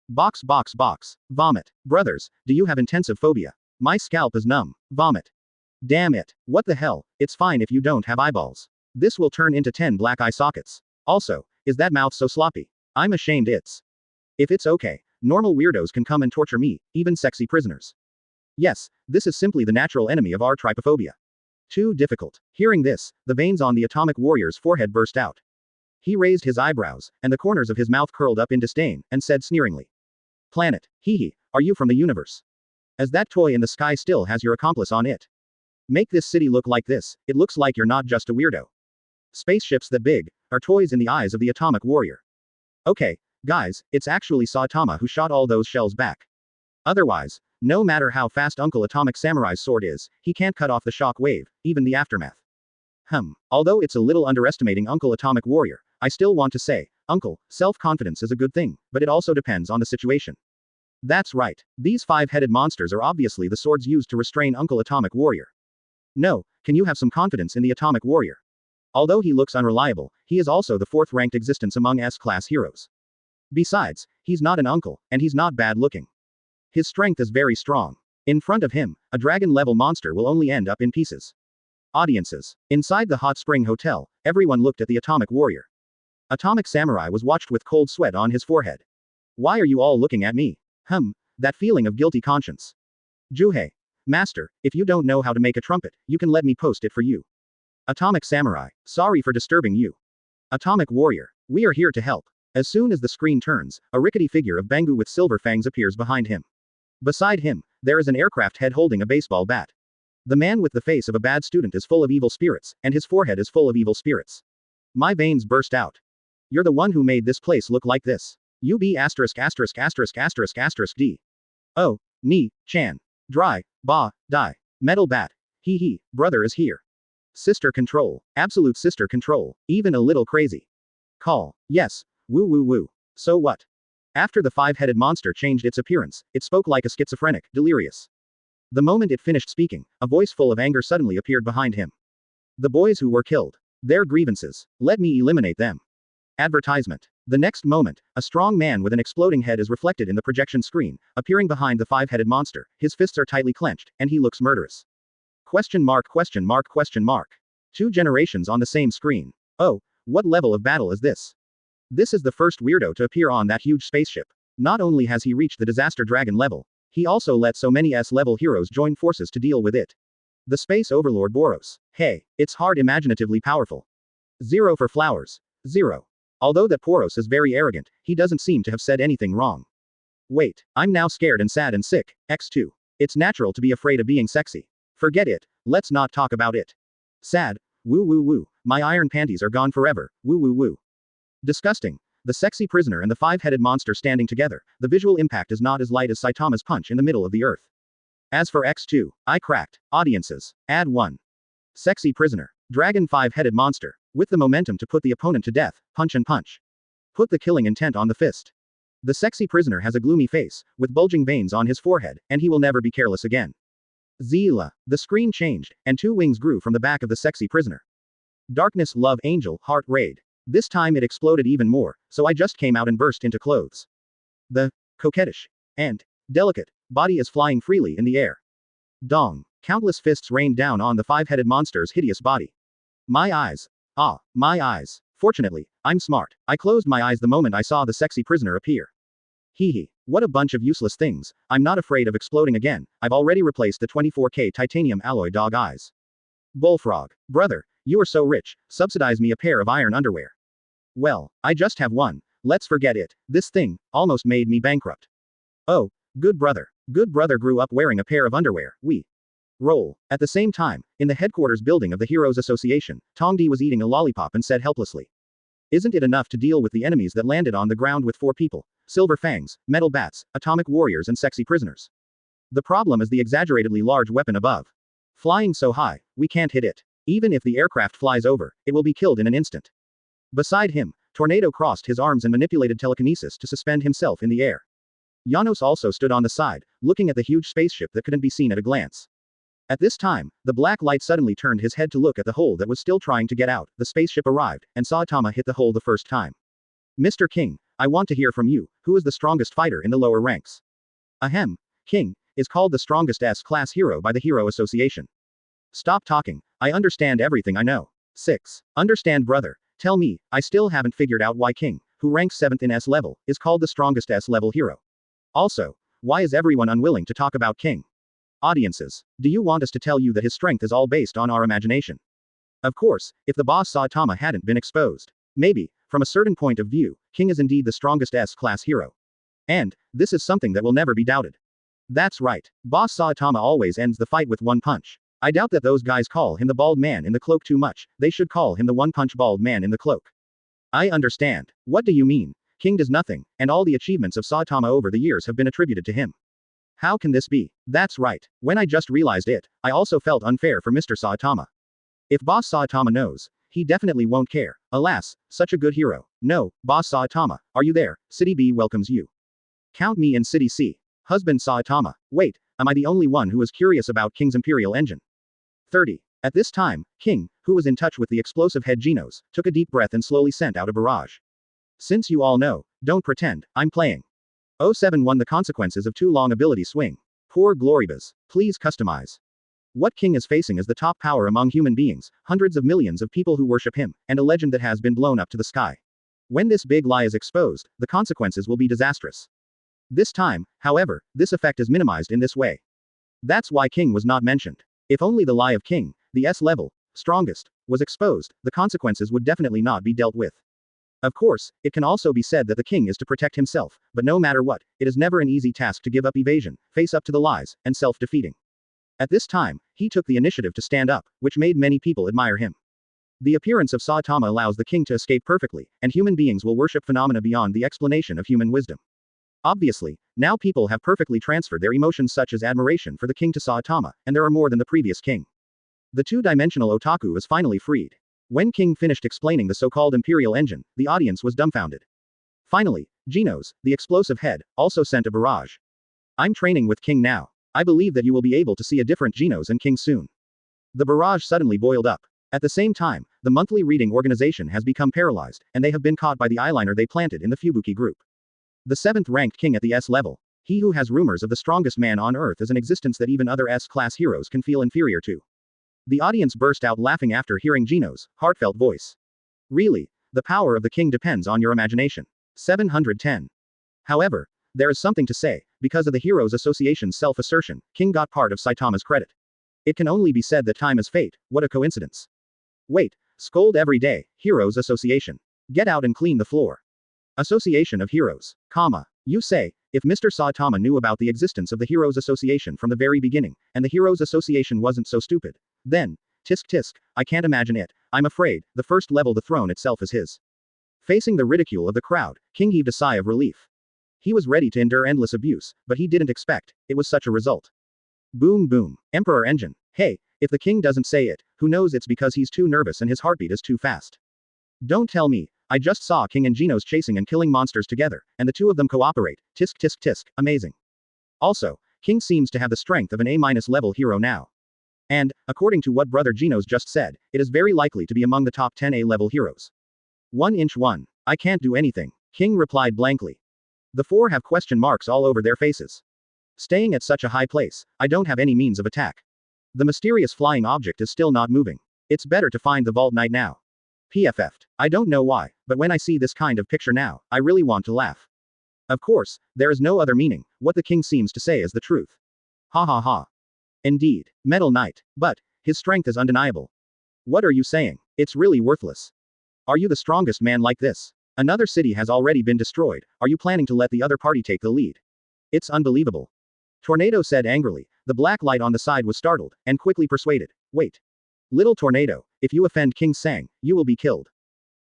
Box. Vomit. Brothers, do you have intensive phobia? My scalp is numb. Vomit. Damn it. What the hell? It's fine if you don't have eyeballs. This will turn into 10 black eye sockets. Also, is that mouth so sloppy? I'm ashamed it's. If it's okay, normal weirdos can come and torture me, even sexy prisoners. Yes, this is simply the natural enemy of our trypophobia. Too difficult. Hearing this, the veins on the atomic warrior's forehead burst out. He raised his eyebrows, and the corners of his mouth curled up in disdain, and said sneeringly. Planet, hee, are you from the universe? As that toy in the sky still has your accomplice on it. Make this city look like this, it looks like you're not just a weirdo. Spaceships that big, are toys in the eyes of the atomic warrior. Okay, guys, it's actually Saitama who shot all those shells back. Otherwise, no matter how fast Uncle Atomic Samurai's sword is, he can't cut off the shock wave, even the aftermath. Although it's a little underestimating Uncle Atomic Warrior, I still want to say, Uncle, self-confidence is a good thing, but it also depends on the situation. That's right. These 5-headed monsters are obviously the swords used to restrain Uncle Atomic Warrior. No, can you have some confidence in the Atomic Warrior? Although he looks unreliable, he is also the 4th-ranked existence among S-class heroes. Besides, he's not an uncle, and he's not bad-looking. His strength is very strong. In front of him, a dragon-level monster will only end up in pieces. Audiences. Inside the Hot Spring Hotel, everyone looked at the Atomic Warrior. Atomic Samurai was watched with cold sweat on his forehead. Why are you all looking at me? That feeling of guilty conscience. Juhei. Master, if you don't know how to make a trumpet, you can let me post it for you. Atomic Samurai. Sorry for disturbing you. Atomic Warrior. We are here to help. As soon as the screen turns, a rickety figure of Bangu with silver fangs appears behind him. Beside him, there is an aircraft head holding a baseball bat. The man with the face of a bad student is full of evil spirits, and his forehead is full of evil spirits. My veins burst out. You're the one who made this place look like this. You be ******************************************************************************************************************************************************************************************************************************* Die. Metal bat. Hee, brother is here. Sister control. Absolute sister control. Even a little crazy. Call. Yes. Woo. So what? After the 5-headed monster changed its appearance, it spoke like a schizophrenic, delirious. The moment it finished speaking, a voice full of anger suddenly appeared behind him. The boys who were killed. Their grievances. Let me eliminate them. Advertisement. The next moment, a strong man with an exploding head is reflected in the projection screen, appearing behind the 5-headed monster. His fists are tightly clenched, and he looks murderous. Question mark. 2 generations on the same screen. Oh, what level of battle is this? This is the first weirdo to appear on that huge spaceship. Not only has he reached the disaster dragon level, he also let so many S-level heroes join forces to deal with it. The space overlord Boros. Hey, it's hard imaginatively powerful. 0 for flowers. 0. Although that Poros is very arrogant, he doesn't seem to have said anything wrong. Wait, I'm now scared and sad and sick. X2. It's natural to be afraid of being sexy. Forget it, let's not talk about it. Sad. Woo. My iron panties are gone forever. Woo. Disgusting. The sexy prisoner and the 5-headed monster standing together, the visual impact is not as light as Saitama's punch in the middle of the earth. As for X2, I cracked. Audiences. Add 1. Sexy prisoner. Dragon 5-headed monster. With the momentum to put the opponent to death, punch and punch. Put the killing intent on the fist. The sexy prisoner has a gloomy face, with bulging veins on his forehead, and he will never be careless again. Zila. The screen changed, and two wings grew from the back of the sexy prisoner. Darkness, love, angel, heart, raid. This time it exploded even more, so I just came out and burst into clothes. The coquettish and delicate body is flying freely in the air. Dong. Countless fists rained down on the five-headed monster's hideous body. My eyes. Ah, my eyes. Fortunately, I'm smart. I closed my eyes the moment I saw the sexy prisoner appear. Hee hee. What a bunch of useless things. I'm not afraid of exploding again. I've already replaced the 24K titanium alloy dog eyes. Bullfrog. Brother, you are so rich, subsidize me a pair of iron underwear. Well, I just have one. Let's forget it. This thing almost made me bankrupt. Oh, good brother. Good brother grew up wearing a pair of underwear. We roll. At the same time, in the headquarters building of the Heroes Association, Tongdi was eating a lollipop and said helplessly. Isn't it enough to deal with the enemies that landed on the ground with 4 people? Silver fangs, metal bats, atomic warriors and sexy prisoners. The problem is the exaggeratedly large weapon above. Flying so high, we can't hit it. Even if the aircraft flies over, it will be killed in an instant. Beside him, Tornado crossed his arms and manipulated telekinesis to suspend himself in the air. Janos also stood on the side, looking at the huge spaceship that couldn't be seen at a glance. At this time, the black light suddenly turned his head to look at the hole that was still trying to get out. The spaceship arrived, and Saitama hit the hole the first time. Mr. King, I want to hear from you, who is the strongest fighter in the lower ranks? Ahem. King is called the strongest S-class hero by the Hero Association. Stop talking, I understand everything I know. 6. Understand brother, tell me, I still haven't figured out why King, who ranks 7th in S level, is called the strongest S level hero. Also, why is everyone unwilling to talk about King? Audiences, do you want us to tell you that his strength is all based on our imagination? Of course, if the boss Saitama hadn't been exposed. Maybe, from a certain point of view, King is indeed the strongest S-class hero. And, this is something that will never be doubted. That's right, boss Saitama always ends the fight with one punch. I doubt that those guys call him the bald man in the cloak too much, they should call him the one-punch bald man in the cloak. I understand. What do you mean? King does nothing, and all the achievements of Saitama over the years have been attributed to him. How can this be? That's right. When I just realized it, I also felt unfair for Mr. Saitama. If Boss Saitama knows, he definitely won't care. Alas, such a good hero. No, Boss Saitama, are you there? City B welcomes you. Count me in City C. Husband Saitama. Wait, am I the only one who is curious about King's Imperial engine? 30. At this time, King, who was in touch with the explosive head Genos, took a deep breath and slowly sent out a barrage. Since you all know, don't pretend, I'm playing. 07 The consequences of too long ability swing. Poor Glorybas. Please customize. What King is facing is the top power among human beings, hundreds of millions of people who worship him, and a legend that has been blown up to the sky. When this big lie is exposed, the consequences will be disastrous. This time, however, this effect is minimized in this way. That's why King was not mentioned. If only the lie of King, the S level, strongest, was exposed, the consequences would definitely not be dealt with. Of course, it can also be said that the king is to protect himself, but no matter what, it is never an easy task to give up evasion, face up to the lies, and self-defeating. At this time, he took the initiative to stand up, which made many people admire him. The appearance of Saitama allows the king to escape perfectly, and human beings will worship phenomena beyond the explanation of human wisdom. Obviously, now people have perfectly transferred their emotions such as admiration for the king to Saitama, and there are more than the previous king. The two-dimensional otaku is finally freed. When King finished explaining the so-called Imperial engine, the audience was dumbfounded. Finally, Genos, the explosive head, also sent a barrage. I'm training with King now. I believe that you will be able to see a different Genos and King soon. The barrage suddenly boiled up. At the same time, the monthly reading organization has become paralyzed, and they have been caught by the eyeliner they planted in the Fubuki group. The 7th-ranked king at the S level. He who has rumors of the strongest man on earth is an existence that even other S-class heroes can feel inferior to. The audience burst out laughing after hearing Genos' heartfelt voice. Really, the power of the king depends on your imagination. 710. However, there is something to say, because of the Heroes Association's self-assertion, King got part of Saitama's credit. It can only be said that time is fate, what a coincidence. Wait, scold every day, Heroes Association. Get out and clean the floor. Association of Heroes, you say, if Mr. Saitama knew about the existence of the Heroes Association from the very beginning, and the Heroes Association wasn't so stupid, then, tisk tisk, I can't imagine it, I'm afraid, the first level the throne itself is his. Facing the ridicule of the crowd, King heaved a sigh of relief. He was ready to endure endless abuse, but he didn't expect, it was such a result. Boom boom, Emperor Engine, hey, If the king doesn't say it, who knows, it's because he's too nervous and his heartbeat is too fast. Don't tell me. I just saw King and Genos chasing and killing monsters together, and the two of them cooperate. Tisk tisk tisk, amazing. Also, King seems to have the strength of an A- level hero now. And, according to what Brother Genos just said, it is very likely to be among the top 10 A-level heroes. 1-inch 1. I can't do anything, King replied blankly. The four have question marks all over their faces. Staying at such a high place, I don't have any means of attack. The mysterious flying object is still not moving. It's better to find the Vault Knight now. PFF'd. I don't know why, but when I see this kind of picture now, I really want to laugh. Of course, there is no other meaning, what the king seems to say is the truth. Ha ha ha. Indeed, Metal Knight, but, his strength is undeniable. What are you saying? It's really worthless. Are you the strongest man like this? Another city has already been destroyed, are you planning to let the other party take the lead? It's unbelievable. Tornado said angrily, the black light on the side was startled, and quickly persuaded. Wait. Little Tornado, if you offend King Sang, you will be killed.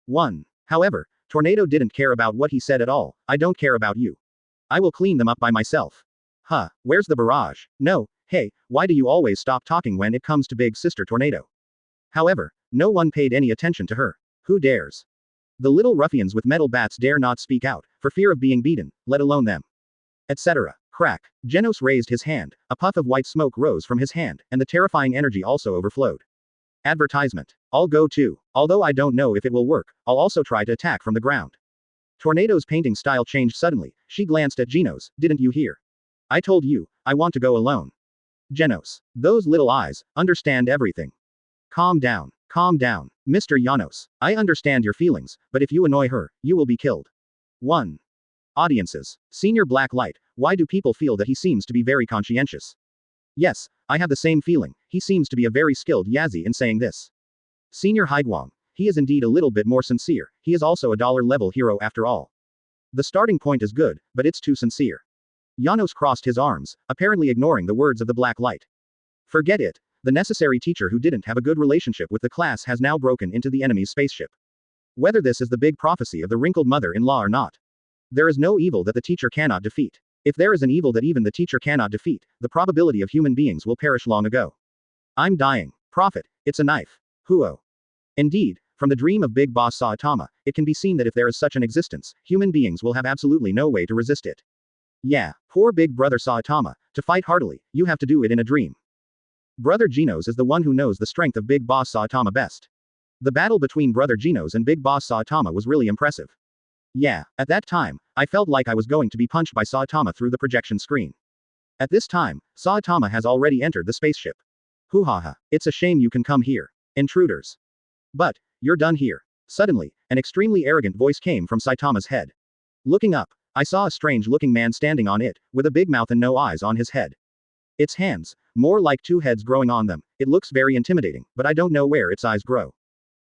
1. However, Tornado didn't care about what he said at all. I don't care about you. I will clean them up by myself. Huh, where's the barrage? No, hey, why do you always stop talking when it comes to Big Sister Tornado? However, no one paid any attention to her. Who dares? The little ruffians with metal bats dare not speak out, for fear of being beaten, let alone them. Etc. Crack. Genos raised his hand, a puff of white smoke rose from his hand, and the terrifying energy also overflowed. Advertisement. I'll go too. Although I don't know if it will work, I'll also try to attack from the ground. Tornado's painting style changed suddenly. She glanced at Genos. Didn't you hear? I told you, I want to go alone. Genos. Those little eyes, understand everything. Calm down. Calm down. Mr. Janos. I understand your feelings, but if you annoy her, you will be killed. 1. Audiences. Senior Black Light. Why do people feel that he seems to be very conscientious? Yes, I have the same feeling. He seems to be a very skilled Yazi in saying this. Senior Haiguang. He is indeed a little bit more sincere. He is also a $level hero after all. The starting point is good, but it's too sincere. Janos crossed his arms, apparently ignoring the words of the black light. Forget it. The necessary teacher who didn't have a good relationship with the class has now broken into the enemy's spaceship. Whether this is the big prophecy of the wrinkled mother-in-law or not. There is no evil that the teacher cannot defeat. If there is an evil that even the teacher cannot defeat, the probability of human beings will perish long ago. I'm dying. Prophet, it's a knife. Huo. Indeed, from the dream of Big Boss Saitama, it can be seen that if there is such an existence, human beings will have absolutely no way to resist it. Yeah, poor Big Brother Saitama, to fight heartily, you have to do it in a dream. Brother Genos is the one who knows the strength of Big Boss Saitama best. The battle between Brother Genos and Big Boss Saitama was really impressive. Yeah, at that time, I felt like I was going to be punched by Saitama through the projection screen. At this time, Saitama has already entered the spaceship. Hoo-ha-ha, it's a shame you can come here. Intruders. But, you're done here. Suddenly, an extremely arrogant voice came from Saitama's head. Looking up, I saw a strange-looking man standing on it, with a big mouth and no eyes on his head. Its hands, more like two heads growing on them, it looks very intimidating, but I don't know where its eyes grow.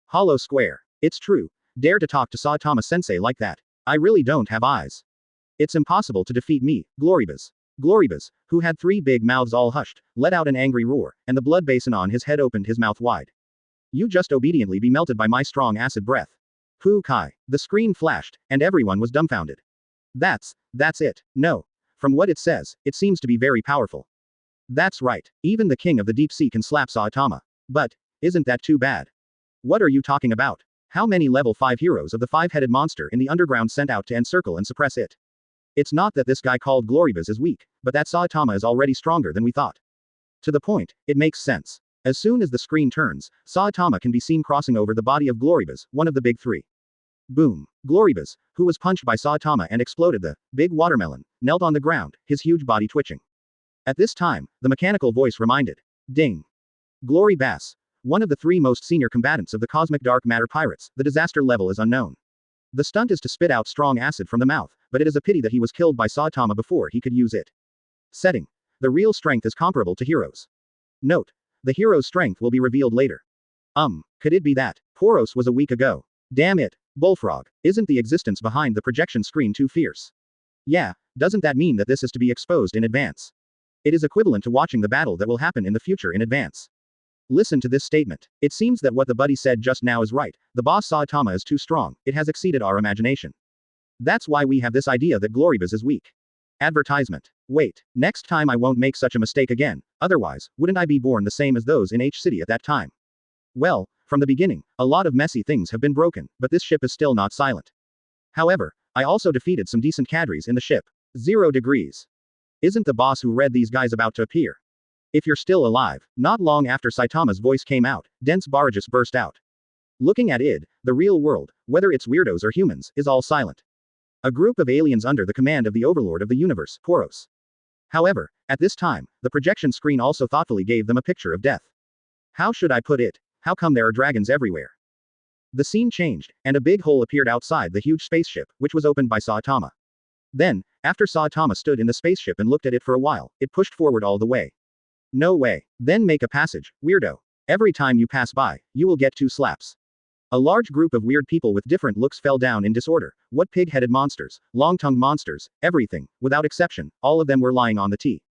Hollow square. It's true. Dare to talk to Saitama-sensei like that. I really don't have eyes. It's impossible to defeat me, Glorybus. Glorybus, who had 3 big mouths all hushed, let out an angry roar, and the blood basin on his head opened his mouth wide. You just obediently be melted by my strong acid breath. Pu Kai. The screen flashed, and everyone was dumbfounded. That's it. No. From what it says, it seems to be very powerful. That's right. Even the king of the deep sea can slap Saitama. But, isn't that too bad? What are you talking about? How many level 5 heroes of the 5-headed monster in the underground sent out to encircle and suppress it? It's not that this guy called Glorybus is weak, but that Saitama is already stronger than we thought. To the point, it makes sense. As soon as the screen turns, Saitama can be seen crossing over the body of Glorybus, one of the big 3. Boom. Glorybus, who was punched by Saitama and exploded the big watermelon, knelt on the ground, his huge body twitching. At this time, the mechanical voice reminded. Ding. Glory Bass. One of the 3 most senior combatants of the Cosmic Dark Matter Pirates, the disaster level is unknown. The stunt is to spit out strong acid from the mouth, but it is a pity that he was killed by Saitama before he could use it. Setting. The real strength is comparable to heroes. Note. The hero's strength will be revealed later. Could it be that Poros was a week ago? Damn it, Bullfrog, isn't the existence behind the projection screen too fierce? Yeah, doesn't that mean that this is to be exposed in advance? It is equivalent to watching the battle that will happen in the future in advance. Listen to this statement. It seems that what the buddy said just now is right. The boss Saitama is too strong, it has exceeded our imagination. That's why we have this idea that Glorybus is weak. Advertisement. Wait, next time I won't make such a mistake again, otherwise, wouldn't I be born the same as those in H City at that time? Well, from the beginning, a lot of messy things have been broken, but this ship is still not silent. However, I also defeated some decent cadres in the ship. 0 degrees. Isn't the boss who read these guys about to appear? If you're still alive. Not long after Saitama's voice came out, dense barrages burst out. Looking at it, the real world, whether it's weirdos or humans, is all silent. A group of aliens under the command of the overlord of the universe, Poros. However, at this time, the projection screen also thoughtfully gave them a picture of death. How should I put it? How come there are dragons everywhere? The scene changed, and a big hole appeared outside the huge spaceship, which was opened by Saitama. Then, after Saitama stood in the spaceship and looked at it for a while, it pushed forward all the way. No way. Then make a passage, weirdo. Every time you pass by, you will get 2 slaps. A large group of weird people with different looks fell down in disorder. What pig-headed monsters, long-tongued monsters, everything, without exception, all of them were lying on the T.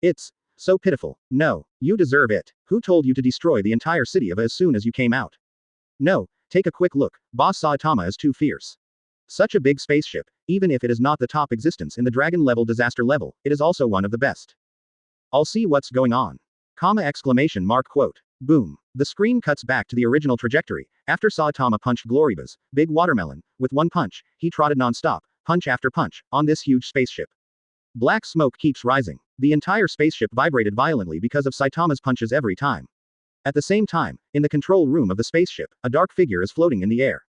It's so pitiful. No, you deserve it. Who told you to destroy the entire city of as soon as you came out? No, take a quick look. Boss Saitama is too fierce. Such a big spaceship, even if it is not the top existence in the dragon level disaster level, it is also one of the best. I'll see what's going on. Exclamation mark quote. Boom. The screen cuts back to the original trajectory. After Saitama punched Gloribus, Big Watermelon, with one punch, he trotted non-stop, punch after punch, on this huge spaceship. Black smoke keeps rising. The entire spaceship vibrated violently because of Saitama's punches every time. At the same time, in the control room of the spaceship, a dark figure is floating in the air.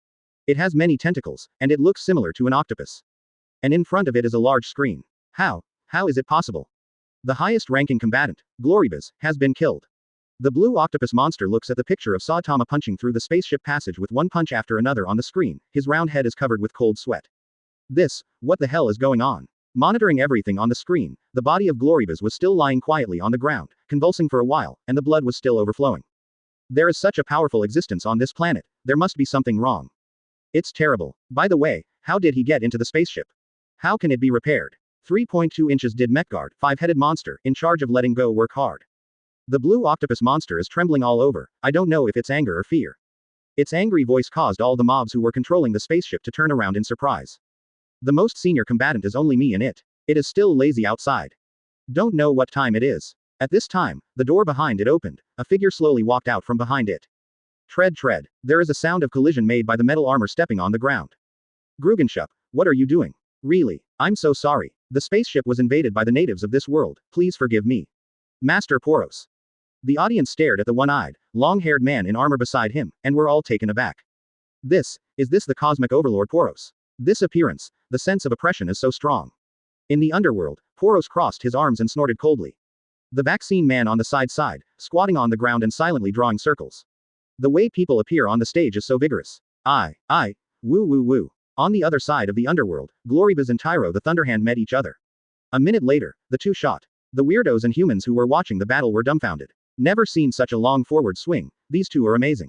It has many tentacles, and it looks similar to an octopus. And in front of it is a large screen. How is it possible? The highest-ranking combatant, Gloribus, has been killed. The blue octopus monster looks at the picture of Saitama punching through the spaceship passage with one punch after another on the screen. His round head is covered with cold sweat. What the hell is going on? Monitoring everything on the screen, the body of Gloribus was still lying quietly on the ground, convulsing for a while, and the blood was still overflowing. There is such a powerful existence on this planet, there must be something wrong. It's terrible. By the way, how did he get into the spaceship? How can it be repaired? 3.2 inches did Mechguard, 5-headed monster, in charge of letting go work hard. The blue octopus monster is trembling all over. I don't know if it's anger or fear. Its angry voice caused all the mobs who were controlling the spaceship to turn around in surprise. The most senior combatant is only me in it. It is still lazy outside. Don't know what time it is. At this time, the door behind it opened. A figure slowly walked out from behind it. Tread. There is a sound of collision made by the metal armor stepping on the ground. Grugenshub, what are you doing? Really? I'm so sorry. The spaceship was invaded by the natives of this world. Please forgive me. Master Poros. The audience stared at the one-eyed, long-haired man in armor beside him, and were all taken aback. Is this the cosmic overlord Poros? This appearance, the sense of oppression is so strong. In the underworld, Poros crossed his arms and snorted coldly. The vaccine man on the side, squatting on the ground and silently drawing circles. The way people appear on the stage is so vigorous. Woo. On the other side of the underworld, Gloribus and Tyro the Thunderhand met each other. A minute later, the two shot. The weirdos and humans who were watching the battle were dumbfounded. Never seen such a long forward swing. These two are amazing.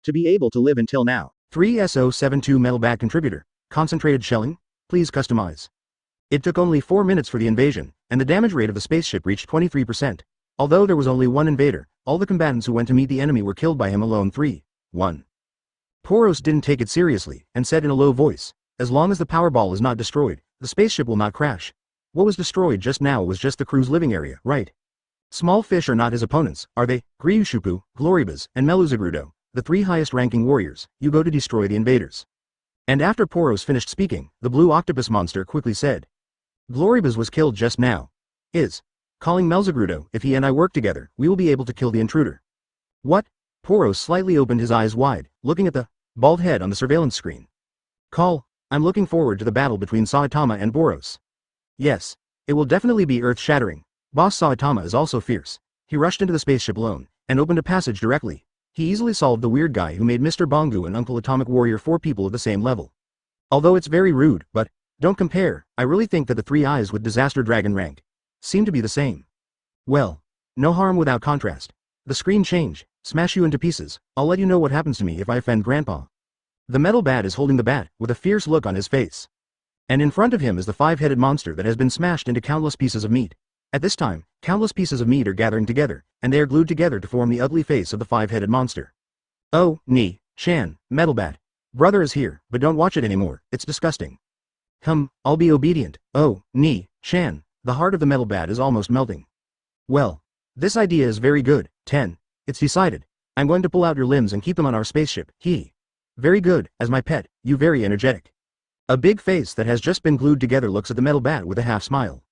To be able to live until now. 3SO72 Metalbat contributor. Concentrated shelling? Please customize. It took only 4 minutes for the invasion, and the damage rate of the spaceship reached 23%. Although there was only one invader, all the combatants who went to meet the enemy were killed by him alone. 3-1. Poros didn't take it seriously, and said in a low voice, as long as the power ball is not destroyed, the spaceship will not crash. What was destroyed just now was just the crew's living area, right? Small fish are not his opponents, are they? Griushupu, Gloribus, and Meluzagrudo, the 3 highest-ranking warriors, you go to destroy the invaders. And after Poros finished speaking, the blue octopus monster quickly said, Gloribus was killed just now. Calling Meluzagrudo, if he and I work together, we will be able to kill the intruder. What? Poros slightly opened his eyes wide, looking at the bald head on the surveillance screen. I'm looking forward to the battle between Saitama and Boros. Yes. It will definitely be earth-shattering. Boss Saitama is also fierce. He rushed into the spaceship alone, and opened a passage directly. He easily solved the weird guy who made Mr. Bongu and Uncle Atomic Warrior 4 people of the same level. Although it's very rude, but don't compare. I really think that the 3 eyes with Disaster Dragon rank seem to be the same. Well, no harm without contrast. The screen change, smash you into pieces. I'll let you know what happens to me if I offend Grandpa. The metal bat is holding the bat, with a fierce look on his face. And in front of him is the 5-headed monster that has been smashed into countless pieces of meat. At this time, countless pieces of meat are gathering together, and they are glued together to form the ugly face of the 5-headed monster. Oh, Chan, Metalbat. Brother is here, but don't watch it anymore, it's disgusting. I'll be obedient. Oh, Chan, the heart of the metal bat is almost melting. Well, this idea is very good, 10. It's decided. I'm going to pull out your limbs and keep them on our spaceship, Very good, as my pet, you very energetic. A big face that has just been glued together looks at the metal bat with a half smile.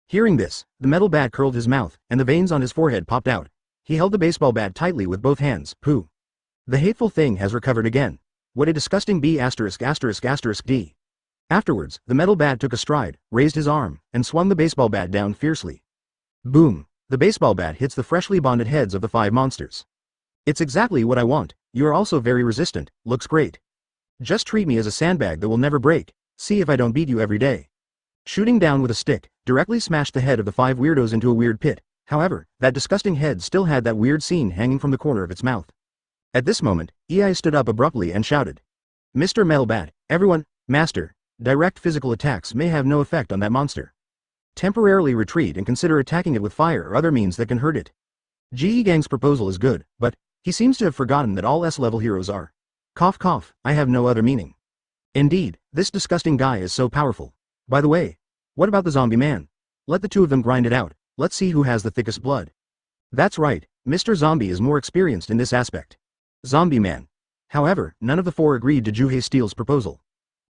Hearing this, the metal bat curled his mouth, and the veins on his forehead popped out. He held the baseball bat tightly with both hands. Pooh. The hateful thing has recovered again. What a disgusting B*******. Afterwards, the metal bat took a stride, raised his arm, and swung the baseball bat down fiercely. Boom. The baseball bat hits the freshly bonded heads of the 5 monsters. It's exactly what I want. You are also very resistant. Looks great. Just treat me as a sandbag that will never break. See if I don't beat you every day. Shooting down with a stick, directly smashed the head of the 5 weirdos into a weird pit. However, that disgusting head still had that weird scene hanging from the corner of its mouth. At this moment, EI stood up abruptly and shouted. Mr. Metal Bat, everyone, Master, direct physical attacks may have no effect on that monster. Temporarily retreat and consider attacking it with fire or other means that can hurt it. GE Gang's proposal is good, but he seems to have forgotten that all S-level heroes are. Cough cough, I have no other meaning. Indeed, this disgusting guy is so powerful. By the way, what about the zombie man? Let the two of them grind it out. Let's see who has the thickest blood. That's right, Mr. Zombie is more experienced in this aspect. Zombie man. However, none of the 4 agreed to Juhei Steele's proposal.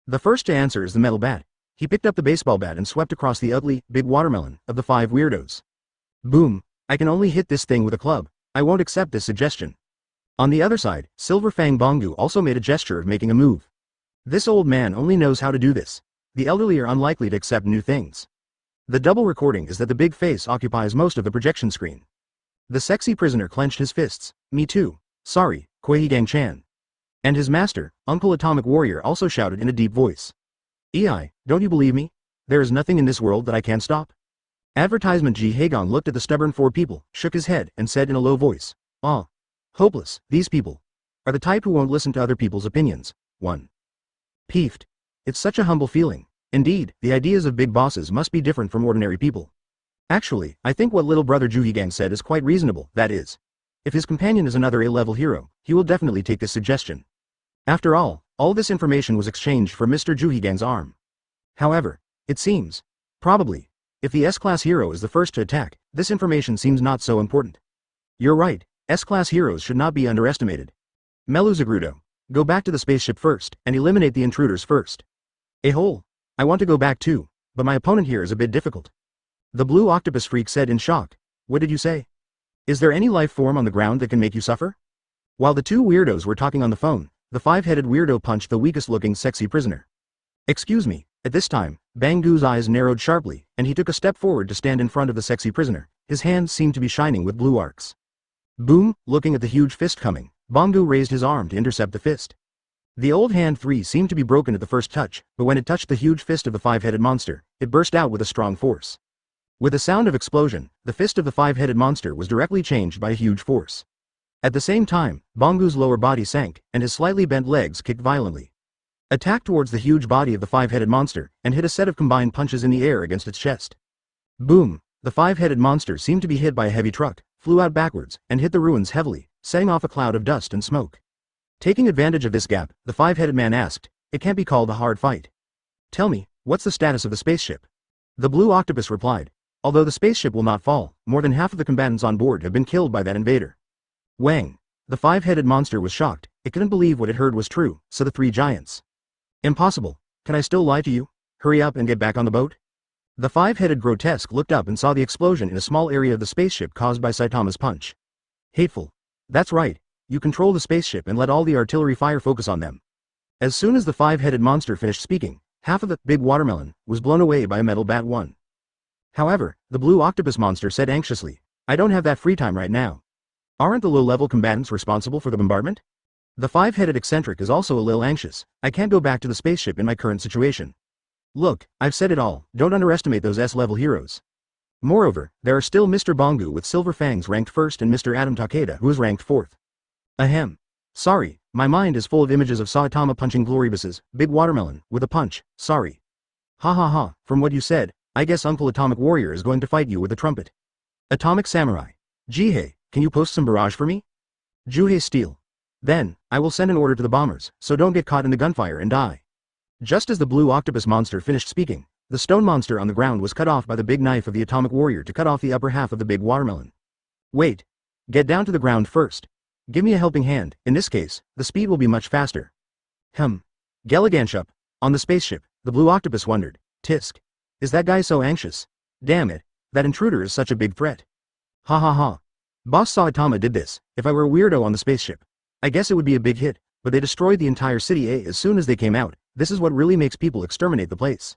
The first to answer is the metal bat. He picked up the baseball bat and swept across the ugly, big watermelon of the 5 weirdos. Boom. I can only hit this thing with a club. I won't accept this suggestion. On the other side, Silver Fang Bongu also made a gesture of making a move. This old man only knows how to do this. The elderly are unlikely to accept new things. The double recording is that the big face occupies most of the projection screen. The sexy prisoner clenched his fists. Me too. Sorry, Kuei-Gang-chan. And his master, Uncle Atomic Warrior, also shouted in a deep voice. EI, don't you believe me? There is nothing in this world that I can't stop. Advertisement Ji Haegong looked at the stubborn 4 people, shook his head, and said in a low voice. Ah. Hopeless, these people. Are the type who won't listen to other people's opinions. 1. Peeved. It's such a humble feeling. Indeed, the ideas of big bosses must be different from ordinary people. Actually, I think what little brother Juhigang said is quite reasonable, that is. If his companion is another A-level hero, he will definitely take this suggestion. After all this information was exchanged for Mr. Juhigang's arm. However, it seems, probably, if the S-class hero is the first to attack, this information seems not so important. You're right, S-class heroes should not be underestimated. Meluzagrudo, go back to the spaceship first, and eliminate the intruders first. A-hole, I want to go back too, but my opponent here is a bit difficult. The blue octopus freak said in shock. What did you say? Is there any life form on the ground that can make you suffer? While the 2 weirdos were talking on the phone, the 5-headed weirdo punched the weakest-looking sexy prisoner. Excuse me, at this time, Bangu's eyes narrowed sharply, and he took a step forward to stand in front of the sexy prisoner. His hands seemed to be shining with blue arcs. Boom, looking at the huge fist coming, Bangu raised his arm to intercept the fist. The old hand 3 seemed to be broken at the first touch, but when it touched the huge fist of the 5-headed monster, it burst out with a strong force. With a sound of explosion, the fist of the 5-headed monster was directly changed by a huge force. At the same time, Bangu's lower body sank, and his slightly bent legs kicked violently. Attacked towards the huge body of the 5-headed monster, and hit a set of combined punches in the air against its chest. Boom! The 5-headed monster seemed to be hit by a heavy truck, flew out backwards, and hit the ruins heavily, setting off a cloud of dust and smoke. Taking advantage of this gap, the 5-headed man asked, it can't be called a hard fight. Tell me, what's the status of the spaceship? The blue octopus replied, although the spaceship will not fall, more than half of the combatants on board have been killed by that invader. Wang. The 5-headed monster was shocked, it couldn't believe what it heard was true, so the 3 giants. Impossible. Can I still lie to you? Hurry up and get back on the boat? The 5-headed grotesque looked up and saw the explosion in a small area of the spaceship caused by Saitama's punch. Hateful. That's right, you control the spaceship and let all the artillery fire focus on them. As soon as the 5-headed monster finished speaking, half of the big watermelon was blown away by a metal bat 1. However, the blue octopus monster said anxiously, I don't have that free time right now. Aren't the low-level combatants responsible for the bombardment? The 5-headed eccentric is also a little anxious. I can't go back to the spaceship in my current situation. Look, I've said it all, don't underestimate those S-level heroes. Moreover, there are still Mr. Bongu with silver fangs ranked 1st and Mr. Adam Takeda who is ranked 4th. Ahem. Sorry, my mind is full of images of Saitama punching Gloribus's big watermelon with a punch, sorry. Ha ha ha, from what you said, I guess Uncle Atomic Warrior is going to fight you with a trumpet. Atomic Samurai. Jihei, can you post some barrage for me? Juhei Steel. Then, I will send an order to the bombers, so don't get caught in the gunfire and die. Just as the blue octopus monster finished speaking, the stone monster on the ground was cut off by the big knife of the atomic warrior to cut off the upper half of the big watermelon. Wait. Get down to the ground first. Give me a helping hand. In this case, the speed will be much faster. Gilliganshup. On the spaceship, the blue octopus wondered. Tisk. Is that guy so anxious? Damn it. That intruder is such a big threat. Ha ha ha. Boss Saitama did this. If I were a weirdo on the spaceship, I guess it would be a big hit, but they destroyed the entire city as soon as they came out. This is what really makes people exterminate the place.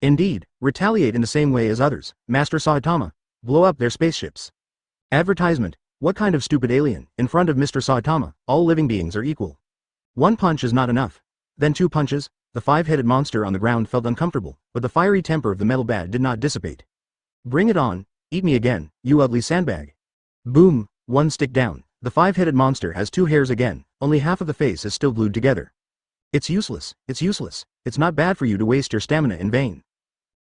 Indeed, retaliate in the same way as others. Master Saitama. Blow up their spaceships. Advertisement. What kind of stupid alien? In front of Mr. Saitama, all living beings are equal. One punch is not enough. Then 2 punches. The 5-headed monster on the ground felt uncomfortable, but the fiery temper of the metal bat did not dissipate. Bring it on. Eat me again, you ugly sandbag. Boom. 1 stick down. The 5-headed monster has 2 hairs again. Only half of the face is still glued together. It's useless. It's useless. It's not bad for you to waste your stamina in vain.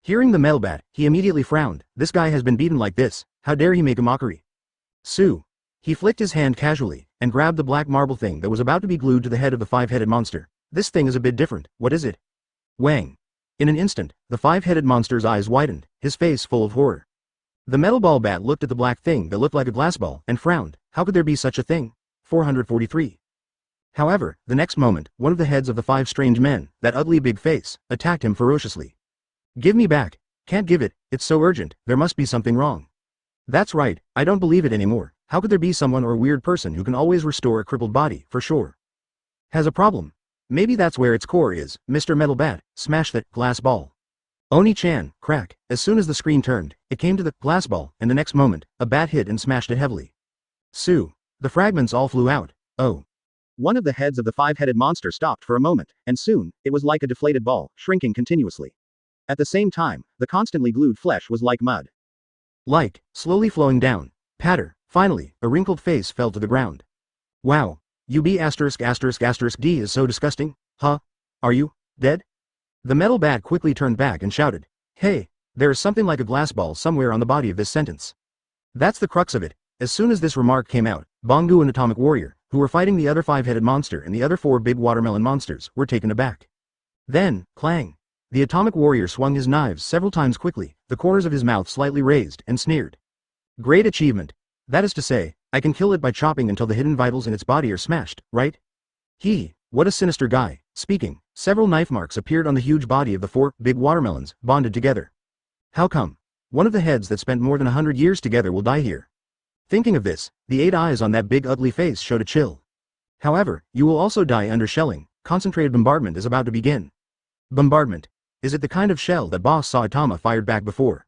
Hearing the metal bat, he immediately frowned. This guy has been beaten like this. How dare he make a mockery? Sue. He flicked his hand casually, and grabbed the black marble thing that was about to be glued to the head of the 5-headed monster. This thing is a bit different. What is it? Wang. In an instant, the 5-headed monster's eyes widened, his face full of horror. The metal ball bat looked at the black thing that looked like a glass ball, and frowned. How could there be such a thing? 443. However, the next moment, one of the heads of the 5 strange men, that ugly big face, attacked him ferociously. Give me back. Can't give it. It's so urgent. There must be something wrong. That's right. I don't believe it anymore. How could there be someone or a weird person who can always restore a crippled body, for sure? Has a problem. Maybe that's where its core is. Mr. Metal Bat, smash that glass ball. Oni-chan, crack. As soon as the screen turned, it came to the glass ball, and the next moment, a bat hit and smashed it heavily. Sue. The fragments all flew out. Oh. One of the heads of the 5-headed monster stopped for a moment, and soon, it was like a deflated ball, shrinking continuously. At the same time, the constantly glued flesh was like mud. Slowly flowing down. Patter. Finally, a wrinkled face fell to the ground. Wow. UB******D is so disgusting. Huh? Are you dead? The metal bat quickly turned back and shouted. Hey, there is something like a glass ball somewhere on the body of this sentence. That's the crux of it. As soon as this remark came out, Bongu and Atomic Warrior, who were fighting the other 5-headed monster and the other 4 big watermelon monsters, were taken aback. Then, clang. The Atomic Warrior swung his knives several times quickly, the corners of his mouth slightly raised, and sneered. Great achievement. That is to say, I can kill it by chopping until the hidden vitals in its body are smashed, right? What a sinister guy. Speaking, several knife marks appeared on the huge body of the 4 big watermelons, bonded together. How come? One of the heads that spent more than 100 years together will die here. Thinking of this, the 8 eyes on that big ugly face showed a chill. However, you will also die under shelling. Concentrated bombardment is about to begin. Bombardment. Is it the kind of shell that Boss Saitama fired back before?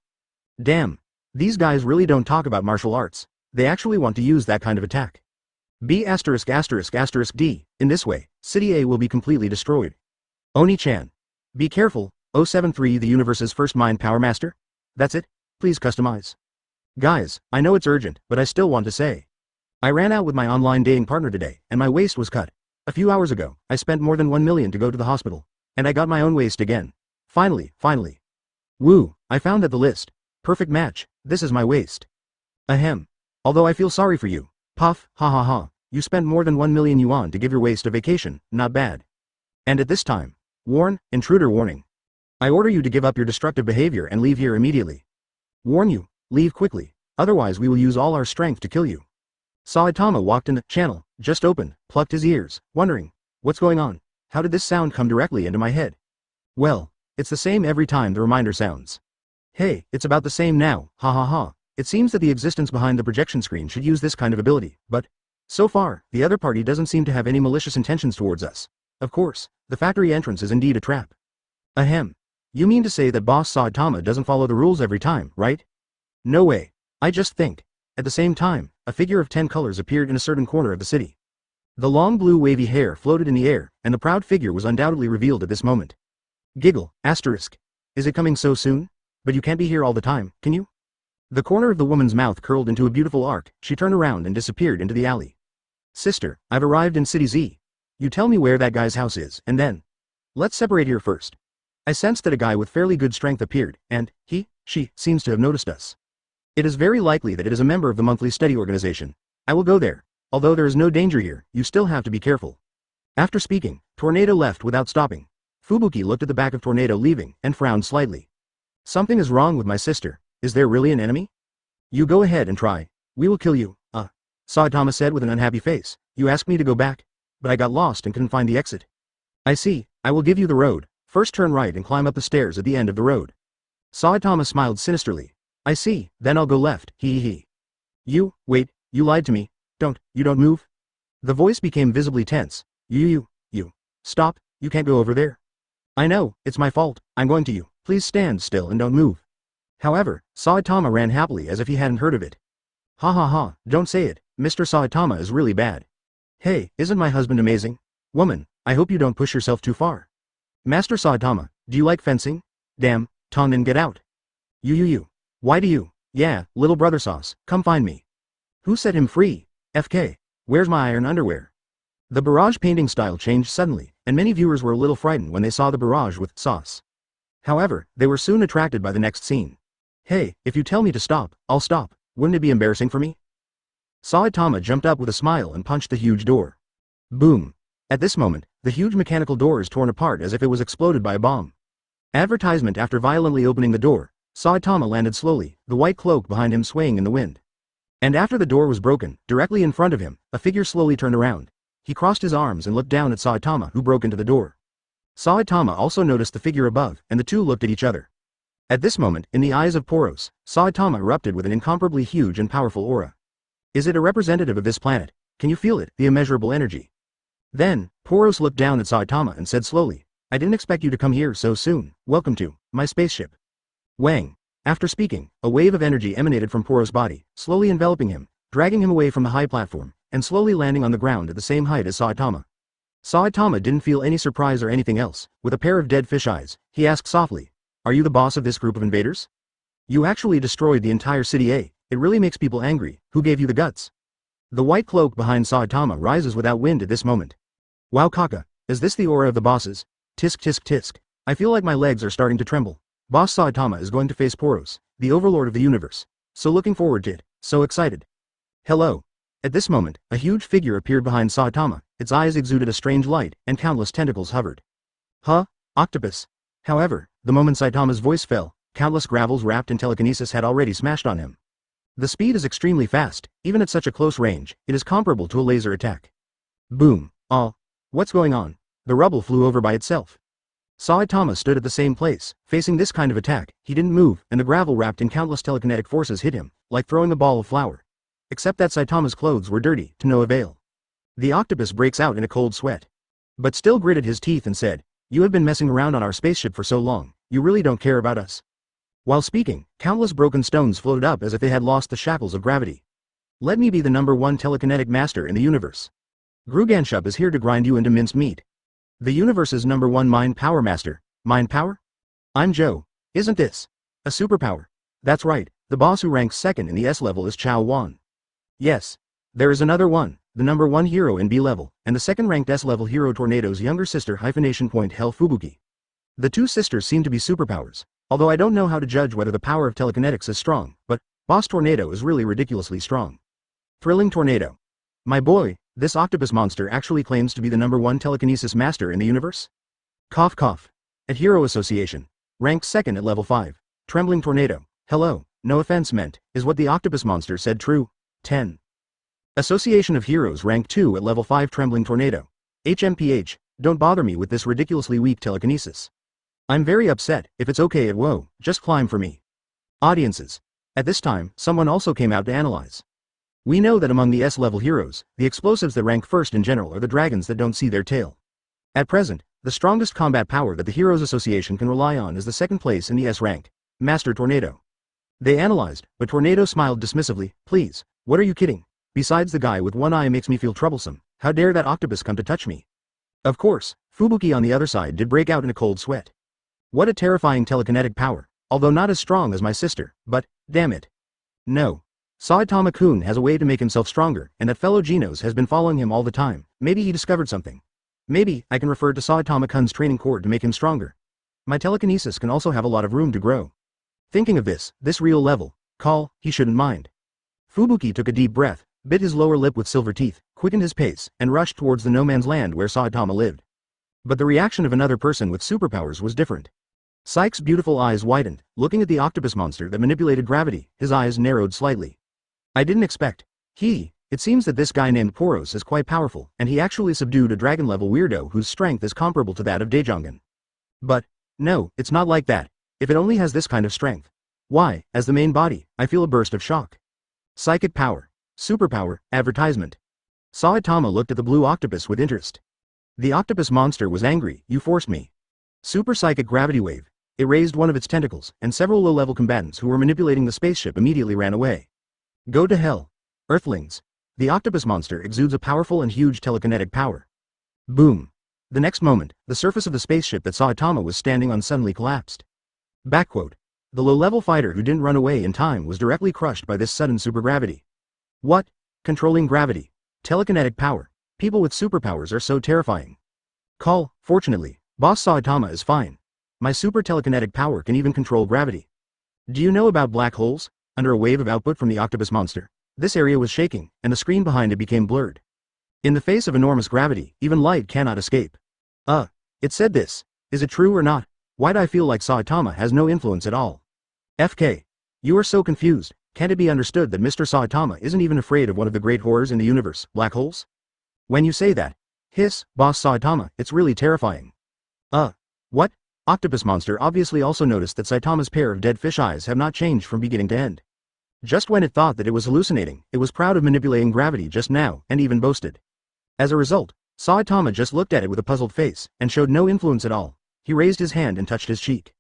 Damn. These guys really don't talk about martial arts. They actually want to use that kind of attack. B********D. In this way, City A will be completely destroyed. Oni-chan. Be careful. 073 the universe's first mind power master? That's it? Please customize. Guys, I know it's urgent, but I still want to say. I ran out with my online dating partner today, and my waist was cut. A few hours ago, I spent more than 1 million to go to the hospital. And I got my own waist again. Finally. Woo, I found at the list. Perfect match. This is my waist. Ahem. Although I feel sorry for you. Puff, ha ha ha. You spent more than 1 million yuan to give your waist a vacation, not bad. And at this time. Intruder warning. I order you to give up your destructive behavior and leave here immediately. Warn you, leave quickly, otherwise we will use all our strength to kill you. Saitama walked in the channel, just opened, plucked his ears, wondering, what's going on? How did this sound come directly into my head? Well, it's the same every time the reminder sounds. Hey, it's about the same now, ha ha ha. It seems that the existence behind the projection screen should use this kind of ability, but so far, the other party doesn't seem to have any malicious intentions towards us. Of course, the factory entrance is indeed a trap. Ahem. You mean to say that Boss Saitama doesn't follow the rules every time, right? No way. I just think. At the same time, a figure of 10 colors appeared in a certain corner of the city. The long blue wavy hair floated in the air, and the proud figure was undoubtedly revealed at this moment. Giggle, asterisk. Is it coming so soon? But you can't be here all the time, can you? The corner of the woman's mouth curled into a beautiful arc. She turned around and disappeared into the alley. Sister, I've arrived in City Z. You tell me where that guy's house is, and then. Let's separate here first. I sensed that a guy with fairly good strength appeared, and she seems to have noticed us. It is very likely that it is a member of the monthly study organization. I will go there. Although there is no danger here, you still have to be careful. After speaking, Tornado left without stopping. Fubuki looked at the back of Tornado leaving, and frowned slightly. Something is wrong with my sister. Is there really an enemy? You go ahead and try. We will kill you, Saitama said with an unhappy face. You asked me to go back, but I got lost and couldn't find the exit. I see, I will give you the road. First turn right and climb up the stairs at the end of the road. Saitama smiled sinisterly. I see, then I'll go left, hee. You, wait, you lied to me. You don't move? The voice became visibly tense. You, stop, you can't go over there. I know, it's my fault, I'm going to you, please stand still and don't move. However, Saitama ran happily as if he hadn't heard of it. Ha, don't say it, Mr. Saitama is really bad. Hey, isn't my husband amazing? Woman, I hope you don't push yourself too far. Master Saitama, do you like fencing? Damn, Tonin, get out. You. Why do you? Yeah, little brother sauce, come find me. Who set him free? FK. Where's my iron underwear? The barrage painting style changed suddenly, and many viewers were a little frightened when they saw the barrage with sauce. However, they were soon attracted by the next scene. Hey, if you tell me to stop, I'll stop. Wouldn't it be embarrassing for me? Saitama jumped up with a smile and punched the huge door. Boom. At this moment, the huge mechanical door is torn apart as if it was exploded by a bomb. Advertisement. After violently opening the door, Saitama landed slowly, the white cloak behind him swaying in the wind. And after the door was broken, directly in front of him, a figure slowly turned around. He crossed his arms and looked down at Saitama, who broke into the door. Saitama also noticed the figure above, and the two looked at each other. At this moment, in the eyes of Poros, Saitama erupted with an incomparably huge and powerful aura. Is it a representative of this planet? Can you feel it, the immeasurable energy? Then, Poros looked down at Saitama and said slowly, I didn't expect you to come here so soon. Welcome to my spaceship. Wang. After speaking, a wave of energy emanated from Poros' body, slowly enveloping him, dragging him away from the high platform, and slowly landing on the ground at the same height as Saitama. Saitama didn't feel any surprise or anything else. With a pair of dead fish eyes, he asked softly, Are you the boss of this group of invaders? You actually destroyed the entire city, eh? It really makes people angry. Who gave you the guts? The white cloak behind Saitama rises without wind at this moment. Wow, Kaka, is this the aura of the bosses? Tisk. I feel like my legs are starting to tremble. Boss Saitama is going to face Poros, the overlord of the universe. So looking forward to it, so excited. Hello. At this moment, a huge figure appeared behind Saitama, its eyes exuded a strange light, and countless tentacles hovered. Huh? Octopus. However, the moment Saitama's voice fell, countless gravels wrapped in telekinesis had already smashed on him. The speed is extremely fast, even at such a close range, it is comparable to a laser attack. Boom. What's going on? The rubble flew over by itself. Saitama stood at the same place, facing this kind of attack. He didn't move, and the gravel wrapped in countless telekinetic forces hit him, like throwing a ball of flour. Except that Saitama's clothes were dirty, to no avail. The octopus breaks out in a cold sweat. But still gritted his teeth and said, You have been messing around on our spaceship for so long, you really don't care about us. While speaking, countless broken stones floated up as if they had lost the shackles of gravity. Let me be the #1 telekinetic master in the universe. Gruganshup is here to grind you into minced meat. The universe's #1 mind power master. Mind power? I'm Joe. Isn't this a superpower? That's right, the boss who ranks second in the S level is Chao Wan. Yes. There is another one, the #1 hero in B level, and the second-ranked S level hero Tornado's younger sister Hell Fubuki. The two sisters seem to be superpowers, although I don't know how to judge whether the power of telekinetics is strong, but Boss Tornado is really ridiculously strong. Thrilling Tornado. My boy, this octopus monster actually claims to be the #1 telekinesis master in the universe? Cough. At Hero Association. Ranked second at level 5. Trembling Tornado. Hello, no offense meant, is what the octopus monster said true? 10. Association of Heroes rank 2 at level 5 Trembling Tornado. HMPH, don't bother me with this ridiculously weak telekinesis. I'm very upset. If it's okay at WoW, just climb for me. Audiences. At this time, someone also came out to analyze. We know that among the S-level heroes, the explosives that rank first in general are the dragons that don't see their tail. At present, the strongest combat power that the Heroes Association can rely on is the second place in the S rank, Master Tornado. They analyzed, but Tornado smiled dismissively. Please, what are you kidding? Besides, the guy with one eye makes me feel troublesome. How dare that octopus come to touch me? Of course, Fubuki on the other side did break out in a cold sweat. What a terrifying telekinetic power, although not as strong as my sister, but, damn it. No. Saitama-kun has a way to make himself stronger, and that fellow Genos has been following him all the time. Maybe he discovered something. Maybe I can refer to Saitama-kun's training cord to make him stronger. My telekinesis can also have a lot of room to grow. Thinking of this real level, he shouldn't mind. Fubuki took a deep breath, bit his lower lip with silver teeth, quickened his pace, and rushed towards the no-man's land where Saitama lived. But the reaction of another person with superpowers was different. Sykes' beautiful eyes widened, looking at the octopus monster that manipulated gravity, his eyes narrowed slightly. I didn't expect. It seems that this guy named Poros is quite powerful, and he actually subdued a dragon-level weirdo whose strength is comparable to that of Daejongan. But, no, it's not like that. If it only has this kind of strength. Why, as the main body, I feel a burst of shock. Psychic power. Superpower, advertisement. Saitama looked at the blue octopus with interest. The octopus monster was angry. You forced me. Super psychic gravity wave. It raised one of its tentacles, and several low-level combatants who were manipulating the spaceship immediately ran away. Go to hell. Earthlings. The octopus monster exudes a powerful and huge telekinetic power. Boom. The next moment, the surface of the spaceship that Saitama was standing on suddenly collapsed. Backquote. The low-level fighter who didn't run away in time was directly crushed by this sudden supergravity. What? Controlling gravity. Telekinetic power. People with superpowers are so terrifying. Fortunately, Boss Saitama is fine. My super telekinetic power can even control gravity. Do you know about black holes? Under a wave of output from the octopus monster, this area was shaking, and the screen behind it became blurred. In the face of enormous gravity, even light cannot escape. It said this. Is it true or not? Why'd I feel like Saitama has no influence at all? FK. You are so confused. Can't it be understood that Mr. Saitama isn't even afraid of one of the great horrors in the universe, black holes? When you say that. Hiss, Boss Saitama, it's really terrifying. What? Octopus monster obviously also noticed that Saitama's pair of dead fish eyes have not changed from beginning to end. Just when it thought that it was hallucinating, it was proud of manipulating gravity just now, and even boasted. As a result, Saitama just looked at it with a puzzled face, and showed no influence at all. He raised his hand and touched his cheek.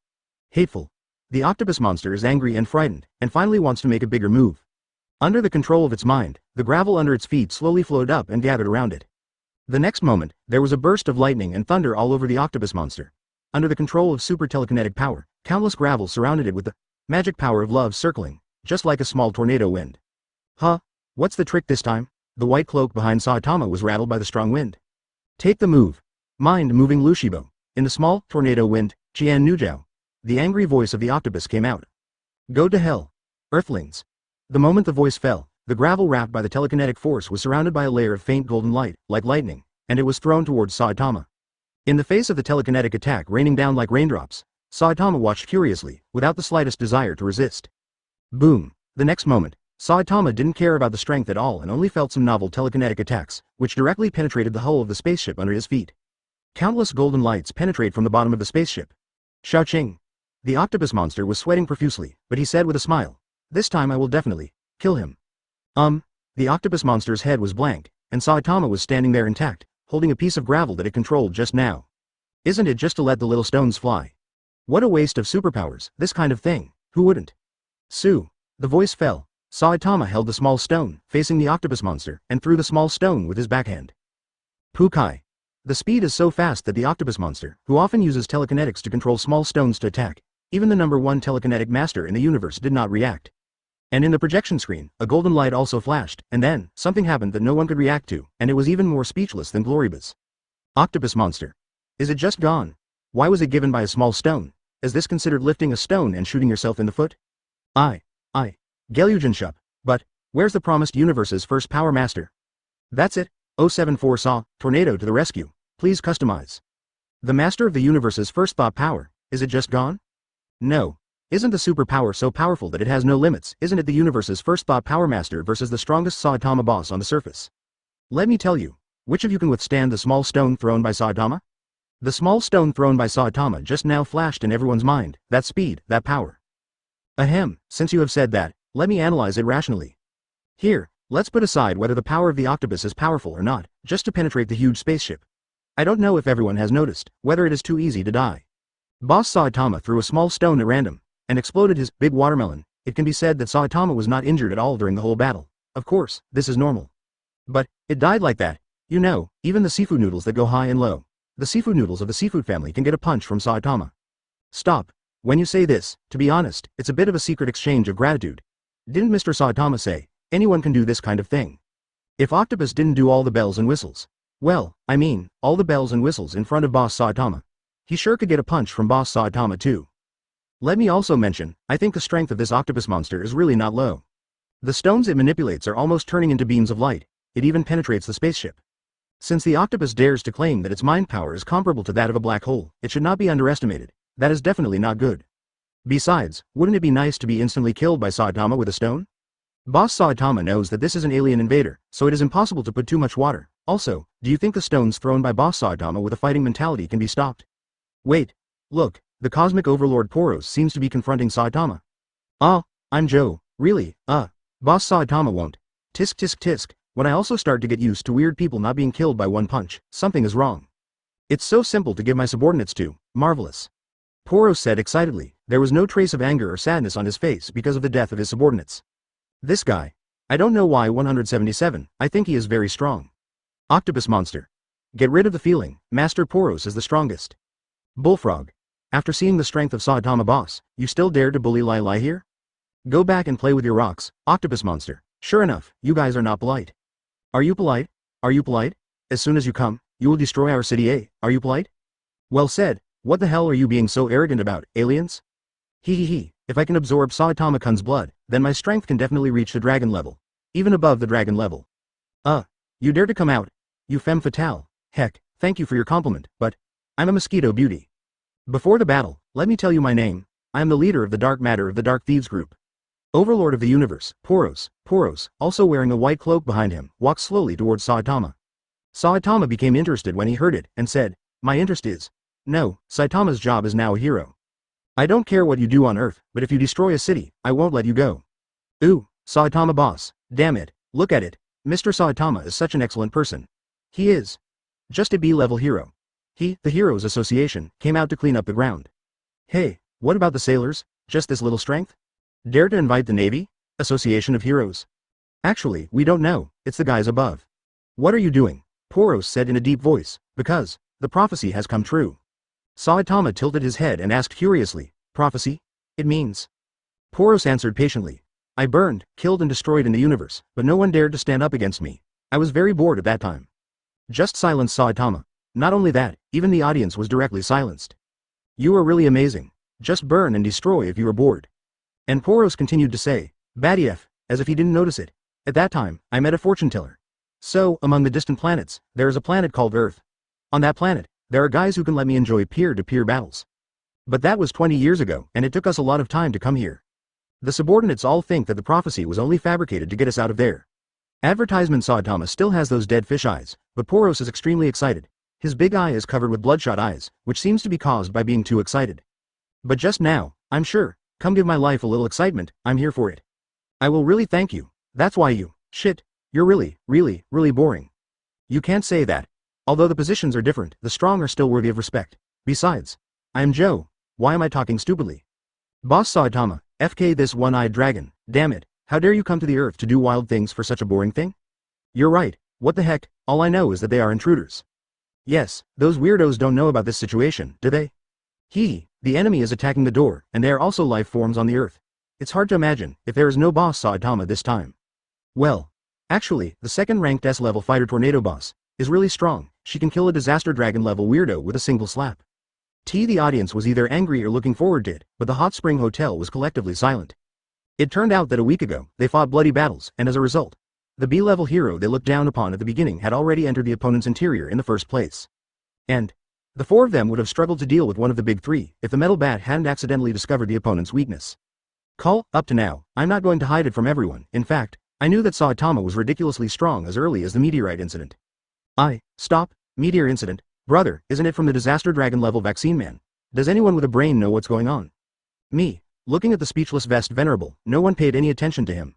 Hateful. The octopus monster is angry and frightened, and finally wants to make a bigger move. Under the control of its mind, the gravel under its feet slowly flowed up and gathered around it. The next moment, there was a burst of lightning and thunder all over the octopus monster. Under the control of super telekinetic power, countless gravel surrounded it with the magic power of love circling, just like a small tornado wind. What's the trick this time? The white cloak behind Saitama was rattled by the strong wind. Take the move. Mind-moving Lushibo. In the small tornado wind, Qian Nujiao. The angry voice of the octopus came out. Go to hell. Earthlings. The moment the voice fell, the gravel wrapped by the telekinetic force was surrounded by a layer of faint golden light, like lightning, and it was thrown towards Saitama. In the face of the telekinetic attack raining down like raindrops, Saitama watched curiously, without the slightest desire to resist. Boom. The next moment, Saitama didn't care about the strength at all and only felt some novel telekinetic attacks, which directly penetrated the hull of the spaceship under his feet. Countless golden lights penetrate from the bottom of the spaceship. Xiaoqing. The octopus monster was sweating profusely, but he said with a smile, "This time I will definitely kill him." The octopus monster's head was blank, and Saitama was standing there intact, holding a piece of gravel that it controlled just now. Isn't it just to let the little stones fly? What a waste of superpowers, this kind of thing, who wouldn't? Sue. The voice fell. Saitama held the small stone, facing the octopus monster, and threw the small stone with his backhand. Pukai. The speed is so fast that the octopus monster, who often uses telekinetics to control small stones to attack, even the #1 telekinetic master in the universe did not react. And in the projection screen, a golden light also flashed, and then, something happened that no one could react to, and it was even more speechless than Gloribus. Octopus monster. Is it just gone? Why was it given by a small stone? Is this considered lifting a stone and shooting yourself in the foot? Gelugenshup. But, where's the promised universe's first power master? That's it. 074 Saw, Tornado to the rescue. Please customize. The master of the universe's first thought power, is it just gone? No. Isn't the superpower so powerful that it has no limits? Isn't it the universe's first thought power master versus the strongest Saitama boss on the surface? Let me tell you, which of you can withstand the small stone thrown by Saitama? The small stone thrown by Saitama just now flashed in everyone's mind, that speed, that power. Ahem, since you have said that, let me analyze it rationally. Here, let's put aside whether the power of the octopus is powerful or not, just to penetrate the huge spaceship. I don't know if everyone has noticed, whether it is too easy to die. Boss Saitama threw a small stone at random, and exploded his big watermelon. It can be said that Saitama was not injured at all during the whole battle. Of course, this is normal. But, it died like that. You know, even the seafood noodles that go high and low. The seafood noodles of the seafood family can get a punch from Saitama. Stop. When you say this, to be honest, it's a bit of a secret exchange of gratitude. Didn't Mr. Saitama say, anyone can do this kind of thing? If Octopus didn't do all the bells and whistles. Well, I mean, all the bells and whistles in front of Boss Saitama. He sure could get a punch from Boss Saitama too. Let me also mention, I think the strength of this octopus monster is really not low. The stones it manipulates are almost turning into beams of light. It even penetrates the spaceship. Since the octopus dares to claim that its mind power is comparable to that of a black hole, it should not be underestimated. That is definitely not good. Besides, wouldn't it be nice to be instantly killed by Saitama with a stone? Boss Saitama knows that this is an alien invader, so it is impossible to put too much water. Also, do you think the stones thrown by Boss Saitama with a fighting mentality can be stopped? Wait. Look, the cosmic overlord Poros seems to be confronting Saitama. Ah, I'm Joe, really, Boss Saitama won't. Tisk tisk tisk, when I also start to get used to weird people not being killed by one punch, something is wrong. It's so simple to give my subordinates to, marvelous. Poros said excitedly, there was no trace of anger or sadness on his face because of the death of his subordinates. This guy. I don't know why 177, I think he is very strong. Octopus monster. Get rid of the feeling, Master Poros is the strongest. Bullfrog. After seeing the strength of Saitama boss, you still dare to bully Lai here? Go back and play with your rocks, octopus monster. Sure enough, you guys are not polite. Are you polite? Are you polite? As soon as you come, you will destroy our city, eh? Are you polite? Well said, what the hell are you being so arrogant about, aliens? He. If I can absorb Saitama-kun's blood, then my strength can definitely reach the dragon level. Even above the dragon level. You dare to come out? You femme fatale. Heck, thank you for your compliment, but I'm a mosquito beauty. Before the battle, let me tell you my name. I am the leader of the dark matter of the Dark Thieves group. Overlord of the universe, Poros, also wearing a white cloak behind him, walked slowly towards Saitama. Saitama became interested when he heard it, and said, my interest is. No, Saitama's job is now a hero. I don't care what you do on Earth, but if you destroy a city, I won't let you go. Ooh, Saitama boss, damn it, look at it, Mr. Saitama is such an excellent person. He is. Just a B-level hero. The Heroes Association, came out to clean up the ground. Hey, what about the sailors, just this little strength? Dare to invite the Navy? Association of Heroes. Actually, we don't know, it's the guys above. What are you doing? Poros said in a deep voice, because, the prophecy has come true. Saitama tilted his head and asked curiously, prophecy? It means. Poros answered patiently. I burned, killed and destroyed in the universe, but no one dared to stand up against me. I was very bored at that time. Just silence Saitama. Not only that, even the audience was directly silenced. You are really amazing. Just burn and destroy if you are bored. And Poros continued to say, Badief, as if he didn't notice it. At that time, I met a fortune teller. So, among the distant planets, there is a planet called Earth. On that planet, there are guys who can let me enjoy peer-to-peer battles. But that was 20 years ago, and it took us a lot of time to come here. The subordinates all think that the prophecy was only fabricated to get us out of there. Advertisement Saitama still has those dead fish eyes, but Poros is extremely excited. His big eye is covered with bloodshot eyes, which seems to be caused by being too excited. But just now, I'm sure, come give my life a little excitement, I'm here for it. I will really thank you, that's why you, shit, you're really boring. You can't say that. Although the positions are different, the strong are still worthy of respect. Besides, I am Joe, why am I talking stupidly? Boss Saitama, FK this one-eyed dragon, damn it, how dare you come to the Earth to do wild things for such a boring thing? You're right, what the heck, all I know is that they are intruders. Yes, those weirdos don't know about this situation, do they? The enemy is attacking the door, and there are also life forms on the Earth. It's hard to imagine, if there is no boss Saitama this time. Well, actually, the second-ranked S-level fighter Tornado boss is really strong, she can kill a disaster dragon-level weirdo with a single slap. The audience was either angry or looking forward to it, but the Hot Spring Hotel was collectively silent. It turned out that a week ago, they fought bloody battles, and as a result, the B-level hero they looked down upon at the beginning had already entered the opponent's interior in the first place. And the four of them would have struggled to deal with one of the big three if the metal bat hadn't accidentally discovered the opponent's weakness. Up to now, I'm not going to hide it from everyone. In fact, I knew that Saitama was ridiculously strong as early as the meteorite incident. Stop, meteor incident, brother, isn't it from the disaster dragon level vaccine man? Does anyone with a brain know what's going on? Me, looking at the speechless vest venerable, no one paid any attention to him.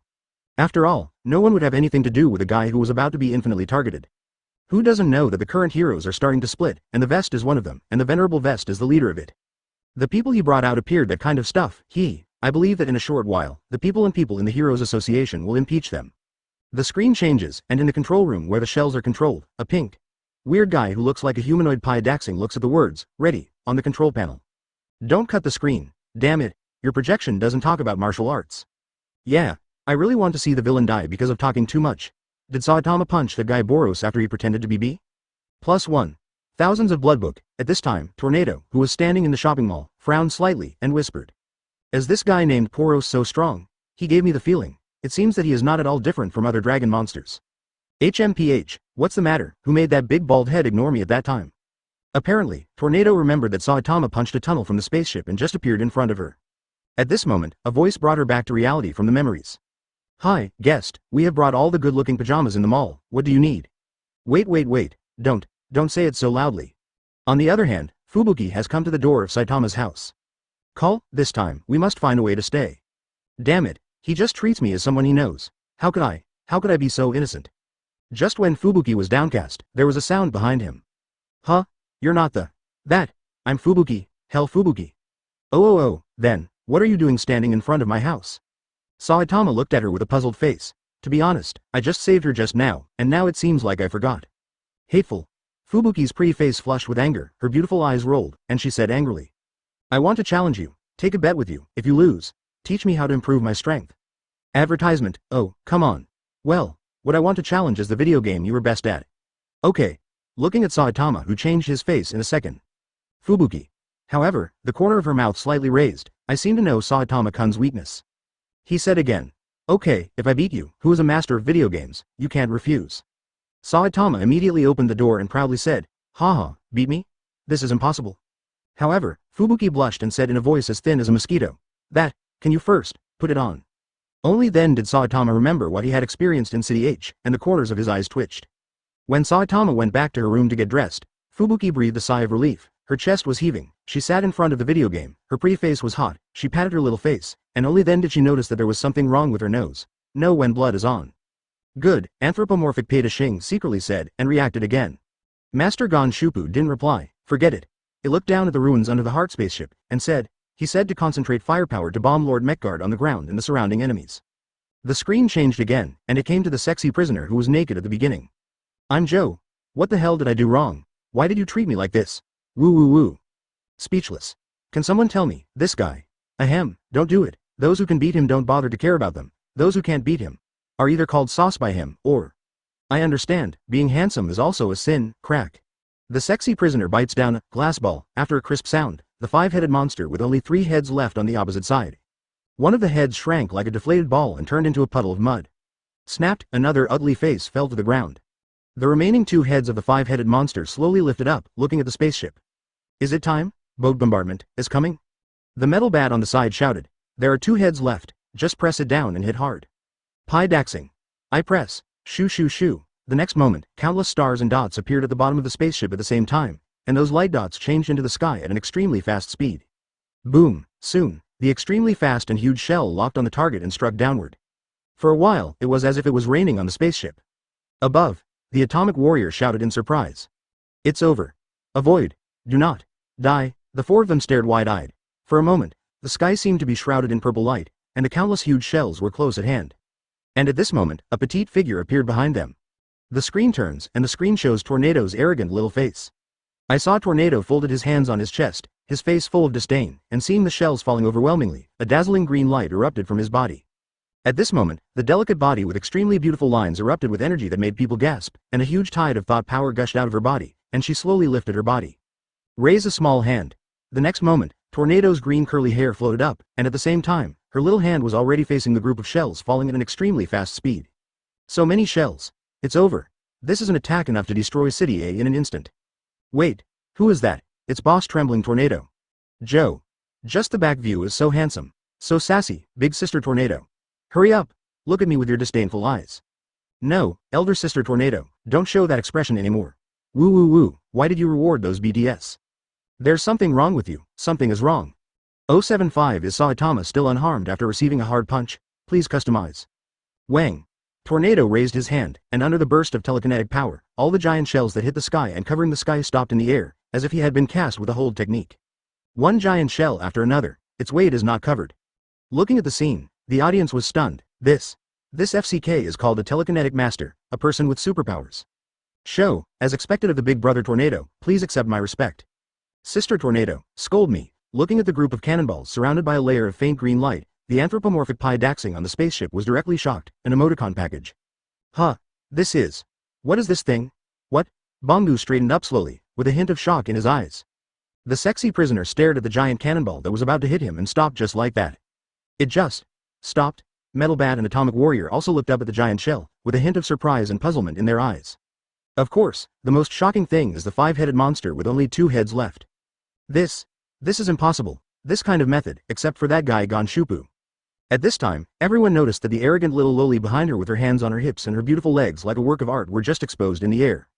After all, no one would have anything to do with a guy who was about to be infinitely targeted. Who doesn't know that the current heroes are starting to split, and the vest is one of them, and the venerable vest is the leader of it? The people he brought out appeared that kind of stuff. I believe that in a short while, the people in the Heroes Association will impeach them. The screen changes, and in the control room where the shells are controlled, a pink, weird guy who looks like a humanoid Pi Daxing looks at the words, ready, on the control panel. Don't cut the screen, damn it, your projection doesn't talk about martial arts. Yeah, I really want to see the villain die because of talking too much. Did Saitama punch the guy Boros after he pretended to be B? +1. Thousands of bloodbook. At this time, Tornado, who was standing in the shopping mall, frowned slightly and whispered. Is this guy named Poros so strong? He gave me the feeling. It seems that he is not at all different from other dragon monsters. HMPH, What's the matter? Who made that big bald head ignore me at that time? Apparently, Tornado remembered that Saitama punched a tunnel from the spaceship and just appeared in front of her. At this moment, a voice brought her back to reality from the memories. Hi, guest, we have brought all the good-looking pajamas in the mall, what do you need? Wait, don't say it so loudly. On the other hand, Fubuki has come to the door of Saitama's house. Call, this time, we must find a way to stay. Damn it, he just treats me as someone he knows. How could I be so innocent? Just when Fubuki was downcast, there was a sound behind him. Huh? You're not that. I'm Fubuki, hell Fubuki. Oh, then, what are you doing standing in front of my house? Saitama looked at her with a puzzled face. To be honest, I just saved her just now, and now it seems like I forgot. Hateful. Fubuki's pretty face flushed with anger, her beautiful eyes rolled, and she said angrily. I want to challenge you, take a bet with you, if you lose, teach me how to improve my strength. Advertisement, oh, come on. Well, what I want to challenge is the video game you were best at. Okay. Looking at Saitama, who changed his face in a second. Fubuki. However, the corner of her mouth slightly raised. I seem to know Saitama-kun's weakness. He said again. Okay, if I beat you, who is a master of video games, you can't refuse. Saitama immediately opened the door and proudly said, haha, beat me? This is impossible. However, Fubuki blushed and said in a voice as thin as a mosquito. Can you first, put it on. Only then did Saitama remember what he had experienced in City H, and the corners of his eyes twitched. When Saitama went back to her room to get dressed, Fubuki breathed a sigh of relief. Her chest was heaving, she sat in front of the video game, her pretty face was hot, she patted her little face, and only then did she notice that there was something wrong with her nose. Know when blood is on. Good, anthropomorphic Peta Shing secretly said, and reacted again. Master Gon Shupu didn't reply, forget it. He looked down at the ruins under the Heart spaceship, and said, he said to concentrate firepower to bomb Lord Mechguard on the ground and the surrounding enemies. The screen changed again, and it came to the sexy prisoner who was naked at the beginning. I'm Joe. What the hell did I do wrong? Why did you treat me like this? Woo. Speechless. Can someone tell me, this guy? Ahem, don't do it. Those who can beat him don't bother to care about them. Those who can't beat him are either called sauce by him, or... I understand, being handsome is also a sin, crack. The sexy prisoner bites down a glass ball, after a crisp sound, the five-headed monster with only 3 heads left on the opposite side. One of the heads shrank like a deflated ball and turned into a puddle of mud. Snapped, another ugly face fell to the ground. The remaining 2 heads of the 5-headed monster slowly lifted up, looking at the spaceship. Is it time? Boat bombardment is coming? The metal bat on the side shouted. There are 2 heads left, just press it down and hit hard. Pi daxing. I press. Shoo. The next moment, countless stars and dots appeared at the bottom of the spaceship at the same time, and those light dots changed into the sky at an extremely fast speed. Boom. Soon, the extremely fast and huge shell locked on the target and struck downward. For a while, it was as if it was raining on the spaceship. Above, the atomic warrior shouted in surprise. It's over. Avoid. Do not. Die. The 4 of them stared wide-eyed. For a moment, the sky seemed to be shrouded in purple light, and the countless huge shells were close at hand. And at this moment, a petite figure appeared behind them. The screen turns, and the screen shows Tornado's arrogant little face. I saw Tornado folded his hands on his chest, his face full of disdain, and seeing the shells falling overwhelmingly, a dazzling green light erupted from his body. At this moment, the delicate body with extremely beautiful lines erupted with energy that made people gasp, and a huge tide of thought power gushed out of her body, and she slowly lifted her body. Raise a small hand. The next moment, Tornado's green curly hair floated up, and at the same time, her little hand was already facing the group of shells falling at an extremely fast speed. So many shells. It's over. This is an attack enough to destroy City A in an instant. Wait, who is that? It's Boss Trembling Tornado. Joe. Just the back view is so handsome. So sassy, big sister Tornado. Hurry up, look at me with your disdainful eyes. No, elder sister Tornado, don't show that expression anymore. Woo, why did you reward those BDS? There's something wrong with you, something is wrong. 075 is Saitama still unharmed after receiving a hard punch? Please customize. Wang. Tornado raised his hand, and under the burst of telekinetic power, all the giant shells that hit the sky and covering the sky stopped in the air, as if he had been cast with a hold technique. One giant shell after another, its weight is not covered. Looking at the scene, the audience was stunned. This FCK is called a telekinetic master, a person with superpowers. Show, as expected of the big brother Tornado, please accept my respect. Sister Tornado, scold me. Looking at the group of cannonballs surrounded by a layer of faint green light, the anthropomorphic Pi daxing on the spaceship was directly shocked, an emoticon package. Huh. This is. What is this thing? What? Bongu straightened up slowly, with a hint of shock in his eyes. The sexy prisoner stared at the giant cannonball that was about to hit him and stopped just like that. It just stopped. Metal Bat and Atomic Warrior also looked up at the giant shell, with a hint of surprise and puzzlement in their eyes. Of course, the most shocking thing is the five-headed monster with only 2 heads left. This is impossible, this kind of method, except for that guy Gonshupu. At this time, everyone noticed that the arrogant little loli behind her with her hands on her hips and her beautiful legs like a work of art were just exposed in the air.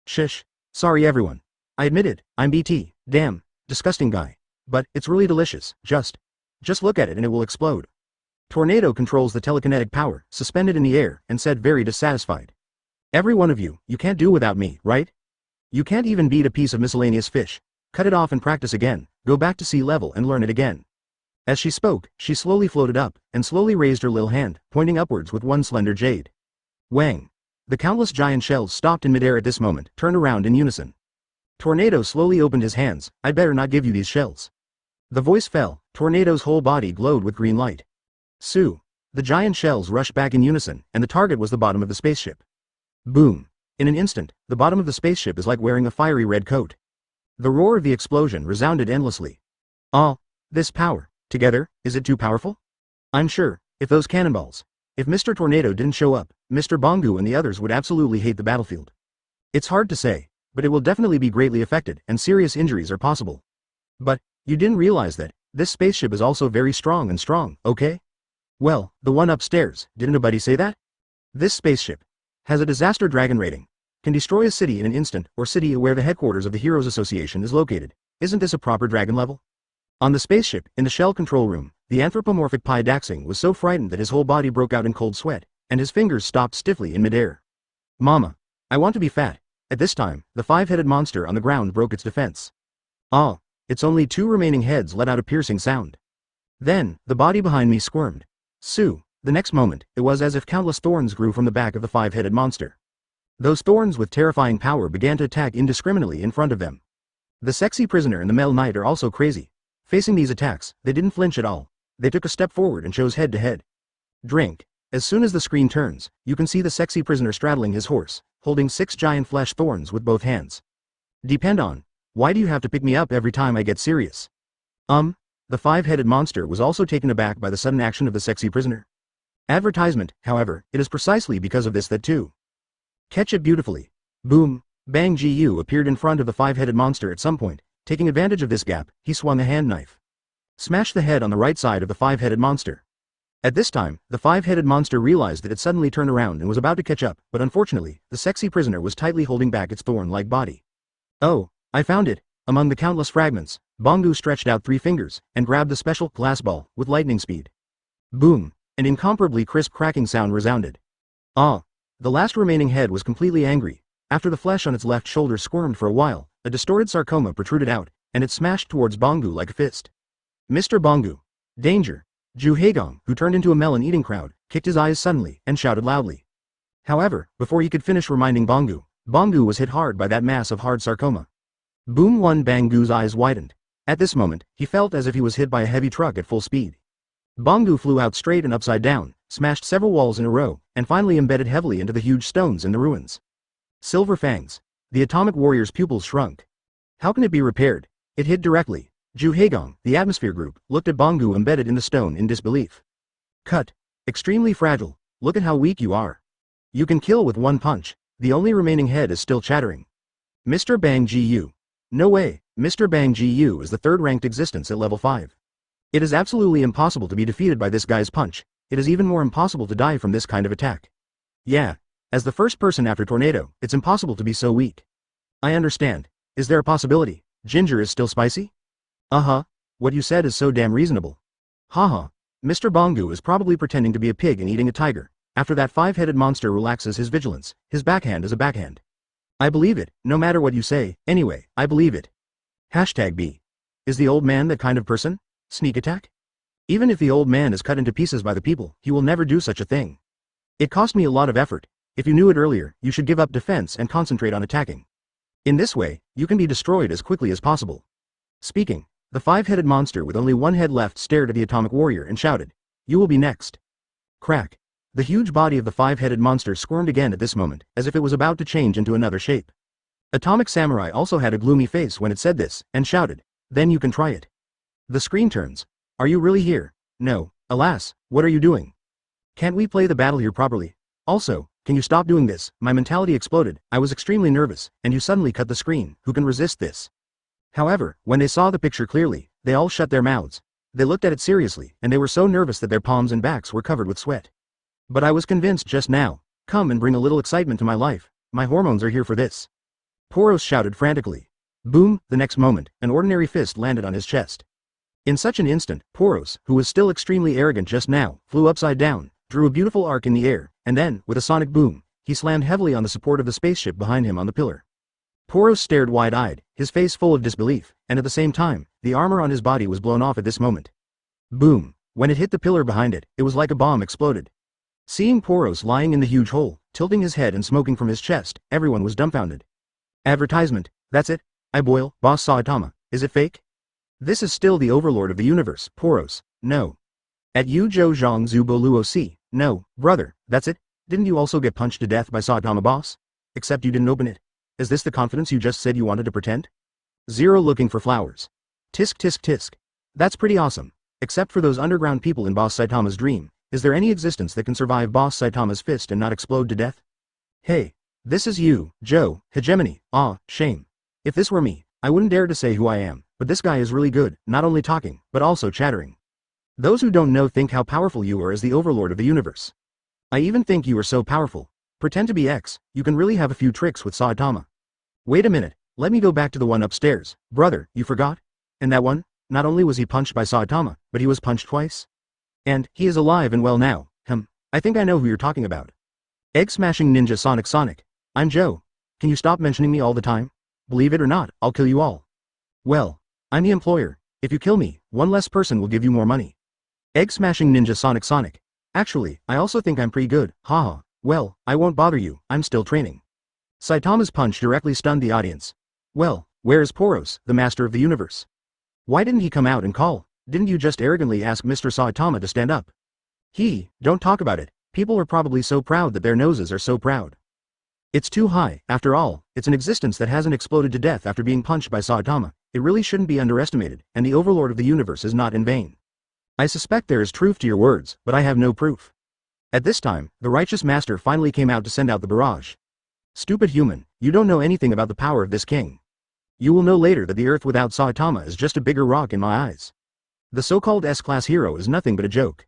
Shish. Sorry everyone. I admit it, I'm BT, damn, disgusting guy. But, it's really delicious, just look at it and it will explode. Tornado controls the telekinetic power, suspended in the air, and said very dissatisfied. Every one of you can't do without me, right? You can't even beat a piece of miscellaneous fish. Cut it off and practice again, go back to sea level and learn it again. As she spoke, she slowly floated up, and slowly raised her little hand, pointing upwards with one slender jade. Wang! The countless giant shells stopped in midair at this moment, turned around in unison. Tornado slowly opened his hands. I'd better not give you these shells. The voice fell, Tornado's whole body glowed with green light. Sue! The giant shells rushed back in unison, and the target was the bottom of the spaceship. Boom! In an instant, the bottom of the spaceship is like wearing a fiery red coat. The roar of the explosion resounded endlessly. Ah! This power! Together, is it too powerful? I'm sure, if those cannonballs, if Mr. Tornado didn't show up, Mr. Bongu and the others would absolutely hate the battlefield. It's hard to say, but it will definitely be greatly affected and serious injuries are possible. But, you didn't realize that, this spaceship is also very strong, okay? Well, the one upstairs, didn't nobody say that? This spaceship has a disaster dragon rating, can destroy a city in an instant, or city where the headquarters of the Heroes Association is located. Isn't this a proper dragon level? On the spaceship, in the shell control room, the anthropomorphic Pai Daxing was so frightened that his whole body broke out in cold sweat, and his fingers stopped stiffly in midair. Mama! I want to be fat. At this time, the five-headed monster on the ground broke its defense. Ah! Its only 2 remaining heads let out a piercing sound. Then, the body behind me squirmed. Sue! The next moment, it was as if countless thorns grew from the back of the five-headed monster. Those thorns with terrifying power began to attack indiscriminately in front of them. The sexy prisoner and the male knight are also crazy. Facing these attacks, they didn't flinch at all. They took a step forward and chose head-to-head. Drink. As soon as the screen turns, you can see the sexy prisoner straddling his horse, holding 6 giant flesh thorns with both hands. Depend on. Why do you have to pick me up every time I get serious? The five-headed monster was also taken aback by the sudden action of the sexy prisoner. Advertisement, however, it is precisely because of this that too. Catch it beautifully. Boom! Bang Gu appeared in front of the five-headed monster at some point. Taking advantage of this gap, he swung a hand knife. Smashed the head on the right side of the five-headed monster. At this time, the five-headed monster realized that it suddenly turned around and was about to catch up, but unfortunately, the sexy prisoner was tightly holding back its thorn-like body. Oh, I found it! Among the countless fragments, Bongu stretched out 3 fingers, and grabbed the special glass ball, with lightning speed. Boom! An incomparably crisp cracking sound resounded. Ah! The last remaining head was completely angry. After the flesh on its left shoulder squirmed for a while, a distorted sarcoma protruded out, and it smashed towards Bongu like a fist. Mr. Bongu! Danger! Ju Haegong, who turned into a melon-eating crowd, kicked his eyes suddenly, and shouted loudly. However, before he could finish reminding Bongu, Bongu was hit hard by that mass of hard sarcoma. Boom! One Bangu's eyes widened. At this moment, he felt as if he was hit by a heavy truck at full speed. Bongu flew out straight and upside down, smashed several walls in a row, and finally embedded heavily into the huge stones in the ruins. Silver fangs. The atomic warrior's pupils shrunk. How can it be repaired? It hit directly. Ju Haegong, the atmosphere group, looked at Bongu embedded in the stone in disbelief. Cut. Extremely fragile. Look at how weak you are. You can kill with 1 punch. The only remaining head is still chattering. Mr. Bang Gu. No way. Mr. Bang Gu is the 3rd-ranked existence at level 5. It is absolutely impossible to be defeated by this guy's punch. It is even more impossible to die from this kind of attack. Yeah. As the first person after Tornado, it's impossible to be so weak. I understand. Is there a possibility? Ginger is still spicy? Uh-huh. What you said is so damn reasonable. Haha. Mr. Bongu is probably pretending to be a pig and eating a tiger. After that five-headed monster relaxes his vigilance, his backhand is a backhand. I believe it, no matter what you say, anyway, I believe it. #B. Is the old man that kind of person? Sneak attack? Even if the old man is cut into pieces by the people, he will never do such a thing. It cost me a lot of effort. If you knew it earlier, you should give up defense and concentrate on attacking. In this way, you can be destroyed as quickly as possible. Speaking, the five-headed monster with only 1 head left stared at the atomic warrior and shouted, "You will be next." Crack. The huge body of the five-headed monster squirmed again at this moment, as if it was about to change into another shape. Atomic Samurai also had a gloomy face when it said this, and shouted, "Then you can try it." The screen turns. Are you really here? No. Alas, what are you doing? Can't we play the battle here properly? Also, can you stop doing this? My mentality exploded, I was extremely nervous, and you suddenly cut the screen, who can resist this? However, when they saw the picture clearly, they all shut their mouths. They looked at it seriously, and they were so nervous that their palms and backs were covered with sweat. But I was convinced just now. Come and bring a little excitement to my life. My hormones are here for this. Poros shouted frantically. Boom, the next moment, an ordinary fist landed on his chest. In such an instant, Poros, who was still extremely arrogant just now, flew upside down, drew a beautiful arc in the air, and then, with a sonic boom, he slammed heavily on the support of the spaceship behind him on the pillar. Poros stared wide-eyed, his face full of disbelief, and at the same time, the armor on his body was blown off at this moment. Boom. When it hit the pillar behind it, it was like a bomb exploded. Seeing Poros lying in the huge hole, tilting his head and smoking from his chest, everyone was dumbfounded. Advertisement, that's it? I boil, Boss Saitama, is it fake? This is still the overlord of the universe, Poros, no. At Yu Zhou Zhang Zubo Luo Si, no, brother, that's it? Didn't you also get punched to death by Saitama boss? Except you didn't open it. Is this the confidence you just said you wanted to pretend? Zero looking for flowers. Tisk tisk tisk. That's pretty awesome. Except for those underground people in Boss Saitama's dream, is there any existence that can survive Boss Saitama's fist and not explode to death? Hey. This is you, Joe, hegemony, shame. If this were me, I wouldn't dare to say who I am, but this guy is really good, not only talking, but also chattering. Those who don't know think how powerful you are as the overlord of the universe. I even think you are so powerful. Pretend to be X, you can really have a few tricks with Saitama. Wait a minute, let me go back to the one upstairs. Brother, you forgot? And that one? Not only was he punched by Saitama, but he was punched twice. And, he is alive and well now, I think I know who you're talking about. Egg-smashing ninja Sonic. I'm Joe. Can you stop mentioning me all the time? Believe it or not, I'll kill you all. Well, I'm the employer. If you kill me, one less person will give you more money. Egg-smashing ninja Sonic. Actually, I also think I'm pretty good, haha. Well, I won't bother you, I'm still training. Saitama's punch directly stunned the audience. Well, where is Poros, the master of the universe? Why didn't he come out and call? Didn't you just arrogantly ask Mr. Saitama to stand up? Don't talk about it. People are probably so proud that their noses are so proud. It's too high, after all, it's an existence that hasn't exploded to death after being punched by Saitama. It really shouldn't be underestimated, and the overlord of the universe is not in vain. I suspect there is truth to your words, but I have no proof. At this time, the righteous master finally came out to send out the barrage. Stupid human, you don't know anything about the power of this king. You will know later that the earth without Saitama is just a bigger rock in my eyes. The so-called S-Class hero is nothing but a joke.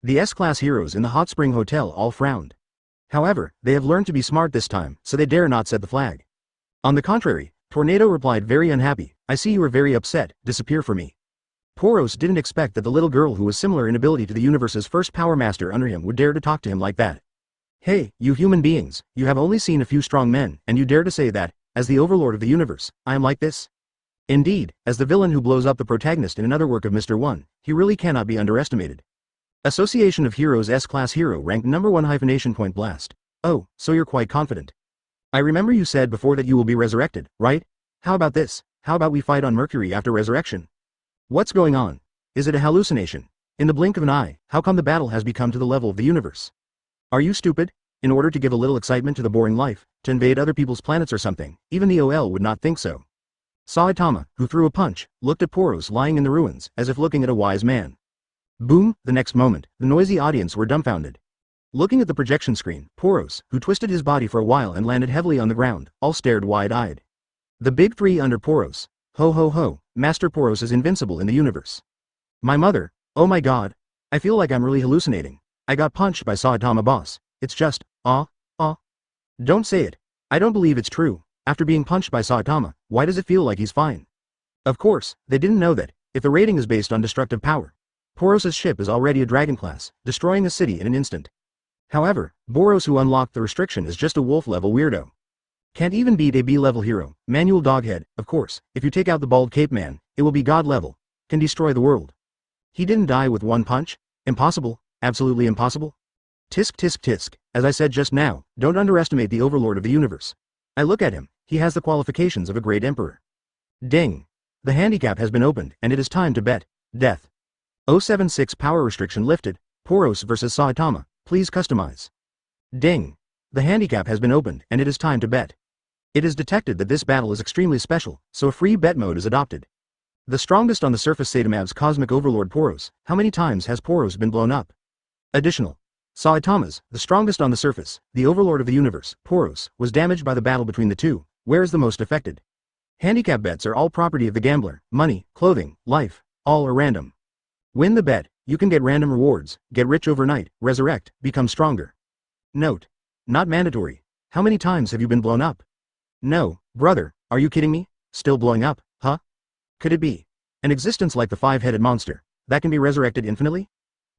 The S-Class heroes in the Hot Spring Hotel all frowned. However, they have learned to be smart this time, so they dare not set the flag. On the contrary, Tornado replied very unhappy, I see you are very upset, disappear for me. Poros didn't expect that the little girl who was similar in ability to the universe's first power master under him would dare to talk to him like that. Hey, you human beings, you have only seen a few strong men, and you dare to say that, as the overlord of the universe, I am like this? Indeed, as the villain who blows up the protagonist in another work of Mr. 1, he really cannot be underestimated. Association of Heroes S-Class Hero ranked number 1 hyphenation point blast. Oh, so you're quite confident. I remember you said before that you will be resurrected, right? How about this? How about we fight on Mercury after resurrection? What's going on? Is it a hallucination? In the blink of an eye, how come the battle has become to the level of the universe? Are you stupid? In order to give a little excitement to the boring life, to invade other people's planets or something, even the OL would not think so. Saitama, who threw a punch, looked at Poros lying in the ruins, as if looking at a wise man. Boom, the next moment, the noisy audience were dumbfounded. Looking at the projection screen, Poros, who twisted his body for a while and landed heavily on the ground, all stared wide-eyed. The big three under Poros. Ho ho ho, Master Poros is invincible in the universe. My mother, oh my god. I feel like I'm really hallucinating. I got punched by Saitama boss. It's just, Don't say it. I don't believe it's true. After being punched by Saitama, why does it feel like he's fine? Of course, they didn't know that, if the rating is based on destructive power, Poros' ship is already a dragon class, destroying a city in an instant. However, Boros who unlocked the restriction is just a wolf-level weirdo. Can't even beat a B-level hero, Manual Doghead, of course, if you take out the bald cape man, it will be god-level, can destroy the world. He didn't die with one punch? Impossible, absolutely impossible. Tisk tisk tisk, as I said just now, don't underestimate the overlord of the universe. I look at him, he has the qualifications of a great emperor. Ding. The handicap has been opened, and it is time to bet. Death. 076 power restriction lifted, Poros vs Saitama, please customize. Ding. The handicap has been opened, and it is time to bet. It is detected that this battle is extremely special, so a free bet mode is adopted. The strongest on the surface Saitama's cosmic overlord Poros, how many times has Poros been blown up? Additional. Saitama's, the strongest on the surface, the overlord of the universe, Poros, was damaged by the battle between the two. Where is the most affected? Handicap bets are all property of the gambler. Money, clothing, life, all are random. Win the bet, you can get random rewards, get rich overnight, resurrect, become stronger. Note. Not mandatory. How many times have you been blown up? No, brother, are you kidding me? Still blowing up, huh? Could it be an existence like the five-headed monster that can be resurrected infinitely?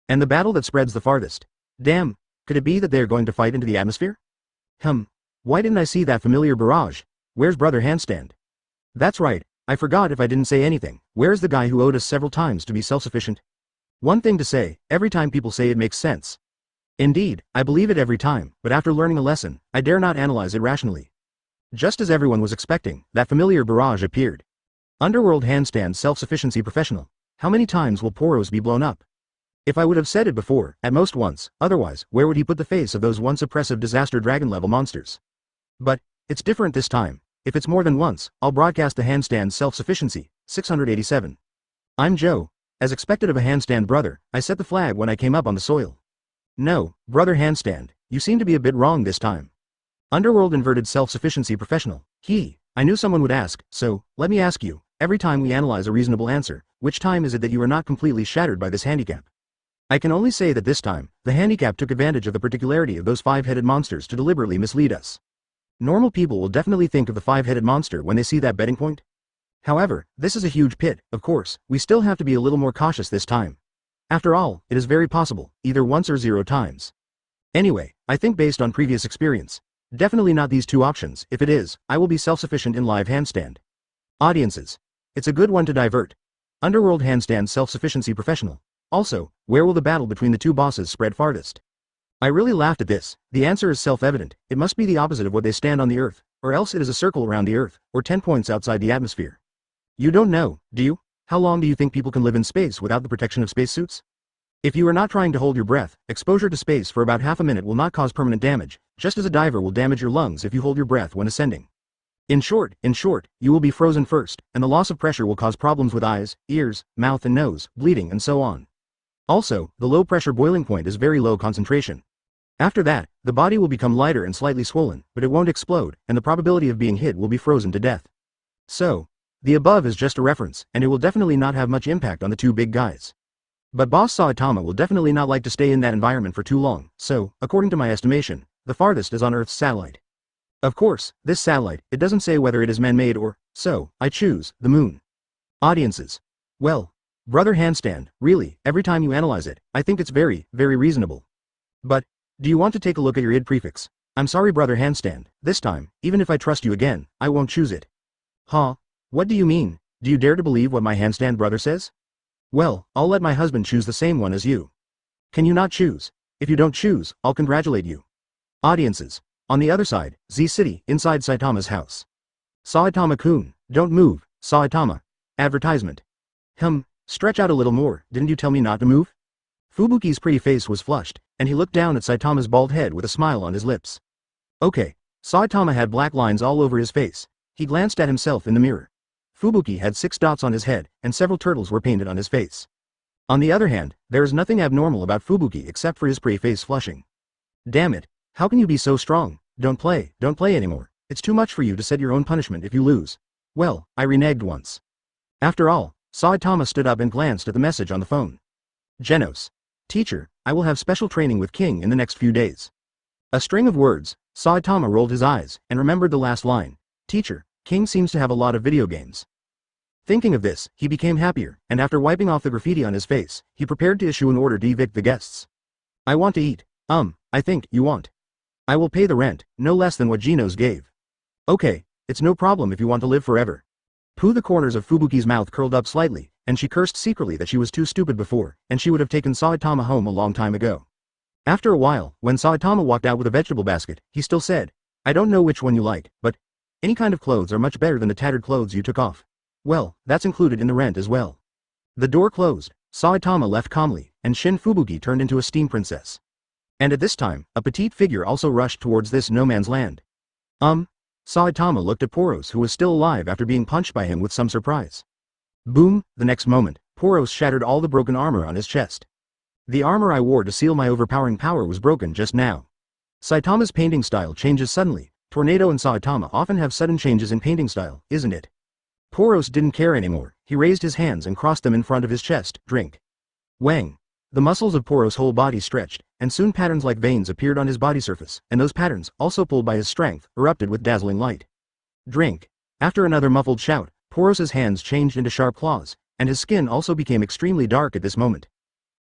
And the battle that spreads the farthest? Damn, could it be that they are going to fight into the atmosphere? Why didn't I see that familiar barrage? Where's Brother Handstand? That's right, I forgot if I didn't say anything. Where's the guy who owed us several times to be self-sufficient? One thing to say, every time people say it makes sense. Indeed, I believe it every time, but after learning a lesson, I dare not analyze it rationally. Just as everyone was expecting, that familiar barrage appeared. Underworld Handstand Self-Sufficiency Professional. How many times will Poros be blown up? If I would have said it before, at most once, otherwise, where would he put the face of those once oppressive disaster dragon-level monsters? But, it's different this time. If it's more than once, I'll broadcast the handstand self-sufficiency. 687. I'm Joe. As expected of a handstand brother, I set the flag when I came up on the soil. No, Brother Handstand, you seem to be a bit wrong this time. Underworld Inverted Self-Sufficiency Professional. I knew someone would ask, so, let me ask you, every time we analyze a reasonable answer, which time is it that you are not completely shattered by this handicap? I can only say that this time, the handicap took advantage of the particularity of those five-headed monsters to deliberately mislead us. Normal people will definitely think of the five-headed monster when they see that betting point. However, this is a huge pit, of course, we still have to be a little more cautious this time. After all, it is very possible, either once or 0 times. Anyway, I think based on previous experience, definitely not these two options. If it is, I will be self-sufficient in live handstand. Audiences. It's a good one to divert. Underworld Handstand Self-Sufficiency Professional. Also, where will the battle between the two bosses spread farthest? I really laughed at this. The answer is self-evident. It must be the opposite of what they stand on the Earth, or else it is a circle around the Earth, or 10 points outside the atmosphere. You don't know, do you? How long do you think people can live in space without the protection of spacesuits? If you are not trying to hold your breath, exposure to space for about half a minute will not cause permanent damage, just as a diver will damage your lungs if you hold your breath when ascending. In short, you will be frozen first, and the loss of pressure will cause problems with eyes, ears, mouth and nose, bleeding and so on. Also, the low-pressure boiling point is very low concentration. After that, the body will become lighter and slightly swollen, but it won't explode, and the probability of being hit will be frozen to death. So, the above is just a reference, and it will definitely not have much impact on the two big guys. But Boss Saitama will definitely not like to stay in that environment for too long, so, according to my estimation, the farthest is on Earth's satellite. Of course, this satellite, it doesn't say whether it is man-made or, so, I choose, the moon. Audiences. Well, Brother Handstand, really, every time you analyze it, I think it's very, very reasonable. But, do you want to take a look at your id prefix? I'm sorry Brother Handstand, this time, even if I trust you again, I won't choose it. Huh? What do you mean? Do you dare to believe what my handstand brother says? Well, I'll let my husband choose the same one as you. Can you not choose? If you don't choose, I'll congratulate you. Audiences. On the other side, Z City, inside Saitama's house. Saitama-kun, don't move, Saitama. Advertisement. Stretch out a little more, didn't you tell me not to move? Fubuki's pretty face was flushed, and he looked down at Saitama's bald head with a smile on his lips. Okay. Saitama had black lines all over his face. He glanced at himself in the mirror. Fubuki had 6 dots on his head, and several turtles were painted on his face. On the other hand, there is nothing abnormal about Fubuki except for his pretty face flushing. Damn it, how can you be so strong? Don't play anymore. It's too much for you to set your own punishment if you lose. Well, I reneged once. After all, Saitama stood up and glanced at the message on the phone. Genos. Teacher, I will have special training with King in the next few days. A string of words. Saitama rolled his eyes, and remembered the last line. Teacher, King seems to have a lot of video games. Thinking of this, he became happier, and after wiping off the graffiti on his face, he prepared to issue an order to evict the guests. I want to eat. I think you want. I will pay the rent, no less than what Genos gave. Okay, it's no problem if you want to live forever. The corners of Fubuki's mouth curled up slightly, and she cursed secretly that she was too stupid before, and she would have taken Saitama home a long time ago. After a while, when Saitama walked out with a vegetable basket, he still said, I don't know which one you like, but any kind of clothes are much better than the tattered clothes you took off. Well, that's included in the rent as well. The door closed, Saitama left calmly, and Shin Fubuki turned into a steam princess. And at this time, a petite figure also rushed towards this no man's land. Saitama looked at Poros, who was still alive after being punched by him, with some surprise. Boom, the next moment, Poros shattered all the broken armor on his chest. The armor I wore to seal my overpowering power was broken just now. Saitama's painting style changes suddenly. Tornado and Saitama often have sudden changes in painting style, isn't it? Poros didn't care anymore. He raised his hands and crossed them in front of his chest. Drink. Wang. The muscles of Poros' whole body stretched, and soon patterns like veins appeared on his body surface, and those patterns, also pulled by his strength, erupted with dazzling light. Drink. After another muffled shout, Poros' hands changed into sharp claws, and his skin also became extremely dark at this moment.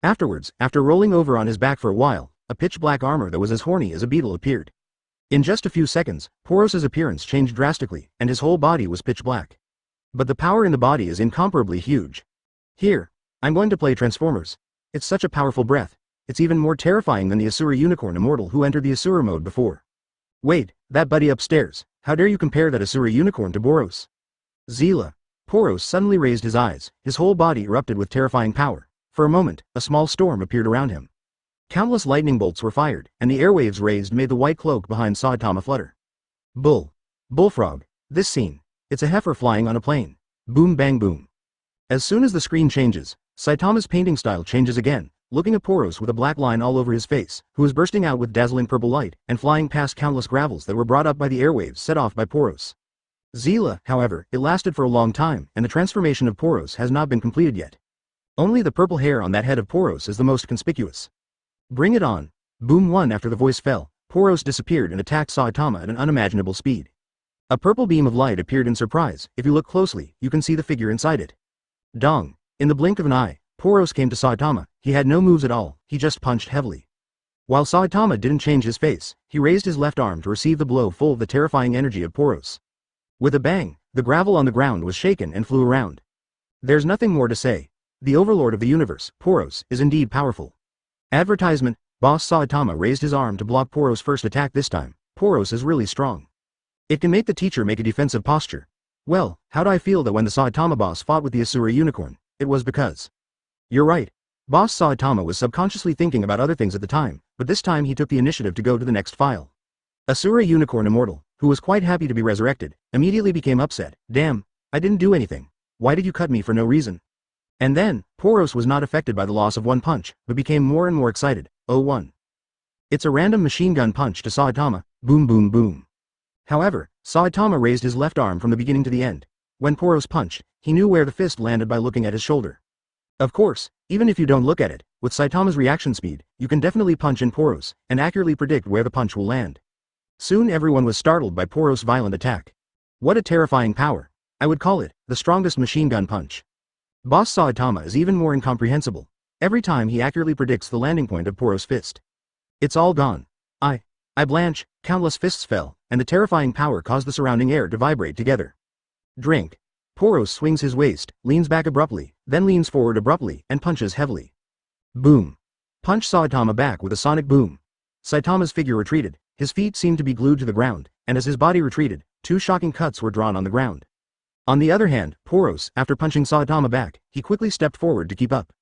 Afterwards, after rolling over on his back for a while, a pitch-black armor that was as horny as a beetle appeared. In just a few seconds, Poros' appearance changed drastically, and his whole body was pitch black. But the power in the body is incomparably huge. Here, I'm going to play Transformers. It's such a powerful breath. It's even more terrifying than the Asura Unicorn Immortal who entered the Asura mode before. Wait, that buddy upstairs, how dare you compare that Asura Unicorn to Boros? Zila. Poros suddenly raised his eyes, his whole body erupted with terrifying power. For a moment, a small storm appeared around him. Countless lightning bolts were fired, and the airwaves raised made the white cloak behind Saitama flutter. Bullfrog. This scene. It's a heifer flying on a plane. Boom bang boom. As soon as the screen changes, Saitama's painting style changes again, looking at Poros with a black line all over his face, who was bursting out with dazzling purple light, and flying past countless gravels that were brought up by the airwaves set off by Poros. Zila, however, it lasted for a long time, and the transformation of Poros has not been completed yet. Only the purple hair on that head of Poros is the most conspicuous. Bring it on. Boom. One. After the voice fell, Poros disappeared and attacked Saitama at an unimaginable speed. A purple beam of light appeared in surprise. If you look closely, you can see the figure inside it. Dong. In the blink of an eye, Poros came to Saitama. He had no moves at all, he just punched heavily. While Saitama didn't change his face, he raised his left arm to receive the blow full of the terrifying energy of Poros. With a bang, the gravel on the ground was shaken and flew around. There's nothing more to say. The overlord of the universe, Poros, is indeed powerful. Advertisement. Boss Saitama raised his arm to block Poros' first attack this time. Poros is really strong. It can make the teacher make a defensive posture. Well, how'd I feel that when the Saitama boss fought with the Asura Unicorn? It was because. You're right. Boss Saitama was subconsciously thinking about other things at the time, but this time he took the initiative to go to the next file. Asura Unicorn Immortal, who was quite happy to be resurrected, immediately became upset. Damn, I didn't do anything. Why did you cut me for no reason? And then, Poros was not affected by the loss of one punch, but became more and more excited. 01. It's a random machine gun punch to Saitama. Boom boom boom. However, Saitama raised his left arm from the beginning to the end. When Poros punched, he knew where the fist landed by looking at his shoulder. Of course, even if you don't look at it, with Saitama's reaction speed, you can definitely punch in Poros, and accurately predict where the punch will land. Soon everyone was startled by Poros' violent attack. What a terrifying power. I would call it, the strongest machine gun punch. Boss Saitama is even more incomprehensible. Every time he accurately predicts the landing point of Poros' fist. It's all gone. I blanch, countless fists fell, and the terrifying power caused the surrounding air to vibrate together. Drink. Poros swings his waist, leans back abruptly, then leans forward abruptly, and punches heavily. Boom. Punch Saitama back with a sonic boom. Saitama's figure retreated, his feet seemed to be glued to the ground, and as his body retreated, two shocking cuts were drawn on the ground. On the other hand, Poros, after punching Saitama back, he quickly stepped forward to keep up.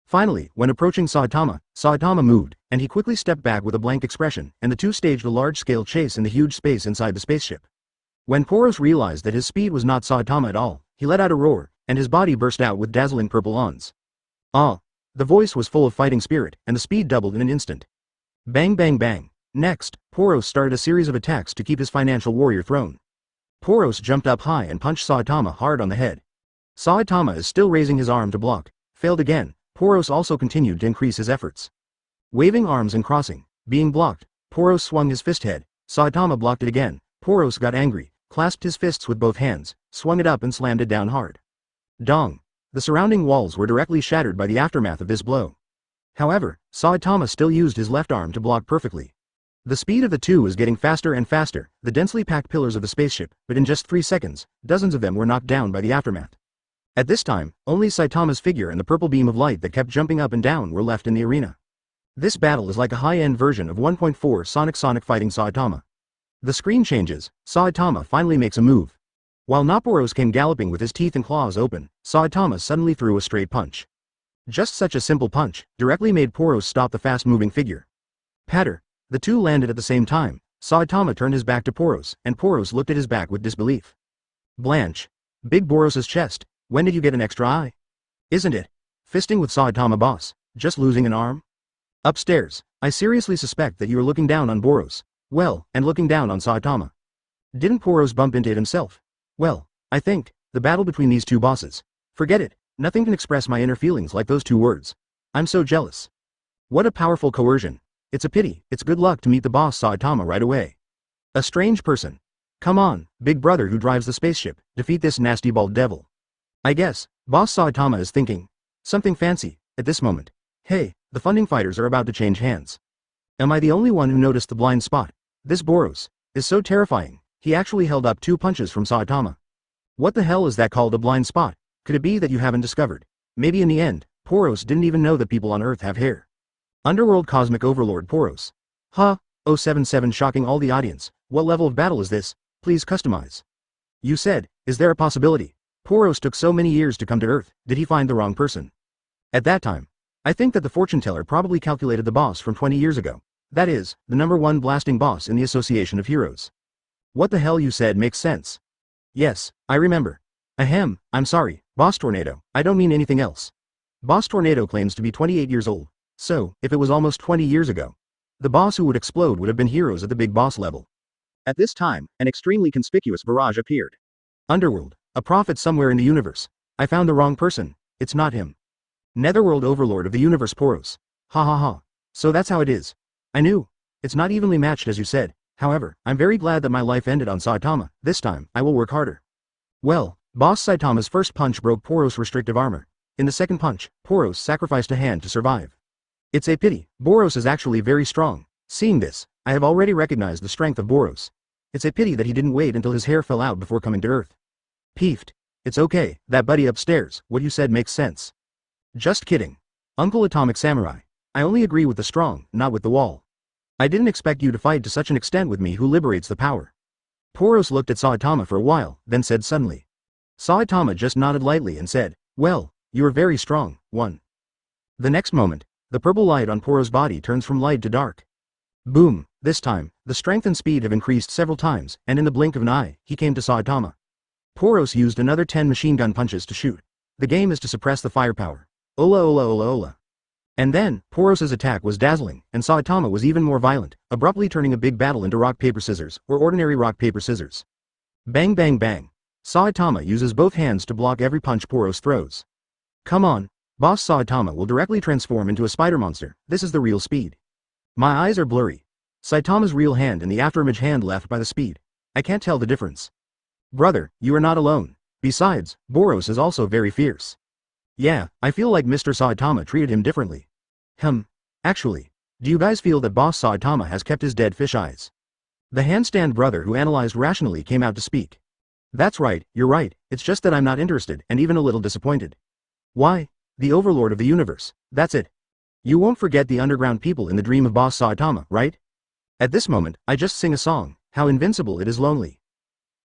Finally, when approaching Saitama, Saitama moved, and he quickly stepped back with a blank expression, and the two staged a large-scale chase in the huge space inside the spaceship. When Poros realized that his speed was not Saitama at all, he let out a roar, and his body burst out with dazzling purple ons. Ah! The voice was full of fighting spirit, and the speed doubled in an instant. Bang bang bang. Next, Poros started a series of attacks to keep his financial warrior throne. Poros jumped up high and punched Saitama hard on the head. Saitama is still raising his arm to block. Failed again. Poros also continued to increase his efforts. Waving arms and crossing, being blocked, Poros swung his fist head. Saitama blocked it again. Poros got angry, clasped his fists with both hands, swung it up and slammed it down hard. Dong. The surrounding walls were directly shattered by the aftermath of this blow. However, Saitama still used his left arm to block perfectly. The speed of the two was getting faster and faster, the densely packed pillars of the spaceship, but in just 3 seconds, dozens of them were knocked down by the aftermath. At this time, only Saitama's figure and the purple beam of light that kept jumping up and down were left in the arena. This battle is like a high-end version of 1.4 Sonic fighting Saitama. The screen changes, Saitama finally makes a move. While Poros came galloping with his teeth and claws open, Saitama suddenly threw a straight punch. Just such a simple punch, directly made Poros stop the fast-moving figure. Patter. The two landed at the same time. Saitama turned his back to Poros, and Poros looked at his back with disbelief. Blanche. Big Boros' chest. When did you get an extra eye? Isn't it? Fisting with Saitama boss. Just losing an arm? Upstairs, I seriously suspect that you are looking down on Boros. Well, and looking down on Saitama. Didn't Poros bump into it himself? Well, I think, the battle between these two bosses. Forget it, nothing can express my inner feelings like those two words. I'm so jealous. What a powerful coercion. It's a pity, it's good luck to meet the boss Saitama right away. A strange person. Come on, big brother who drives the spaceship, defeat this nasty bald devil. I guess, boss Saitama is thinking. Something fancy, at this moment. Hey, the funding fighters are about to change hands. Am I the only one who noticed the blind spot? This Boros is so terrifying, he actually held up 2 punches from Saitama. What the hell is that called a blind spot? Could it be that you haven't discovered? Maybe in the end, Poros didn't even know that people on Earth have hair. Underworld Cosmic Overlord Poros. Huh, 077 shocking all the audience, what level of battle is this? Please customize. You said, is there a possibility? Poros took so many years to come to Earth, did he find the wrong person? At that time, I think that the fortune teller probably calculated the boss from 20 years ago. That is, the #1 blasting boss in the Association of Heroes. What the hell you said makes sense. Yes, I remember. Ahem, I'm sorry, Boss Tornado, I don't mean anything else. Boss Tornado claims to be 28 years old, so, if it was almost 20 years ago, the boss who would explode would have been heroes at the big boss level. At this time, an extremely conspicuous barrage appeared. Underworld, a prophet somewhere in the universe. I found the wrong person, it's not him. Netherworld Overlord of the universe Poros. Ha ha ha. So that's how it is. I knew. It's not evenly matched as you said, however, I'm very glad that my life ended on Saitama, this time, I will work harder. Well, Boss Saitama's first punch broke Poros' restrictive armor. In the second punch, Poros sacrificed a hand to survive. It's a pity, Boros is actually very strong. Seeing this, I have already recognized the strength of Boros. It's a pity that he didn't wait until his hair fell out before coming to Earth. Peeved. It's okay, that buddy upstairs, what you said makes sense. Just kidding. Uncle Atomic Samurai. I only agree with the strong, not with the wall. I didn't expect you to fight to such an extent with me who liberates the power. Poros looked at Saitama for a while, then said suddenly. Saitama just nodded lightly and said, well, you are very strong, one. The next moment, the purple light on Poros' body turns from light to dark. Boom, this time, the strength and speed have increased several times, and in the blink of an eye, he came to Saitama. Poros used another 10 machine gun punches to shoot. The game is to suppress the firepower. Ola ola ola ola. And then, Poros' attack was dazzling, and Saitama was even more violent, abruptly turning a big battle into rock-paper-scissors, or ordinary rock-paper-scissors. Bang bang bang. Saitama uses both hands to block every punch Poros throws. Come on, Boss Saitama will directly transform into a spider monster, this is the real speed. My eyes are blurry. Saitama's real hand and the afterimage hand left by the speed. I can't tell the difference. Brother, you are not alone. Besides, Boros is also very fierce. Yeah, I feel like Mr. Saitama treated him differently. Actually, do you guys feel that Boss Saitama has kept his dead fish eyes? The handstand brother who analyzed rationally came out to speak. That's right, you're right, it's just that I'm not interested and even a little disappointed. Why? The overlord of the universe, that's it. You won't forget the underground people in the dream of Boss Saitama, right? At this moment, I just sing a song, how invincible it is lonely.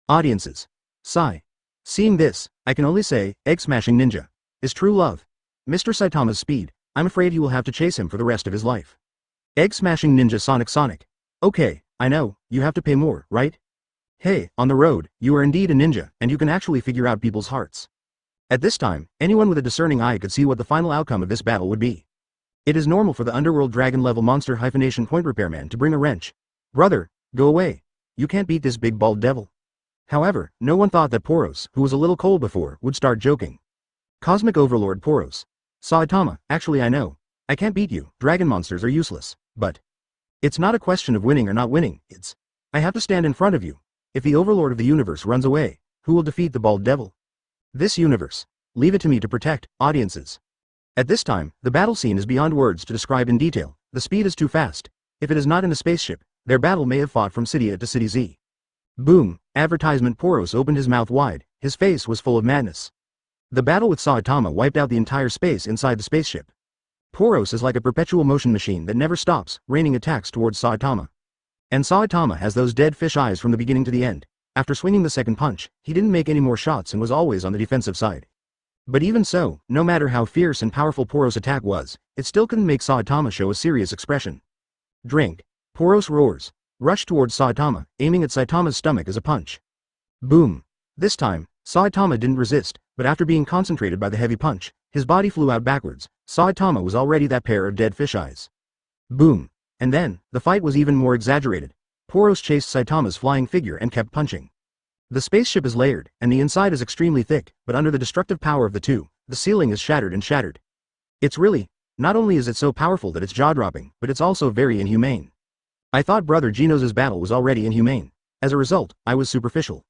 Audiences. Sigh. Seeing this, I can only say, egg-smashing ninja. Is true love. Mr. Saitama's speed, I'm afraid you will have to chase him for the rest of his life. Egg-smashing ninja Sonic. Okay, I know, you have to pay more, right? Hey, on the road, you are indeed a ninja, and you can actually figure out people's hearts. At this time, anyone with a discerning eye could see what the final outcome of this battle would be. It is normal for the underworld dragon-level monster hyphenation point repairman to bring a wrench. Brother, go away. You can't beat this big bald devil. However, no one thought that Poros, who was a little cold before, would start joking. Cosmic Overlord Poros. Saitama, actually I know. I can't beat you, dragon monsters are useless, but it's not a question of winning or not winning, it's I have to stand in front of you. If the Overlord of the universe runs away, who will defeat the bald devil? This universe. Leave it to me to protect, audiences. At this time, the battle scene is beyond words to describe in detail, the speed is too fast. If it is not in a spaceship, their battle may have fought from city A to city Z. Boom, advertisement Poros opened his mouth wide, his face was full of madness. The battle with Saitama wiped out the entire space inside the spaceship. Poros is like a perpetual motion machine that never stops, raining attacks towards Saitama. And Saitama has those dead fish eyes from the beginning to the end. After swinging the second punch, he didn't make any more shots and was always on the defensive side. But even so, no matter how fierce and powerful Poros' attack was, it still couldn't make Saitama show a serious expression. Drink. Poros roars, rushed towards Saitama, aiming at Saitama's stomach as a punch. Boom. This time, Saitama didn't resist, but after being concentrated by the heavy punch, His body flew out backwards. Saitama was already that pair of dead fish eyes. Boom. And then, the fight was even more exaggerated. Poros chased Saitama's flying figure and kept punching. The spaceship is layered, and the inside is extremely thick, but under the destructive power of the two, the ceiling is shattered and shattered. It's really, not only is it so powerful that it's jaw-dropping, but it's also very inhumane. I thought Brother Genos' battle was already inhumane. As a result, I was superficial.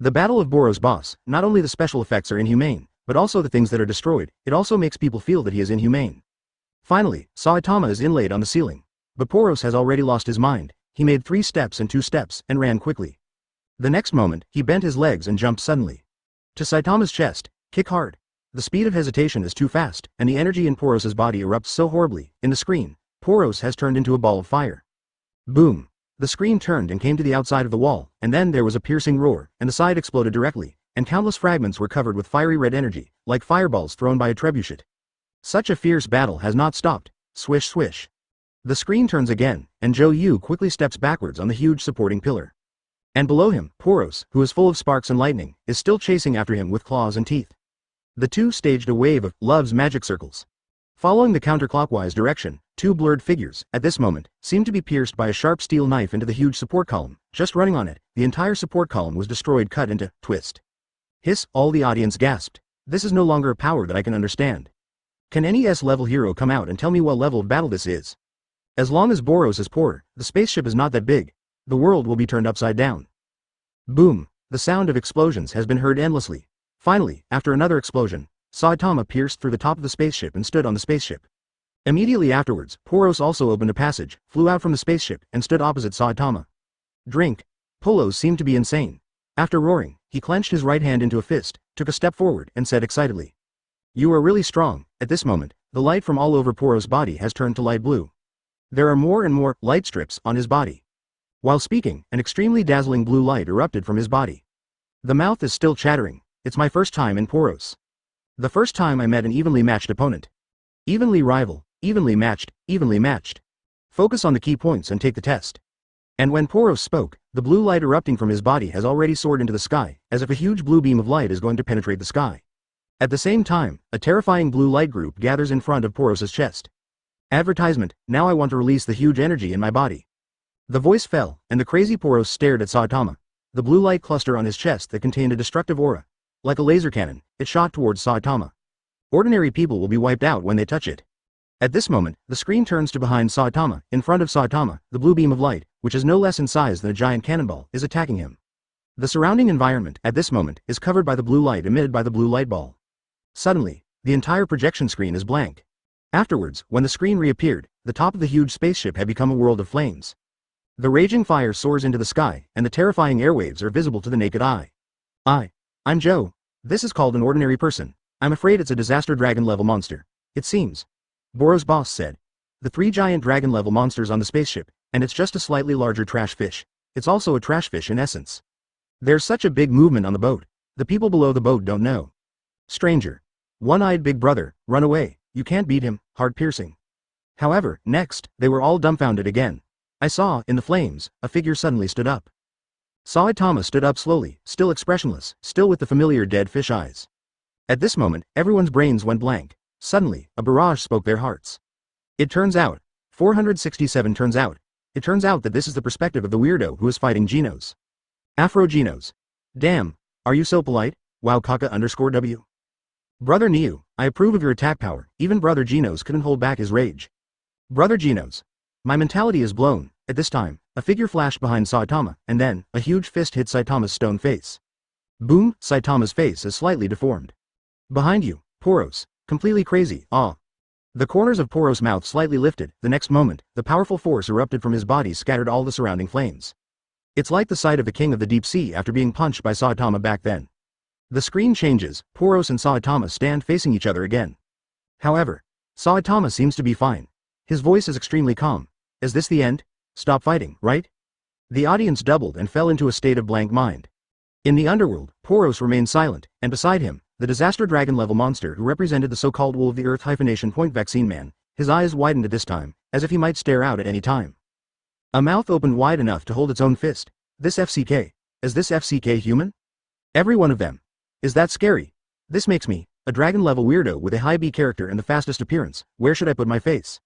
The Battle of Boros boss, not only the special effects are inhumane, but also the things that are destroyed, it also makes people feel that he is inhumane. Finally, Saitama is inlaid on the ceiling. But Poros has already lost his mind. He made 3 steps and 2 steps, and ran quickly. The next moment, he bent his legs and jumped suddenly. To Saitama's chest, kick hard. The speed of hesitation is too fast, and the energy in Poros' body erupts so horribly. In the screen, Poros has turned into a ball of fire. Boom. The screen turned and came to the outside of the wall, and then there was a piercing roar, and the side exploded directly, and countless fragments were covered with fiery red energy, like fireballs thrown by a trebuchet. Such a fierce battle has not stopped. Swish swish. The screen turns again, and Zhou Yu quickly steps backwards on the huge supporting pillar. And below him, Poros, who is full of sparks and lightning, is still chasing after him with claws and teeth. The two staged a wave of love's magic circles. Following the counterclockwise direction, 2 blurred figures, at this moment, seemed to be pierced by a sharp steel knife into the huge support column. Just running on it, the entire support column was destroyed, cut into twist. Hiss, all the audience gasped. This is no longer a power that I can understand. Can any S-level hero come out and tell me what level of battle this is? As long as Boros is poor, the spaceship is not that big. The world will be turned upside down. Boom. The sound of explosions has been heard endlessly. Finally, after another explosion, Saitama pierced through the top of the spaceship and stood on the spaceship. Immediately afterwards, Poros also opened a passage, flew out from the spaceship, and stood opposite Saitama. Drink. Polos seemed to be insane. After roaring, he clenched his right hand into a fist, took a step forward, and said excitedly, "You are really strong." At this moment, the light from all over Poros' body has turned to light blue. There are more and more light strips on his body. While speaking, an extremely dazzling blue light erupted from his body. The mouth is still chattering. It's my first time in Poros. The first time I met an evenly matched opponent. Evenly rival, evenly matched, evenly matched. Focus on the key points and take the test. And when Poros spoke, the blue light erupting from his body has already soared into the sky, as if a huge blue beam of light is going to penetrate the sky. At the same time, a terrifying blue light group gathers in front of Poros' chest. Advertisement, now I want to release the huge energy in my body. The voice fell, and the crazy Poros stared at Saitama. The blue light cluster on his chest that contained a destructive aura. Like a laser cannon, it shot towards Saitama. Ordinary people will be wiped out when they touch it. At this moment, the screen turns to behind Saitama. In front of Saitama, the blue beam of light, which is no less in size than a giant cannonball, is attacking him. The surrounding environment, at this moment, is covered by the blue light emitted by the blue light ball. Suddenly, the entire projection screen is blank. Afterwards, when the screen reappeared, the top of the huge spaceship had become a world of flames. The raging fire soars into the sky, and the terrifying airwaves are visible to the naked eye. I'm Joe. This is called an ordinary person. I'm afraid it's a disaster dragon-level monster. It seems. Boros' boss said. The 3 giant dragon-level monsters on the spaceship, and it's just a slightly larger trash fish. It's also a trash fish in essence. There's such a big movement on the boat. The people below the boat don't know. Stranger. One-eyed big brother, run away. You can't beat him, heart-piercing. However, next, they were all dumbfounded again. I saw, in the flames, a figure suddenly stood up. Saitama stood up slowly, still expressionless, still with the familiar dead fish eyes. At this moment, everyone's brains went blank. Suddenly, a barrage spoke their hearts. It turns out, 467 turns out. It turns out that this is the perspective of the weirdo who is fighting Genos. Afro Genos. Damn, are you so polite? Wow Kaka_W. Brother Niu, I approve of your attack power. Even Brother Genos couldn't hold back his rage. Brother Genos. My mentality is blown. At this time, a figure flashed behind Saitama, and then, a huge fist hit Saitama's stone face. Boom, Saitama's face is slightly deformed. Behind you, Poros, completely crazy, awe. The corners of Poros' mouth slightly lifted. The next moment, the powerful force erupted from his body, scattered all the surrounding flames. It's like the sight of the king of the deep sea after being punched by Saitama back then. The screen changes, Poros and Saitama stand facing each other again. However, Saitama seems to be fine. His voice is extremely calm. Is this the end? Stop fighting, right? The audience doubled and fell into a state of blank mind. In the underworld, Poros remained silent, and beside him, the disaster dragon-level monster who represented the so-called wool of the earth -point vaccine man, his eyes widened at this time, as if he might stare out at any time. A mouth opened wide enough to hold its own fist. This FCK. Is this FCK human? Every one of them. Is that scary? This makes me A dragon-level weirdo with a high B character and the fastest appearance. Where should I put my face?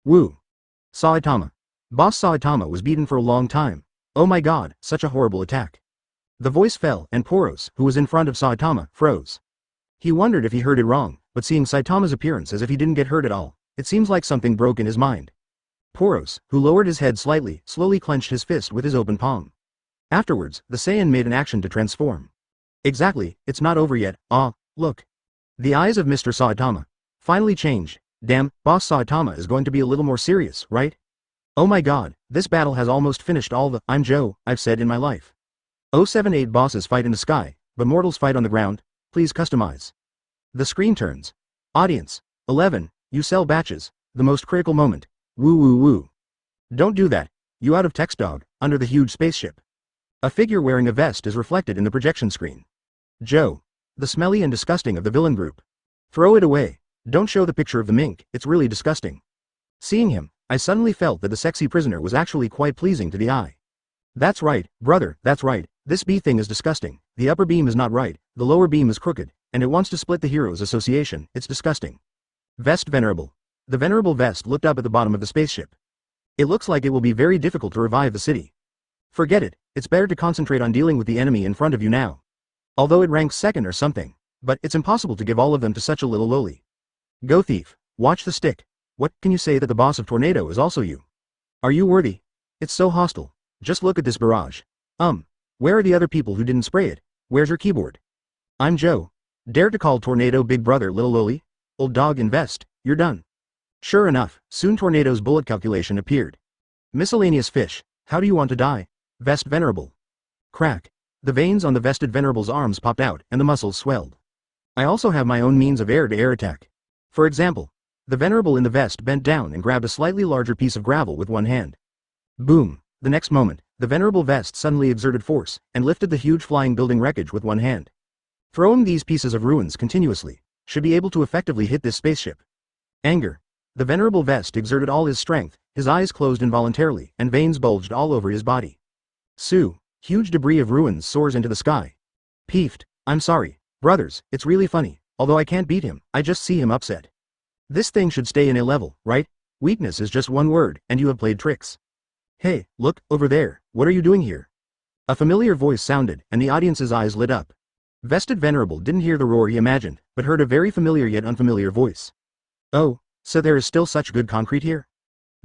Woo. Saitama. Boss Saitama was beaten for a long time. Oh my god, such a horrible attack. The voice fell, and Poros, who was in front of Saitama, froze. He wondered if he heard it wrong, but seeing Saitama's appearance as if he didn't get hurt at all, it seems like something broke in his mind. Poros, who lowered his head slightly, slowly clenched his fist with his open palm. Afterwards, the Saiyan made an action to transform. Exactly, it's not over yet. Ah, look. The eyes of Mr. Saitama finally changed. Damn, Boss Saitama is going to be a little more serious, right? Oh my god, this battle has almost finished all the I'm Joe I've said in my life. 078 bosses fight in the sky, but mortals fight on the ground. Please customize. The screen turns. Audience. 11. You sell batches. The most critical moment. Woo woo woo. Don't do that. You out of text dog, under the huge spaceship. A figure wearing a vest is reflected in the projection screen. Joe. The smelly and disgusting of the villain group. Throw it away. Don't show the picture of the mink, it's really disgusting. Seeing him, I suddenly felt that the sexy prisoner was actually quite pleasing to the eye. That's right, brother, that's right. This B thing is disgusting. The upper beam is not right, the lower beam is crooked, and it wants to split the Heroes Association. It's disgusting. Vest Venerable. The Venerable Vest looked up at the bottom of the spaceship. It looks like it will be very difficult to revive the city. Forget it, it's better to concentrate on dealing with the enemy in front of you now. Although it ranks second or something. But it's impossible to give all of them to such a little lowly. Go thief. Watch the stick. What can you say that the boss of Tornado is also you? Are you worthy? It's so hostile. Just look at this barrage. Where are the other people who didn't spray it? Where's your keyboard? I'm Joe. Dare to call Tornado big brother little lowly? Old dog in vest, you're done. Sure enough, soon Tornado's bullet calculation appeared. Miscellaneous fish. How do you want to die? Vest Venerable. Crack. The veins on the vested Venerable's arms popped out and the muscles swelled. I also have my own means of air-to-air attack. For example, the Venerable in the vest bent down and grabbed a slightly larger piece of gravel with one hand. Boom. The next moment, the Venerable vest suddenly exerted force and lifted the huge flying building wreckage with one hand. Throwing these pieces of ruins continuously should be able to effectively hit this spaceship. Anger. The Venerable vest exerted all his strength, his eyes closed involuntarily, and veins bulged all over his body. Sue. Huge debris of ruins soars into the sky. Peeved. I'm sorry, brothers, it's really funny, although I can't beat him, I just see him upset. This thing should stay in A level, right? Weakness is just one word, and you have played tricks. Hey, look, over there, what are you doing here? A familiar voice sounded, and the audience's eyes lit up. Vested Venerable didn't hear the roar he imagined, but heard a very familiar yet unfamiliar voice. Oh, so there is still such good concrete here?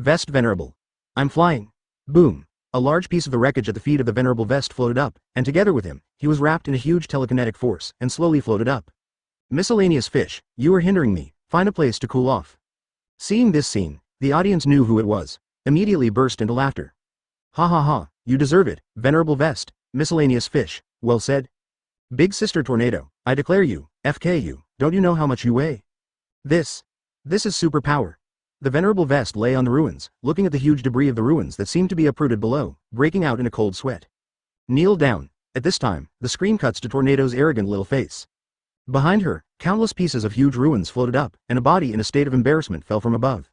Vest Venerable. I'm flying. Boom. A large piece of the wreckage at the feet of the Venerable Vest floated up, and together with him, he was wrapped in a huge telekinetic force, and slowly floated up. Miscellaneous fish, you are hindering me, find a place to cool off. Seeing this scene, the audience knew who it was, immediately burst into laughter. Ha ha ha, you deserve it, Venerable Vest, miscellaneous fish, well said. Big Sister Tornado, I declare you, FK you, don't you know how much you weigh? This is superpower. The Venerable Vest lay on the ruins, looking at the huge debris of the ruins that seemed to be uprooted below, breaking out in a cold sweat. Kneel down. At this time, the screen cuts to Tornado's arrogant little face. Behind her, countless pieces of huge ruins floated up, and a body in a state of embarrassment fell from above.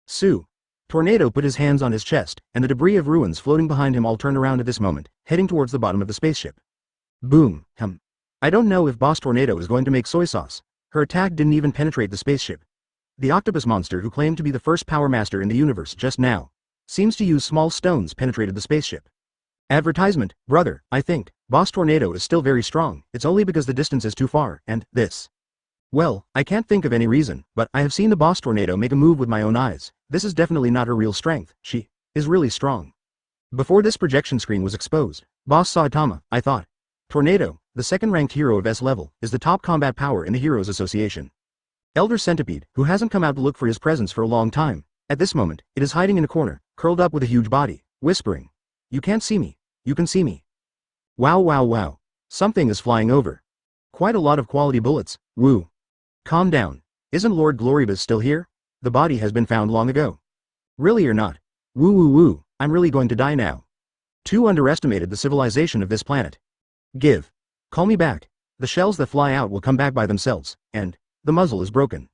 Sue. Tornado put his hands on his chest, and the debris of ruins floating behind him all turned around at this moment, heading towards the bottom of the spaceship. Boom. I don't know if Boss Tornado is going to make soy sauce. Her attack didn't even penetrate the spaceship. The octopus monster who claimed to be the first power master in the universe just now seems to use small stones penetrated the spaceship. Advertisement, brother, I think, Boss Tornado is still very strong, it's only because the distance is too far, and this. Well, I can't think of any reason, but I have seen the Boss Tornado make a move with my own eyes. This is definitely not her real strength, she is really strong. Before this projection screen was exposed, Boss Saitama, I thought. Tornado, the second-ranked hero of S level, is the top combat power in the Heroes Association. Elder Centipede, who hasn't come out to look for his presence for a long time, at this moment, it is hiding in a corner, curled up with a huge body, whispering. You can't see me. You can see me. Wow wow wow. Something is flying over. Quite a lot of quality bullets, woo. Calm down. Isn't Lord Glorybus still here? The body has been found long ago. Really or not? Woo woo woo, I'm really going to die now. Too underestimated the civilization of this planet. Give. Call me back. The shells that fly out will come back by themselves, and the muzzle is broken.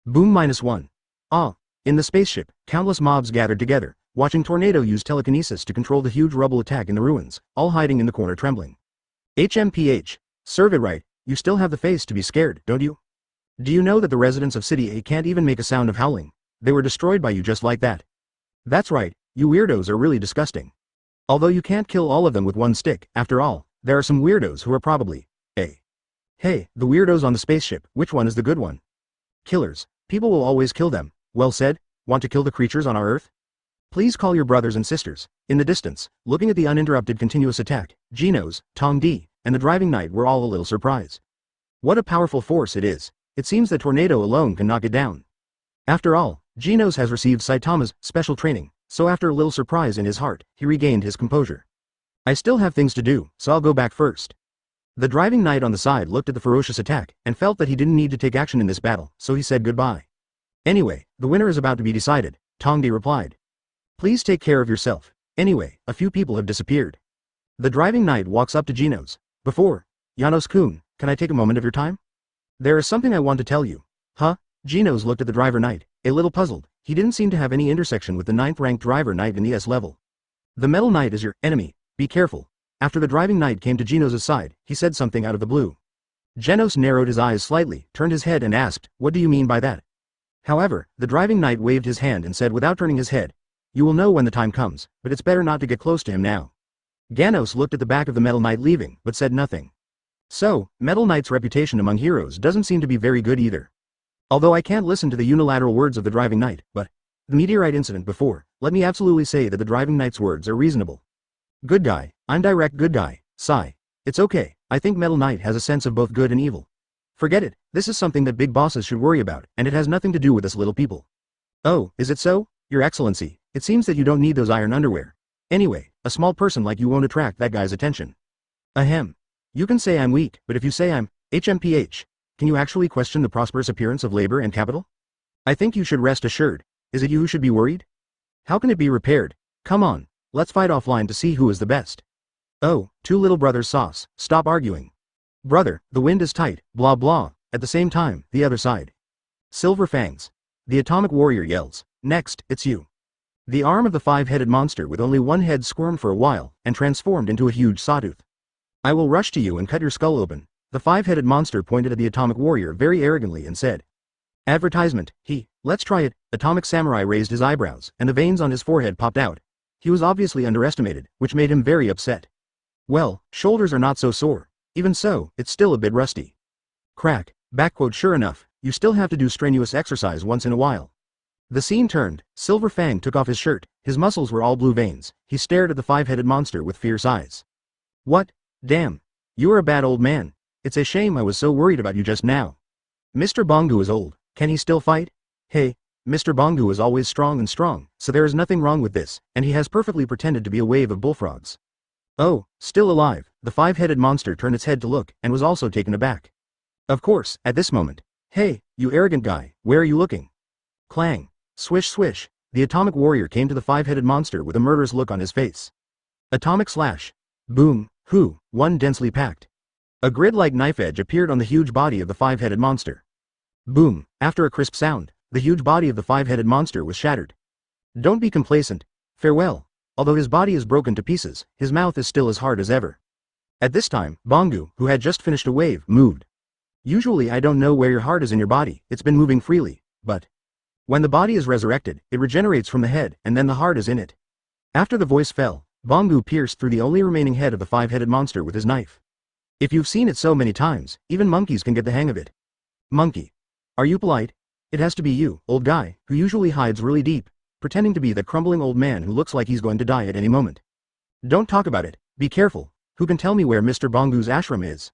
Boom -1. Ah. In the spaceship, countless mobs gathered together, watching Tornado use telekinesis to control the huge rubble attack in the ruins, all hiding in the corner trembling. HMPH. Serve it right, you still have the face to be scared, don't you? Do you know that the residents of City A can't even make a sound of howling? They were destroyed by you just like that. That's right, you weirdos are really disgusting. Although you can't kill all of them with one stick, after all, there are some weirdos who are probably, Hey, the weirdos on the spaceship, which one is the good one? Killers. People will always kill them. Well said. Want to kill the creatures on our Earth? Please call your brothers and sisters. In the distance, looking at the uninterrupted continuous attack, Genos, Tong Di, and the driving knight were all a little surprised. What a powerful force it is. It seems that Tornado alone can knock it down. After all, Genos has received Saitama's special training, so after a little surprise in his heart, he regained his composure. I still have things to do, so I'll go back first. The driving knight on the side looked at the ferocious attack, and felt that he didn't need to take action in this battle, so he said goodbye. Anyway, the winner is about to be decided, Tongdi replied. Please take care of yourself. Anyway, a few people have disappeared. The driving knight walks up to Genos. Before, Janos-kun, can I take a moment of your time? There is something I want to tell you. Huh? Genos looked at the driver knight, a little puzzled. He didn't seem to have any intersection with the 9th-ranked driver knight in the S level. The metal knight is your enemy. Be careful. After the driving knight came to Genos' side, he said something out of the blue. Genos narrowed his eyes slightly, turned his head and asked, what do you mean by that? However, the driving knight waved his hand and said without turning his head, you will know when the time comes, but it's better not to get close to him now. Genos looked at the back of the metal knight leaving, but said nothing. So, metal knight's reputation among heroes doesn't seem to be very good either. Although I can't listen to the unilateral words of the driving knight, but the meteorite incident before, let me absolutely say that the driving knight's words are reasonable. Good guy, I'm direct good guy, sigh. It's okay, I think Metal Knight has a sense of both good and evil. Forget it, this is something that big bosses should worry about, and it has nothing to do with us little people. Oh, is it so? Your Excellency, it seems that you don't need those iron underwear. Anyway, a small person like you won't attract that guy's attention. Ahem. You can say I'm weak, but if you say I'm HMPH, can you actually question the prosperous appearance of labor and capital? I think you should rest assured. Is it you who should be worried? How can it be repaired? Come on. Let's fight offline to see who is the best. Oh, two little brothers sauce, stop arguing. Brother, the wind is tight, blah blah, at the same time, the other side. Silver fangs. The atomic warrior yells, next, it's you. The arm of the five-headed monster with only one head squirmed for a while, and transformed into a huge sawtooth. I will rush to you and cut your skull open. The five-headed monster pointed at the atomic warrior very arrogantly and said. Advertisement, let's try it. Atomic samurai raised his eyebrows, and the veins on his forehead popped out. He was obviously underestimated, which made him very upset. Well, shoulders are not so sore. Even so, it's still a bit rusty. Crack, backquote sure enough, you still have to do strenuous exercise once in a while. The scene turned, Silver Fang took off his shirt, his muscles were all blue veins, he stared at the five-headed monster with fierce eyes. What? Damn. You are a bad old man. It's a shame I was so worried about you just now. Mr. Bongu is old, can he still fight? Hey. Mr. Bongu is always strong, so there is nothing wrong with this, and he has perfectly pretended to be a wave of bullfrogs. Oh, still alive, the five-headed monster turned its head to look, and was also taken aback. Of course, at this moment. Hey, you arrogant guy, where are you looking? Clang. Swish swish, the atomic warrior came to the five-headed monster with a murderous look on his face. Atomic slash. Boom, hoo, one densely packed. A grid-like knife edge appeared on the huge body of the five-headed monster. Boom, after a crisp sound. The huge body of the five-headed monster was shattered. Don't be complacent. Farewell. Although his body is broken to pieces, his mouth is still as hard as ever. At this time, Bongu, who had just finished a wave, moved. Usually I don't know where your heart is in your body, it's been moving freely, but when the body is resurrected, it regenerates from the head, and then the heart is in it. After the voice fell, Bongu pierced through the only remaining head of the five-headed monster with his knife. If you've seen it so many times, even monkeys can get the hang of it. Monkey. Are you polite? It has to be you, old guy, who usually hides really deep, pretending to be the crumbling old man who looks like he's going to die at any moment. Don't talk about it, be careful, who can tell me where Mr. Bongu's ashram is?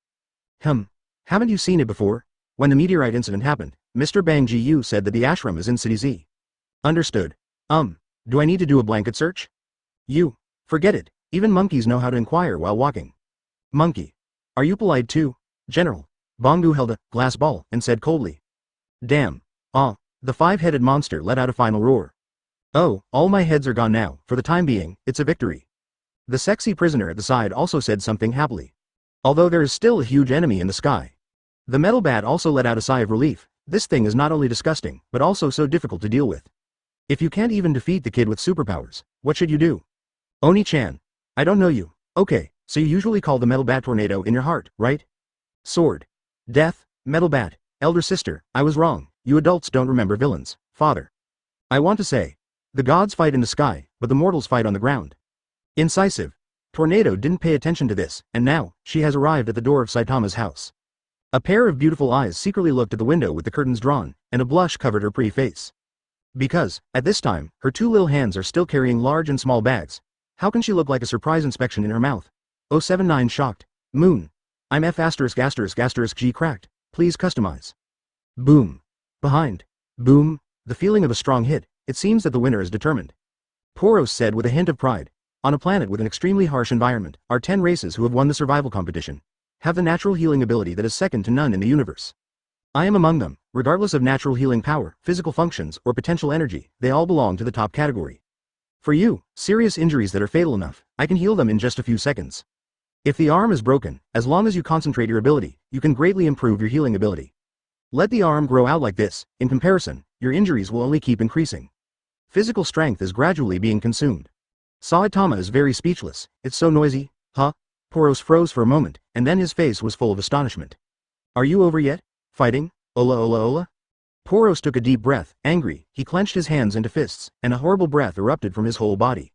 Haven't you seen it before? When the meteorite incident happened, Mr. Bang Ji said that the ashram is in City Z. Understood. Do I need to do a blanket search? Forget it, even monkeys know how to inquire while walking. Monkey. Are you polite too? General. Bongu held a glass ball and said coldly. Damn. The five-headed monster let out a final roar. Oh, all my heads are gone now, for the time being, it's a victory. The sexy prisoner at the side also said something happily. Although there is still a huge enemy in the sky. The metal bat also let out a sigh of relief. This thing is not only disgusting, but also so difficult to deal with. If you can't even defeat the kid with superpowers, what should you do? Oni-chan. I don't know you. Okay, so you usually call the metal bat tornado in your heart, right? Sword. Death, metal bat. Elder sister, I was wrong. You adults don't remember villains. Father. I want to say. The gods fight in the sky, but the mortals fight on the ground. Incisive. Tornado didn't pay attention to this, and now, she has arrived at the door of Saitama's house. A pair of beautiful eyes secretly looked at the window with the curtains drawn, and a blush covered her pretty face. Because, at this time, her two little hands are still carrying large and small bags. How can she look like a surprise inspection in her mouth? 079 shocked. Moon. I'm F*** G cracked. Please customize. Boom. Behind. Boom. The feeling of a strong hit. It seems that the winner is determined. Poros said with a hint of pride. On a planet with an extremely harsh environment, our 10 races who have won the survival competition have the natural healing ability that is second to none in the universe. I am among them. Regardless of natural healing power, physical functions, or potential energy, they all belong to the top category. For you, serious injuries that are fatal enough, I can heal them in just a few seconds. If the arm is broken, as long as you concentrate your ability, you can greatly improve your healing ability. Let the arm grow out like this. In comparison, your injuries will only keep increasing. Physical strength is gradually being consumed. Saitama is very speechless. It's so noisy. Huh? Poros froze for a moment, and then his face was full of astonishment. Are you over yet? Fighting? Ola? Poros took a deep breath, angry. He clenched his hands into fists, and a horrible breath erupted from his whole body.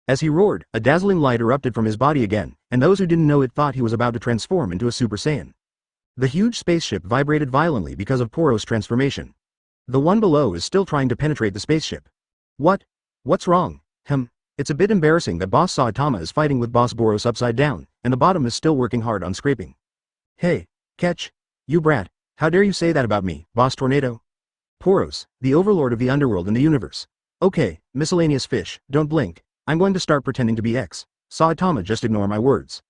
As he roared, a dazzling light erupted from his body again, and those who didn't know it thought he was about to transform into a Super Saiyan. The huge spaceship vibrated violently because of Poros' transformation. The one below is still trying to penetrate the spaceship. What's wrong? It's a bit embarrassing that Boss Saitama is fighting with Boss Boros upside down, and the bottom is still working hard on scraping. Hey, catch! You brat! How dare you say that about me, Boss Tornado? Poros, the overlord of the underworld and the universe. Okay, miscellaneous fish, don't blink. I'm going to start pretending to be X. Saitama, just ignore my words.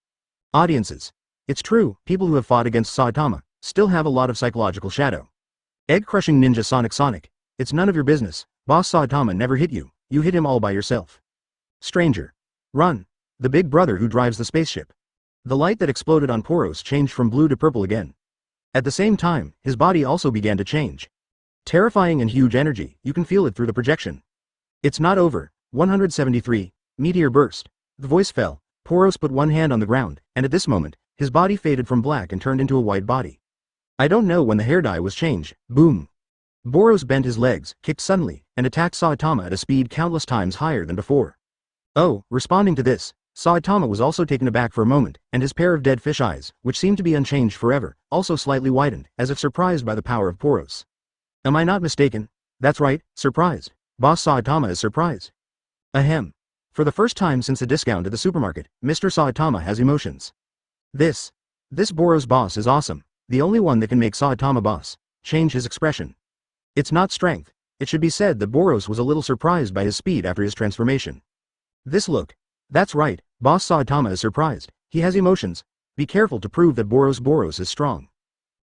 Audiences. It's true, people who have fought against Saitama still have a lot of psychological shadow. Egg-crushing ninja Sonic. It's none of your business. Boss Saitama never hit you. You hit him all by yourself. Stranger. Run. The big brother who drives the spaceship. The light that exploded on Poros changed from blue to purple again. At the same time, his body also began to change. Terrifying and huge energy, you can feel it through the projection. It's not over. 173. Meteor burst. The voice fell. Poros put one hand on the ground, and at this moment, his body faded from black and turned into a white body. I don't know when the hair dye was changed. Boom. Boros bent his legs, kicked suddenly, and attacked Saitama at a speed countless times higher than before. Oh, responding to this, Saitama was also taken aback for a moment, and his pair of dead fish eyes, which seemed to be unchanged forever, also slightly widened, as if surprised by the power of Poros. Am I not mistaken? That's right, surprised. Boss Saitama is surprised. Ahem. For the first time since the discount at the supermarket, Mr. Saitama has emotions. This Boros boss is awesome. The only one that can make Saitama boss change his expression. It's not strength. It should be said that Boros was a little surprised by his speed after his transformation. This look. That's right, Boss Saitama is surprised. He has emotions. Be careful to prove that Boros is strong.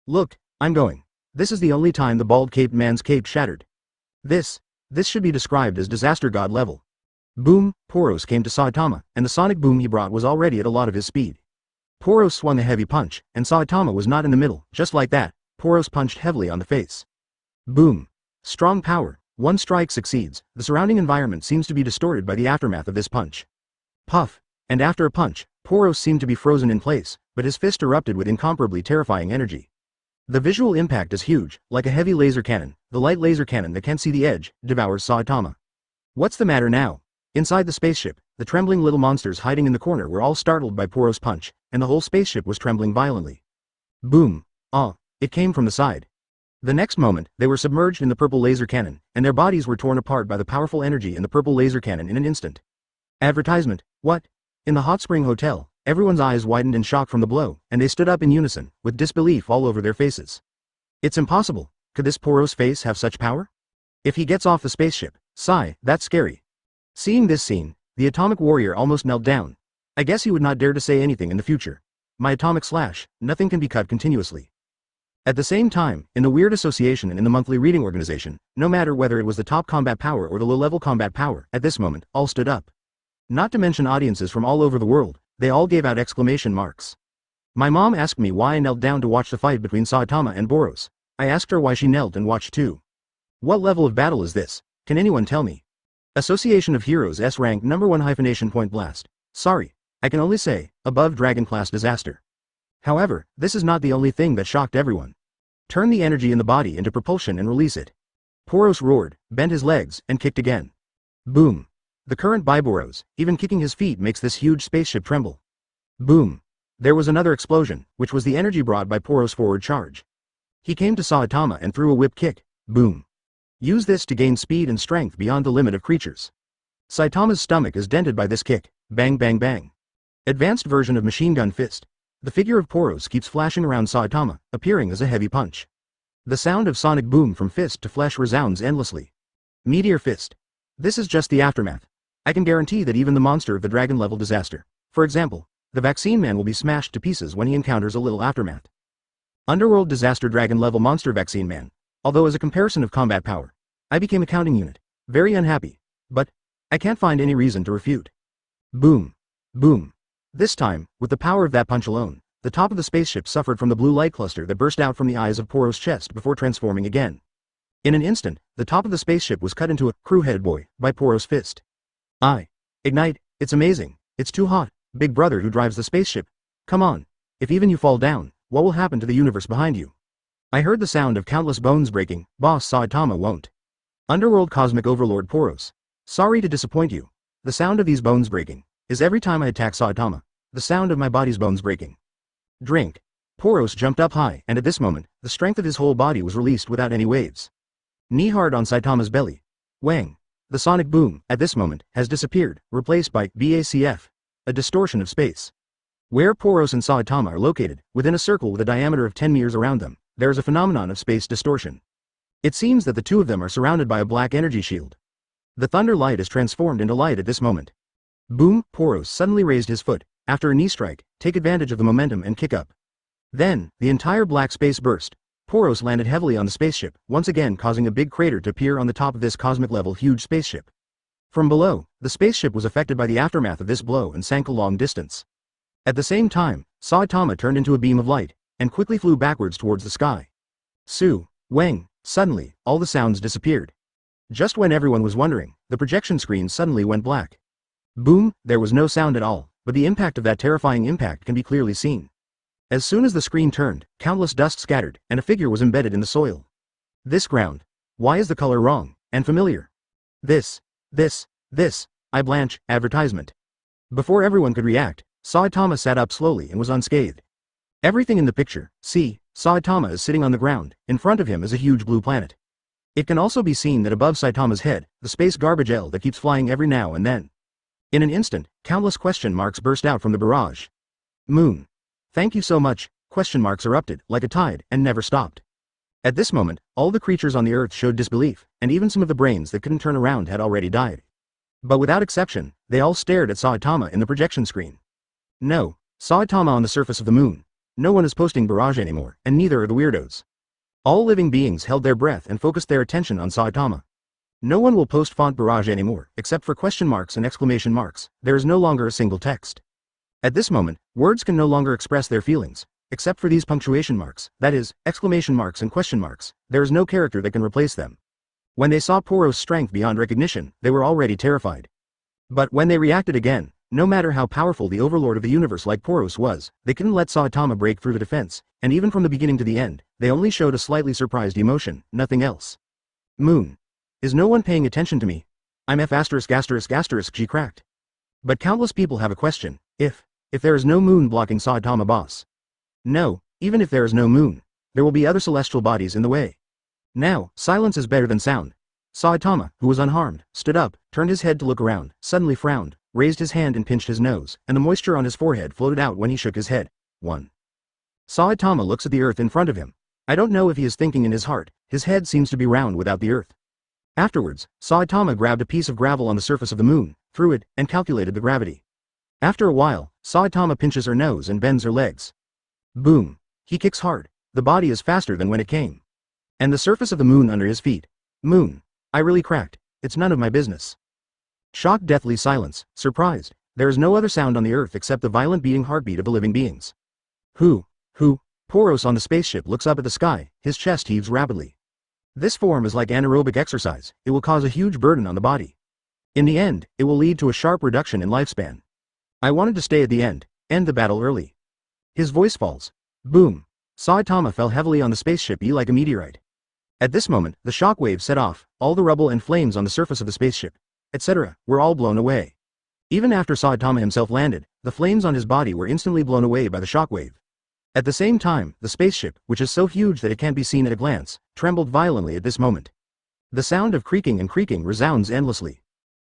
Look, I'm going. This is the only time the bald-caped man's cape shattered. This should be described as disaster god level. Boom, Poros came to Saitama, and the sonic boom he brought was already at a lot of his speed. Poros swung a heavy punch, and Saitama was not in the middle. Just like that, Poros punched heavily on the face. Boom. Strong power. One strike succeeds. The surrounding environment seems to be distorted by the aftermath of this punch. Puff. And after a punch, Poros seemed to be frozen in place, but his fist erupted with incomparably terrifying energy. The visual impact is huge, like a heavy laser cannon. The light laser cannon that can't see the edge devours Saitama. What's the matter now? Inside the spaceship, the trembling little monsters hiding in the corner were all startled by Poros' punch, and the whole spaceship was trembling violently. Boom. Ah, it came from the side. The next moment, they were submerged in the purple laser cannon, and their bodies were torn apart by the powerful energy in the purple laser cannon in an instant. Advertisement. What? In the Hot Spring Hotel, everyone's eyes widened in shock from the blow, and they stood up in unison, with disbelief all over their faces. It's impossible. Could this Poros face have such power? If he gets off the spaceship, sigh, that's scary. Seeing this scene, the atomic warrior almost knelt down. I guess he would not dare to say anything in the future. My atomic slash, nothing can be cut continuously. At the same time, in the Weird Association and in the monthly reading organization, no matter whether it was the top combat power or the low-level combat power, at this moment, all stood up. Not to mention audiences from all over the world, they all gave out exclamation marks. My mom asked me why I knelt down to watch the fight between Saitama and Boros. I asked her why she knelt and watched too. What level of battle is this? Can anyone tell me? Association of Heroes S rank number 1 - point blast. Sorry, I can only say, above dragon class disaster. However, this is not the only thing that shocked everyone. Turn the energy in the body into propulsion and release it. Poros roared, bent his legs, and kicked again. Boom. The current by Boros, even kicking his feet makes this huge spaceship tremble. Boom. There was another explosion, which was the energy brought by Poros' forward charge. He came to Saitama and threw a whip kick. Boom. Use this to gain speed and strength beyond the limit of creatures. Saitama's stomach is dented by this kick. Bang bang bang. Advanced version of machine gun fist. The figure of Poros keeps flashing around Saitama, appearing as a heavy punch. The sound of sonic boom from fist to flesh resounds endlessly. Meteor fist. This is just the aftermath. I can guarantee that even the monster of the dragon level disaster, for example, the vaccine man, will be smashed to pieces when he encounters a little aftermath. Underworld disaster dragon level monster vaccine man. Although as a comparison of combat power, I became a counting unit. Very unhappy. But I can't find any reason to refute. Boom. Boom. This time, with the power of that punch alone, the top of the spaceship suffered from the blue light cluster that burst out from the eyes of Poros' chest before transforming again. In an instant, the top of the spaceship was cut into a crew-headed boy by Poros' fist. Ignite, it's amazing, it's too hot, big brother who drives the spaceship. Come on, if even you fall down, what will happen to the universe behind you? I heard the sound of countless bones breaking. Boss Saitama won't. Underworld Cosmic Overlord Poros. Sorry to disappoint you. The sound of these bones breaking is every time I attack Saitama, the sound of my body's bones breaking. Drink. Poros jumped up high, and at this moment, the strength of his whole body was released without any waves. Knee hard on Saitama's belly. Wang. The sonic boom, at this moment, has disappeared, replaced by BACF, a distortion of space. Where Poros and Saitama are located, within a circle with a diameter of 10 meters around them, there is a phenomenon of space distortion. It seems that the two of them are surrounded by a black energy shield. The thunder light is transformed into light at this moment. Boom. Poros suddenly raised his foot. After a knee strike, take advantage of the momentum and kick up. Then, the entire black space burst. Poros landed heavily on the spaceship, once again causing a big crater to appear on the top of this cosmic-level huge spaceship. From below, the spaceship was affected by the aftermath of this blow and sank a long distance. At the same time, Saitama turned into a beam of light, and quickly flew backwards towards the sky. Su, Wang. Suddenly, all the sounds disappeared. Just when everyone was wondering, the projection screen suddenly went black. Boom, there was no sound at all, but the impact of that terrifying impact can be clearly seen. As soon as the screen turned, countless dust scattered, and a figure was embedded in the soil. This ground. Why is the color wrong, and familiar? This. I blanch, advertisement. Before everyone could react, Saitama sat up slowly and was unscathed. Everything in the picture, see, Saitama is sitting on the ground, in front of him is a huge blue planet. It can also be seen that above Saitama's head, the space garbage L that keeps flying every now and then. In an instant, countless question marks burst out from the barrage. Moon. Thank you so much. Question marks erupted, like a tide, and never stopped. At this moment, all the creatures on the Earth showed disbelief, and even some of the brains that couldn't turn around had already died. But without exception, they all stared at Saitama in the projection screen. No, Saitama on the surface of the moon. No one is posting barrage anymore, and neither are the weirdos. All living beings held their breath and focused their attention on Saitama. No one will post font barrage anymore, except for question marks and exclamation marks. There is no longer a single text. At this moment, words can no longer express their feelings, except for these punctuation marks, that is, exclamation marks and question marks. There is no character that can replace them. When they saw Poros' strength beyond recognition, they were already terrified. But when they reacted again, no matter how powerful the overlord of the universe like Poros was, they couldn't let Saitama break through the defense, and even from the beginning to the end, they only showed a slightly surprised emotion, nothing else. Moon. Is no one paying attention to me? I'm F******, she cracked. But countless people have a question. If there is no moon blocking Saitama boss. No, even if there is no moon, there will be other celestial bodies in the way. Now, silence is better than sound. Saitama, who was unharmed, stood up, turned his head to look around, suddenly frowned, raised his hand and pinched his nose, and the moisture on his forehead floated out when he shook his head. 1. Saitama looks at the earth in front of him. I don't know if he is thinking in his heart, his head seems to be round without the earth. Afterwards, Saitama grabbed a piece of gravel on the surface of the moon, threw it, and calculated the gravity. After a while, Saitama pinches her nose and bends her legs. Boom. He kicks hard. The body is faster than when it came. And the surface of the moon under his feet. Moon. I really cracked. It's none of my business. Shocked, deathly silence, surprised. There is no other sound on the earth except the violent beating heartbeat of the living beings. Who? Poros on the spaceship looks up at the sky, his chest heaves rapidly. This form is like anaerobic exercise, it will cause a huge burden on the body. In the end, it will lead to a sharp reduction in lifespan. I wanted to stay at the end the battle early. His voice falls. Boom. Saitama fell heavily on the spaceship like a meteorite. At this moment, the shockwave set off, all the rubble and flames on the surface of the spaceship, etc., were all blown away. Even after Saitama himself landed, the flames on his body were instantly blown away by the shockwave. At the same time, the spaceship, which is so huge that it can't be seen at a glance, trembled violently at this moment. The sound of creaking and creaking resounds endlessly.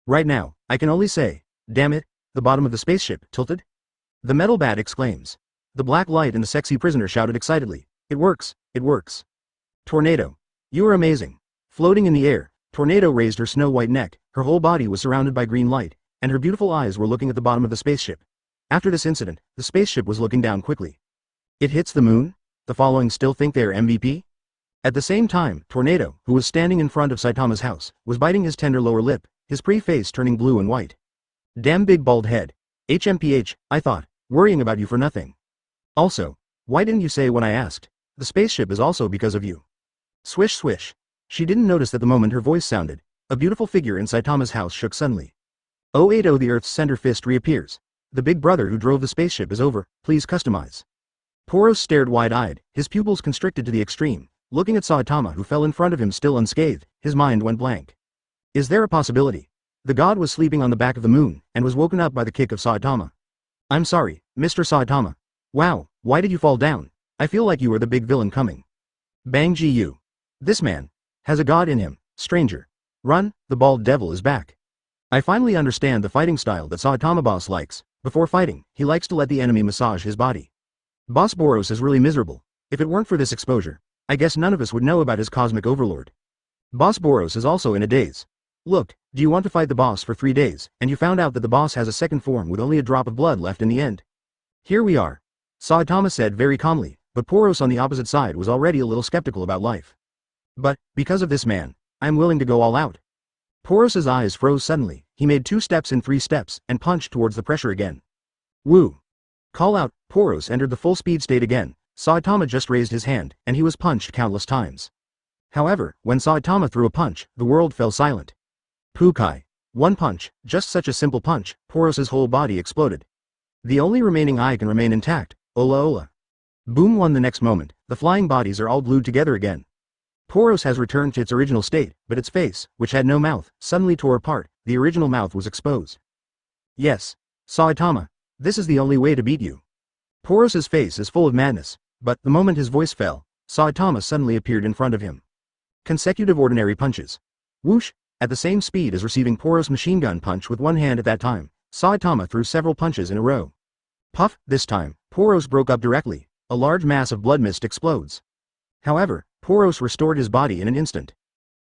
Right now, I can only say, damn it, the bottom of the spaceship tilted? The metal bat exclaims. The black light and the sexy prisoner shouted excitedly, it works, it works. Tornado. You are amazing. Floating in the air, Tornado raised her snow-white neck, her whole body was surrounded by green light, and her beautiful eyes were looking at the bottom of the spaceship. After this incident, the spaceship was looking down quickly. It hits the moon? The following still think they are MVP? At the same time, Tornado, who was standing in front of Saitama's house, was biting his tender lower lip, his pretty face turning blue and white. Damn big bald head. HMPH, I thought, worrying about you for nothing. Also, why didn't you say when I asked? The spaceship is also because of you. Swish swish. She didn't notice that the moment her voice sounded, a beautiful figure in Saitama's house shook suddenly. 080 The Earth's center fist reappears. The big brother who drove the spaceship is over, please customize. Poros stared wide-eyed, his pupils constricted to the extreme, looking at Saitama who fell in front of him still unscathed, his mind went blank. Is there a possibility? The god was sleeping on the back of the moon, and was woken up by the kick of Saitama. I'm sorry, Mr. Saitama. Wow, why did you fall down? I feel like you are the big villain coming. Bang Gu. This man has a god in him, stranger. Run, the bald devil is back. I finally understand the fighting style that Saitama boss likes. Before fighting, he likes to let the enemy massage his body. Boss Boros is really miserable. If it weren't for this exposure, I guess none of us would know about his cosmic overlord. Boss Boros is also in a daze. Look, do you want to fight the boss for 3 days, and you found out that the boss has a second form with only a drop of blood left in the end? Here we are. Saitama said very calmly, but Poros on the opposite side was already a little skeptical about life. But, because of this man, I'm willing to go all out. Poros's eyes froze suddenly, he made 2 steps in 3 steps, and punched towards the pressure again. Woo! Call out, Poros entered the full speed state again. Saitama just raised his hand, and he was punched countless times. However, when Saitama threw a punch, the world fell silent. Pukai. 1 punch, just such a simple punch, Poros's whole body exploded. The only remaining eye can remain intact, Ola Ola. Boom 1 The next moment, the flying bodies are all glued together again. Poros has returned to its original state, but its face, which had no mouth, suddenly tore apart, the original mouth was exposed. Yes. Saitama. This is the only way to beat you. Poros's face is full of madness, but, the moment his voice fell, Saitama suddenly appeared in front of him. Consecutive ordinary punches. Whoosh! At the same speed as receiving Poros' machine gun punch with one hand at that time, Saitama threw several punches in a row. Puff! This time, Poros broke up directly, a large mass of blood mist explodes. However, Poros restored his body in an instant.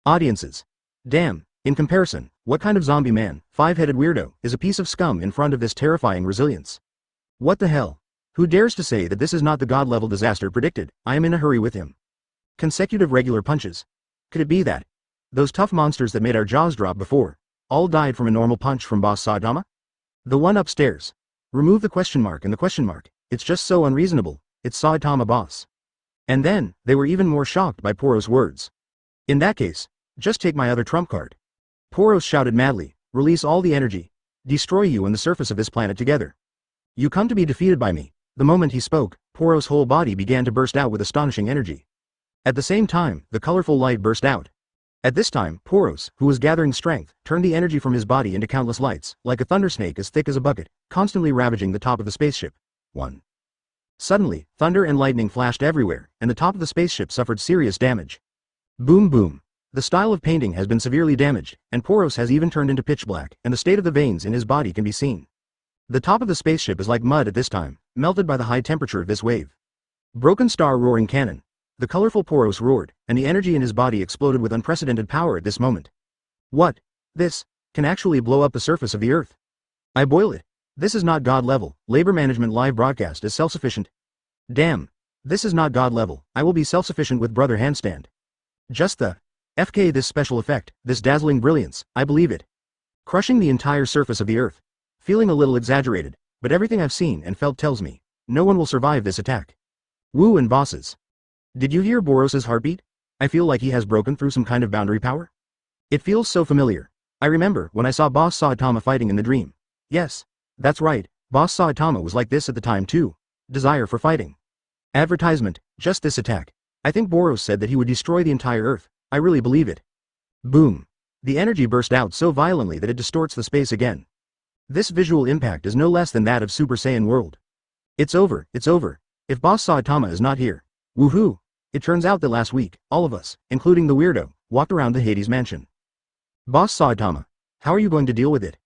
Audiences. Damn, in comparison, what kind of zombie man, 5-headed weirdo, is a piece of scum in front of this terrifying resilience? What the hell? Who dares to say that this is not the god-level disaster predicted? I am in a hurry with him. Consecutive regular punches. Could it be that those tough monsters that made our jaws drop before all died from a normal punch from Boss Saitama? The one upstairs. Remove the question mark and the question mark. It's just so unreasonable. It's Saitama boss. And then, they were even more shocked by Poros' words. In that case, just take my other trump card. Poros shouted madly, release all the energy. Destroy you and the surface of this planet together. You come to be defeated by me. The moment he spoke, Poros' whole body began to burst out with astonishing energy. At the same time, the colorful light burst out. At this time, Poros, who was gathering strength, turned the energy from his body into countless lights, like a thundersnake as thick as a bucket, constantly ravaging the top of the spaceship. 1. Suddenly, thunder and lightning flashed everywhere, and the top of the spaceship suffered serious damage. Boom boom. The style of painting has been severely damaged, and Poros has even turned into pitch black, and the state of the veins in his body can be seen. The top of the spaceship is like mud at this time, melted by the high temperature of this wave. Broken star roaring cannon. The colorful Poros roared, and the energy in his body exploded with unprecedented power at this moment. What? This can actually blow up the surface of the earth. I boil it. This is not god level. Labor management live broadcast is self-sufficient. Damn. This is not god level. I will be self-sufficient with brother handstand. Just the FK this special effect, this dazzling brilliance, I believe it. Crushing the entire surface of the earth. Feeling a little exaggerated, but everything I've seen and felt tells me, no one will survive this attack. Woo and bosses. Did you hear Boros' heartbeat? I feel like he has broken through some kind of boundary power. It feels so familiar. I remember when I saw Boss Saitama fighting in the dream. Yes. That's right, Boss Saitama was like this at the time too. Desire for fighting. Advertisement, Just this attack. I think Boros said that he would destroy the entire Earth. I really believe it. Boom. The energy burst out so violently that it distorts the space again. This visual impact is no less than that of Super Saiyan World. It's over, it's over. If Boss Saitama is not here. Woohoo! It turns out that last week, all of us, including the weirdo, walked around the Hades mansion. Boss Saitama, how are you going to deal with it?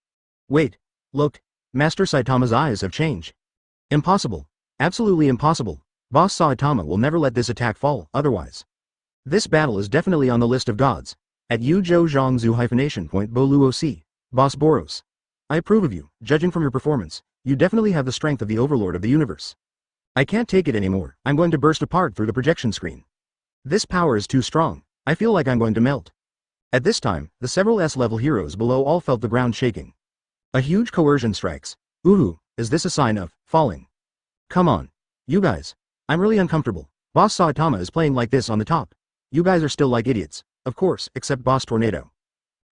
Wait, look, Master Saitama's eyes have changed. Impossible. Absolutely impossible. Boss Saitama will never let this attack fall, otherwise. This battle is definitely on the list of gods. At Yu Zhou Zhongzhu hyphenation point Bo Luo C. Boss Boros. I approve of you, judging from your performance. You definitely have the strength of the overlord of the universe. I can't take it anymore. I'm going to burst apart through the projection screen. This power is too strong. I feel like I'm going to melt. At this time, the several S-level heroes below all felt the ground shaking. A huge coercion strikes. Ooh, is this a sign of falling? Come on. You guys. I'm really uncomfortable. Boss Saitama is playing like this on the top. You guys are still like idiots. Of course, except Boss Tornado.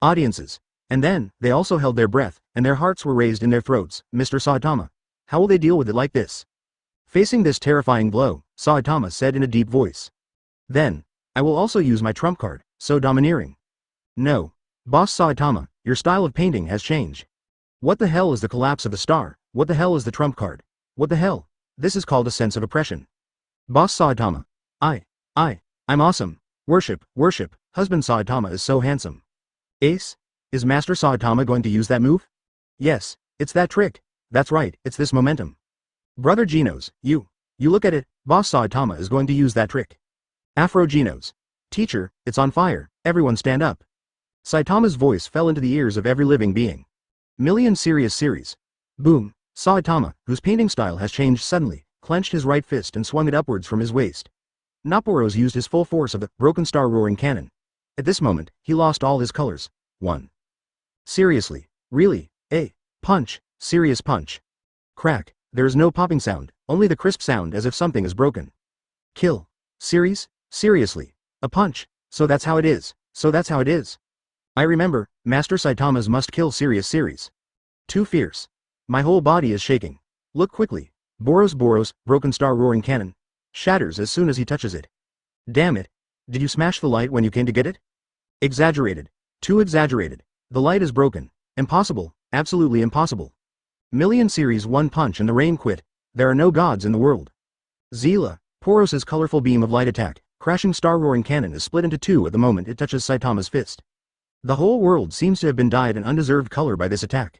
Audiences. And then, they also held their breath, and their hearts were raised in their throats. Mr. Saitama. How will they deal with it like this? Facing this terrifying blow, Saitama said in a deep voice. Then, I will also use my trump card, so domineering. No. Boss Saitama, your style of painting has changed. What the hell is the collapse of the star? What the hell is the trump card? What the hell? This is called a sense of oppression. Boss Saitama. I'm awesome. Worship, worship, husband Saitama is so handsome. Ace? Is Master Saitama going to use that move? Yes, it's that trick. That's right, it's this momentum. Brother Genos, you look at it, Boss Saitama is going to use that trick. Afro Genos. Teacher, it's on fire, everyone stand up. Saitama's voice fell into the ears of every living being. Million Serious Series. Boom. Saitama, whose painting style has changed suddenly, clenched his right fist and swung it upwards from his waist. Boros used his full force of the Broken Star Roaring Cannon. At this moment, he lost all his colors. 1. Seriously. Really. A. Punch. Serious punch. Crack. There is no popping sound, only the crisp sound as if something is broken. Kill. Series? Seriously. A punch. So that's how it is. So that's how it is. I remember, Master Saitama's must kill serious series. Too fierce. My whole body is shaking. Look quickly. Boros, Broken Star Roaring Cannon. Shatters as soon as he touches it. Damn it. Did you smash the light when you came to get it? Exaggerated. Too exaggerated. The light is broken. Impossible. Absolutely impossible. Million Series 1 punch and the rain quit. There are no gods in the world. Zila. Poros's colorful beam of light attack, crashing star roaring cannon is split into two at the moment it touches Saitama's fist. The whole world seems to have been dyed an undeserved color by this attack.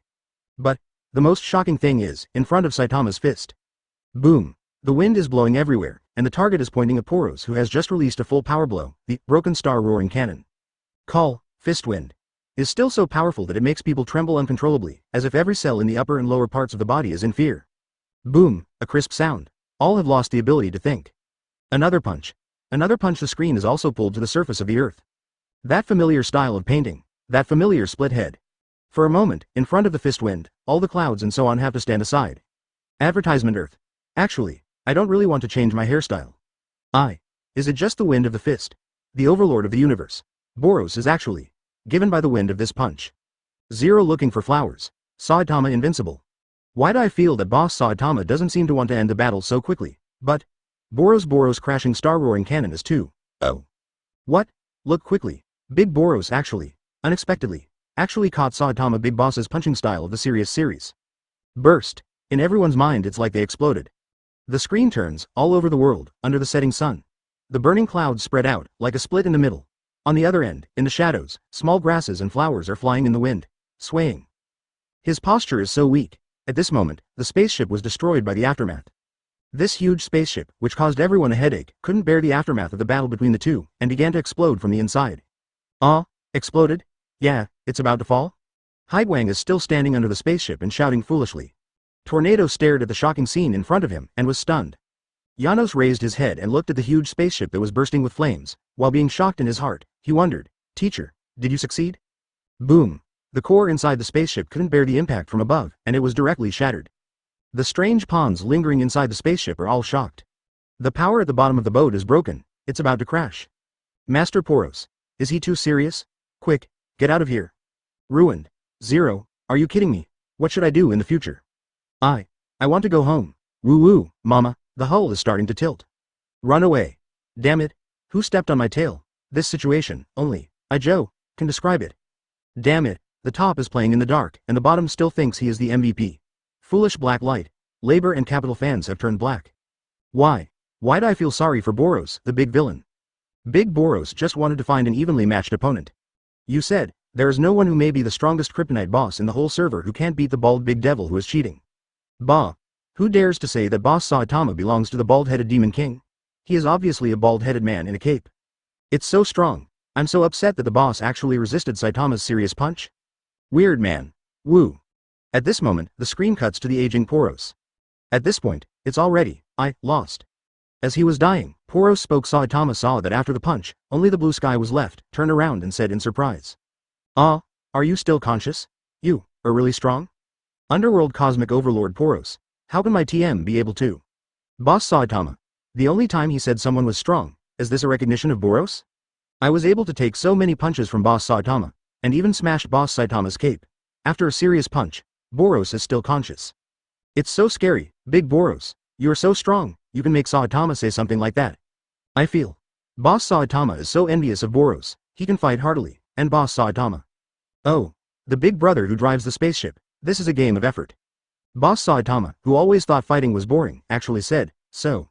But, the most shocking thing is, in front of Saitama's fist. Boom. The wind is blowing everywhere, and the target is pointing at Poros, who has just released a full power blow, the Broken Star Roaring Cannon. Call, Fist Wind. Is still so powerful that it makes people tremble uncontrollably, as if every cell in the upper and lower parts of the body is in fear. Boom, a crisp sound. All have lost the ability to think. Another punch. Another punch. The screen is also pulled to the surface of the earth. That familiar style of painting. That familiar split head. For a moment, in front of the fist wind, all the clouds and so on have to stand aside. Advertisement Earth. Actually, I don't really want to change my hairstyle. Is it just the wind of the fist? The overlord of the universe. Boros is actually given by the wind of this punch. Zero looking for flowers. Saitama invincible. Why do I feel that Boss Saitama doesn't seem to want to end the battle so quickly? But Boros crashing star roaring cannon is too. Oh. What? Look quickly. Big Boros unexpectedly, caught Saitama Big Boss's punching style of the serious series. Burst. In everyone's mind it's like they exploded. The screen turns, all over the world, under the setting sun. The burning clouds spread out, like a split in the middle. On the other end, in the shadows, small grasses and flowers are flying in the wind, swaying. His posture is so weak. At this moment, the spaceship was destroyed by the aftermath. This huge spaceship, which caused everyone a headache, couldn't bear the aftermath of the battle between the two, and began to explode from the inside. Exploded? Yeah, it's about to fall? Haidwang is still standing under the spaceship and shouting foolishly. Tornado stared at the shocking scene in front of him, and was stunned. Janos raised his head and looked at the huge spaceship that was bursting with flames. While being shocked in his heart, he wondered, Teacher, did you succeed? Boom. The core inside the spaceship couldn't bear the impact from above, and it was directly shattered. The strange pawns lingering inside the spaceship are all shocked. The power at the bottom of the boat is broken. It's about to crash. Master Poros. Is he too serious? Quick, get out of here. Ruined. Zero, are you kidding me? What should I do in the future? I want to go home. Woo-woo, mama, the hull is starting to tilt. Run away. Damn it. Who stepped on my tail? This situation, only Joe, can describe it. Damn it. The top is playing in the dark, and the bottom still thinks he is the MVP. Foolish black light. Labor and capital fans have turned black. Why? Why do I feel sorry for Boros, the big villain? Big Boros just wanted to find an evenly matched opponent. You said, there is no one who may be the strongest kryptonite boss in the whole server who can't beat the bald big devil who is cheating. Bah. Who dares to say that Boss Saitama belongs to the bald-headed demon king? He is obviously a bald-headed man in a cape. It's so strong. I'm so upset that the boss actually resisted Saitama's serious punch. Weird man. Woo. At this moment, the screen cuts to the aging Poros. At this point, it's already, lost. As he was dying, Poros spoke. Saitama saw that after the punch, only the blue sky was left, turned around and said in surprise. Are you still conscious? You are really strong? Underworld Cosmic Overlord Poros. How can my TM be able to? Boss Saitama. The only time he said someone was strong, is this a recognition of Boros? I was able to take so many punches from Boss Saitama, and even smashed Boss Saitama's cape. After a serious punch, Boros is still conscious. It's so scary, Big Boros. You are so strong, you can make Saitama say something like that. I feel. Boss Saitama is so envious of Boros, he can fight heartily, and Boss Saitama. Oh. The big brother who drives the spaceship, this is a game of effort. Boss Saitama, who always thought fighting was boring, actually said, so.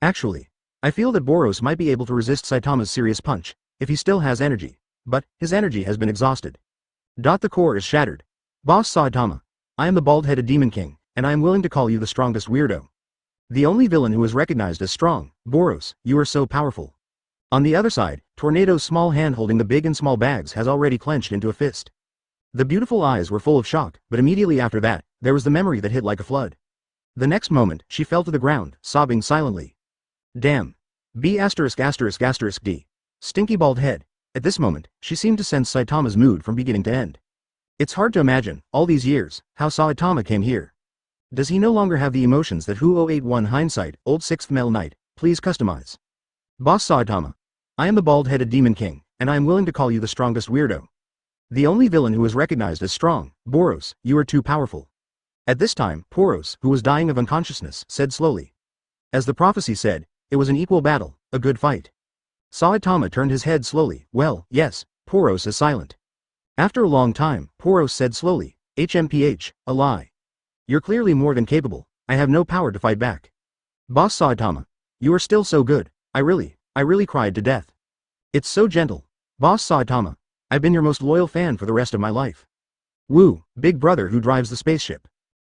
Actually, I feel that Boros might be able to resist Saitama's serious punch, if he still has energy, but his energy has been exhausted. The core is shattered. Boss Saitama, I am the bald-headed demon king, and I am willing to call you the strongest weirdo. The only villain who is recognized as strong, Boros, you are so powerful. On the other side, Tornado's small hand holding the big and small bags has already clenched into a fist. The beautiful eyes were full of shock, but immediately after that, there was the memory that hit like a flood. The next moment, she fell to the ground, sobbing silently. Damn. B*******D. Stinky bald head. At this moment, she seemed to sense Saitama's mood from beginning to end. It's hard to imagine, all these years, how Saitama came here. Does he no longer have the emotions that who 081 hindsight, old 6th male knight, please customize? Boss Saitama. I am the bald-headed demon king, and I am willing to call you the strongest weirdo. The only villain who is recognized as strong, Boros, you are too powerful. At this time, Poros, who was dying of unconsciousness, said slowly. As the prophecy said, it was an equal battle, a good fight. Saitama turned his head slowly. Well, yes, Poros is silent. After a long time, Poros said slowly, HMPH, a lie. You're clearly more than capable, I have no power to fight back. Boss Saitama. You are still so good, I really cried to death. It's so gentle. Boss Saitama. I've been your most loyal fan for the rest of my life. Woo, big brother who drives the spaceship.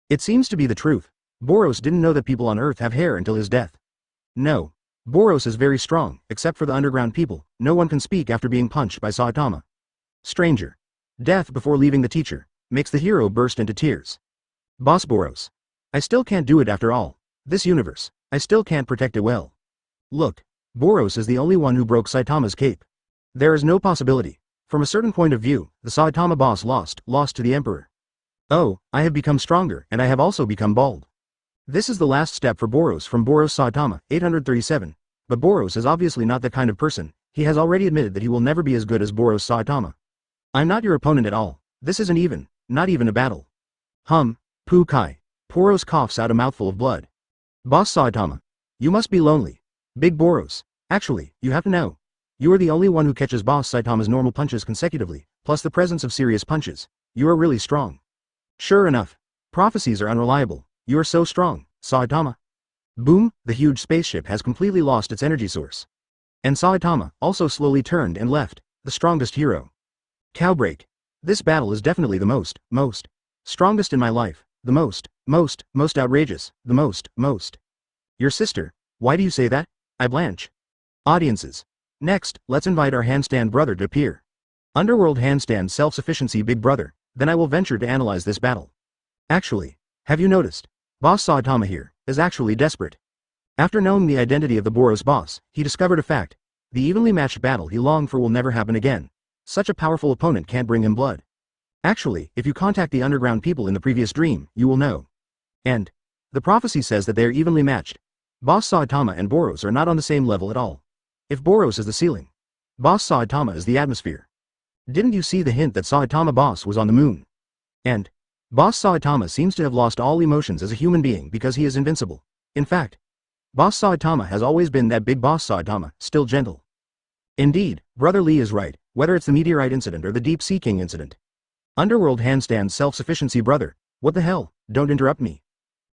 It seems to be the truth. Boros didn't know that people on Earth have hair until his death. No. Boros is very strong, except for the underground people, no one can speak after being punched by Saitama. Stranger. Death before leaving the teacher, makes the hero burst into tears. Boss Boros. I still can't do it after all. This universe, I still can't protect it well. Look. Boros is the only one who broke Saitama's cape. There is no possibility. From a certain point of view, the Saitama boss lost to the Emperor. Oh, I have become stronger, and I have also become bald. This is the last step for Boros from Boros Saitama, 837. But Boros is obviously not that kind of person, he has already admitted that he will never be as good as Boros Saitama. I'm not your opponent at all, this isn't not even a battle. Poo Kai. Poros coughs out a mouthful of blood. Boss Saitama. You must be lonely. Big Boros. Actually, you have to know. You are the only one who catches Boss Saitama's normal punches consecutively, plus the presence of serious punches. You are really strong. Sure enough. Prophecies are unreliable. You are so strong, Saitama. Boom, the huge spaceship has completely lost its energy source. And Saitama also slowly turned and left, the strongest hero. Cowbreak. This battle is definitely the most strongest in my life, the most outrageous, the most. Your sister, why do you say that? I blanch. Audiences. Next, let's invite our handstand brother to appear. Underworld handstand self-sufficiency big brother, then I will venture to analyze this battle. Actually, have you noticed? Boss Saitama here, is actually desperate. After knowing the identity of the Boros boss, he discovered a fact. The evenly matched battle he longed for will never happen again. Such a powerful opponent can't bring him blood. Actually, if you contact the underground people in the previous dream, you will know. And the prophecy says that they are evenly matched. Boss Saitama and Boros are not on the same level at all. If Boros is the ceiling, Boss Saitama is the atmosphere. Didn't you see the hint that Saitama boss was on the moon? And Boss Saitama seems to have lost all emotions as a human being because he is invincible. In fact, Boss Saitama has always been that big boss Saitama, still gentle. Indeed, Brother Lee is right, whether it's the meteorite incident or the Deep Sea King incident. Underworld handstand self-sufficiency brother, what the hell, don't interrupt me.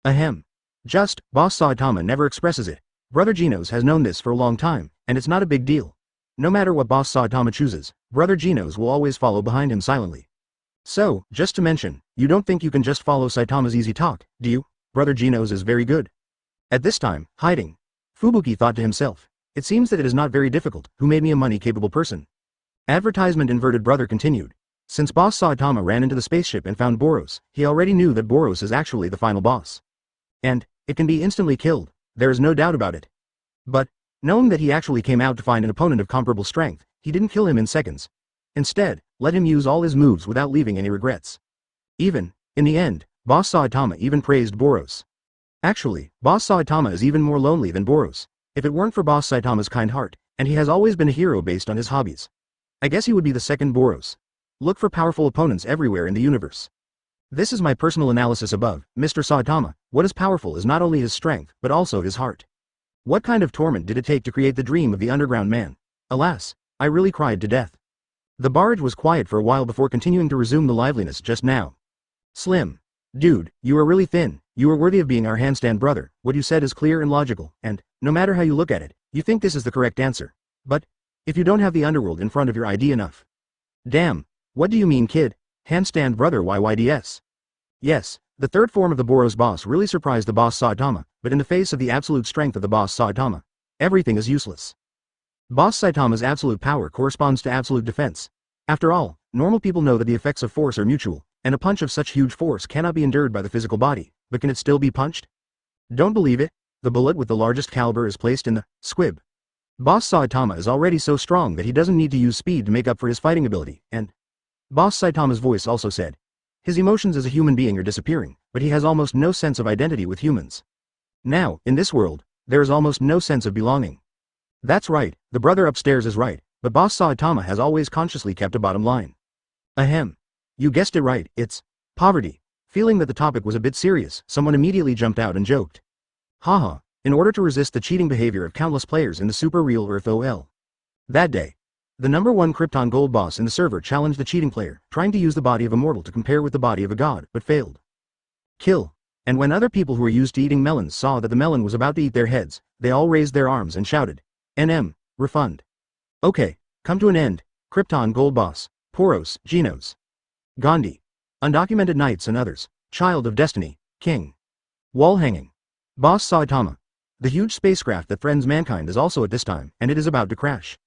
Ahem. Just, Boss Saitama never expresses it. Brother Genos has known this for a long time, and it's not a big deal. No matter what Boss Saitama chooses, Brother Genos will always follow behind him silently. So, just to mention, you don't think you can just follow Saitama's easy talk, do you? Brother Genos is very good. At this time, hiding. Fubuki thought to himself. It seems that it is not very difficult, who made me a money-capable person. Advertisement inverted brother continued. Since Boss Saitama ran into the spaceship and found Boros, he already knew that Boros is actually the final boss. And, it can be instantly killed, there is no doubt about it. But, knowing that he actually came out to find an opponent of comparable strength, he didn't kill him in seconds. Instead, let him use all his moves without leaving any regrets. Even, in the end, Boss Saitama even praised Boros. Actually, Boss Saitama is even more lonely than Boros. If it weren't for Boss Saitama's kind heart, and he has always been a hero based on his hobbies. I guess he would be the second Boros. Look for powerful opponents everywhere in the universe. This is my personal analysis above. Mr. Saitama, what is powerful is not only his strength, but also his heart. What kind of torment did it take to create the dream of the underground man? Alas, I really cried to death. The barrage was quiet for a while before continuing to resume the liveliness just now. Slim. Dude, you are really thin, you are worthy of being our handstand brother, what you said is clear and logical, and, no matter how you look at it, you think this is the correct answer. But, if you don't have the underworld in front of your ID enough. Damn, what do you mean kid? Handstand brother YYDS. Yes, the third form of the Boros boss really surprised the boss Saitama, but in the face of the absolute strength of the boss Saitama, everything is useless. Boss Saitama's absolute power corresponds to absolute defense. After all, normal people know that the effects of force are mutual, and a punch of such huge force cannot be endured by the physical body, but can it still be punched? Don't believe it? The bullet with the largest caliber is placed in the squib. Boss Saitama is already so strong that he doesn't need to use speed to make up for his fighting ability, and Boss Saitama's voice also said, his emotions as a human being are disappearing, but he has almost no sense of identity with humans. Now, in this world, there is almost no sense of belonging. That's right, the brother upstairs is right, but Boss Saitama has always consciously kept a bottom line. Ahem. You guessed it right, it's poverty. Feeling that the topic was a bit serious, someone immediately jumped out and joked. Haha, in order to resist the cheating behavior of countless players in the super real Earth OL. That day, the #1 Krypton Gold boss in the server challenged the cheating player, trying to use the body of a mortal to compare with the body of a god, but failed. Kill. And when other people who were used to eating melons saw that the melon was about to eat their heads, they all raised their arms and shouted, NM, refund. Okay, come to an end, Krypton Gold boss, Poros, Genos. Gandhi. Undocumented knights and others, child of destiny, king. Wall hanging. Boss Saitama. The huge spacecraft that threatens mankind is also at this time, and it is about to crash.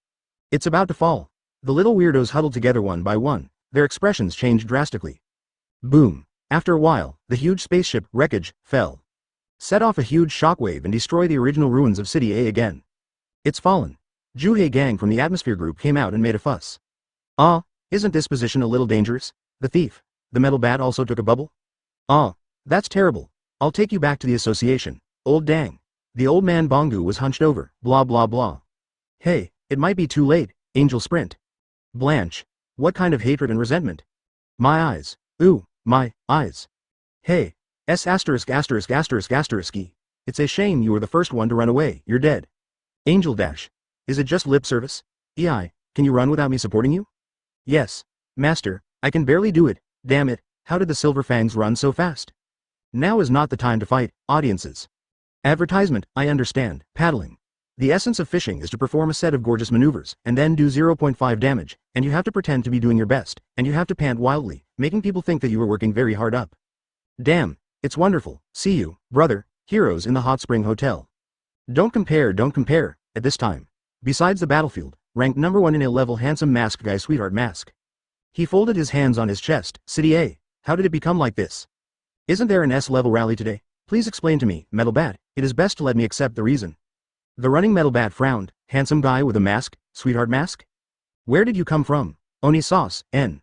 It's about to fall. The little weirdos huddled together one by one, their expressions changed drastically. Boom. After a while, the huge spaceship, wreckage, fell. Set off a huge shockwave and destroy the original ruins of City A again. It's fallen. Juhei gang from the atmosphere group came out and made a fuss. Isn't this position a little dangerous? The thief. The metal bat also took a bubble? That's terrible. I'll take you back to the association. Old dang. The old man Bongu was hunched over, blah blah blah. Hey, it might be too late, Angel Sprint. Blanche. What kind of hatred and resentment? My eyes. Ooh, my eyes. Hey, S********. It's a shame you were the first one to run away, you're dead. Angel Dash. Is it just lip service? EI, can you run without me supporting you? Yes. Master, I can barely do it, damn it, how did the Silver Fangs run so fast? Now is not the time to fight, audiences. Advertisement, I understand, paddling. The essence of fishing is to perform a set of gorgeous maneuvers, and then do 0.5 damage, and you have to pretend to be doing your best, and you have to pant wildly, making people think that you are working very hard up. Damn, it's wonderful, see you, brother, heroes in the Hot Spring Hotel. Don't compare, at this time. Besides the battlefield, ranked #1 in A-level handsome mask guy sweetheart mask. He folded his hands on his chest, City A, how did it become like this? Isn't there an S-level rally today? Please explain to me, Metal Bat, it is best to let me accept the reason. The running Metal Bat frowned, handsome guy with a mask, sweetheart mask? Where did you come from? Oni sauce, N.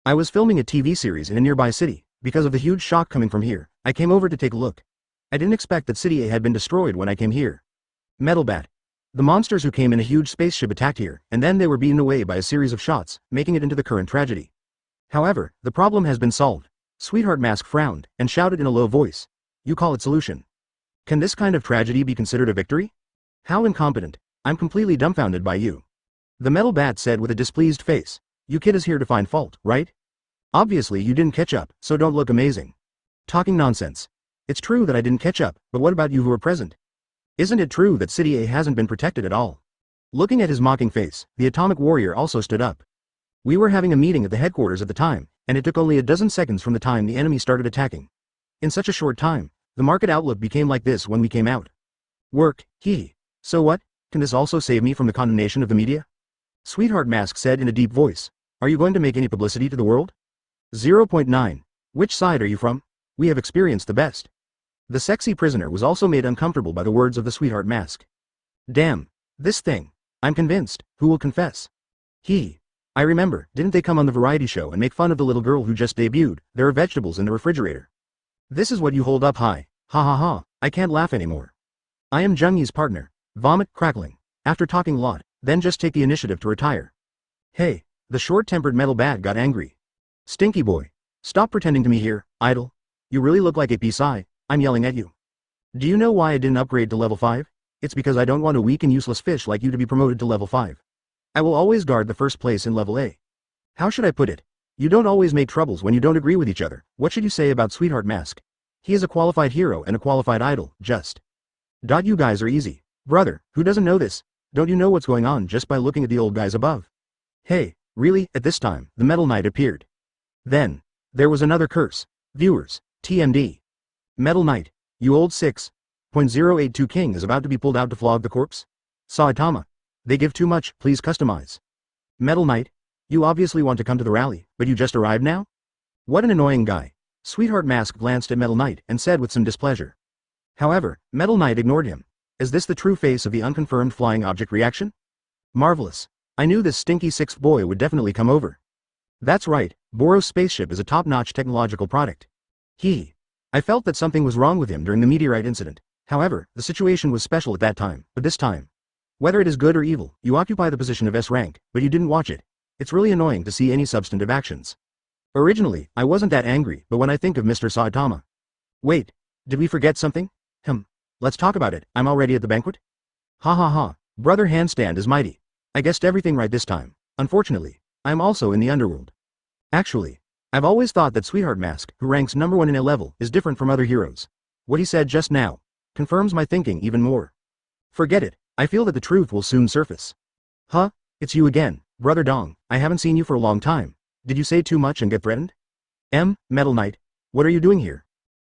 I was filming a TV series in a nearby city, because of the huge shock coming from here, I came over to take a look. I didn't expect that City A had been destroyed when I came here. Metal Bat. The monsters who came in a huge spaceship attacked here, and then they were beaten away by a series of shots, making it into the current tragedy. However, the problem has been solved. Sweetheart Mask frowned, and shouted in a low voice. You call it solution. Can this kind of tragedy be considered a victory? How incompetent. I'm completely dumbfounded by you. The metal bat said with a displeased face. You kid is here to find fault, right? Obviously you didn't catch up, so don't look amazing. Talking nonsense. It's true that I didn't catch up, but what about you who were present? Isn't it true that City A hasn't been protected at all? Looking at his mocking face, the atomic warrior also stood up. We were having a meeting at the headquarters at the time, and it took only a dozen seconds from the time the enemy started attacking. In such a short time, the market outlook became like this when we came out. Work, hee. So what? Can this also save me from the condemnation of the media? Sweetheart Mask said in a deep voice. Are you going to make any publicity to the world? 0.9. Which side are you from? We have experienced the best. The sexy prisoner was also made uncomfortable by the words of the Sweetheart Mask. Damn. This thing. I'm convinced. Who will confess? I remember, didn't they come on the variety show and make fun of the little girl who just debuted? There are vegetables in the refrigerator. This is what you hold up high. Ha ha ha, I can't laugh anymore. I am Jung-Yi's partner. Vomit, crackling. After talking a lot, then just take the initiative to retire. Hey, the short-tempered metal bat got angry. Stinky boy. Stop pretending to me here, idle. You really look like a PSI, I'm yelling at you. Do you know why I didn't upgrade to level 5? It's because I don't want a weak and useless fish like you to be promoted to level 5. I will always guard the first place in level A. How should I put it? You don't always make troubles when you don't agree with each other. What should you say about Sweetheart Mask? He is a qualified hero and a qualified idol, just. You guys are easy. Brother, who doesn't know this? Don't you know what's going on just by looking at the old guys above? Hey, really? At this time, the Metal Knight appeared. Then, there was another curse. Viewers, TMD. Metal Knight, you old 6.082 king is about to be pulled out to flog the corpse? Saitama. They give too much, please customize. Metal Knight, you obviously want to come to the rally, but you just arrived now? What an annoying guy. Sweetheart Mask glanced at Metal Knight and said with some displeasure. However, Metal Knight ignored him. Is this the true face of the unconfirmed flying object reaction? Marvelous. I knew this stinky sixth boy would definitely come over. That's right, Boros spaceship is a top-notch technological product. I felt that something was wrong with him during the meteorite incident. However, the situation was special at that time, but this time. Whether it is good or evil, you occupy the position of S rank, but you didn't watch it. It's really annoying to see any substantive actions. Originally, I wasn't that angry, but when I think of Mr. Saitama. Wait, did we forget something? Let's talk about it. I'm already at the banquet? Ha ha ha, brother handstand is mighty. I guessed everything right this time. Unfortunately, I'm also in the underworld. Actually, I've always thought that Sweetheart Mask, who ranks number 1 in a level, is different from other heroes. What he said just now confirms my thinking even more. Forget it, I feel that the truth will soon surface. Huh? It's you again, Brother Dong. I haven't seen you for a long time. Did you say too much and get threatened? Metal Knight, what are you doing here?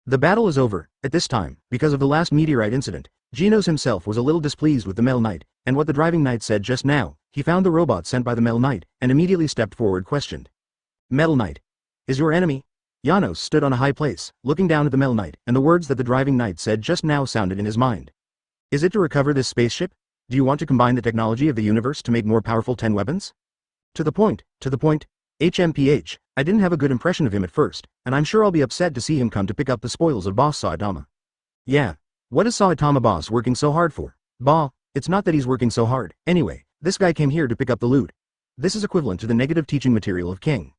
The battle is over. At this time, because of the last meteorite incident, Genos himself was a little displeased with the Metal Knight, and what the driving knight said just now. He found the robot sent by the Metal Knight, and immediately stepped forward questioned. Metal Knight. Is your enemy? Janos stood on a high place, looking down at the Metal Knight, and the words that the driving knight said just now sounded in his mind. Is it to recover this spaceship? Do you want to combine the technology of the universe to make more powerful 10 weapons? To the point. HMPH, I didn't have a good impression of him at first, and I'm sure I'll be upset to see him come to pick up the spoils of Boss Saitama. Yeah. What is Saitama Boss working so hard for? It's not that he's working so hard. Anyway, this guy came here to pick up the loot. This is equivalent to the negative teaching material of King.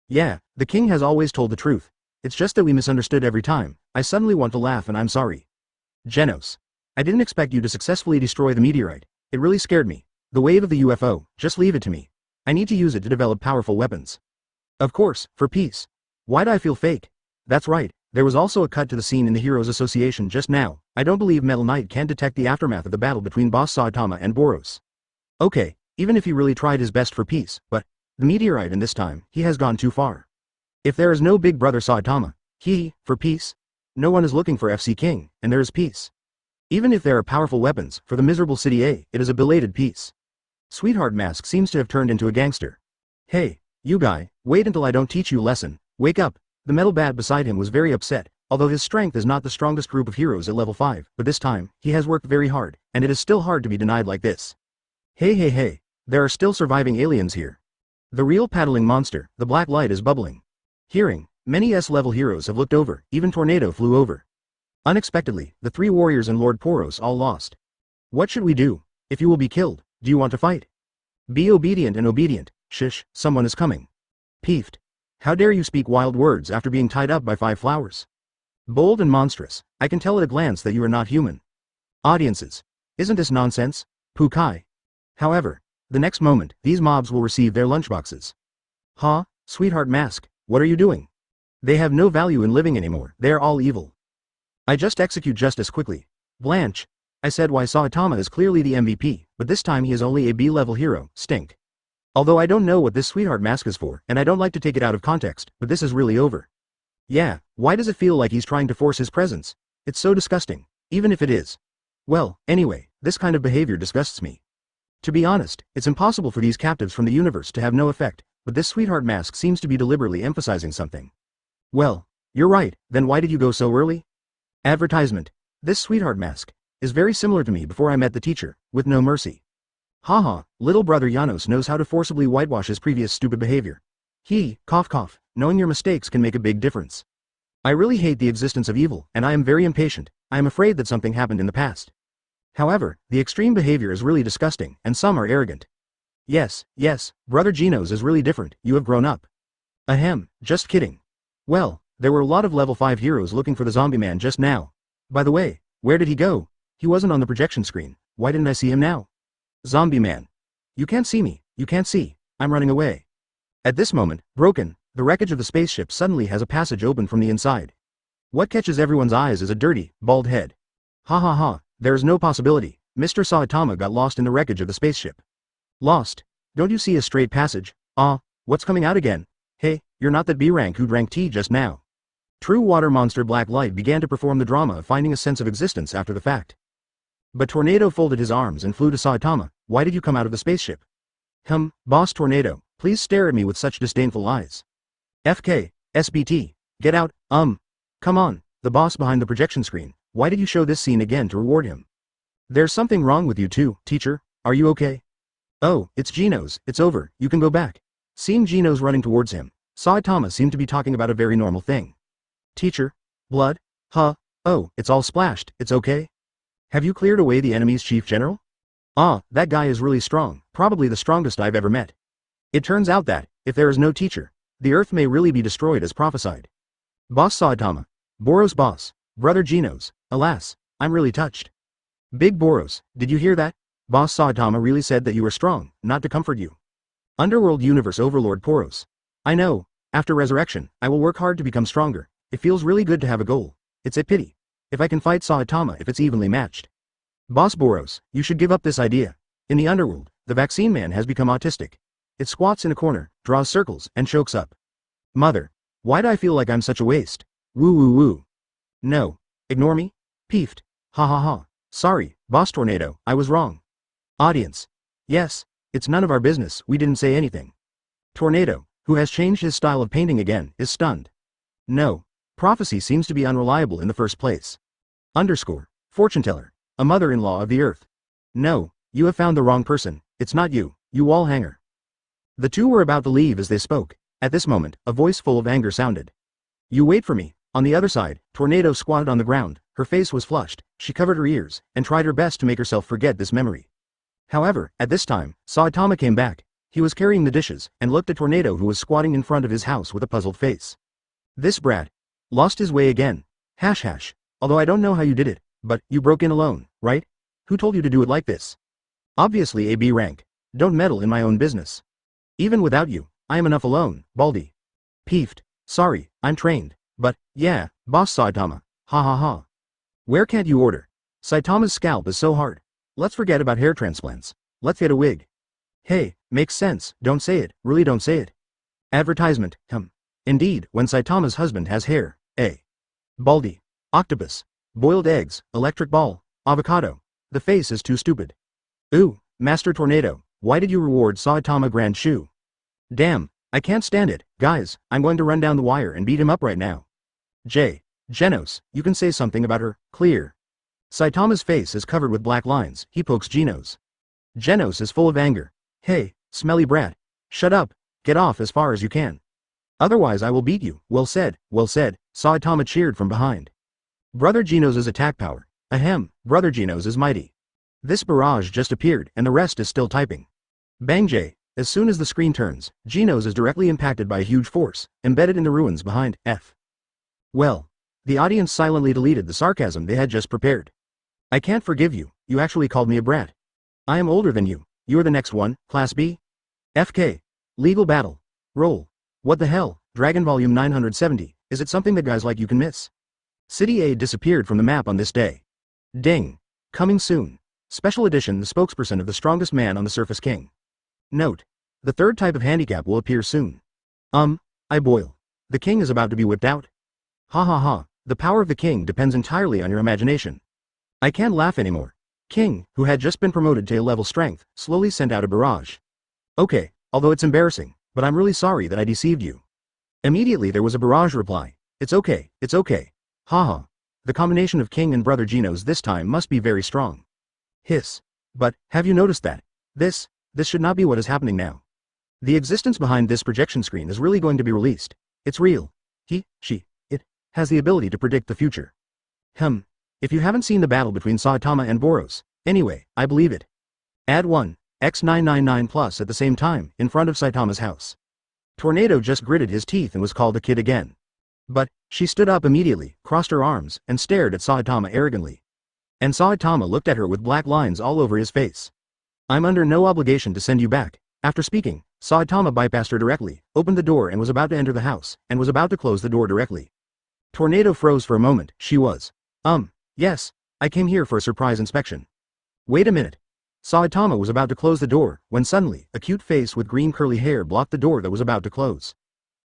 Yeah, the King has always told the truth. It's just that we misunderstood every time. I suddenly want to laugh and I'm sorry. Genos. I didn't expect you to successfully destroy the meteorite. It really scared me. The wave of the UFO, just leave it to me. I need to use it to develop powerful weapons. Of course, for peace. Why'd I feel fake? That's right, there was also a cut to the scene in the Heroes Association just now. I don't believe Metal Knight can detect the aftermath of the battle between Boss Saitama and Boros. Okay, even if he really tried his best for peace, but the meteorite and this time, he has gone too far. If there is no big brother Saitama, for peace? No one is looking for FC King, and there is peace. Even if there are powerful weapons, for the miserable City A, it is a belated peace. Sweetheart Mask seems to have turned into a gangster. Hey, you guy, wait until I don't teach you a lesson. Wake up. The metal bat beside him was very upset, although his strength is not the strongest group of heroes at level 5, but this time, he has worked very hard, and it is still hard to be denied like this. Hey, there are still surviving aliens here. The real paddling monster, the black light is bubbling. Hearing, many S-level heroes have looked over, even Tornado flew over. Unexpectedly, the 3 warriors and Lord Poros all lost. What should we do? If you will be killed, do you want to fight? Be obedient and obedient. Shish, someone is coming. Peeved. How dare you speak wild words after being tied up by 5 flowers? Bold and monstrous, I can tell at a glance that you are not human. Audiences. Isn't this nonsense? Pukai. However, the next moment, these mobs will receive their lunchboxes. Huh? Sweetheart mask, what are you doing? They have no value in living anymore, they are all evil. I just execute justice quickly. Blanche. I said why Saitama is clearly the MVP, but this time he is only a B-level hero, stink. Although I don't know what this sweetheart mask is for, and I don't like to take it out of context, but this is really over. Yeah, why does it feel like he's trying to force his presence? It's so disgusting, even if it is. Well, anyway, this kind of behavior disgusts me. To be honest, it's impossible for these captives from the universe to have no effect, but this sweetheart mask seems to be deliberately emphasizing something. Well, you're right, then why did you go so early? Advertisement. This sweetheart mask is very similar to me before I met the teacher, with no mercy. Haha, little brother Janos knows how to forcibly whitewash his previous stupid behavior. Cough cough, knowing your mistakes can make a big difference. I really hate the existence of evil, and I am very impatient. I am afraid that something happened in the past. However, the extreme behavior is really disgusting, and some are arrogant. Yes, brother Genos is really different, you have grown up. Ahem, just kidding. Well, there were a lot of level 5 heroes looking for the zombie man just now. By the way, where did he go? He wasn't on the projection screen, why didn't I see him now? Zombie man. You can't see me, you can't see, I'm running away. At this moment, broken, the wreckage of the spaceship suddenly has a passage open from the inside. What catches everyone's eyes is a dirty, bald head. Ha ha ha, there is no possibility, Mr. Saitama got lost in the wreckage of the spaceship. Lost? Don't you see a straight passage? What's coming out again? Hey, you're not that B-rank who drank tea just now. True water monster Black Light began to perform the drama of finding a sense of existence after the fact. But Tornado folded his arms and flew to Saitama. Why did you come out of the spaceship? Boss Tornado, please stare at me with such disdainful eyes. FK, SBT, get out, come on, the boss behind the projection screen, why did you show this scene again to reward him? There's something wrong with you too, teacher, are you okay? Oh, it's Genos, it's over, you can go back. Seeing Genos running towards him, Saitama seemed to be talking about a very normal thing. Teacher? Blood? Oh, it's all splashed, it's okay? Have you cleared away the enemy's chief general? That guy is really strong, probably the strongest I've ever met. It turns out that, if there is no teacher, the Earth may really be destroyed as prophesied. Boss Saitama. Boros boss. Brother Genos. Alas, I'm really touched. Big Boros, did you hear that? Boss Saitama really said that you were strong, not to comfort you. Underworld Universe Overlord Poros. I know, after resurrection, I will work hard to become stronger. It feels really good to have a goal. It's a pity. If I can fight Saitama if it's evenly matched. Boss Boros, you should give up this idea. In the underworld, the vaccine man has become autistic. It squats in a corner, draws circles, and chokes up. Mother. Why do I feel like I'm such a waste? Woo woo woo. No. Ignore me? Peeved. Ha ha ha. Sorry, Boss Tornado, I was wrong. Audience. Yes, it's none of our business, we didn't say anything. Tornado, who has changed his style of painting again, is stunned. No. Prophecy seems to be unreliable in the first place. Fortune teller. A mother-in-law of the earth. No, you have found the wrong person, it's not you, you wall hanger. The two were about to leave as they spoke. At this moment, a voice full of anger sounded. You wait for me. On the other side, Tornado squatted on the ground, her face was flushed, she covered her ears, and tried her best to make herself forget this memory. However, at this time, Saitama came back. He was carrying the dishes, and looked at Tornado who was squatting in front of his house with a puzzled face. This brat. Lost his way again. Hash. Although I don't know how you did it, but, you broke in alone, right? Who told you to do it like this? Obviously a B rank. Don't meddle in my own business. Even without you, I am enough alone, Baldy. Peeved. Sorry, I'm trained. But, yeah, Boss Saitama. Ha ha ha. Where can't you order? Saitama's scalp is so hard. Let's forget about hair transplants. Let's get a wig. Hey, makes sense, don't say it, really don't say it. Advertisement, Indeed, when Saitama's husband has hair, Baldy. Octopus. Boiled eggs, electric ball, avocado. The face is too stupid. Ooh, Master Tornado, why did you reward Saitama Grand Shoe? Damn, I can't stand it, guys, I'm going to run down the wire and beat him up right now. Genos, you can say something about her, clear. Saitama's face is covered with black lines, he pokes Genos. Genos is full of anger. Hey, smelly brat. Shut up, get off as far as you can. Otherwise I will beat you, well said, Saitama cheered from behind. Brother Genos' attack power. Brother Genos is mighty. This barrage just appeared and the rest is still typing. Bang J. As soon as the screen turns, Genos is directly impacted by a huge force, embedded in the ruins behind F. Well, The audience silently deleted the sarcasm they had just prepared. I can't forgive you, you actually called me a brat. I am older than you, you're the next one, Class B? FK. Legal battle. Roll. What the hell, Dragon Volume 970, is it something that guys like you can miss? City A disappeared from the map on this day. Ding. Coming soon. Special edition, the spokesperson of the strongest man on the surface king. Note. The third type of handicap will appear soon. I boil. The king is about to be whipped out? Ha ha ha, the power of the king depends entirely on your imagination. I can't laugh anymore. King, who had just been promoted to A-level strength, slowly sent out a barrage. Okay, although it's embarrassing, but I'm really sorry that I deceived you. Immediately there was a barrage reply. It's okay, it's okay. Haha. The combination of King and Brother Genos this time must be very strong. Hiss. But, have you noticed that? This should not be what is happening now. The existence behind this projection screen is really going to be released. It's real. He, she, it, has the ability to predict the future. If you haven't seen the battle between Saitama and Boros, anyway, I believe it. Add 1, X999 plus at the same time, in front of Saitama's house. Tornado just gritted his teeth and was called a kid again. But, she stood up immediately, crossed her arms, and stared at Saitama arrogantly. And Saitama looked at her with black lines all over his face. I'm under no obligation to send you back. After speaking, Saitama bypassed her directly, opened the door and was about to enter the house, and was about to close the door directly. Tornado froze for a moment. She was. Yes, I came here for a surprise inspection. Wait a minute. Saitama was about to close the door, when suddenly, a cute face with green curly hair blocked the door that was about to close.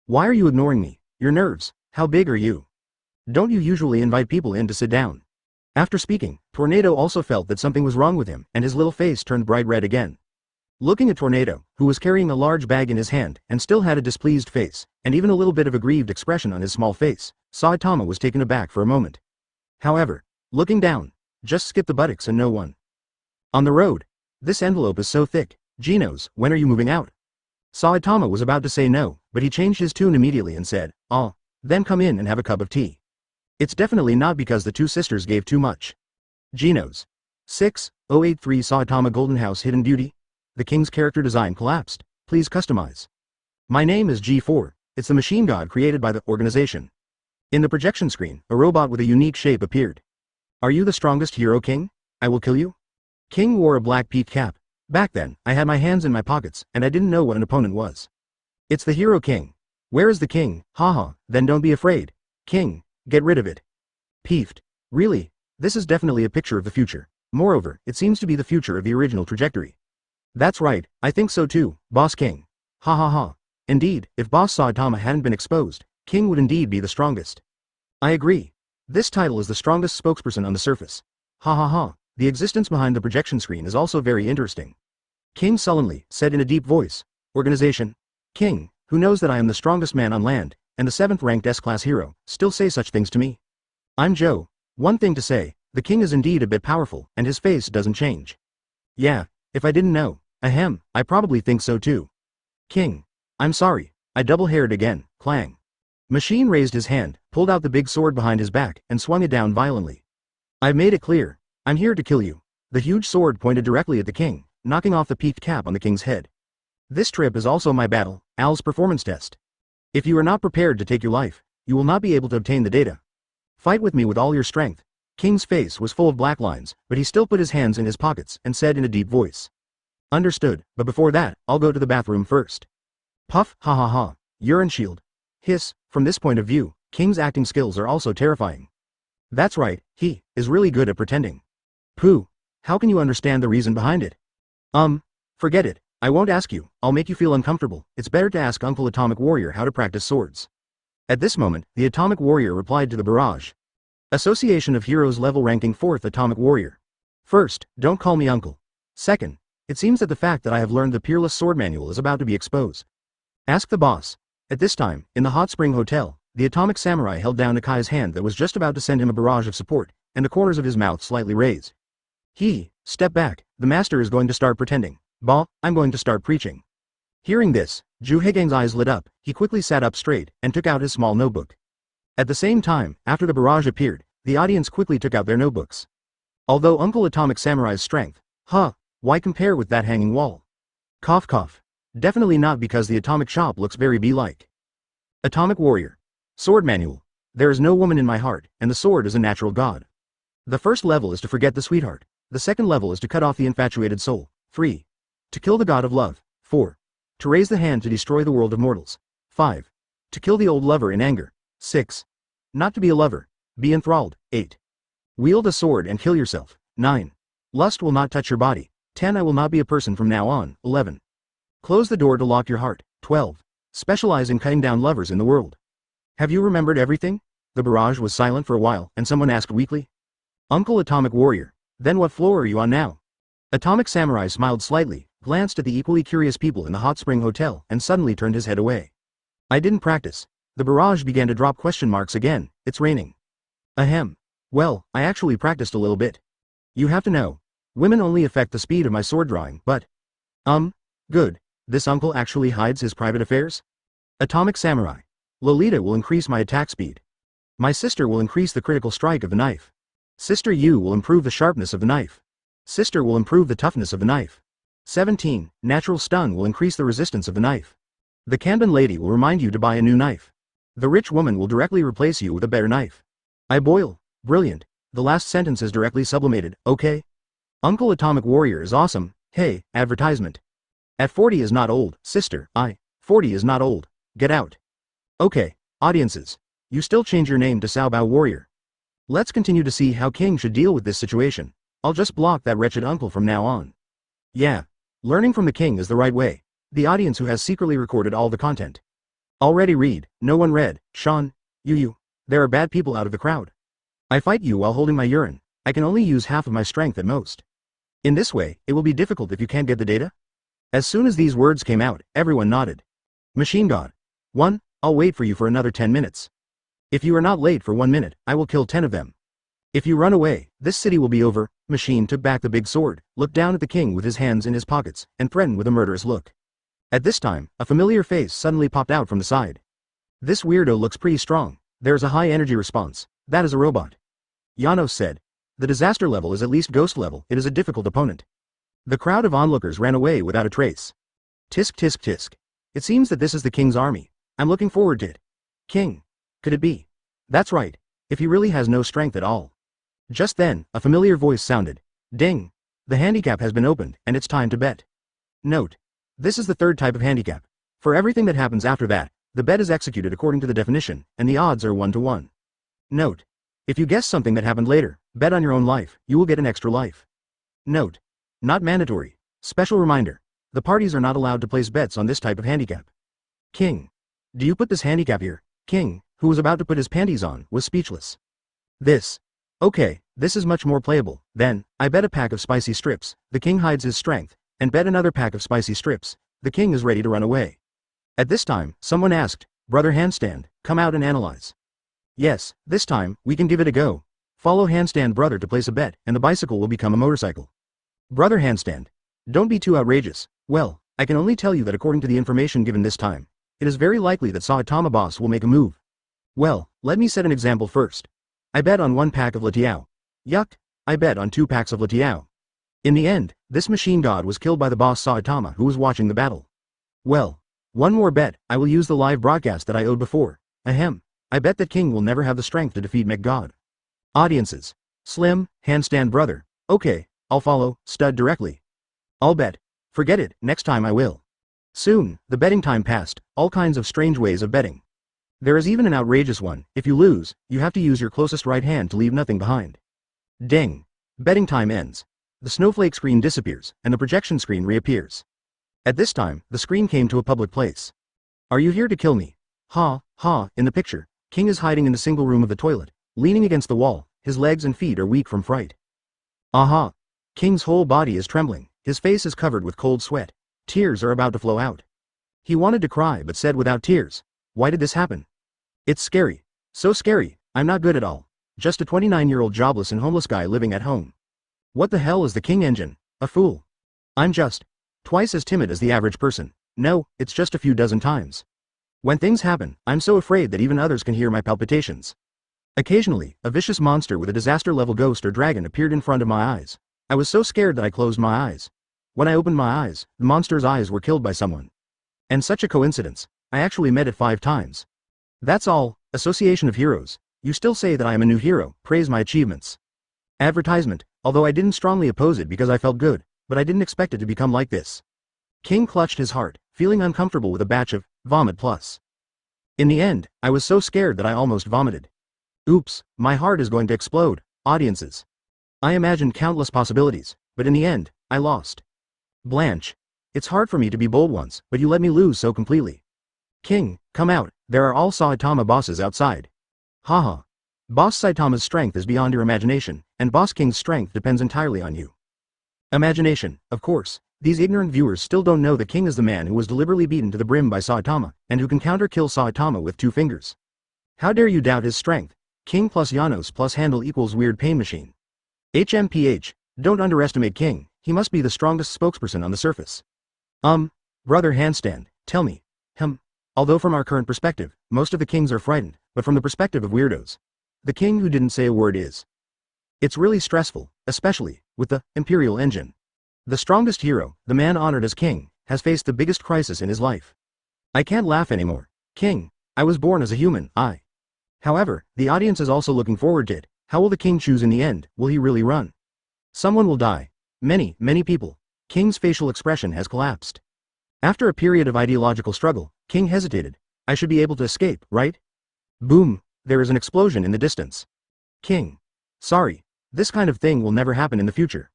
Why are you ignoring me? Your nerves, how big are you? Don't you usually invite people in to sit down? After speaking, Tornado also felt that something was wrong with him, and his little face turned bright red again. Looking at Tornado, who was carrying a large bag in his hand, and still had a displeased face, and even a little bit of a grieved expression on his small face, Saitama was taken aback for a moment. However, looking down, just skip the buttocks and no one. On the road. This envelope is so thick. Genos, when are you moving out? Saitama was about to say no, but he changed his tune immediately and said, then come in and have a cup of tea. It's definitely not because the two sisters gave too much. Genos. 6083 Saitama Golden House Hidden Beauty? The king's character design collapsed. Please customize. My name is G4, it's the machine god created by the organization. In the projection screen, a robot with a unique shape appeared. Are you the strongest hero, King? I will kill you? King wore a black peaked cap. Back then, I had my hands in my pockets, and I didn't know what an opponent was. It's the hero King. Where is the king? Haha, then don't be afraid. King, get rid of it. Peeved. Really? This is definitely a picture of the future. Moreover, it seems to be the future of the original trajectory. That's right, I think so too, Boss King. Ha ha ha. Indeed, if Boss Saitama hadn't been exposed, King would indeed be the strongest. I agree. This title is the strongest spokesperson on the surface. Ha ha ha. The existence behind the projection screen is also very interesting. King sullenly said in a deep voice, Organization. King, who knows that I am the strongest man on land, and the 7th ranked S-class hero, still say such things to me? I'm Joe. One thing to say, the king is indeed a bit powerful, and his face doesn't change. Yeah, if I didn't know, I probably think so too. King. I'm sorry, I double-haired again, clang. Machine raised his hand, pulled out the big sword behind his back, and swung it down violently. I've made it clear. I'm here to kill you. The huge sword pointed directly at the king, knocking off the peaked cap on the king's head. This trip is also my battle, Al's performance test. If you are not prepared to take your life, you will not be able to obtain the data. Fight with me with all your strength. King's face was full of black lines, but he still put his hands in his pockets and said in a deep voice. Understood, but before that, I'll go to the bathroom first. Puff, ha ha ha, urine shield. Hiss, from this point of view, King's acting skills are also terrifying. That's right, he is really good at pretending. Pooh, how can you understand the reason behind it? Forget it, I won't ask you, I'll make you feel uncomfortable, it's better to ask Uncle Atomic Warrior how to practice swords. At this moment, the Atomic Warrior replied to the barrage. Association of Heroes level ranking 4th Atomic Warrior. First, don't call me uncle. Second, it seems that the fact that I have learned the Peerless Sword Manual is about to be exposed. Ask the boss. At this time, in the Hot Spring Hotel, the Atomic Samurai held down Akai's hand that was just about to send him a barrage of support, and the corners of his mouth slightly raised. Step back, the master is going to start pretending. I'm going to start preaching. Hearing this, Ju Hegang's eyes lit up, he quickly sat up straight, and took out his small notebook. At the same time, after the barrage appeared, the audience quickly took out their notebooks. Although Uncle Atomic Samurai's strength, why compare with that hanging wall? Cough cough. Definitely not because the atomic shop looks very bee-like. Atomic Warrior. Sword Manual. There is no woman in my heart, and the sword is a natural god. The first level is to forget the sweetheart. The second level is to cut off the infatuated soul. 3. To kill the god of love. 4. To raise the hand to destroy the world of mortals. 5. To kill the old lover in anger. 6. Not to be a lover. Be enthralled. 8. Wield a sword and kill yourself. 9. Lust will not touch your body. 10. I will not be a person from now on. 11. Close the door to lock your heart. 12. Specialize in cutting down lovers in the world. Have you remembered everything? The barrage was silent for a while, and someone asked weakly. Uncle Atomic Warrior. Then what floor are you on now? Atomic Samurai smiled slightly, glanced at the equally curious people in the Hot Spring Hotel, and suddenly turned his head away. I didn't practice. The barrage began to drop question marks again. It's raining. Ahem. Well, I actually practiced a little bit. You have to know. Women only affect the speed of my sword drawing, but... Good. This uncle actually hides his private affairs? Atomic Samurai. Lolita will increase my attack speed. My sister will increase the critical strike of the knife. Sister Yu will improve the sharpness of the knife. Sister will improve the toughness of the knife. 17. Natural stun will increase the resistance of the knife. The Kanban lady will remind you to buy a new knife. The rich woman will directly replace you with a better knife. I boil. Brilliant. The last sentence is directly sublimated, okay? Uncle Atomic Warrior is awesome. Hey, advertisement. At 40 is not old, sister. 40 is not old. Get out. Okay, audiences. You still change your name to Saobao Warrior. Let's continue to see how King should deal with this situation. I'll just block that wretched uncle from now on. Yeah. Learning from the king is the right way. The audience who has secretly recorded all the content. Already read, no one read, Sean, you. There are bad people out of the crowd. I fight you while holding my urine. I can only use half of my strength at most. In this way, it will be difficult if you can't get the data. As soon as these words came out, everyone nodded. Machine God. 1. I'll wait for you for another 10 minutes. If you are not late for 1 minute, I will kill 10 of them. If you run away, this city will be over. Machine took back the big sword, looked down at the king with his hands in his pockets, and threatened with a murderous look. At this time, a familiar face suddenly popped out from the side. This weirdo looks pretty strong. There is a high energy response. That is a robot. Janos said. The disaster level is at least ghost level. It is a difficult opponent. The crowd of onlookers ran away without a trace. Tisk tisk tisk. It seems that this is the king's army. I'm looking forward to it. King. Could it be? That's right. If he really has no strength at all. Just then, a familiar voice sounded. Ding. The handicap has been opened, and it's time to bet. Note. This is the third type of handicap. For everything that happens after that, the bet is executed according to the definition, and the odds are 1 to 1. Note. If you guess something that happened later, bet on your own life, you will get an extra life. Note. Not mandatory. Special reminder. The parties are not allowed to place bets on this type of handicap. King. Do you put this handicap here? King, who was about to put his panties on, was speechless. This. Okay, this is much more playable. Then, I bet a pack of spicy strips. The king hides his strength, and bet another pack of spicy strips. The king is ready to run away. At this time, someone asked, Brother Handstand, come out and analyze. Yes, this time, we can give it a go. Follow Handstand Brother to place a bet, and the bicycle will become a motorcycle. Brother Handstand. Don't be too outrageous. Well, I can only tell you that according to the information given this time, it is very likely that Saitama boss will make a move. Well, let me set an example first. I bet on 1 pack of Latiao. Yuck. I bet on 2 packs of Latiao. In the end, this machine god was killed by the boss Saitama who was watching the battle. Well, one more bet. I will use the live broadcast that I owed before. Ahem. I bet that King will never have the strength to defeat Mech God. Audiences. Slim, Handstand Brother. Okay, I'll follow, Stud directly. I'll bet. Forget it, next time I will. Soon, the betting time passed, all kinds of strange ways of betting. There is even an outrageous one. If you lose, you have to use your closest right hand to leave nothing behind. Ding. Betting time ends. The snowflake screen disappears, and the projection screen reappears. At this time, the screen came to a public place. Are you here to kill me? Ha, ha, in the picture, King is hiding in the single room of the toilet, leaning against the wall, his legs and feet are weak from fright. Aha. King's whole body is trembling, his face is covered with cold sweat. Tears are about to flow out. He wanted to cry but said without tears, why did this happen? It's scary. So scary, I'm not good at all. Just a 29-year-old jobless and homeless guy living at home. What the hell is the King engine? A fool. I'm just twice as timid as the average person. No, it's just a few dozen times. When things happen, I'm so afraid that even others can hear my palpitations. Occasionally, a vicious monster with a disaster-level ghost or dragon appeared in front of my eyes. I was so scared that I closed my eyes. When I opened my eyes, the monster's eyes were killed by someone. And such a coincidence. I actually met it 5 times. That's all. Association of Heroes. You still say that I am a new hero, praise my achievements. Advertisement, although I didn't strongly oppose it because I felt good, but I didn't expect it to become like this. King clutched his heart, feeling uncomfortable with a batch of vomit plus. In the end, I was so scared that I almost vomited. Oops, my heart is going to explode, audiences. I imagined countless possibilities, but in the end, I lost. Blanche. It's hard for me to be bold once, but you let me lose so completely. King, come out, there are all Saitama bosses outside. Haha. Boss Saitama's strength is beyond your imagination, and Boss King's strength depends entirely on you. Imagination, of course. These ignorant viewers still don't know that King is the man who was deliberately beaten to the brim by Saitama, and who can counter-kill Saitama with 2 fingers. How dare you doubt his strength? King plus Janos plus handle equals weird pain machine. HMPH, don't underestimate King, he must be the strongest spokesperson on the surface. Brother handstand, tell me. Although from our current perspective, most of the kings are frightened, but from the perspective of weirdos. The king who didn't say a word is. It's really stressful, especially with the Imperial engine. The strongest hero, the man honored as king, has faced the biggest crisis in his life. I can't laugh anymore. King, I was born as a human, However, the audience is also looking forward to it. How will the king choose in the end? Will he really run? Someone will die. Many people. King's facial expression has collapsed. After a period of ideological struggle, King hesitated. I should be able to escape, right? Boom, there is an explosion in the distance. King. Sorry, this kind of thing will never happen in the future.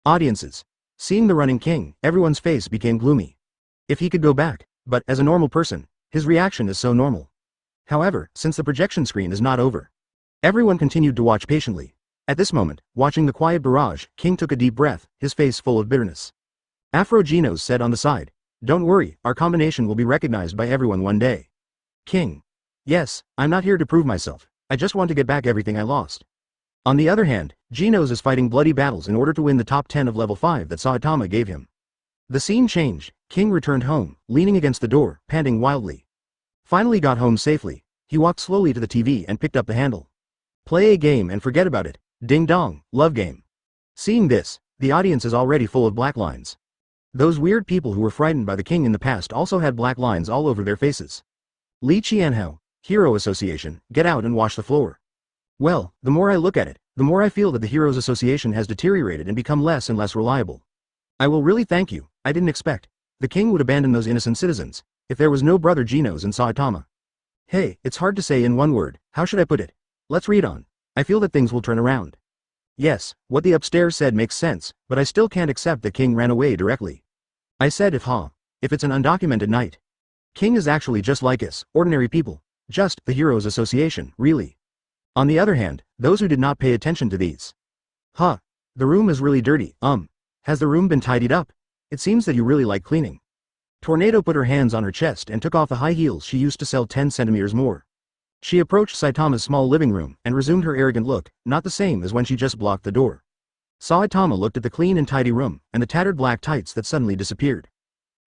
Audiences. Seeing the running king, everyone's face became gloomy. If he could go back, but as a normal person, his reaction is so normal. However, since the projection screen is not over, everyone continued to watch patiently. At this moment, watching the quiet barrage, King took a deep breath, his face full of bitterness. Afro Genos said on the side, don't worry, our combination will be recognized by everyone one day. King. Yes, I'm not here to prove myself, I just want to get back everything I lost. On the other hand, Genos is fighting bloody battles in order to win the top 10 of level 5 that Saitama gave him. The scene changed, King returned home, leaning against the door, panting wildly. Finally got home safely, he walked slowly to the TV and picked up the handle. Play a game and forget about it, ding dong, love game. Seeing this, the audience is already full of black lines. Those weird people who were frightened by the king in the past also had black lines all over their faces. Li Qianhao, Hero Association, get out and wash the floor. Well, the more I look at it, the more I feel that the Heroes Association has deteriorated and become less and less reliable. I will really thank you, I didn't expect. The king would abandon those innocent citizens, if there was no brother Genos in Saitama. Hey, it's hard to say in one word, how should I put it? Let's read on. I feel that things will turn around. Yes, what the upstairs said makes sense, but I still can't accept that King ran away directly. I said if it's an undocumented night. King is actually just like us, ordinary people. Just the Heroes Association, really. On the other hand, those who did not pay attention to these. The room is really dirty, Has the room been tidied up? It seems that you really like cleaning. Tornado put her hands on her chest and took off the high heels she used to sell 10 centimeters more. She approached Saitama's small living room and resumed her arrogant look, not the same as when she just blocked the door. Saitama looked at the clean and tidy room, and the tattered black tights that suddenly disappeared.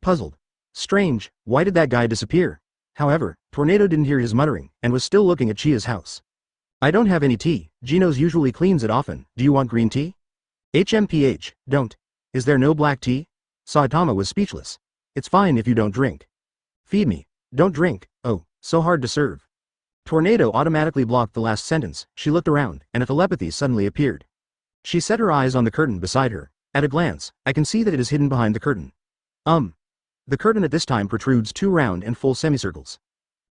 Puzzled. Strange, why did that guy disappear? However, Tornado didn't hear his muttering, and was still looking at Chia's house. I don't have any tea, Genos usually cleans it often, do you want green tea? HMPH, don't. Is there no black tea? Saitama was speechless. It's fine if you don't drink. Feed me. Don't drink, oh, so hard to serve. Tornado automatically blocked the last sentence, she looked around, and a telepathy suddenly appeared. She set her eyes on the curtain beside her. At a glance, I can see that it is hidden behind the curtain. The curtain at this time protrudes 2 round and full semicircles.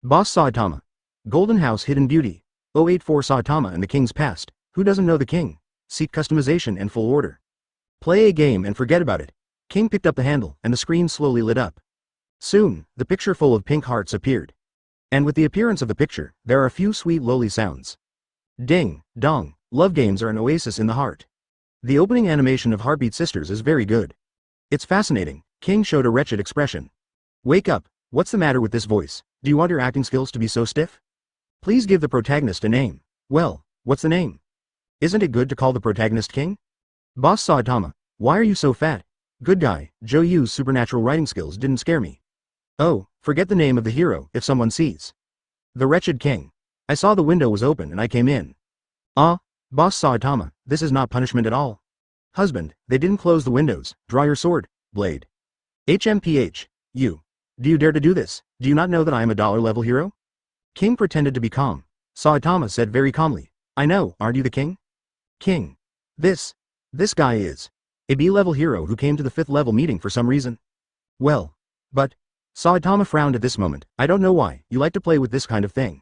Boss Saitama. Golden House Hidden Beauty. 084 Saitama and the King's Past. Who doesn't know the King? Seek customization and full order. Play a game and forget about it. King picked up the handle, and the screen slowly lit up. Soon, the picture full of pink hearts appeared. And with the appearance of the picture, there are a few sweet lowly sounds. Ding, dong, love games are an oasis in the heart. The opening animation of Heartbeat Sisters is very good. It's fascinating. King showed a wretched expression. Wake up, what's the matter with this voice? Do you want your acting skills to be so stiff? Please give the protagonist a name. Well, what's the name? Isn't it good to call the protagonist King? Boss Saitama, why are you so fat? Good guy, Joe Yu's supernatural writing skills didn't scare me. Oh, forget the name of the hero if someone sees. The wretched King. I saw the window was open and I came in. Boss Saitama, this is not punishment at all. Husband, they didn't close the windows, draw your sword, blade. HMPH, you. Do you dare to do this? Do you not know that I am a $level hero? King pretended to be calm. Saitama said very calmly. I know, aren't you the king? King. This guy is a B-level hero who came to the 5th level meeting for some reason. Well, but, Saitama frowned at this moment. I don't know why, you like to play with this kind of thing.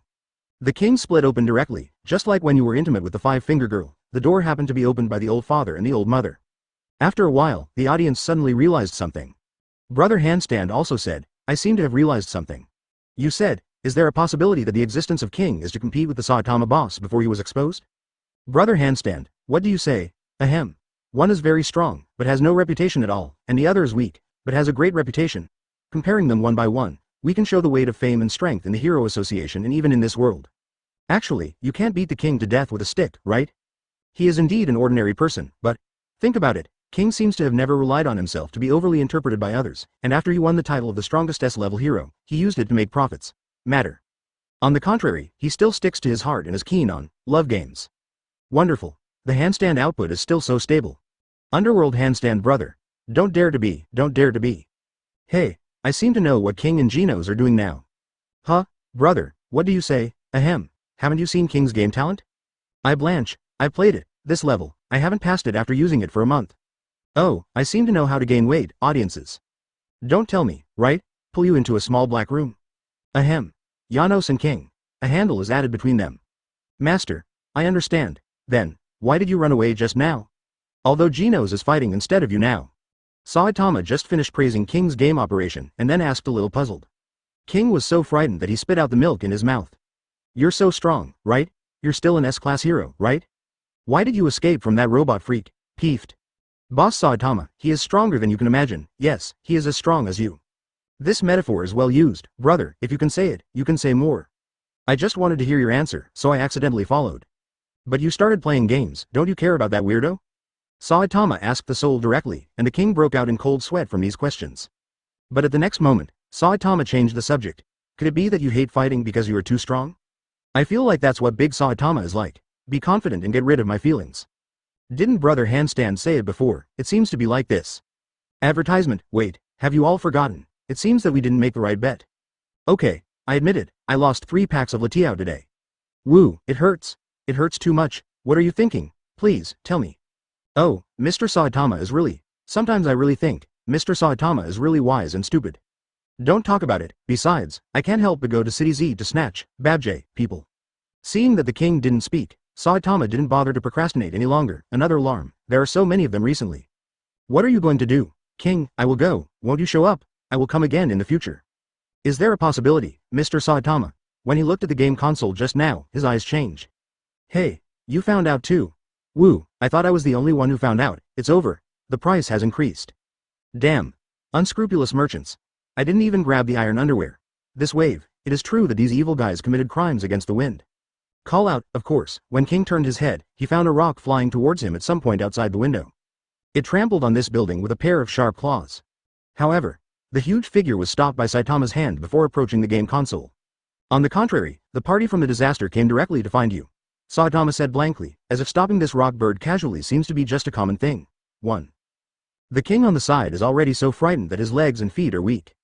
The king split open directly, just like when you were intimate with the 5-finger girl. The door happened to be opened by the old father and the old mother. After a while, the audience suddenly realized something. Brother Handstand also said, I seem to have realized something. You said, is there a possibility that the existence of King is to compete with the Saitama boss before he was exposed? Brother Handstand, what do you say? Ahem. One is very strong, but has no reputation at all, and the other is weak, but has a great reputation. Comparing them one by one, we can show the weight of fame and strength in the Hero Association and even in this world. Actually, you can't beat the king to death with a stick, right? He is indeed an ordinary person, but, think about it, King seems to have never relied on himself to be overly interpreted by others, and after he won the title of the strongest S-level hero, he used it to make profits matter. On the contrary, he still sticks to his heart and is keen on love games. Wonderful. The handstand output is still so stable. Underworld handstand brother. Don't dare to be. Hey, I seem to know what King and Genos are doing now. Huh? Brother, what do you say? Ahem. Haven't you seen King's game talent? I blanch. I played it, this level. I haven't passed it after using it for a month. Oh, I seem to know how to gain weight, audiences. Don't tell me, right? Pull you into a small black room. Ahem. Janos and King. A handle is added between them. Master, I understand. Then, why did you run away just now? Although Genos is fighting instead of you now. Saitama just finished praising King's game operation and then asked a little puzzled. King was so frightened that he spit out the milk in his mouth. You're so strong, right? You're still an S-class hero, right? Why did you escape from that robot freak? Peeved. Boss Saitama, he is stronger than you can imagine. Yes, he is as strong as you. This metaphor is well used, brother. If you can say it, you can say more. I just wanted to hear your answer, so I accidentally followed. But you started playing games, don't you care about that weirdo? Saitama asked the soul directly, and the king broke out in cold sweat from these questions. But at the next moment, Saitama changed the subject. Could it be that you hate fighting because you are too strong? I feel like that's what Big Saitama is like. Be confident and get rid of my feelings. Didn't Brother Handstand say it before? It seems to be like this. Advertisement. Wait, have you all forgotten? It seems that we didn't make the right bet. Okay, I admit it, I lost 3 packs of Latiao today. Woo, it hurts. It hurts too much. What are you thinking? Please, tell me. Oh, Mr. Saitama is really. Sometimes I really think, Mr. Saitama is really wise and stupid. Don't talk about it. Besides, I can't help but go to City Z to snatch, Babjay, people. Seeing that the king didn't speak, Saitama didn't bother to procrastinate any longer. Another alarm. There are so many of them recently. What are you going to do? King, I will go. Won't you show up? I will come again in the future. Is there a possibility, Mr. Saitama? When he looked at the game console just now, his eyes changed. Hey, you found out too. Woo, I thought I was the only one who found out. It's over. The price has increased. Damn. Unscrupulous merchants. I didn't even grab the iron underwear. This wave, it is true that these evil guys committed crimes against the wind. Call out, of course. When King turned his head, he found a rock flying towards him at some point outside the window. It trampled on this building with a pair of sharp claws. However, the huge figure was stopped by Saitama's hand before approaching the game console. On the contrary, the party from the disaster came directly to find you. Saitama said blankly, as if stopping this rock bird casually seems to be just a common thing. 1. The king on the side is already so frightened that his legs and feet are weak.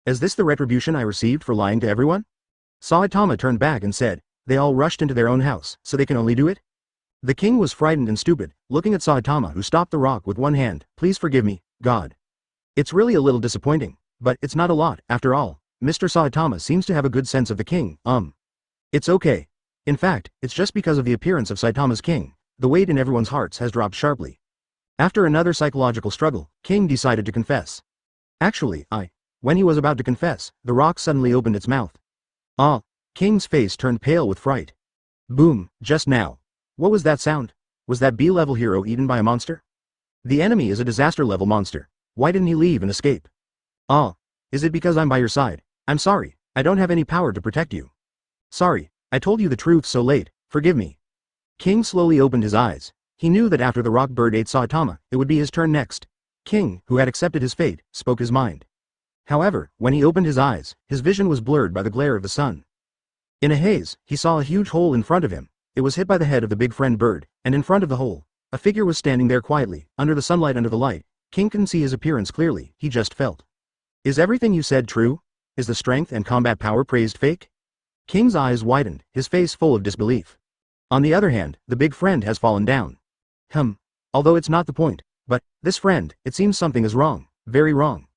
Is this the retribution I received for lying to everyone? Saitama turned back and said, they all rushed into their own house, so they can only do it? The king was frightened and stupid, looking at Saitama who stopped the rock with one hand. Please forgive me, God. It's really a little disappointing, but it's not a lot, after all. Mr. Saitama seems to have a good sense of the king, It's okay. In fact, it's just because of the appearance of Saitama's king, the weight in everyone's hearts has dropped sharply. After another psychological struggle, King decided to confess. Actually, when he was about to confess, the rock suddenly opened its mouth. King's face turned pale with fright. Boom, just now. What was that sound? Was that B-level hero eaten by a monster? The enemy is a disaster-level monster. Why didn't he leave and escape? Is it because I'm by your side? I'm sorry, I don't have any power to protect you. Sorry, I told you the truth so late, forgive me. King slowly opened his eyes. He knew that after the rock bird ate Saitama, it would be his turn next. King, who had accepted his fate, spoke his mind. However, when he opened his eyes, his vision was blurred by the glare of the sun. In a haze, he saw a huge hole in front of him. It was hit by the head of the big friend bird, and in front of the hole, a figure was standing there quietly, under the sunlight under the light. King couldn't see his appearance clearly, he just felt. Is everything you said true? Is the strength and combat power praised fake? King's eyes widened, his face full of disbelief. On the other hand, the big friend has fallen down. Although it's not the point. But, this friend, it seems something is wrong, very wrong.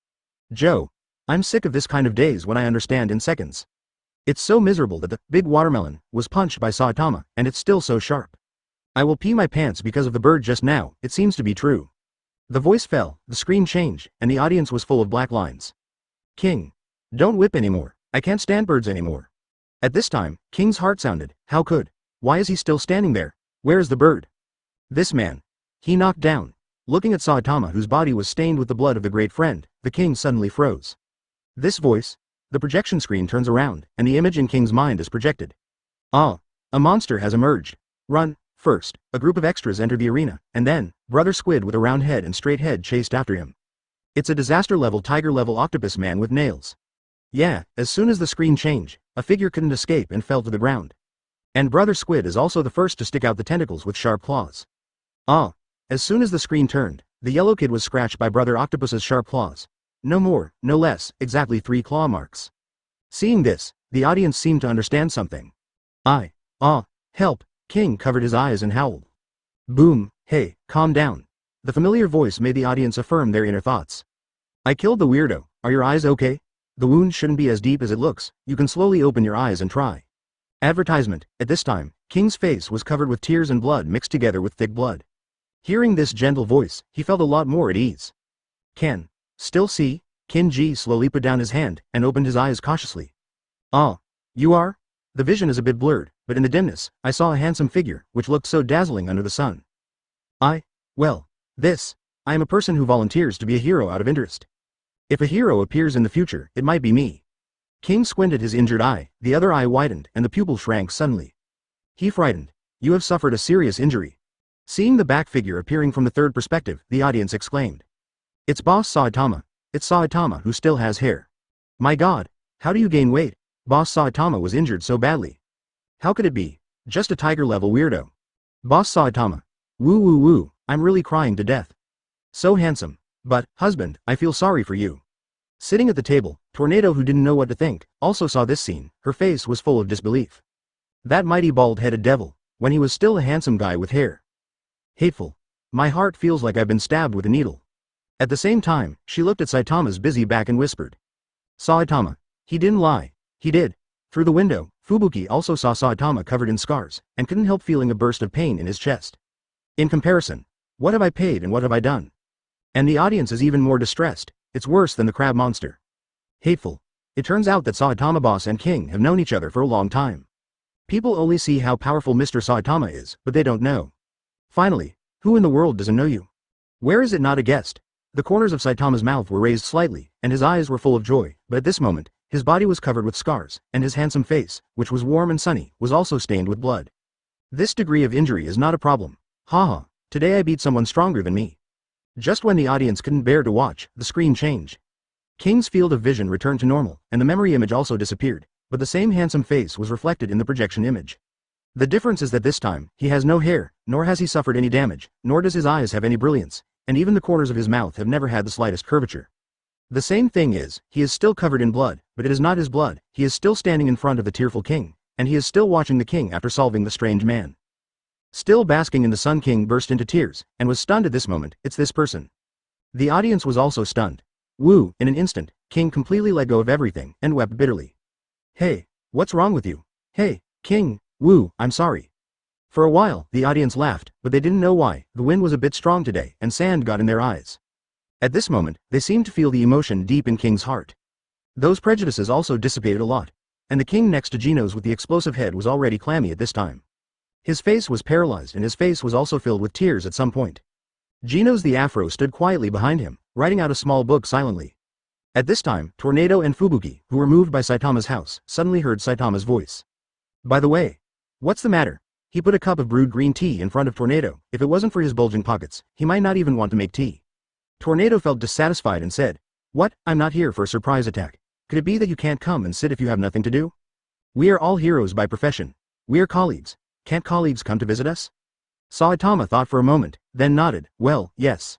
Joe. I'm sick of this kind of days when I understand in seconds. It's so miserable that the big watermelon was punched by Saitama, and it's still so sharp. I will pee my pants because of the bird just now, it seems to be true. The voice fell, the screen changed, and the audience was full of black lines. King. Don't whip anymore, I can't stand birds anymore. At this time, King's heart sounded, how could? Why is he still standing there? Where is the bird? This man. He knocked down. Looking at Saitama, whose body was stained with the blood of the great friend, the king suddenly froze. This voice. The projection screen turns around, and the image in King's mind is projected. Ah! A monster has emerged. Run! First, a group of extras enter the arena, and then, Brother Squid with a round head and straight head chased after him. It's a disaster-level tiger-level octopus man with nails. Yeah, as soon as the screen changed, a figure couldn't escape and fell to the ground. And Brother Squid is also the first to stick out the tentacles with sharp claws. Ah! As soon as the screen turned, the yellow kid was scratched by Brother Octopus's sharp claws. No more, no less, exactly 3 claw marks. Seeing this, the audience seemed to understand something. Help! King covered his eyes and howled. Boom, hey, calm down. The familiar voice made the audience affirm their inner thoughts. I killed the weirdo, are your eyes okay? The wound shouldn't be as deep as it looks, you can slowly open your eyes and try. Advertisement. At this time, King's face was covered with tears and blood mixed together with thick blood. Hearing this gentle voice, he felt a lot more at ease. Can still see? Kin-ji slowly put down his hand and opened his eyes cautiously. You are? The vision is a bit blurred, but in the dimness, I saw a handsome figure, which looked so dazzling under the sun. I am a person who volunteers to be a hero out of interest. If a hero appears in the future, it might be me. King squinted his injured eye, the other eye widened, and the pupil shrank suddenly. He frightened. You have suffered a serious injury. Seeing the back figure appearing from the third perspective, the audience exclaimed. It's Boss Saitama. It's Saitama who still has hair. My god, how do you gain weight? Boss Saitama was injured so badly. How could it be? Just a tiger-level weirdo. Boss Saitama. Woo, I'm really crying to death. So handsome. But, husband, I feel sorry for you. Sitting at the table, Tornado, who didn't know what to think, also saw this scene. Her face was full of disbelief. That mighty bald-headed devil, when he was still a handsome guy with hair. Hateful. My heart feels like I've been stabbed with a needle. At the same time, she looked at Saitama's busy back and whispered. Saitama. He didn't lie. He did. Through the window, Fubuki also saw Saitama covered in scars, and couldn't help feeling a burst of pain in his chest. In comparison, what have I paid and what have I done? And the audience is even more distressed. It's worse than the crab monster. Hateful. It turns out that Saitama boss and King have known each other for a long time. People only see how powerful Mr. Saitama is, but they don't know. Finally, who in the world doesn't know you? Where is it not a guest? The corners of Saitama's mouth were raised slightly, and his eyes were full of joy, but at this moment, his body was covered with scars, and his handsome face, which was warm and sunny, was also stained with blood. This degree of injury is not a problem. Haha, today I beat someone stronger than me. Just when the audience couldn't bear to watch, the screen changed. King's field of vision returned to normal, and the memory image also disappeared, but the same handsome face was reflected in the projection image. The difference is that this time, he has no hair, nor has he suffered any damage, nor does his eyes have any brilliance, and even the corners of his mouth have never had the slightest curvature. The same thing is, he is still covered in blood, but it is not his blood, he is still standing in front of the tearful king, and he is still watching the king after solving the strange man. Still basking in the sun, King burst into tears, and was stunned at this moment. It's this person. The audience was also stunned. Woo, in an instant, King completely let go of everything, and wept bitterly. Hey, what's wrong with you? Hey, King, woo, I'm sorry. For a while, the audience laughed, but they didn't know why. The wind was a bit strong today, and sand got in their eyes. At this moment, they seemed to feel the emotion deep in King's heart. Those prejudices also dissipated a lot, and the king next to Gino's with the explosive head was already clammy at this time. His face was paralyzed and his face was also filled with tears at some point. Gino's the afro stood quietly behind him, writing out a small book silently. At this time, Tornado and Fubuki, who were moved by Saitama's house, suddenly heard Saitama's voice. By the way, what's the matter? He put a cup of brewed green tea in front of Tornado. If it wasn't for his bulging pockets, he might not even want to make tea. Tornado felt dissatisfied and said, What? I'm not here for a surprise attack. Could it be that you can't come and sit if you have nothing to do? We are all heroes by profession. We are colleagues. Can't colleagues come to visit us? Saitama thought for a moment, then nodded. Well, yes.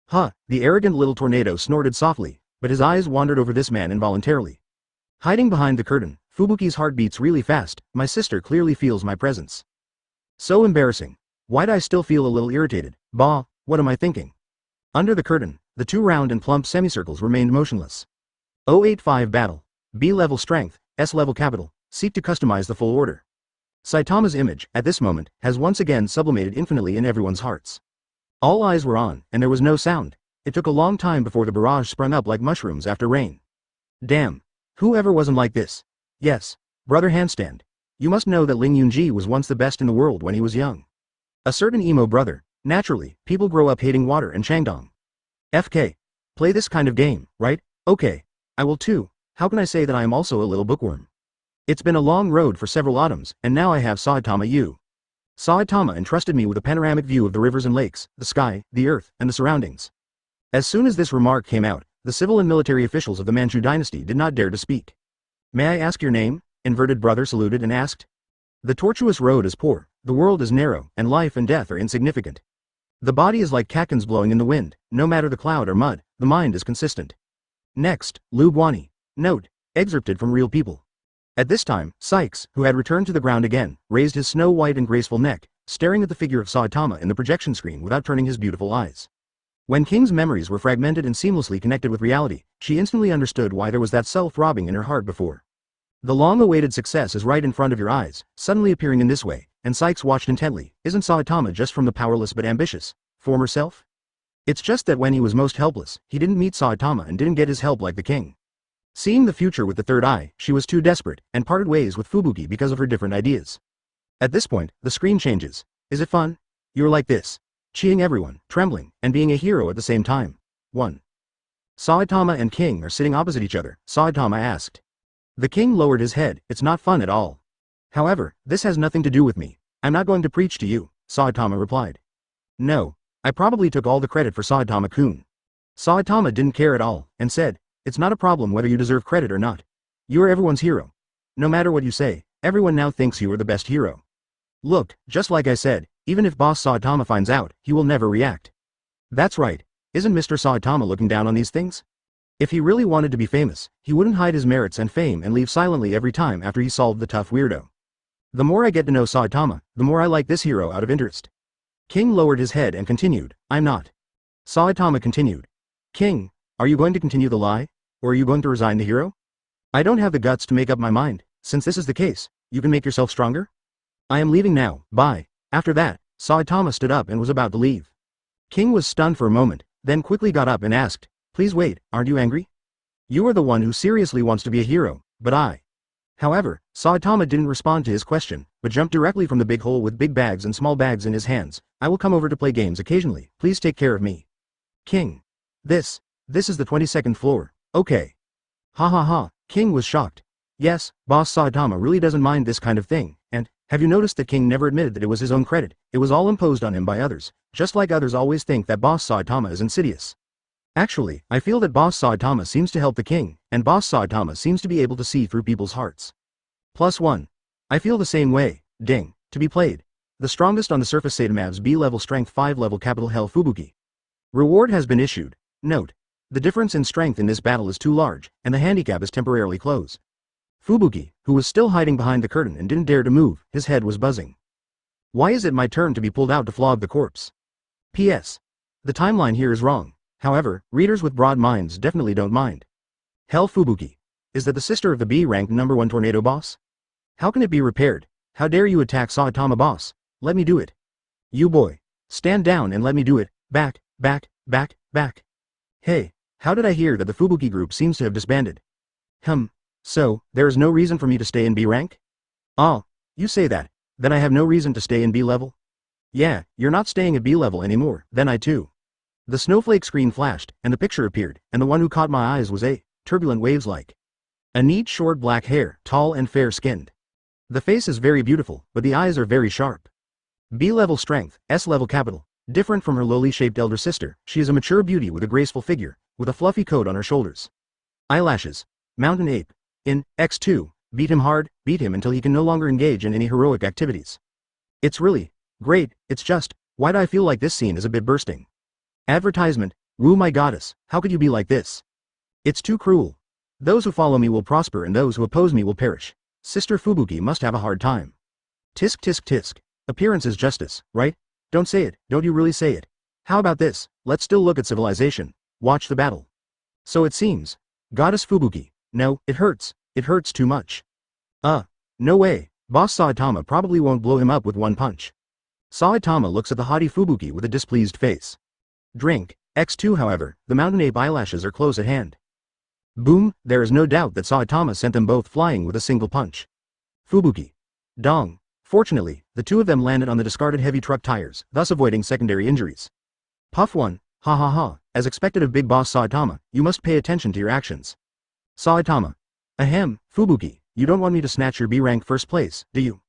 Huh, the arrogant little Tornado snorted softly, but his eyes wandered over this man involuntarily. Hiding behind the curtain, Fubuki's heart beats really fast, my sister clearly feels my presence. So embarrassing. Why'd I still feel a little irritated? Bah, what am I thinking? Under the curtain, the two round and plump semicircles remained motionless. 085 Battle. B-level strength, S-level capital, seek to customize the full order. Saitama's image, at this moment, has once again sublimated infinitely in everyone's hearts. All eyes were on, and there was no sound. It took a long time before the barrage sprung up like mushrooms after rain. Damn. Whoever wasn't like this? Yes. Brother Handstand. You must know that Ling Yunji was once the best in the world when he was young. A certain emo brother. Naturally, people grow up hating water and Changdong. FK. Play this kind of game, right? Okay. I will too. How can I say that I am also a little bookworm? It's been a long road for several autumns, and now I have Saitama U. Saitama entrusted me with a panoramic view of the rivers and lakes, the sky, the earth, and the surroundings. As soon as this remark came out, the civil and military officials of the Manchu dynasty did not dare to speak. May I ask your name? Inverted brother saluted and asked. The tortuous road is poor, the world is narrow, and life and death are insignificant. The body is like catkins blowing in the wind, no matter the cloud or mud, the mind is consistent. Next, Lu Guani. Note, excerpted from Real People. At this time, Sykes, who had returned to the ground again, raised his snow-white and graceful neck, staring at the figure of Saitama in the projection screen without turning his beautiful eyes. When King's memories were fragmented and seamlessly connected with reality, she instantly understood why there was that self-throbbing in her heart before. The long-awaited success is right in front of your eyes, suddenly appearing in this way, and Sykes watched intently. Isn't Saitama just from the powerless but ambitious former self? It's just that when he was most helpless, he didn't meet Saitama and didn't get his help like the king. Seeing the future with the third eye, she was too desperate, and parted ways with Fubuki because of her different ideas. At this point, the screen changes. Is it fun? You're like this. Cheating everyone, trembling, and being a hero at the same time. 1. Saitama and King are sitting opposite each other, Saitama asked. The king lowered his head. It's not fun at all. However, this has nothing to do with me. I'm not going to preach to you, Saitama replied. No. I probably took all the credit for Saitama-kun. Saitama didn't care at all, and said, it's not a problem whether you deserve credit or not. You are everyone's hero. No matter what you say, everyone now thinks you are the best hero. Look, just like I said, even if Boss Saitama finds out, he will never react. That's right. Isn't Mr. Saitama looking down on these things? If he really wanted to be famous, he wouldn't hide his merits and fame and leave silently every time after he solved the tough weirdo. The more I get to know Saitama, the more I like this hero out of interest. King lowered his head and continued, I'm not. Saitama continued. King, are you going to continue the lie? Or are you going to resign the hero? I don't have the guts to make up my mind. Since this is the case, you can make yourself stronger? I am leaving now, bye. After that, Saitama stood up and was about to leave. King was stunned for a moment, then quickly got up and asked, please wait, aren't you angry? You are the one who seriously wants to be a hero, but I. However, Saitama didn't respond to his question, but jumped directly from the big hole with big bags and small bags in his hands. I will come over to play games occasionally, please take care of me. King. This is the 22nd floor, okay. Ha ha ha, King was shocked. Yes, Boss Saitama really doesn't mind this kind of thing, and, have you noticed that King never admitted that it was his own credit? It was all imposed on him by others, just like others always think that Boss Saitama is insidious. Actually, I feel that Boss Saitama seems to help the king, and Boss Saitama seems to be able to see through people's hearts. +1. I feel the same way, ding, to be played. The strongest on the surface Saitamav's B-level strength 5-level capital Hell Fubuki. Reward has been issued. Note. The difference in strength in this battle is too large, and the handicap is temporarily closed. Fubuki, who was still hiding behind the curtain and didn't dare to move, his head was buzzing. Why is it my turn to be pulled out to flog the corpse? P.S. The timeline here is wrong. However, readers with broad minds definitely don't mind. Hell Fubuki. Is that the sister of the B-ranked #1 tornado boss? How can it be repaired? How dare you attack Saitama boss? Let me do it. You boy. Stand down and let me do it. Back, back, back, back. Hey, how did I hear that the Fubuki group seems to have disbanded? So, there is no reason for me to stay in B rank? Ah, you say that. Then I have no reason to stay in B level? Yeah, you're not staying at B level anymore, then I too. The snowflake screen flashed, and the picture appeared, and the one who caught my eyes was a turbulent waves like. A neat short black hair, tall and fair-skinned. The face is very beautiful, but the eyes are very sharp. B-level strength, S-level capital. Different from her lowly-shaped elder sister, she is a mature beauty with a graceful figure, with a fluffy coat on her shoulders. Eyelashes. Mountain ape. In X2, beat him hard, beat him until he can no longer engage in any heroic activities. It's really great, it's just, why do I feel like this scene is a bit bursting? Advertisement, woo my goddess, how could you be like this? It's too cruel. Those who follow me will prosper and those who oppose me will perish. Sister Fubuki must have a hard time. Tisk tisk tisk. Appearance is justice, right? Don't say it, don't you really say it. How about this, let's still look at civilization. Watch the battle. So it seems. Goddess Fubuki. No, it hurts too much. No way, Boss Saitama probably won't blow him up with one punch. Saitama looks at the haughty Fubuki with a displeased face. Drink. X2 however, the mountain ape eyelashes are close at hand. Boom, there is no doubt that Saitama sent them both flying with a single punch. Fubuki. Dong. Fortunately, the two of them landed on the discarded heavy truck tires, thus avoiding secondary injuries. Puff 1, ha ha ha, as expected of Big Boss Saitama, you must pay attention to your actions. Saitama. Ahem, Fubuki, you don't want me to snatch your B-rank first place, do you?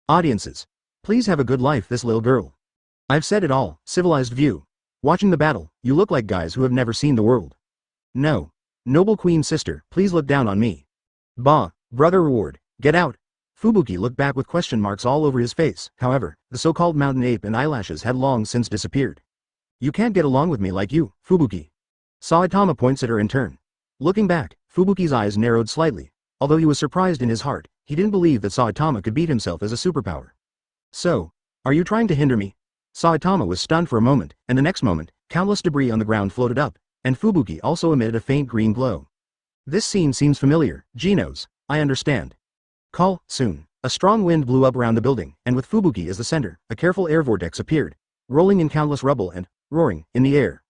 Audiences. Please have a good life this little girl. I've said it all, civilized view. Watching the battle, you look like guys who have never seen the world. No. Noble queen sister, please look down on me. Bah, brother reward, get out. Fubuki looked back with question marks all over his face, however, the so-called mountain ape and eyelashes had long since disappeared. You can't get along with me like you, Fubuki. Saitama points at her in turn. Looking back, Fubuki's eyes narrowed slightly. Although he was surprised in his heart, he didn't believe that Saitama could beat himself as a superpower. So, are you trying to hinder me? Saitama was stunned for a moment, and the next moment, countless debris on the ground floated up, and Fubuki also emitted a faint green glow. This scene seems familiar, Genos, I understand. Call, soon. A strong wind blew up around the building, and with Fubuki as the center, a careful air vortex appeared, rolling in countless rubble and, roaring, in the air.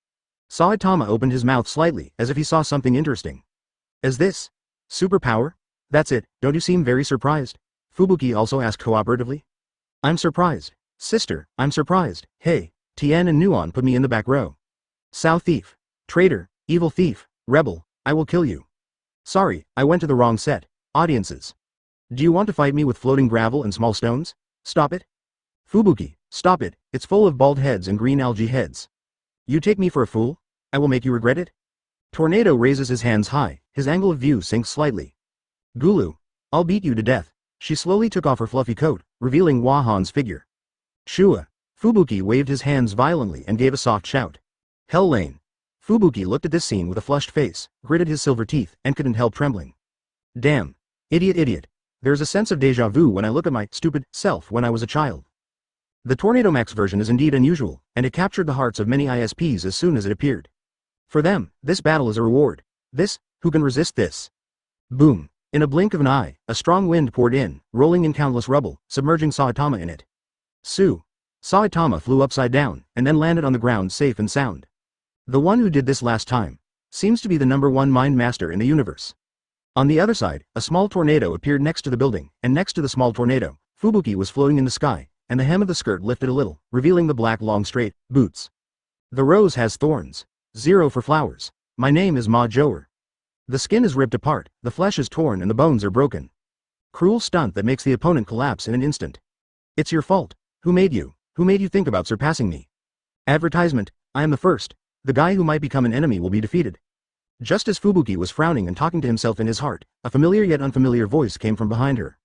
Saitama opened his mouth slightly, as if he saw something interesting. Is this superpower? That's it, don't you seem very surprised? Fubuki also asked cooperatively. I'm surprised. Sister, I'm surprised. Hey, Tien and Nuon put me in the back row. Sao thief. Traitor, evil thief, rebel, I will kill you. Sorry, I went to the wrong set. Audiences. Do you want to fight me with floating gravel and small stones? Stop it. Fubuki, stop it, it's full of bald heads and green algae heads. You take me for a fool? I will make you regret it. Tornado raises his hands high, his angle of view sinks slightly. Gulu, I'll beat you to death. She slowly took off her fluffy coat, revealing Wahan's figure. Shua. Fubuki waved his hands violently and gave a soft shout. Hell Lane. Fubuki looked at this scene with a flushed face, gritted his silver teeth, and couldn't help trembling. Damn. Idiot. There's a sense of déjà vu when I look at my stupid self when I was a child. The Tornado Max version is indeed unusual, and it captured the hearts of many ISPs as soon as it appeared. For them, this battle is a reward. Who can resist this? Boom. In a blink of an eye, a strong wind poured in, rolling in countless rubble, submerging Saitama in it. Saitama flew upside down, and then landed on the ground safe and sound. The one who did this last time seems to be the #1 mind master in the universe. On the other side, a small tornado appeared next to the building, and next to the small tornado, Fubuki was floating in the sky, and the hem of the skirt lifted a little, revealing the black long straight boots. The rose has thorns. 0 for flowers. My name is Ma Joer. The skin is ripped apart, the flesh is torn and the bones are broken. Cruel stunt that makes the opponent collapse in an instant. It's your fault. Who made you? Who made you think about surpassing me? Advertisement, I am the first. The guy who might become an enemy will be defeated. Just as Fubuki was frowning and talking to himself in his heart, a familiar yet unfamiliar voice came from behind her.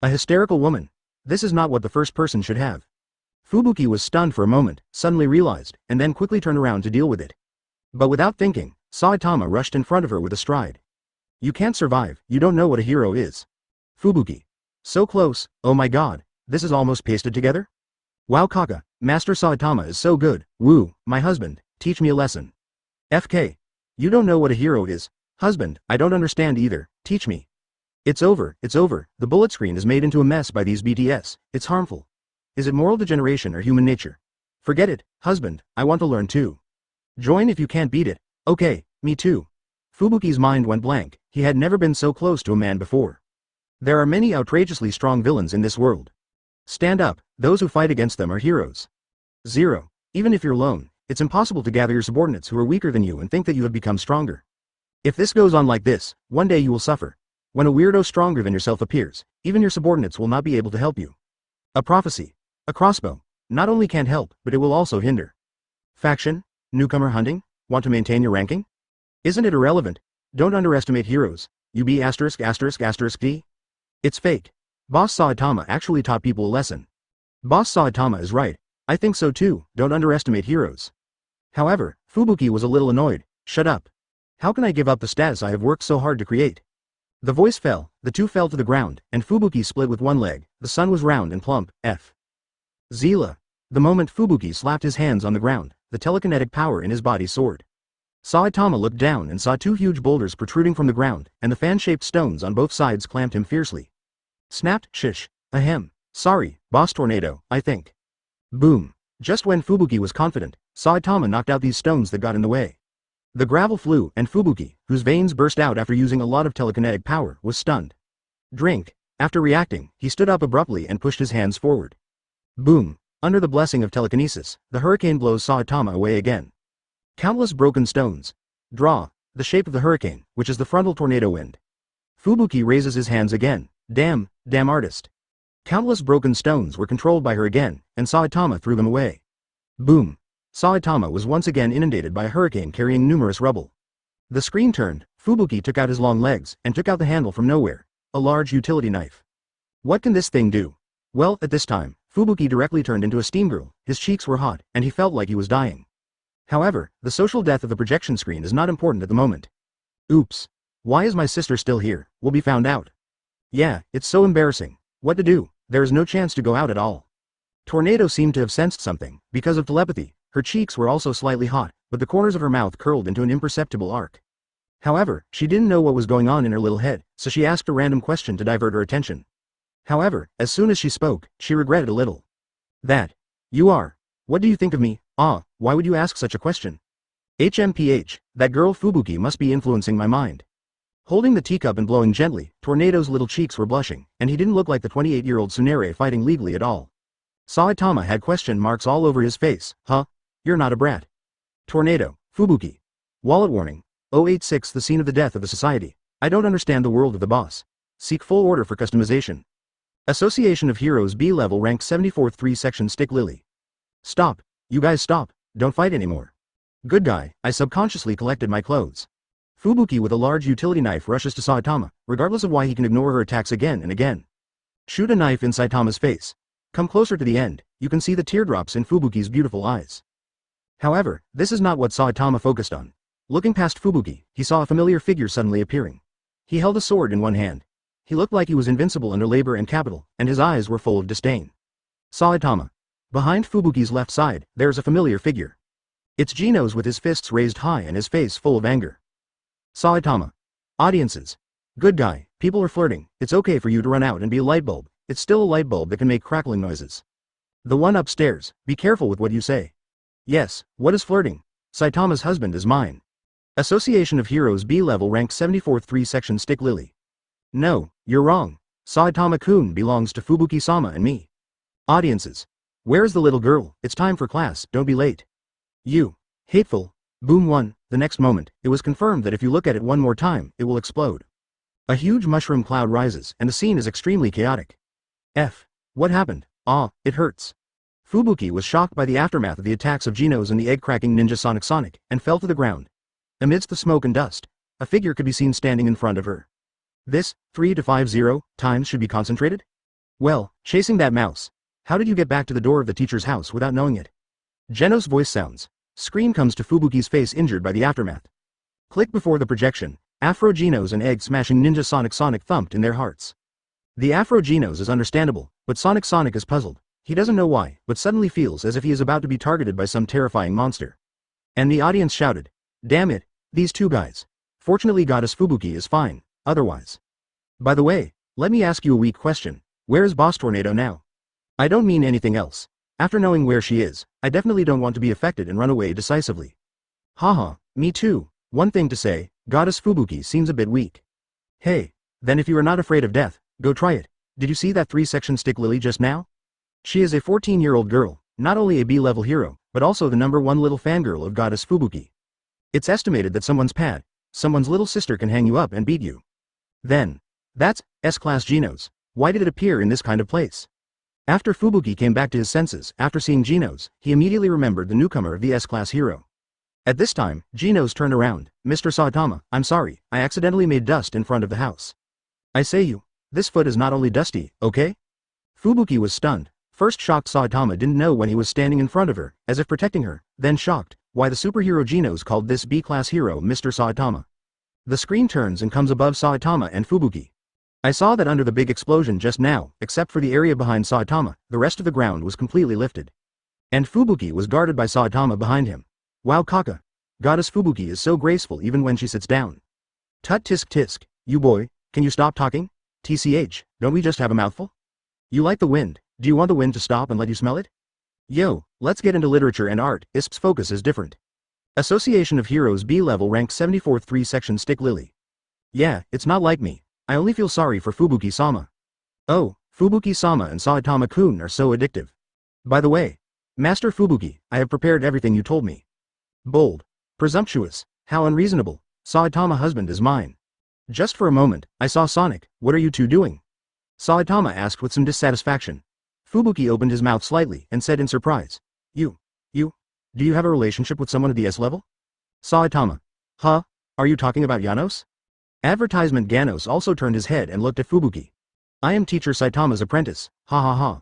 A hysterical woman. This is not what the first person should have. Fubuki was stunned for a moment, suddenly realized, and then quickly turned around to deal with it. But without thinking, Saitama rushed in front of her with a stride. You can't survive, you don't know what a hero is. Fubuki. So close, oh my god, this is almost pasted together? Wow Kaka, Master Saitama is so good, woo, my husband, teach me a lesson. FK. You don't know what a hero is. Husband, I don't understand either, teach me. It's over, the bullet screen is made into a mess by these BTS, it's harmful. Is it moral degeneration or human nature? Forget it, husband, I want to learn too. Join if you can't beat it. Okay, me too. Fubuki's mind went blank, he had never been so close to a man before. There are many outrageously strong villains in this world. Stand up, those who fight against them are heroes. 0. Even if you're alone, it's impossible to gather your subordinates who are weaker than you and think that you have become stronger. If this goes on like this, one day you will suffer. When a weirdo stronger than yourself appears, even your subordinates will not be able to help you. A prophecy. A crossbow. Not only can't help, but it will also hinder. Faction? Newcomer hunting? Want to maintain your ranking? Isn't it irrelevant? Don't underestimate heroes. You be *****D? It's fake. Boss Saitama actually taught people a lesson. Boss Saitama is right. I think so too, don't underestimate heroes. However, Fubuki was a little annoyed. Shut up. How can I give up the status I have worked so hard to create? The voice fell, the two fell to the ground, and Fubuki split with one leg. The sun was round and plump. Zila. The moment Fubuki slapped his hands on the ground, the telekinetic power in his body soared. Saitama looked down and saw two huge boulders protruding from the ground, and the fan-shaped stones on both sides clamped him fiercely. Snapped, shish. Ahem. Sorry, Boss Tornado, I think. Boom. Just when Fubuki was confident, Saitama knocked out these stones that got in the way. The gravel flew, and Fubuki, whose veins burst out after using a lot of telekinetic power, was stunned. Drink. After reacting, he stood up abruptly and pushed his hands forward. Boom. Under the blessing of telekinesis, the hurricane blows Saitama away again. Countless broken stones. Draw. The shape of the hurricane, which is the frontal tornado wind. Fubuki raises his hands again. Damn artist. Countless broken stones were controlled by her again, and Saitama threw them away. Boom. Saitama was once again inundated by a hurricane carrying numerous rubble. The screen turned, Fubuki took out his long legs, and took out the handle from nowhere, a large utility knife. What can this thing do? Well, at this time, Fubuki directly turned into a steam girl, his cheeks were hot, and he felt like he was dying. However, the social death of the projection screen is not important at the moment. Oops. Why is my sister still here? Will be found out. Yeah, it's so embarrassing. What to do? There is no chance to go out at all. Tornado seemed to have sensed something, because of telepathy. Her cheeks were also slightly hot, but the corners of her mouth curled into an imperceptible arc. However, she didn't know what was going on in her little head, so she asked a random question to divert her attention. However, as soon as she spoke, she regretted a little. You are. What do you think of me? Why would you ask such a question? HMPH, that girl Fubuki must be influencing my mind. Holding the teacup and blowing gently, Tornado's little cheeks were blushing, and he didn't look like the 28-year-old Tsundere fighting legally at all. Saitama had question marks all over his face. You're not a brat. Tornado, Fubuki. Wallet warning. 086 The scene of the death of the society. I don't understand the world of the boss. Seek full order for customization. Association of Heroes B level rank 74th 3 section Stick Lily. Stop. You guys stop. Don't fight anymore. Good guy, I subconsciously collected my clothes. Fubuki with a large utility knife rushes to Saitama, regardless of why he can ignore her attacks again and again. Shoot a knife in Saitama's face. Come closer to the end, you can see the teardrops in Fubuki's beautiful eyes. However, this is not what Saitama focused on. Looking past Fubuki, he saw a familiar figure suddenly appearing. He held a sword in one hand. He looked like he was invincible under labor and capital, and his eyes were full of disdain. Saitama. Behind Fubuki's left side, there's a familiar figure. It's Genos with his fists raised high and his face full of anger. Saitama. Audiences. Good guy, people are flirting, it's okay for you to run out and be a light bulb, it's still a light bulb that can make crackling noises. The one upstairs, be careful with what you say. Yes, what is flirting? Saitama's husband is mine. Association of Heroes B level rank 74th 3 section Stick Lily. No, you're wrong. Saitama-kun belongs to Fubuki-sama and me. Audiences. Where's the little girl? It's time for class, don't be late. You. Hateful. Boom 1. The next moment, it was confirmed that if you look at it one more time, it will explode. A huge mushroom cloud rises, and the scene is extremely chaotic. What happened? It hurts. Fubuki was shocked by the aftermath of the attacks of Genos and the egg-cracking ninja Sonic, and fell to the ground. Amidst the smoke and dust, a figure could be seen standing in front of her. This, 3 to 50 times should be concentrated? Well, chasing that mouse. How did you get back to the door of the teacher's house without knowing it? Genos' voice sounds. Scream comes to Fubuki's face injured by the aftermath. Click before the projection. Afro Genos and egg-smashing ninja Sonic thumped in their hearts. The Afro Genos is understandable, but Sonic is puzzled. He doesn't know why, but suddenly feels as if he is about to be targeted by some terrifying monster. And the audience shouted, "Damn it, these two guys." Fortunately Goddess Fubuki is fine, otherwise. By the way, let me ask you a weak question. Where is Boss Tornado now? I don't mean anything else. After knowing where she is, I definitely don't want to be affected and run away decisively. Haha, me too. One thing to say, Goddess Fubuki seems a bit weak. Hey, then if you are not afraid of death, go try it. Did you see that 3-section Stick Lily just now? She is a 14-year-old girl, not only a B-level hero, but also the #1 little fangirl of Goddess Fubuki. It's estimated that someone's little sister can hang you up and beat you. Then, that's S-Class Genos. Why did it appear in this kind of place? After Fubuki came back to his senses, after seeing Genos, he immediately remembered the newcomer of the S-Class hero. At this time, Genos turned around. Mr. Saitama, I'm sorry, I accidentally made dust in front of the house. I say this foot is not only dusty, okay? Fubuki was stunned. First shocked Saitama didn't know when he was standing in front of her, as if protecting her, then shocked, why the superhero Genos called this B-class hero Mr. Saitama. The screen turns and comes above Saitama and Fubuki. I saw that under the big explosion just now, except for the area behind Saitama, the rest of the ground was completely lifted. And Fubuki was guarded by Saitama behind him. Wow Kaka. Goddess Fubuki is so graceful even when she sits down. Tut tisk tisk, you boy, can you stop talking? TCH, don't we just have a mouthful? You like the wind, do you want the wind to stop and let you smell it? Yo, let's get into literature and art, ISP's focus is different. Association of Heroes B level rank 74th 3 section Stick Lily. Yeah, it's not like me. I only feel sorry for Fubuki-sama. Oh, Fubuki-sama and Saitama-kun are so addictive. By the way, Master Fubuki, I have prepared everything you told me. Bold. Presumptuous. How unreasonable. Saitama husband is mine. Just for a moment, I saw Sonic, what are you two doing? Saitama asked with some dissatisfaction. Fubuki opened his mouth slightly and said in surprise. Do you have a relationship with someone at the S level? Saitama. Huh? Are you talking about Janos? Advertisement Ganos also turned his head and looked at Fubuki. I am teacher Saitama's apprentice, ha ha ha.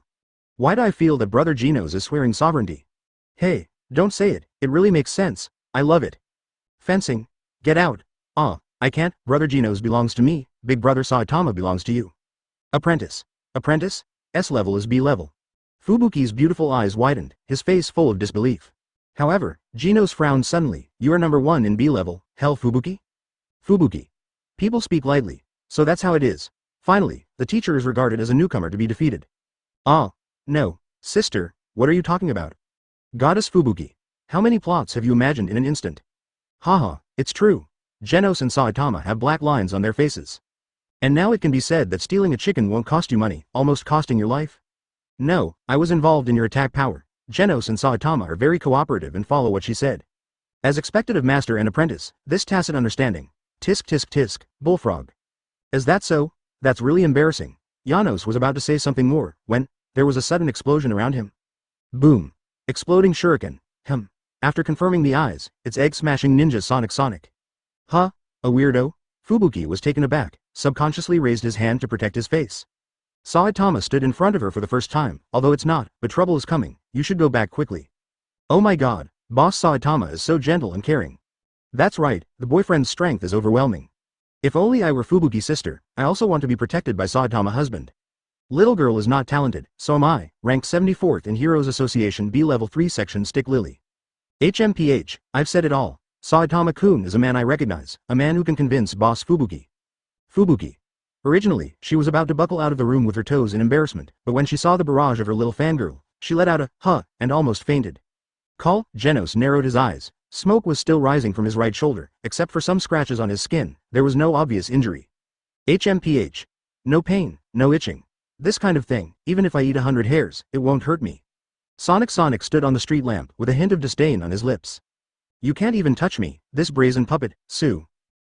Why do I feel that brother Genos is swearing sovereignty? Hey, don't say it, it really makes sense, I love it. Fencing? Get out. I can't, brother Genos belongs to me, big brother Saitama belongs to you. Apprentice. Apprentice? S level is B level. Fubuki's beautiful eyes widened, his face full of disbelief. However, Genos frowned suddenly, you are number 1 in B level, hell Fubuki? Fubuki. People speak lightly, so that's how it is. Finally, the teacher is regarded as a newcomer to be defeated. No, sister, what are you talking about? Goddess Fubuki. How many plots have you imagined in an instant? Haha, it's true. Genos and Saitama have black lines on their faces. And now it can be said that stealing a chicken won't cost you money, almost costing your life? No, I was involved in your attack power. Genos and Saitama are very cooperative and follow what she said. As expected of master and apprentice, this tacit understanding. Tisk tisk tisk, bullfrog. Is that so? That's really embarrassing. Janos was about to say something more, when, there was a sudden explosion around him. Boom. Exploding shuriken. After confirming the eyes, it's egg-smashing ninja Sonic. Huh? A weirdo? Fubuki was taken aback, subconsciously raised his hand to protect his face. Saitama stood in front of her for the first time, although it's not, but trouble is coming, you should go back quickly. Oh my god, boss Saitama is so gentle and caring. That's right, the boyfriend's strength is overwhelming. If only I were Fubuki's sister, I also want to be protected by Saitama husband. Little girl is not talented, so am I, ranked 74th in Heroes Association B level 3 section Stick Lily. HMPH, I've said it all. Saitama-kun is a man I recognize, a man who can convince boss Fubuki. Fubuki. Originally, she was about to buckle out of the room with her toes in embarrassment, but when she saw the barrage of her little fangirl, she let out a huh and almost fainted. Call, Genos narrowed his eyes. Smoke was still rising from his right shoulder, except for some scratches on his skin, there was no obvious injury. HMPH. No pain, no itching. This kind of thing, even if I eat 100 hairs, it won't hurt me. Sonic stood on the street lamp, with a hint of disdain on his lips. You can't even touch me, this brazen puppet, Sue.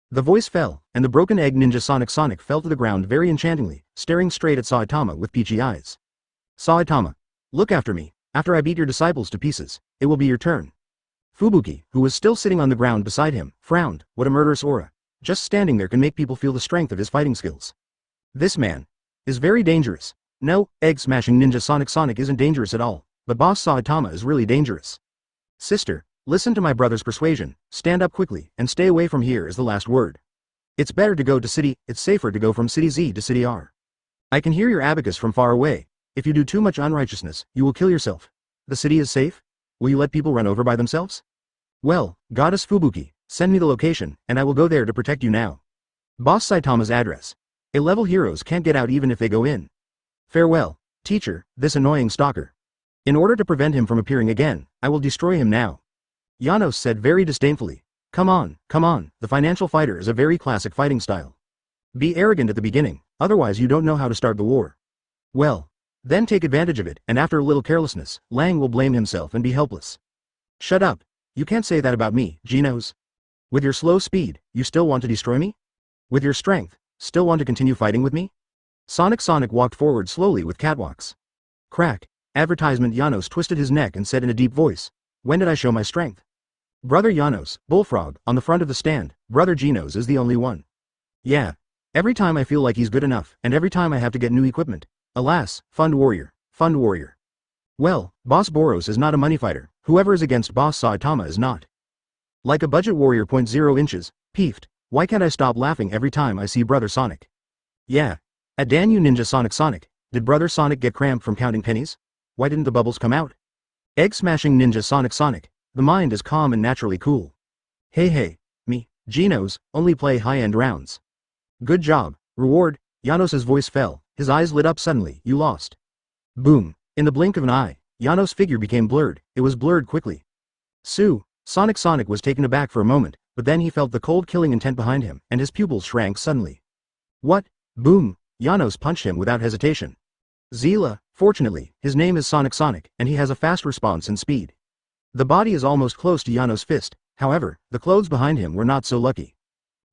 The voice fell, and the broken egg ninja Sonic fell to the ground very enchantingly, staring straight at Saitama with peachy eyes. Saitama. Look after me, after I beat your disciples to pieces, it will be your turn. Fubuki, who was still sitting on the ground beside him, frowned, what a murderous aura. Just standing there can make people feel the strength of his fighting skills. This man is very dangerous. No, egg-smashing ninja Sonic isn't dangerous at all, but boss Saitama is really dangerous. Sister, listen to my brother's persuasion, stand up quickly, and stay away from here is the last word. It's better to go to city, it's safer to go from city Z to city R. I can hear your abacus from far away. If you do too much unrighteousness, you will kill yourself. The city is safe? Will you let people run over by themselves? Well, Goddess Fubuki, send me the location, and I will go there to protect you now. Boss Saitama's address. A-level heroes can't get out even if they go in. Farewell, teacher, this annoying stalker. In order to prevent him from appearing again, I will destroy him now. Janos said very disdainfully. Come on, the financial fighter is a very classic fighting style. Be arrogant at the beginning, otherwise you don't know how to start the war. Well, then take advantage of it, and after a little carelessness, Lang will blame himself and be helpless. Shut up. You can't say that about me, Genos. With your slow speed, you still want to destroy me? With your strength, still want to continue fighting with me? Sonic walked forward slowly with catwalks. Crack. Advertisement Janos twisted his neck and said in a deep voice. When did I show my strength? Brother Janos, bullfrog, on the front of the stand, brother Genos is the only one. Yeah. Every time I feel like he's good enough, and every time I have to get new equipment. Alas, fund warrior. Well, boss Boros is not a money fighter, whoever is against boss Saitama is not. Like a budget warrior. 0 inches, peeved. Why can't I stop laughing every time I see Brother Sonic? Yeah. At Dan you Ninja Sonic. Did Brother Sonic get cramped from counting pennies? Why didn't the bubbles come out? Egg smashing Ninja Sonic. The mind is calm and naturally cool. Hey, me, Genos, only play high-end rounds. Good job, reward. Janos's voice fell, his eyes lit up suddenly, you lost. Boom. In the blink of an eye, Janos' figure became blurred, it was blurred quickly. Sonic was taken aback for a moment, but then he felt the cold killing intent behind him, and his pupils shrank suddenly. What? Boom. Janos punched him without hesitation. Zila, fortunately, his name is Sonic, and he has a fast response and speed. The body is almost close to Janos' fist, however, the clothes behind him were not so lucky.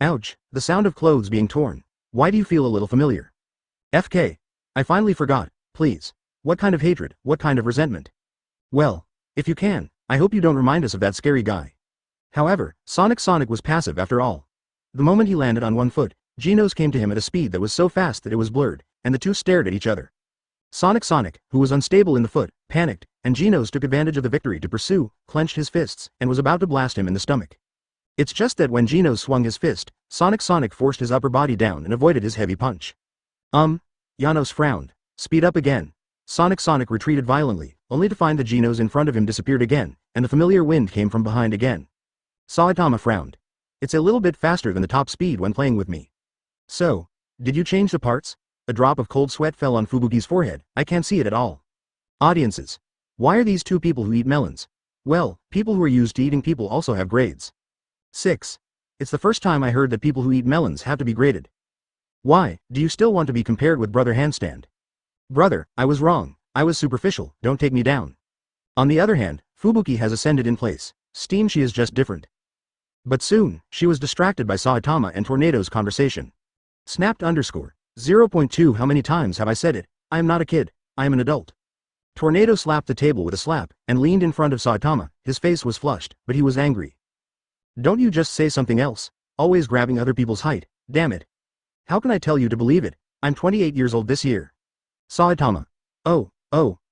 Ouch, the sound of clothes being torn. Why do you feel a little familiar? FK. I finally forgot, please. What kind of hatred, what kind of resentment? Well, if you can, I hope you don't remind us of that scary guy. However, Sonic was passive after all. The moment he landed on one foot, Genos came to him at a speed that was so fast that it was blurred, and the two stared at each other. Sonic, who was unstable in the foot, panicked, and Genos took advantage of the victory to pursue, clenched his fists, and was about to blast him in the stomach. It's just that when Genos swung his fist, Sonic forced his upper body down and avoided his heavy punch. Janos frowned. Speed up again. Sonic retreated violently, only to find the Genos in front of him disappeared again, and the familiar wind came from behind again. Saitama frowned. It's a little bit faster than the top speed when playing with me. So, did you change the parts? A drop of cold sweat fell on Fubuki's forehead, I can't see it at all. Audiences. Why are these two people who eat melons? Well, people who are used to eating people also have grades. 6. It's the first time I heard that people who eat melons have to be graded. Why, do you still want to be compared with Brother Handstand? Brother, I was wrong, I was superficial, don't take me down. On the other hand, Fubuki has ascended in place, steam she is just different. But soon, she was distracted by Saitama and Tornado's conversation. Snapped _ 0.2 How many times have I said it? I am not a kid, I am an adult. Tornado slapped the table with a slap, and leaned in front of Saitama, his face was flushed, but he was angry. Don't you just say something else, always grabbing other people's height, damn it. How can I tell you to believe it? I'm 28 years old this year. Saitama. Oh,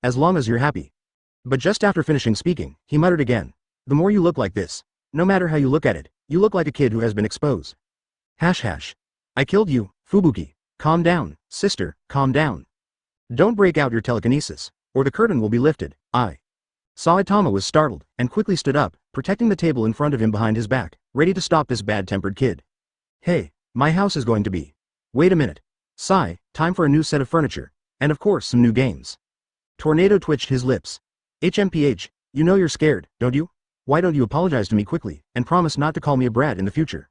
as long as you're happy. But just after finishing speaking, he muttered again. The more you look like this, no matter how you look at it, you look like a kid who has been exposed. #. I killed you, Fubuki. Calm down, sister, calm down. Don't break out your telekinesis, or the curtain will be lifted, Saitama was startled, and quickly stood up, protecting the table in front of him behind his back, ready to stop this bad-tempered kid. Hey, my house is going to be. Wait a minute. Time for a new set of furniture, and of course some new games. Tornado twitched his lips. HMPH, you know you're scared, don't you? Why don't you apologize to me quickly, and promise not to call me a brat in the future?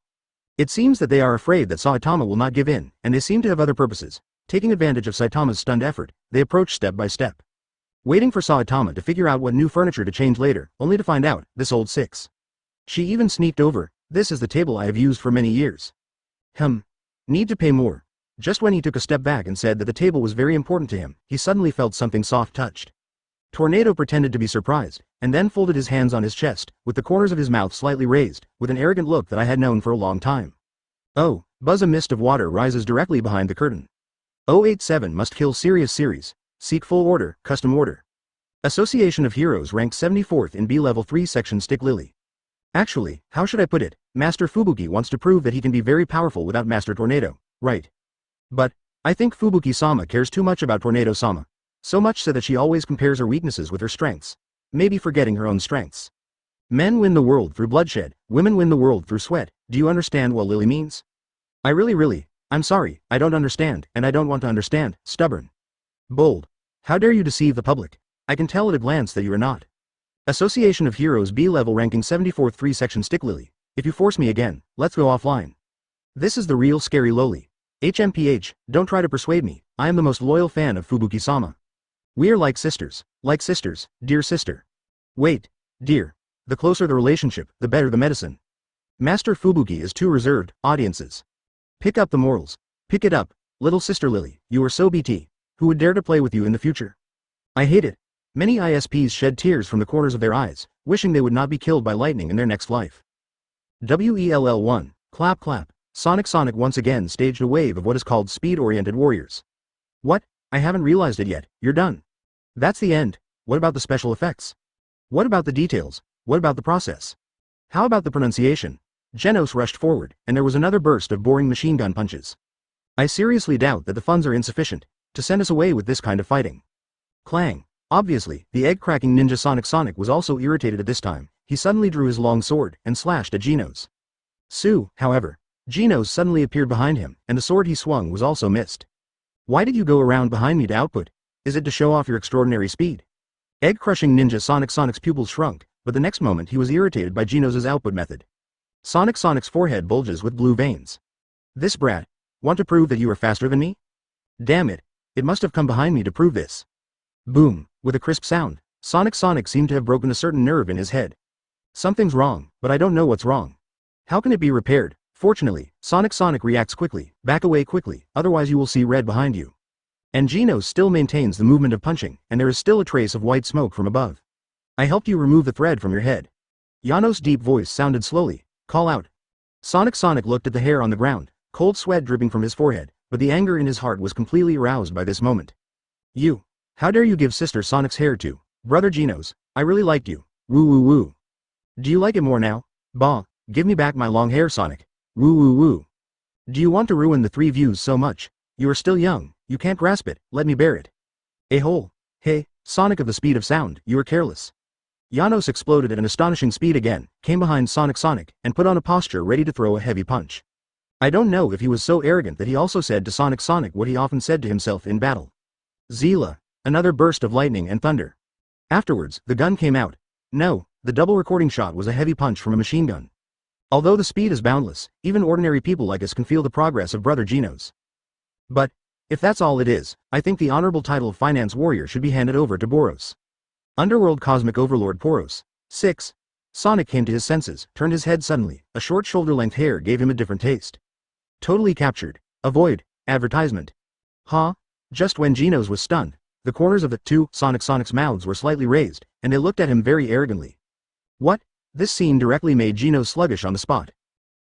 It seems that they are afraid that Saitama will not give in, and they seem to have other purposes. Taking advantage of Saitama's stunned effort, they approach step by step. Waiting for Saitama to figure out what new furniture to change later, only to find out, this old 6. She even sneaked over, this is the table I have used for many years. Need to pay more. Just when he took a step back and said that the table was very important to him, he suddenly felt something soft touched. Tornado pretended to be surprised, and then folded his hands on his chest, with the corners of his mouth slightly raised, with an arrogant look that I had known for a long time. Oh, buzz a mist of water rises directly behind the curtain. 087 must kill serious series. Seek full order, custom order. Association of Heroes ranked 74th in B level 3 section Stick Lily. Actually, how should I put it, Master Fubuki wants to prove that he can be very powerful without Master Tornado, right? But, I think Fubuki-sama cares too much about Tornado-sama. So much so that she always compares her weaknesses with her strengths. Maybe forgetting her own strengths. Men win the world through bloodshed, women win the world through sweat. Do you understand what Lily means? I really, I'm sorry, I don't understand, and I don't want to understand, stubborn. Bold. How dare you deceive the public? I can tell at a glance that you are not. Association of Heroes B level ranking 74th 3 section Stick Lily. If you force me again, let's go offline. This is the real scary Loli. HMPH, don't try to persuade me, I am the most loyal fan of Fubuki-sama. We are like sisters, dear sister. Wait, dear. The closer the relationship, the better the medicine. Master Fubuki is too reserved, audiences. Pick up the morals. Pick it up, little sister Lily, you are so BT. Who would dare to play with you in the future? I hate it. Many ISPs shed tears from the corners of their eyes, wishing they would not be killed by lightning in their next life. WELL1, clap. Sonic once again staged a wave of what is called speed-oriented warriors. What? I haven't realized it yet, you're done. That's the end. What about the special effects? What about the details? What about the process? How about the pronunciation? Genos rushed forward, and there was another burst of boring machine gun punches. I seriously doubt that the funds are insufficient to send us away with this kind of fighting. Clang. Obviously, the egg-cracking ninja Sonic was also irritated at this time. He suddenly drew his long sword and slashed at Genos. However, Genos suddenly appeared behind him, and the sword he swung was also missed. Why did you go around behind me to output? Is it to show off your extraordinary speed? Egg-crushing ninja Sonic's pupils shrunk, but the next moment he was irritated by Genos' output method. Sonic's forehead bulges with blue veins. This brat, want to prove that you are faster than me? Damn it, it must have come behind me to prove this. Boom, with a crisp sound, Sonic seemed to have broken a certain nerve in his head. Something's wrong, but I don't know what's wrong. How can it be repaired? Fortunately, Sonic reacts quickly, back away quickly, otherwise you will see red behind you. And Genos still maintains the movement of punching, and there is still a trace of white smoke from above. I helped you remove the thread from your head. Janos' deep voice sounded slowly. Call out. Sonic looked at the hair on the ground, cold sweat dripping from his forehead, but the anger in his heart was completely aroused by this moment. You. How dare you give Sister Sonic's hair to Brother Genos? I really liked you. Woo woo woo. Do you like it more now? Bah, give me back my long hair, Sonic. Woo woo woo. Do you want to ruin the 3 views so much? You are still young, you can't grasp it, let me bear it. A-hole. Hey, Sonic of the speed of sound, you are careless. Janos exploded at an astonishing speed again, came behind Sonic, and put on a posture ready to throw a heavy punch. I don't know if he was so arrogant that he also said to Sonic what he often said to himself in battle. Zila. Another burst of lightning and thunder. Afterwards, the gun came out. No, the double recording shot was a heavy punch from a machine gun. Although the speed is boundless, even ordinary people like us can feel the progress of Brother Genos. But, if that's all it is, I think the honorable title of Finance Warrior should be handed over to Boros. Underworld Cosmic Overlord Poros. 6. Sonic came to his senses, turned his head suddenly, a short shoulder-length hair gave him a different taste. Totally captured. Avoid. Advertisement. Huh? Just when Genos was stunned, the corners of the 2 Sonic's mouths were slightly raised, and they looked at him very arrogantly. What? This scene directly made Genos sluggish on the spot.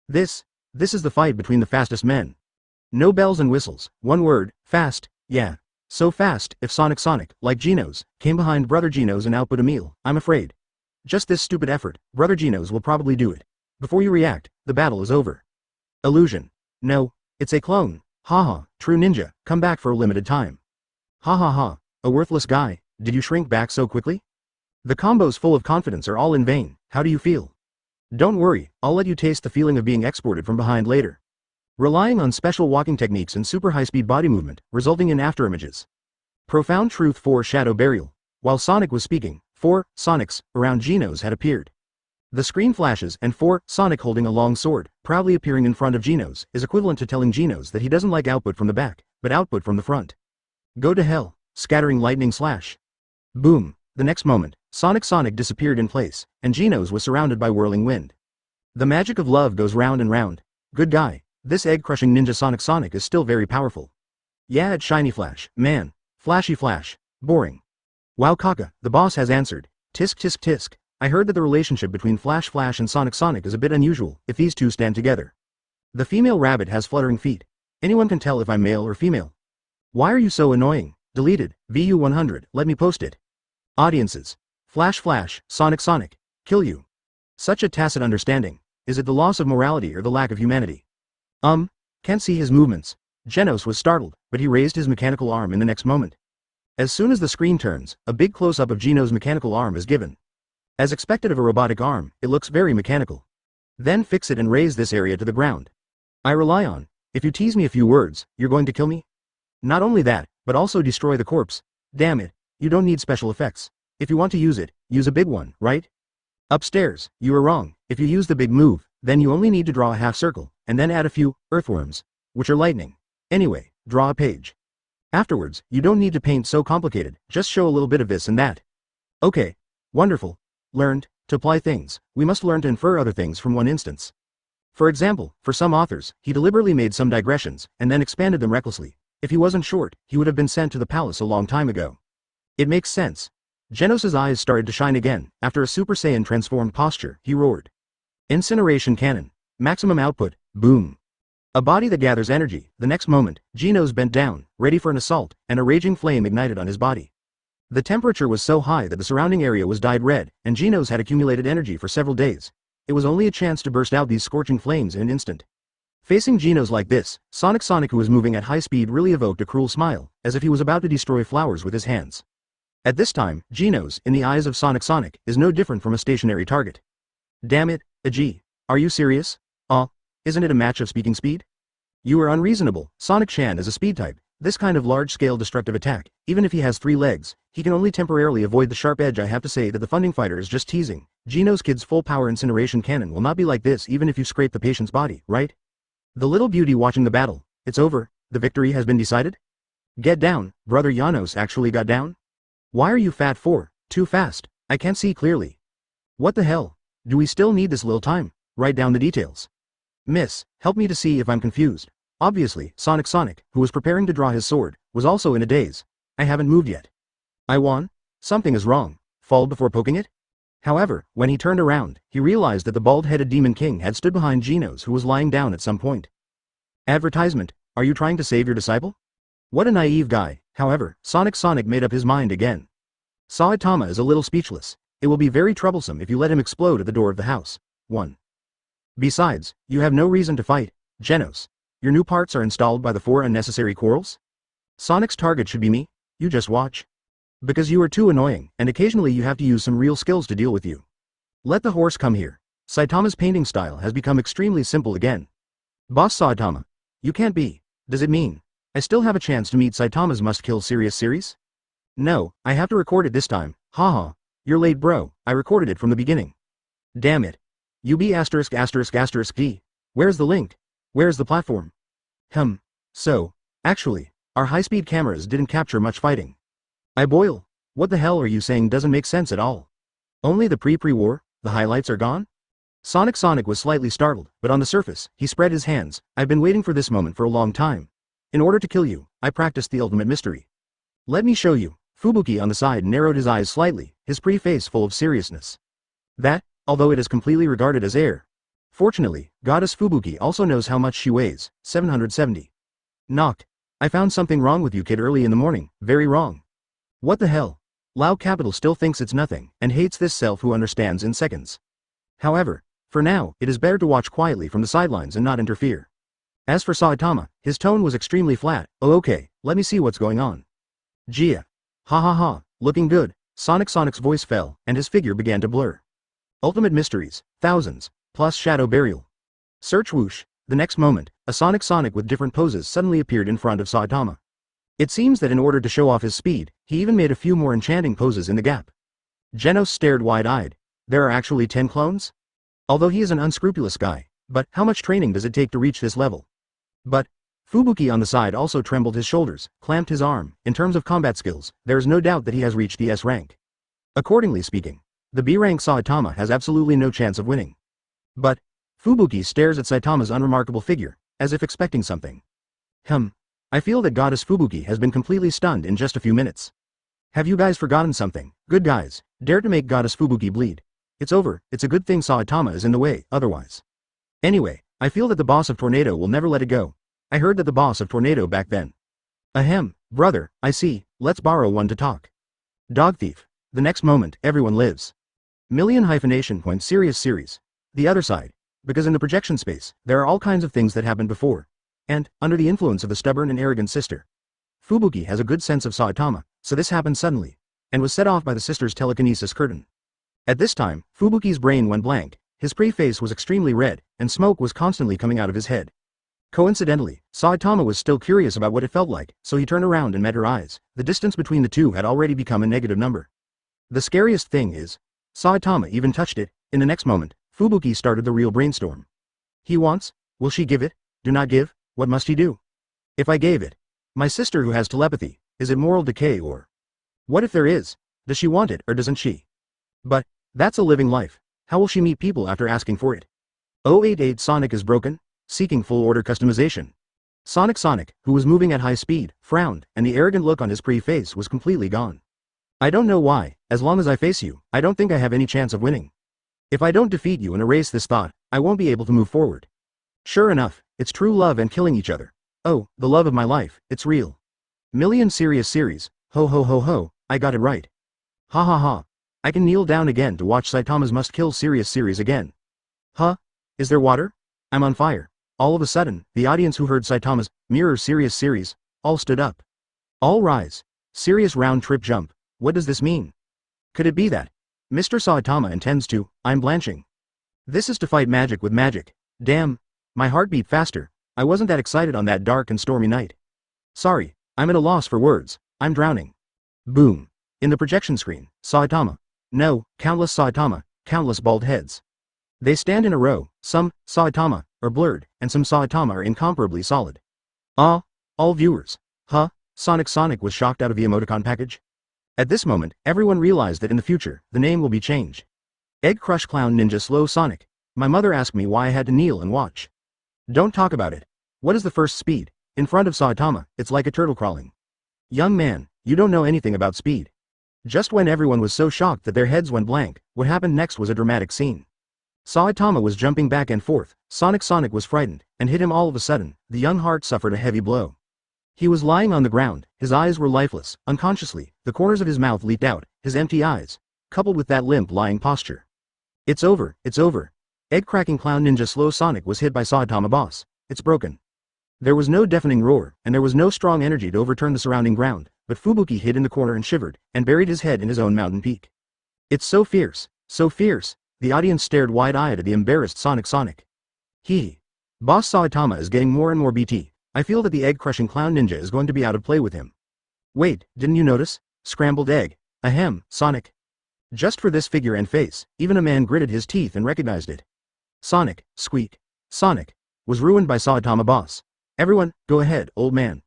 This is the fight between the fastest men. No bells and whistles, one word, fast, yeah. So fast, if Sonic, like Genos, came behind Brother Genos and output a meal, I'm afraid. Just this stupid effort, Brother Genos will probably do it. Before you react, the battle is over. Illusion. No, it's a clone. Haha, true ninja, come back for a limited time. Ha ha ha, a worthless guy, did you shrink back so quickly? The combos full of confidence are all in vain, how do you feel? Don't worry, I'll let you taste the feeling of being exported from behind later. Relying on special walking techniques and super high-speed body movement, resulting in afterimages. Profound truth. 4 Shadow Burial. While Sonic was speaking, 4 Sonics around Genos had appeared. The screen flashes and 4 Sonic holding a long sword, proudly appearing in front of Genos, is equivalent to telling Genos that he doesn't like output from the back, but output from the front. Go to hell, scattering lightning slash. Boom. The next moment, Sonic disappeared in place, and Genos was surrounded by whirling wind. The magic of love goes round and round. Good guy. This egg-crushing ninja Sonic is still very powerful. Yeah, it's shiny flash, man. Flashy flash. Boring. Wow Kaka, the boss has answered. Tisk tisk tisk. I heard that the relationship between Flash and Sonic is a bit unusual, if these two stand together. The female rabbit has fluttering feet. Anyone can tell if I'm male or female. Why are you so annoying? Deleted. VU 100, let me post it. Audiences. Flash, Sonic. Kill you. Such a tacit understanding. Is it the loss of morality or the lack of humanity? Can't see his movements. Genos was startled, but he raised his mechanical arm in the next moment. As soon as the screen turns, a big close-up of Genos' mechanical arm is given. As expected of a robotic arm, it looks very mechanical. Then fix it and raise this area to the ground. I rely on. If you tease me a few words, you're going to kill me? Not only that, but also destroy the corpse. Damn it, you don't need special effects. If you want to use it, use a big one, right? Upstairs, you are wrong. If you use the big move, then you only need to draw a half circle, and then add a few earthworms, which are lightning. Anyway, draw a page. Afterwards, you don't need to paint so complicated, just show a little bit of this and that. Okay. Wonderful. Learned. To apply things, we must learn to infer other things from one instance. For example, for some authors, he deliberately made some digressions, and then expanded them recklessly. If he wasn't short, he would have been sent to the palace a long time ago. It makes sense. Genos' eyes started to shine again. After a Super Saiyan transformed posture, he roared. Incineration cannon. Maximum output. Boom. A body that gathers energy. The next moment, Genos bent down, ready for an assault, and a raging flame ignited on his body. The temperature was so high that the surrounding area was dyed red, and Genos had accumulated energy for several days. It was only a chance to burst out these scorching flames in an instant. Facing Genos like this, Sonic who was moving at high speed really evoked a cruel smile, as if he was about to destroy flowers with his hands. At this time, Genos, in the eyes of Sonic, is no different from a stationary target. Damn it, G. Are you serious? Isn't it a match of speaking speed? You are unreasonable. Sonic-chan is a speed type. This kind of large-scale destructive attack, even if he has 3 legs, he can only temporarily avoid the sharp edge. I have to say that the funding fighter is just teasing. Genos Kid's full-power incineration cannon will not be like this even if you scrape the patient's body, right? The little beauty watching the battle. It's over. The victory has been decided? Get down. Brother Janos actually got down? Why are you fat for? Too fast. I can't see clearly. What the hell? Do we still need this little time? Write down the details. Miss, help me to see if I'm confused. Obviously, Sonic, who was preparing to draw his sword, was also in a daze. I haven't moved yet. I won? Something is wrong. Fall before poking it? However, when he turned around, he realized that the bald-headed Demon King had stood behind Genos, who was lying down at some point. Advertisement, are you trying to save your disciple? What a naive guy. However, Sonic made up his mind again. Saitama is a little speechless. It will be very troublesome if you let him explode at the door of the house. 1. Besides, you have no reason to fight, Genos. Your new parts are installed by the 4 unnecessary quarrels? Sonic's target should be me, you just watch. Because you are too annoying, and occasionally you have to use some real skills to deal with you. Let the horse come here. Saitama's painting style has become extremely simple again. Boss Saitama. You can't be. Does it mean I still have a chance to meet Saitama's must-kill series? No, I have to record it this time. Haha. You're late bro, I recorded it from the beginning. Damn it. UB*****D. Where's the link? Where's the platform? So, actually, our high-speed cameras didn't capture much fighting. I boil. What the hell are you saying doesn't make sense at all? Only the pre-war, the highlights are gone? Sonic was slightly startled, but on the surface, he spread his hands. I've been waiting for this moment for a long time. In order to kill you, I practiced the ultimate mystery. Let me show you. Fubuki on the side narrowed his eyes slightly, his face full of seriousness. That, although it is completely regarded as air. Fortunately, Goddess Fubuki also knows how much she weighs, 770. Knocked. I found something wrong with you kid early in the morning, very wrong. What the hell? Lao Capital still thinks it's nothing, and hates this self who understands in seconds. However, for now, it is better to watch quietly from the sidelines and not interfere. As for Saitama, his tone was extremely flat. Oh okay, let me see what's going on. Gia. Ha ha ha, looking good. Sonic's voice fell, and his figure began to blur. Ultimate mysteries, thousands, plus shadow burial. Search whoosh. The next moment, a Sonic with different poses suddenly appeared in front of Saitama. It seems that in order to show off his speed, he even made a few more enchanting poses in the gap. Genos stared wide-eyed. There are actually 10 clones? Although he is an unscrupulous guy, but how much training does it take to reach this level? But Fubuki on the side also trembled his shoulders, clamped his arm. In terms of combat skills, there is no doubt that he has reached the S rank. Accordingly speaking, the B rank Saitama has absolutely no chance of winning. But Fubuki stares at Saitama's unremarkable figure, as if expecting something. I feel that Goddess Fubuki has been completely stunned in just a few minutes. Have you guys forgotten something? Good guys, dare to make Goddess Fubuki bleed. It's over, it's a good thing Saitama is in the way, otherwise. Anyway, I feel that the boss of Tornado will never let it go. I heard that the boss of Tornado back then. Ahem, brother, I see, let's borrow one to talk. Dog thief. The next moment, everyone lives. Million-point serious series. The other side. Because in the projection space, there are all kinds of things that happened before. And, under the influence of the stubborn and arrogant sister. Fubuki has a good sense of Saitama, so this happened suddenly, and was set off by the sister's telekinesis curtain. At this time, Fubuki's brain went blank, his face was extremely red, and smoke was constantly coming out of his head. Coincidentally, Saitama was still curious about what it felt like, so he turned around and met her eyes. The distance between the two had already become a negative number. The scariest thing is, Saitama even touched it. In the next moment, Fubuki started the real brainstorm. He wants, will she give it? Do not give, what must he do? If I gave it, my sister who has telepathy, is it moral decay or? What if there is? Does she want it or doesn't she? But, that's a living life. How will she meet people after asking for it? 088 Sonic is broken, seeking full order customization. Sonic, who was moving at high speed, frowned, and the arrogant look on his face was completely gone. I don't know why, as long as I face you, I don't think I have any chance of winning. If I don't defeat you and erase this thought, I won't be able to move forward. Sure enough, it's true love and killing each other. Oh, the love of my life, it's real. Million serious series, ho ho ho ho, I got it right. Ha ha ha. I can kneel down again to watch Saitama's must-kill serious series again. Huh? Is there water? I'm on fire. All of a sudden, the audience who heard Saitama's Mirror Serious series all stood up. All rise. Serious round trip jump. What does this mean? Could it be that Mr. Saitama intends to? I'm blanching. This is to fight magic with magic. Damn. My heart beat faster. I wasn't that excited on that dark and stormy night. Sorry, I'm at a loss for words. I'm drowning. Boom. In the projection screen, Saitama. No, countless Saitama, countless bald heads. They stand in a row. Some Saitama are blurred, and some Saitama are incomparably solid. Ah, all viewers. Huh? Sonic was shocked out of the emoticon package. At this moment, everyone realized that in the future, the name will be changed. Egg Crush Clown Ninja Slow Sonic. My mother asked me why I had to kneel and watch. Don't talk about it. What is the first speed? In front of Saitama, it's like a turtle crawling. Young man, you don't know anything about speed. Just when everyone was so shocked that their heads went blank, what happened next was a dramatic scene. Saitama was jumping back and forth. Sonic was frightened, and hit him all of a sudden. The young heart suffered a heavy blow. He was lying on the ground, his eyes were lifeless, unconsciously, the corners of his mouth leaked out, his empty eyes, coupled with that limp lying posture. It's over, it's over. Egg-cracking clown ninja Slow Sonic was hit by Saitama boss. It's broken. There was no deafening roar, and there was no strong energy to overturn the surrounding ground, but Fubuki hid in the corner and shivered, and buried his head in his own mountain peak. It's so fierce, so fierce. The audience stared wide-eyed at the embarrassed Sonic. Hee. Boss Saitama is getting more and more BT. I feel that the egg-crushing clown ninja is going to be out of play with him. Wait, didn't you notice? Scrambled egg. Ahem, Sonic. Just for this figure and face, even a man gritted his teeth and recognized it. Sonic, squeak. Sonic was ruined by Saitama boss. Everyone, go ahead, old man.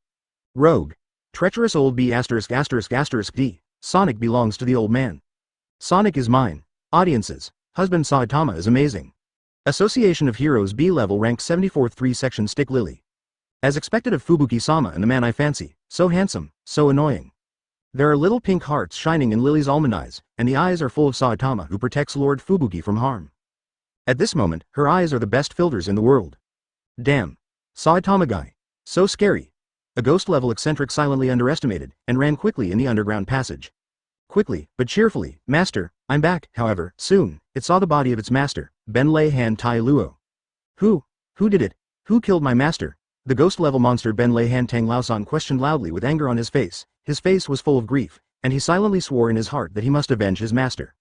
Rogue. Treacherous old B*********. D. Sonic belongs to the old man. Sonic is mine. Audiences. Husband Saitama is amazing. Association of Heroes B level ranked 74th 3 section Stick Lily. As expected of Fubuki-sama and the man I fancy, so handsome, so annoying. There are little pink hearts shining in Lily's almond eyes, and the eyes are full of Saitama who protects Lord Fubuki from harm. At this moment, her eyes are the best filters in the world. Damn. Saitama guy. So scary. A ghost level eccentric silently underestimated, and ran quickly in the underground passage. Quickly, but cheerfully, master, I'm back. However, soon, it saw the body of its master, Benlei Han Tai Luo. Who did it? Who killed my master? The ghost-level monster Benlei Han Tang Laosan questioned loudly with anger on his face. His face was full of grief, and he silently swore in his heart that he must avenge his master.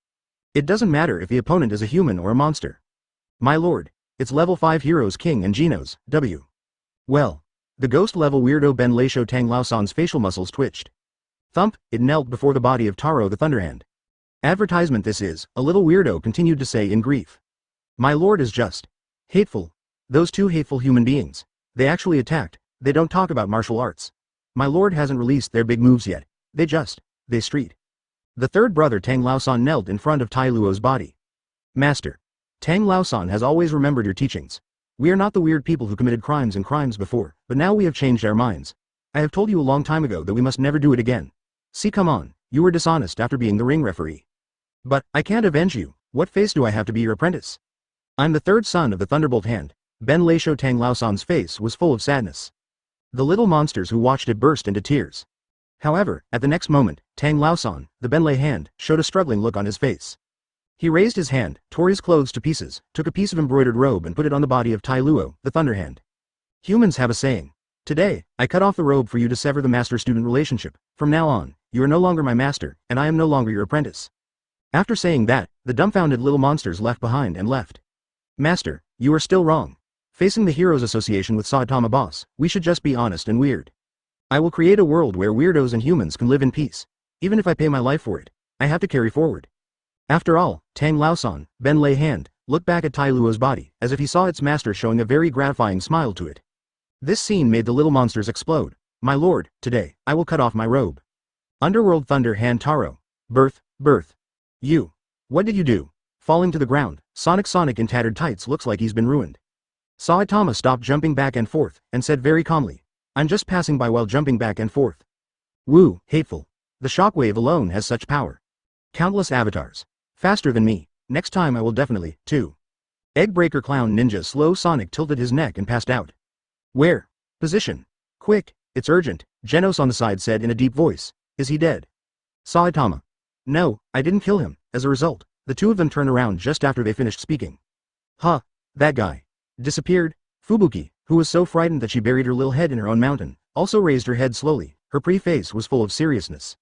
It doesn't matter if the opponent is a human or a monster. My lord, it's level 5 heroes King and Genos, W. Well, the ghost-level weirdo Benlei Shou Tang Laosan's facial muscles twitched. Thump, it knelt before the body of Taro the Thunderhand. Advertisement this is, a little weirdo continued to say in grief. My lord is just hateful. Those two hateful human beings. They actually attacked. They don't talk about martial arts. My lord hasn't released their big moves yet. They street. The third brother Tang Laosan knelt in front of Tai Luo's body. Master. Tang Laosan has always remembered your teachings. We are not the weird people who committed crimes before, but now we have changed our minds. I have told you a long time ago that we must never do it again. See, come on, you were dishonest after being the ring referee. But, I can't avenge you. What face do I have to be your apprentice? I'm the third son of the Thunderbolt Hand. Benlei Shou Tang Laosan's face was full of sadness. The little monsters who watched it burst into tears. However, at the next moment, Tang Laosan, the Benlei Hand, showed a struggling look on his face. He raised his hand, tore his clothes to pieces, took a piece of embroidered robe and put it on the body of Tai Luo, the Thunderhand. Humans have a saying. Today, I cut off the robe for you to sever the master-student relationship. From now on, you are no longer my master, and I am no longer your apprentice. After saying that, the dumbfounded little monsters left behind and left. Master, you are still wrong. Facing the Heroes Association with Saitama boss, we should just be honest and weird. I will create a world where weirdos and humans can live in peace. Even if I pay my life for it, I have to carry forward. After all, Tang Laosan, Benlei Hand, looked back at Tai Luo's body, as if he saw its master showing a very gratifying smile to it. This scene made the little monsters explode. My lord, today, I will cut off my robe. Underworld Thunder Hand Taro. Birth. You. What did you do? Falling to the ground, Sonic in tattered tights looks like he's been ruined. Saitama stopped jumping back and forth, and said very calmly, I'm just passing by while jumping back and forth. Woo, hateful. The shockwave alone has such power. Countless avatars. Faster than me. Next time I will definitely, too. Eggbreaker Clown Ninja Slow Sonic tilted his neck and passed out. Where? Position. Quick, it's urgent, Genos on the side said in a deep voice. Is he dead? Saitama. No, I didn't kill him. As a result, the two of them turned around just after they finished speaking. Huh. That guy. Disappeared? Fubuki, who was so frightened that she buried her little head in her own mountain, also raised her head slowly. Her pretty face was full of seriousness.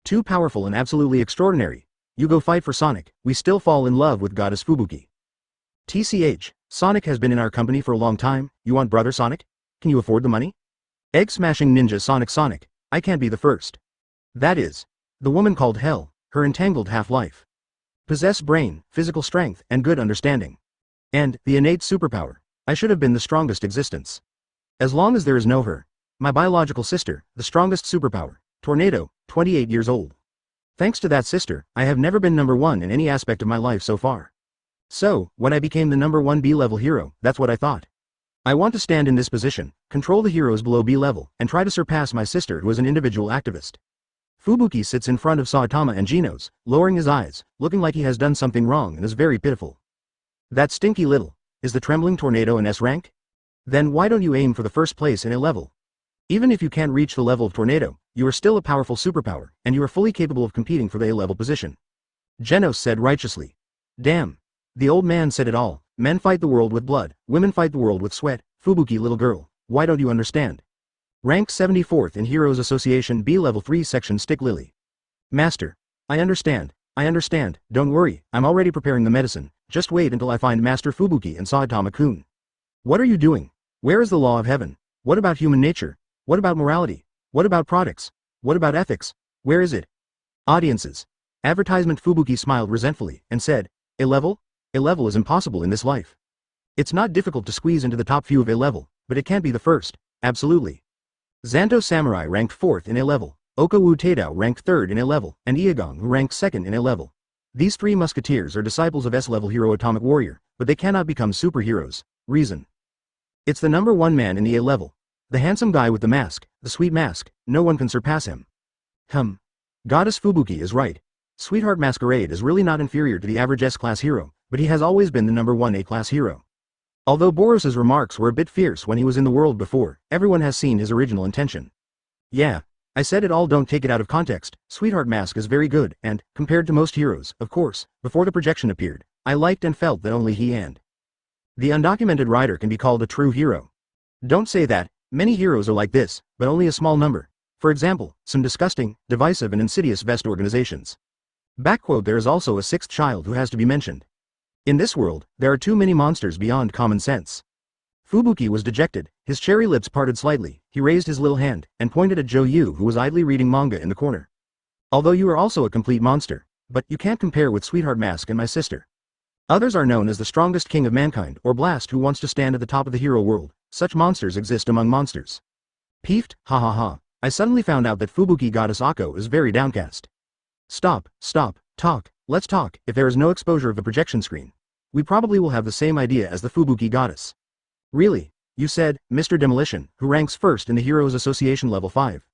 Too powerful and absolutely extraordinary. You go fight for Sonic, we still fall in love with Goddess Fubuki. TCH, Sonic has been in our company for a long time, you want brother Sonic? Can you afford the money? Egg-smashing ninja Sonic, I can't be the first. That is. The woman called Hell, her entangled half-life. Possess brain, physical strength, and good understanding. And, the innate superpower. I should have been the strongest existence. As long as there is no her. My biological sister, the strongest superpower, Tornado, 28 years old. Thanks to that sister, I have never been number one in any aspect of my life so far. So, when I became the number one B-level hero, that's what I thought. I want to stand in this position, control the heroes below B-level, and try to surpass my sister who is an individual activist. Fubuki sits in front of Saitama and Genos, lowering his eyes, looking like he has done something wrong and is very pitiful. That stinky little. Is the trembling tornado an S rank? Then why don't you aim for the first place in A level? Even if you can't reach the level of tornado, you are still a powerful superpower, and you are fully capable of competing for the A level position. Genos said righteously. Damn. The old man said it all. Men fight the world with blood, women fight the world with sweat. Fubuki little girl, why don't you understand? Rank 74th in Heroes Association B Level 3 Section Stick Lily. Master. I understand, don't worry, I'm already preparing the medicine, just wait until I find Master Fubuki and Saitama-kun. What are you doing? Where is the law of heaven? What about human nature? What about morality? What about products? What about ethics? Where is it? Audiences. Advertisement. Fubuki smiled resentfully, and said, A level? A level is impossible in this life. It's not difficult to squeeze into the top few of A level, but it can't be the first, absolutely. Zanto Samurai ranked 4th in A level, Okawu Teidao ranked 3rd in A level, and Iagong who ranked 2nd in A level. These three musketeers are disciples of S-level hero Atomic Warrior, but they cannot become superheroes. Reason. It's the number one man in the A level. The handsome guy with the mask, the sweet mask, no one can surpass him. Goddess Fubuki is right. Sweetheart Masquerade is really not inferior to the average S-class hero, but he has always been the number one A-class hero. Although Boros' remarks were a bit fierce when he was in the world before, everyone has seen his original intention. Yeah. I said it all, don't take it out of context. Sweetheart Mask is very good, and, compared to most heroes, of course, before the projection appeared, I liked and felt that only he and the undocumented rider can be called a true hero. Don't say that, many heroes are like this, but only a small number. For example, some disgusting, divisive and insidious vest organizations. Backquote. There is also a sixth child who has to be mentioned. In this world, there are too many monsters beyond common sense. Fubuki was dejected, his cherry lips parted slightly, he raised his little hand, and pointed at Joe who was idly reading manga in the corner. Although you are also a complete monster, but you can't compare with Sweetheart Mask and my sister. Others are known as the strongest king of mankind or Blast who wants to stand at the top of the hero world, such monsters exist among monsters. Peeved, ha ha ha, I suddenly found out that Fubuki Goddess Akko is very downcast. Stop, talk, let's talk. If there is no exposure of the projection screen, we probably will have the same idea as the Fubuki Goddess. Really? You said, Mr. Demolition, who ranks first in the Heroes Association level 5.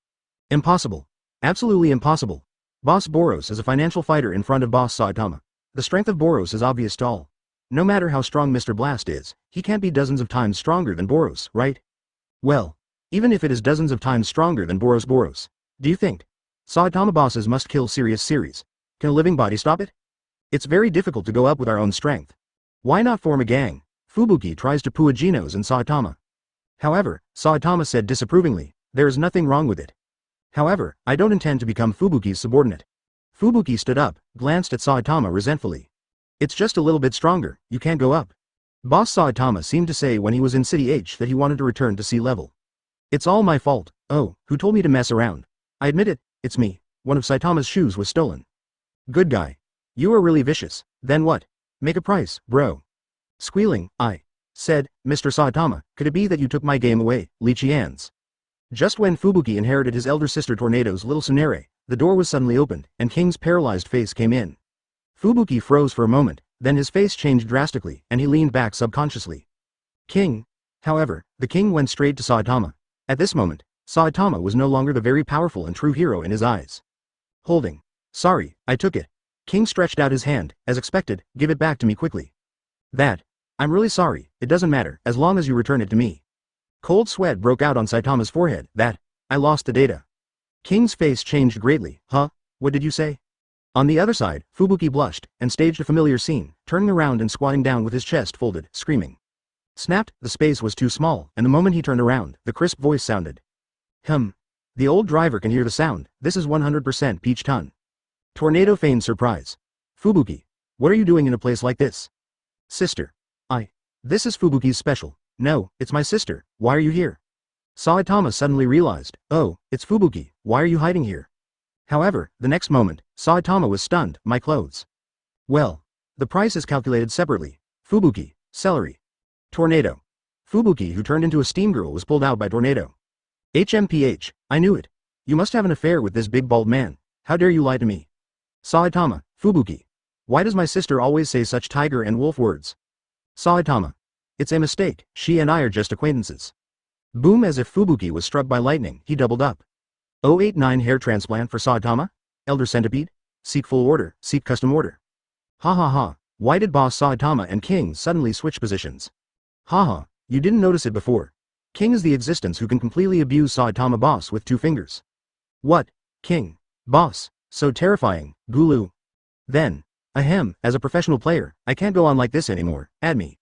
Impossible. Absolutely impossible. Boss Boros is a financial fighter in front of Boss Saitama. The strength of Boros is obvious to all. No matter how strong Mr. Blast is, he can't be dozens of times stronger than Boros, right? Well, even if it is dozens of times stronger than Boros, do you think Saitama bosses must kill series? Can a living body stop it? It's very difficult to go up with our own strength. Why not form a gang? Fubuki tries to poo Genos and Saitama. However, Saitama said disapprovingly, there is nothing wrong with it. However, I don't intend to become Fubuki's subordinate. Fubuki stood up, glanced at Saitama resentfully. It's just a little bit stronger, you can't go up. Boss Saitama seemed to say when he was in City H that he wanted to return to sea level. It's all my fault. Oh, who told me to mess around? I admit it, it's me. One of Saitama's shoes was stolen. Good guy. You are really vicious. Then what? Make a price, bro. Squealing, I said, Mr. Saitama, could it be that you took my game away, Lichians? Just when Fubuki inherited his elder sister Tornado's little Tsundere, the door was suddenly opened, and King's paralyzed face came in. Fubuki froze for a moment, then his face changed drastically, and he leaned back subconsciously. King. However, the king went straight to Saitama. At this moment, Saitama was no longer the very powerful and true hero in his eyes. Holding. Sorry, I took it. King stretched out his hand, as expected, give it back to me quickly. I'm really sorry, it doesn't matter, as long as you return it to me. Cold sweat broke out on Saitama's forehead, I lost the data. King's face changed greatly, huh? What did you say? On the other side, Fubuki blushed, and staged a familiar scene, turning around and squatting down with his chest folded, screaming. Snapped, the space was too small, and the moment he turned around, the crisp voice sounded. The old driver can hear the sound, this is 100% peach ton. Tornado feigned surprise. Fubuki. What are you doing in a place like this? Sister. This is Fubuki's special. No, it's my sister, why are you here? Saitama suddenly realized, oh, it's Fubuki, why are you hiding here? However, the next moment, Saitama was stunned, my clothes. Well, the price is calculated separately. Fubuki, celery. Tornado. Fubuki, who turned into a steam girl, was pulled out by Tornado. HMPH, I knew it. You must have an affair with this big bald man. How dare you lie to me? Saitama, Fubuki. Why does my sister always say such tiger and wolf words? Saitama. It's a mistake, she and I are just acquaintances. Boom, as if Fubuki was struck by lightning, he doubled up. 089 hair transplant for Saitama? Elder Centipede? Seek full order, seek custom order. Ha ha ha, why did Boss Saitama and King suddenly switch positions? Haha, you didn't notice it before. King is the existence who can completely abuse Saitama Boss with 2 fingers. What? King? Boss? So terrifying, Gulu. Then. Ahem, as a professional player, I can't go on like this anymore, add me.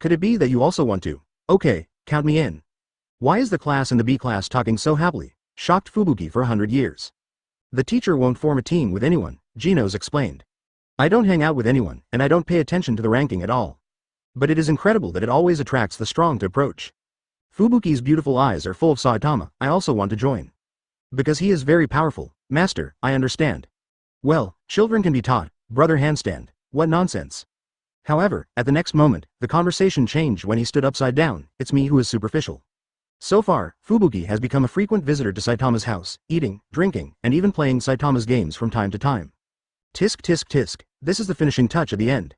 Could it be that you also want to? Okay, count me in. Why is the class and the B class talking so happily? Shocked Fubuki for 100 years. The teacher won't form a team with anyone, Genos explained. I don't hang out with anyone, and I don't pay attention to the ranking at all. But it is incredible that it always attracts the strong to approach. Fubuki's beautiful eyes are full of Saitama, I also want to join. Because he is very powerful, master, I understand. Well, children can be taught, brother handstand, what nonsense. However, at the next moment, the conversation changed when he stood upside down, it's me who is superficial. So far, Fubuki has become a frequent visitor to Saitama's house, eating, drinking, and even playing Saitama's games from time to time. Tisk tisk tisk, this is the finishing touch at the end.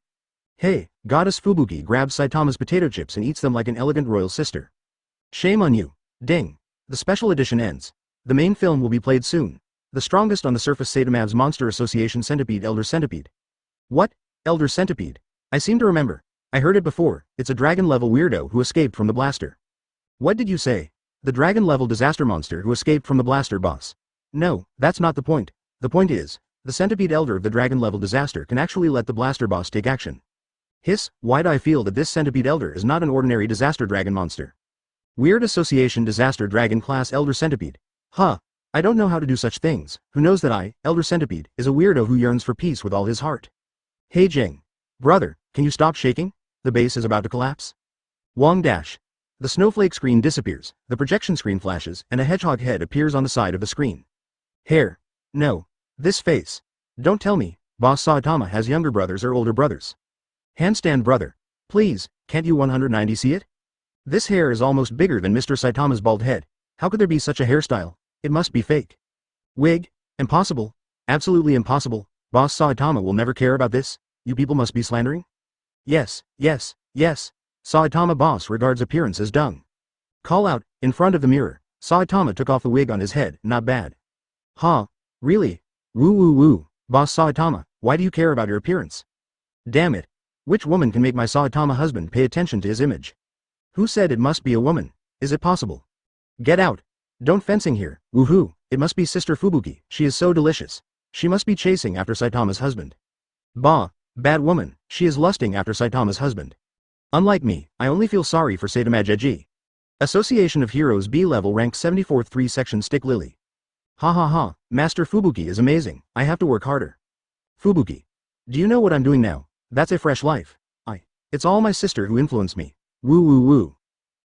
Hey, Goddess Fubuki grabs Saitama's potato chips and eats them like an elegant royal sister. Shame on you. Ding. The special edition ends. The main film will be played soon. The strongest on the surface Saitamav's Monster Association Centipede Elder Centipede. What? Elder Centipede? I seem to remember. I heard it before, it's a dragon-level weirdo who escaped from the blaster. What did you say? The dragon-level disaster monster who escaped from the blaster boss. No, that's not the point. The point is, the Centipede Elder of the dragon-level disaster can actually let the blaster boss take action. Hiss, why do I feel that this Centipede Elder is not an ordinary disaster dragon monster? Weird Association Disaster Dragon Class Elder Centipede. Huh. I don't know how to do such things, who knows that I, Elder Centipede, is a weirdo who yearns for peace with all his heart. Hey Jing. Brother, can you stop shaking? The base is about to collapse. Wong dash. The snowflake screen disappears, the projection screen flashes, and a hedgehog head appears on the side of the screen. Hair. No. This face. Don't tell me, Boss Saitama has younger brothers or older brothers. Handstand brother. Please, can't you 190 see it? This hair is almost bigger than Mr. Saitama's bald head. How could there be such a hairstyle? It must be fake. Wig? Impossible. Absolutely impossible. Boss Saitama will never care about this. You people must be slandering? Yes, yes, yes. Saitama boss regards appearance as dung. Call out, in front of the mirror. Saitama took off the wig on his head, not bad. Huh? Really? Woo woo woo. Boss Saitama, why do you care about your appearance? Damn it. Which woman can make my Saitama husband pay attention to his image? Who said it must be a woman? Is it possible? Get out. Don't fencing here, woohoo, it must be Sister Fubuki, she is so delicious. She must be chasing after Saitama's husband. Bah, bad woman, she is lusting after Saitama's husband. Unlike me, I only feel sorry for Saitama Jeji. Association of Heroes B level ranked 74th 3 section Stick Lily. Ha ha ha, Master Fubuki is amazing, I have to work harder. Fubuki. Do you know what I'm doing now? That's a fresh life. It's all my sister who influenced me. Woo woo woo.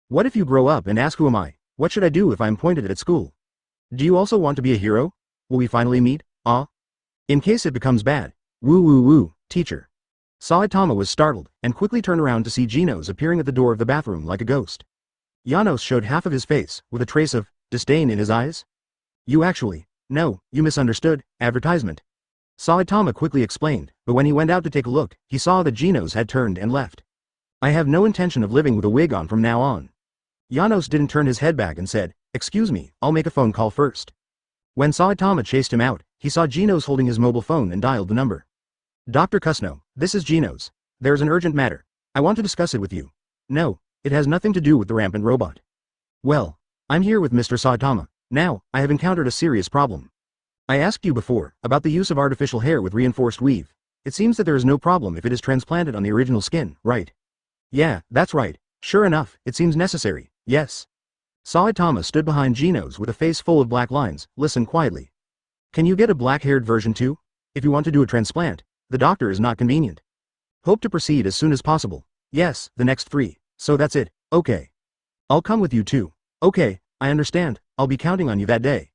What if you grow up and ask who am I? What should I do if I'm pointed at school? Do you also want to be a hero? Will we finally meet? In case it becomes bad. Woo woo woo, teacher. Saitama was startled, and quickly turned around to see Genos appearing at the door of the bathroom like a ghost. Janos showed half of his face, with a trace of disdain in his eyes. You actually, no, you misunderstood, advertisement. Saitama quickly explained, but when he went out to take a look, he saw that Genos had turned and left. I have no intention of living with a wig on from now on. Janos didn't turn his head back and said, excuse me, I'll make a phone call first. When Saitama chased him out, he saw Genos holding his mobile phone and dialed the number. Dr. Kusno, this is Genos. There's an urgent matter. I want to discuss it with you. No, it has nothing to do with the rampant robot. Well, I'm here with Mr. Saitama. Now, I have encountered a serious problem. I asked you before, about the use of artificial hair with reinforced weave. It seems that there is no problem if it is transplanted on the original skin, right? Yeah, that's right. Sure enough, it seems necessary, yes. Saitama stood behind Genos with a face full of black lines. Listen quietly. Can you get a black-haired version too? If you want to do a transplant, the doctor is not convenient. Hope to proceed as soon as possible. Yes, the next 3. So that's it, okay. I'll come with you too. Okay, I understand, I'll be counting on you that day.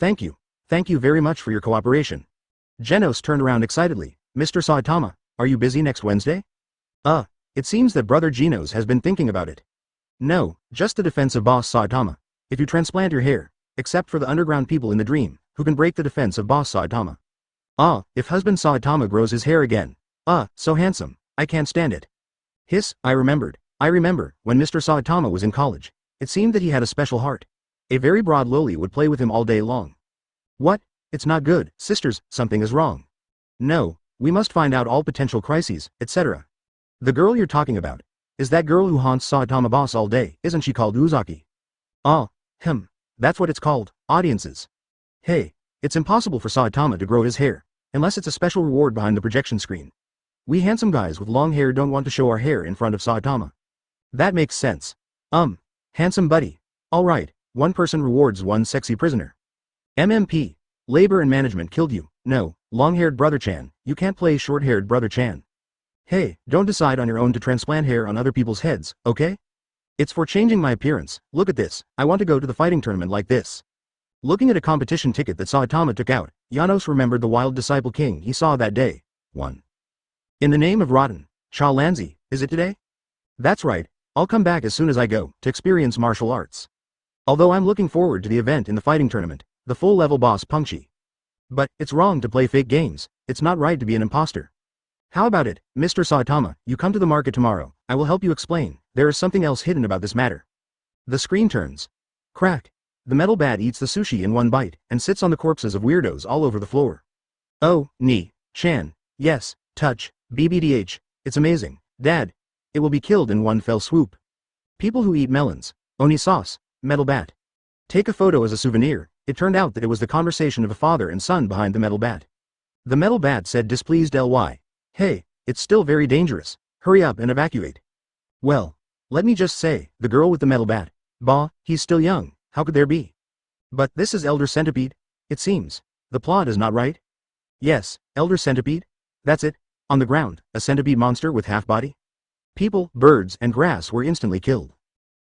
Thank you. Thank you very much for your cooperation. Genos turned around excitedly. Mr. Saitama, are you busy next Wednesday? It seems that Brother Genos has been thinking about it. No, just the defense of Boss Saitama. If you transplant your hair, except for the underground people in the dream, who can break the defense of Boss Saitama. If husband Saitama grows his hair again. So handsome, I can't stand it. Hiss, I remember, when Mr. Saitama was in college. It seemed that he had a special heart. A very broad loli would play with him all day long. What? It's not good, sisters, something is wrong. No, we must find out all potential crises, etc. The girl you're talking about. Is that girl who haunts Saitama boss all day, isn't she called Uzaki? That's what it's called, audiences. Hey, it's impossible for Saitama to grow his hair, unless it's a special reward behind the projection screen. We handsome guys with long hair don't want to show our hair in front of Saitama. That makes sense. Handsome buddy. Alright, one person rewards one sexy prisoner. MMP. Labor and management killed you. No, long-haired brother Chan, you can't play short-haired brother Chan. Hey, don't decide on your own to transplant hair on other people's heads, okay? It's for changing my appearance. Look at this, I want to go to the fighting tournament like this. Looking at a competition ticket that Saitama took out, Janos remembered the wild disciple king he saw that day. 1. In the name of Rotten, Cha Lanzi, is it today? That's right, I'll come back as soon as I go, to experience martial arts. Although I'm looking forward to the event in the fighting tournament, the full-level boss Punchy. But, it's wrong to play fake games, it's not right to be an imposter. How about it, Mr. Saitama, you come to the market tomorrow, I will help you explain, there is something else hidden about this matter. The screen turns. Crack. The metal bat eats the sushi in one bite, and sits on the corpses of weirdos all over the floor. Oh, Chan, yes, touch, BBDH, it's amazing, Dad. It will be killed in one fell swoop. People who eat melons, oni sauce, metal bat. Take a photo as a souvenir. It turned out that it was the conversation of a father and son behind the metal bat. The metal bat said displeased ly. Hey, it's still very dangerous, hurry up and evacuate. Well, let me just say, the girl with the metal bat. Bah, he's still young, how could there be? But this is Elder Centipede, it seems. The plot is not right? Yes, Elder Centipede? That's it, on the ground, a centipede monster with half body? People, birds, and grass were instantly killed.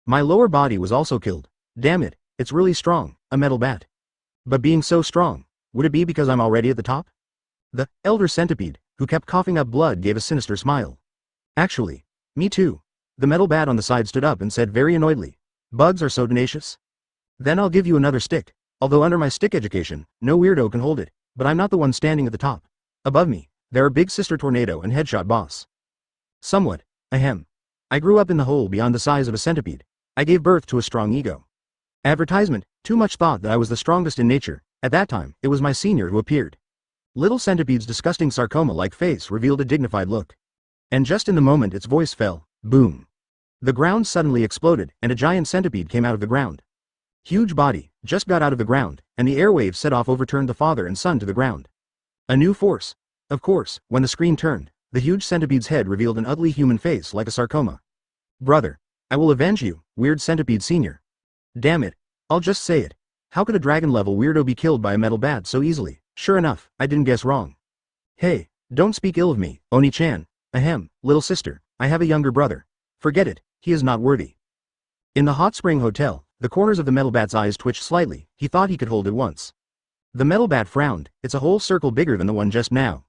My lower body was also killed. Damn it, it's really strong, a metal bat. But being so strong, would it be because I'm already at the top? The Elder Centipede, who kept coughing up blood, gave a sinister smile. Actually, me too. The metal bat on the side stood up and said very annoyedly, bugs are so tenacious. Then I'll give you another stick, although under my stick education, no weirdo can hold it, but I'm not the one standing at the top. Above me, there are Big Sister Tornado and Headshot Boss. Somewhat, ahem. I grew up in the hole beyond the size of a centipede. I gave birth to a strong ego. Advertisement, too much thought that I was the strongest in nature. At that time, it was my senior who appeared. Little Centipede's disgusting sarcoma-like face revealed a dignified look. And just in the moment its voice fell, boom. The ground suddenly exploded, and a giant centipede came out of the ground. Huge body, just got out of the ground, and the airwave set off overturned the father and son to the ground. A new force. Of course, when the screen turned, the huge centipede's head revealed an ugly human face like a sarcoma. Brother. I will avenge you, weird centipede senior. Damn it. I'll just say it. How could a dragon-level weirdo be killed by a metal bat so easily? Sure enough, I didn't guess wrong. Hey, don't speak ill of me, Oni-chan. Ahem, little sister, I have a younger brother. Forget it, he is not worthy. In the hot spring hotel, the corners of the metal bat's eyes twitched slightly, he thought he could hold it once. The metal bat frowned, it's a whole circle bigger than the one just now.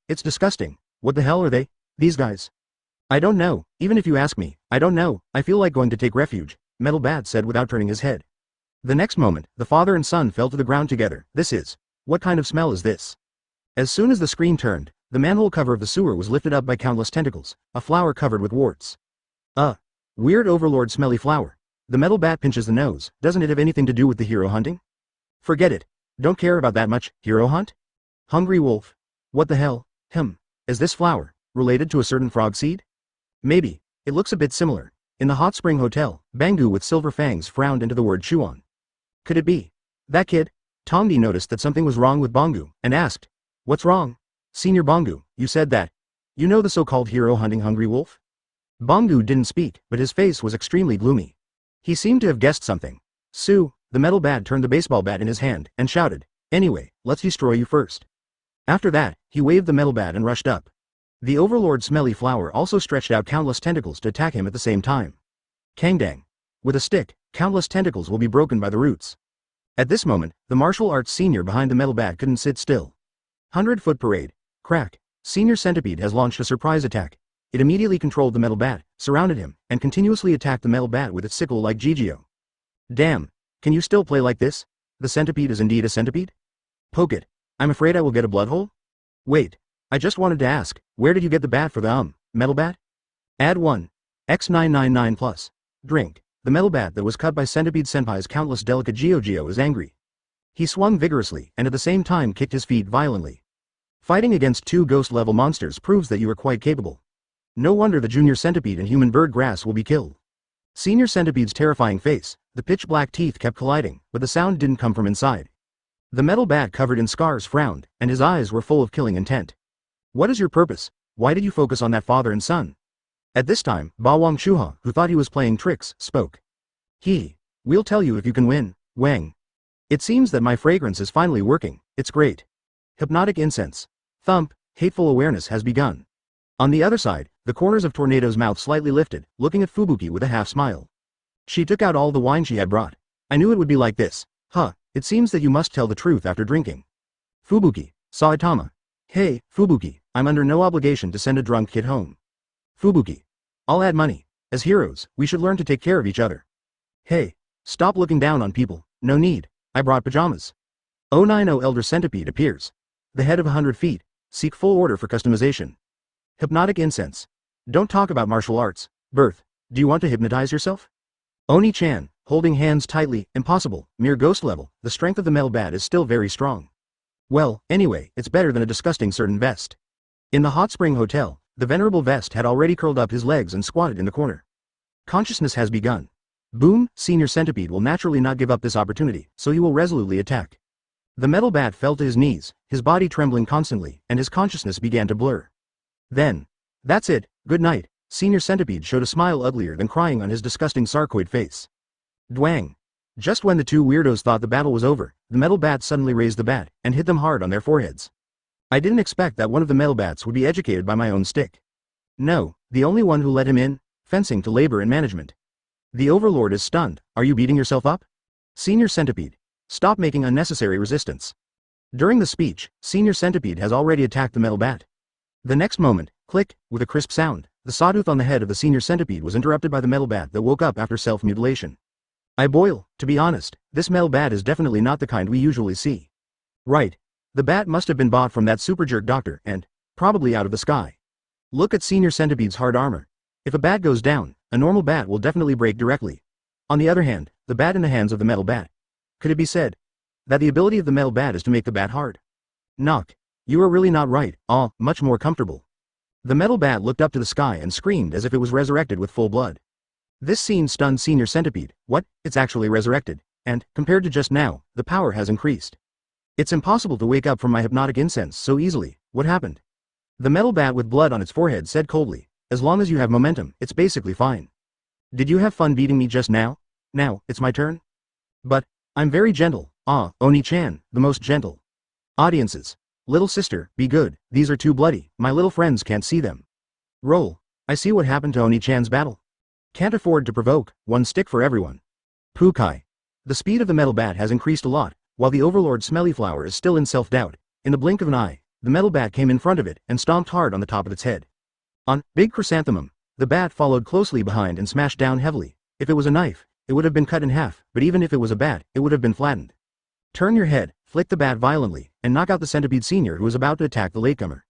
It's disgusting. What the hell are they, these guys? I don't know, even if you ask me, I don't know, I feel like going to take refuge, Metal Bat said without turning his head. The next moment, the father and son fell to the ground together. What kind of smell is this? As soon as the screen turned, the manhole cover of the sewer was lifted up by countless tentacles, a flower covered with warts. Weird overlord smelly flower. The metal bat pinches the nose, doesn't it have anything to do with the hero hunting? Forget it. Don't care about that much, hero hunt? Hungry wolf. What the hell? Is this flower related to a certain frog seed? Maybe. It looks a bit similar. In the hot spring hotel, Bangu with silver fangs frowned into the word Chuan. Could it be that kid? Tongdi noticed that something was wrong with Bangu, and asked, what's wrong? Senior Bangu, you said that. You know the so-called hero hunting hungry wolf? Bongu didn't speak, but his face was extremely gloomy. He seemed to have guessed something. The metal bat turned the baseball bat in his hand, and shouted, "Anyway, let's destroy you first." After that, he waved the metal bat and rushed up. The Overlord Smelly Flower also stretched out countless tentacles to attack him at the same time. Kangdang. With a stick, countless tentacles will be broken by the roots. At this moment, the martial arts senior behind the metal bat couldn't sit still. 100-foot parade. Crack. Senior Centipede has launched a surprise attack. It immediately controlled the metal bat, surrounded him, and continuously attacked the metal bat with its sickle like Gigio. Damn. Can you still play like this? The centipede is indeed a centipede? Poke it. I'm afraid I will get a blood hole? Wait. I just wanted to ask, where did you get the bat for the metal bat? Add 1. X999 plus. Drink. The metal bat that was cut by Centipede Senpai's countless delicate Gio is angry. He swung vigorously and at the same time kicked his feet violently. Fighting against 2 ghost-level monsters proves that you are quite capable. No wonder the Junior Centipede and Human Bird Grass will be killed. Senior Centipede's terrifying face, the pitch-black teeth kept colliding, but the sound didn't come from inside. The metal bat covered in scars frowned, and his eyes were full of killing intent. What is your purpose? Why did you focus on that father and son? At this time, Ba Wang Shuha, who thought he was playing tricks, spoke. We'll tell you if you can win, Wang. It seems that my fragrance is finally working, it's great. Hypnotic incense. Thump, hateful awareness has begun. On the other side, the corners of Tornado's mouth slightly lifted, looking at Fubuki with a half-smile. She took out all the wine she had brought. I knew it would be like this. It seems that you must tell the truth after drinking. Fubuki, Saitama. Hey, Fubuki, I'm under no obligation to send a drunk kid home. Fubuki. I'll add money. As heroes, we should learn to take care of each other. Hey, stop looking down on people, no need, I brought pajamas. 090 Elder Centipede appears. The head of 100 feet, seek full order for customization. Hypnotic incense. Don't talk about martial arts, birth, do you want to hypnotize yourself? Oni-chan, holding hands tightly, impossible, mere ghost level, the strength of the metal bat is still very strong. Well, anyway, it's better than a disgusting certain vest. In the hot spring hotel, the venerable vest had already curled up his legs and squatted in the corner. Consciousness has begun. Boom, Senior Centipede will naturally not give up this opportunity, so he will resolutely attack. The metal bat fell to his knees, his body trembling constantly, and his consciousness began to blur. Then. That's it, good night, Senior Centipede showed a smile uglier than crying on his disgusting sarcoid face. Dwang. Just when the 2 weirdos thought the battle was over, the metal bat suddenly raised the bat, and hit them hard on their foreheads. I didn't expect that one of the metal bats would be educated by my own stick. No, the only one who let him in, fencing to labor and management. The Overlord is stunned, are you beating yourself up? Senior Centipede. Stop making unnecessary resistance. During the speech, Senior Centipede has already attacked the metal bat. The next moment, click, with a crisp sound, the sawtooth on the head of the Senior Centipede was interrupted by the metal bat that woke up after self-mutilation. I boil, to be honest, this metal bat is definitely not the kind we usually see. Right. The bat must have been bought from that super jerk doctor and, probably out of the sky. Look at Senior Centipede's hard armor. If a bat goes down, a normal bat will definitely break directly. On the other hand, the bat in the hands of the metal bat. Could it be said that the ability of the metal bat is to make the bat hard? Knock. You are really not right, much more comfortable. The metal bat looked up to the sky and screamed as if it was resurrected with full blood. This scene stunned Senior Centipede. What? It's actually resurrected. And, compared to just now, the power has increased. It's impossible to wake up from my hypnotic incense so easily. What happened? The metal bat with blood on its forehead said coldly, as long as you have momentum, it's basically fine. Did you have fun beating me just now? Now, it's my turn? But, I'm very gentle. Oni-chan, the most gentle. Audiences. Little sister, be good, these are too bloody, my little friends can't see them. Roll. I see what happened to Oni-chan's battle. Can't afford to provoke, 1 stick for everyone. Pukai. The speed of the metal bat has increased a lot, while the Overlord Smelly Flower is still in self-doubt. In the blink of an eye, the metal bat came in front of it and stomped hard on the top of its head. On Big Chrysanthemum, the bat followed closely behind and smashed down heavily. If it was a knife, it would have been cut in half, but even if it was a bat, it would have been flattened. Turn your head, flick the bat violently, and knock out the Centipede Senior who was about to attack the latecomer.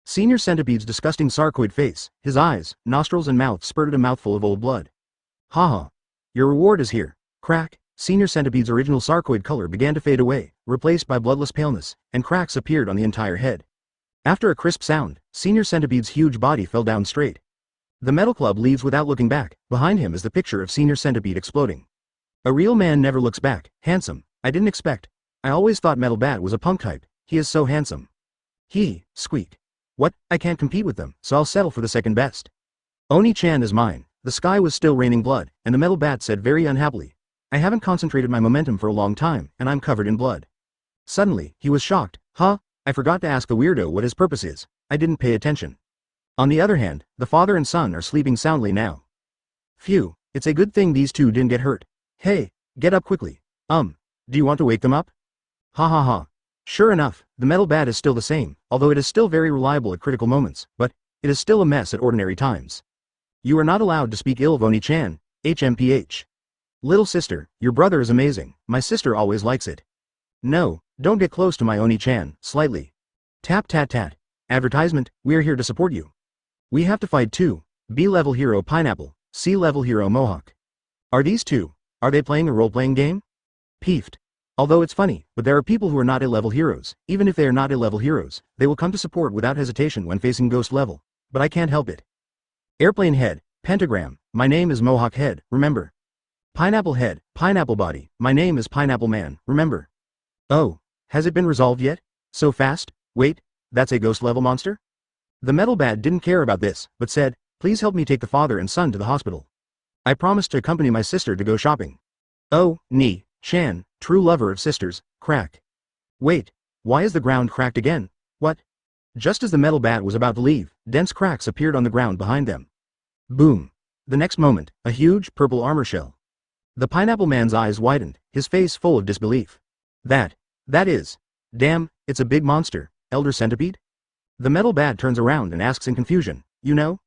Senior Centipede's disgusting sarcoid face, his eyes, nostrils and mouth spurted a mouthful of old blood. Haha. Your reward is here. Crack. Senior Centipede's original sarcoid color began to fade away, replaced by bloodless paleness, and cracks appeared on the entire head. After a crisp sound, Senior Centipede's huge body fell down straight. The Metal Club leaves without looking back. Behind him is the picture of Senior Centipede exploding. A real man never looks back. Handsome. I didn't expect. I always thought Metal Bat was a punk type. He is so handsome. Squeak. What? I can't compete with them, so I'll settle for the second best. Oni-chan is mine. The sky was still raining blood, and the metal bat said very unhappily. I haven't concentrated my momentum for a long time, and I'm covered in blood. Suddenly, he was shocked. Huh? I forgot to ask the weirdo what his purpose is. I didn't pay attention. On the other hand, the father and son are sleeping soundly now. Phew, it's a good thing these two didn't get hurt. Hey, get up quickly. Do you want to wake them up? Ha ha ha. Sure enough, the metal bat is still the same, although it is still very reliable at critical moments, but it is still a mess at ordinary times. You are not allowed to speak ill of Oni-chan, HMPH. Little sister, your brother is amazing, my sister always likes it. No, don't get close to my Oni-chan, slightly. Tap tat tat. Advertisement, we're here to support you. We have to fight too. B-level hero Pineapple, C-level hero Mohawk. Are these two? Are they playing a role-playing game? Peeved. Although it's funny, but there are people who are not A-level heroes. Even if they are not A-level heroes, they will come to support without hesitation when facing ghost level. But I can't help it. Airplane head, pentagram, my name is Mohawk head, remember? Pineapple head, pineapple body, my name is Pineapple man, remember? Oh, has it been resolved yet? So fast? Wait, that's a ghost level monster? The metal bat didn't care about this, but said, please help me take the father and son to the hospital. I promised to accompany my sister to go shopping. Oh, Chan, true lover of sisters, crack. Wait, why is the ground cracked again? What? Just as the metal bat was about to leave, dense cracks appeared on the ground behind them. Boom. The next moment, a huge, purple armor shell. The pineapple man's eyes widened, his face full of disbelief. That is. Damn, it's a big monster, Elder Centipede? The metal bat turns around and asks in confusion, you know?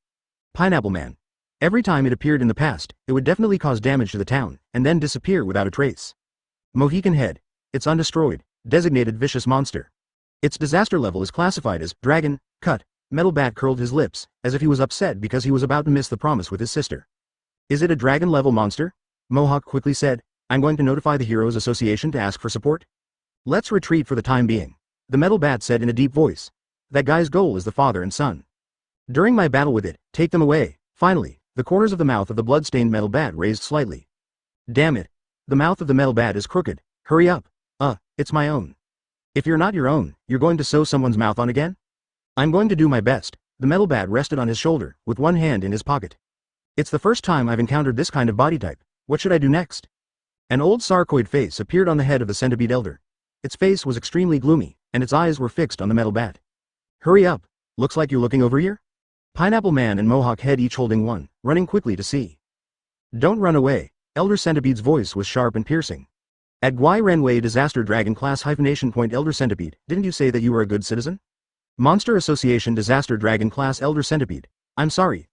Pineapple man. Every time it appeared in the past, it would definitely cause damage to the town, and then disappear without a trace. Mohican head. It's undestroyed, designated vicious monster. Its disaster level is classified as dragon, cut. Metal bat curled his lips, as if he was upset because he was about to miss the promise with his sister. Is it a dragon level monster? Mohawk quickly said, I'm going to notify the Heroes Association to ask for support. Let's retreat for the time being. The metal bat said in a deep voice. That guy's goal is the father and son. During my battle with it, take them away. Finally, the corners of the mouth of the blood-stained metal bat raised slightly. Damn it. The mouth of the metal bat is crooked. Hurry up. It's my own. If you're not your own, you're going to sew someone's mouth on again? I'm going to do my best. The metal bat rested on his shoulder, with one hand in his pocket. It's the first time I've encountered this kind of body type. What should I do next? An old sarcoid face appeared on the head of the centipede elder. Its face was extremely gloomy, and its eyes were fixed on the metal bat. Hurry up. Looks like you're looking over here? Pineapple man and Mohawk head each holding one, running quickly to see. Don't run away. Elder Centipede's voice was sharp and piercing. At Gui Renwei Disaster Dragon Class Hyphenation Point Elder Centipede, didn't you say that you were a good citizen? Monster Association Disaster Dragon Class Elder Centipede. I'm sorry.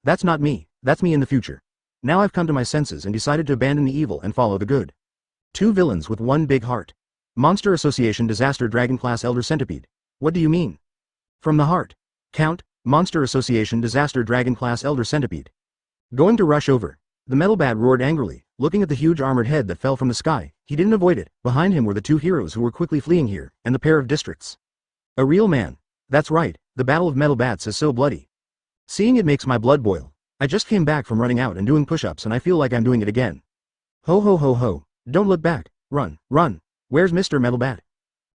That's not me, that's me in the future. Now I've come to my senses and decided to abandon the evil and follow the good. Two villains with one big heart. Monster Association Disaster Dragon Class Elder Centipede. What do you mean? From the heart. Count, Monster Association Disaster Dragon Class Elder Centipede. Going to rush over. The metal bat roared angrily, looking at the huge armored head that fell from the sky. He didn't avoid it. Behind him were the two heroes who were quickly fleeing here, and the pair of districts. A real man. That's right, the Battle of Metal Bats is so bloody. Seeing it makes my blood boil. I just came back from running out and doing push-ups and I feel like I'm doing it again. Ho ho ho ho, don't look back, run. Where's Mr. Metal Bat?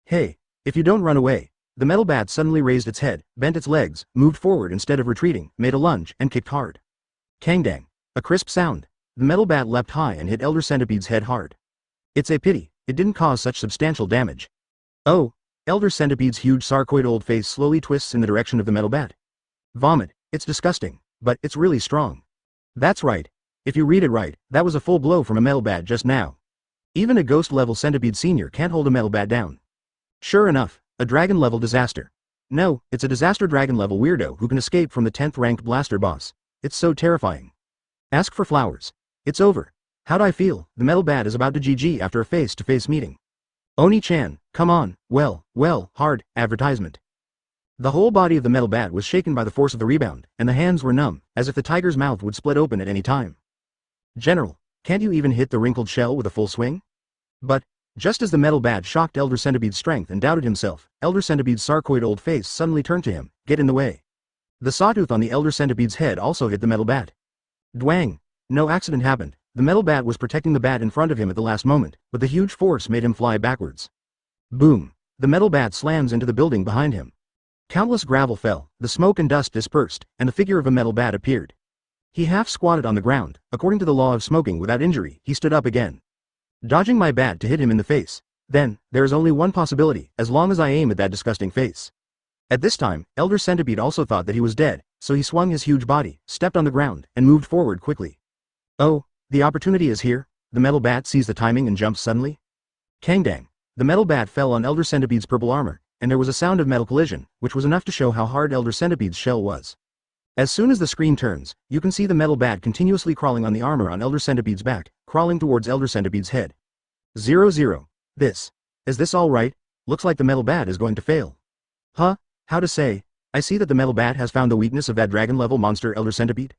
Hey, if you don't run away. The metal bat suddenly raised its head, bent its legs, moved forward instead of retreating, made a lunge, and kicked hard. Kangdang. A crisp sound. The metal bat leapt high and hit Elder Centipede's head hard. It's a pity, it didn't cause such substantial damage. Oh, Elder Centipede's huge sarcoid old face slowly twists in the direction of the metal bat. Vomit, it's disgusting, but it's really strong. That's right. If you read it right, that was a full blow from a metal bat just now. Even a ghost-level centipede senior can't hold a metal bat down. Sure enough, a dragon-level disaster. No, it's a disaster dragon-level weirdo who can escape from the 10th ranked blaster boss. It's so terrifying. Ask for flowers. It's over. How'd I feel? The metal bat is about to GG after a face-to-face meeting. Oni-chan, come on, well, hard, advertisement. The whole body of the metal bat was shaken by the force of the rebound, and the hands were numb, as if the tiger's mouth would split open at any time. General, can't you even hit the wrinkled shell with a full swing? But, just as the metal bat shocked Elder Centipede's strength and doubted himself, Elder Centipede's sarcoid old face suddenly turned to him, get in the way. The sawtooth on the Elder Centipede's head also hit the metal bat. Dwang! No accident happened. The metal bat was protecting the bat in front of him at the last moment, but the huge force made him fly backwards. Boom! The metal bat slams into the building behind him. Countless gravel fell, the smoke and dust dispersed, and the figure of a metal bat appeared. He half squatted on the ground. According to the law of smoking without injury, he stood up again. Dodging my bat to hit him in the face. Then, there is only one possibility, as long as I aim at that disgusting face. At this time, Elder Centipede also thought that he was dead, so he swung his huge body, stepped on the ground, and moved forward quickly. Oh, the opportunity is here. The metal bat sees the timing and jumps suddenly. Kangdang. The metal bat fell on Elder Centipede's purple armor, and there was a sound of metal collision, which was enough to show how hard Elder Centipede's shell was. As soon as the screen turns, you can see the metal bat continuously crawling on the armor on Elder Centipede's back, crawling towards Elder Centipede's head. 0-0. Is this all right? Looks like the metal bat is going to fail. Huh? How to say? I see that the metal bat has found the weakness of that dragon-level monster Elder Centipede.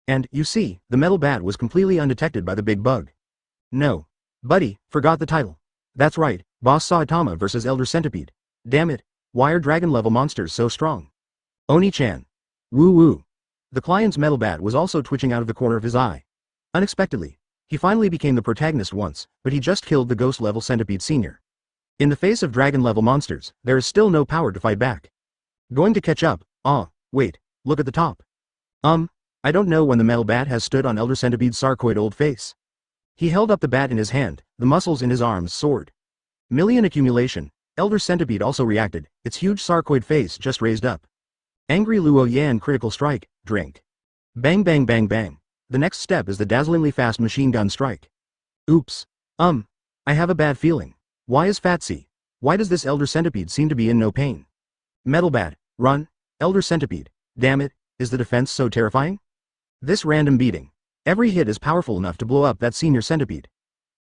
And, you see, the metal bat was completely undetected by the big bug. No. Buddy, forgot the title. That's right, Boss Saitama vs Elder Centipede. Damn it, why are dragon-level monsters so strong? Oni-chan. Woo-woo. The client's metal bat was also twitching out of the corner of his eye. Unexpectedly, he finally became the protagonist once, but he just killed the ghost-level Centipede Senior. In the face of dragon-level monsters, there is still no power to fight back. Going to catch up. Wait, look at the top. I don't know when the metal bat has stood on Elder Centipede's sarcoid old face. He held up the bat in his hand, the muscles in his arms soared. Million accumulation. Elder Centipede also reacted, its huge sarcoid face just raised up. Angry Luo Yan critical strike, drink. Bang bang bang bang. The next step is the dazzlingly fast machine gun strike. Oops. I have a bad feeling. Why is Fatsy? Why does this Elder Centipede seem to be in no pain? Metal bat, run. Elder Centipede, damn it, is the defense so terrifying? This random beating. Every hit is powerful enough to blow up that senior centipede.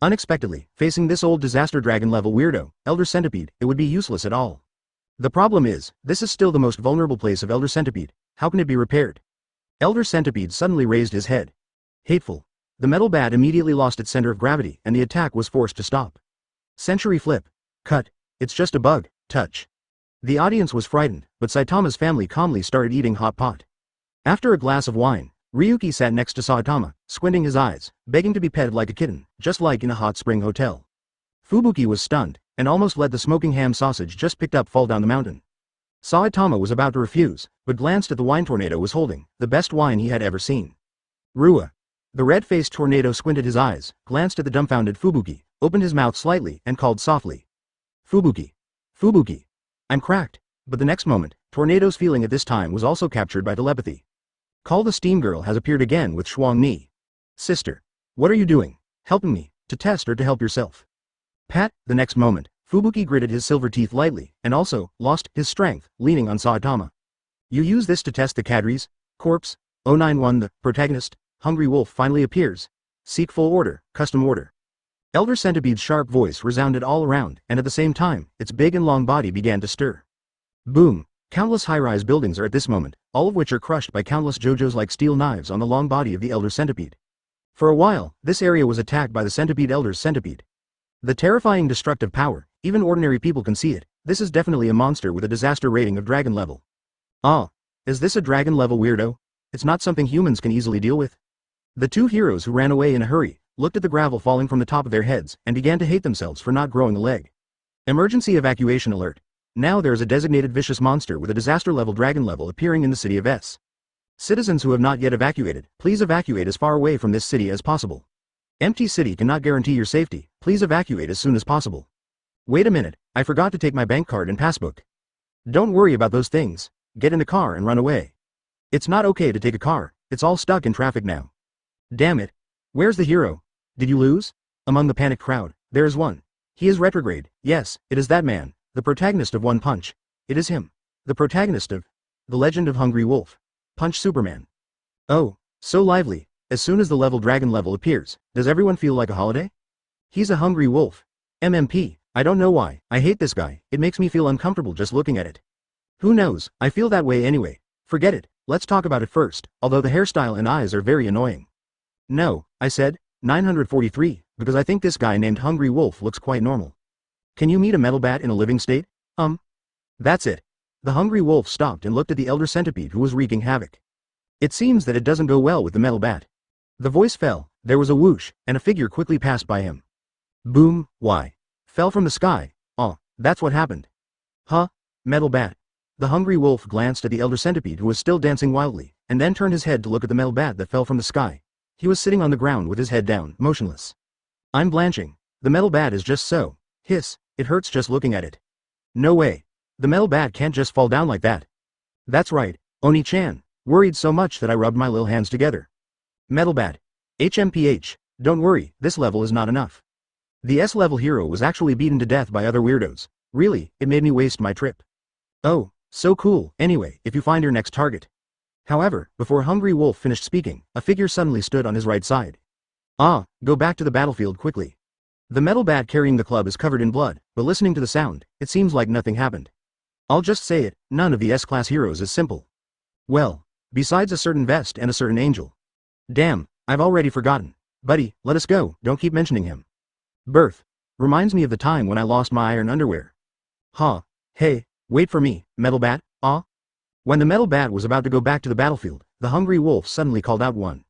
Unexpectedly, facing this old disaster dragon level weirdo, Elder Centipede, it would be useless at all. The problem is, this is still the most vulnerable place of Elder Centipede. How can it be repaired? Elder Centipede suddenly raised his head. Hateful. The metal bat immediately lost its center of gravity and the attack was forced to stop. Century flip. Cut. It's just a bug. Touch. The audience was frightened, but Saitama's family calmly started eating hot pot. After a glass of wine, Ryuki sat next to Saitama, squinting his eyes, begging to be petted like a kitten, just like in a hot spring hotel. Fubuki was stunned, and almost let the smoking ham sausage just picked up fall down the mountain. Saitama was about to refuse, but glanced at the wine Tornado was holding, the best wine he had ever seen. Rua. The red-faced Tornado squinted his eyes, glanced at the dumbfounded Fubuki, opened his mouth slightly, and called softly. Fubuki. Fubuki. I'm cracked. But the next moment, Tornado's feeling at this time was also captured by telepathy. Call the Steam Girl has appeared again with Shuang Ni. Sister. What are you doing? Helping me, to test or to help yourself? Pat. The next moment, Fubuki gritted his silver teeth lightly, and also, lost his strength, leaning on Saitama. You use this to test the Cadres? Corpse? 091 The protagonist, Hungry Wolf finally appears. Seek full order, custom order. Elder Centipede's sharp voice resounded all around, and at the same time, its big and long body began to stir. Boom! Countless high-rise buildings are at this moment, all of which are crushed by countless JoJo's like steel knives on the long body of the Elder Centipede. For a while, this area was attacked by the Centipede Elder's Centipede. The terrifying destructive power, even ordinary people can see it. This is definitely a monster with a disaster rating of dragon level. Is this a dragon level weirdo? It's not something humans can easily deal with. The two heroes who ran away in a hurry, looked at the gravel falling from the top of their heads, and began to hate themselves for not growing a leg. Emergency evacuation alert. Now there is a designated vicious monster with a disaster-level dragon level appearing in the city of S. Citizens who have not yet evacuated, please evacuate as far away from this city as possible. Empty city cannot guarantee your safety, please evacuate as soon as possible. Wait a minute, I forgot to take my bank card and passbook. Don't worry about those things. Get in the car and run away. It's not okay to take a car, it's all stuck in traffic now. Damn it. Where's the hero? Did you lose? Among the panicked crowd, there is one. He is retrograde, yes, it is that man, the protagonist of One Punch. It is him. The protagonist of The Legend of Hungry Wolf. Punch Superman. Oh, so lively. As soon as the level dragon level appears, does everyone feel like a holiday? He's a hungry wolf. MMP, I don't know why, I hate this guy, it makes me feel uncomfortable just looking at it. Who knows, I feel that way anyway. Forget it, let's talk about it first, although the hairstyle and eyes are very annoying. No, I said, 943, because I think this guy named Hungry Wolf looks quite normal. Can you meet a metal bat in a living state? That's it. The Hungry Wolf stopped and looked at the Elder Centipede who was wreaking havoc. It seems that it doesn't go well with the metal bat. The voice fell, there was a whoosh, and a figure quickly passed by him. Boom, why? Fell from the sky. That's what happened. Huh? Metal bat. The hungry wolf glanced at the elder centipede who was still dancing wildly, and then turned his head to look at the metal bat that fell from the sky. He was sitting on the ground with his head down, motionless. I'm blanching. The metal bat is just so. Hiss, it hurts just looking at it. No way. The metal bat can't just fall down like that. That's right, Oni-chan. Worried so much that I rubbed my little hands together. Metal bat. HMPH. Don't worry, this level is not enough. The S-level hero was actually beaten to death by other weirdos. Really, it made me waste my trip. Oh, so cool. Anyway, if you find your next target. However, before Hungry Wolf finished speaking, a figure suddenly stood on his right side. Ah, go back to the battlefield quickly. The metal bat carrying the club is covered in blood, but listening to the sound, it seems like nothing happened. I'll just say it, none of the S-class heroes is simple. Well, besides a certain vest and a certain angel. Damn, I've already forgotten. Buddy, let us go, don't keep mentioning him. Birth. Reminds me of the time when I lost my iron underwear. Huh. Hey, wait for me, metal bat, ah? When the metal bat was about to go back to the battlefield, the hungry wolf suddenly called out one.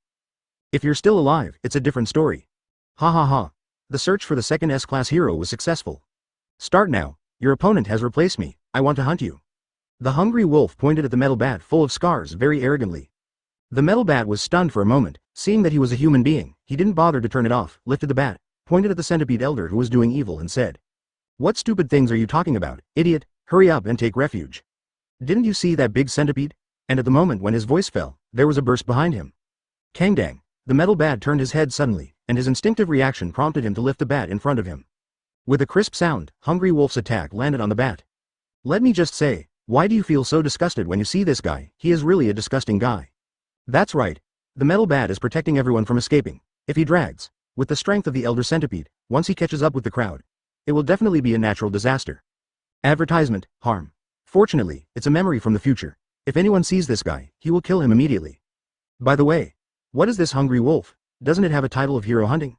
If you're still alive, it's a different story. Ha ha ha. The search for the second S-class hero was successful. Start now, your opponent has replaced me, I want to hunt you. The hungry wolf pointed at the metal bat full of scars very arrogantly. The metal bat was stunned for a moment, seeing that he was a human being, he didn't bother to turn it off, lifted the bat, pointed at the centipede elder who was doing evil and said. What stupid things are you talking about, idiot, hurry up and take refuge. Didn't you see that big centipede? And at the moment when his voice fell, there was a burst behind him. Kangdang, the metal bat turned his head suddenly, and his instinctive reaction prompted him to lift the bat in front of him. With a crisp sound, Hungry Wolf's attack landed on the bat. Let me just say, why do you feel so disgusted when you see this guy? He is really a disgusting guy. That's right. The metal bat is protecting everyone from escaping. If he drags, with the strength of the elder centipede, once he catches up with the crowd, it will definitely be a natural disaster. Advertisement, harm. Fortunately, it's a memory from the future. If anyone sees this guy, he will kill him immediately. By the way, what is this hungry wolf? Doesn't it have a title of hero hunting?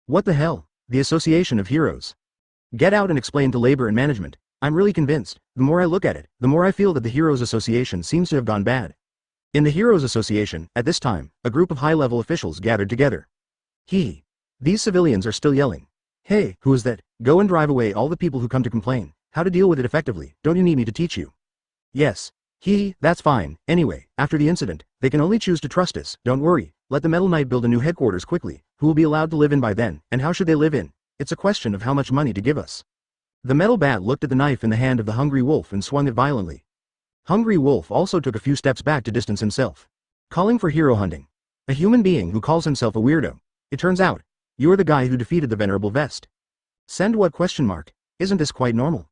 What the hell? The Association of Heroes. Get out and explain to labor and management. I'm really convinced, the more I look at it, the more I feel that the Heroes Association seems to have gone bad. In the Heroes Association, at this time, a group of high-level officials gathered together. Hee. These civilians are still yelling. Hey, who is that? Go and drive away all the people who come to complain. How to deal with it effectively, don't you need me to teach you? Yes. Hee, that's fine. Anyway, after the incident, they can only choose to trust us. Don't worry, let the Metal Knight build a new headquarters quickly. Who will be allowed to live in by then, and how should they live in? It's a question of how much money to give us. The metal bat looked at the knife in the hand of the hungry wolf and swung it violently. Hungry Wolf also took a few steps back to distance himself. Calling for hero hunting. A human being who calls himself a weirdo. It turns out, you're the guy who defeated the venerable vest. Send what question mark? Isn't this quite normal?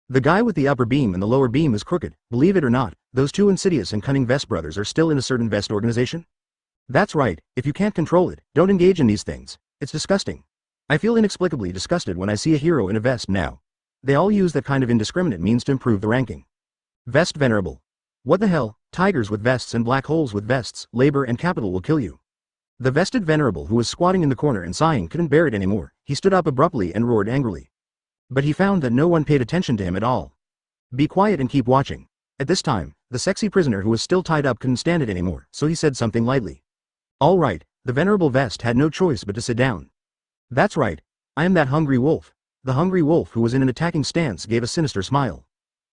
The guy with the upper beam and the lower beam is crooked, believe it or not, those two insidious and cunning vest brothers are still in a certain vest organization? That's right, if you can't control it, don't engage in these things. It's disgusting. I feel inexplicably disgusted when I see a hero in a vest now. They all use that kind of indiscriminate means to improve the ranking. Vest venerable. What the hell, tigers with vests and black holes with vests, labor and capital will kill you. The vested venerable who was squatting in the corner and sighing couldn't bear it anymore, he stood up abruptly and roared angrily. But he found that no one paid attention to him at all. Be quiet and keep watching. At this time, the sexy prisoner who was still tied up couldn't stand it anymore, so he said something lightly. All right, the venerable vest had no choice but to sit down. That's right, I am that hungry wolf. The hungry wolf who was in an attacking stance gave a sinister smile.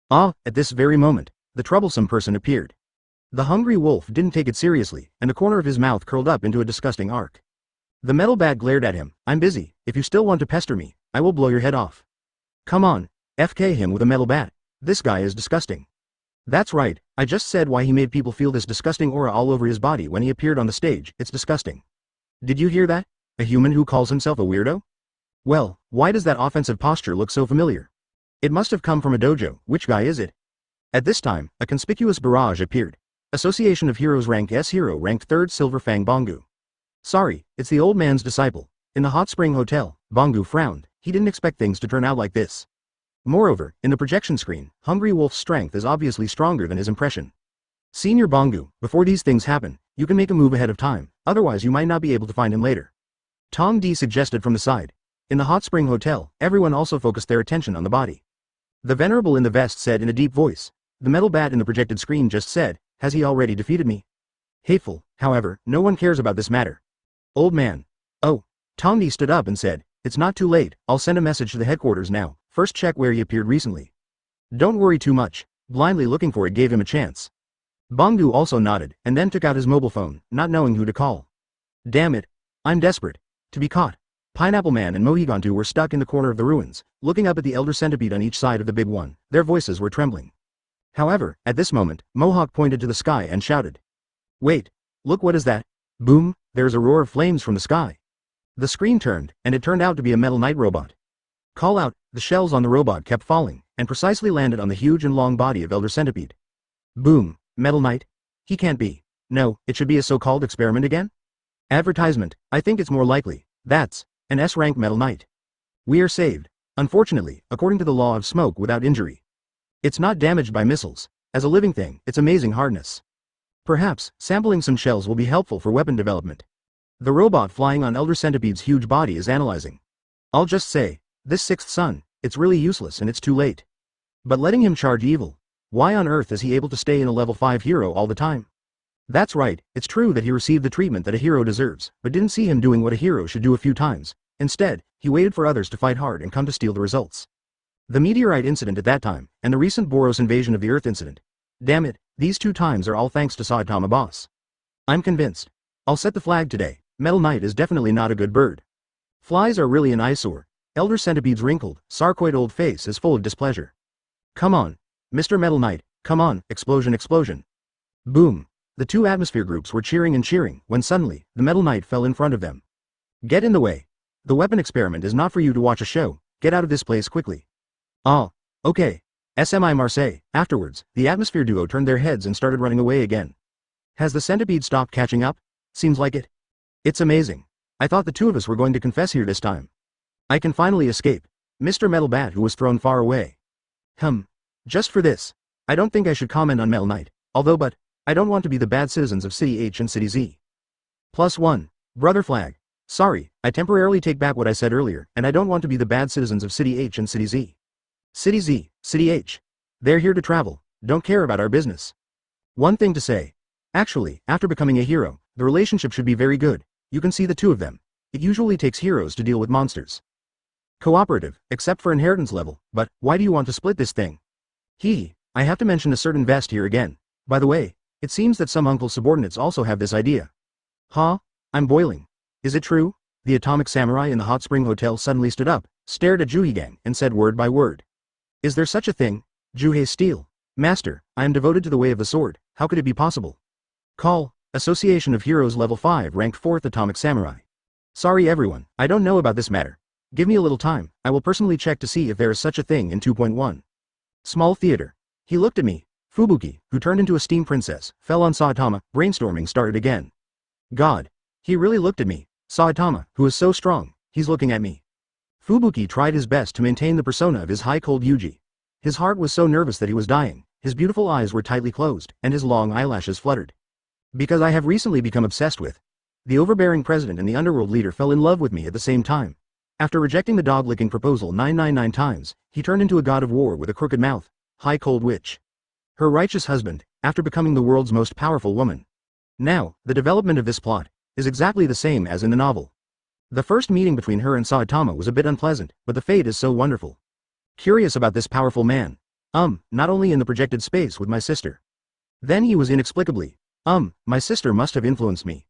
Ah, at this very moment, the troublesome person appeared. The hungry wolf didn't take it seriously, and the corner of his mouth curled up into a disgusting arc. The metal bat glared at him. I'm busy, if you still want to pester me, I will blow your head off. Come on, FK him with a metal bat. This guy is disgusting. That's right, I just said why he made people feel this disgusting aura all over his body when he appeared on the stage, it's disgusting. Did you hear that? A human who calls himself a weirdo? Well, why does that offensive posture look so familiar? It must have come from a dojo, which guy is it? At this time, a conspicuous barrage appeared. Association of Heroes rank S hero ranked 3rd Silver Fang Bongu. Sorry, it's the old man's disciple. In the Hot Spring Hotel, Bongu frowned, he didn't expect things to turn out like this. Moreover, in the projection screen, Hungry Wolf's strength is obviously stronger than his impression. Senior Bongu, before these things happen, you can make a move ahead of time, otherwise you might not be able to find him later. Tong Di suggested from the side. In the Hot Spring Hotel, everyone also focused their attention on the body. The venerable in the vest said in a deep voice. The metal bat in the projected screen just said, has he already defeated me? Hateful, however, no one cares about this matter. Old man. Oh. Tong Di stood up and said, it's not too late, I'll send a message to the headquarters now, first check where he appeared recently. Don't worry too much. Blindly looking for it gave him a chance. Bangu also nodded, and then took out his mobile phone, not knowing who to call. Damn it. I'm desperate. To be caught. Pineapple Man and Mohigantu were stuck in the corner of the ruins, looking up at the elder centipede on each side of the big one. Their voices were trembling. However, at this moment, Mohawk pointed to the sky and shouted. Wait. Look, what is that? Boom, there's a roar of flames from the sky. The screen turned, and it turned out to be a Metal Knight robot. Call out, the shells on the robot kept falling, and precisely landed on the huge and long body of Elder Centipede. Boom, Metal Knight? He can't be. No, it should be a so-called experiment again? Advertisement, I think it's more likely. That's an S-rank Metal Knight. We are saved. Unfortunately, according to the law of smoke without injury. It's not damaged by missiles. As a living thing, it's amazing hardness. Perhaps, sampling some shells will be helpful for weapon development. The robot flying on Elder Centipede's huge body is analyzing. I'll just say, this sixth son, it's really useless and it's too late. But letting him charge evil. Why on earth is he able to stay in a level 5 hero all the time? That's right, it's true that he received the treatment that a hero deserves, but didn't see him doing what a hero should do a few times. Instead, he waited for others to fight hard and come to steal the results. The meteorite incident at that time, and the recent Boros invasion of the Earth incident. Damn it, these 2 times are all thanks to Saitama boss. I'm convinced. I'll set the flag today. Metal Knight is definitely not a good bird. Flies are really an eyesore. Elder Centipede's wrinkled, sarcoid old face is full of displeasure. Come on, Mr. Metal Knight, come on, explosion explosion. Boom. The 2 atmosphere groups were cheering and cheering, when suddenly, the Metal Knight fell in front of them. Get in the way. The weapon experiment is not for you to watch a show, get out of this place quickly. Ah, okay. SMI Marseille. Afterwards, the atmosphere duo turned their heads and started running away again. Has the centipede stopped catching up? Seems like it. It's amazing. I thought the 2 of us were going to confess here this time. I can finally escape. Mr. Metal Bat, who was thrown far away. Just for this. I don't think I should comment on Metal Knight, but I don't want to be the bad citizens of City H and City Z. +1. Brother Flag. Sorry, I temporarily take back what I said earlier, and I don't want to be the bad citizens of City H and City Z. City Z, City H. They're here to travel, don't care about our business. One thing to say. Actually, after becoming a hero, the relationship should be very good. You can see the 2 of them. It usually takes heroes to deal with monsters. Cooperative, except for inheritance level, but why do you want to split this thing? I have to mention a certain vest here again. By the way, it seems that some uncle subordinates also have this idea. Huh? I'm boiling. Is it true? The atomic samurai in the hot spring hotel suddenly stood up, stared at Juhigang, and said word by word. Is there such a thing? Juhei Steel. Master, I am devoted to the way of the sword, how could it be possible? Call, Association of Heroes Level 5 ranked 4th Atomic Samurai. Sorry everyone, I don't know about this matter. Give me a little time, I will personally check to see if there is such a thing in 2.1. Small theater. He looked at me. Fubuki, who turned into a steam princess, fell on Saitama. Brainstorming started again. God. He really looked at me. Saitama, who is so strong, he's looking at me. Fubuki tried his best to maintain the persona of his high cold Yuji. His heart was so nervous that he was dying, his beautiful eyes were tightly closed, and his long eyelashes fluttered. Because I have recently become obsessed with. The overbearing president and the underworld leader fell in love with me at the same time. After rejecting the dog-licking proposal 999 times, he turned into a god of war with a crooked mouth, high cold witch. Her righteous husband, after becoming the world's most powerful woman. Now, the development of this plot is exactly the same as in the novel. The first meeting between her and Saitama was a bit unpleasant, but the fate is so wonderful. Curious about this powerful man. Not only in the projected space with my sister. Then he was inexplicably. My sister must have influenced me.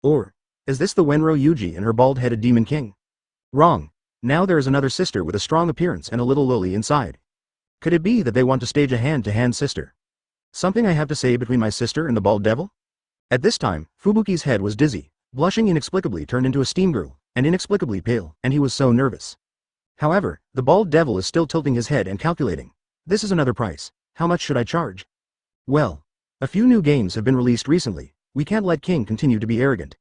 Or, is this the Wenro Yuji and her bald-headed demon king? Wrong. Now there is another sister with a strong appearance and a little lily inside. Could it be that they want to stage a hand-to-hand sister? Something I have to say between my sister and the bald devil? At this time, Fubuki's head was dizzy, blushing inexplicably turned into a steam girl, and inexplicably pale, and he was so nervous. However, the bald devil is still tilting his head and calculating. This is another price. How much should I charge? Well, a few new games have been released recently. We can't let King continue to be arrogant.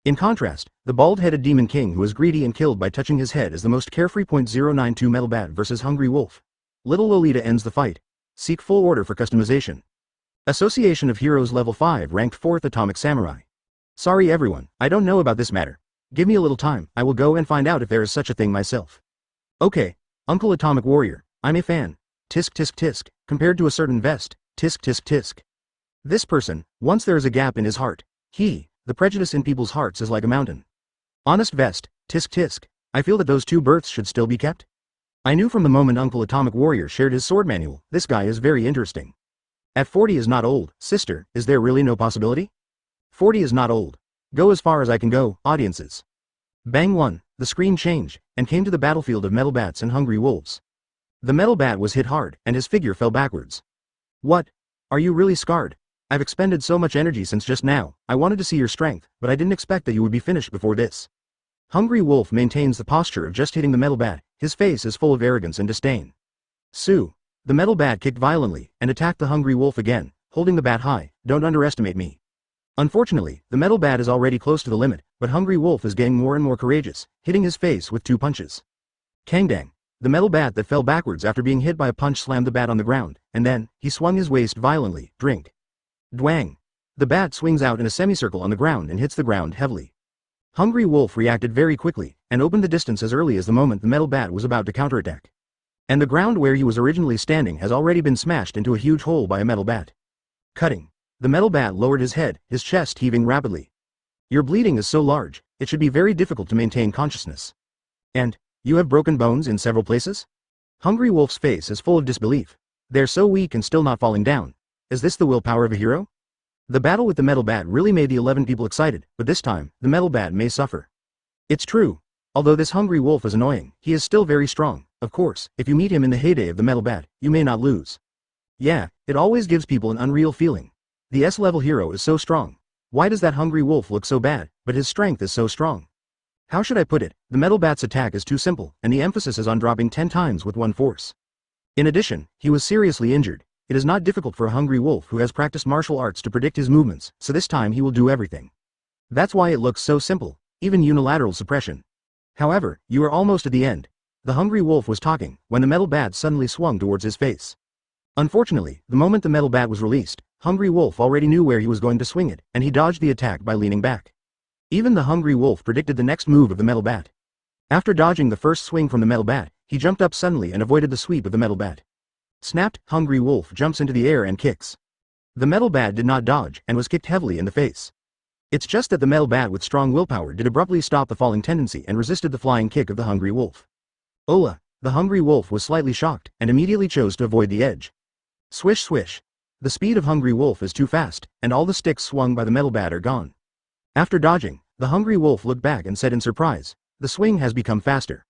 In contrast, the bald-headed demon king who is greedy and killed by touching his head is the most carefree. 092 Metal Bat versus Hungry Wolf. Little Lolita ends the fight. Seek full order for customization. Association of Heroes Level 5 ranked 4th Atomic Samurai. Sorry everyone, I don't know about this matter. Give me a little time, I will go and find out if there is such a thing myself. Okay, Uncle Atomic Warrior, I'm a fan. Tisk tisk tisk, compared to a certain vest, tisk tisk tisk. This person, once there is a gap in his heart, the prejudice in people's hearts is like a mountain. Honest vest, tisk tisk, I feel that those 2 births should still be kept. I knew from the moment Uncle Atomic Warrior shared his sword manual, this guy is very interesting. At 40 is not old, sister, is there really no possibility? 40 is not old. Go as far as I can go, audiences. Bang 1, the screen changed, and came to the battlefield of metal bats and hungry wolves. The metal bat was hit hard, and his figure fell backwards. What? Are you really scarred? I've expended so much energy since just now, I wanted to see your strength, but I didn't expect that you would be finished before this. Hungry Wolf maintains the posture of just hitting the metal bat, his face is full of arrogance and disdain. Sue. The metal bat kicked violently, and attacked the Hungry Wolf again, holding the bat high, don't underestimate me. Unfortunately, the metal bat is already close to the limit, but Hungry Wolf is getting more and more courageous, hitting his face with 2 punches. Kangdang. The metal bat that fell backwards after being hit by a punch slammed the bat on the ground, and then, he swung his waist violently, drink. Dwang. The bat swings out in a semicircle on the ground and hits the ground heavily. Hungry Wolf reacted very quickly, and opened the distance as early as the moment the metal bat was about to counterattack. And the ground where he was originally standing has already been smashed into a huge hole by a metal bat. Cutting. The metal bat lowered his head, his chest heaving rapidly. Your bleeding is so large, it should be very difficult to maintain consciousness. And, you have broken bones in several places? Hungry Wolf's face is full of disbelief. They're so weak and still not falling down. Is this the willpower of a hero? The battle with the metal bat really made the 11 people excited, but this time, the metal bat may suffer. It's true. Although this Hungry Wolf is annoying, he is still very strong. Of course, if you meet him in the heyday of the metal bat, you may not lose. Yeah, it always gives people an unreal feeling. The S-level hero is so strong. Why does that Hungry Wolf look so bad, but his strength is so strong? How should I put it, the metal bat's attack is too simple, and the emphasis is on dropping 10 times with one force. In addition, he was seriously injured. It is not difficult for a Hungry Wolf who has practiced martial arts to predict his movements, so this time he will do everything. That's why it looks so simple, even unilateral suppression. However, you are almost at the end. The Hungry Wolf was talking, when the metal bat suddenly swung towards his face. Unfortunately, the moment the metal bat was released, Hungry Wolf already knew where he was going to swing it, and he dodged the attack by leaning back. Even the Hungry Wolf predicted the next move of the metal bat. After dodging the first swing from the metal bat, he jumped up suddenly and avoided the sweep of the metal bat. Snapped, Hungry Wolf jumps into the air and kicks. The metal bat did not dodge, and was kicked heavily in the face. It's just that the metal bat with strong willpower did abruptly stop the falling tendency and resisted the flying kick of the Hungry Wolf. Ola, the Hungry Wolf was slightly shocked, and immediately chose to avoid the edge. Swish swish. The speed of Hungry Wolf is too fast, and all the sticks swung by the metal bat are gone. After dodging, the Hungry Wolf looked back and said in surprise, the swing has become faster.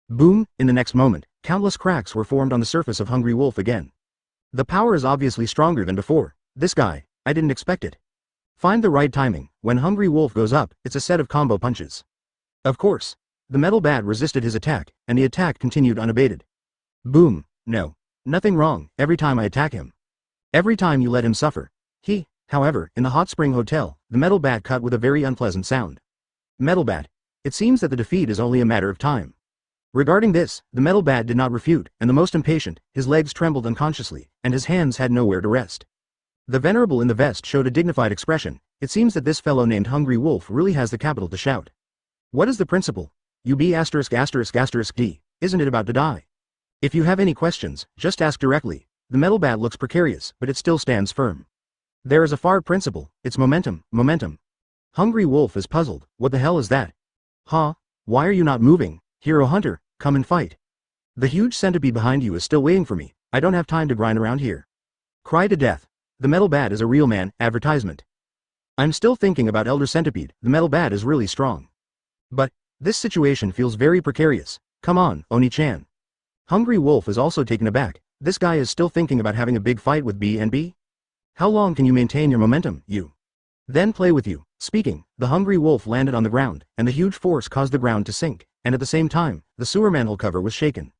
Boom, in the next moment, countless cracks were formed on the surface of Hungry Wolf again. The power is obviously stronger than before. This guy, I didn't expect it. Find the right timing. When Hungry Wolf goes up, it's a set of combo punches. Of course. The metal bat resisted his attack, and the attack continued unabated. Boom. No. Nothing wrong, every time I attack him. Every time you let him suffer. However, in the Hot Spring Hotel, the metal bat cut with a very unpleasant sound. Metal bat. It seems that the defeat is only a matter of time. Regarding this, the metal bat did not refute, and the most impatient, his legs trembled unconsciously, and his hands had nowhere to rest. The venerable in the vest showed a dignified expression. It seems that this fellow named Hungry Wolf really has the capital to shout. What is the principle? You be *******, isn't it about to die? If you have any questions, just ask directly. The metal bat looks precarious, but it still stands firm. There is a far principle, it's momentum. Hungry Wolf is puzzled, what the hell is that? Huh? Why are you not moving? Hero Hunter, come and fight. The huge centipede behind you is still waiting for me, I don't have time to grind around here. Cry to death. The metal bat is a real man, advertisement. I'm still thinking about Elder Centipede, the metal bat is really strong. But, this situation feels very precarious, come on, Oni-chan. Hungry Wolf is also taken aback, this guy is still thinking about having a big fight with B&B? How long can you maintain your momentum, you? Then play with you. Speaking, the Hungry Wolf landed on the ground, and the huge force caused the ground to sink, and at the same time, the sewer manhole cover was shaken.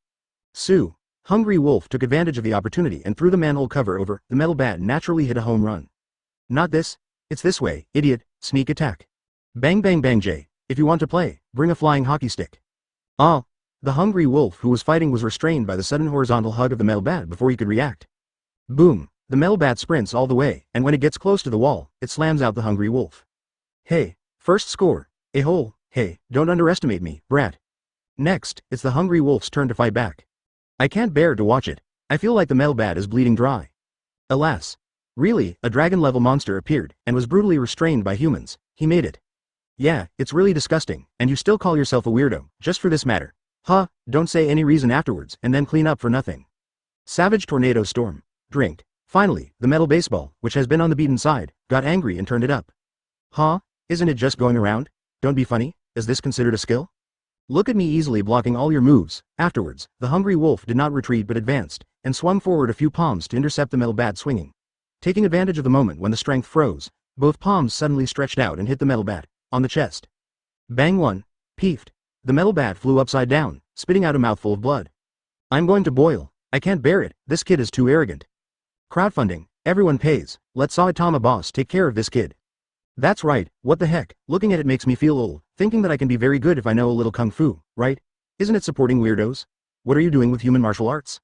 Sue. Hungry Wolf took advantage of the opportunity and threw the manhole cover over, the metal bat naturally hit a home run. Not this. It's this way, idiot, sneak attack. Bang bang bang Jay, if you want to play, bring a flying hockey stick. Ah. The Hungry Wolf who was fighting was restrained by the sudden horizontal hug of the metal bat before he could react. Boom. The metal bat sprints all the way, and when it gets close to the wall, it slams out the Hungry Wolf. Hey, first score. A hole, hey, don't underestimate me, brat. Next, it's the Hungry Wolf's turn to fight back. I can't bear to watch it. I feel like the metal bat is bleeding dry. Alas. Really, a dragon-level monster appeared, and was brutally restrained by humans. He made it. Yeah, it's really disgusting, and you still call yourself a weirdo, just for this matter. Huh, don't say any reason afterwards and then clean up for nothing. Savage tornado storm. Drink. Finally, the metal baseball, which has been on the beaten side, got angry and turned it up. Huh? Isn't it just going around? Don't be funny, is this considered a skill? Look at me easily blocking all your moves. Afterwards, the hungry wolf did not retreat but advanced, and swung forward a few palms to intercept the metal bat swinging. Taking advantage of the moment when the strength froze, both palms suddenly stretched out and hit the metal bat, on the chest. Bang one. Peefed. The metal bat flew upside down, spitting out a mouthful of blood. I'm going to boil. I can't bear it, this kid is too arrogant. Crowdfunding. Everyone pays. Let Saitama boss take care of this kid. That's right, what the heck, looking at it makes me feel old, thinking that I can be very good if I know a little kung fu, right? Isn't it supporting weirdos? What are you doing with human martial arts?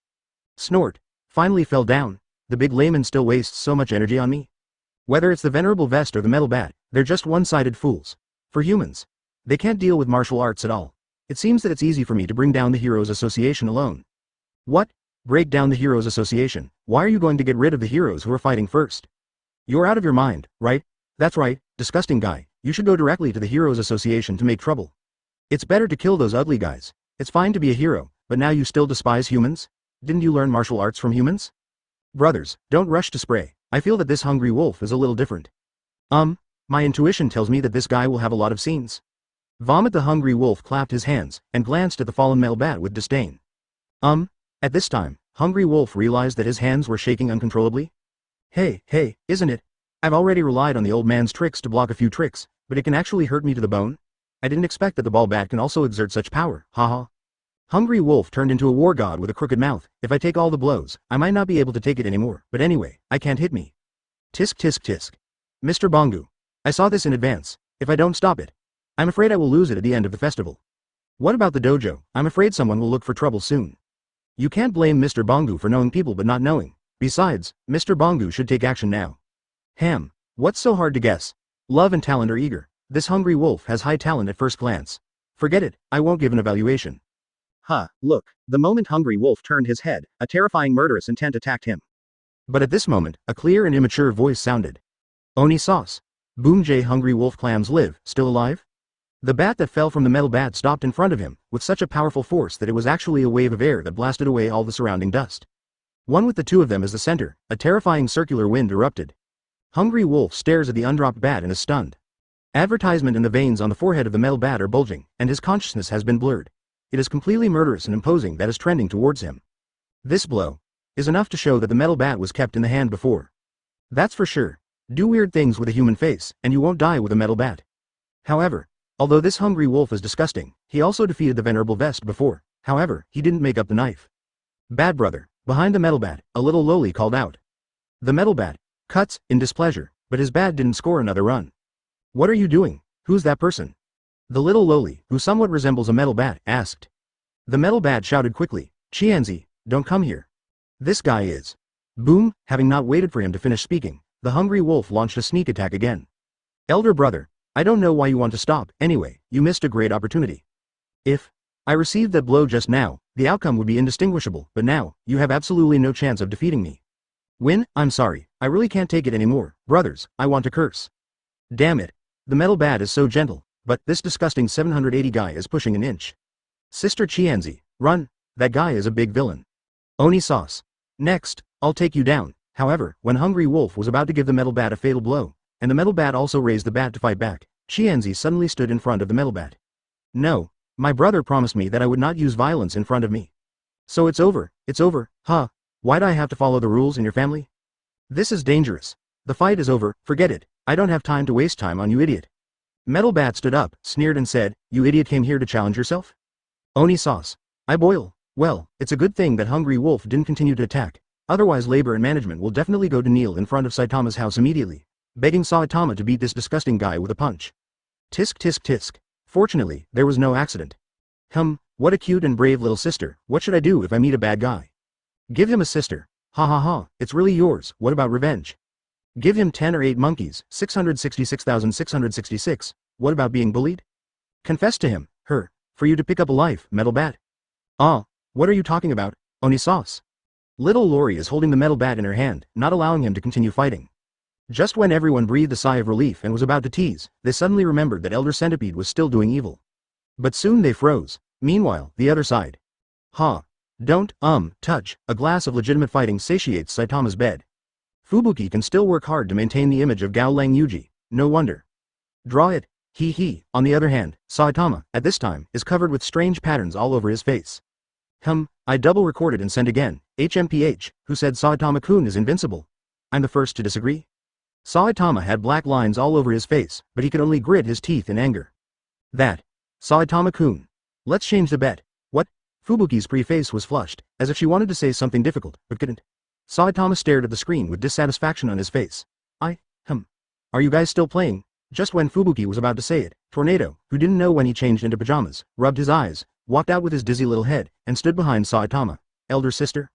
Snort. Finally fell down. The big layman still wastes so much energy on me. Whether it's the venerable vest or the metal bat, they're just one-sided fools. For humans. They can't deal with martial arts at all. It seems that it's easy for me to bring down the Heroes Association alone. What? Break down the Heroes Association? Why are you going to get rid of the heroes who are fighting first? You're out of your mind, right? That's right, disgusting guy, you should go directly to the Heroes Association to make trouble. It's better to kill those ugly guys. It's fine to be a hero, but now you still despise humans? Didn't you learn martial arts from humans? Brothers, don't rush to spray. I feel that this hungry wolf is a little different. My intuition tells me that this guy will have a lot of scenes. Vomit. The hungry wolf clapped his hands, and glanced at the fallen metal bat with disdain. At this time, hungry wolf realized that his hands were shaking uncontrollably. Hey, isn't it? I've already relied on the old man's tricks to block a few tricks, but it can actually hurt me to the bone? I didn't expect that the ball bat can also exert such power, haha. Hungry wolf turned into a war god with a crooked mouth. If I take all the blows, I might not be able to take it anymore, but anyway, I can't hit me. Tisk tisk tisk. Mr. Bongu. I saw this in advance. If I don't stop it, I'm afraid I will lose it at the end of the festival. What about the dojo? I'm afraid someone will look for trouble soon. You can't blame Mr. Bongu for knowing people but not knowing. Besides, Mr. Bongu should take action now. Ham. What's so hard to guess? Love and talent are eager. This hungry wolf has high talent at first glance. Forget it, I won't give an evaluation. Look. The moment hungry wolf turned his head, a terrifying murderous intent attacked him. But at this moment, a clear and immature voice sounded. Oni sauce. Boom. J. Hungry wolf clams live, still alive? The bat that fell from the metal bat stopped in front of him, with such a powerful force that it was actually a wave of air that blasted away all the surrounding dust. One with the two of them as the center, a terrifying circular wind erupted. Hungry wolf stares at the undropped bat and is stunned. Advertisement in the veins on the forehead of the metal bat are bulging, and his consciousness has been blurred. It is completely murderous and imposing that is trending towards him. This blow is enough to show that the metal bat was kept in the hand before. That's for sure. Do weird things with a human face, and you won't die with a metal bat. However, although this hungry wolf is disgusting, he also defeated the venerable vest before. However, he didn't make up the knife. Bad brother. Behind the metal bat, a little lowly called out. The metal bat cuts in displeasure, but his bat didn't score another run. What are you doing? Who's that person? The little lowly, who somewhat resembles a metal bat, asked. The metal bat shouted quickly, Chianzi, don't come here. This guy is. Boom. Having not waited for him to finish speaking, the hungry wolf launched a sneak attack again. Elder brother, I don't know why you want to stop. Anyway, you missed a great opportunity. If I received that blow just now, the outcome would be indistinguishable, but now, you have absolutely no chance of defeating me. Win? I'm sorry, I really can't take it anymore. Brothers, I want to curse. Damn it. The metal bat is so gentle, but this disgusting 780 guy is pushing an inch. Sister Chianzi, run. That guy is a big villain. Oni sauce. Next, I'll take you down. However, when Hungry Wolf was about to give the metal bat a fatal blow, and the metal bat also raised the bat to fight back, Chianzi suddenly stood in front of the metal bat. No, my brother promised me that I would not use violence in front of me. So it's over, huh? Why'd I have to follow the rules in your family? This is dangerous. The fight is over, forget it, I don't have time to waste time on you idiot. Metal bat stood up, sneered and said, you idiot came here to challenge yourself? Oni sauce. I boil. Well, it's a good thing that Hungry Wolf didn't continue to attack, otherwise labor and management will definitely go to kneel in front of Saitama's house immediately, begging Saitama to beat this disgusting guy with a punch. Tisk tisk tisk. Fortunately, there was no accident. What a cute and brave little sister, what should I do if I meet a bad guy? Give him a sister. Ha ha ha, it's really yours, what about revenge? Give him 10 or 8 monkeys, 666,666, what about being bullied? Confess to him, her, for you to pick up a life, metal bat. What are you talking about, Oni sauce? Little Lori is holding the metal bat in her hand, not allowing him to continue fighting. Just when everyone breathed a sigh of relief and was about to tease, they suddenly remembered that Elder Centipede was still doing evil. But soon they froze. Meanwhile, the other side. Ha. Don't, touch, a glass of legitimate fighting satiates Saitama's bed. Fubuki can still work hard to maintain the image of Gaoleng Yuji, no wonder. Draw it, he. On the other hand, Saitama, at this time, is covered with strange patterns all over his face. I double recorded and sent again, HMPH, who said Saitama-kun is invincible. I'm the first to disagree. Saitama had black lines all over his face, but he could only grit his teeth in anger. That. Saitama-kun. Let's change the bet. What? Fubuki's pre-face was flushed, as if she wanted to say something difficult, but couldn't. Saitama stared at the screen with dissatisfaction on his face. Are you guys still playing? Just when Fubuki was about to say it, Tornado, who didn't know when he changed into pajamas, rubbed his eyes, walked out with his dizzy little head, and stood behind Saitama. Elder sister?